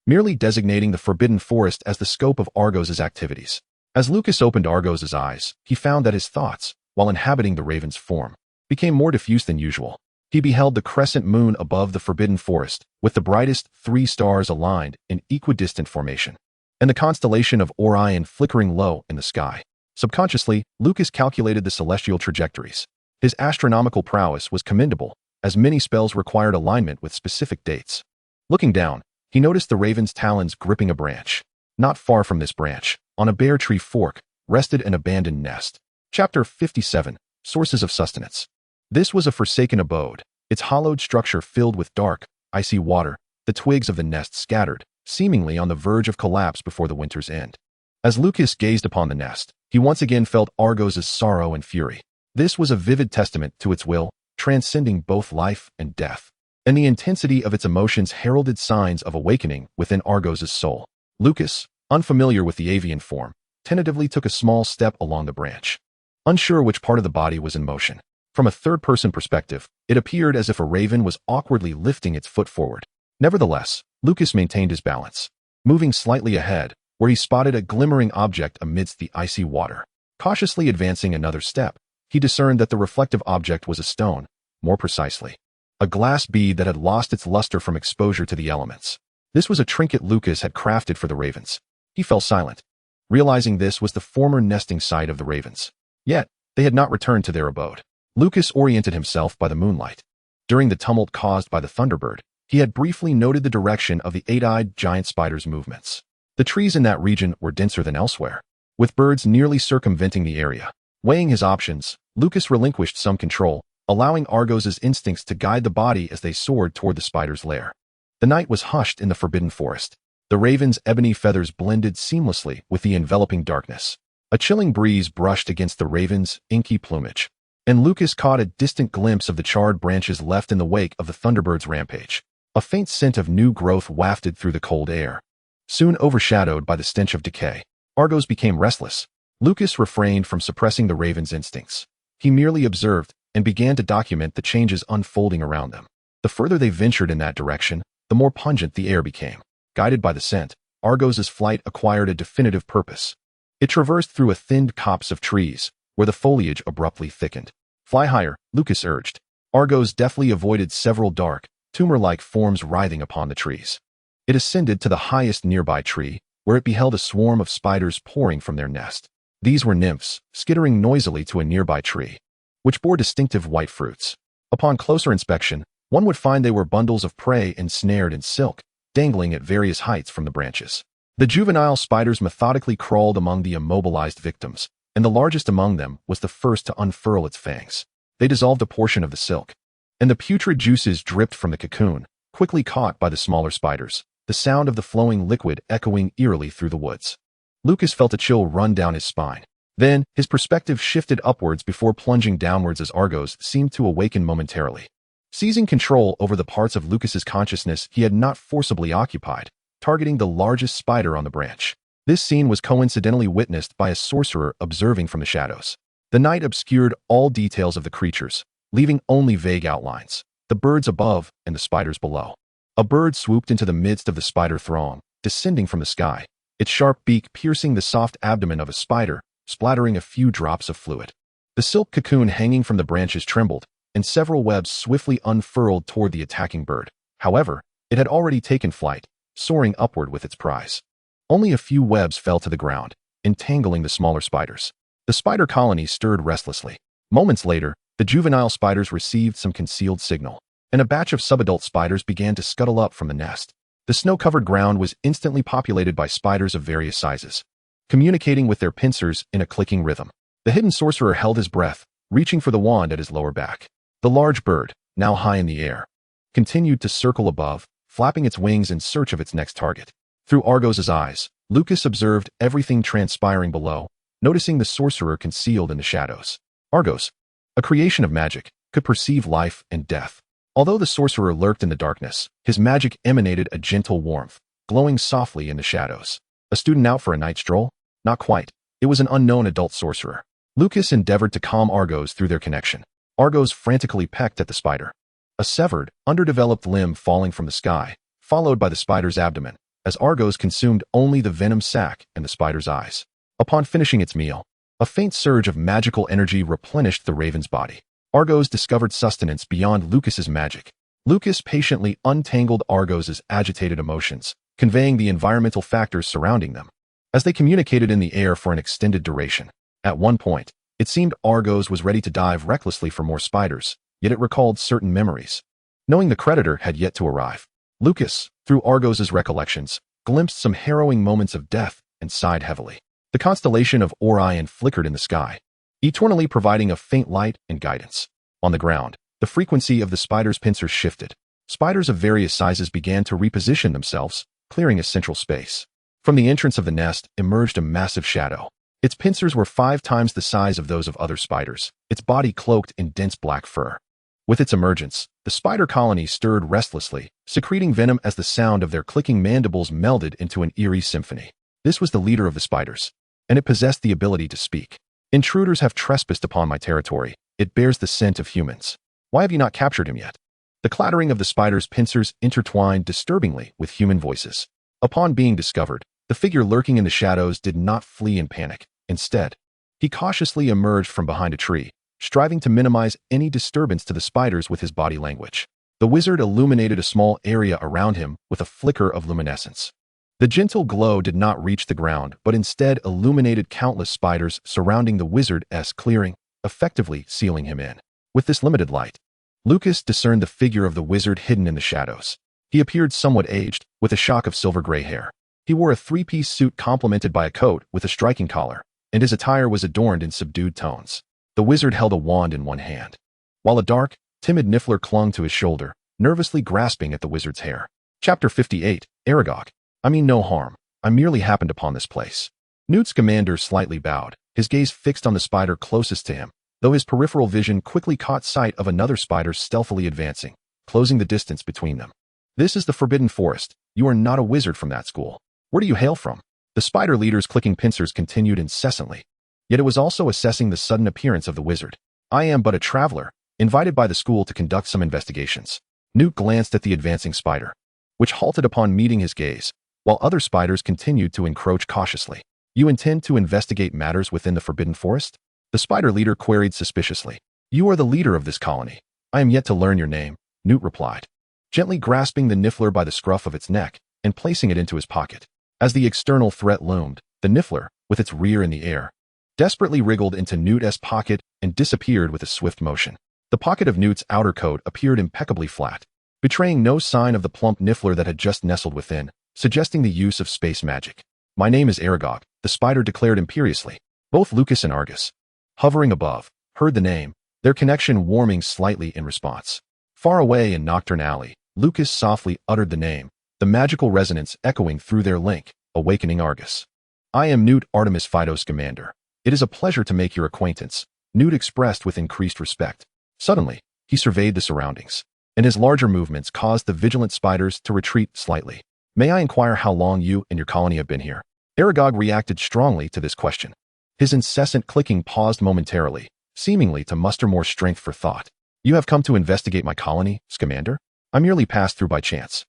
merely designating the Forbidden Forest as the scope of Argos's activities. As Lucas opened Argos's eyes, he found that his thoughts, while inhabiting the Raven's form, became more diffuse than usual. He beheld the crescent moon above the Forbidden Forest, with the brightest 3 stars aligned in equidistant formation, and the constellation of Orion flickering low in the sky. Subconsciously, Lucas calculated the celestial trajectories. His astronomical prowess was commendable, as many spells required alignment with specific dates. Looking down, he noticed the Raven's talons gripping a branch. Not far from this branch, on a bare tree fork, rested an abandoned nest. Chapter 57, Sources of Sustenance. This was a forsaken abode, its hollowed structure filled with dark, icy water, the twigs of the nest scattered, seemingly on the verge of collapse before the winter's end. As Lucas gazed upon the nest, he once again felt Argos's sorrow and fury. This was a vivid testament to its will, transcending both life and death, and the intensity of its emotions heralded signs of awakening within Argos's soul. Lucas, unfamiliar with the avian form, tentatively took a small step along the branch, unsure which part of the body was in motion. From a third-person perspective, it appeared as if a raven was awkwardly lifting its foot forward. Nevertheless, Lucas maintained his balance, moving slightly ahead, where he spotted a glimmering object amidst the icy water. Cautiously advancing another step, he discerned that the reflective object was a stone, more precisely, a glass bead that had lost its luster from exposure to the elements. This was a trinket Lucas had crafted for the ravens. He fell silent, realizing this was the former nesting site of the ravens. Yet, they had not returned to their abode. Lucas oriented himself by the moonlight. During the tumult caused by the Thunderbird, he had briefly noted the direction of the 8-eyed giant spider's movements. The trees in that region were denser than elsewhere, with birds nearly circumventing the area. Weighing his options, Lucas relinquished some control, allowing Argos's instincts to guide the body as they soared toward the spider's lair. The night was hushed in the Forbidden Forest. The raven's ebony feathers blended seamlessly with the enveloping darkness. A chilling breeze brushed against the raven's inky plumage. and Lucas caught a distant glimpse of the charred branches left in the wake of the Thunderbird's rampage. A faint scent of new growth wafted through the cold air, soon overshadowed by the stench of decay. Argos became restless. Lucas refrained from suppressing the raven's instincts. He merely observed and began to document the changes unfolding around them. The further they ventured in that direction, the more pungent the air became. Guided by the scent, Argos's flight acquired a definitive purpose. It traversed through a thinned copse of trees, where the foliage abruptly thickened. "Fly higher," Lucas urged. Argos deftly avoided several dark, tumor-like forms writhing upon the trees. It ascended to the highest nearby tree, where it beheld a swarm of spiders pouring from their nest. These were nymphs, skittering noisily to a nearby tree, which bore distinctive white fruits. Upon closer inspection, one would find they were bundles of prey ensnared in silk, dangling at various heights from the branches. The juvenile spiders methodically crawled among the immobilized victims, and the largest among them was the first to unfurl its fangs. They dissolved a portion of the silk, and the putrid juices dripped from the cocoon, quickly caught by the smaller spiders, the sound of the flowing liquid echoing eerily through the woods. Lucas felt a chill run down his spine. Then, his perspective shifted upwards before plunging downwards as Argos seemed to awaken momentarily. Seizing control over the parts of Lucas's consciousness he had not forcibly occupied, targeting the largest spider on the branch. This scene was coincidentally witnessed by a sorcerer observing from the shadows. The night obscured all details of the creatures, leaving only vague outlines, the birds above and the spiders below. A bird swooped into the midst of the spider throng, descending from the sky, its sharp beak piercing the soft abdomen of a spider, splattering a few drops of fluid. The silk cocoon hanging from the branches trembled, and several webs swiftly unfurled toward the attacking bird. However, it had already taken flight, soaring upward with its prize. Only a few webs fell to the ground, entangling the smaller spiders. The spider colony stirred restlessly. Moments later, the juvenile spiders received some concealed signal, and a batch of subadult spiders began to scuttle up from the nest. The snow-covered ground was instantly populated by spiders of various sizes, communicating with their pincers in a clicking rhythm. The hidden sorcerer held his breath, reaching for the wand at his lower back. The large bird, now high in the air, continued to circle above, flapping its wings in search of its next target. Through Argos's eyes, Lucas observed everything transpiring below, noticing the sorcerer concealed in the shadows. Argos, a creation of magic, could perceive life and death. Although the sorcerer lurked in the darkness, his magic emanated a gentle warmth, glowing softly in the shadows. A student out for a night stroll? Not quite. It was an unknown adult sorcerer. Lucas endeavored to calm Argos through their connection. Argos frantically pecked at the spider. A severed, underdeveloped limb falling from the sky, followed by the spider's abdomen, as Argos consumed only the venom sac and the spider's eyes. Upon finishing its meal, a faint surge of magical energy replenished the raven's body. Argos discovered sustenance beyond Lucas's magic. Lucas patiently untangled Argos's agitated emotions, conveying the environmental factors surrounding them, as they communicated in the air for an extended duration. At one point, it seemed Argos was ready to dive recklessly for more spiders, yet it recalled certain memories. Knowing the creditor had yet to arrive, Lucas, through Argos's recollections, glimpsed some harrowing moments of death and sighed heavily. The constellation of Orion flickered in the sky, eternally providing a faint light and guidance. On the ground, the frequency of the spider's pincers shifted. Spiders of various sizes began to reposition themselves, clearing a central space. From the entrance of the nest emerged a massive shadow. Its pincers were 5 times the size of those of other spiders, its body cloaked in dense black fur. With its emergence, the spider colony stirred restlessly, secreting venom as the sound of their clicking mandibles melded into an eerie symphony. This was the leader of the spiders, and it possessed the ability to speak. "Intruders have trespassed upon my territory. It bears the scent of humans. Why have you not captured him yet?" The clattering of the spider's pincers intertwined disturbingly with human voices. Upon being discovered, the figure lurking in the shadows did not flee in panic. Instead, he cautiously emerged from behind a tree, striving to minimize any disturbance to the spiders with his body language. The wizard illuminated a small area around him with a flicker of luminescence. The gentle glow did not reach the ground, but instead illuminated countless spiders surrounding the wizard's clearing, effectively sealing him in. With this limited light, Lucas discerned the figure of the wizard hidden in the shadows. He appeared somewhat aged, with a shock of silver-gray hair. He wore a 3-piece suit complemented by a coat with a striking collar, and his attire was adorned in subdued tones. The wizard held a wand in one hand, while a dark, timid Niffler clung to his shoulder, nervously grasping at the wizard's hair. Chapter 58, Aragog. I mean no harm. I merely happened upon this place. Newt's commander slightly bowed, his gaze fixed on the spider closest to him, though his peripheral vision quickly caught sight of another spider stealthily advancing, closing the distance between them. This is the Forbidden Forest. You are not a wizard from that school. Where do you hail from? The spider leader's clicking pincers continued incessantly. Yet it was also assessing the sudden appearance of the wizard. I am but a traveler, invited by the school to conduct some investigations. Newt glanced at the advancing spider, which halted upon meeting his gaze, while other spiders continued to encroach cautiously. You intend to investigate matters within the Forbidden Forest? The spider leader queried suspiciously. You are the leader of this colony. I am yet to learn your name, Newt replied, gently grasping the niffler by the scruff of its neck and placing it into his pocket. As the external threat loomed, the niffler, with its rear in the air, desperately wriggled into Newt's pocket and disappeared with a swift motion. The pocket of Newt's outer coat appeared impeccably flat, betraying no sign of the plump niffler that had just nestled within, suggesting the use of space magic. My name is Aragog, the spider declared imperiously. Both Lucas and Argus, hovering above, heard the name, their connection warming slightly in response. Far away in Nocturne Alley, Lucas softly uttered the name, the magical resonance echoing through their link, awakening Argus. I am Newt Artemis Phyto Scamander. It is a pleasure to make your acquaintance, Newt expressed with increased respect. Suddenly, he surveyed the surroundings, and his larger movements caused the vigilant spiders to retreat slightly. May I inquire how long you and your colony have been here? Aragog reacted strongly to this question. His incessant clicking paused momentarily, seemingly to muster more strength for thought. You have come to investigate my colony, Scamander? I merely passed through by chance.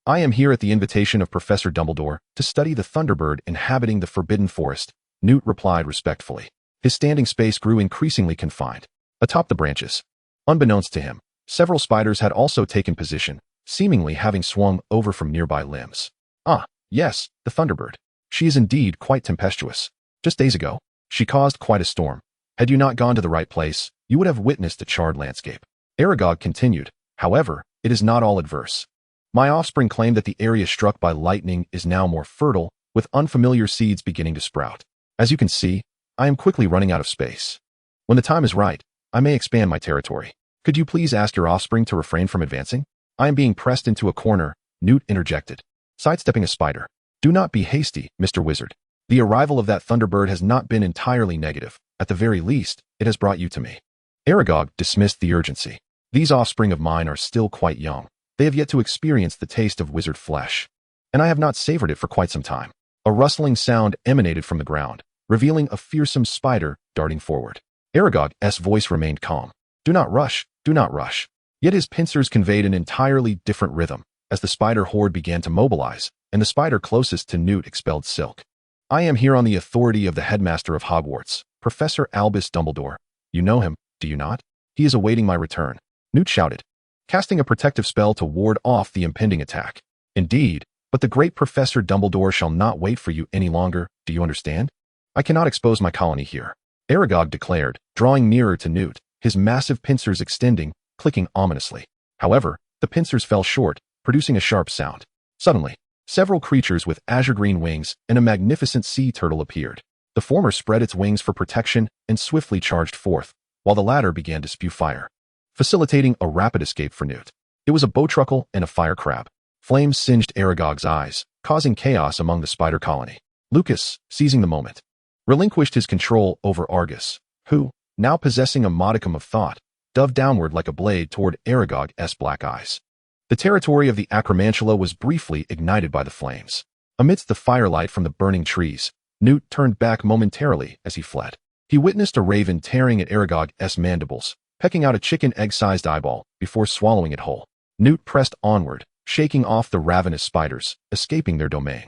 I am here at the invitation of Professor Dumbledore to study the Thunderbird inhabiting the Forbidden Forest, Newt replied respectfully. His standing space grew increasingly confined. Atop the branches, unbeknownst to him, several spiders had also taken position, seemingly having swung over from nearby limbs. Ah, yes, the Thunderbird. She is indeed quite tempestuous. Just days ago, she caused quite a storm. Had you not gone to the right place, you would have witnessed a charred landscape. Aragog continued. However, it is not all adverse. My offspring claim that the area struck by lightning is now more fertile, with unfamiliar seeds beginning to sprout. As you can see, I am quickly running out of space. When the time is right, I may expand my territory. Could you please ask your offspring to refrain from advancing? I am being pressed into a corner, Newt interjected, sidestepping a spider. Do not be hasty, Mr. Wizard. The arrival of that Thunderbird has not been entirely negative. At the very least, it has brought you to me. Aragog dismissed the urgency. These offspring of mine are still quite young. They have yet to experience the taste of wizard flesh, and I have not savored it for quite some time. A rustling sound emanated from the ground, revealing a fearsome spider darting forward. Aragog's voice remained calm. Do not rush, do not rush. Yet his pincers conveyed an entirely different rhythm, as the spider horde began to mobilize, and the spider closest to Newt expelled silk. I am here on the authority of the headmaster of Hogwarts, Professor Albus Dumbledore. You know him, do you not? He is awaiting my return, Newt shouted, casting a protective spell to ward off the impending attack. Indeed, but the great Professor Dumbledore shall not wait for you any longer, do you understand? I cannot expose my colony here, Aragog declared, drawing nearer to Newt, his massive pincers extending, clicking ominously. However, the pincers fell short, producing a sharp sound. Suddenly, several creatures with azure-green wings and a magnificent sea turtle appeared. The former spread its wings for protection and swiftly charged forth, while the latter began to spew fire, facilitating a rapid escape for Newt. It was a bowtruckle and a fire crab. Flames singed Aragog's eyes, causing chaos among the spider colony. Lucas, seizing the moment, relinquished his control over Argus, who, now possessing a modicum of thought, dove downward like a blade toward Aragog's black eyes. The territory of the Acromantula was briefly ignited by the flames. Amidst the firelight from the burning trees, Newt turned back momentarily as he fled. He witnessed a raven tearing at Aragog's mandibles, pecking out a chicken egg-sized eyeball before swallowing it whole. Newt pressed onward, shaking off the ravenous spiders, escaping their domain.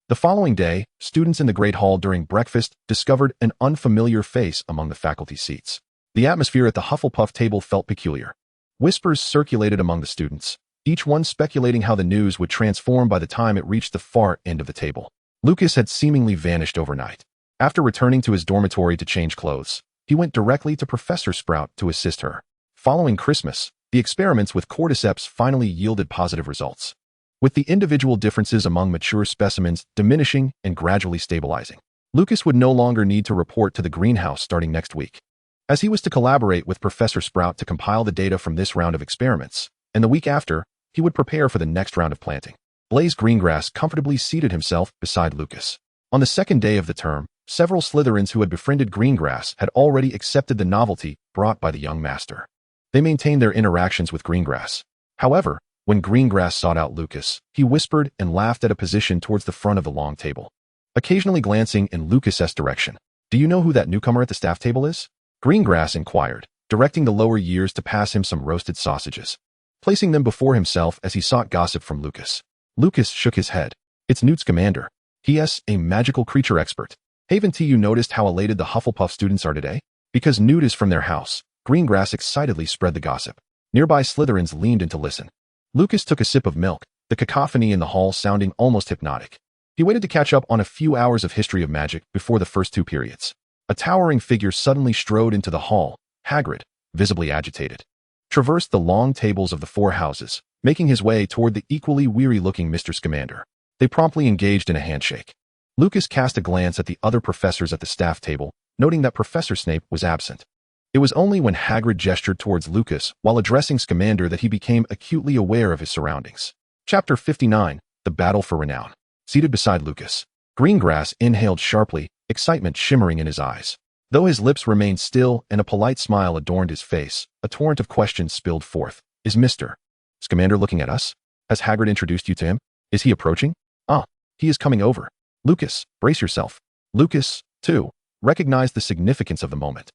The following day, students in the Great Hall during breakfast discovered an unfamiliar face among the faculty seats. The atmosphere at the Hufflepuff table felt peculiar. Whispers circulated among the students, each one speculating how the news would transform by the time it reached the far end of the table. Lucas had seemingly vanished overnight. After returning to his dormitory to change clothes, he went directly to Professor Sprout to assist her. Following Christmas, the experiments with cordyceps finally yielded positive results, with the individual differences among mature specimens diminishing and gradually stabilizing. Lucas would no longer need to report to the greenhouse starting next week, as he was to collaborate with Professor Sprout to compile the data from this round of experiments, and the week after, he would prepare for the next round of planting. Blaze Greengrass comfortably seated himself beside Lucas. On the second day of the term, Several Slytherins who had befriended Greengrass had already accepted the novelty brought by the young master. They maintained their interactions with Greengrass. However, when Greengrass sought out Lucas, he whispered and laughed at a position towards the front of the long table, occasionally glancing in Lucas's direction. "Do you know who that newcomer at the staff table is?" Greengrass inquired, directing the lower years to pass him some roasted sausages, placing them before himself as he sought gossip from Lucas. Lucas shook his head. "It's Newt Scamander. He.S. a magical creature expert. Haven't you noticed how elated the Hufflepuff students are today? Because Newt is from their house." Greengrass excitedly spread the gossip. Nearby Slytherins leaned in to listen. Lucas took a sip of milk, the cacophony in the hall sounding almost hypnotic. He waited to catch up on a few hours of history of magic before the first two periods. A towering figure suddenly strode into the hall. Hagrid, visibly agitated, traversed the long tables of the four houses, making his way toward the equally weary-looking Mr. Scamander. They promptly engaged in a handshake. Lucas cast a glance at the other professors at the staff table, noting that Professor Snape was absent. It was only when Hagrid gestured towards Lucas while addressing Scamander that he became acutely aware of his surroundings. Chapter 59, The Battle for Renown. Seated beside Lucas, Greengrass inhaled sharply, excitement shimmering in his eyes. Though his lips remained still and a polite smile adorned his face, a torrent of questions spilled forth. "Is Mr. Scamander looking at us? Has Hagrid introduced you to him? Is he approaching? Ah, he is coming over. Lucas, brace yourself." Lucas, too, recognized the significance of the moment.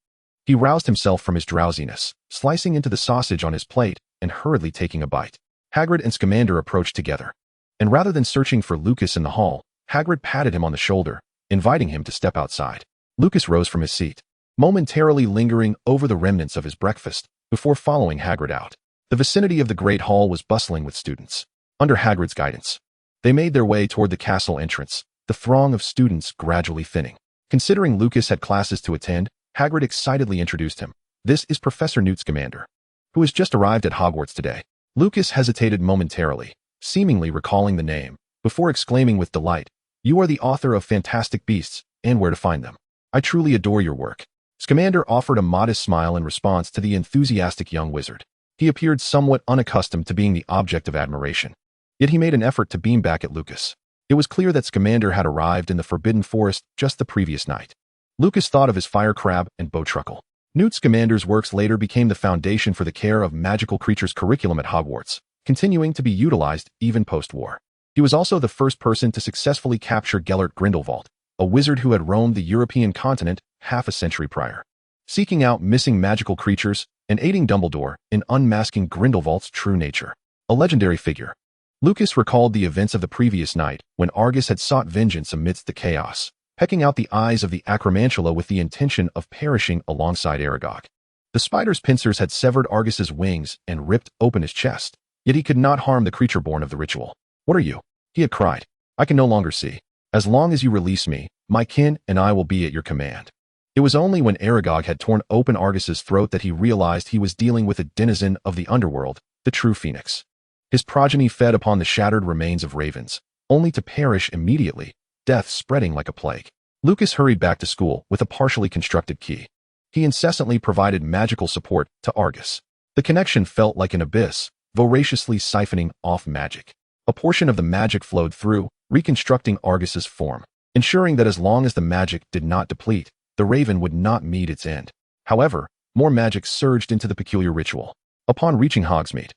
He roused himself from his drowsiness, slicing into the sausage on his plate and hurriedly taking a bite. Hagrid and Scamander approached together. And rather than searching for Lucas in the hall, Hagrid patted him on the shoulder, inviting him to step outside. Lucas rose from his seat, momentarily lingering over the remnants of his breakfast before following Hagrid out. The vicinity of the Great Hall was bustling with students. Under Hagrid's guidance, they made their way toward the castle entrance, the throng of students gradually thinning. Considering Lucas had classes to attend, Hagrid excitedly introduced him. "This is Professor Newt Scamander, who has just arrived at Hogwarts today." Lucas hesitated momentarily, seemingly recalling the name, before exclaiming with delight, "You are the author of Fantastic Beasts, and Where to Find Them. I truly adore your work." Scamander offered a modest smile in response to the enthusiastic young wizard. He appeared somewhat unaccustomed to being the object of admiration. Yet he made an effort to beam back at Lucas. It was clear that Scamander had arrived in the Forbidden Forest just the previous night. Lucas thought of his fire crab and bowtruckle. Newt Scamander's works later became the foundation for the care of magical creatures curriculum at Hogwarts, continuing to be utilized even post-war. He was also the first person to successfully capture Gellert Grindelwald, a wizard who had roamed the European continent half a century prior, seeking out missing magical creatures and aiding Dumbledore in unmasking Grindelwald's true nature. A legendary figure. Lucas recalled the events of the previous night when Argus had sought vengeance amidst the chaos, pecking out the eyes of the Acromantula with the intention of perishing alongside Aragog. The spider's pincers had severed Argus's wings and ripped open his chest, yet he could not harm the creature born of the ritual. "What are you?" he had cried. "I can no longer see. As long as you release me, my kin and I will be at your command." It was only when Aragog had torn open Argus's throat that he realized he was dealing with a denizen of the underworld, the true Phoenix. His progeny fed upon the shattered remains of ravens, only to perish immediately, death spreading like a plague. Lucas hurried back to school with a partially constructed key. He incessantly provided magical support to Argus. The connection felt like an abyss, voraciously siphoning off magic. A portion of the magic flowed through, reconstructing Argus's form, ensuring that as long as the magic did not deplete, the raven would not meet its end. However, more magic surged into the peculiar ritual. Upon reaching Hogsmeade,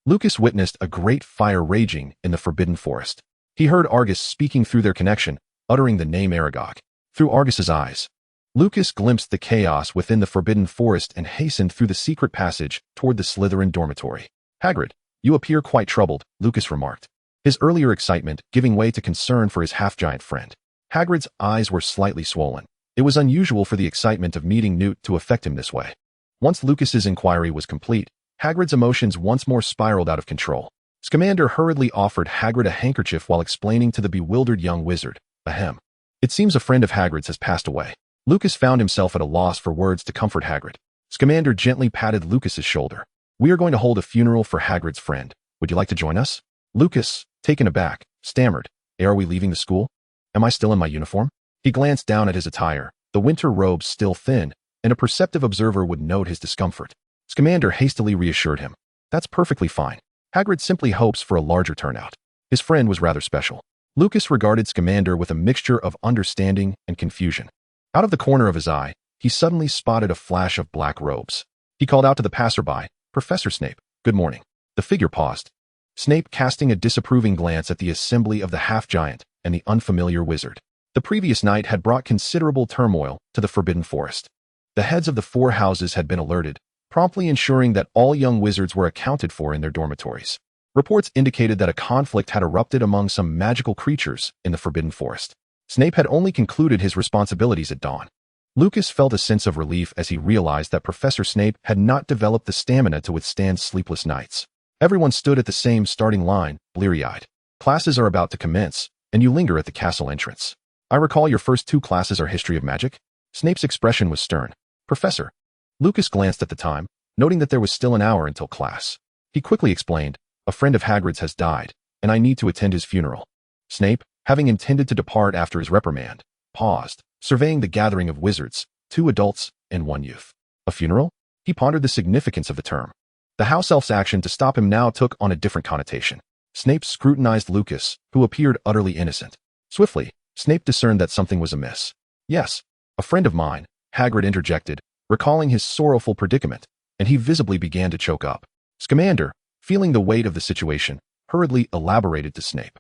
Lucas witnessed a great fire raging in the Forbidden Forest. He heard Argus speaking through their connection, uttering the name Aragog. Through Argus's eyes, Lucas glimpsed the chaos within the Forbidden Forest and hastened through the secret passage toward the Slytherin dormitory. "Hagrid, you appear quite troubled," Lucas remarked, his earlier excitement giving way to concern for his half-giant friend. Hagrid's eyes were slightly swollen. It was unusual for the excitement of meeting Newt to affect him this way. Once Lucas's inquiry was complete, Hagrid's emotions once more spiraled out of control. Scamander hurriedly offered Hagrid a handkerchief while explaining to the bewildered young wizard, "Ahem. It seems a friend of Hagrid's has passed away." Lucas found himself at a loss for words to comfort Hagrid. Scamander gently patted Lucas's shoulder. "We are going to hold a funeral for Hagrid's friend. Would you like to join us?" Lucas, taken aback, stammered, "Are we leaving the school? Am I still in my uniform?" He glanced down at his attire, the winter robes still thin, and a perceptive observer would note his discomfort. Scamander hastily reassured him. "That's perfectly fine. Hagrid simply hopes for a larger turnout. His friend was rather special." Lucas regarded Scamander with a mixture of understanding and confusion. Out of the corner of his eye, he suddenly spotted a flash of black robes. He called out to the passerby, "Professor Snape, good morning." The figure paused. Snape casting a disapproving glance at the assembly of the half-giant and the unfamiliar wizard. The previous night had brought considerable turmoil to the Forbidden Forest. The heads of the 4 houses had been alerted, promptly ensuring that all young wizards were accounted for in their dormitories. Reports indicated that a conflict had erupted among some magical creatures in the Forbidden Forest. Snape had only concluded his responsibilities at dawn. Lucas felt a sense of relief as he realized that Professor Snape had not developed the stamina to withstand sleepless nights. Everyone stood at the same starting line, bleary-eyed. Classes are about to commence, and you linger at the castle entrance. I recall your first 2 classes are history of magic? Snape's expression was stern. Professor. Lucas glanced at the time, noting that there was still an hour until class. He quickly explained, a friend of Hagrid's has died, and I need to attend his funeral. Snape, having intended to depart after his reprimand, paused, surveying the gathering of wizards, 2 adults and 1 youth. A funeral? He pondered the significance of the term. The house elf's action to stop him now took on a different connotation. Snape scrutinized Lucas, who appeared utterly innocent. Swiftly, Snape discerned that something was amiss. Yes, a friend of mine, Hagrid interjected, recalling his sorrowful predicament, and he visibly began to choke up. Scamander, feeling the weight of the situation, hurriedly elaborated to Snape.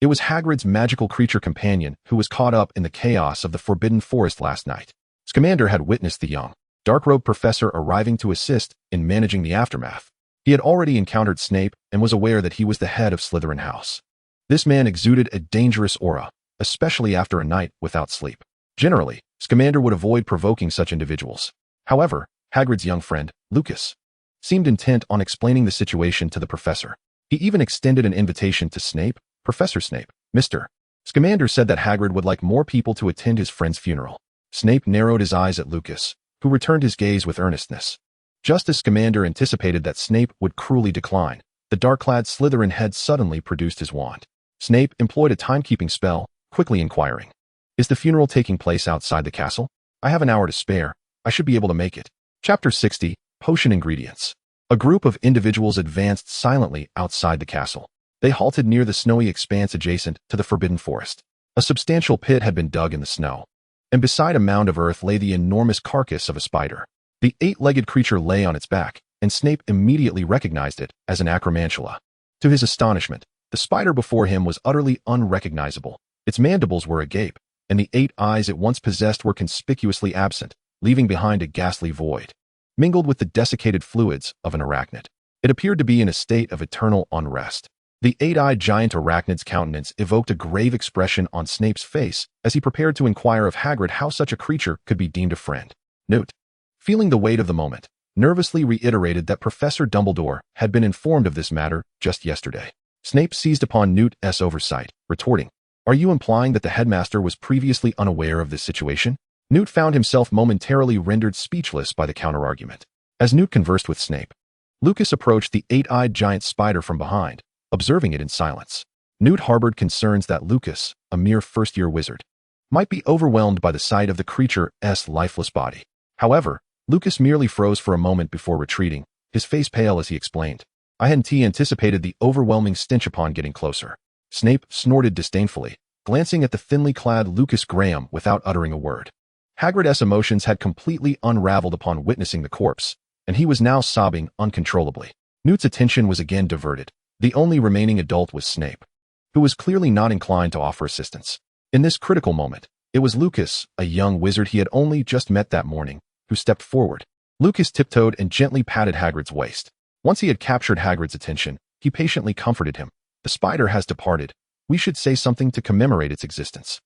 It was Hagrid's magical creature companion who was caught up in the chaos of the Forbidden Forest last night. Scamander had witnessed the young, dark-robed professor arriving to assist in managing the aftermath. He had already encountered Snape and was aware that he was the head of Slytherin House. This man exuded a dangerous aura, especially after a night without sleep. Generally, Scamander would avoid provoking such individuals. However, Hagrid's young friend, Lucas, seemed intent on explaining the situation to the professor. He even extended an invitation to Snape. Professor Snape, Mr. Scamander said that Hagrid would like more people to attend his friend's funeral. Snape narrowed his eyes at Lucas, who returned his gaze with earnestness. Just as Scamander anticipated that Snape would cruelly decline, the dark-clad Slytherin head suddenly produced his wand. Snape employed a timekeeping spell, quickly inquiring, "Is the funeral taking place outside the castle? I have an hour to spare. I should be able to make it." Chapter 60, Potion Ingredients. A group of individuals advanced silently outside the castle. They halted near the snowy expanse adjacent to the Forbidden Forest. A substantial pit had been dug in the snow, and beside a mound of earth lay the enormous carcass of a spider. The 8-legged creature lay on its back, and Snape immediately recognized it as an acromantula. To his astonishment, the spider before him was utterly unrecognizable. Its mandibles were agape, and the 8 eyes it once possessed were conspicuously absent, leaving behind a ghastly void. Mingled with the desiccated fluids of an arachnid, it appeared to be in a state of eternal unrest. The 8-eyed giant arachnid's countenance evoked a grave expression on Snape's face as he prepared to inquire of Hagrid how such a creature could be deemed a friend. Newt, feeling the weight of the moment, nervously reiterated that Professor Dumbledore had been informed of this matter just yesterday. Snape seized upon Newt's oversight, retorting, "Are you implying that the headmaster was previously unaware of this situation?" Newt found himself momentarily rendered speechless by the counterargument. As Newt conversed with Snape, Lucas approached the 8-eyed giant spider from behind, observing it in silence. Newt harbored concerns that Lucas, a mere first-year wizard, might be overwhelmed by the sight of the creature's lifeless body. However, Lucas merely froze for a moment before retreating, his face pale as he explained, "I hadn't anticipated the overwhelming stench upon getting closer." Snape snorted disdainfully, glancing at the thinly clad Lucas Graham without uttering a word. Hagrid's emotions had completely unraveled upon witnessing the corpse, and he was now sobbing uncontrollably. Newt's attention was again diverted. The only remaining adult was Snape, who was clearly not inclined to offer assistance. In this critical moment, it was Lucas, a young wizard he had only just met that morning, who stepped forward. Lucas tiptoed and gently patted Hagrid's waist. Once he had captured Hagrid's attention, he patiently comforted him. "The spider has departed. We should say something to commemorate its existence."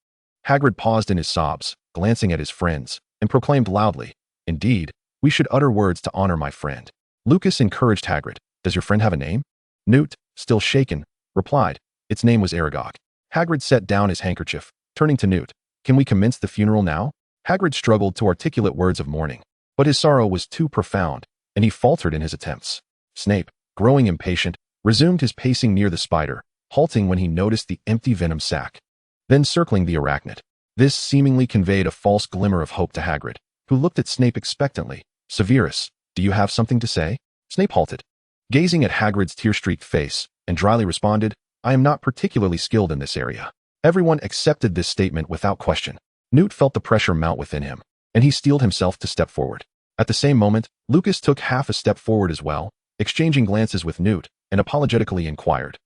Hagrid paused in his sobs, glancing at his friends, and proclaimed loudly, "Indeed, we should utter words to honor my friend." Lucas encouraged Hagrid, "Does your friend have a name?" Newt, still shaken, replied, "Its name was Aragog." Hagrid set down his handkerchief, turning to Newt, "Can we commence the funeral now?" Hagrid struggled to articulate words of mourning, but his sorrow was too profound, and he faltered in his attempts. Snape, growing impatient, resumed his pacing near the spider, halting when he noticed the empty venom sac, then circling the arachnid. This seemingly conveyed a false glimmer of hope to Hagrid, who looked at Snape expectantly. "Severus, do you have something to say?" Snape halted, gazing at Hagrid's tear-streaked face, and dryly responded, "I am not particularly skilled in this area." Everyone accepted this statement without question. Newt felt the pressure mount within him, and he steeled himself to step forward. At the same moment, Lucas took half a step forward as well, exchanging glances with Newt, and apologetically inquired,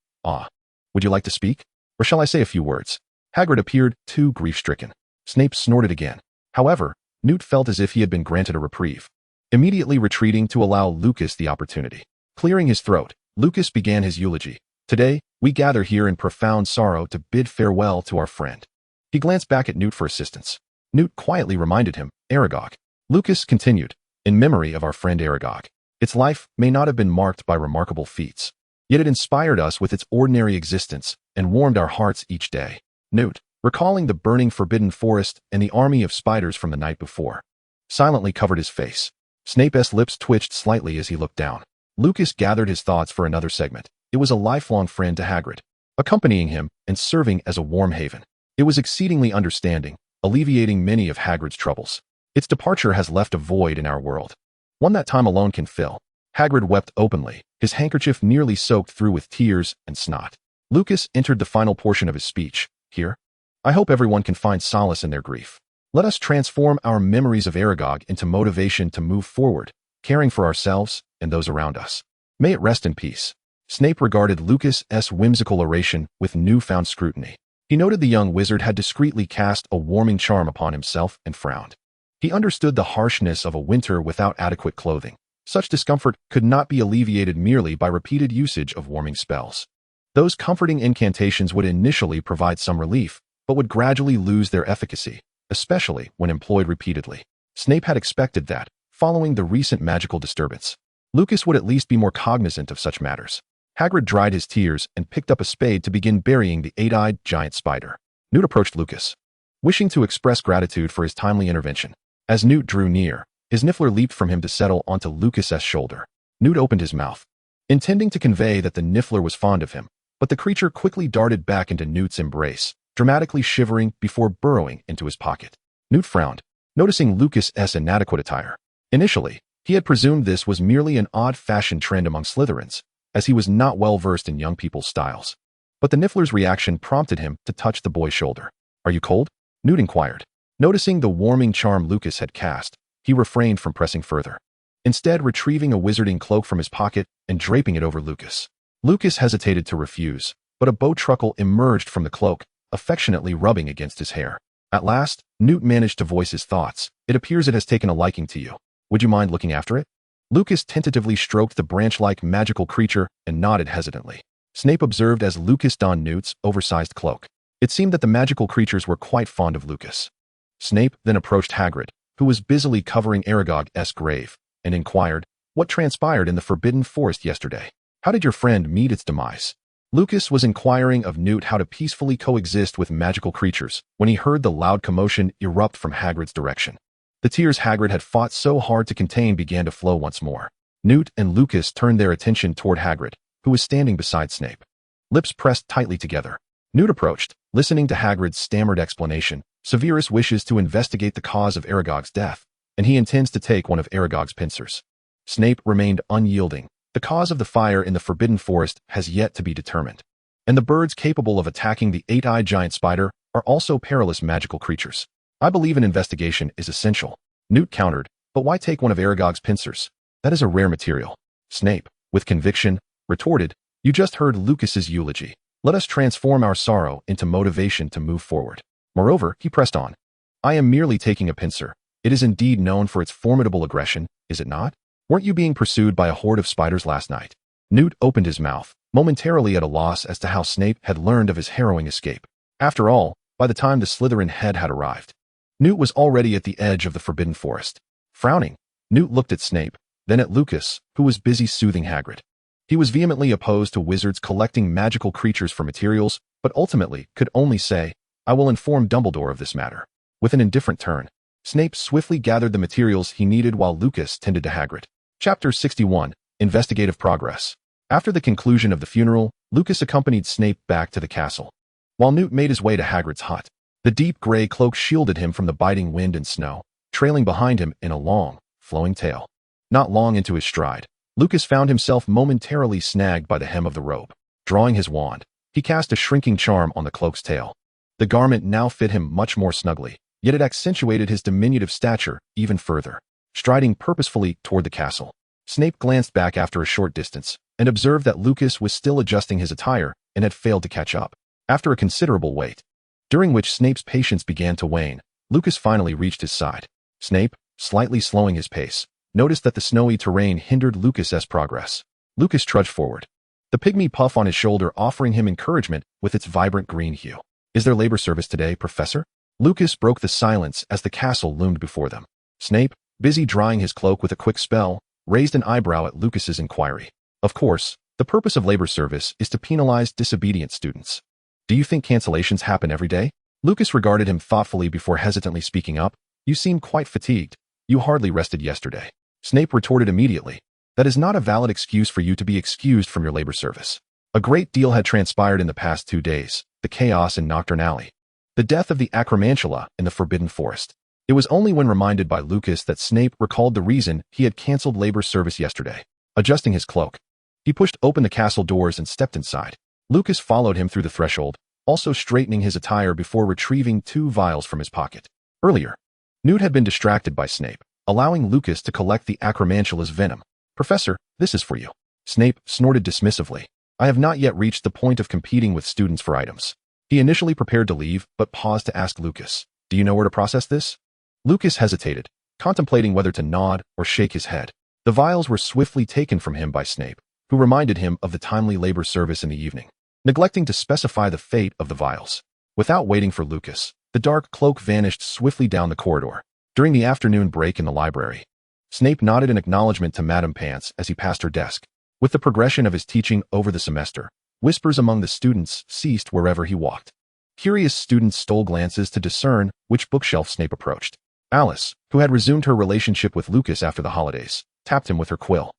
would you like to speak? Or shall I say a few words? Hagrid appeared too grief-stricken. Snape snorted again. However, Newt felt as if he had been granted a reprieve. Immediately retreating to allow Lucas the opportunity. Clearing his throat, Lucas began his eulogy. Today, we gather here in profound sorrow to bid farewell to our friend. He glanced back at Newt for assistance. Newt quietly reminded him, Aragog. Lucas continued, in memory of our friend Aragog. Its life may not have been marked by remarkable feats, yet it inspired us with its ordinary existence and warmed our hearts each day. Newt, recalling the burning forbidden forest and the army of spiders from the night before, silently covered his face. Snape's lips twitched slightly as he looked down. Lucas gathered his thoughts for another segment. It was a lifelong friend to Hagrid, accompanying him and serving as a warm haven. It was exceedingly understanding, alleviating many of Hagrid's troubles. Its departure has left a void in our world, one that time alone can fill. Hagrid wept openly, his handkerchief nearly soaked through with tears and snot. Lucas entered the final portion of his speech. Here, I hope everyone can find solace in their grief. Let us transform our memories of Aragog into motivation to move forward, caring for ourselves and those around us. May it rest in peace. Snape regarded Lucas's whimsical oration with newfound scrutiny. He noted the young wizard had discreetly cast a warming charm upon himself and frowned. He understood the harshness of a winter without adequate clothing. Such discomfort could not be alleviated merely by repeated usage of warming spells. Those comforting incantations would initially provide some relief, but would gradually lose their efficacy, especially when employed repeatedly. Snape had expected that, following the recent magical disturbance, Lucas would at least be more cognizant of such matters. Hagrid dried his tears and picked up a spade to begin burying the eight-eyed giant spider. Newt approached Lucas, wishing to express gratitude for his timely intervention. As Newt drew near, his niffler leaped from him to settle onto Lucas's shoulder. Newt opened his mouth, intending to convey that the niffler was fond of him, but the creature quickly darted back into Newt's embrace, dramatically shivering before burrowing into his pocket. Newt frowned, noticing Lucas's inadequate attire. Initially, he had presumed this was merely an odd fashion trend among Slytherins, as he was not well versed in young people's styles. But the niffler's reaction prompted him to touch the boy's shoulder. Are you cold? Newt inquired. Noticing the warming charm Lucas had cast, he refrained from pressing further, instead retrieving a wizarding cloak from his pocket and draping it over Lucas. Lucas hesitated to refuse, but a bowtruckle emerged from the cloak, affectionately rubbing against his hair. At last, Newt managed to voice his thoughts. It appears it has taken a liking to you. Would you mind looking after it? Lucas tentatively stroked the branch-like magical creature and nodded hesitantly. Snape observed as Lucas donned Newt's oversized cloak. It seemed that the magical creatures were quite fond of Lucas. Snape then approached Hagrid, who was busily covering Aragog's grave, and inquired, what transpired in the Forbidden Forest yesterday? How did your friend meet its demise? Lucas was inquiring of Newt how to peacefully coexist with magical creatures when he heard the loud commotion erupt from Hagrid's direction. The tears Hagrid had fought so hard to contain began to flow once more. Newt and Lucas turned their attention toward Hagrid, who was standing beside Snape. Lips pressed tightly together, Newt approached, listening to Hagrid's stammered explanation. Severus wishes to investigate the cause of Aragog's death, and he intends to take one of Aragog's pincers. Snape remained unyielding. The cause of the fire in the Forbidden Forest has yet to be determined, and the birds capable of attacking the eight-eyed giant spider are also perilous magical creatures. I believe an investigation is essential. Newt countered, but why take one of Aragog's pincers? That is a rare material. Snape, with conviction, retorted, you just heard Lucas's eulogy. Let us transform our sorrow into motivation to move forward. Moreover, he pressed on. I am merely taking a pincer. It is indeed known for its formidable aggression, is it not? Weren't you being pursued by a horde of spiders last night? Newt opened his mouth, momentarily at a loss as to how Snape had learned of his harrowing escape. After all, by the time the Slytherin head had arrived, Newt was already at the edge of the Forbidden Forest. Frowning, Newt looked at Snape, then at Lucas, who was busy soothing Hagrid. He was vehemently opposed to wizards collecting magical creatures for materials, but ultimately could only say, I will inform Dumbledore of this matter. With an indifferent turn, Snape swiftly gathered the materials he needed while Lucas tended to Hagrid. Chapter 61, Investigative Progress. After the conclusion of the funeral, Lucas accompanied Snape back to the castle, while Newt made his way to Hagrid's hut. The deep gray cloak shielded him from the biting wind and snow, trailing behind him in a long, flowing tail. Not long into his stride, Lucas found himself momentarily snagged by the hem of the robe. Drawing his wand, he cast a shrinking charm on the cloak's tail. The garment now fit him much more snugly, yet it accentuated his diminutive stature even further. Striding purposefully toward the castle, Snape glanced back after a short distance and observed that Lucas was still adjusting his attire and had failed to catch up. After a considerable wait, during which Snape's patience began to wane, Lucas finally reached his side. Snape, slightly slowing his pace, noticed that the snowy terrain hindered Lucas's progress. Lucas trudged forward, the pygmy puff on his shoulder offering him encouragement with its vibrant green hue. "Is there labor service today, Professor?" Lucas broke the silence as the castle loomed before them. Snape, busy drying his cloak with a quick spell, raised an eyebrow at Lucas's inquiry. "Of course, the purpose of labor service is to penalize disobedient students. Do you think cancellations happen every day?" Lucas regarded him thoughtfully before hesitantly speaking up. "You seem quite fatigued. You hardly rested yesterday." Snape retorted immediately. "That is not a valid excuse for you to be excused from your labor service. A great deal had transpired in the past 2 days, the chaos in Nocturne Alley, the death of the Acromantula in the Forbidden Forest." It was only when reminded by Lucas that Snape recalled the reason he had cancelled labor service yesterday. Adjusting his cloak, he pushed open the castle doors and stepped inside. Lucas followed him through the threshold, also straightening his attire before retrieving 2 vials from his pocket. Earlier, Newt had been distracted by Snape, allowing Lucas to collect the Acromantula's venom. "Professor, this is for you." Snape snorted dismissively. "I have not yet reached the point of competing with students for items." He initially prepared to leave, but paused to ask Lucas, "Do you know where to process this?" Lucas hesitated, contemplating whether to nod or shake his head. The vials were swiftly taken from him by Snape, who reminded him of the timely labor service in the evening, neglecting to specify the fate of the vials. Without waiting for Lucas, the dark cloak vanished swiftly down the corridor. During the afternoon break in the library, Snape nodded in acknowledgement to Madame Pants as he passed her desk. With the progression of his teaching over the semester, whispers among the students ceased wherever he walked. Curious students stole glances to discern which bookshelf Snape approached. Alice, who had resumed her relationship with Lucas after the holidays, tapped him with her quill.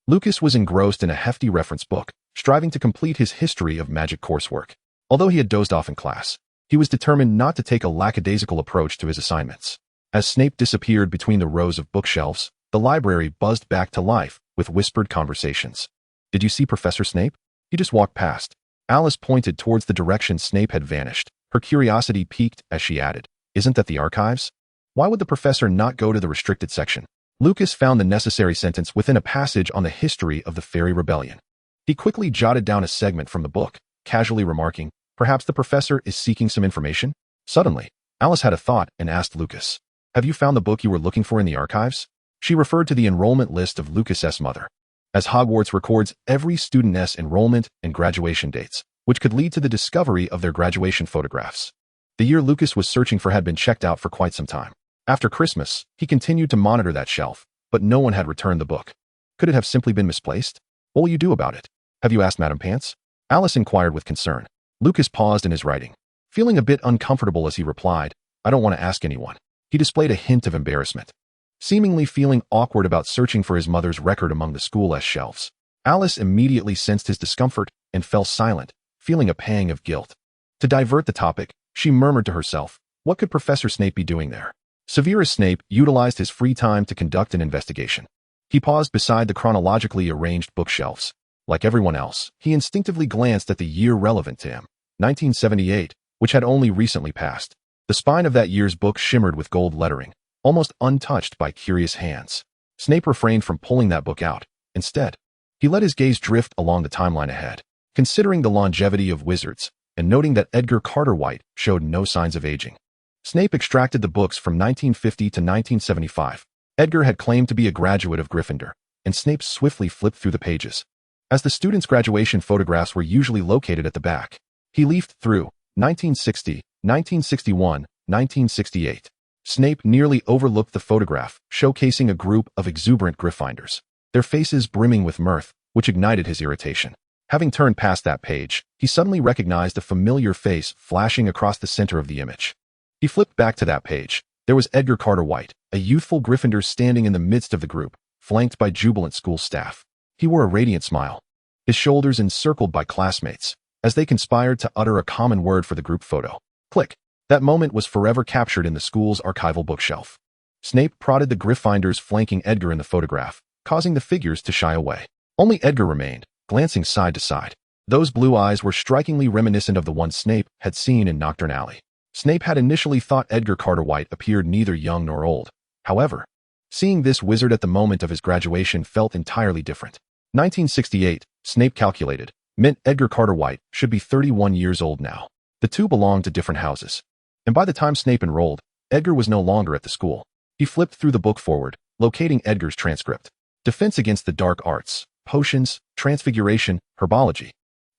Lucas was engrossed in a hefty reference book, striving to complete his history of magic coursework. Although he had dozed off in class, he was determined not to take a lackadaisical approach to his assignments. As Snape disappeared between the rows of bookshelves, the library buzzed back to life with whispered conversations. "Did you see Professor Snape? He just walked past." Alice pointed towards the direction Snape had vanished. Her curiosity piqued as she added, "Isn't that the archives? Why would the professor not go to the restricted section?" Lucas found the necessary sentence within a passage on the history of the Fairy Rebellion. He quickly jotted down a segment from the book, casually remarking, "Perhaps the professor is seeking some information?" Suddenly, Alice had a thought and asked Lucas, "Have you found the book you were looking for in the archives?" She referred to the enrollment list of Lucas's mother, as Hogwarts records every student's enrollment and graduation dates, which could lead to the discovery of their graduation photographs. The year Lucas was searching for had been checked out for quite some time. After Christmas, he continued to monitor that shelf, but no one had returned the book. Could it have simply been misplaced? "What will you do about it? Have you asked Madame Pants?" Alice inquired with concern. Lucas paused in his writing, feeling a bit uncomfortable as he replied, "I don't want to ask anyone." He displayed a hint of embarrassment, seemingly feeling awkward about searching for his mother's record among the school's shelves. Alice immediately sensed his discomfort and fell silent, feeling a pang of guilt. To divert the topic, she murmured to herself, "What could Professor Snape be doing there?" Severus Snape utilized his free time to conduct an investigation. He paused beside the chronologically arranged bookshelves. Like everyone else, he instinctively glanced at the year relevant to him, 1978, which had only recently passed. The spine of that year's book shimmered with gold lettering, almost untouched by curious hands. Snape refrained from pulling that book out. Instead, he let his gaze drift along the timeline ahead, considering the longevity of wizards and noting that Edgar Carter White showed no signs of aging. Snape extracted the books from 1950 to 1975. Edgar had claimed to be a graduate of Gryffindor, and Snape swiftly flipped through the pages. As the students' graduation photographs were usually located at the back, he leafed through 1960, 1961, 1968. Snape nearly overlooked the photograph, showcasing a group of exuberant Gryffindors, their faces brimming with mirth, which ignited his irritation. Having turned past that page, he suddenly recognized a familiar face flashing across the center of the image. He flipped back to that page. There was Edgar Carter White, a youthful Gryffindor standing in the midst of the group, flanked by jubilant school staff. He wore a radiant smile, his shoulders encircled by classmates, as they conspired to utter a common word for the group photo. Click. That moment was forever captured in the school's archival bookshelf. Snape prodded the Gryffindors flanking Edgar in the photograph, causing the figures to shy away. Only Edgar remained, glancing side to side. Those blue eyes were strikingly reminiscent of the ones Snape had seen in Nocturne Alley. Snape had initially thought Edgar Carter White appeared neither young nor old. However, seeing this wizard at the moment of his graduation felt entirely different. 1968, Snape calculated, meant Edgar Carter White should be 31 years old now. The two belonged to different houses. And by the time Snape enrolled, Edgar was no longer at the school. He flipped through the book forward, locating Edgar's transcript. Defense against the dark arts, potions, transfiguration, herbology,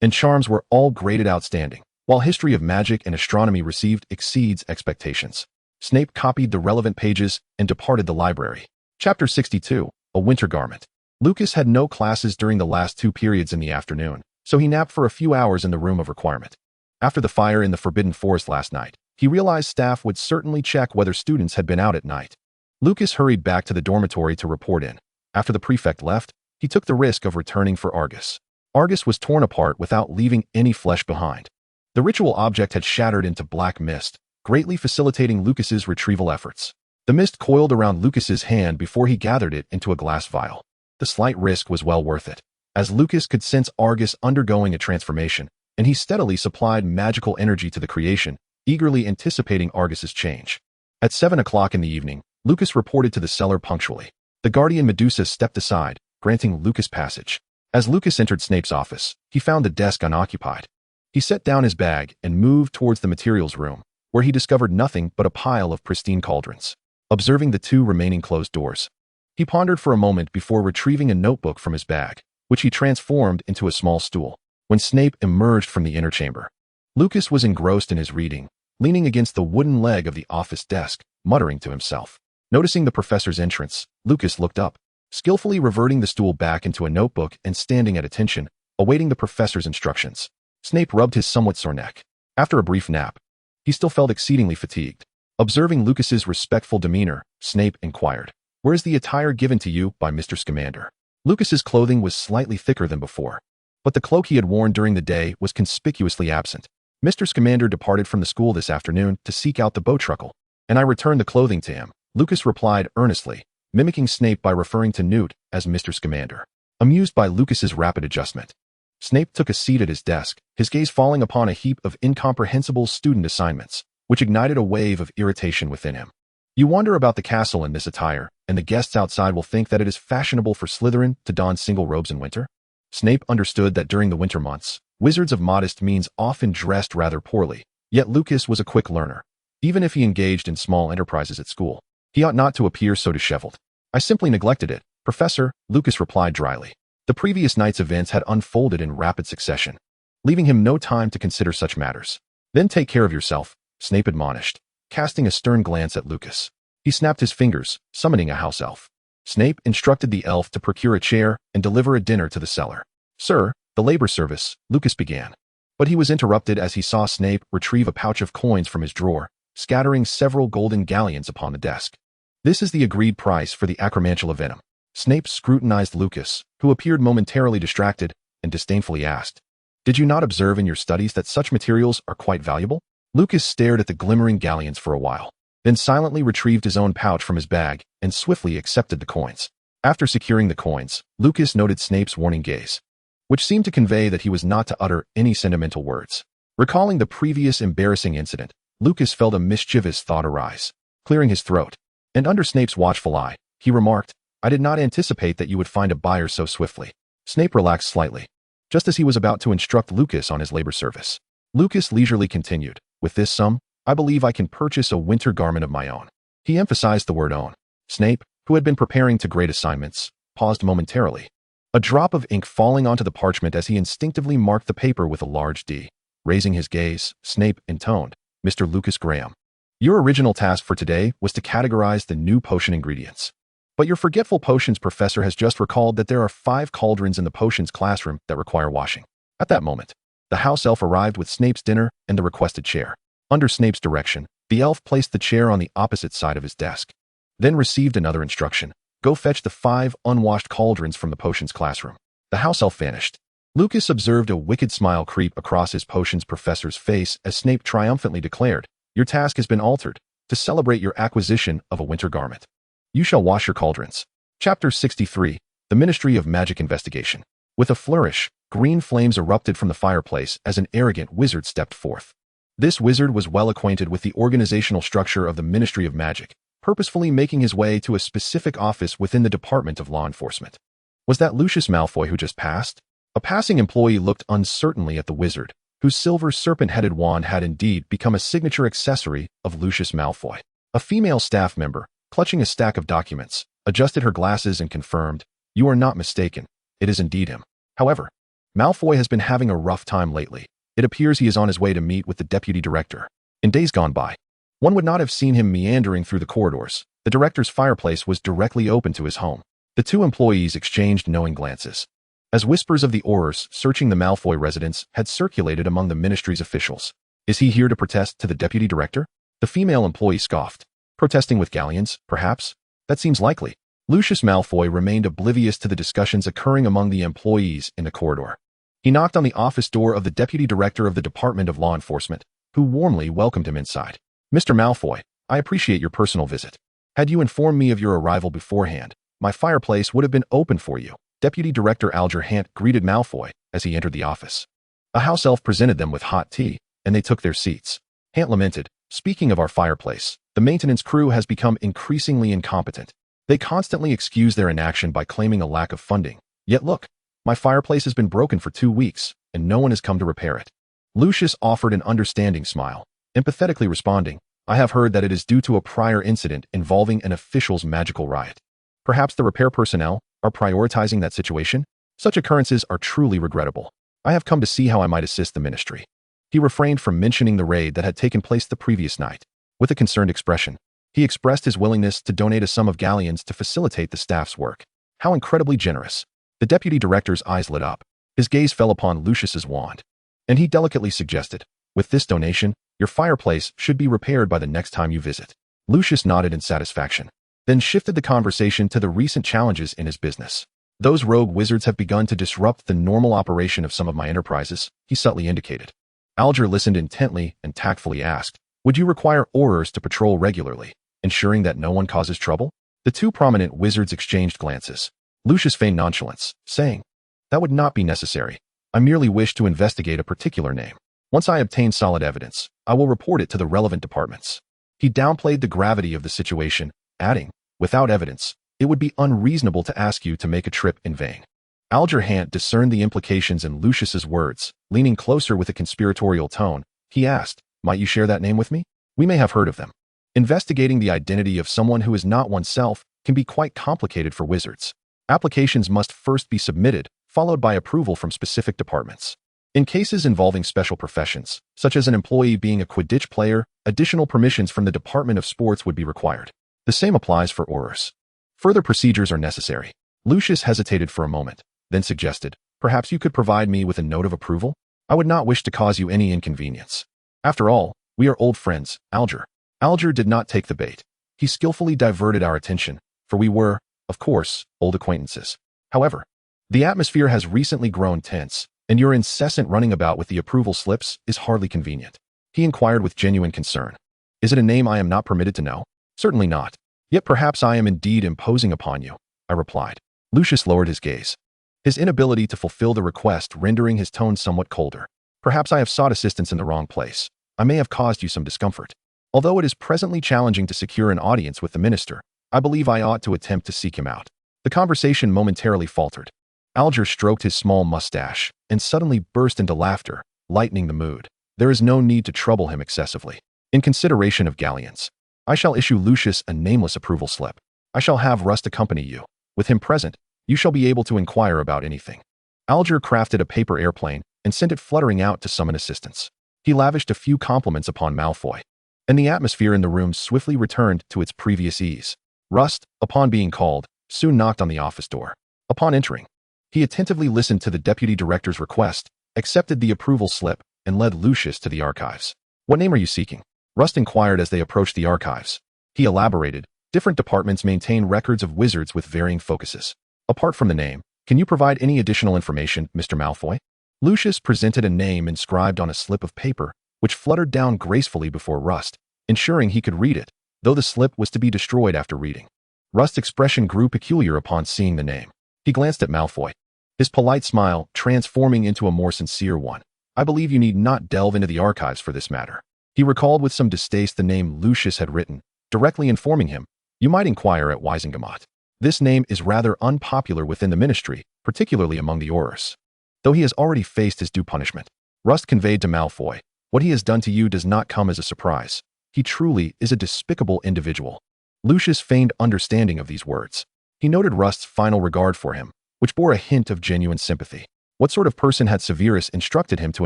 and charms were all graded outstanding, while history of magic and astronomy received exceeds expectations. Snape copied the relevant pages and departed the library. Chapter 62, A Winter Garment. Lucas had no classes during the last 2 periods in the afternoon, so he napped for a few hours in the room of requirement. After the fire in the Forbidden Forest last night, he realized staff would certainly check whether students had been out at night. Lucas hurried back to the dormitory to report in. After the prefect left, he took the risk of returning for Argus. Argus was torn apart without leaving any flesh behind. The ritual object had shattered into black mist, greatly facilitating Lucas's retrieval efforts. The mist coiled around Lucas's hand before he gathered it into a glass vial. The slight risk was well worth it, as Lucas could sense Argus undergoing a transformation, and he steadily supplied magical energy to the creation, eagerly anticipating Argus's change. At 7 o'clock in the evening, Lucas reported to the cellar punctually. The guardian Medusa stepped aside, granting Lucas passage. As Lucas entered Snape's office, he found the desk unoccupied. He set down his bag and moved towards the materials room, where he discovered nothing but a pile of pristine cauldrons. Observing the 2 remaining closed doors, he pondered for a moment before retrieving a notebook from his bag, which he transformed into a small stool. When Snape emerged from the inner chamber, Lucas was engrossed in his reading, leaning against the wooden leg of the office desk, muttering to himself. Noticing the professor's entrance, Lucas looked up, skillfully reverting the stool back into a notebook and standing at attention, awaiting the professor's instructions. Snape rubbed his somewhat sore neck. After a brief nap, he still felt exceedingly fatigued. Observing Lucas's respectful demeanor, Snape inquired, "Where is the attire given to you by Mr. Scamander?" Lucas's clothing was slightly thicker than before, but the cloak he had worn during the day was conspicuously absent. "Mr. Scamander departed from the school this afternoon to seek out the bowtruckle, and I returned the clothing to him," Lucas replied earnestly, mimicking Snape by referring to Newt as Mr. Scamander. Amused by Lucas's rapid adjustment, Snape took a seat at his desk, his gaze falling upon a heap of incomprehensible student assignments, which ignited a wave of irritation within him. "You wander about the castle in this attire, and the guests outside will think that it is fashionable for Slytherin to don single robes in winter?" Snape understood that during the winter months, wizards of modest means often dressed rather poorly, yet Lucas was a quick learner. Even if he engaged in small enterprises at school, he ought not to appear so disheveled. "I simply neglected it, Professor," Lucas replied dryly. The previous night's events had unfolded in rapid succession, leaving him no time to consider such matters. "Then take care of yourself," Snape admonished, casting a stern glance at Lucas. He snapped his fingers, summoning a house elf. Snape instructed the elf to procure a chair and deliver a dinner to the cellar. "Sir, the labor service," Lucas began. But he was interrupted as he saw Snape retrieve a pouch of coins from his drawer, scattering several golden galleons upon the desk. "This is the agreed price for the acromantula venom." Snape scrutinized Lucas, who appeared momentarily distracted, and disdainfully asked, "Did you not observe in your studies that such materials are quite valuable?" Lucas stared at the glimmering galleons for a while, then silently retrieved his own pouch from his bag and swiftly accepted the coins. After securing the coins, Lucas noted Snape's warning gaze, which seemed to convey that he was not to utter any sentimental words. Recalling the previous embarrassing incident, Lucas felt a mischievous thought arise, clearing his throat, and under Snape's watchful eye, he remarked, "I did not anticipate that you would find a buyer so swiftly." Snape relaxed slightly, just as he was about to instruct Lucas on his labor service. Lucas leisurely continued, "With this sum, I believe I can purchase a winter garment of my own." He emphasized the word own. Snape, who had been preparing to grade assignments, paused momentarily, a drop of ink falling onto the parchment as he instinctively marked the paper with a large D. Raising his gaze, Snape intoned, "Mr. Lucas Graham, your original task for today was to categorize the new potion ingredients. But your forgetful potions professor has just recalled that there are 5 cauldrons in the potions classroom that require washing." At that moment, the house elf arrived with Snape's dinner and the requested chair. Under Snape's direction, the elf placed the chair on the opposite side of his desk, then received another instruction, "Go fetch the 5 unwashed cauldrons from the potions classroom." The house elf vanished. Lucas observed a wicked smile creep across his potions professor's face as Snape triumphantly declared, "Your task has been altered. To celebrate your acquisition of a winter garment, you shall wash your cauldrons." Chapter 63, The Ministry of Magic Investigation. With a flourish, green flames erupted from the fireplace as an arrogant wizard stepped forth. This wizard was well acquainted with the organizational structure of the Ministry of Magic, purposefully making his way to a specific office within the Department of Law Enforcement. Was that Lucius Malfoy who just passed? A passing employee looked uncertainly at the wizard, whose silver serpent-headed wand had indeed become a signature accessory of Lucius Malfoy. A female staff member, clutching a stack of documents, adjusted her glasses and confirmed, "You are not mistaken. It is indeed him." However, Malfoy has been having a rough time lately. It appears he is on his way to meet with the deputy director. In days gone by, one would not have seen him meandering through the corridors. The director's fireplace was directly open to his home. The two employees exchanged knowing glances, as whispers of the Aurors searching the Malfoy residence had circulated among the ministry's officials. Is he here to protest to the deputy director? The female employee scoffed. Protesting with galleons, perhaps? That seems likely. Lucius Malfoy remained oblivious to the discussions occurring among the employees in the corridor. He knocked on the office door of the deputy director of the Department of Law Enforcement, who warmly welcomed him inside. "Mr. Malfoy, I appreciate your personal visit. Had you informed me of your arrival beforehand, my fireplace would have been open for you." Deputy Director Alger Hant greeted Malfoy as he entered the office. A house elf presented them with hot tea, and they took their seats. Hant lamented, "Speaking of our fireplace, the maintenance crew has become increasingly incompetent. They constantly excuse their inaction by claiming a lack of funding. Yet look, my fireplace has been broken for 2 weeks, and no one has come to repair it." Lucius offered an understanding smile, empathetically responding, "I have heard that it is due to a prior incident involving an official's magical riot. Perhaps the repair personnel are prioritizing that situation? Such occurrences are truly regrettable. I have come to see how I might assist the ministry." He refrained from mentioning the raid that had taken place the previous night. With a concerned expression, he expressed his willingness to donate a sum of galleons to facilitate the staff's work. How incredibly generous. The deputy director's eyes lit up. His gaze fell upon Lucius's wand, and he delicately suggested, "With this donation, your fireplace should be repaired by the next time you visit." Lucius nodded in satisfaction, then shifted the conversation to the recent challenges in his business. "Those rogue wizards have begun to disrupt the normal operation of some of my enterprises," he subtly indicated. Alger listened intently and tactfully asked, "Would you require Aurors to patrol regularly, ensuring that no one causes trouble?" The two prominent wizards exchanged glances. Lucius feigned nonchalance, saying, "That would not be necessary. I merely wish to investigate a particular name. Once I obtain solid evidence, I will report it to the relevant departments." He downplayed the gravity of the situation, adding, "Without evidence, it would be unreasonable to ask you to make a trip in vain." Alger Hant discerned the implications in Lucius's words. Leaning closer with a conspiratorial tone, he asked, "Might you share that name with me? We may have heard of them." Investigating the identity of someone who is not oneself can be quite complicated for wizards. Applications must first be submitted, followed by approval from specific departments. In cases involving special professions, such as an employee being a Quidditch player, additional permissions from the Department of Sports would be required. The same applies for Aurors. Further procedures are necessary. Lucius hesitated for a moment, then suggested, "Perhaps you could provide me with a note of approval? I would not wish to cause you any inconvenience. After all, we are old friends, Alger." Alger did not take the bait. He skillfully diverted our attention, for we were, of course, old acquaintances. "However, the atmosphere has recently grown tense, and your incessant running about with the approval slips is hardly convenient." He inquired with genuine concern, "Is it a name I am not permitted to know?" "Certainly not. Yet perhaps I am indeed imposing upon you," I replied. Lucius lowered his gaze, his inability to fulfill the request rendering his tone somewhat colder. "Perhaps I have sought assistance in the wrong place. I may have caused you some discomfort. Although it is presently challenging to secure an audience with the minister, I believe I ought to attempt to seek him out." The conversation momentarily faltered. Alger stroked his small mustache and suddenly burst into laughter, lightening the mood. There is no need to trouble him excessively. In consideration of galleons, I shall issue Lucius a nameless approval slip. I shall have Rust accompany you. With him present, you shall be able to inquire about anything. Alger crafted a paper airplane and sent it fluttering out to summon assistance. He lavished a few compliments upon Malfoy, and the atmosphere in the room swiftly returned to its previous ease. Rust, upon being called, soon knocked on the office door. Upon entering, he attentively listened to the deputy director's request, accepted the approval slip, and led Lucius to the archives. "What name are you seeking?" Rust inquired as they approached the archives. He elaborated, "Different departments maintain records of wizards with varying focuses. Apart from the name, can you provide any additional information, Mr. Malfoy?" Lucius presented a name inscribed on a slip of paper, which fluttered down gracefully before Rust, ensuring he could read it, though the slip was to be destroyed after reading. Rust's expression grew peculiar upon seeing the name. He glanced at Malfoy, his polite smile transforming into a more sincere one. "I believe you need not delve into the archives for this matter. He recalled with some distaste the name Lucius had written, directly informing him, "You might inquire at Wisingamot." This name is rather unpopular within the ministry, particularly among the Aurors. Though he has already faced his due punishment, Rust conveyed to Malfoy, "What he has done to you does not come as a surprise. He truly is a despicable individual." Lucius feigned understanding of these words. He noted Rust's final regard for him, which bore a hint of genuine sympathy. What sort of person had Severus instructed him to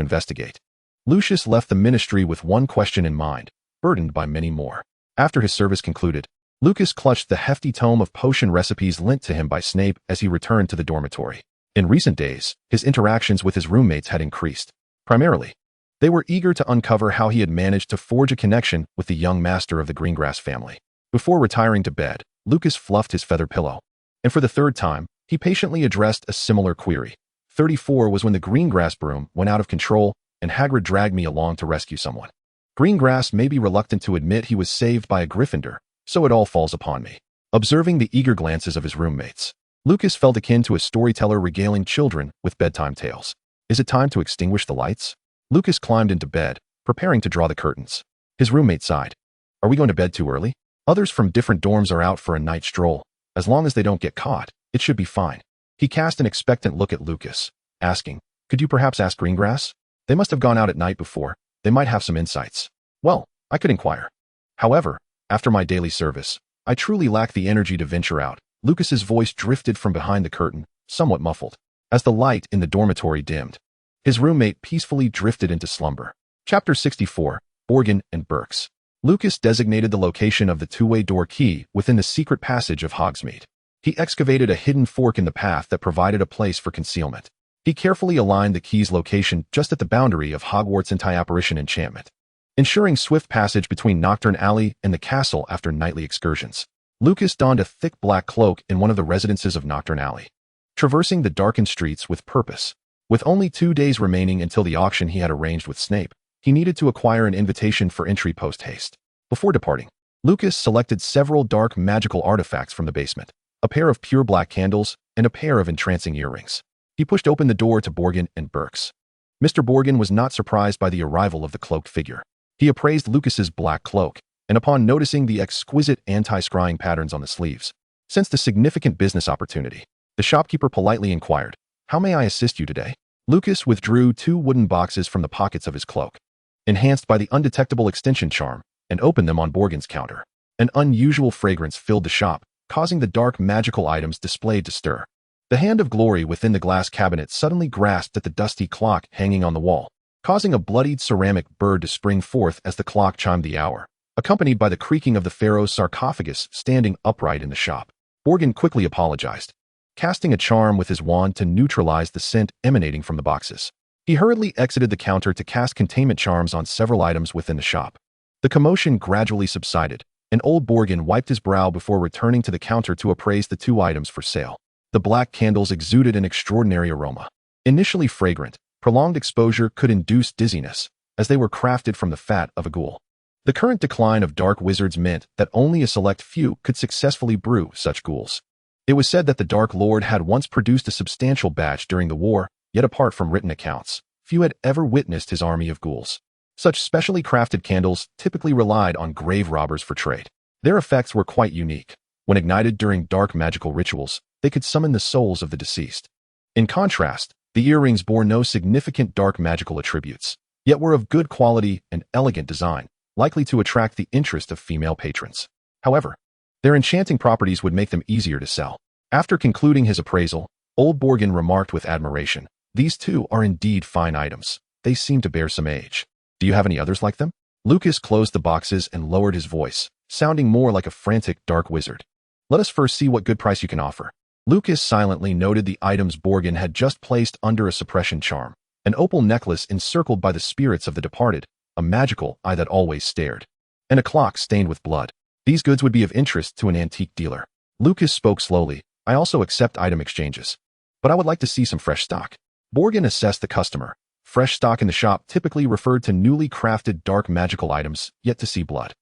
investigate? Lucius left the ministry with one question in mind, burdened by many more. After his service concluded, Lucas clutched the hefty tome of potion recipes lent to him by Snape as he returned to the dormitory. In recent days, his interactions with his roommates had increased. Primarily, they were eager to uncover how he had managed to forge a connection with the young master of the Greengrass family. Before retiring to bed, Lucas fluffed his feather pillow. And for the third time, he patiently addressed a similar query. 34 was when the Greengrass broom went out of control and Hagrid dragged me along to rescue someone. Greengrass may be reluctant to admit he was saved by a Gryffindor, so it all falls upon me. Observing the eager glances of his roommates, Lucas felt akin to a storyteller regaling children with bedtime tales. Is it time to extinguish the lights? Lucas climbed into bed, preparing to draw the curtains. His roommate sighed. Are we going to bed too early? Others from different dorms are out for a night stroll. As long as they don't get caught, it should be fine. He cast an expectant look at Lucas, asking, could you perhaps ask Greengrass? They must have gone out at night before. They might have some insights. Well, I could inquire. However, after my daily service, I truly lack the energy to venture out. Lucas's voice drifted from behind the curtain, somewhat muffled. As the light in the dormitory dimmed, his roommate peacefully drifted into slumber. Chapter 64, Borgin and Burkes. Lucas designated the location of the two-way door key within the secret passage of Hogsmeade. He excavated a hidden fork in the path that provided a place for concealment. He carefully aligned the key's location just at the boundary of Hogwarts' anti-apparition enchantment, ensuring swift passage between Nocturne Alley and the castle after nightly excursions. Lucas donned a thick black cloak in one of the residences of Nocturne Alley, traversing the darkened streets with purpose. With only 2 days remaining until the auction he had arranged with Snape, he needed to acquire an invitation for entry post-haste. Before departing, Lucas selected several dark magical artifacts from the basement, a pair of pure black candles, and a pair of entrancing earrings. He pushed open the door to Borgin and Burkes. Mr. Borgin was not surprised by the arrival of the cloaked figure. He appraised Lucas's black cloak, and upon noticing the exquisite anti-scrying patterns on the sleeves, sensed a significant business opportunity. The shopkeeper politely inquired, how may I assist you today? Lucas withdrew 2 wooden boxes from the pockets of his cloak, enhanced by the undetectable extension charm, and opened them on Borgin's counter. An unusual fragrance filled the shop, causing the dark magical items displayed to stir. The hand of glory within the glass cabinet suddenly grasped at the dusty clock hanging on the wall, causing a bloodied ceramic bird to spring forth as the clock chimed the hour, accompanied by the creaking of the pharaoh's sarcophagus standing upright in the shop. Borgin quickly apologized, casting a charm with his wand to neutralize the scent emanating from the boxes. He hurriedly exited the counter to cast containment charms on several items within the shop. The commotion gradually subsided, and old Borgin wiped his brow before returning to the counter to appraise the 2 items for sale. The black candles exuded an extraordinary aroma. Initially fragrant, prolonged exposure could induce dizziness, as they were crafted from the fat of a ghoul. The current decline of dark wizards meant that only a select few could successfully brew such ghouls. It was said that the Dark Lord had once produced a substantial batch during the war, yet apart from written accounts, few had ever witnessed his army of ghouls. Such specially crafted candles typically relied on grave robbers for trade. Their effects were quite unique. When ignited during dark magical rituals, they could summon the souls of the deceased. In contrast, the earrings bore no significant dark magical attributes, yet were of good quality and elegant design, likely to attract the interest of female patrons. However, their enchanting properties would make them easier to sell. After concluding his appraisal, old Borgin remarked with admiration, these 2 are indeed fine items. They seem to bear some age. Do you have any others like them? Lucas closed the boxes and lowered his voice, sounding more like a frantic dark wizard. Let us first see what good price you can offer. Lucas silently noted the items Borgin had just placed under a suppression charm, an opal necklace encircled by the spirits of the departed, a magical eye that always stared, and a clock stained with blood. These goods would be of interest to an antique dealer. Lucas spoke slowly, I also accept item exchanges, but I would like to see some fresh stock. Borgin assessed the customer. Fresh stock in the shop typically referred to newly crafted dark magical items yet to see blood.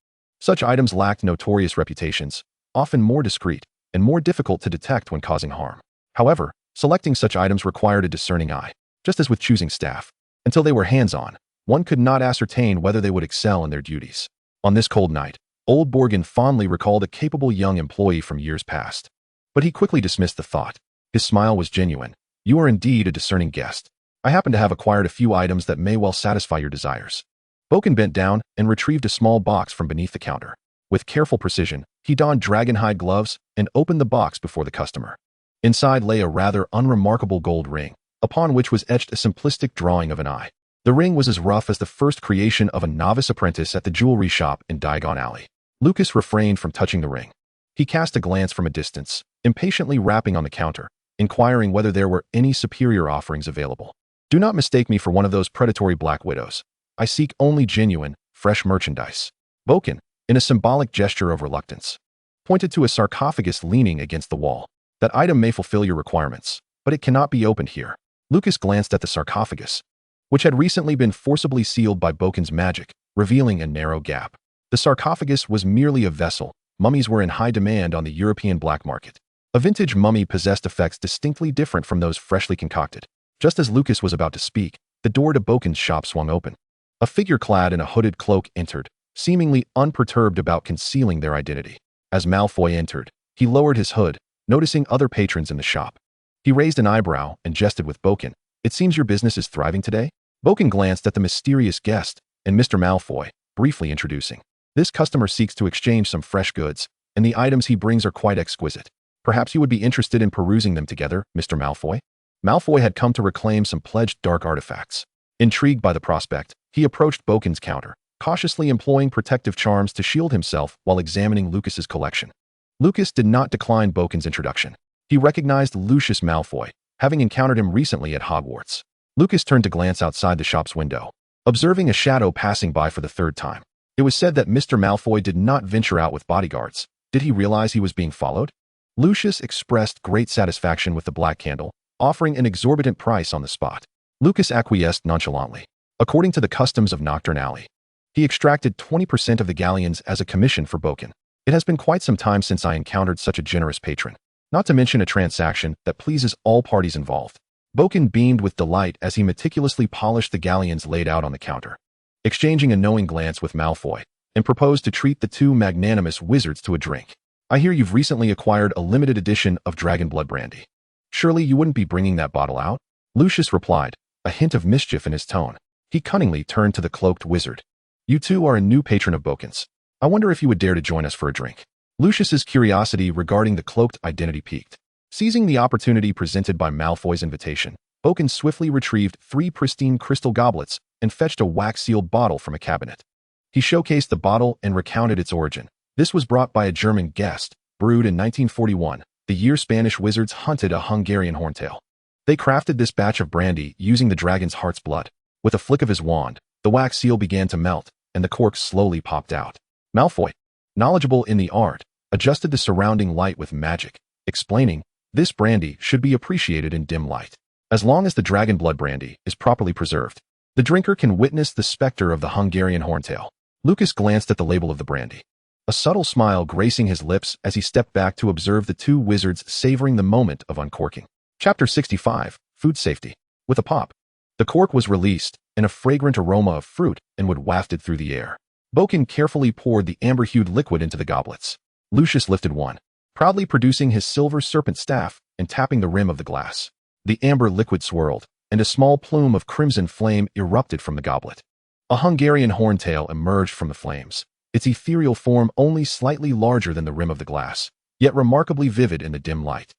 Such items lacked notorious reputations, often more discreet, and more difficult to detect when causing harm. However, selecting such items required a discerning eye, just as with choosing staff. Until they were hands-on, one could not ascertain whether they would excel in their duties. On this cold night, old Borgin fondly recalled a capable young employee from years past. But he quickly dismissed the thought. His smile was genuine. You are indeed a discerning guest. I happen to have acquired a few items that may well satisfy your desires. Boken bent down and retrieved a small box from beneath the counter. With careful precision, he donned dragonhide gloves and opened the box before the customer. Inside lay a rather unremarkable gold ring, upon which was etched a simplistic drawing of an eye. The ring was as rough as the first creation of a novice apprentice at the jewelry shop in Diagon Alley. Lucas refrained from touching the ring. He cast a glance from a distance, impatiently rapping on the counter, inquiring whether there were any superior offerings available. Do not mistake me for one of those predatory black widows. I seek only genuine, fresh merchandise. Boken, in a symbolic gesture of reluctance, pointed to a sarcophagus leaning against the wall. That item may fulfill your requirements, but it cannot be opened here. Lucas glanced at the sarcophagus, which had recently been forcibly sealed by Boken's magic, revealing a narrow gap. The sarcophagus was merely a vessel. Mummies were in high demand on the European black market. A vintage mummy possessed effects distinctly different from those freshly concocted. Just as Lucas was about to speak, the door to Boken's shop swung open. A figure clad in a hooded cloak entered, seemingly unperturbed about concealing their identity. As Malfoy entered, he lowered his hood, noticing other patrons in the shop. He raised an eyebrow and jested with Boken. It seems your business is thriving today? Boken glanced at the mysterious guest and Mr. Malfoy, briefly introducing. This customer seeks to exchange some fresh goods, and the items he brings are quite exquisite. Perhaps you would be interested in perusing them together, Mr. Malfoy? Malfoy had come to reclaim some pledged dark artifacts. Intrigued by the prospect, he approached Boken's counter, cautiously employing protective charms to shield himself while examining Lucas's collection. Lucas did not decline Boken's introduction. He recognized Lucius Malfoy, having encountered him recently at Hogwarts. Lucas turned to glance outside the shop's window, observing a shadow passing by for the third time. It was said that Mr. Malfoy did not venture out with bodyguards. Did he realize he was being followed? Lucius expressed great satisfaction with the black candle, offering an exorbitant price on the spot. Lucas acquiesced nonchalantly. According to the customs of Nocturne Alley, he extracted 20% of the galleons as a commission for Boken. It has been quite some time since I encountered such a generous patron, not to mention a transaction that pleases all parties involved. Boken beamed with delight as he meticulously polished the galleons laid out on the counter, exchanging a knowing glance with Malfoy, and proposed to treat the two magnanimous wizards to a drink. I hear you've recently acquired a limited edition of Dragon Blood brandy. Surely you wouldn't be bringing that bottle out? Lucius replied, a hint of mischief in his tone. He cunningly turned to the cloaked wizard. You two are a new patron of Boken's. I wonder if you would dare to join us for a drink. Lucius's curiosity regarding the cloaked identity piqued. Seizing the opportunity presented by Malfoy's invitation, Boken swiftly retrieved 3 pristine crystal goblets and fetched a wax-sealed bottle from a cabinet. He showcased the bottle and recounted its origin. This was brought by a German guest, brewed in 1941, the year Spanish wizards hunted a Hungarian horntail. They crafted this batch of brandy using the dragon's heart's blood. With a flick of his wand, the wax seal began to melt, and the cork slowly popped out. Malfoy, knowledgeable in the art, adjusted the surrounding light with magic, explaining, this brandy should be appreciated in dim light. As long as the dragon blood brandy is properly preserved, the drinker can witness the specter of the Hungarian horntail. Lucas glanced at the label of the brandy, a subtle smile gracing his lips as he stepped back to observe the two wizards savoring the moment of uncorking. Chapter 65, Food Safety. With a pop, the cork was released, and a fragrant aroma of fruit and wood wafted through the air. Boken carefully poured the amber-hued liquid into the goblets. Lucius lifted one, proudly producing his silver serpent staff and tapping the rim of the glass. The amber liquid swirled, and a small plume of crimson flame erupted from the goblet. A Hungarian horntail emerged from the flames, its ethereal form only slightly larger than the rim of the glass, yet remarkably vivid in the dim light,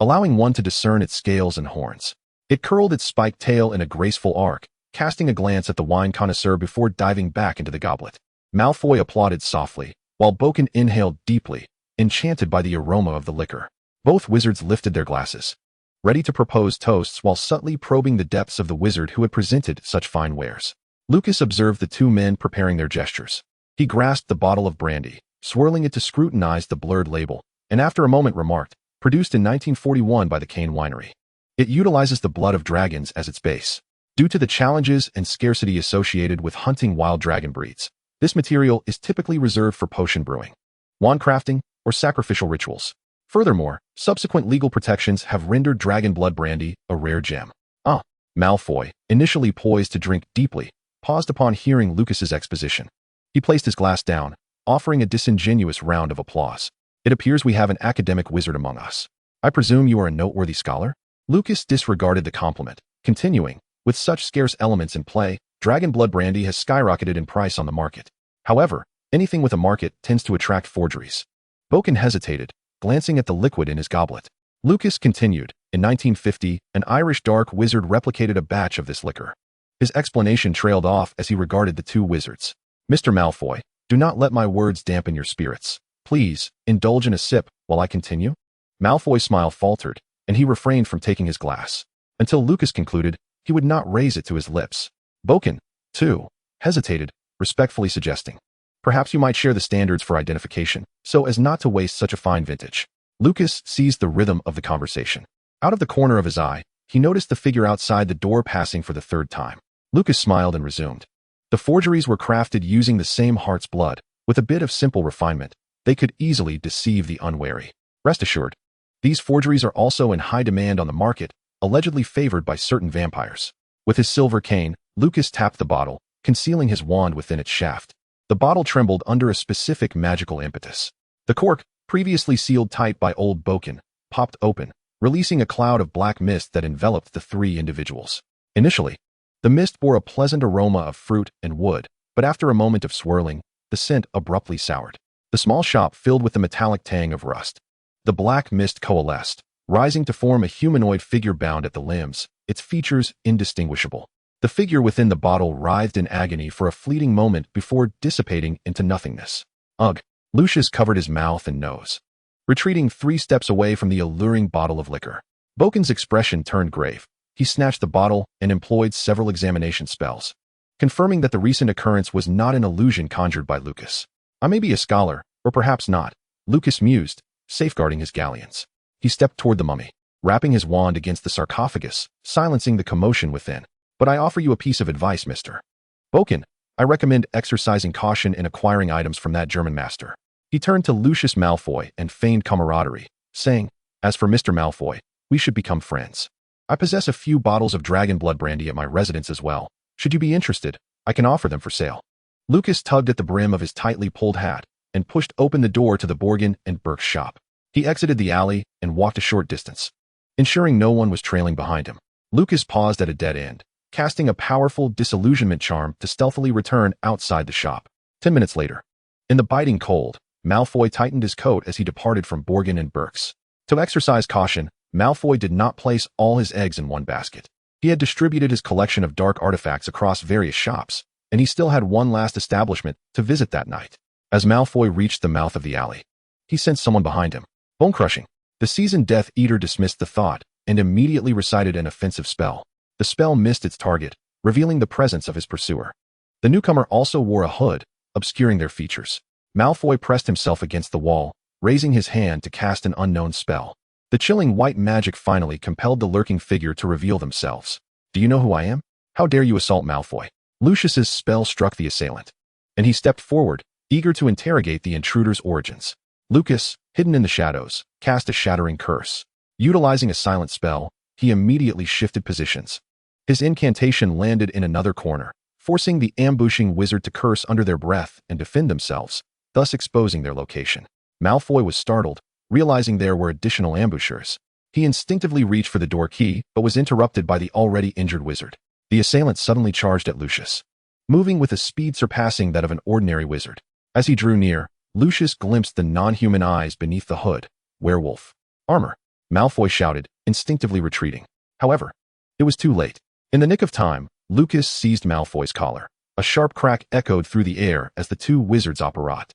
allowing one to discern its scales and horns. It curled its spiked tail in a graceful arc, casting a glance at the wine connoisseur before diving back into the goblet. Malfoy applauded softly, while Boken inhaled deeply, enchanted by the aroma of the liquor. Both wizards lifted their glasses, ready to propose toasts while subtly probing the depths of the wizard who had presented such fine wares. Lucas observed the two men preparing their gestures. He grasped the bottle of brandy, swirling it to scrutinize the blurred label, and after a moment remarked, produced in 1941 by the Cane Winery. It utilizes the blood of dragons as its base. Due to the challenges and scarcity associated with hunting wild dragon breeds, this material is typically reserved for potion brewing, wand crafting, or sacrificial rituals. Furthermore, subsequent legal protections have rendered dragon blood brandy a rare gem. Malfoy, initially poised to drink deeply, paused upon hearing Lucas's exposition. He placed his glass down, offering a disingenuous round of applause. It appears we have an academic wizard among us. I presume you are a noteworthy scholar? Lucas disregarded the compliment, continuing, with such scarce elements in play, dragon blood brandy has skyrocketed in price on the market. However, anything with a market tends to attract forgeries. Boken hesitated, glancing at the liquid in his goblet. Lucas continued, in 1950, an Irish dark wizard replicated a batch of this liquor. His explanation trailed off as he regarded the two wizards. Mr. Malfoy, do not let my words dampen your spirits. Please, indulge in a sip while I continue. Malfoy's smile faltered, and he refrained from taking his glass. Until Lucas concluded, he would not raise it to his lips. Boken, too, hesitated, respectfully suggesting, perhaps you might share the standards for identification, so as not to waste such a fine vintage. Lucas seized the rhythm of the conversation. Out of the corner of his eye, he noticed the figure outside the door passing for the third time. Lucas smiled and resumed. The forgeries were crafted using the same heart's blood. With a bit of simple refinement, they could easily deceive the unwary. Rest assured, these forgeries are also in high demand on the market, allegedly favored by certain vampires. With his silver cane, Lucas tapped the bottle, concealing his wand within its shaft. The bottle trembled under a specific magical impetus. The cork, previously sealed tight by old Boken, popped open, releasing a cloud of black mist that enveloped the three individuals. Initially, the mist bore a pleasant aroma of fruit and wood, but after a moment of swirling, the scent abruptly soured. The small shop filled with the metallic tang of rust. The black mist coalesced, rising to form a humanoid figure bound at the limbs, its features indistinguishable. The figure within the bottle writhed in agony for a fleeting moment before dissipating into nothingness. Ugh! Lucius covered his mouth and nose, retreating 3 steps away from the alluring bottle of liquor. Boken's expression turned grave. He snatched the bottle and employed several examination spells, confirming that the recent occurrence was not an illusion conjured by Lucas. I may be a scholar, or perhaps not, Lucas mused, safeguarding his galleons. He stepped toward the mummy, rapping his wand against the sarcophagus, silencing the commotion within. But I offer you a piece of advice, Mr. Boken. I recommend exercising caution in acquiring items from that German master. He turned to Lucius Malfoy and feigned camaraderie, saying, as for Mr. Malfoy, we should become friends. I possess a few bottles of dragon blood brandy at my residence as well. Should you be interested, I can offer them for sale. Lucas tugged at the brim of his tightly pulled hat and pushed open the door to the Borgin and Burke's shop. He exited the alley and walked a short distance, ensuring no one was trailing behind him. Lucas paused at a dead end, casting a powerful disillusionment charm to stealthily return outside the shop. 10 minutes later, in the biting cold, Malfoy tightened his coat as he departed from Borgin and Burke's. To exercise caution, Malfoy did not place all his eggs in one basket. He had distributed his collection of dark artifacts across various shops, and he still had one last establishment to visit that night. As Malfoy reached the mouth of the alley, he sensed someone behind him. Bone-crushing. The seasoned Death Eater dismissed the thought and immediately recited an offensive spell. The spell missed its target, revealing the presence of his pursuer. The newcomer also wore a hood, obscuring their features. Malfoy pressed himself against the wall, raising his hand to cast an unknown spell. The chilling white magic finally compelled the lurking figure to reveal themselves. Do you know who I am? How dare you assault Malfoy? Lucius's spell struck the assailant, and he stepped forward, eager to interrogate the intruder's origins. Lucas, hidden in the shadows, cast a shattering curse. Utilizing a silent spell, he immediately shifted positions. His incantation landed in another corner, forcing the ambushing wizard to curse under their breath and defend themselves, thus exposing their location. Malfoy was startled, realizing there were additional ambushers. He instinctively reached for the door key, but was interrupted by the already injured wizard. The assailant suddenly charged at Lucius, moving with a speed surpassing that of an ordinary wizard. As he drew near, Lucius glimpsed the non-human eyes beneath the hood. Werewolf armor. Malfoy shouted, instinctively retreating. However, it was too late. In the nick of time, Lucas seized Malfoy's collar. A sharp crack echoed through the air as the two wizards apparat.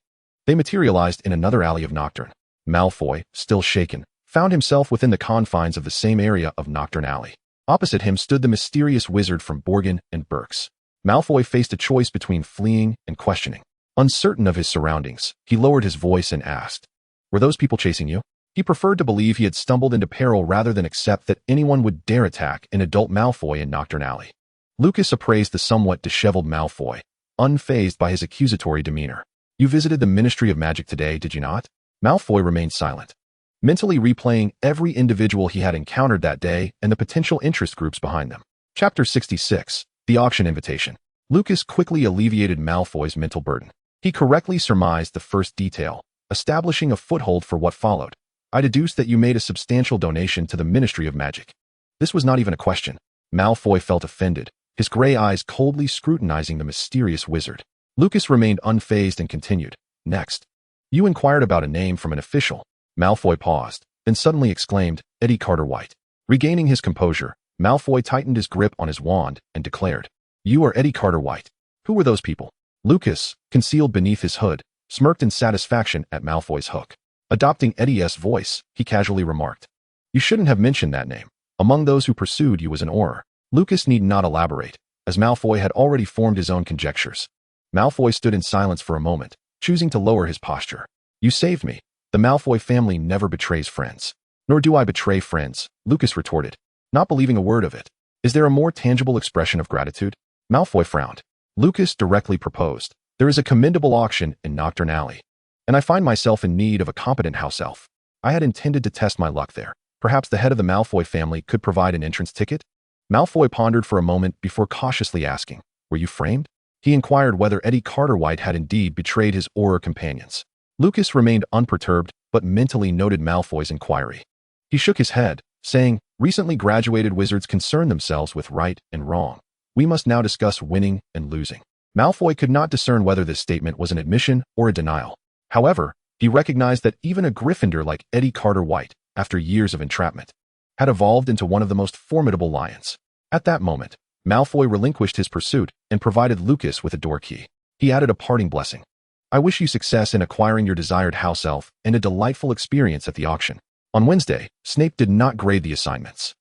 They materialized in another alley of Nocturne. Malfoy, still shaken, found himself within the confines of the same area of Nocturne Alley. Opposite him stood the mysterious wizard from Borgin and Burke's. Malfoy faced a choice between fleeing and questioning. Uncertain of his surroundings, he lowered his voice and asked, "Were those people chasing you?" He preferred to believe he had stumbled into peril rather than accept that anyone would dare attack an adult Malfoy in Nocturne Alley. Lucas appraised the somewhat disheveled Malfoy, unfazed by his accusatory demeanor. "You visited the Ministry of Magic today, did you not?" Malfoy remained silent, mentally replaying every individual he had encountered that day and the potential interest groups behind them. Chapter 66, The Auction Invitation. Lucas quickly alleviated Malfoy's mental burden. He correctly surmised the first detail, establishing a foothold for what followed. I deduced that you made a substantial donation to the Ministry of Magic. This was not even a question. Malfoy felt offended, his gray eyes coldly scrutinizing the mysterious wizard. Lucas remained unfazed and continued. Next. You inquired about a name from an official. Malfoy paused, then suddenly exclaimed, Eddie Carter White. Regaining his composure, Malfoy tightened his grip on his wand and declared, You are Eddie Carter White. Who were those people? Lucas, concealed beneath his hood, smirked in satisfaction at Malfoy's hook. Adopting Eddie's voice, he casually remarked, You shouldn't have mentioned that name. Among those who pursued you was an Auror. Lucas need not elaborate, as Malfoy had already formed his own conjectures. Malfoy stood in silence for a moment, choosing to lower his posture. You saved me. The Malfoy family never betrays friends. Nor do I betray friends, Lucas retorted, not believing a word of it. Is there a more tangible expression of gratitude? Malfoy frowned. Lucas directly proposed. There is a commendable auction in Nocturne Alley, and I find myself in need of a competent house elf. I had intended to test my luck there. Perhaps the head of the Malfoy family could provide an entrance ticket? Malfoy pondered for a moment before cautiously asking, Were you framed? He inquired whether Eddie Carter White had indeed betrayed his Auror companions. Lucas remained unperturbed, but mentally noted Malfoy's inquiry. He shook his head, saying, Recently graduated wizards concern themselves with right and wrong. We must now discuss winning and losing. Malfoy could not discern whether this statement was an admission or a denial. However, he recognized that even a Gryffindor like Eddie Carter White, after years of entrapment, had evolved into one of the most formidable lions. At that moment, Malfoy relinquished his pursuit and provided Lucas with a door key. He added a parting blessing. I wish you success in acquiring your desired house elf and a delightful experience at the auction. On Wednesday, Snape did not grade the assignments.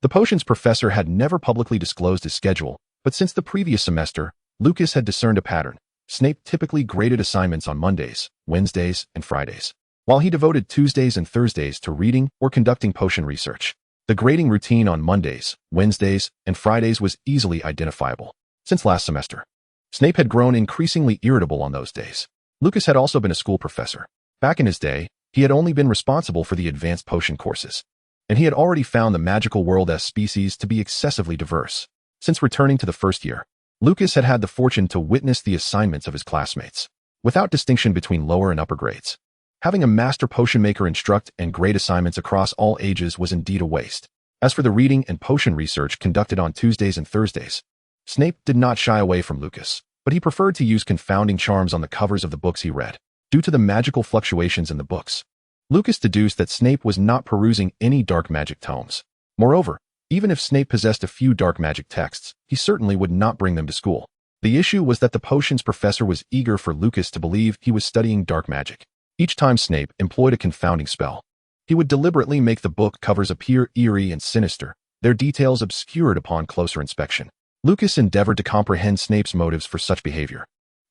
The potions professor had never publicly disclosed his schedule, but since the previous semester, Lucas had discerned a pattern. Snape typically graded assignments on Mondays, Wednesdays, and Fridays, while he devoted Tuesdays and Thursdays to reading or conducting potion research. The grading routine on Mondays, Wednesdays, and Fridays was easily identifiable. Since last semester, Snape had grown increasingly irritable on those days. Lucas had also been a school professor. Back in his day, he had only been responsible for the advanced potion courses, and he had already found the magical world as species to be excessively diverse. Since returning to the first year, Lucas had had the fortune to witness the assignments of his classmates, without distinction between lower and upper grades. Having a master potion maker instruct and grade assignments across all ages was indeed a waste. As for the reading and potion research conducted on Tuesdays and Thursdays, Snape did not shy away from Lucas, but he preferred to use confounding charms on the covers of the books he read, due to the magical fluctuations in the books. Lucas deduced that Snape was not perusing any dark magic tomes. Moreover, even if Snape possessed a few dark magic texts, he certainly would not bring them to school. The issue was that the potions professor was eager for Lucas to believe he was studying dark magic. Each time Snape employed a confounding spell, he would deliberately make the book covers appear eerie and sinister, their details obscured upon closer inspection. Lucas endeavored to comprehend Snape's motives for such behavior,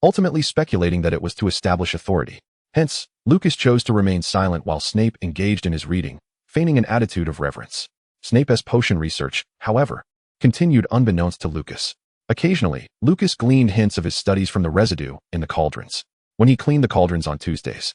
ultimately speculating that it was to establish authority. Hence, Lucas chose to remain silent while Snape engaged in his reading, feigning an attitude of reverence. Snape's potion research, however, continued unbeknownst to Lucas. Occasionally, Lucas gleaned hints of his studies from the residue in the cauldrons. When he cleaned the cauldrons on Tuesdays,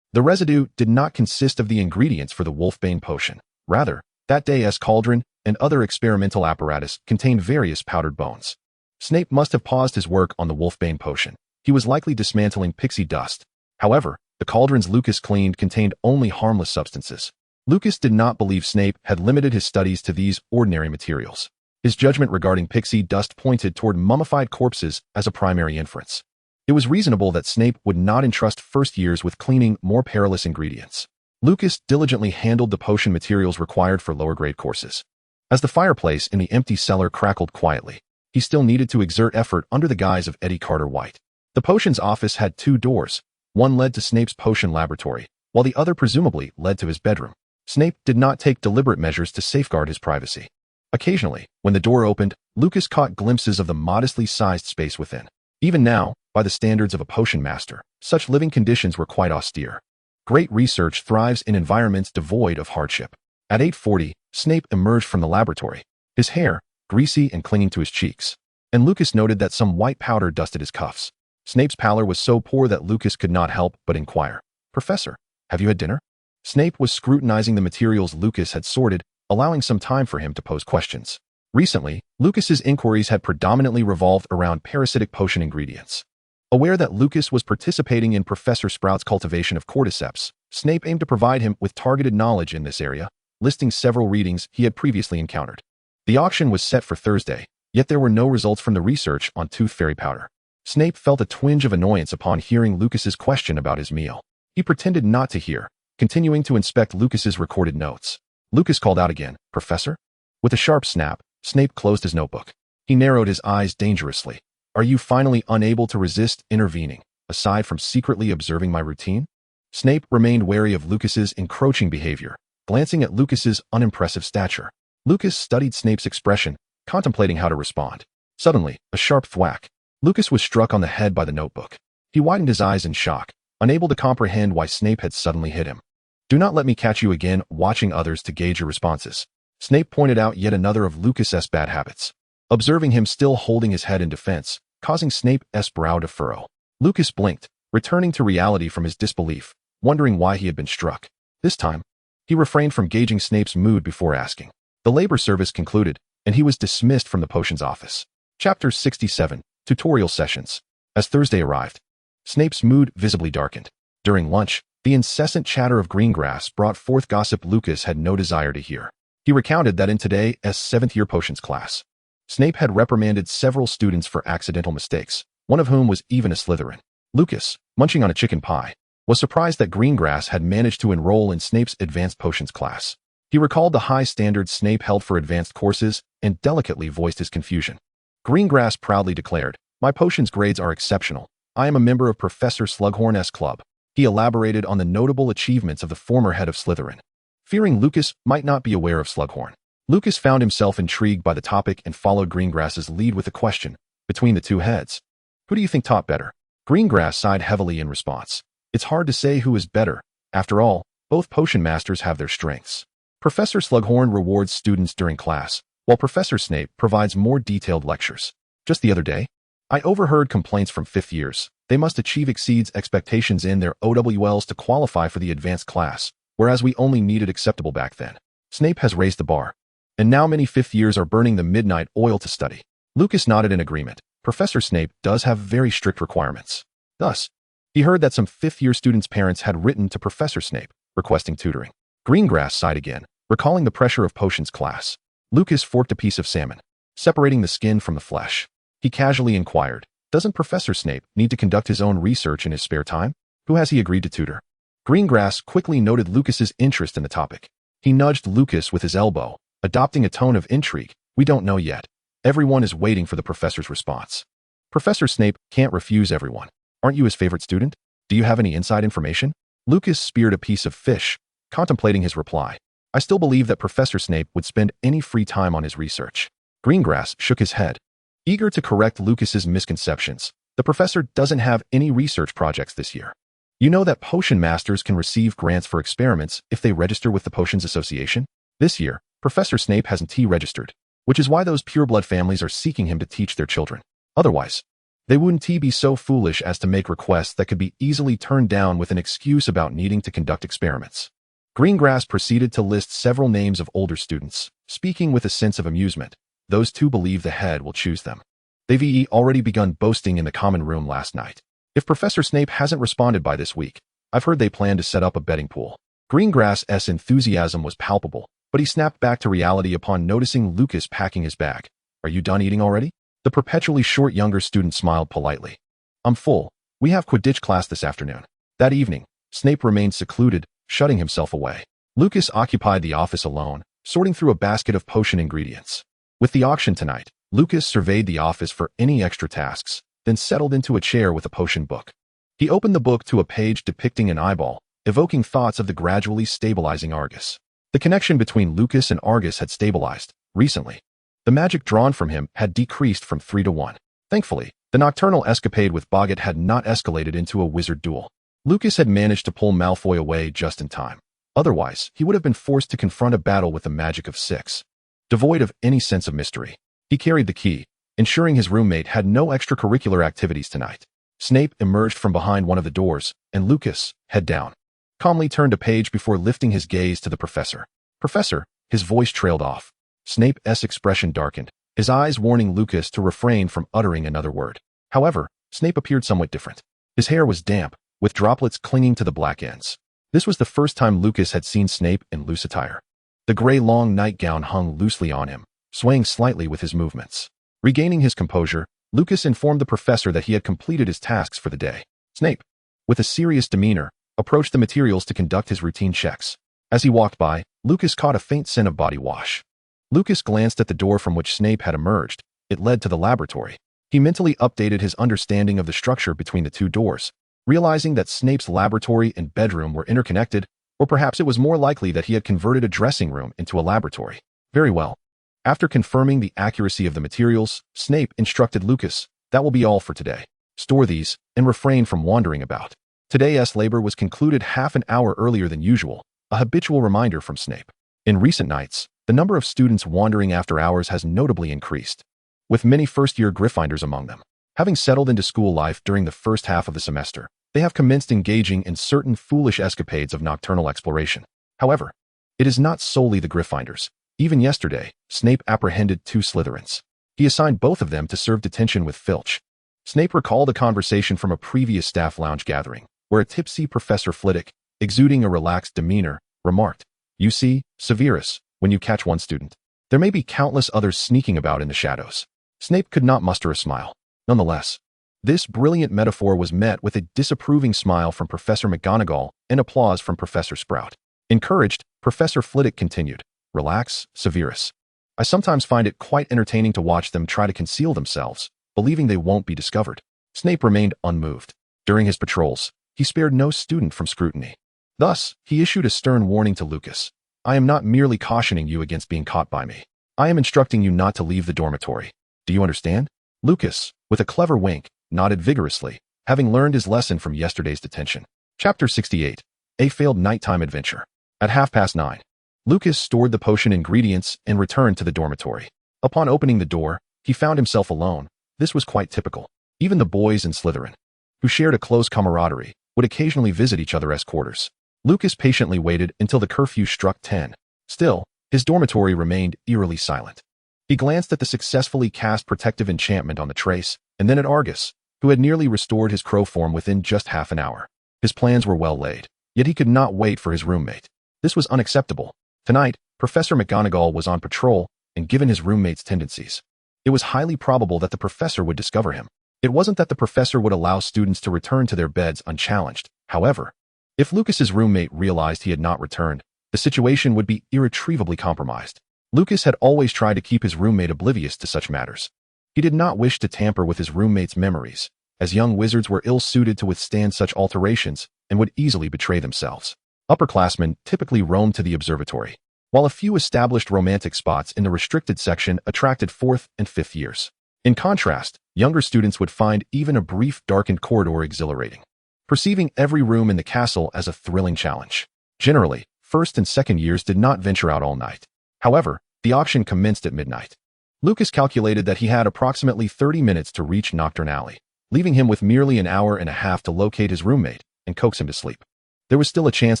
the residue did not consist of the ingredients for the Wolfbane potion. Rather, that day's cauldron and other experimental apparatus contained various powdered bones. Snape must have paused his work on the Wolfbane potion. He was likely dismantling pixie dust. However, the cauldrons Lucas cleaned contained only harmless substances. Lucas did not believe Snape had limited his studies to these ordinary materials. His judgment regarding pixie dust pointed toward mummified corpses as a primary inference. It was reasonable that Snape would not entrust first years with cleaning more perilous ingredients. Lucas diligently handled the potion materials required for lower-grade courses. As the fireplace in the empty cellar crackled quietly, he still needed to exert effort under the guise of Eddie Carter White. The potions office had two doors. One led to Snape's potion laboratory, while the other presumably led to his bedroom. Snape did not take deliberate measures to safeguard his privacy. Occasionally, when the door opened, Lucas caught glimpses of the modestly sized space within. Even now, by the standards of a potion master, such living conditions were quite austere. Great research thrives in environments devoid of hardship. At 8:40, Snape emerged from the laboratory, his hair greasy and clinging to his cheeks, and Lucas noted that some white powder dusted his cuffs. Snape's pallor was so poor that Lucas could not help but inquire, "Professor, have you had dinner?" Snape was scrutinizing the materials Lucas had sorted, allowing some time for him to pose questions. Recently, Lucas's inquiries had predominantly revolved around parasitic potion ingredients. Aware that Lucas was participating in Professor Sprout's cultivation of cordyceps, Snape aimed to provide him with targeted knowledge in this area, listing several readings he had previously encountered. The auction was set for Thursday, yet there were no results from the research on tooth fairy powder. Snape felt a twinge of annoyance upon hearing Lucas's question about his meal. He pretended not to hear, continuing to inspect Lucas's recorded notes. Lucas called out again, "Professor?" With a sharp snap, Snape closed his notebook. He narrowed his eyes dangerously. "Are you finally unable to resist intervening, aside from secretly observing my routine?" Snape remained wary of Lucas's encroaching behavior, glancing at Lucas's unimpressive stature. Lucas studied Snape's expression, contemplating how to respond. Suddenly, a sharp thwack. Lucas was struck on the head by the notebook. He widened his eyes in shock, unable to comprehend why Snape had suddenly hit him. "Do not let me catch you again watching others to gauge your responses." Snape pointed out yet another of Lucas's bad habits. Observing him still holding his head in defense, causing Snape's brow to furrow. Lucas blinked, returning to reality from his disbelief, wondering why he had been struck. This time, he refrained from gauging Snape's mood before asking. The labor service concluded, and he was dismissed from the potions office. Chapter 67, Tutorial Sessions. As Thursday arrived, Snape's mood visibly darkened. During lunch, the incessant chatter of Greengrass brought forth gossip Lucas had no desire to hear. He recounted that in today's 7th-year potions class, Snape had reprimanded several students for accidental mistakes, one of whom was even a Slytherin. Lucas, munching on a chicken pie, was surprised that Greengrass had managed to enroll in Snape's advanced potions class. He recalled the high standards Snape held for advanced courses and delicately voiced his confusion. Greengrass proudly declared, "My potions grades are exceptional. I am a member of Professor Slughorn's club." He elaborated on the notable achievements of the former head of Slytherin. Fearing Lucas might not be aware of Slughorn, Lucas found himself intrigued by the topic and followed Greengrass's lead with a question. Between the two heads, who do you think taught better? Greengrass sighed heavily in response. It's hard to say who is better. After all, both potion masters have their strengths. Professor Slughorn rewards students during class, while Professor Snape provides more detailed lectures. Just the other day, I overheard complaints from 5th years. They must achieve exceeds expectations in their OWLs to qualify for the advanced class, whereas we only needed acceptable back then. Snape has raised the bar, and now many 5th years are burning the midnight oil to study. Lucas nodded in agreement. Professor Snape does have very strict requirements. Thus, he heard that some 5th-year students' parents had written to Professor Snape, requesting tutoring. Greengrass sighed again, recalling the pressure of potions class. Lucas forked a piece of salmon, separating the skin from the flesh. He casually inquired, "Doesn't Professor Snape need to conduct his own research in his spare time? Who has he agreed to tutor?" Greengrass quickly noted Lucas's interest in the topic. He nudged Lucas with his elbow, adopting a tone of intrigue. "We don't know yet. Everyone is waiting for the professor's response." "Professor Snape can't refuse everyone. Aren't you his favorite student? Do you have any inside information?" Lucas speared a piece of fish, contemplating his reply. "I still believe that Professor Snape would spend any free time on his research." Greengrass shook his head, eager to correct Lucas's misconceptions. "The professor doesn't have any research projects this year. You know that potion masters can receive grants for experiments if they register with the Potions Association? This year, Professor Snape hasn't registered, which is why those pureblood families are seeking him to teach their children. Otherwise, they wouldn't be so foolish as to make requests that could be easily turned down with an excuse about needing to conduct experiments." Greengrass proceeded to list several names of older students, speaking with a sense of amusement. "Those two believe the head will choose them. They've already begun boasting in the common room last night. If Professor Snape hasn't responded by this week, I've heard they plan to set up a betting pool." Greengrass's enthusiasm was palpable, but he snapped back to reality upon noticing Lucas packing his bag. "Are you done eating already?" The perpetually short younger student smiled politely. "I'm full. We have Quidditch class this afternoon." That evening, Snape remained secluded, shutting himself away. Lucas occupied the office alone, sorting through a basket of potion ingredients. With the auction tonight, Lucas surveyed the office for any extra tasks, then settled into a chair with a potion book. He opened the book to a page depicting an eyeball, evoking thoughts of the gradually stabilizing Argus. The connection between Lucas and Argus had stabilized. Recently, the magic drawn from him had decreased from 3 to 1. Thankfully, the nocturnal escapade with Boggett had not escalated into a wizard duel. Lucas had managed to pull Malfoy away just in time. Otherwise, he would have been forced to confront a battle with the magic of 6. Devoid of any sense of mystery, he carried the key, ensuring his roommate had no extracurricular activities tonight. Snape emerged from behind one of the doors, and Lucas, head down, calmly turned a page before lifting his gaze to the professor. "Professor," his voice trailed off. Snape's expression darkened, his eyes warning Lucas to refrain from uttering another word. However, Snape appeared somewhat different. His hair was damp, with droplets clinging to the black ends. This was the first time Lucas had seen Snape in loose attire. The gray long nightgown hung loosely on him, swaying slightly with his movements. Regaining his composure, Lucas informed the professor that he had completed his tasks for the day. Snape, with a serious demeanor, approached the materials to conduct his routine checks. As he walked by, Lucas caught a faint scent of body wash. Lucas glanced at the door from which Snape had emerged. It led to the laboratory. He mentally updated his understanding of the structure between the two doors, realizing that Snape's laboratory and bedroom were interconnected, or perhaps it was more likely that he had converted a dressing room into a laboratory. Very well. After confirming the accuracy of the materials, Snape instructed Lucas, "That will be all for today. Store these, and refrain from wandering about." Today's labor was concluded half an hour earlier than usual, a habitual reminder from Snape. In recent nights, the number of students wandering after hours has notably increased, with many first-year Gryffindors among them. Having settled into school life during the first half of the semester, they have commenced engaging in certain foolish escapades of nocturnal exploration. However, it is not solely the Gryffindors. Even yesterday, Snape apprehended 2 Slytherins. He assigned both of them to serve detention with Filch. Snape recalled a conversation from a previous staff lounge gathering, where a tipsy Professor Flitwick, exuding a relaxed demeanor, remarked, "You see, Severus, when you catch one student, there may be countless others sneaking about in the shadows." Snape could not muster a smile. Nonetheless, this brilliant metaphor was met with a disapproving smile from Professor McGonagall and applause from Professor Sprout. Encouraged, Professor Flitwick continued, "Relax, Severus. I sometimes find it quite entertaining to watch them try to conceal themselves, believing they won't be discovered." Snape remained unmoved. During his patrols, he spared no student from scrutiny. Thus, he issued a stern warning to Lucas. "I am not merely cautioning you against being caught by me. I am instructing you not to leave the dormitory. Do you understand?" Lucas, with a clever wink, nodded vigorously, having learned his lesson from yesterday's detention. Chapter 68. A Failed Nighttime Adventure. At 9:30, Lucas stored the potion ingredients and returned to the dormitory. Upon opening the door, he found himself alone. This was quite typical. Even the boys in Slytherin, who shared a close camaraderie, would occasionally visit each other's quarters. Lucas patiently waited until the curfew struck 10. Still, his dormitory remained eerily silent. He glanced at the successfully cast protective enchantment on the trace, and then at Argus, who had nearly restored his crow form within just half an hour. His plans were well laid, yet he could not wait for his roommate. This was unacceptable. Tonight, Professor McGonagall was on patrol, and given his roommate's tendencies, it was highly probable that the professor would discover him. It wasn't that the professor would allow students to return to their beds unchallenged. However, if Lucas's roommate realized he had not returned, the situation would be irretrievably compromised. Lucas had always tried to keep his roommate oblivious to such matters. He did not wish to tamper with his roommate's memories, as young wizards were ill-suited to withstand such alterations and would easily betray themselves. Upperclassmen typically roamed to the observatory, while a few established romantic spots in the restricted section attracted 4th and 5th years. In contrast, younger students would find even a brief darkened corridor exhilarating, perceiving every room in the castle as a thrilling challenge. Generally, 1st and 2nd years did not venture out all night. However, the auction commenced at midnight. Lucas calculated that he had approximately 30 minutes to reach Nocturne Alley, leaving him with merely an hour and a half to locate his roommate and coax him to sleep. There was still a chance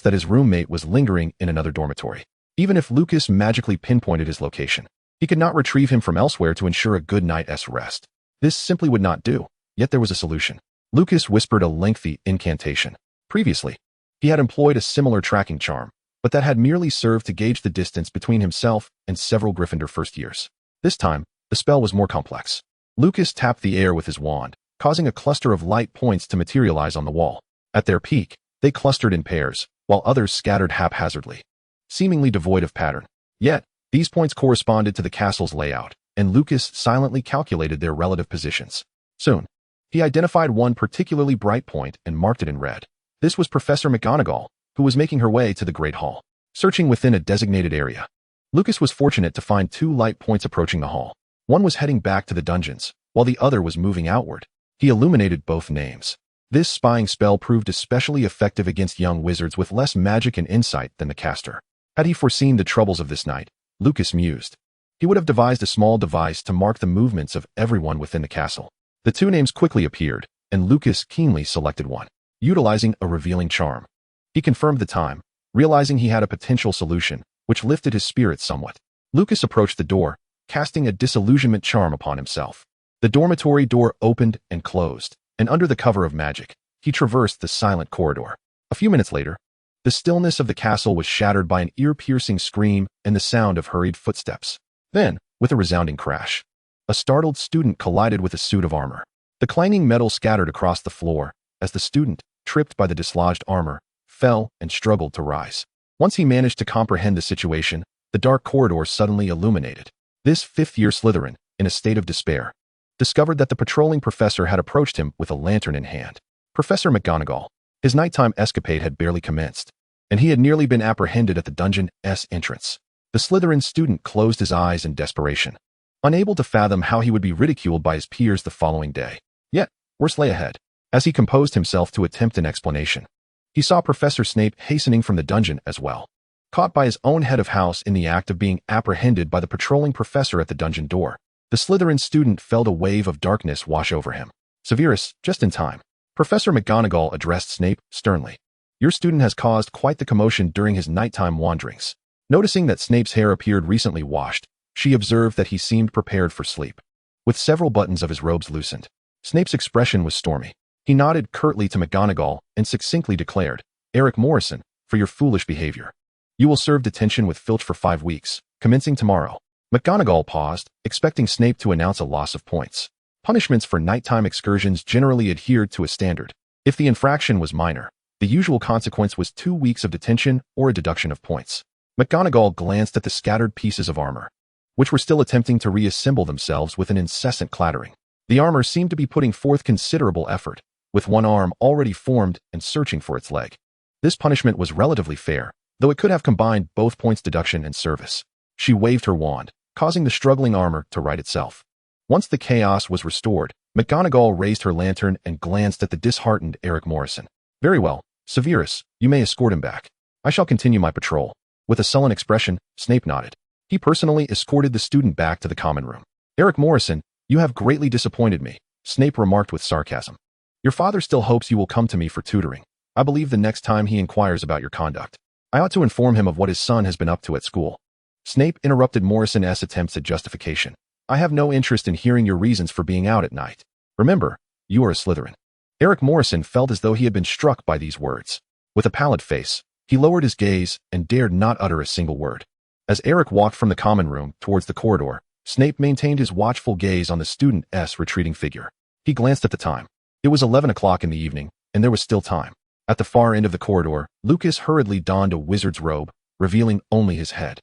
that his roommate was lingering in another dormitory. Even if Lucas magically pinpointed his location, he could not retrieve him from elsewhere to ensure a good night's rest. This simply would not do, yet there was a solution. Lucas whispered a lengthy incantation. Previously, he had employed a similar tracking charm, but that had merely served to gauge the distance between himself and several Gryffindor first years. This time, the spell was more complex. Lucas tapped the air with his wand, causing a cluster of light points to materialize on the wall. At their peak, they clustered in pairs, while others scattered haphazardly, seemingly devoid of pattern. Yet, these points corresponded to the castle's layout, and Lucas silently calculated their relative positions. Soon, he identified one particularly bright point and marked it in red. This was Professor McGonagall, who was making her way to the Great Hall. Searching within a designated area, Lucas was fortunate to find 2 light points approaching the hall. One was heading back to the dungeons, while the other was moving outward. He illuminated both names. This spying spell proved especially effective against young wizards with less magic and insight than the caster. Had he foreseen the troubles of this night, Lucas mused, he would have devised a small device to mark the movements of everyone within the castle. The 2 names quickly appeared, and Lucas keenly selected one. Utilizing a revealing charm, he confirmed the time, realizing he had a potential solution, which lifted his spirits somewhat. Lucas approached the door, casting a disillusionment charm upon himself. The dormitory door opened and closed, and under the cover of magic, he traversed the silent corridor. A few minutes later, the stillness of the castle was shattered by an ear-piercing scream and the sound of hurried footsteps. Then, with a resounding crash, a startled student collided with a suit of armor. The clanging metal scattered across the floor as the student, tripped by the dislodged armor, fell and struggled to rise. Once he managed to comprehend the situation, the dark corridor suddenly illuminated. This fifth-year Slytherin, in a state of despair, discovered that the patrolling professor had approached him with a lantern in hand. Professor McGonagall. His nighttime escapade had barely commenced, and he had nearly been apprehended at the dungeon's entrance. The Slytherin student closed his eyes in desperation, unable to fathom how he would be ridiculed by his peers the following day. Yet, worse lay ahead. As he composed himself to attempt an explanation, he saw Professor Snape hastening from the dungeon as well. Caught by his own head of house in the act of being apprehended by the patrolling professor at the dungeon door, the Slytherin student felt a wave of darkness wash over him. Severus, just in time. Professor McGonagall addressed Snape sternly. Your student has caused quite the commotion during his nighttime wanderings. Noticing that Snape's hair appeared recently washed, she observed that he seemed prepared for sleep. With several buttons of his robes loosened, Snape's expression was stormy. He nodded curtly to McGonagall and succinctly declared, Eric Morrison, for your foolish behavior. You will serve detention with Filch for 5 weeks, commencing tomorrow. McGonagall paused, expecting Snape to announce a loss of points. Punishments for nighttime excursions generally adhered to a standard. If the infraction was minor, the usual consequence was 2 weeks of detention or a deduction of points. McGonagall glanced at the scattered pieces of armor, which were still attempting to reassemble themselves with an incessant clattering. The armor seemed to be putting forth considerable effort, with one arm already formed and searching for its leg. This punishment was relatively fair, though it could have combined both points deduction and service. She waved her wand, causing the struggling armor to right itself. Once the chaos was restored, McGonagall raised her lantern and glanced at the disheartened Eric Morrison. Very well, Severus, you may escort him back. I shall continue my patrol. With a sullen expression, Snape nodded. He personally escorted the student back to the common room. Eric Morrison, you have greatly disappointed me, Snape remarked with sarcasm. Your father still hopes you will come to me for tutoring. I believe the next time he inquires about your conduct, I ought to inform him of what his son has been up to at school. Snape interrupted Morrison's attempts at justification. I have no interest in hearing your reasons for being out at night. Remember, you are a Slytherin. Eric Morrison felt as though he had been struck by these words. With a pallid face, he lowered his gaze and dared not utter a single word. As Eric walked from the common room towards the corridor, Snape maintained his watchful gaze on the student's retreating figure. He glanced at the time. It was 11 o'clock in the evening, and there was still time. At the far end of the corridor, Lucas hurriedly donned a wizard's robe, revealing only his head.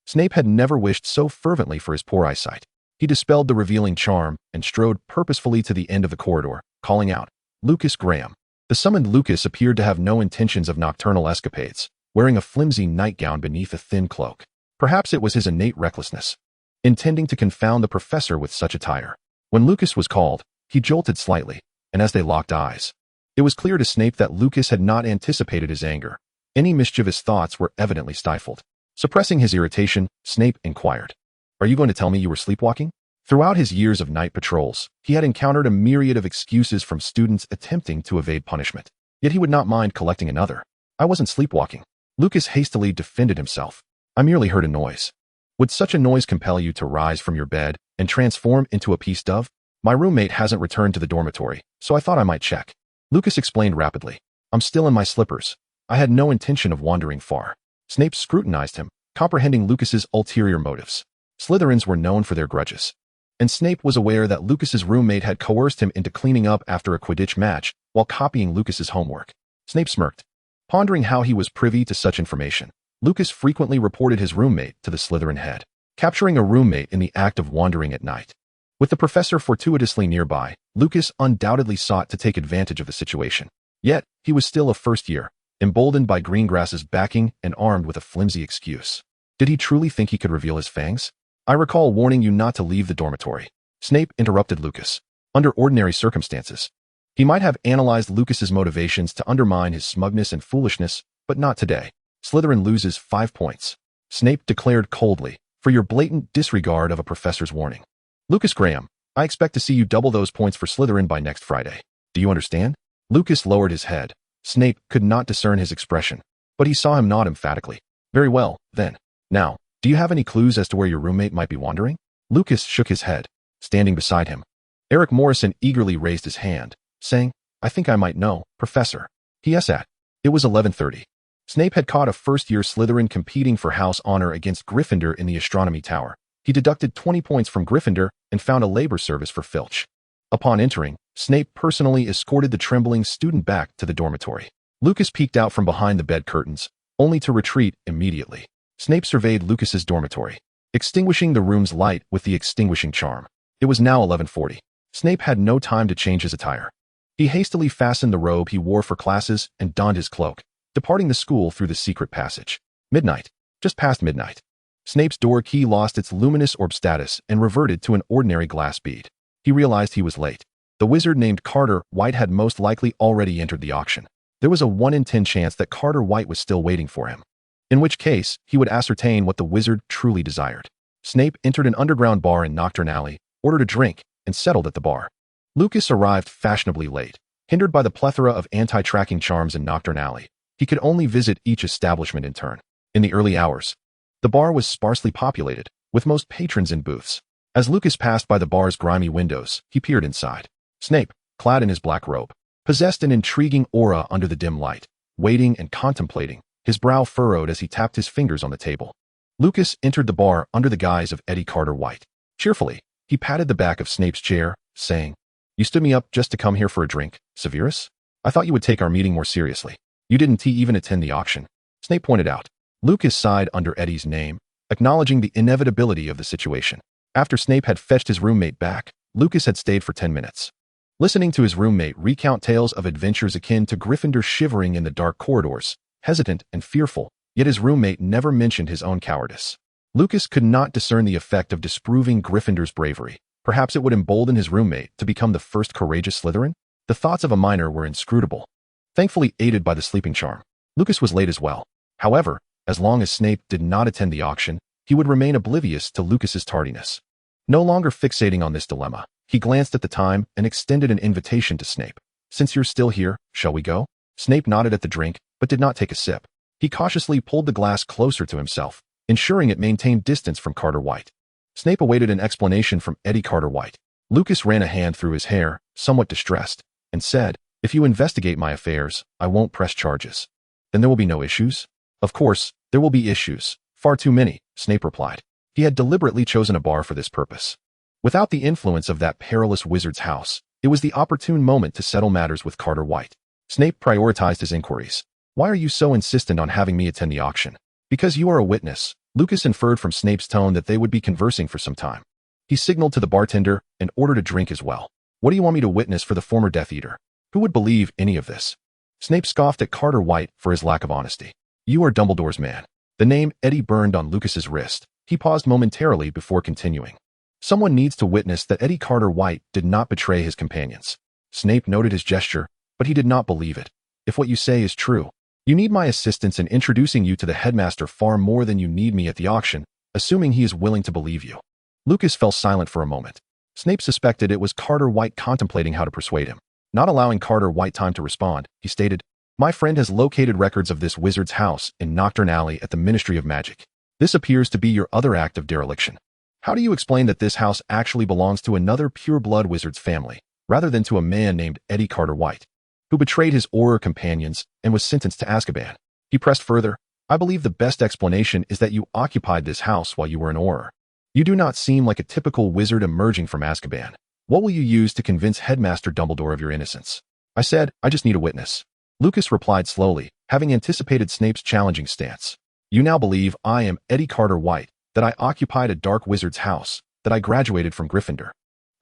Snape had never wished so fervently for his poor eyesight. He dispelled the revealing charm and strode purposefully to the end of the corridor, calling out, Lucas Graham. The summoned Lucas appeared to have no intentions of nocturnal escapades, wearing a flimsy nightgown beneath a thin cloak. Perhaps it was his innate recklessness, intending to confound the professor with such attire. When Lucas was called, he jolted slightly, and as they locked eyes, it was clear to Snape that Lucas had not anticipated his anger. Any mischievous thoughts were evidently stifled. Suppressing his irritation, Snape inquired, Are you going to tell me you were sleepwalking? Throughout his years of night patrols, he had encountered a myriad of excuses from students attempting to evade punishment. Yet he would not mind collecting another. I wasn't sleepwalking. Lucas hastily defended himself. I merely heard a noise. Would such a noise compel you to rise from your bed and transform into a peace dove? My roommate hasn't returned to the dormitory, so I thought I might check. Lucas explained rapidly. I'm still in my slippers. I had no intention of wandering far. Snape scrutinized him, comprehending Lucas's ulterior motives. Slytherins were known for their grudges, and Snape was aware that Lucas's roommate had coerced him into cleaning up after a Quidditch match while copying Lucas's homework. Snape smirked, pondering how he was privy to such information. Lucas frequently reported his roommate to the Slytherin head, capturing a roommate in the act of wandering at night. With the professor fortuitously nearby, Lucas undoubtedly sought to take advantage of the situation. Yet, he was still a first year, emboldened by Greengrass's backing and armed with a flimsy excuse. Did he truly think he could reveal his fangs? I recall warning you not to leave the dormitory. Snape interrupted Lucas. Under ordinary circumstances, he might have analyzed Lucas's motivations to undermine his smugness and foolishness, but not today. Slytherin loses 5 points. Snape declared coldly, for your blatant disregard of a professor's warning. Lucas Graham, I expect to see you double those points for Slytherin by next Friday. Do you understand? Lucas lowered his head. Snape could not discern his expression, but he saw him nod emphatically. Very well, then. Now, Do you have any clues as to where your roommate might be wandering? Lucas shook his head, standing beside him. Eric Morrison eagerly raised his hand, saying, I think I might know, Professor. P.S. It was 11:30. Snape had caught a first-year Slytherin competing for house honor against Gryffindor in the astronomy tower. He deducted 20 points from Gryffindor and found a labor service for Filch. Upon entering, Snape personally escorted the trembling student back to the dormitory. Lucas peeked out from behind the bed curtains, only to retreat immediately. Snape surveyed Lucas's dormitory, extinguishing the room's light with the extinguishing charm. It was now 11:40. Snape had no time to change his attire. He hastily fastened the robe he wore for classes and donned his cloak, departing the school through the secret passage. Midnight. Just past midnight. Snape's door key lost its luminous orb status and reverted to an ordinary glass bead. He realized he was late. The wizard named Carter White had most likely already entered the auction. There was a 1 in 10 chance that Carter White was still waiting for him, in which case he would ascertain what the wizard truly desired. Snape entered an underground bar in Nocturne Alley, ordered a drink, and settled at the bar. Lucas arrived fashionably late. Hindered by the plethora of anti-tracking charms in Nocturne Alley, he could only visit each establishment in turn. In the early hours, the bar was sparsely populated, with most patrons in booths. As Lucas passed by the bar's grimy windows, he peered inside. Snape, clad in his black robe, possessed an intriguing aura under the dim light, waiting and contemplating, his brow furrowed as he tapped his fingers on the table. Lucas entered the bar under the guise of Eddie Carter White. Cheerfully, he patted the back of Snape's chair, saying, You stood me up just to come here for a drink, Severus? I thought you would take our meeting more seriously. You didn't even attend the auction. Snape pointed out. Lucas sighed under Eddie's name, acknowledging the inevitability of the situation. After Snape had fetched his roommate back, Lucas had stayed for 10 minutes. Listening to his roommate recount tales of adventures akin to Gryffindor shivering in the dark corridors, hesitant and fearful, yet his roommate never mentioned his own cowardice. Lucas could not discern the effect of disproving Gryffindor's bravery. Perhaps it would embolden his roommate to become the first courageous Slytherin? The thoughts of a minor were inscrutable. Thankfully aided by the sleeping charm, Lucas was late as well. However, as long as Snape did not attend the auction, he would remain oblivious to Lucas's tardiness. No longer fixating on this dilemma, he glanced at the time and extended an invitation to Snape. Since you're still here, shall we go? Snape nodded at the drink, but did not take a sip. He cautiously pulled the glass closer to himself, ensuring it maintained distance from Carter White. Snape awaited an explanation from Eddie Carter White. Lucas ran a hand through his hair, somewhat distressed, and said, If you investigate my affairs, I won't press charges. Then there will be no issues? Of course, there will be issues. Far too many, Snape replied. He had deliberately chosen a bar for this purpose. Without the influence of that perilous wizard's house, it was the opportune moment to settle matters with Carter White. Snape prioritized his inquiries. Why are you so insistent on having me attend the auction? Because you are a witness. Lucas inferred from Snape's tone that they would be conversing for some time. He signaled to the bartender and ordered a drink as well. What do you want me to witness for the former Death Eater? Who would believe any of this? Snape scoffed at Carter White for his lack of honesty. You are Dumbledore's man. The name Eddie burned on Lucas's wrist. He paused momentarily before continuing. Someone needs to witness that Eddie Carter White did not betray his companions. Snape noted his gesture, but he did not believe it. If what you say is true, you need my assistance in introducing you to the headmaster far more than you need me at the auction, assuming he is willing to believe you. Lucas fell silent for a moment. Snape suspected it was Carter White contemplating how to persuade him. Not allowing Carter White time to respond, he stated, My friend has located records of this wizard's house in Nocturne Alley at the Ministry of Magic. This appears to be your other act of dereliction. How do you explain that this house actually belongs to another pure-blood wizard's family, rather than to a man named Eddie Carter White, who betrayed his Auror companions and was sentenced to Azkaban? He pressed further, I believe the best explanation is that you occupied this house while you were an Auror. You do not seem like a typical wizard emerging from Azkaban. What will you use to convince Headmaster Dumbledore of your innocence? I said, I just need a witness. Lucas replied slowly, having anticipated Snape's challenging stance. You now believe I am Eddie Carter White, that I occupied a dark wizard's house, that I graduated from Gryffindor,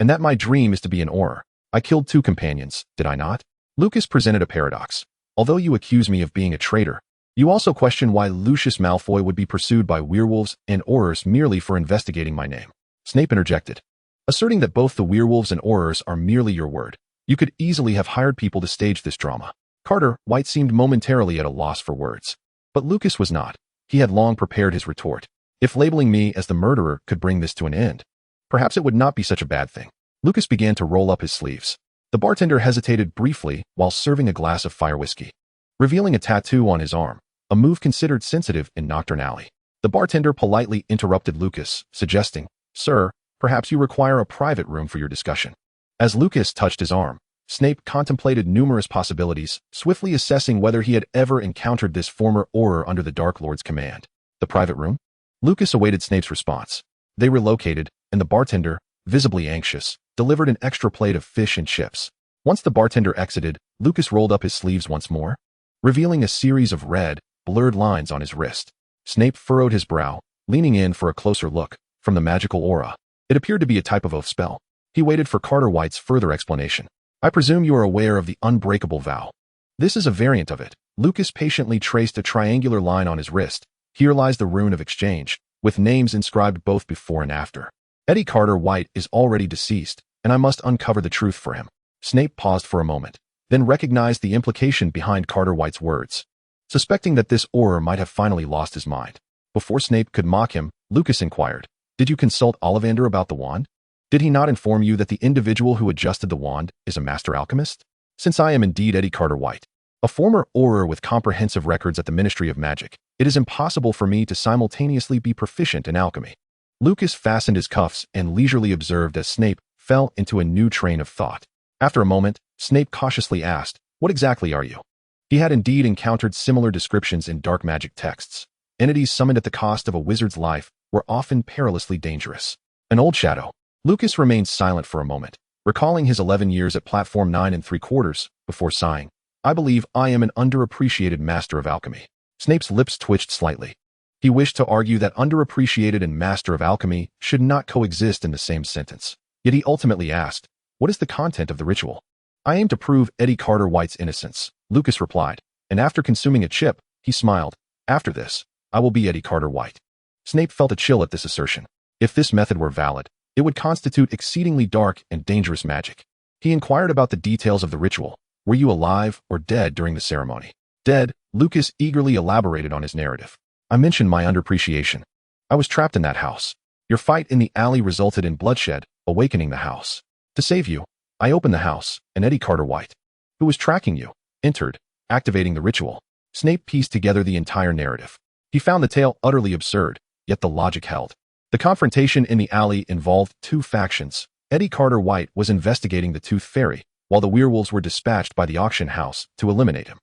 and that my dream is to be an Auror. I killed 2 companions, did I not? Lucas presented a paradox. Although you accuse me of being a traitor, you also question why Lucius Malfoy would be pursued by werewolves and Aurors merely for investigating my name. Snape interjected, asserting that both the werewolves and Aurors are merely your word. You could easily have hired people to stage this drama. Carter White seemed momentarily at a loss for words. But Lucas was not. He had long prepared his retort. If labeling me as the murderer could bring this to an end, perhaps it would not be such a bad thing. Lucas began to roll up his sleeves. The bartender hesitated briefly while serving a glass of fire whiskey, revealing a tattoo on his arm, a move considered sensitive in Nocturne Alley. The bartender politely interrupted Lucas, suggesting, "Sir, perhaps you require a private room for your discussion." As Lucas touched his arm, Snape contemplated numerous possibilities, swiftly assessing whether he had ever encountered this former Auror under the Dark Lord's command. The private room? Lucas awaited Snape's response. They relocated, and the bartender, visibly anxious, delivered an extra plate of fish and chips. Once the bartender exited, Lucas rolled up his sleeves once more, revealing a series of red, blurred lines on his wrist. Snape furrowed his brow, leaning in for a closer look. From the magical aura, it appeared to be a type of oath spell. He waited for Carter White's further explanation. "I presume you are aware of the unbreakable vow." "This is a variant of it." Lucas patiently traced a triangular line on his wrist. "Here lies the rune of exchange, with names inscribed both before and after. Eddie Carter White is already deceased, and I must uncover the truth for him." Snape paused for a moment, then recognized the implication behind Carter White's words. Suspecting that this Auror might have finally lost his mind. Before Snape could mock him, Lucas inquired, "Did you consult Ollivander about the wand? Did he not inform you that the individual who adjusted the wand is a master alchemist? Since I am indeed Eddie Carter White, a former Auror with comprehensive records at the Ministry of Magic, it is impossible for me to simultaneously be proficient in alchemy." Lucas fastened his cuffs and leisurely observed as Snape fell into a new train of thought. After a moment, Snape cautiously asked, "What exactly are you?" He had indeed encountered similar descriptions in dark magic texts. Entities summoned at the cost of a wizard's life were often perilously dangerous. An old shadow. Lucas remained silent for a moment, recalling his 11 years at Platform 9 3/4, before sighing, "I believe I am an underappreciated master of alchemy." Snape's lips twitched slightly. He wished to argue that underappreciated and master of alchemy should not coexist in the same sentence. Yet he ultimately asked, "What is the content of the ritual?" "I aim to prove Eddie Carter White's innocence," Lucas replied, and after consuming a chip, he smiled. "After this, I will be Eddie Carter White." Snape felt a chill at this assertion. If this method were valid, it would constitute exceedingly dark and dangerous magic. He inquired about the details of the ritual. "Were you alive or dead during the ceremony?" "Dead," Lucas eagerly elaborated on his narrative. "I mentioned my underappreciation. I was trapped in that house. Your fight in the alley resulted in bloodshed, awakening the house. To save you, I opened the house, and Eddie Carter White, who was tracking you, entered, activating the ritual." Snape pieced together the entire narrative. He found the tale utterly absurd, yet the logic held. The confrontation in the alley involved two factions. Eddie Carter White was investigating the Tooth Fairy, while the werewolves were dispatched by the auction house to eliminate him.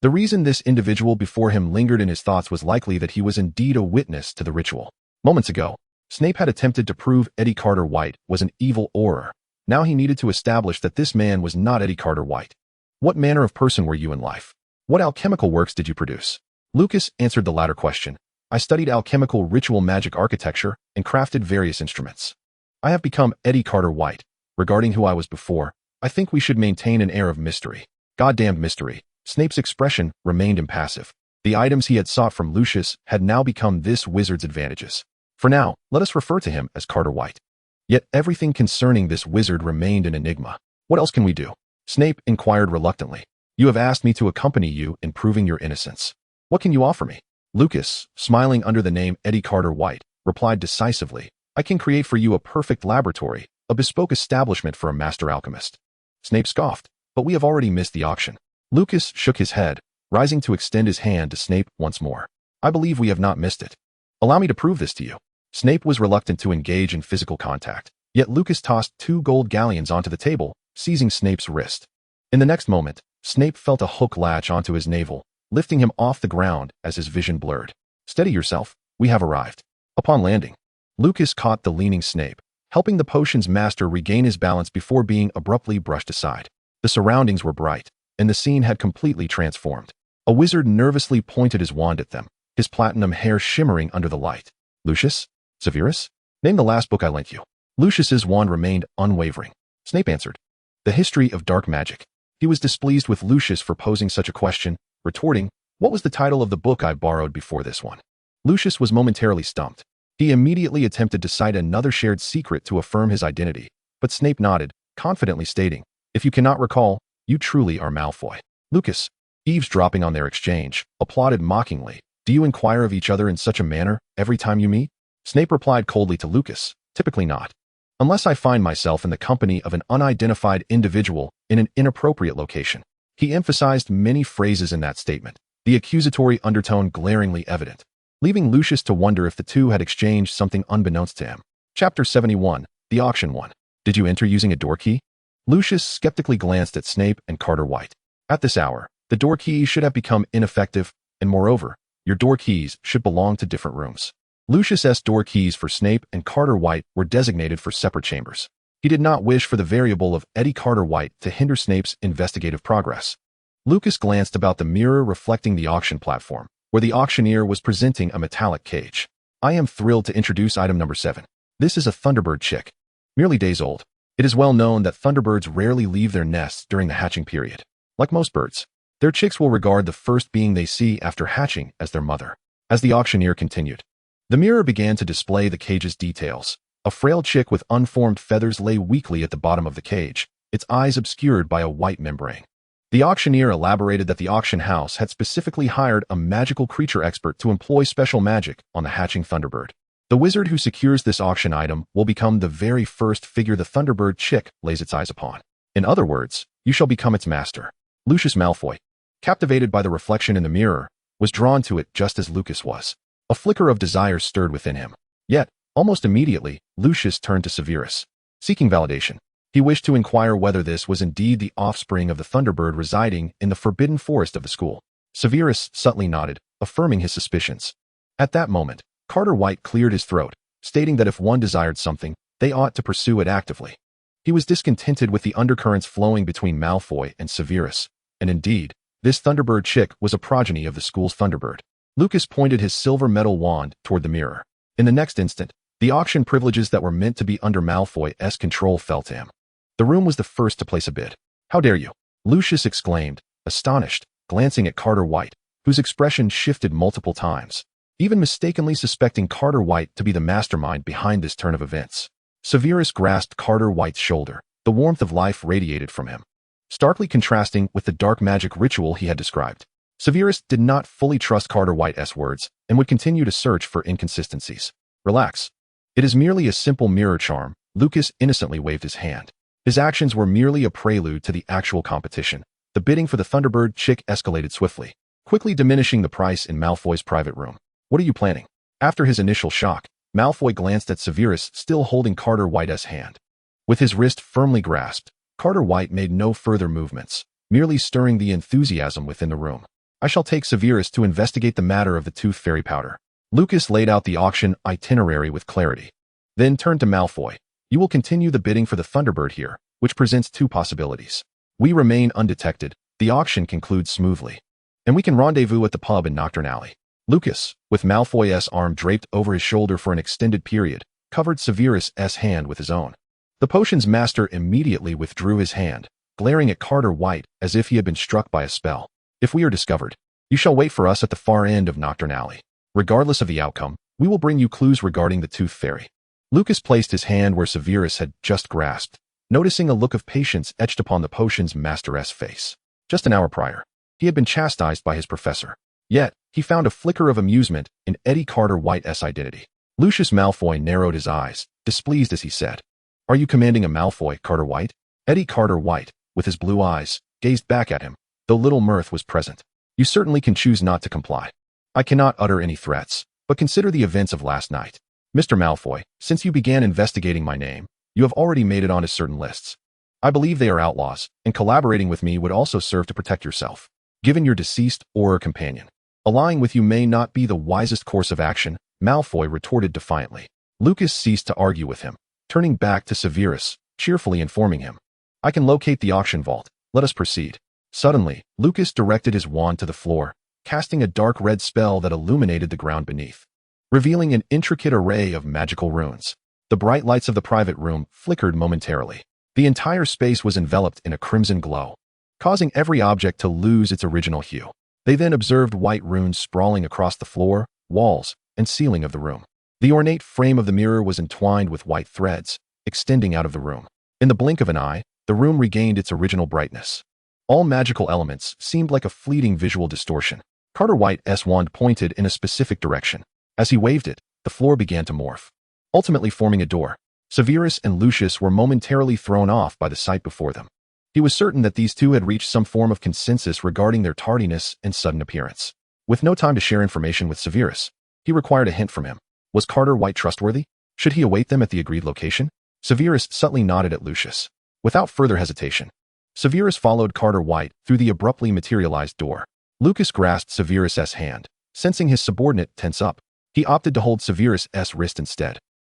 The reason this individual before him lingered in his thoughts was likely that he was indeed a witness to the ritual. Moments ago, Snape had attempted to prove Eddie Carter White was an evil Auror. Now he needed to establish that this man was not Eddie Carter White. "What manner of person were you in life? What alchemical works did you produce?" Lucas answered the latter question. "I studied alchemical ritual magic architecture and crafted various instruments. I have become Eddie Carter White. Regarding who I was before, I think we should maintain an air of mystery." Goddamned mystery. Snape's expression remained impassive. The items he had sought from Lucius had now become this wizard's advantages. For now, let us refer to him as Carter White. Yet everything concerning this wizard remained an enigma. "What else can we do?" Snape inquired reluctantly. "You have asked me to accompany you in proving your innocence. What can you offer me?" Lucas, smiling under the name Eddie Carter White, replied decisively, "I can create for you a perfect laboratory, a bespoke establishment for a master alchemist." Snape scoffed, "But we have already missed the auction." Lucas shook his head, rising to extend his hand to Snape once more. "I believe we have not missed it. Allow me to prove this to you." Snape was reluctant to engage in physical contact, yet Lucas tossed 2 gold galleons onto the table, seizing Snape's wrist. In the next moment, Snape felt a hook latch onto his navel, lifting him off the ground as his vision blurred. "Steady yourself, we have arrived." Upon landing, Lucas caught the leaning Snape, helping the potion's master regain his balance before being abruptly brushed aside. The surroundings were bright, and the scene had completely transformed. A wizard nervously pointed his wand at them, his platinum hair shimmering under the light. "Lucius? Severus? Name the last book I lent you." Lucius's wand remained unwavering. Snape answered, "The History of Dark Magic." He was displeased with Lucius for posing such a question, retorting, "What was the title of the book I borrowed before this one?" Lucius was momentarily stumped. He immediately attempted to cite another shared secret to affirm his identity, but Snape nodded, confidently stating, "If you cannot recall, you truly are Malfoy." Lucas, eavesdropping on their exchange, applauded mockingly. "Do you inquire of each other in such a manner every time you meet?" Snape replied coldly to Lucas, "Typically not. Unless I find myself in the company of an unidentified individual in an inappropriate location." He emphasized many phrases in that statement, the accusatory undertone glaringly evident. leaving Lucius to wonder if the two had exchanged something unbeknownst to him. Chapter 71, The Auction One. Did you enter using a door key? Lucius skeptically glanced at Snape and Carter White. At this hour, the door key should have become ineffective, and moreover, your door keys should belong to different rooms. Lucius's door keys for Snape and Carter White were designated for separate chambers. He did not wish for the variable of Eddie Carter White to hinder Snape's investigative progress. Lucas glanced about the mirror reflecting the auction platform, where the auctioneer was presenting a metallic cage. I am thrilled to introduce item number 7. This is a Thunderbird chick. Merely days old. It is well known that Thunderbirds rarely leave their nests during the hatching period. Like most birds, their chicks will regard the first being they see after hatching as their mother. As the auctioneer continued, the mirror began to display the cage's details. A frail chick with unformed feathers lay weakly at the bottom of the cage, its eyes obscured by a white membrane. The auctioneer elaborated that the auction house had specifically hired a magical creature expert to employ special magic on the hatching Thunderbird. The wizard who secures this auction item will become the very first figure the Thunderbird chick lays its eyes upon. In other words, you shall become its master. Lucius Malfoy, captivated by the reflection in the mirror, was drawn to it just as Lucas was. A flicker of desire stirred within him. Yet, almost immediately, Lucius turned to Severus. Seeking validation, he wished to inquire whether this was indeed the offspring of the Thunderbird residing in the forbidden forest of the school. Severus subtly nodded, affirming his suspicions. At that moment, Carter White cleared his throat, stating that if one desired something, they ought to pursue it actively. He was discontented with the undercurrents flowing between Malfoy and Severus, and indeed, this Thunderbird chick was a progeny of the school's Thunderbird. Lucas pointed his silver metal wand toward the mirror. In the next instant, the auction privileges that were meant to be under Malfoy's control fell to him. The room was the first to place a bid. How dare you? Lucius exclaimed, astonished, glancing at Carter White, whose expression shifted multiple times, even mistakenly suspecting Carter White to be the mastermind behind this turn of events. Severus grasped Carter White's shoulder. The warmth of life radiated from him, starkly contrasting with the dark magic ritual he had described. Severus did not fully trust Carter White's words and would continue to search for inconsistencies. Relax. It is merely a simple mirror charm. Lucas innocently waved his hand. His actions were merely a prelude to the actual competition. The bidding for the Thunderbird chick escalated swiftly, quickly diminishing the price in Malfoy's private room. What are you planning? After his initial shock, Malfoy glanced at Severus, still holding Carter White's hand. With his wrist firmly grasped, Carter White made no further movements, merely stirring the enthusiasm within the room. I shall take Severus to investigate the matter of the tooth fairy powder. Lucas laid out the auction itinerary with clarity, then turned to Malfoy. You will continue the bidding for the Thunderbird here, which presents two possibilities. We remain undetected, the auction concludes smoothly, and we can rendezvous at the pub in Nocturne Alley. Lucas, with Malfoy's arm draped over his shoulder for an extended period, covered Severus's hand with his own. The potion's master immediately withdrew his hand, glaring at Carter White as if he had been struck by a spell. If we are discovered, you shall wait for us at the far end of Nocturne Alley. Regardless of the outcome, we will bring you clues regarding the tooth fairy. Lucas placed his hand where Severus had just grasped, noticing a look of patience etched upon the potion's master's face. Just an hour prior, he had been chastised by his professor. Yet, he found a flicker of amusement in Eddie Carter White's identity. Lucius Malfoy narrowed his eyes, displeased as he said, Are you commanding a Malfoy, Carter White? Eddie Carter White, with his blue eyes, gazed back at him, though little mirth was present. You certainly can choose not to comply. I cannot utter any threats, but consider the events of last night. Mr. Malfoy, since you began investigating my name, you have already made it onto certain lists. I believe they are outlaws, and collaborating with me would also serve to protect yourself. Given your deceased or companion, allying with you may not be the wisest course of action, Malfoy retorted defiantly. Lucas ceased to argue with him, turning back to Severus, cheerfully informing him, I can locate the auction vault. Let us proceed. Suddenly, Lucas directed his wand to the floor, casting a dark red spell that illuminated the ground beneath, revealing an intricate array of magical runes. The bright lights of the private room flickered momentarily. The entire space was enveloped in a crimson glow, causing every object to lose its original hue. They then observed white runes sprawling across the floor, walls, and ceiling of the room. The ornate frame of the mirror was entwined with white threads, extending out of the room. In the blink of an eye, the room regained its original brightness. All magical elements seemed like a fleeting visual distortion. Carter White's wand pointed in a specific direction. As he waved it, the floor began to morph, ultimately forming a door. Severus and Lucius were momentarily thrown off by the sight before them. He was certain that these two had reached some form of consensus regarding their tardiness and sudden appearance. With no time to share information with Severus, He required a hint from him. Was Carter White trustworthy? Should he await them at the agreed location? Severus subtly nodded at Lucius. Without further hesitation, Severus followed Carter White through the abruptly materialized door. Lucas grasped Severus's hand. Sensing his subordinate tense up, he opted to hold Severus's wrist instead.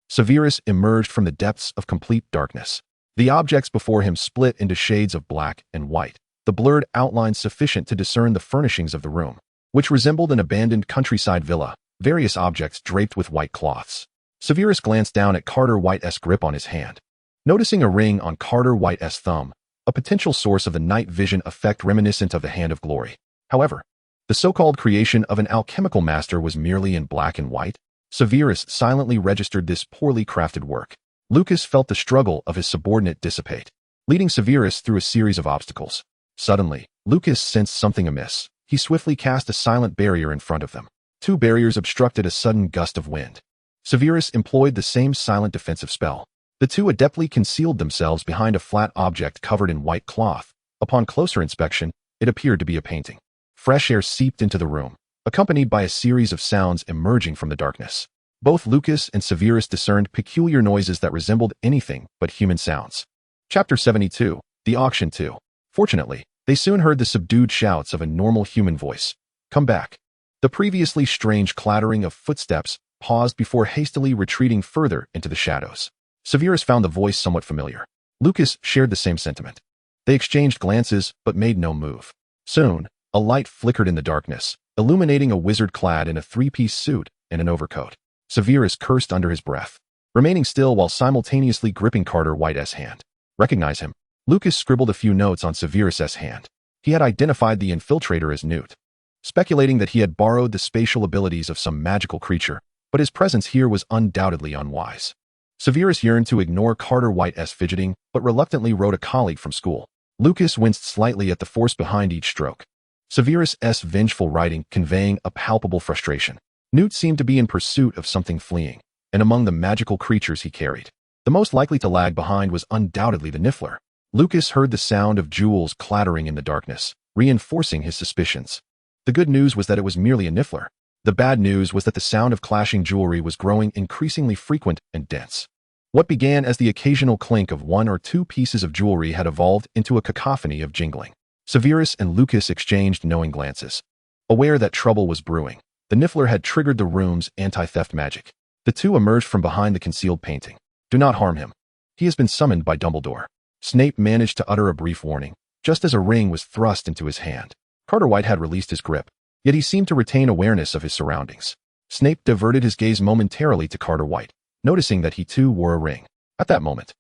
Severus emerged from the depths of complete darkness. The objects before him split into shades of black and white, the blurred outlines sufficient to discern the furnishings of the room, which resembled an abandoned countryside villa, various objects draped with white cloths. Severus glanced down at Carter White's grip on his hand. Noticing a ring on Carter White's thumb, a potential source of the night vision effect reminiscent of the Hand of Glory. However, the so-called creation of an alchemical master was merely in black and white. Severus silently registered this poorly crafted work. Lucas felt the struggle of his subordinate dissipate, leading Severus through a series of obstacles. Suddenly, Lucas sensed something amiss. He swiftly cast a silent barrier in front of them. Two barriers obstructed a sudden gust of wind. Severus employed the same silent defensive spell. The two adeptly concealed themselves behind a flat object covered in white cloth. Upon closer inspection, it appeared to be a painting. Fresh air seeped into the room, accompanied by a series of sounds emerging from the darkness. Both Lucas and Severus discerned peculiar noises that resembled anything but human sounds. Chapter 72. The Auction 2. Fortunately, they soon heard the subdued shouts of a normal human voice. Come back. The previously strange clattering of footsteps paused before hastily retreating further into the shadows. Severus found the voice somewhat familiar. Lucas shared the same sentiment. They exchanged glances, but made no move. Soon, a light flickered in the darkness, illuminating a wizard clad in a three-piece suit and an overcoat. Severus cursed under his breath, remaining still while simultaneously gripping Carter White's hand. Recognize him. Lucas scribbled a few notes on Severus's hand. He had identified the infiltrator as Newt, speculating that he had borrowed the spatial abilities of some magical creature, but his presence here was undoubtedly unwise. Severus yearned to ignore Carter White's fidgeting, but reluctantly wrote a colleague from school. Lucas winced slightly at the force behind each stroke. Severus's vengeful writing conveying a palpable frustration. Newt seemed to be in pursuit of something fleeing, and among the magical creatures he carried, the most likely to lag behind was undoubtedly the Niffler. Lucas heard the sound of jewels clattering in the darkness, reinforcing his suspicions. The good news was that it was merely a Niffler. The bad news was that the sound of clashing jewelry was growing increasingly frequent and dense. What began as the occasional clink of one or two pieces of jewelry had evolved into a cacophony of jingling. Severus and Lucas exchanged knowing glances. Aware that trouble was brewing, the Niffler had triggered the room's anti-theft magic. The two emerged from behind the concealed painting. Do not harm him. He has been summoned by Dumbledore. Snape managed to utter a brief warning, just as a ring was thrust into his hand. Carter White had released his grip, yet he seemed to retain awareness of his surroundings. Snape diverted his gaze momentarily to Carter White, noticing that he too wore a ring. At that moment,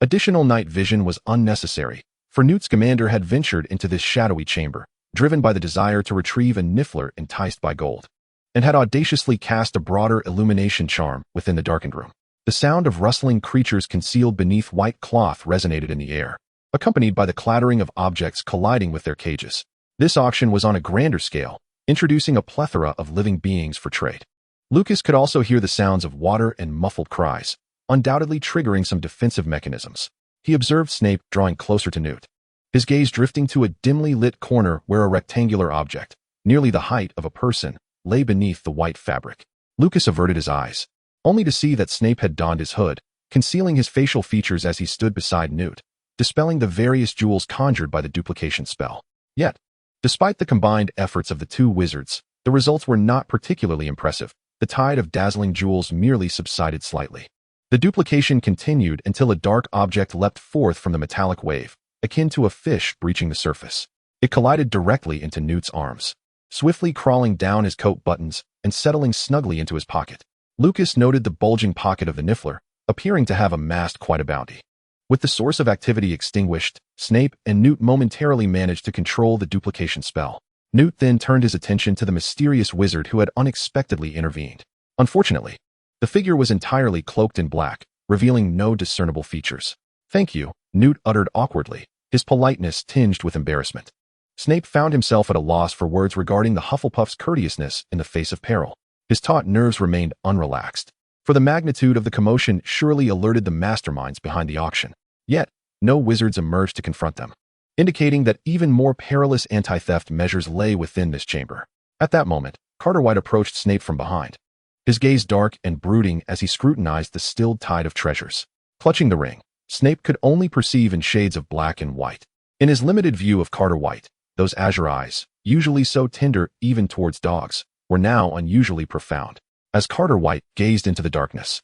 additional night vision was unnecessary, for Newt's commander had ventured into this shadowy chamber, driven by the desire to retrieve a Niffler enticed by gold, and had audaciously cast a broader illumination charm within the darkened room. The sound of rustling creatures concealed beneath white cloth resonated in the air, accompanied by the clattering of objects colliding with their cages. This auction was on a grander scale, introducing a plethora of living beings for trade. Lucas could also hear the sounds of water and muffled cries, undoubtedly triggering some defensive mechanisms. He observed Snape drawing closer to Newt, his gaze drifting to a dimly lit corner where a rectangular object, nearly the height of a person, lay beneath the white fabric. Lucas averted his eyes, only to see that Snape had donned his hood, concealing his facial features as he stood beside Newt, dispelling the various jewels conjured by the duplication spell. Yet, despite the combined efforts of the two wizards, the results were not particularly impressive. The tide of dazzling jewels merely subsided slightly. The duplication continued until a dark object leapt forth from the metallic wave, akin to a fish breaching the surface. It collided directly into Newt's arms, swiftly crawling down his coat buttons and settling snugly into his pocket. Lucas noted the bulging pocket of the Niffler, appearing to have amassed quite a bounty. With the source of activity extinguished, Snape and Newt momentarily managed to control the duplication spell. Newt then turned his attention to the mysterious wizard who had unexpectedly intervened. Unfortunately, the figure was entirely cloaked in black, revealing no discernible features. Thank you, Newt uttered awkwardly, his politeness tinged with embarrassment. Snape found himself at a loss for words regarding the Hufflepuff's courteousness in the face of peril. His taut nerves remained unrelaxed, for the magnitude of the commotion surely alerted the masterminds behind the auction. Yet, no wizards emerged to confront them, indicating that even more perilous anti-theft measures lay within this chamber. At that moment, Carter White approached Snape from behind. his gaze dark and brooding as he scrutinized the stilled tide of treasures. Clutching the ring, Snape could only perceive in shades of black and white. In his limited view of Carter White, those azure eyes, usually so tender even towards dogs, were now unusually profound. As Carter White gazed into the darkness,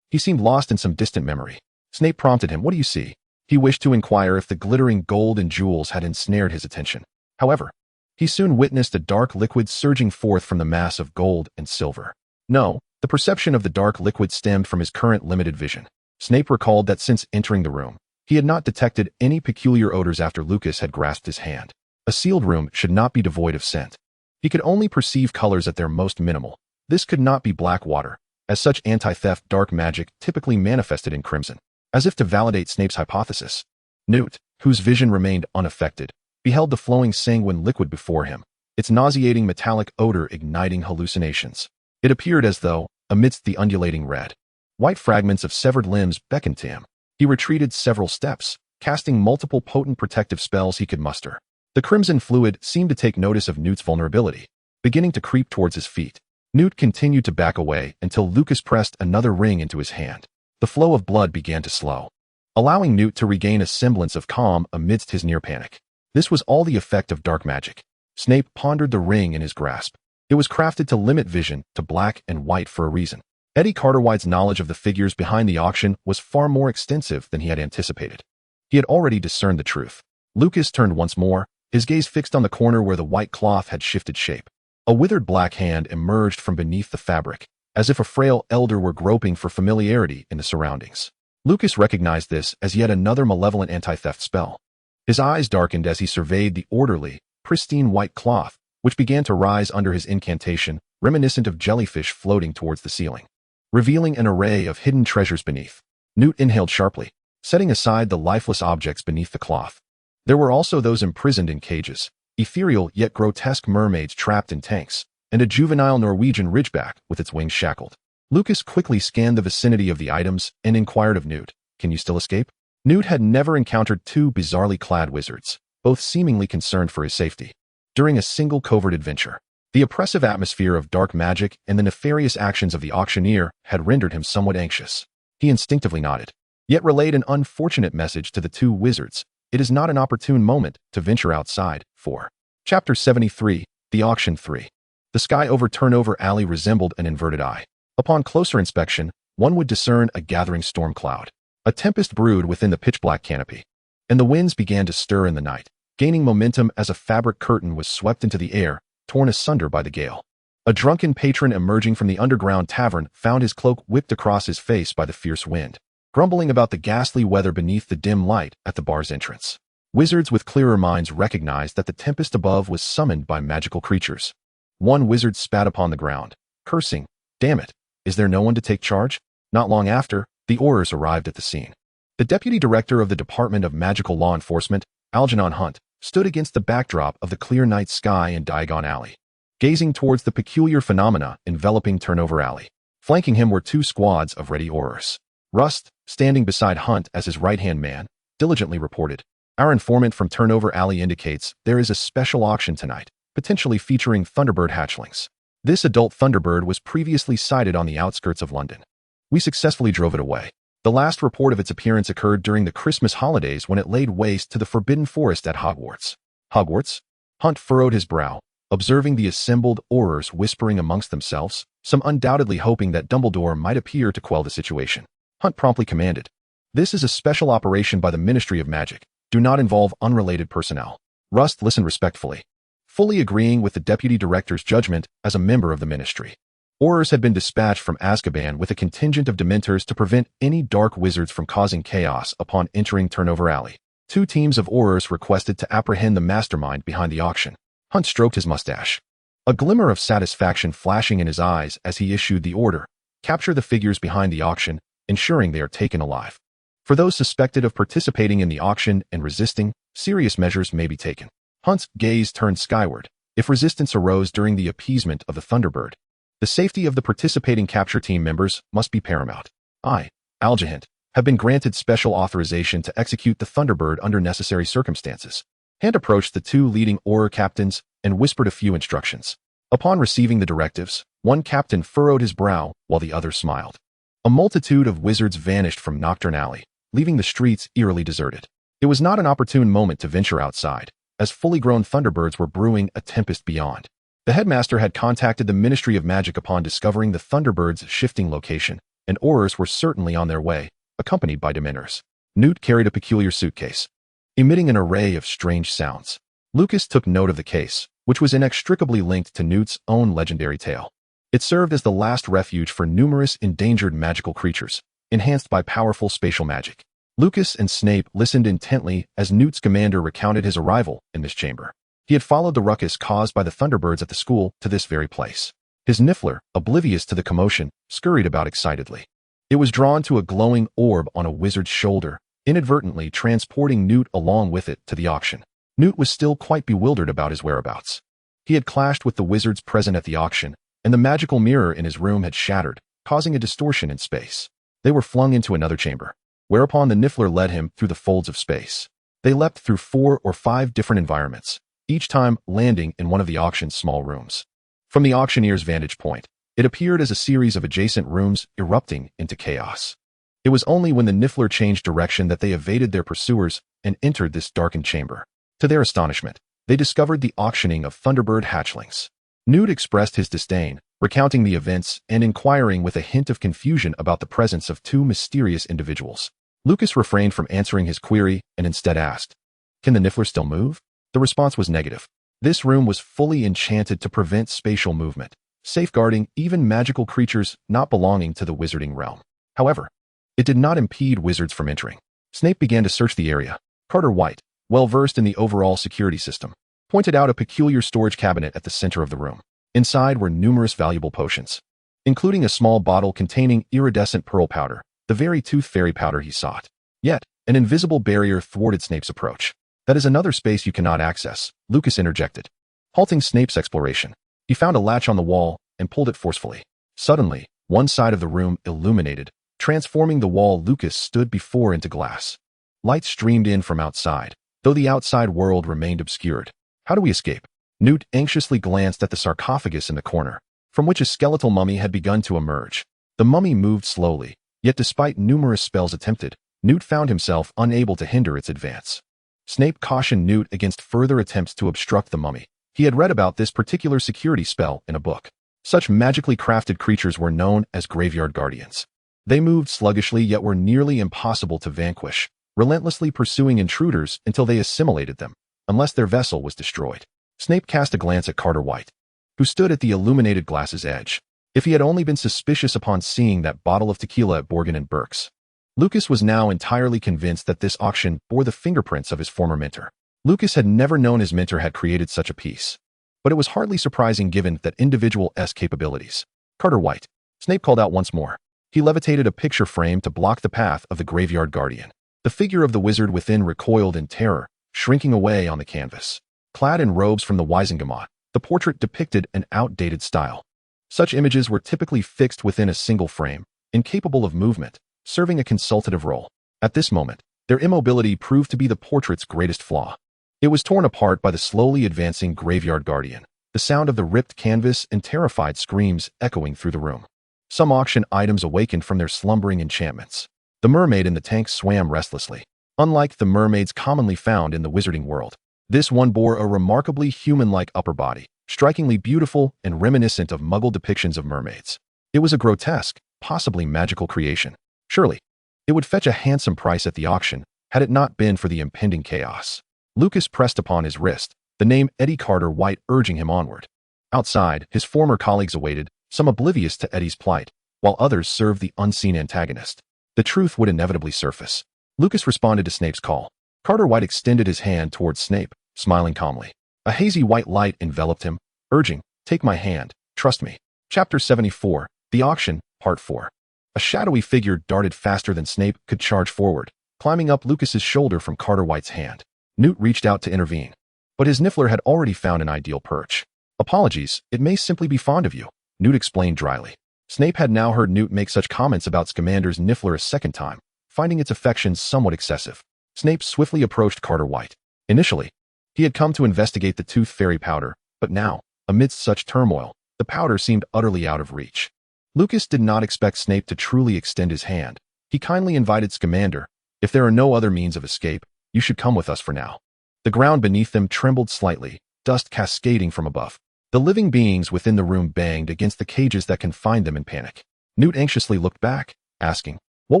he seemed lost in some distant memory. Snape prompted him, "What do you see?" He wished to inquire if the glittering gold and jewels had ensnared his attention. However, he soon witnessed a dark liquid surging forth from the mass of gold and silver. No, the perception of the dark liquid stemmed from his current limited vision. Snape recalled that since entering the room, he had not detected any peculiar odors after Lucas had grasped his hand. A sealed room should not be devoid of scent. He could only perceive colors at their most minimal. This could not be black water, as such anti-theft dark magic typically manifested in crimson. As if to validate Snape's hypothesis, Newt, whose vision remained unaffected, beheld the flowing sanguine liquid before him, its nauseating metallic odor igniting hallucinations. It appeared as though, amidst the undulating red, white fragments of severed limbs beckoned to him. He retreated several steps, casting multiple potent protective spells he could muster. The crimson fluid seemed to take notice of Newt's vulnerability, beginning to creep towards his feet. Newt continued to back away until Lucas pressed another ring into his hand. The flow of blood began to slow, allowing Newt to regain a semblance of calm amidst his near panic. This was all the effect of dark magic. Snape pondered the ring in his grasp. It was crafted to limit vision to black and white for a reason. Eddie Carter White's knowledge of the figures behind the auction was far more extensive than he had anticipated. He had already discerned the truth. Lucas turned once more, his gaze fixed on the corner where the white cloth had shifted shape. A withered black hand emerged from beneath the fabric, as if a frail elder were groping for familiarity in the surroundings. Lucas recognized this as yet another malevolent anti-theft spell. His eyes darkened as he surveyed the orderly, pristine white cloth, which began to rise under his incantation, reminiscent of jellyfish floating towards the ceiling, revealing an array of hidden treasures beneath. Newt inhaled sharply, setting aside the lifeless objects beneath the cloth. There were also those imprisoned in cages, ethereal yet grotesque mermaids trapped in tanks, and a juvenile Norwegian ridgeback with its wings shackled. Lucas quickly scanned the vicinity of the items and inquired of Newt, "Can you still escape?" Newt had never encountered two bizarrely clad wizards, both seemingly concerned for his safety, during a single covert adventure. The oppressive atmosphere of dark magic and the nefarious actions of the auctioneer had rendered him somewhat anxious. He instinctively nodded, yet relayed an unfortunate message to the two wizards. It is not an opportune moment to venture outside. 4. Chapter 73, The Auction 3. The sky over Turnover Alley resembled an inverted eye. Upon closer inspection, one would discern a gathering storm cloud. A tempest brewed within the pitch-black canopy, and the winds began to stir in the night, gaining momentum as a fabric curtain was swept into the air, torn asunder by the gale. A drunken patron emerging from the underground tavern found his cloak whipped across his face by the fierce wind, grumbling about the ghastly weather beneath the dim light at the bar's entrance. Wizards with clearer minds recognized that the tempest above was summoned by magical creatures. One wizard spat upon the ground, cursing, "Damn it, is there no one to take charge?" Not long after, the Aurors arrived at the scene. The deputy director of the Department of Magical Law Enforcement, Algernon Hunt, stood against the backdrop of the clear night sky in Diagon Alley, gazing towards the peculiar phenomena enveloping Turnover Alley. Flanking him were two squads of ready Aurors. Rust, standing beside Hunt as his right-hand man, diligently reported, "Our informant from Turnover Alley indicates there is a special auction tonight, potentially featuring Thunderbird hatchlings. This adult Thunderbird was previously sighted on the outskirts of London. We successfully drove it away. The last report of its appearance occurred during the Christmas holidays when it laid waste to the Forbidden Forest at Hogwarts." Hogwarts? Hunt furrowed his brow, observing the assembled Aurors whispering amongst themselves, some undoubtedly hoping that Dumbledore might appear to quell the situation. Hunt promptly commanded, "This is a special operation by the Ministry of Magic. Do not involve unrelated personnel." Rust listened respectfully, fully agreeing with the deputy director's judgment as a member of the ministry. Aurors had been dispatched from Azkaban with a contingent of Dementors to prevent any dark wizards from causing chaos upon entering Turnover Alley. 2 teams of Aurors requested to apprehend the mastermind behind the auction. Hunt stroked his mustache, a glimmer of satisfaction flashing in his eyes as he issued the order, "Capture the figures behind the auction, ensuring they are taken alive. For those suspected of participating in the auction and resisting, serious measures may be taken." Hunt's gaze turned skyward. If resistance arose during the appeasement of the Thunderbird, the safety of the participating capture team members must be paramount. I, Algehant, have been granted special authorization to execute the Thunderbird under necessary circumstances. Hunt approached the 2 leading Auror captains and whispered a few instructions. Upon receiving the directives, one captain furrowed his brow while the other smiled. A multitude of wizards vanished from Nocturne Alley, leaving the streets eerily deserted. It was not an opportune moment to venture outside, as fully grown thunderbirds were brewing a tempest beyond. The headmaster had contacted the Ministry of Magic upon discovering the thunderbirds' shifting location, and Aurors were certainly on their way, accompanied by Dementors. Newt carried a peculiar suitcase, emitting an array of strange sounds. Lucas took note of the case, which was inextricably linked to Newt's own legendary tale. It served as the last refuge for numerous endangered magical creatures, enhanced by powerful spatial magic. Lucas and Snape listened intently as Newt's commander recounted his arrival in this chamber. He had followed the ruckus caused by the Thunderbirds at the school to this very place. His Niffler, oblivious to the commotion, scurried about excitedly. It was drawn to a glowing orb on a wizard's shoulder, inadvertently transporting Newt along with it to the auction. Newt was still quite bewildered about his whereabouts. He had clashed with the wizards present at the auction, and the magical mirror in his room had shattered, causing a distortion in space. They were flung into another chamber, whereupon the Niffler led him through the folds of space. They leapt through 4 or 5 different environments, each time landing in one of the auction's small rooms. From the auctioneer's vantage point, it appeared as a series of adjacent rooms erupting into chaos. It was only when the Niffler changed direction that they evaded their pursuers and entered this darkened chamber. To their astonishment, they discovered the auctioning of Thunderbird hatchlings. Newt expressed his disdain, recounting the events and inquiring with a hint of confusion about the presence of 2 mysterious individuals. Lucas refrained from answering his query and instead asked, "Can the Niffler still move?" The response was negative. This room was fully enchanted to prevent spatial movement, safeguarding even magical creatures not belonging to the wizarding realm. However, it did not impede wizards from entering. Snape began to search the area. Carter White, well-versed in the overall security system, pointed out a peculiar storage cabinet at the center of the room. Inside were numerous valuable potions, including a small bottle containing iridescent pearl powder, the very tooth fairy powder he sought. Yet, an invisible barrier thwarted Snape's approach. "That is another space you cannot access," Lucas interjected. Halting Snape's exploration, he found a latch on the wall and pulled it forcefully. Suddenly, one side of the room illuminated, transforming the wall Lucas stood before into glass. Light streamed in from outside, though the outside world remained obscured. "How do we escape?" Newt anxiously glanced at the sarcophagus in the corner, from which a skeletal mummy had begun to emerge. The mummy moved slowly, yet despite numerous spells attempted, Newt found himself unable to hinder its advance. Snape cautioned Newt against further attempts to obstruct the mummy. He had read about this particular security spell in a book. Such magically crafted creatures were known as graveyard guardians. They moved sluggishly yet were nearly impossible to vanquish, relentlessly pursuing intruders until they assimilated them, unless their vessel was destroyed. Snape cast a glance at Carter White, who stood at the illuminated glass's edge. If he had only been suspicious upon seeing that bottle of tequila at Borgin and Burke's, Lucas was now entirely convinced that this auction bore the fingerprints of his former mentor. Lucas had never known his mentor had created such a piece, but it was hardly surprising given that individual's capabilities. "Carter White," Snape called out once more. He levitated a picture frame to block the path of the graveyard guardian. The figure of the wizard within recoiled in terror, shrinking away on the canvas. Clad in robes from the Wisengamot, the portrait depicted an outdated style. Such images were typically fixed within a single frame, incapable of movement, serving a consultative role. At this moment, their immobility proved to be the portrait's greatest flaw. It was torn apart by the slowly advancing graveyard guardian, the sound of the ripped canvas and terrified screams echoing through the room. Some auction items awakened from their slumbering enchantments. The mermaid in the tank swam restlessly. Unlike the mermaids commonly found in the wizarding world, this one bore a remarkably human-like upper body, strikingly beautiful and reminiscent of Muggle depictions of mermaids. It was a grotesque, possibly magical creation. Surely, it would fetch a handsome price at the auction, had it not been for the impending chaos. Lucas pressed upon his wrist, the name Eddie Carter White urging him onward. Outside, his former colleagues awaited, some oblivious to Eddie's plight, while others served the unseen antagonist. The truth would inevitably surface. Lucas responded to Snape's call. Carter White extended his hand towards Snape, smiling calmly. A hazy white light enveloped him, urging, "Take my hand, trust me." Chapter 74, The Auction, Part 4. A shadowy figure darted faster than Snape could charge forward, climbing up Lucas's shoulder from Carter White's hand. Newt reached out to intervene, but his Niffler had already found an ideal perch. "Apologies, it may simply be fond of you," Newt explained dryly. Snape had now heard Newt make such comments about Scamander's Niffler a second time, finding its affections somewhat excessive. Snape swiftly approached Carter White. Initially, he had come to investigate the tooth fairy powder, but now, Amidst such turmoil, the powder seemed utterly out of reach. Lucas did not expect Snape to truly extend his hand. He kindly invited Scamander, "If there are no other means of escape, you should come with us for now." The ground beneath them trembled slightly, dust cascading from above. The living beings within the room banged against the cages that confined them in panic. Newt anxiously looked back, asking, "What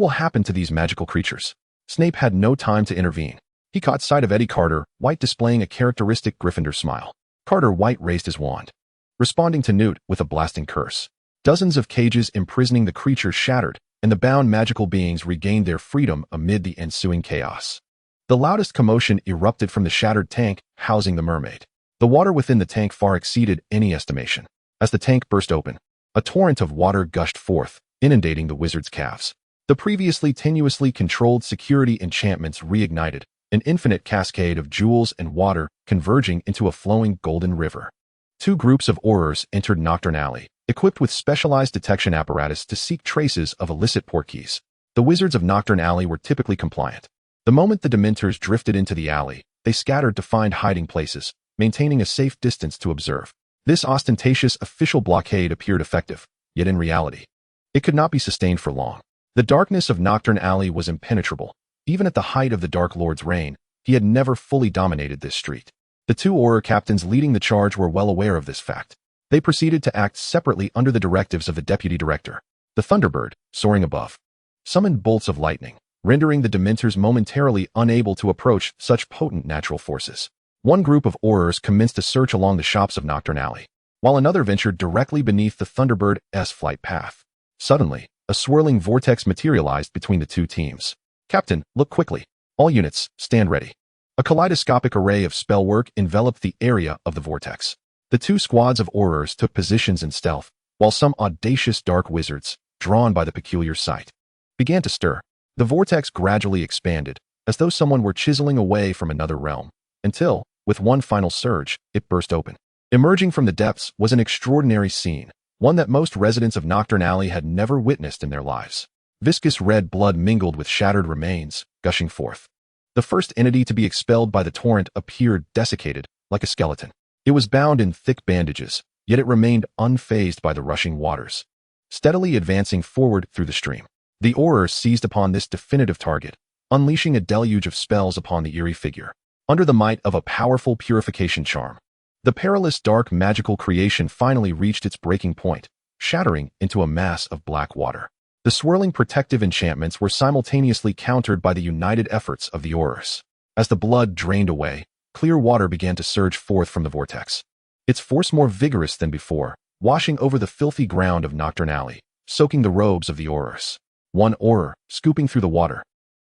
will happen to these magical creatures?" Snape had no time to intervene. He caught sight of Eddie Carter White displaying a characteristic Gryffindor smile. Carter White raised his wand, responding to Newt with a blasting curse. Dozens of cages imprisoning the creatures shattered, and the bound magical beings regained their freedom amid the ensuing chaos. The loudest commotion erupted from the shattered tank housing the mermaid. The water within the tank far exceeded any estimation. As the tank burst open, a torrent of water gushed forth, inundating the wizard's calves. The previously tenuously controlled security enchantments reignited, an infinite cascade of jewels and water converging into a flowing golden river. Two groups of Aurors entered Nocturne Alley, equipped with specialized detection apparatus to seek traces of illicit portkeys. The wizards of Nocturne Alley were typically compliant. The moment the Dementors drifted into the alley, they scattered to find hiding places, maintaining a safe distance to observe. This ostentatious official blockade appeared effective, yet in reality, it could not be sustained for long. The darkness of Nocturne Alley was impenetrable. Even at the height of the Dark Lord's reign, he had never fully dominated this street. The two Auror captains leading the charge were well aware of this fact. They proceeded to act separately under the directives of the deputy director. The Thunderbird, soaring above, summoned bolts of lightning, rendering the Dementors momentarily unable to approach such potent natural forces. One group of Aurors commenced a search along the shops of Nocturne Alley, while another ventured directly beneath the Thunderbird's flight path. Suddenly, a swirling vortex materialized between the two teams. "Captain, look quickly. All units, stand ready." A kaleidoscopic array of spellwork enveloped the area of the vortex. The two squads of Aurors took positions in stealth, while some audacious dark wizards, drawn by the peculiar sight, began to stir. The vortex gradually expanded, as though someone were chiseling away from another realm, until, with one final surge, it burst open. Emerging from the depths was an extraordinary scene, one that most residents of Nocturne Alley had never witnessed in their lives. Viscous red blood mingled with shattered remains, gushing forth. The first entity to be expelled by the torrent appeared desiccated, like a skeleton. It was bound in thick bandages, yet it remained unfazed by the rushing waters. Steadily advancing forward through the stream, the Aurors seized upon this definitive target, unleashing a deluge of spells upon the eerie figure. Under the might of a powerful purification charm, the perilous dark magical creation finally reached its breaking point, shattering into a mass of black water. The swirling protective enchantments were simultaneously countered by the united efforts of the Aurors. As the blood drained away, clear water began to surge forth from the vortex, its force more vigorous than before, washing over the filthy ground of Nocturne Alley, soaking the robes of the Aurors. One Auror, scooping through the water,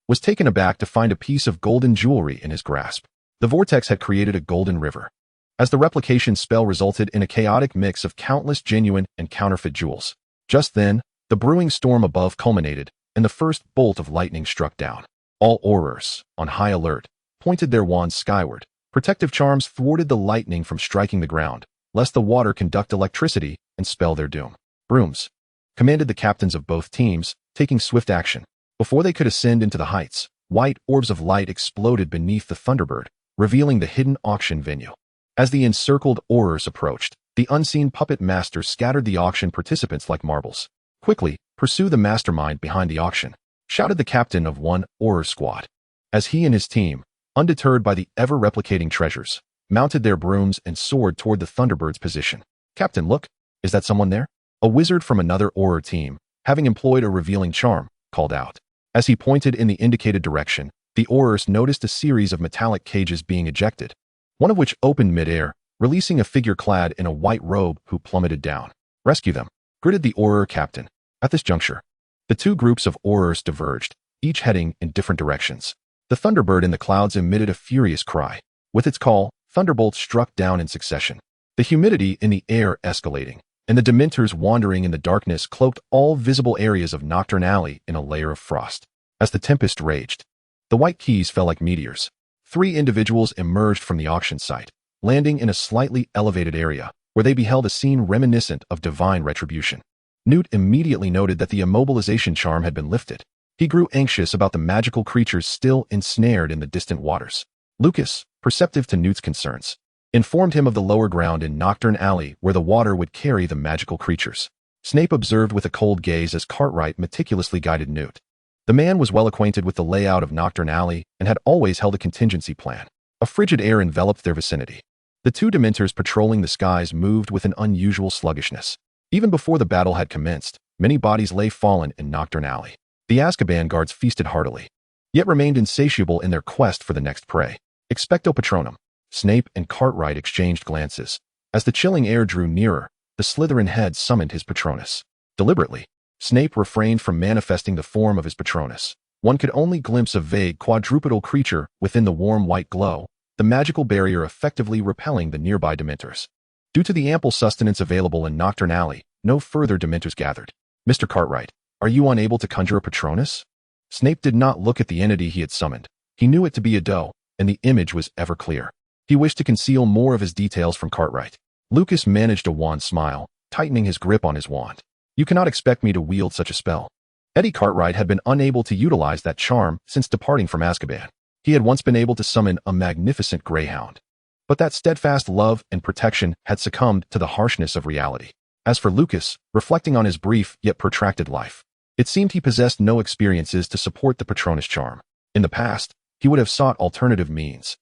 was taken aback to find a piece of golden jewelry in his grasp. The vortex had created a golden river, as the replication spell resulted in a chaotic mix of countless genuine and counterfeit jewels. Just then, the brewing storm above culminated, and the first bolt of lightning struck down. All Aurors, on high alert, pointed their wands skyward. Protective charms thwarted the lightning from striking the ground, lest the water conduct electricity and spell their doom. "Brooms," commanded the captains of both teams, taking swift action. Before they could ascend into the heights, white orbs of light exploded beneath the Thunderbird, revealing the hidden auction venue. As the encircled Aurors approached, the unseen puppet master scattered the auction participants like marbles. "Quickly, pursue the mastermind behind the auction," shouted the captain of one Auror squad. As he and his team, undeterred by the ever-replicating treasures, mounted their brooms and soared toward the Thunderbird's position. "Captain, look, is that someone there?" A wizard from another Auror team, having employed a revealing charm, called out. As he pointed in the indicated direction, the Aurors noticed a series of metallic cages being ejected, one of which opened mid-air, releasing a figure clad in a white robe who plummeted down. "Rescue them," gritted the Auror captain. At this juncture, the two groups of Aurors diverged, each heading in different directions. The Thunderbird in the clouds emitted a furious cry. With its call, thunderbolts struck down in succession, the humidity in the air escalating, and the Dementors wandering in the darkness cloaked all visible areas of Nocturne Alley in a layer of frost. As the tempest raged, the white keys fell like meteors. 3 individuals emerged from the auction site, landing in a slightly elevated area, where they beheld a scene reminiscent of divine retribution. Newt immediately noted that the immobilization charm had been lifted. He grew anxious about the magical creatures still ensnared in the distant waters. Lucas, perceptive to Newt's concerns, informed him of the lower ground in Nocturne Alley where the water would carry the magical creatures. Snape observed with a cold gaze as Cartwright meticulously guided Newt. The man was well acquainted with the layout of Nocturne Alley and had always held a contingency plan. A frigid air enveloped their vicinity. The two Dementors patrolling the skies moved with an unusual sluggishness. Even before the battle had commenced, many bodies lay fallen in Nocturne Alley. The Azkaban guards feasted heartily, yet remained insatiable in their quest for the next prey. Expecto Patronum. Snape and Cartwright exchanged glances. As the chilling air drew nearer, the Slytherin head summoned his Patronus. Deliberately, Snape refrained from manifesting the form of his Patronus. One could only glimpse a vague quadrupedal creature within the warm white glow, the magical barrier effectively repelling the nearby Dementors. Due to the ample sustenance available in Nocturne Alley, no further Dementors gathered. Mr. Cartwright, are you unable to conjure a Patronus? Snape did not look at the entity he had summoned. He knew it to be a doe, and the image was ever clear. He wished to conceal more of his details from Cartwright. Lucas managed a wan smile, tightening his grip on his wand. You cannot expect me to wield such a spell. Eddie Cartwright had been unable to utilize that charm since departing from Azkaban. He had once been able to summon a magnificent greyhound. But that steadfast love and protection had succumbed to the harshness of reality. As for Lucas, reflecting on his brief yet protracted life, it seemed he possessed no experiences to support the Patronus charm. In the past, he would have sought alternative means.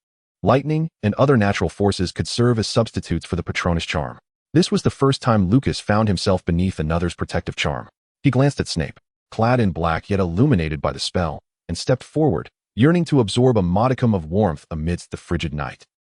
Lightning and other natural forces could serve as substitutes for the Patronus charm. This was the first time Lucas found himself beneath another's protective charm. He glanced at Snape, clad in black yet illuminated by the spell, and stepped forward, yearning to absorb a modicum of warmth amidst the frigid night.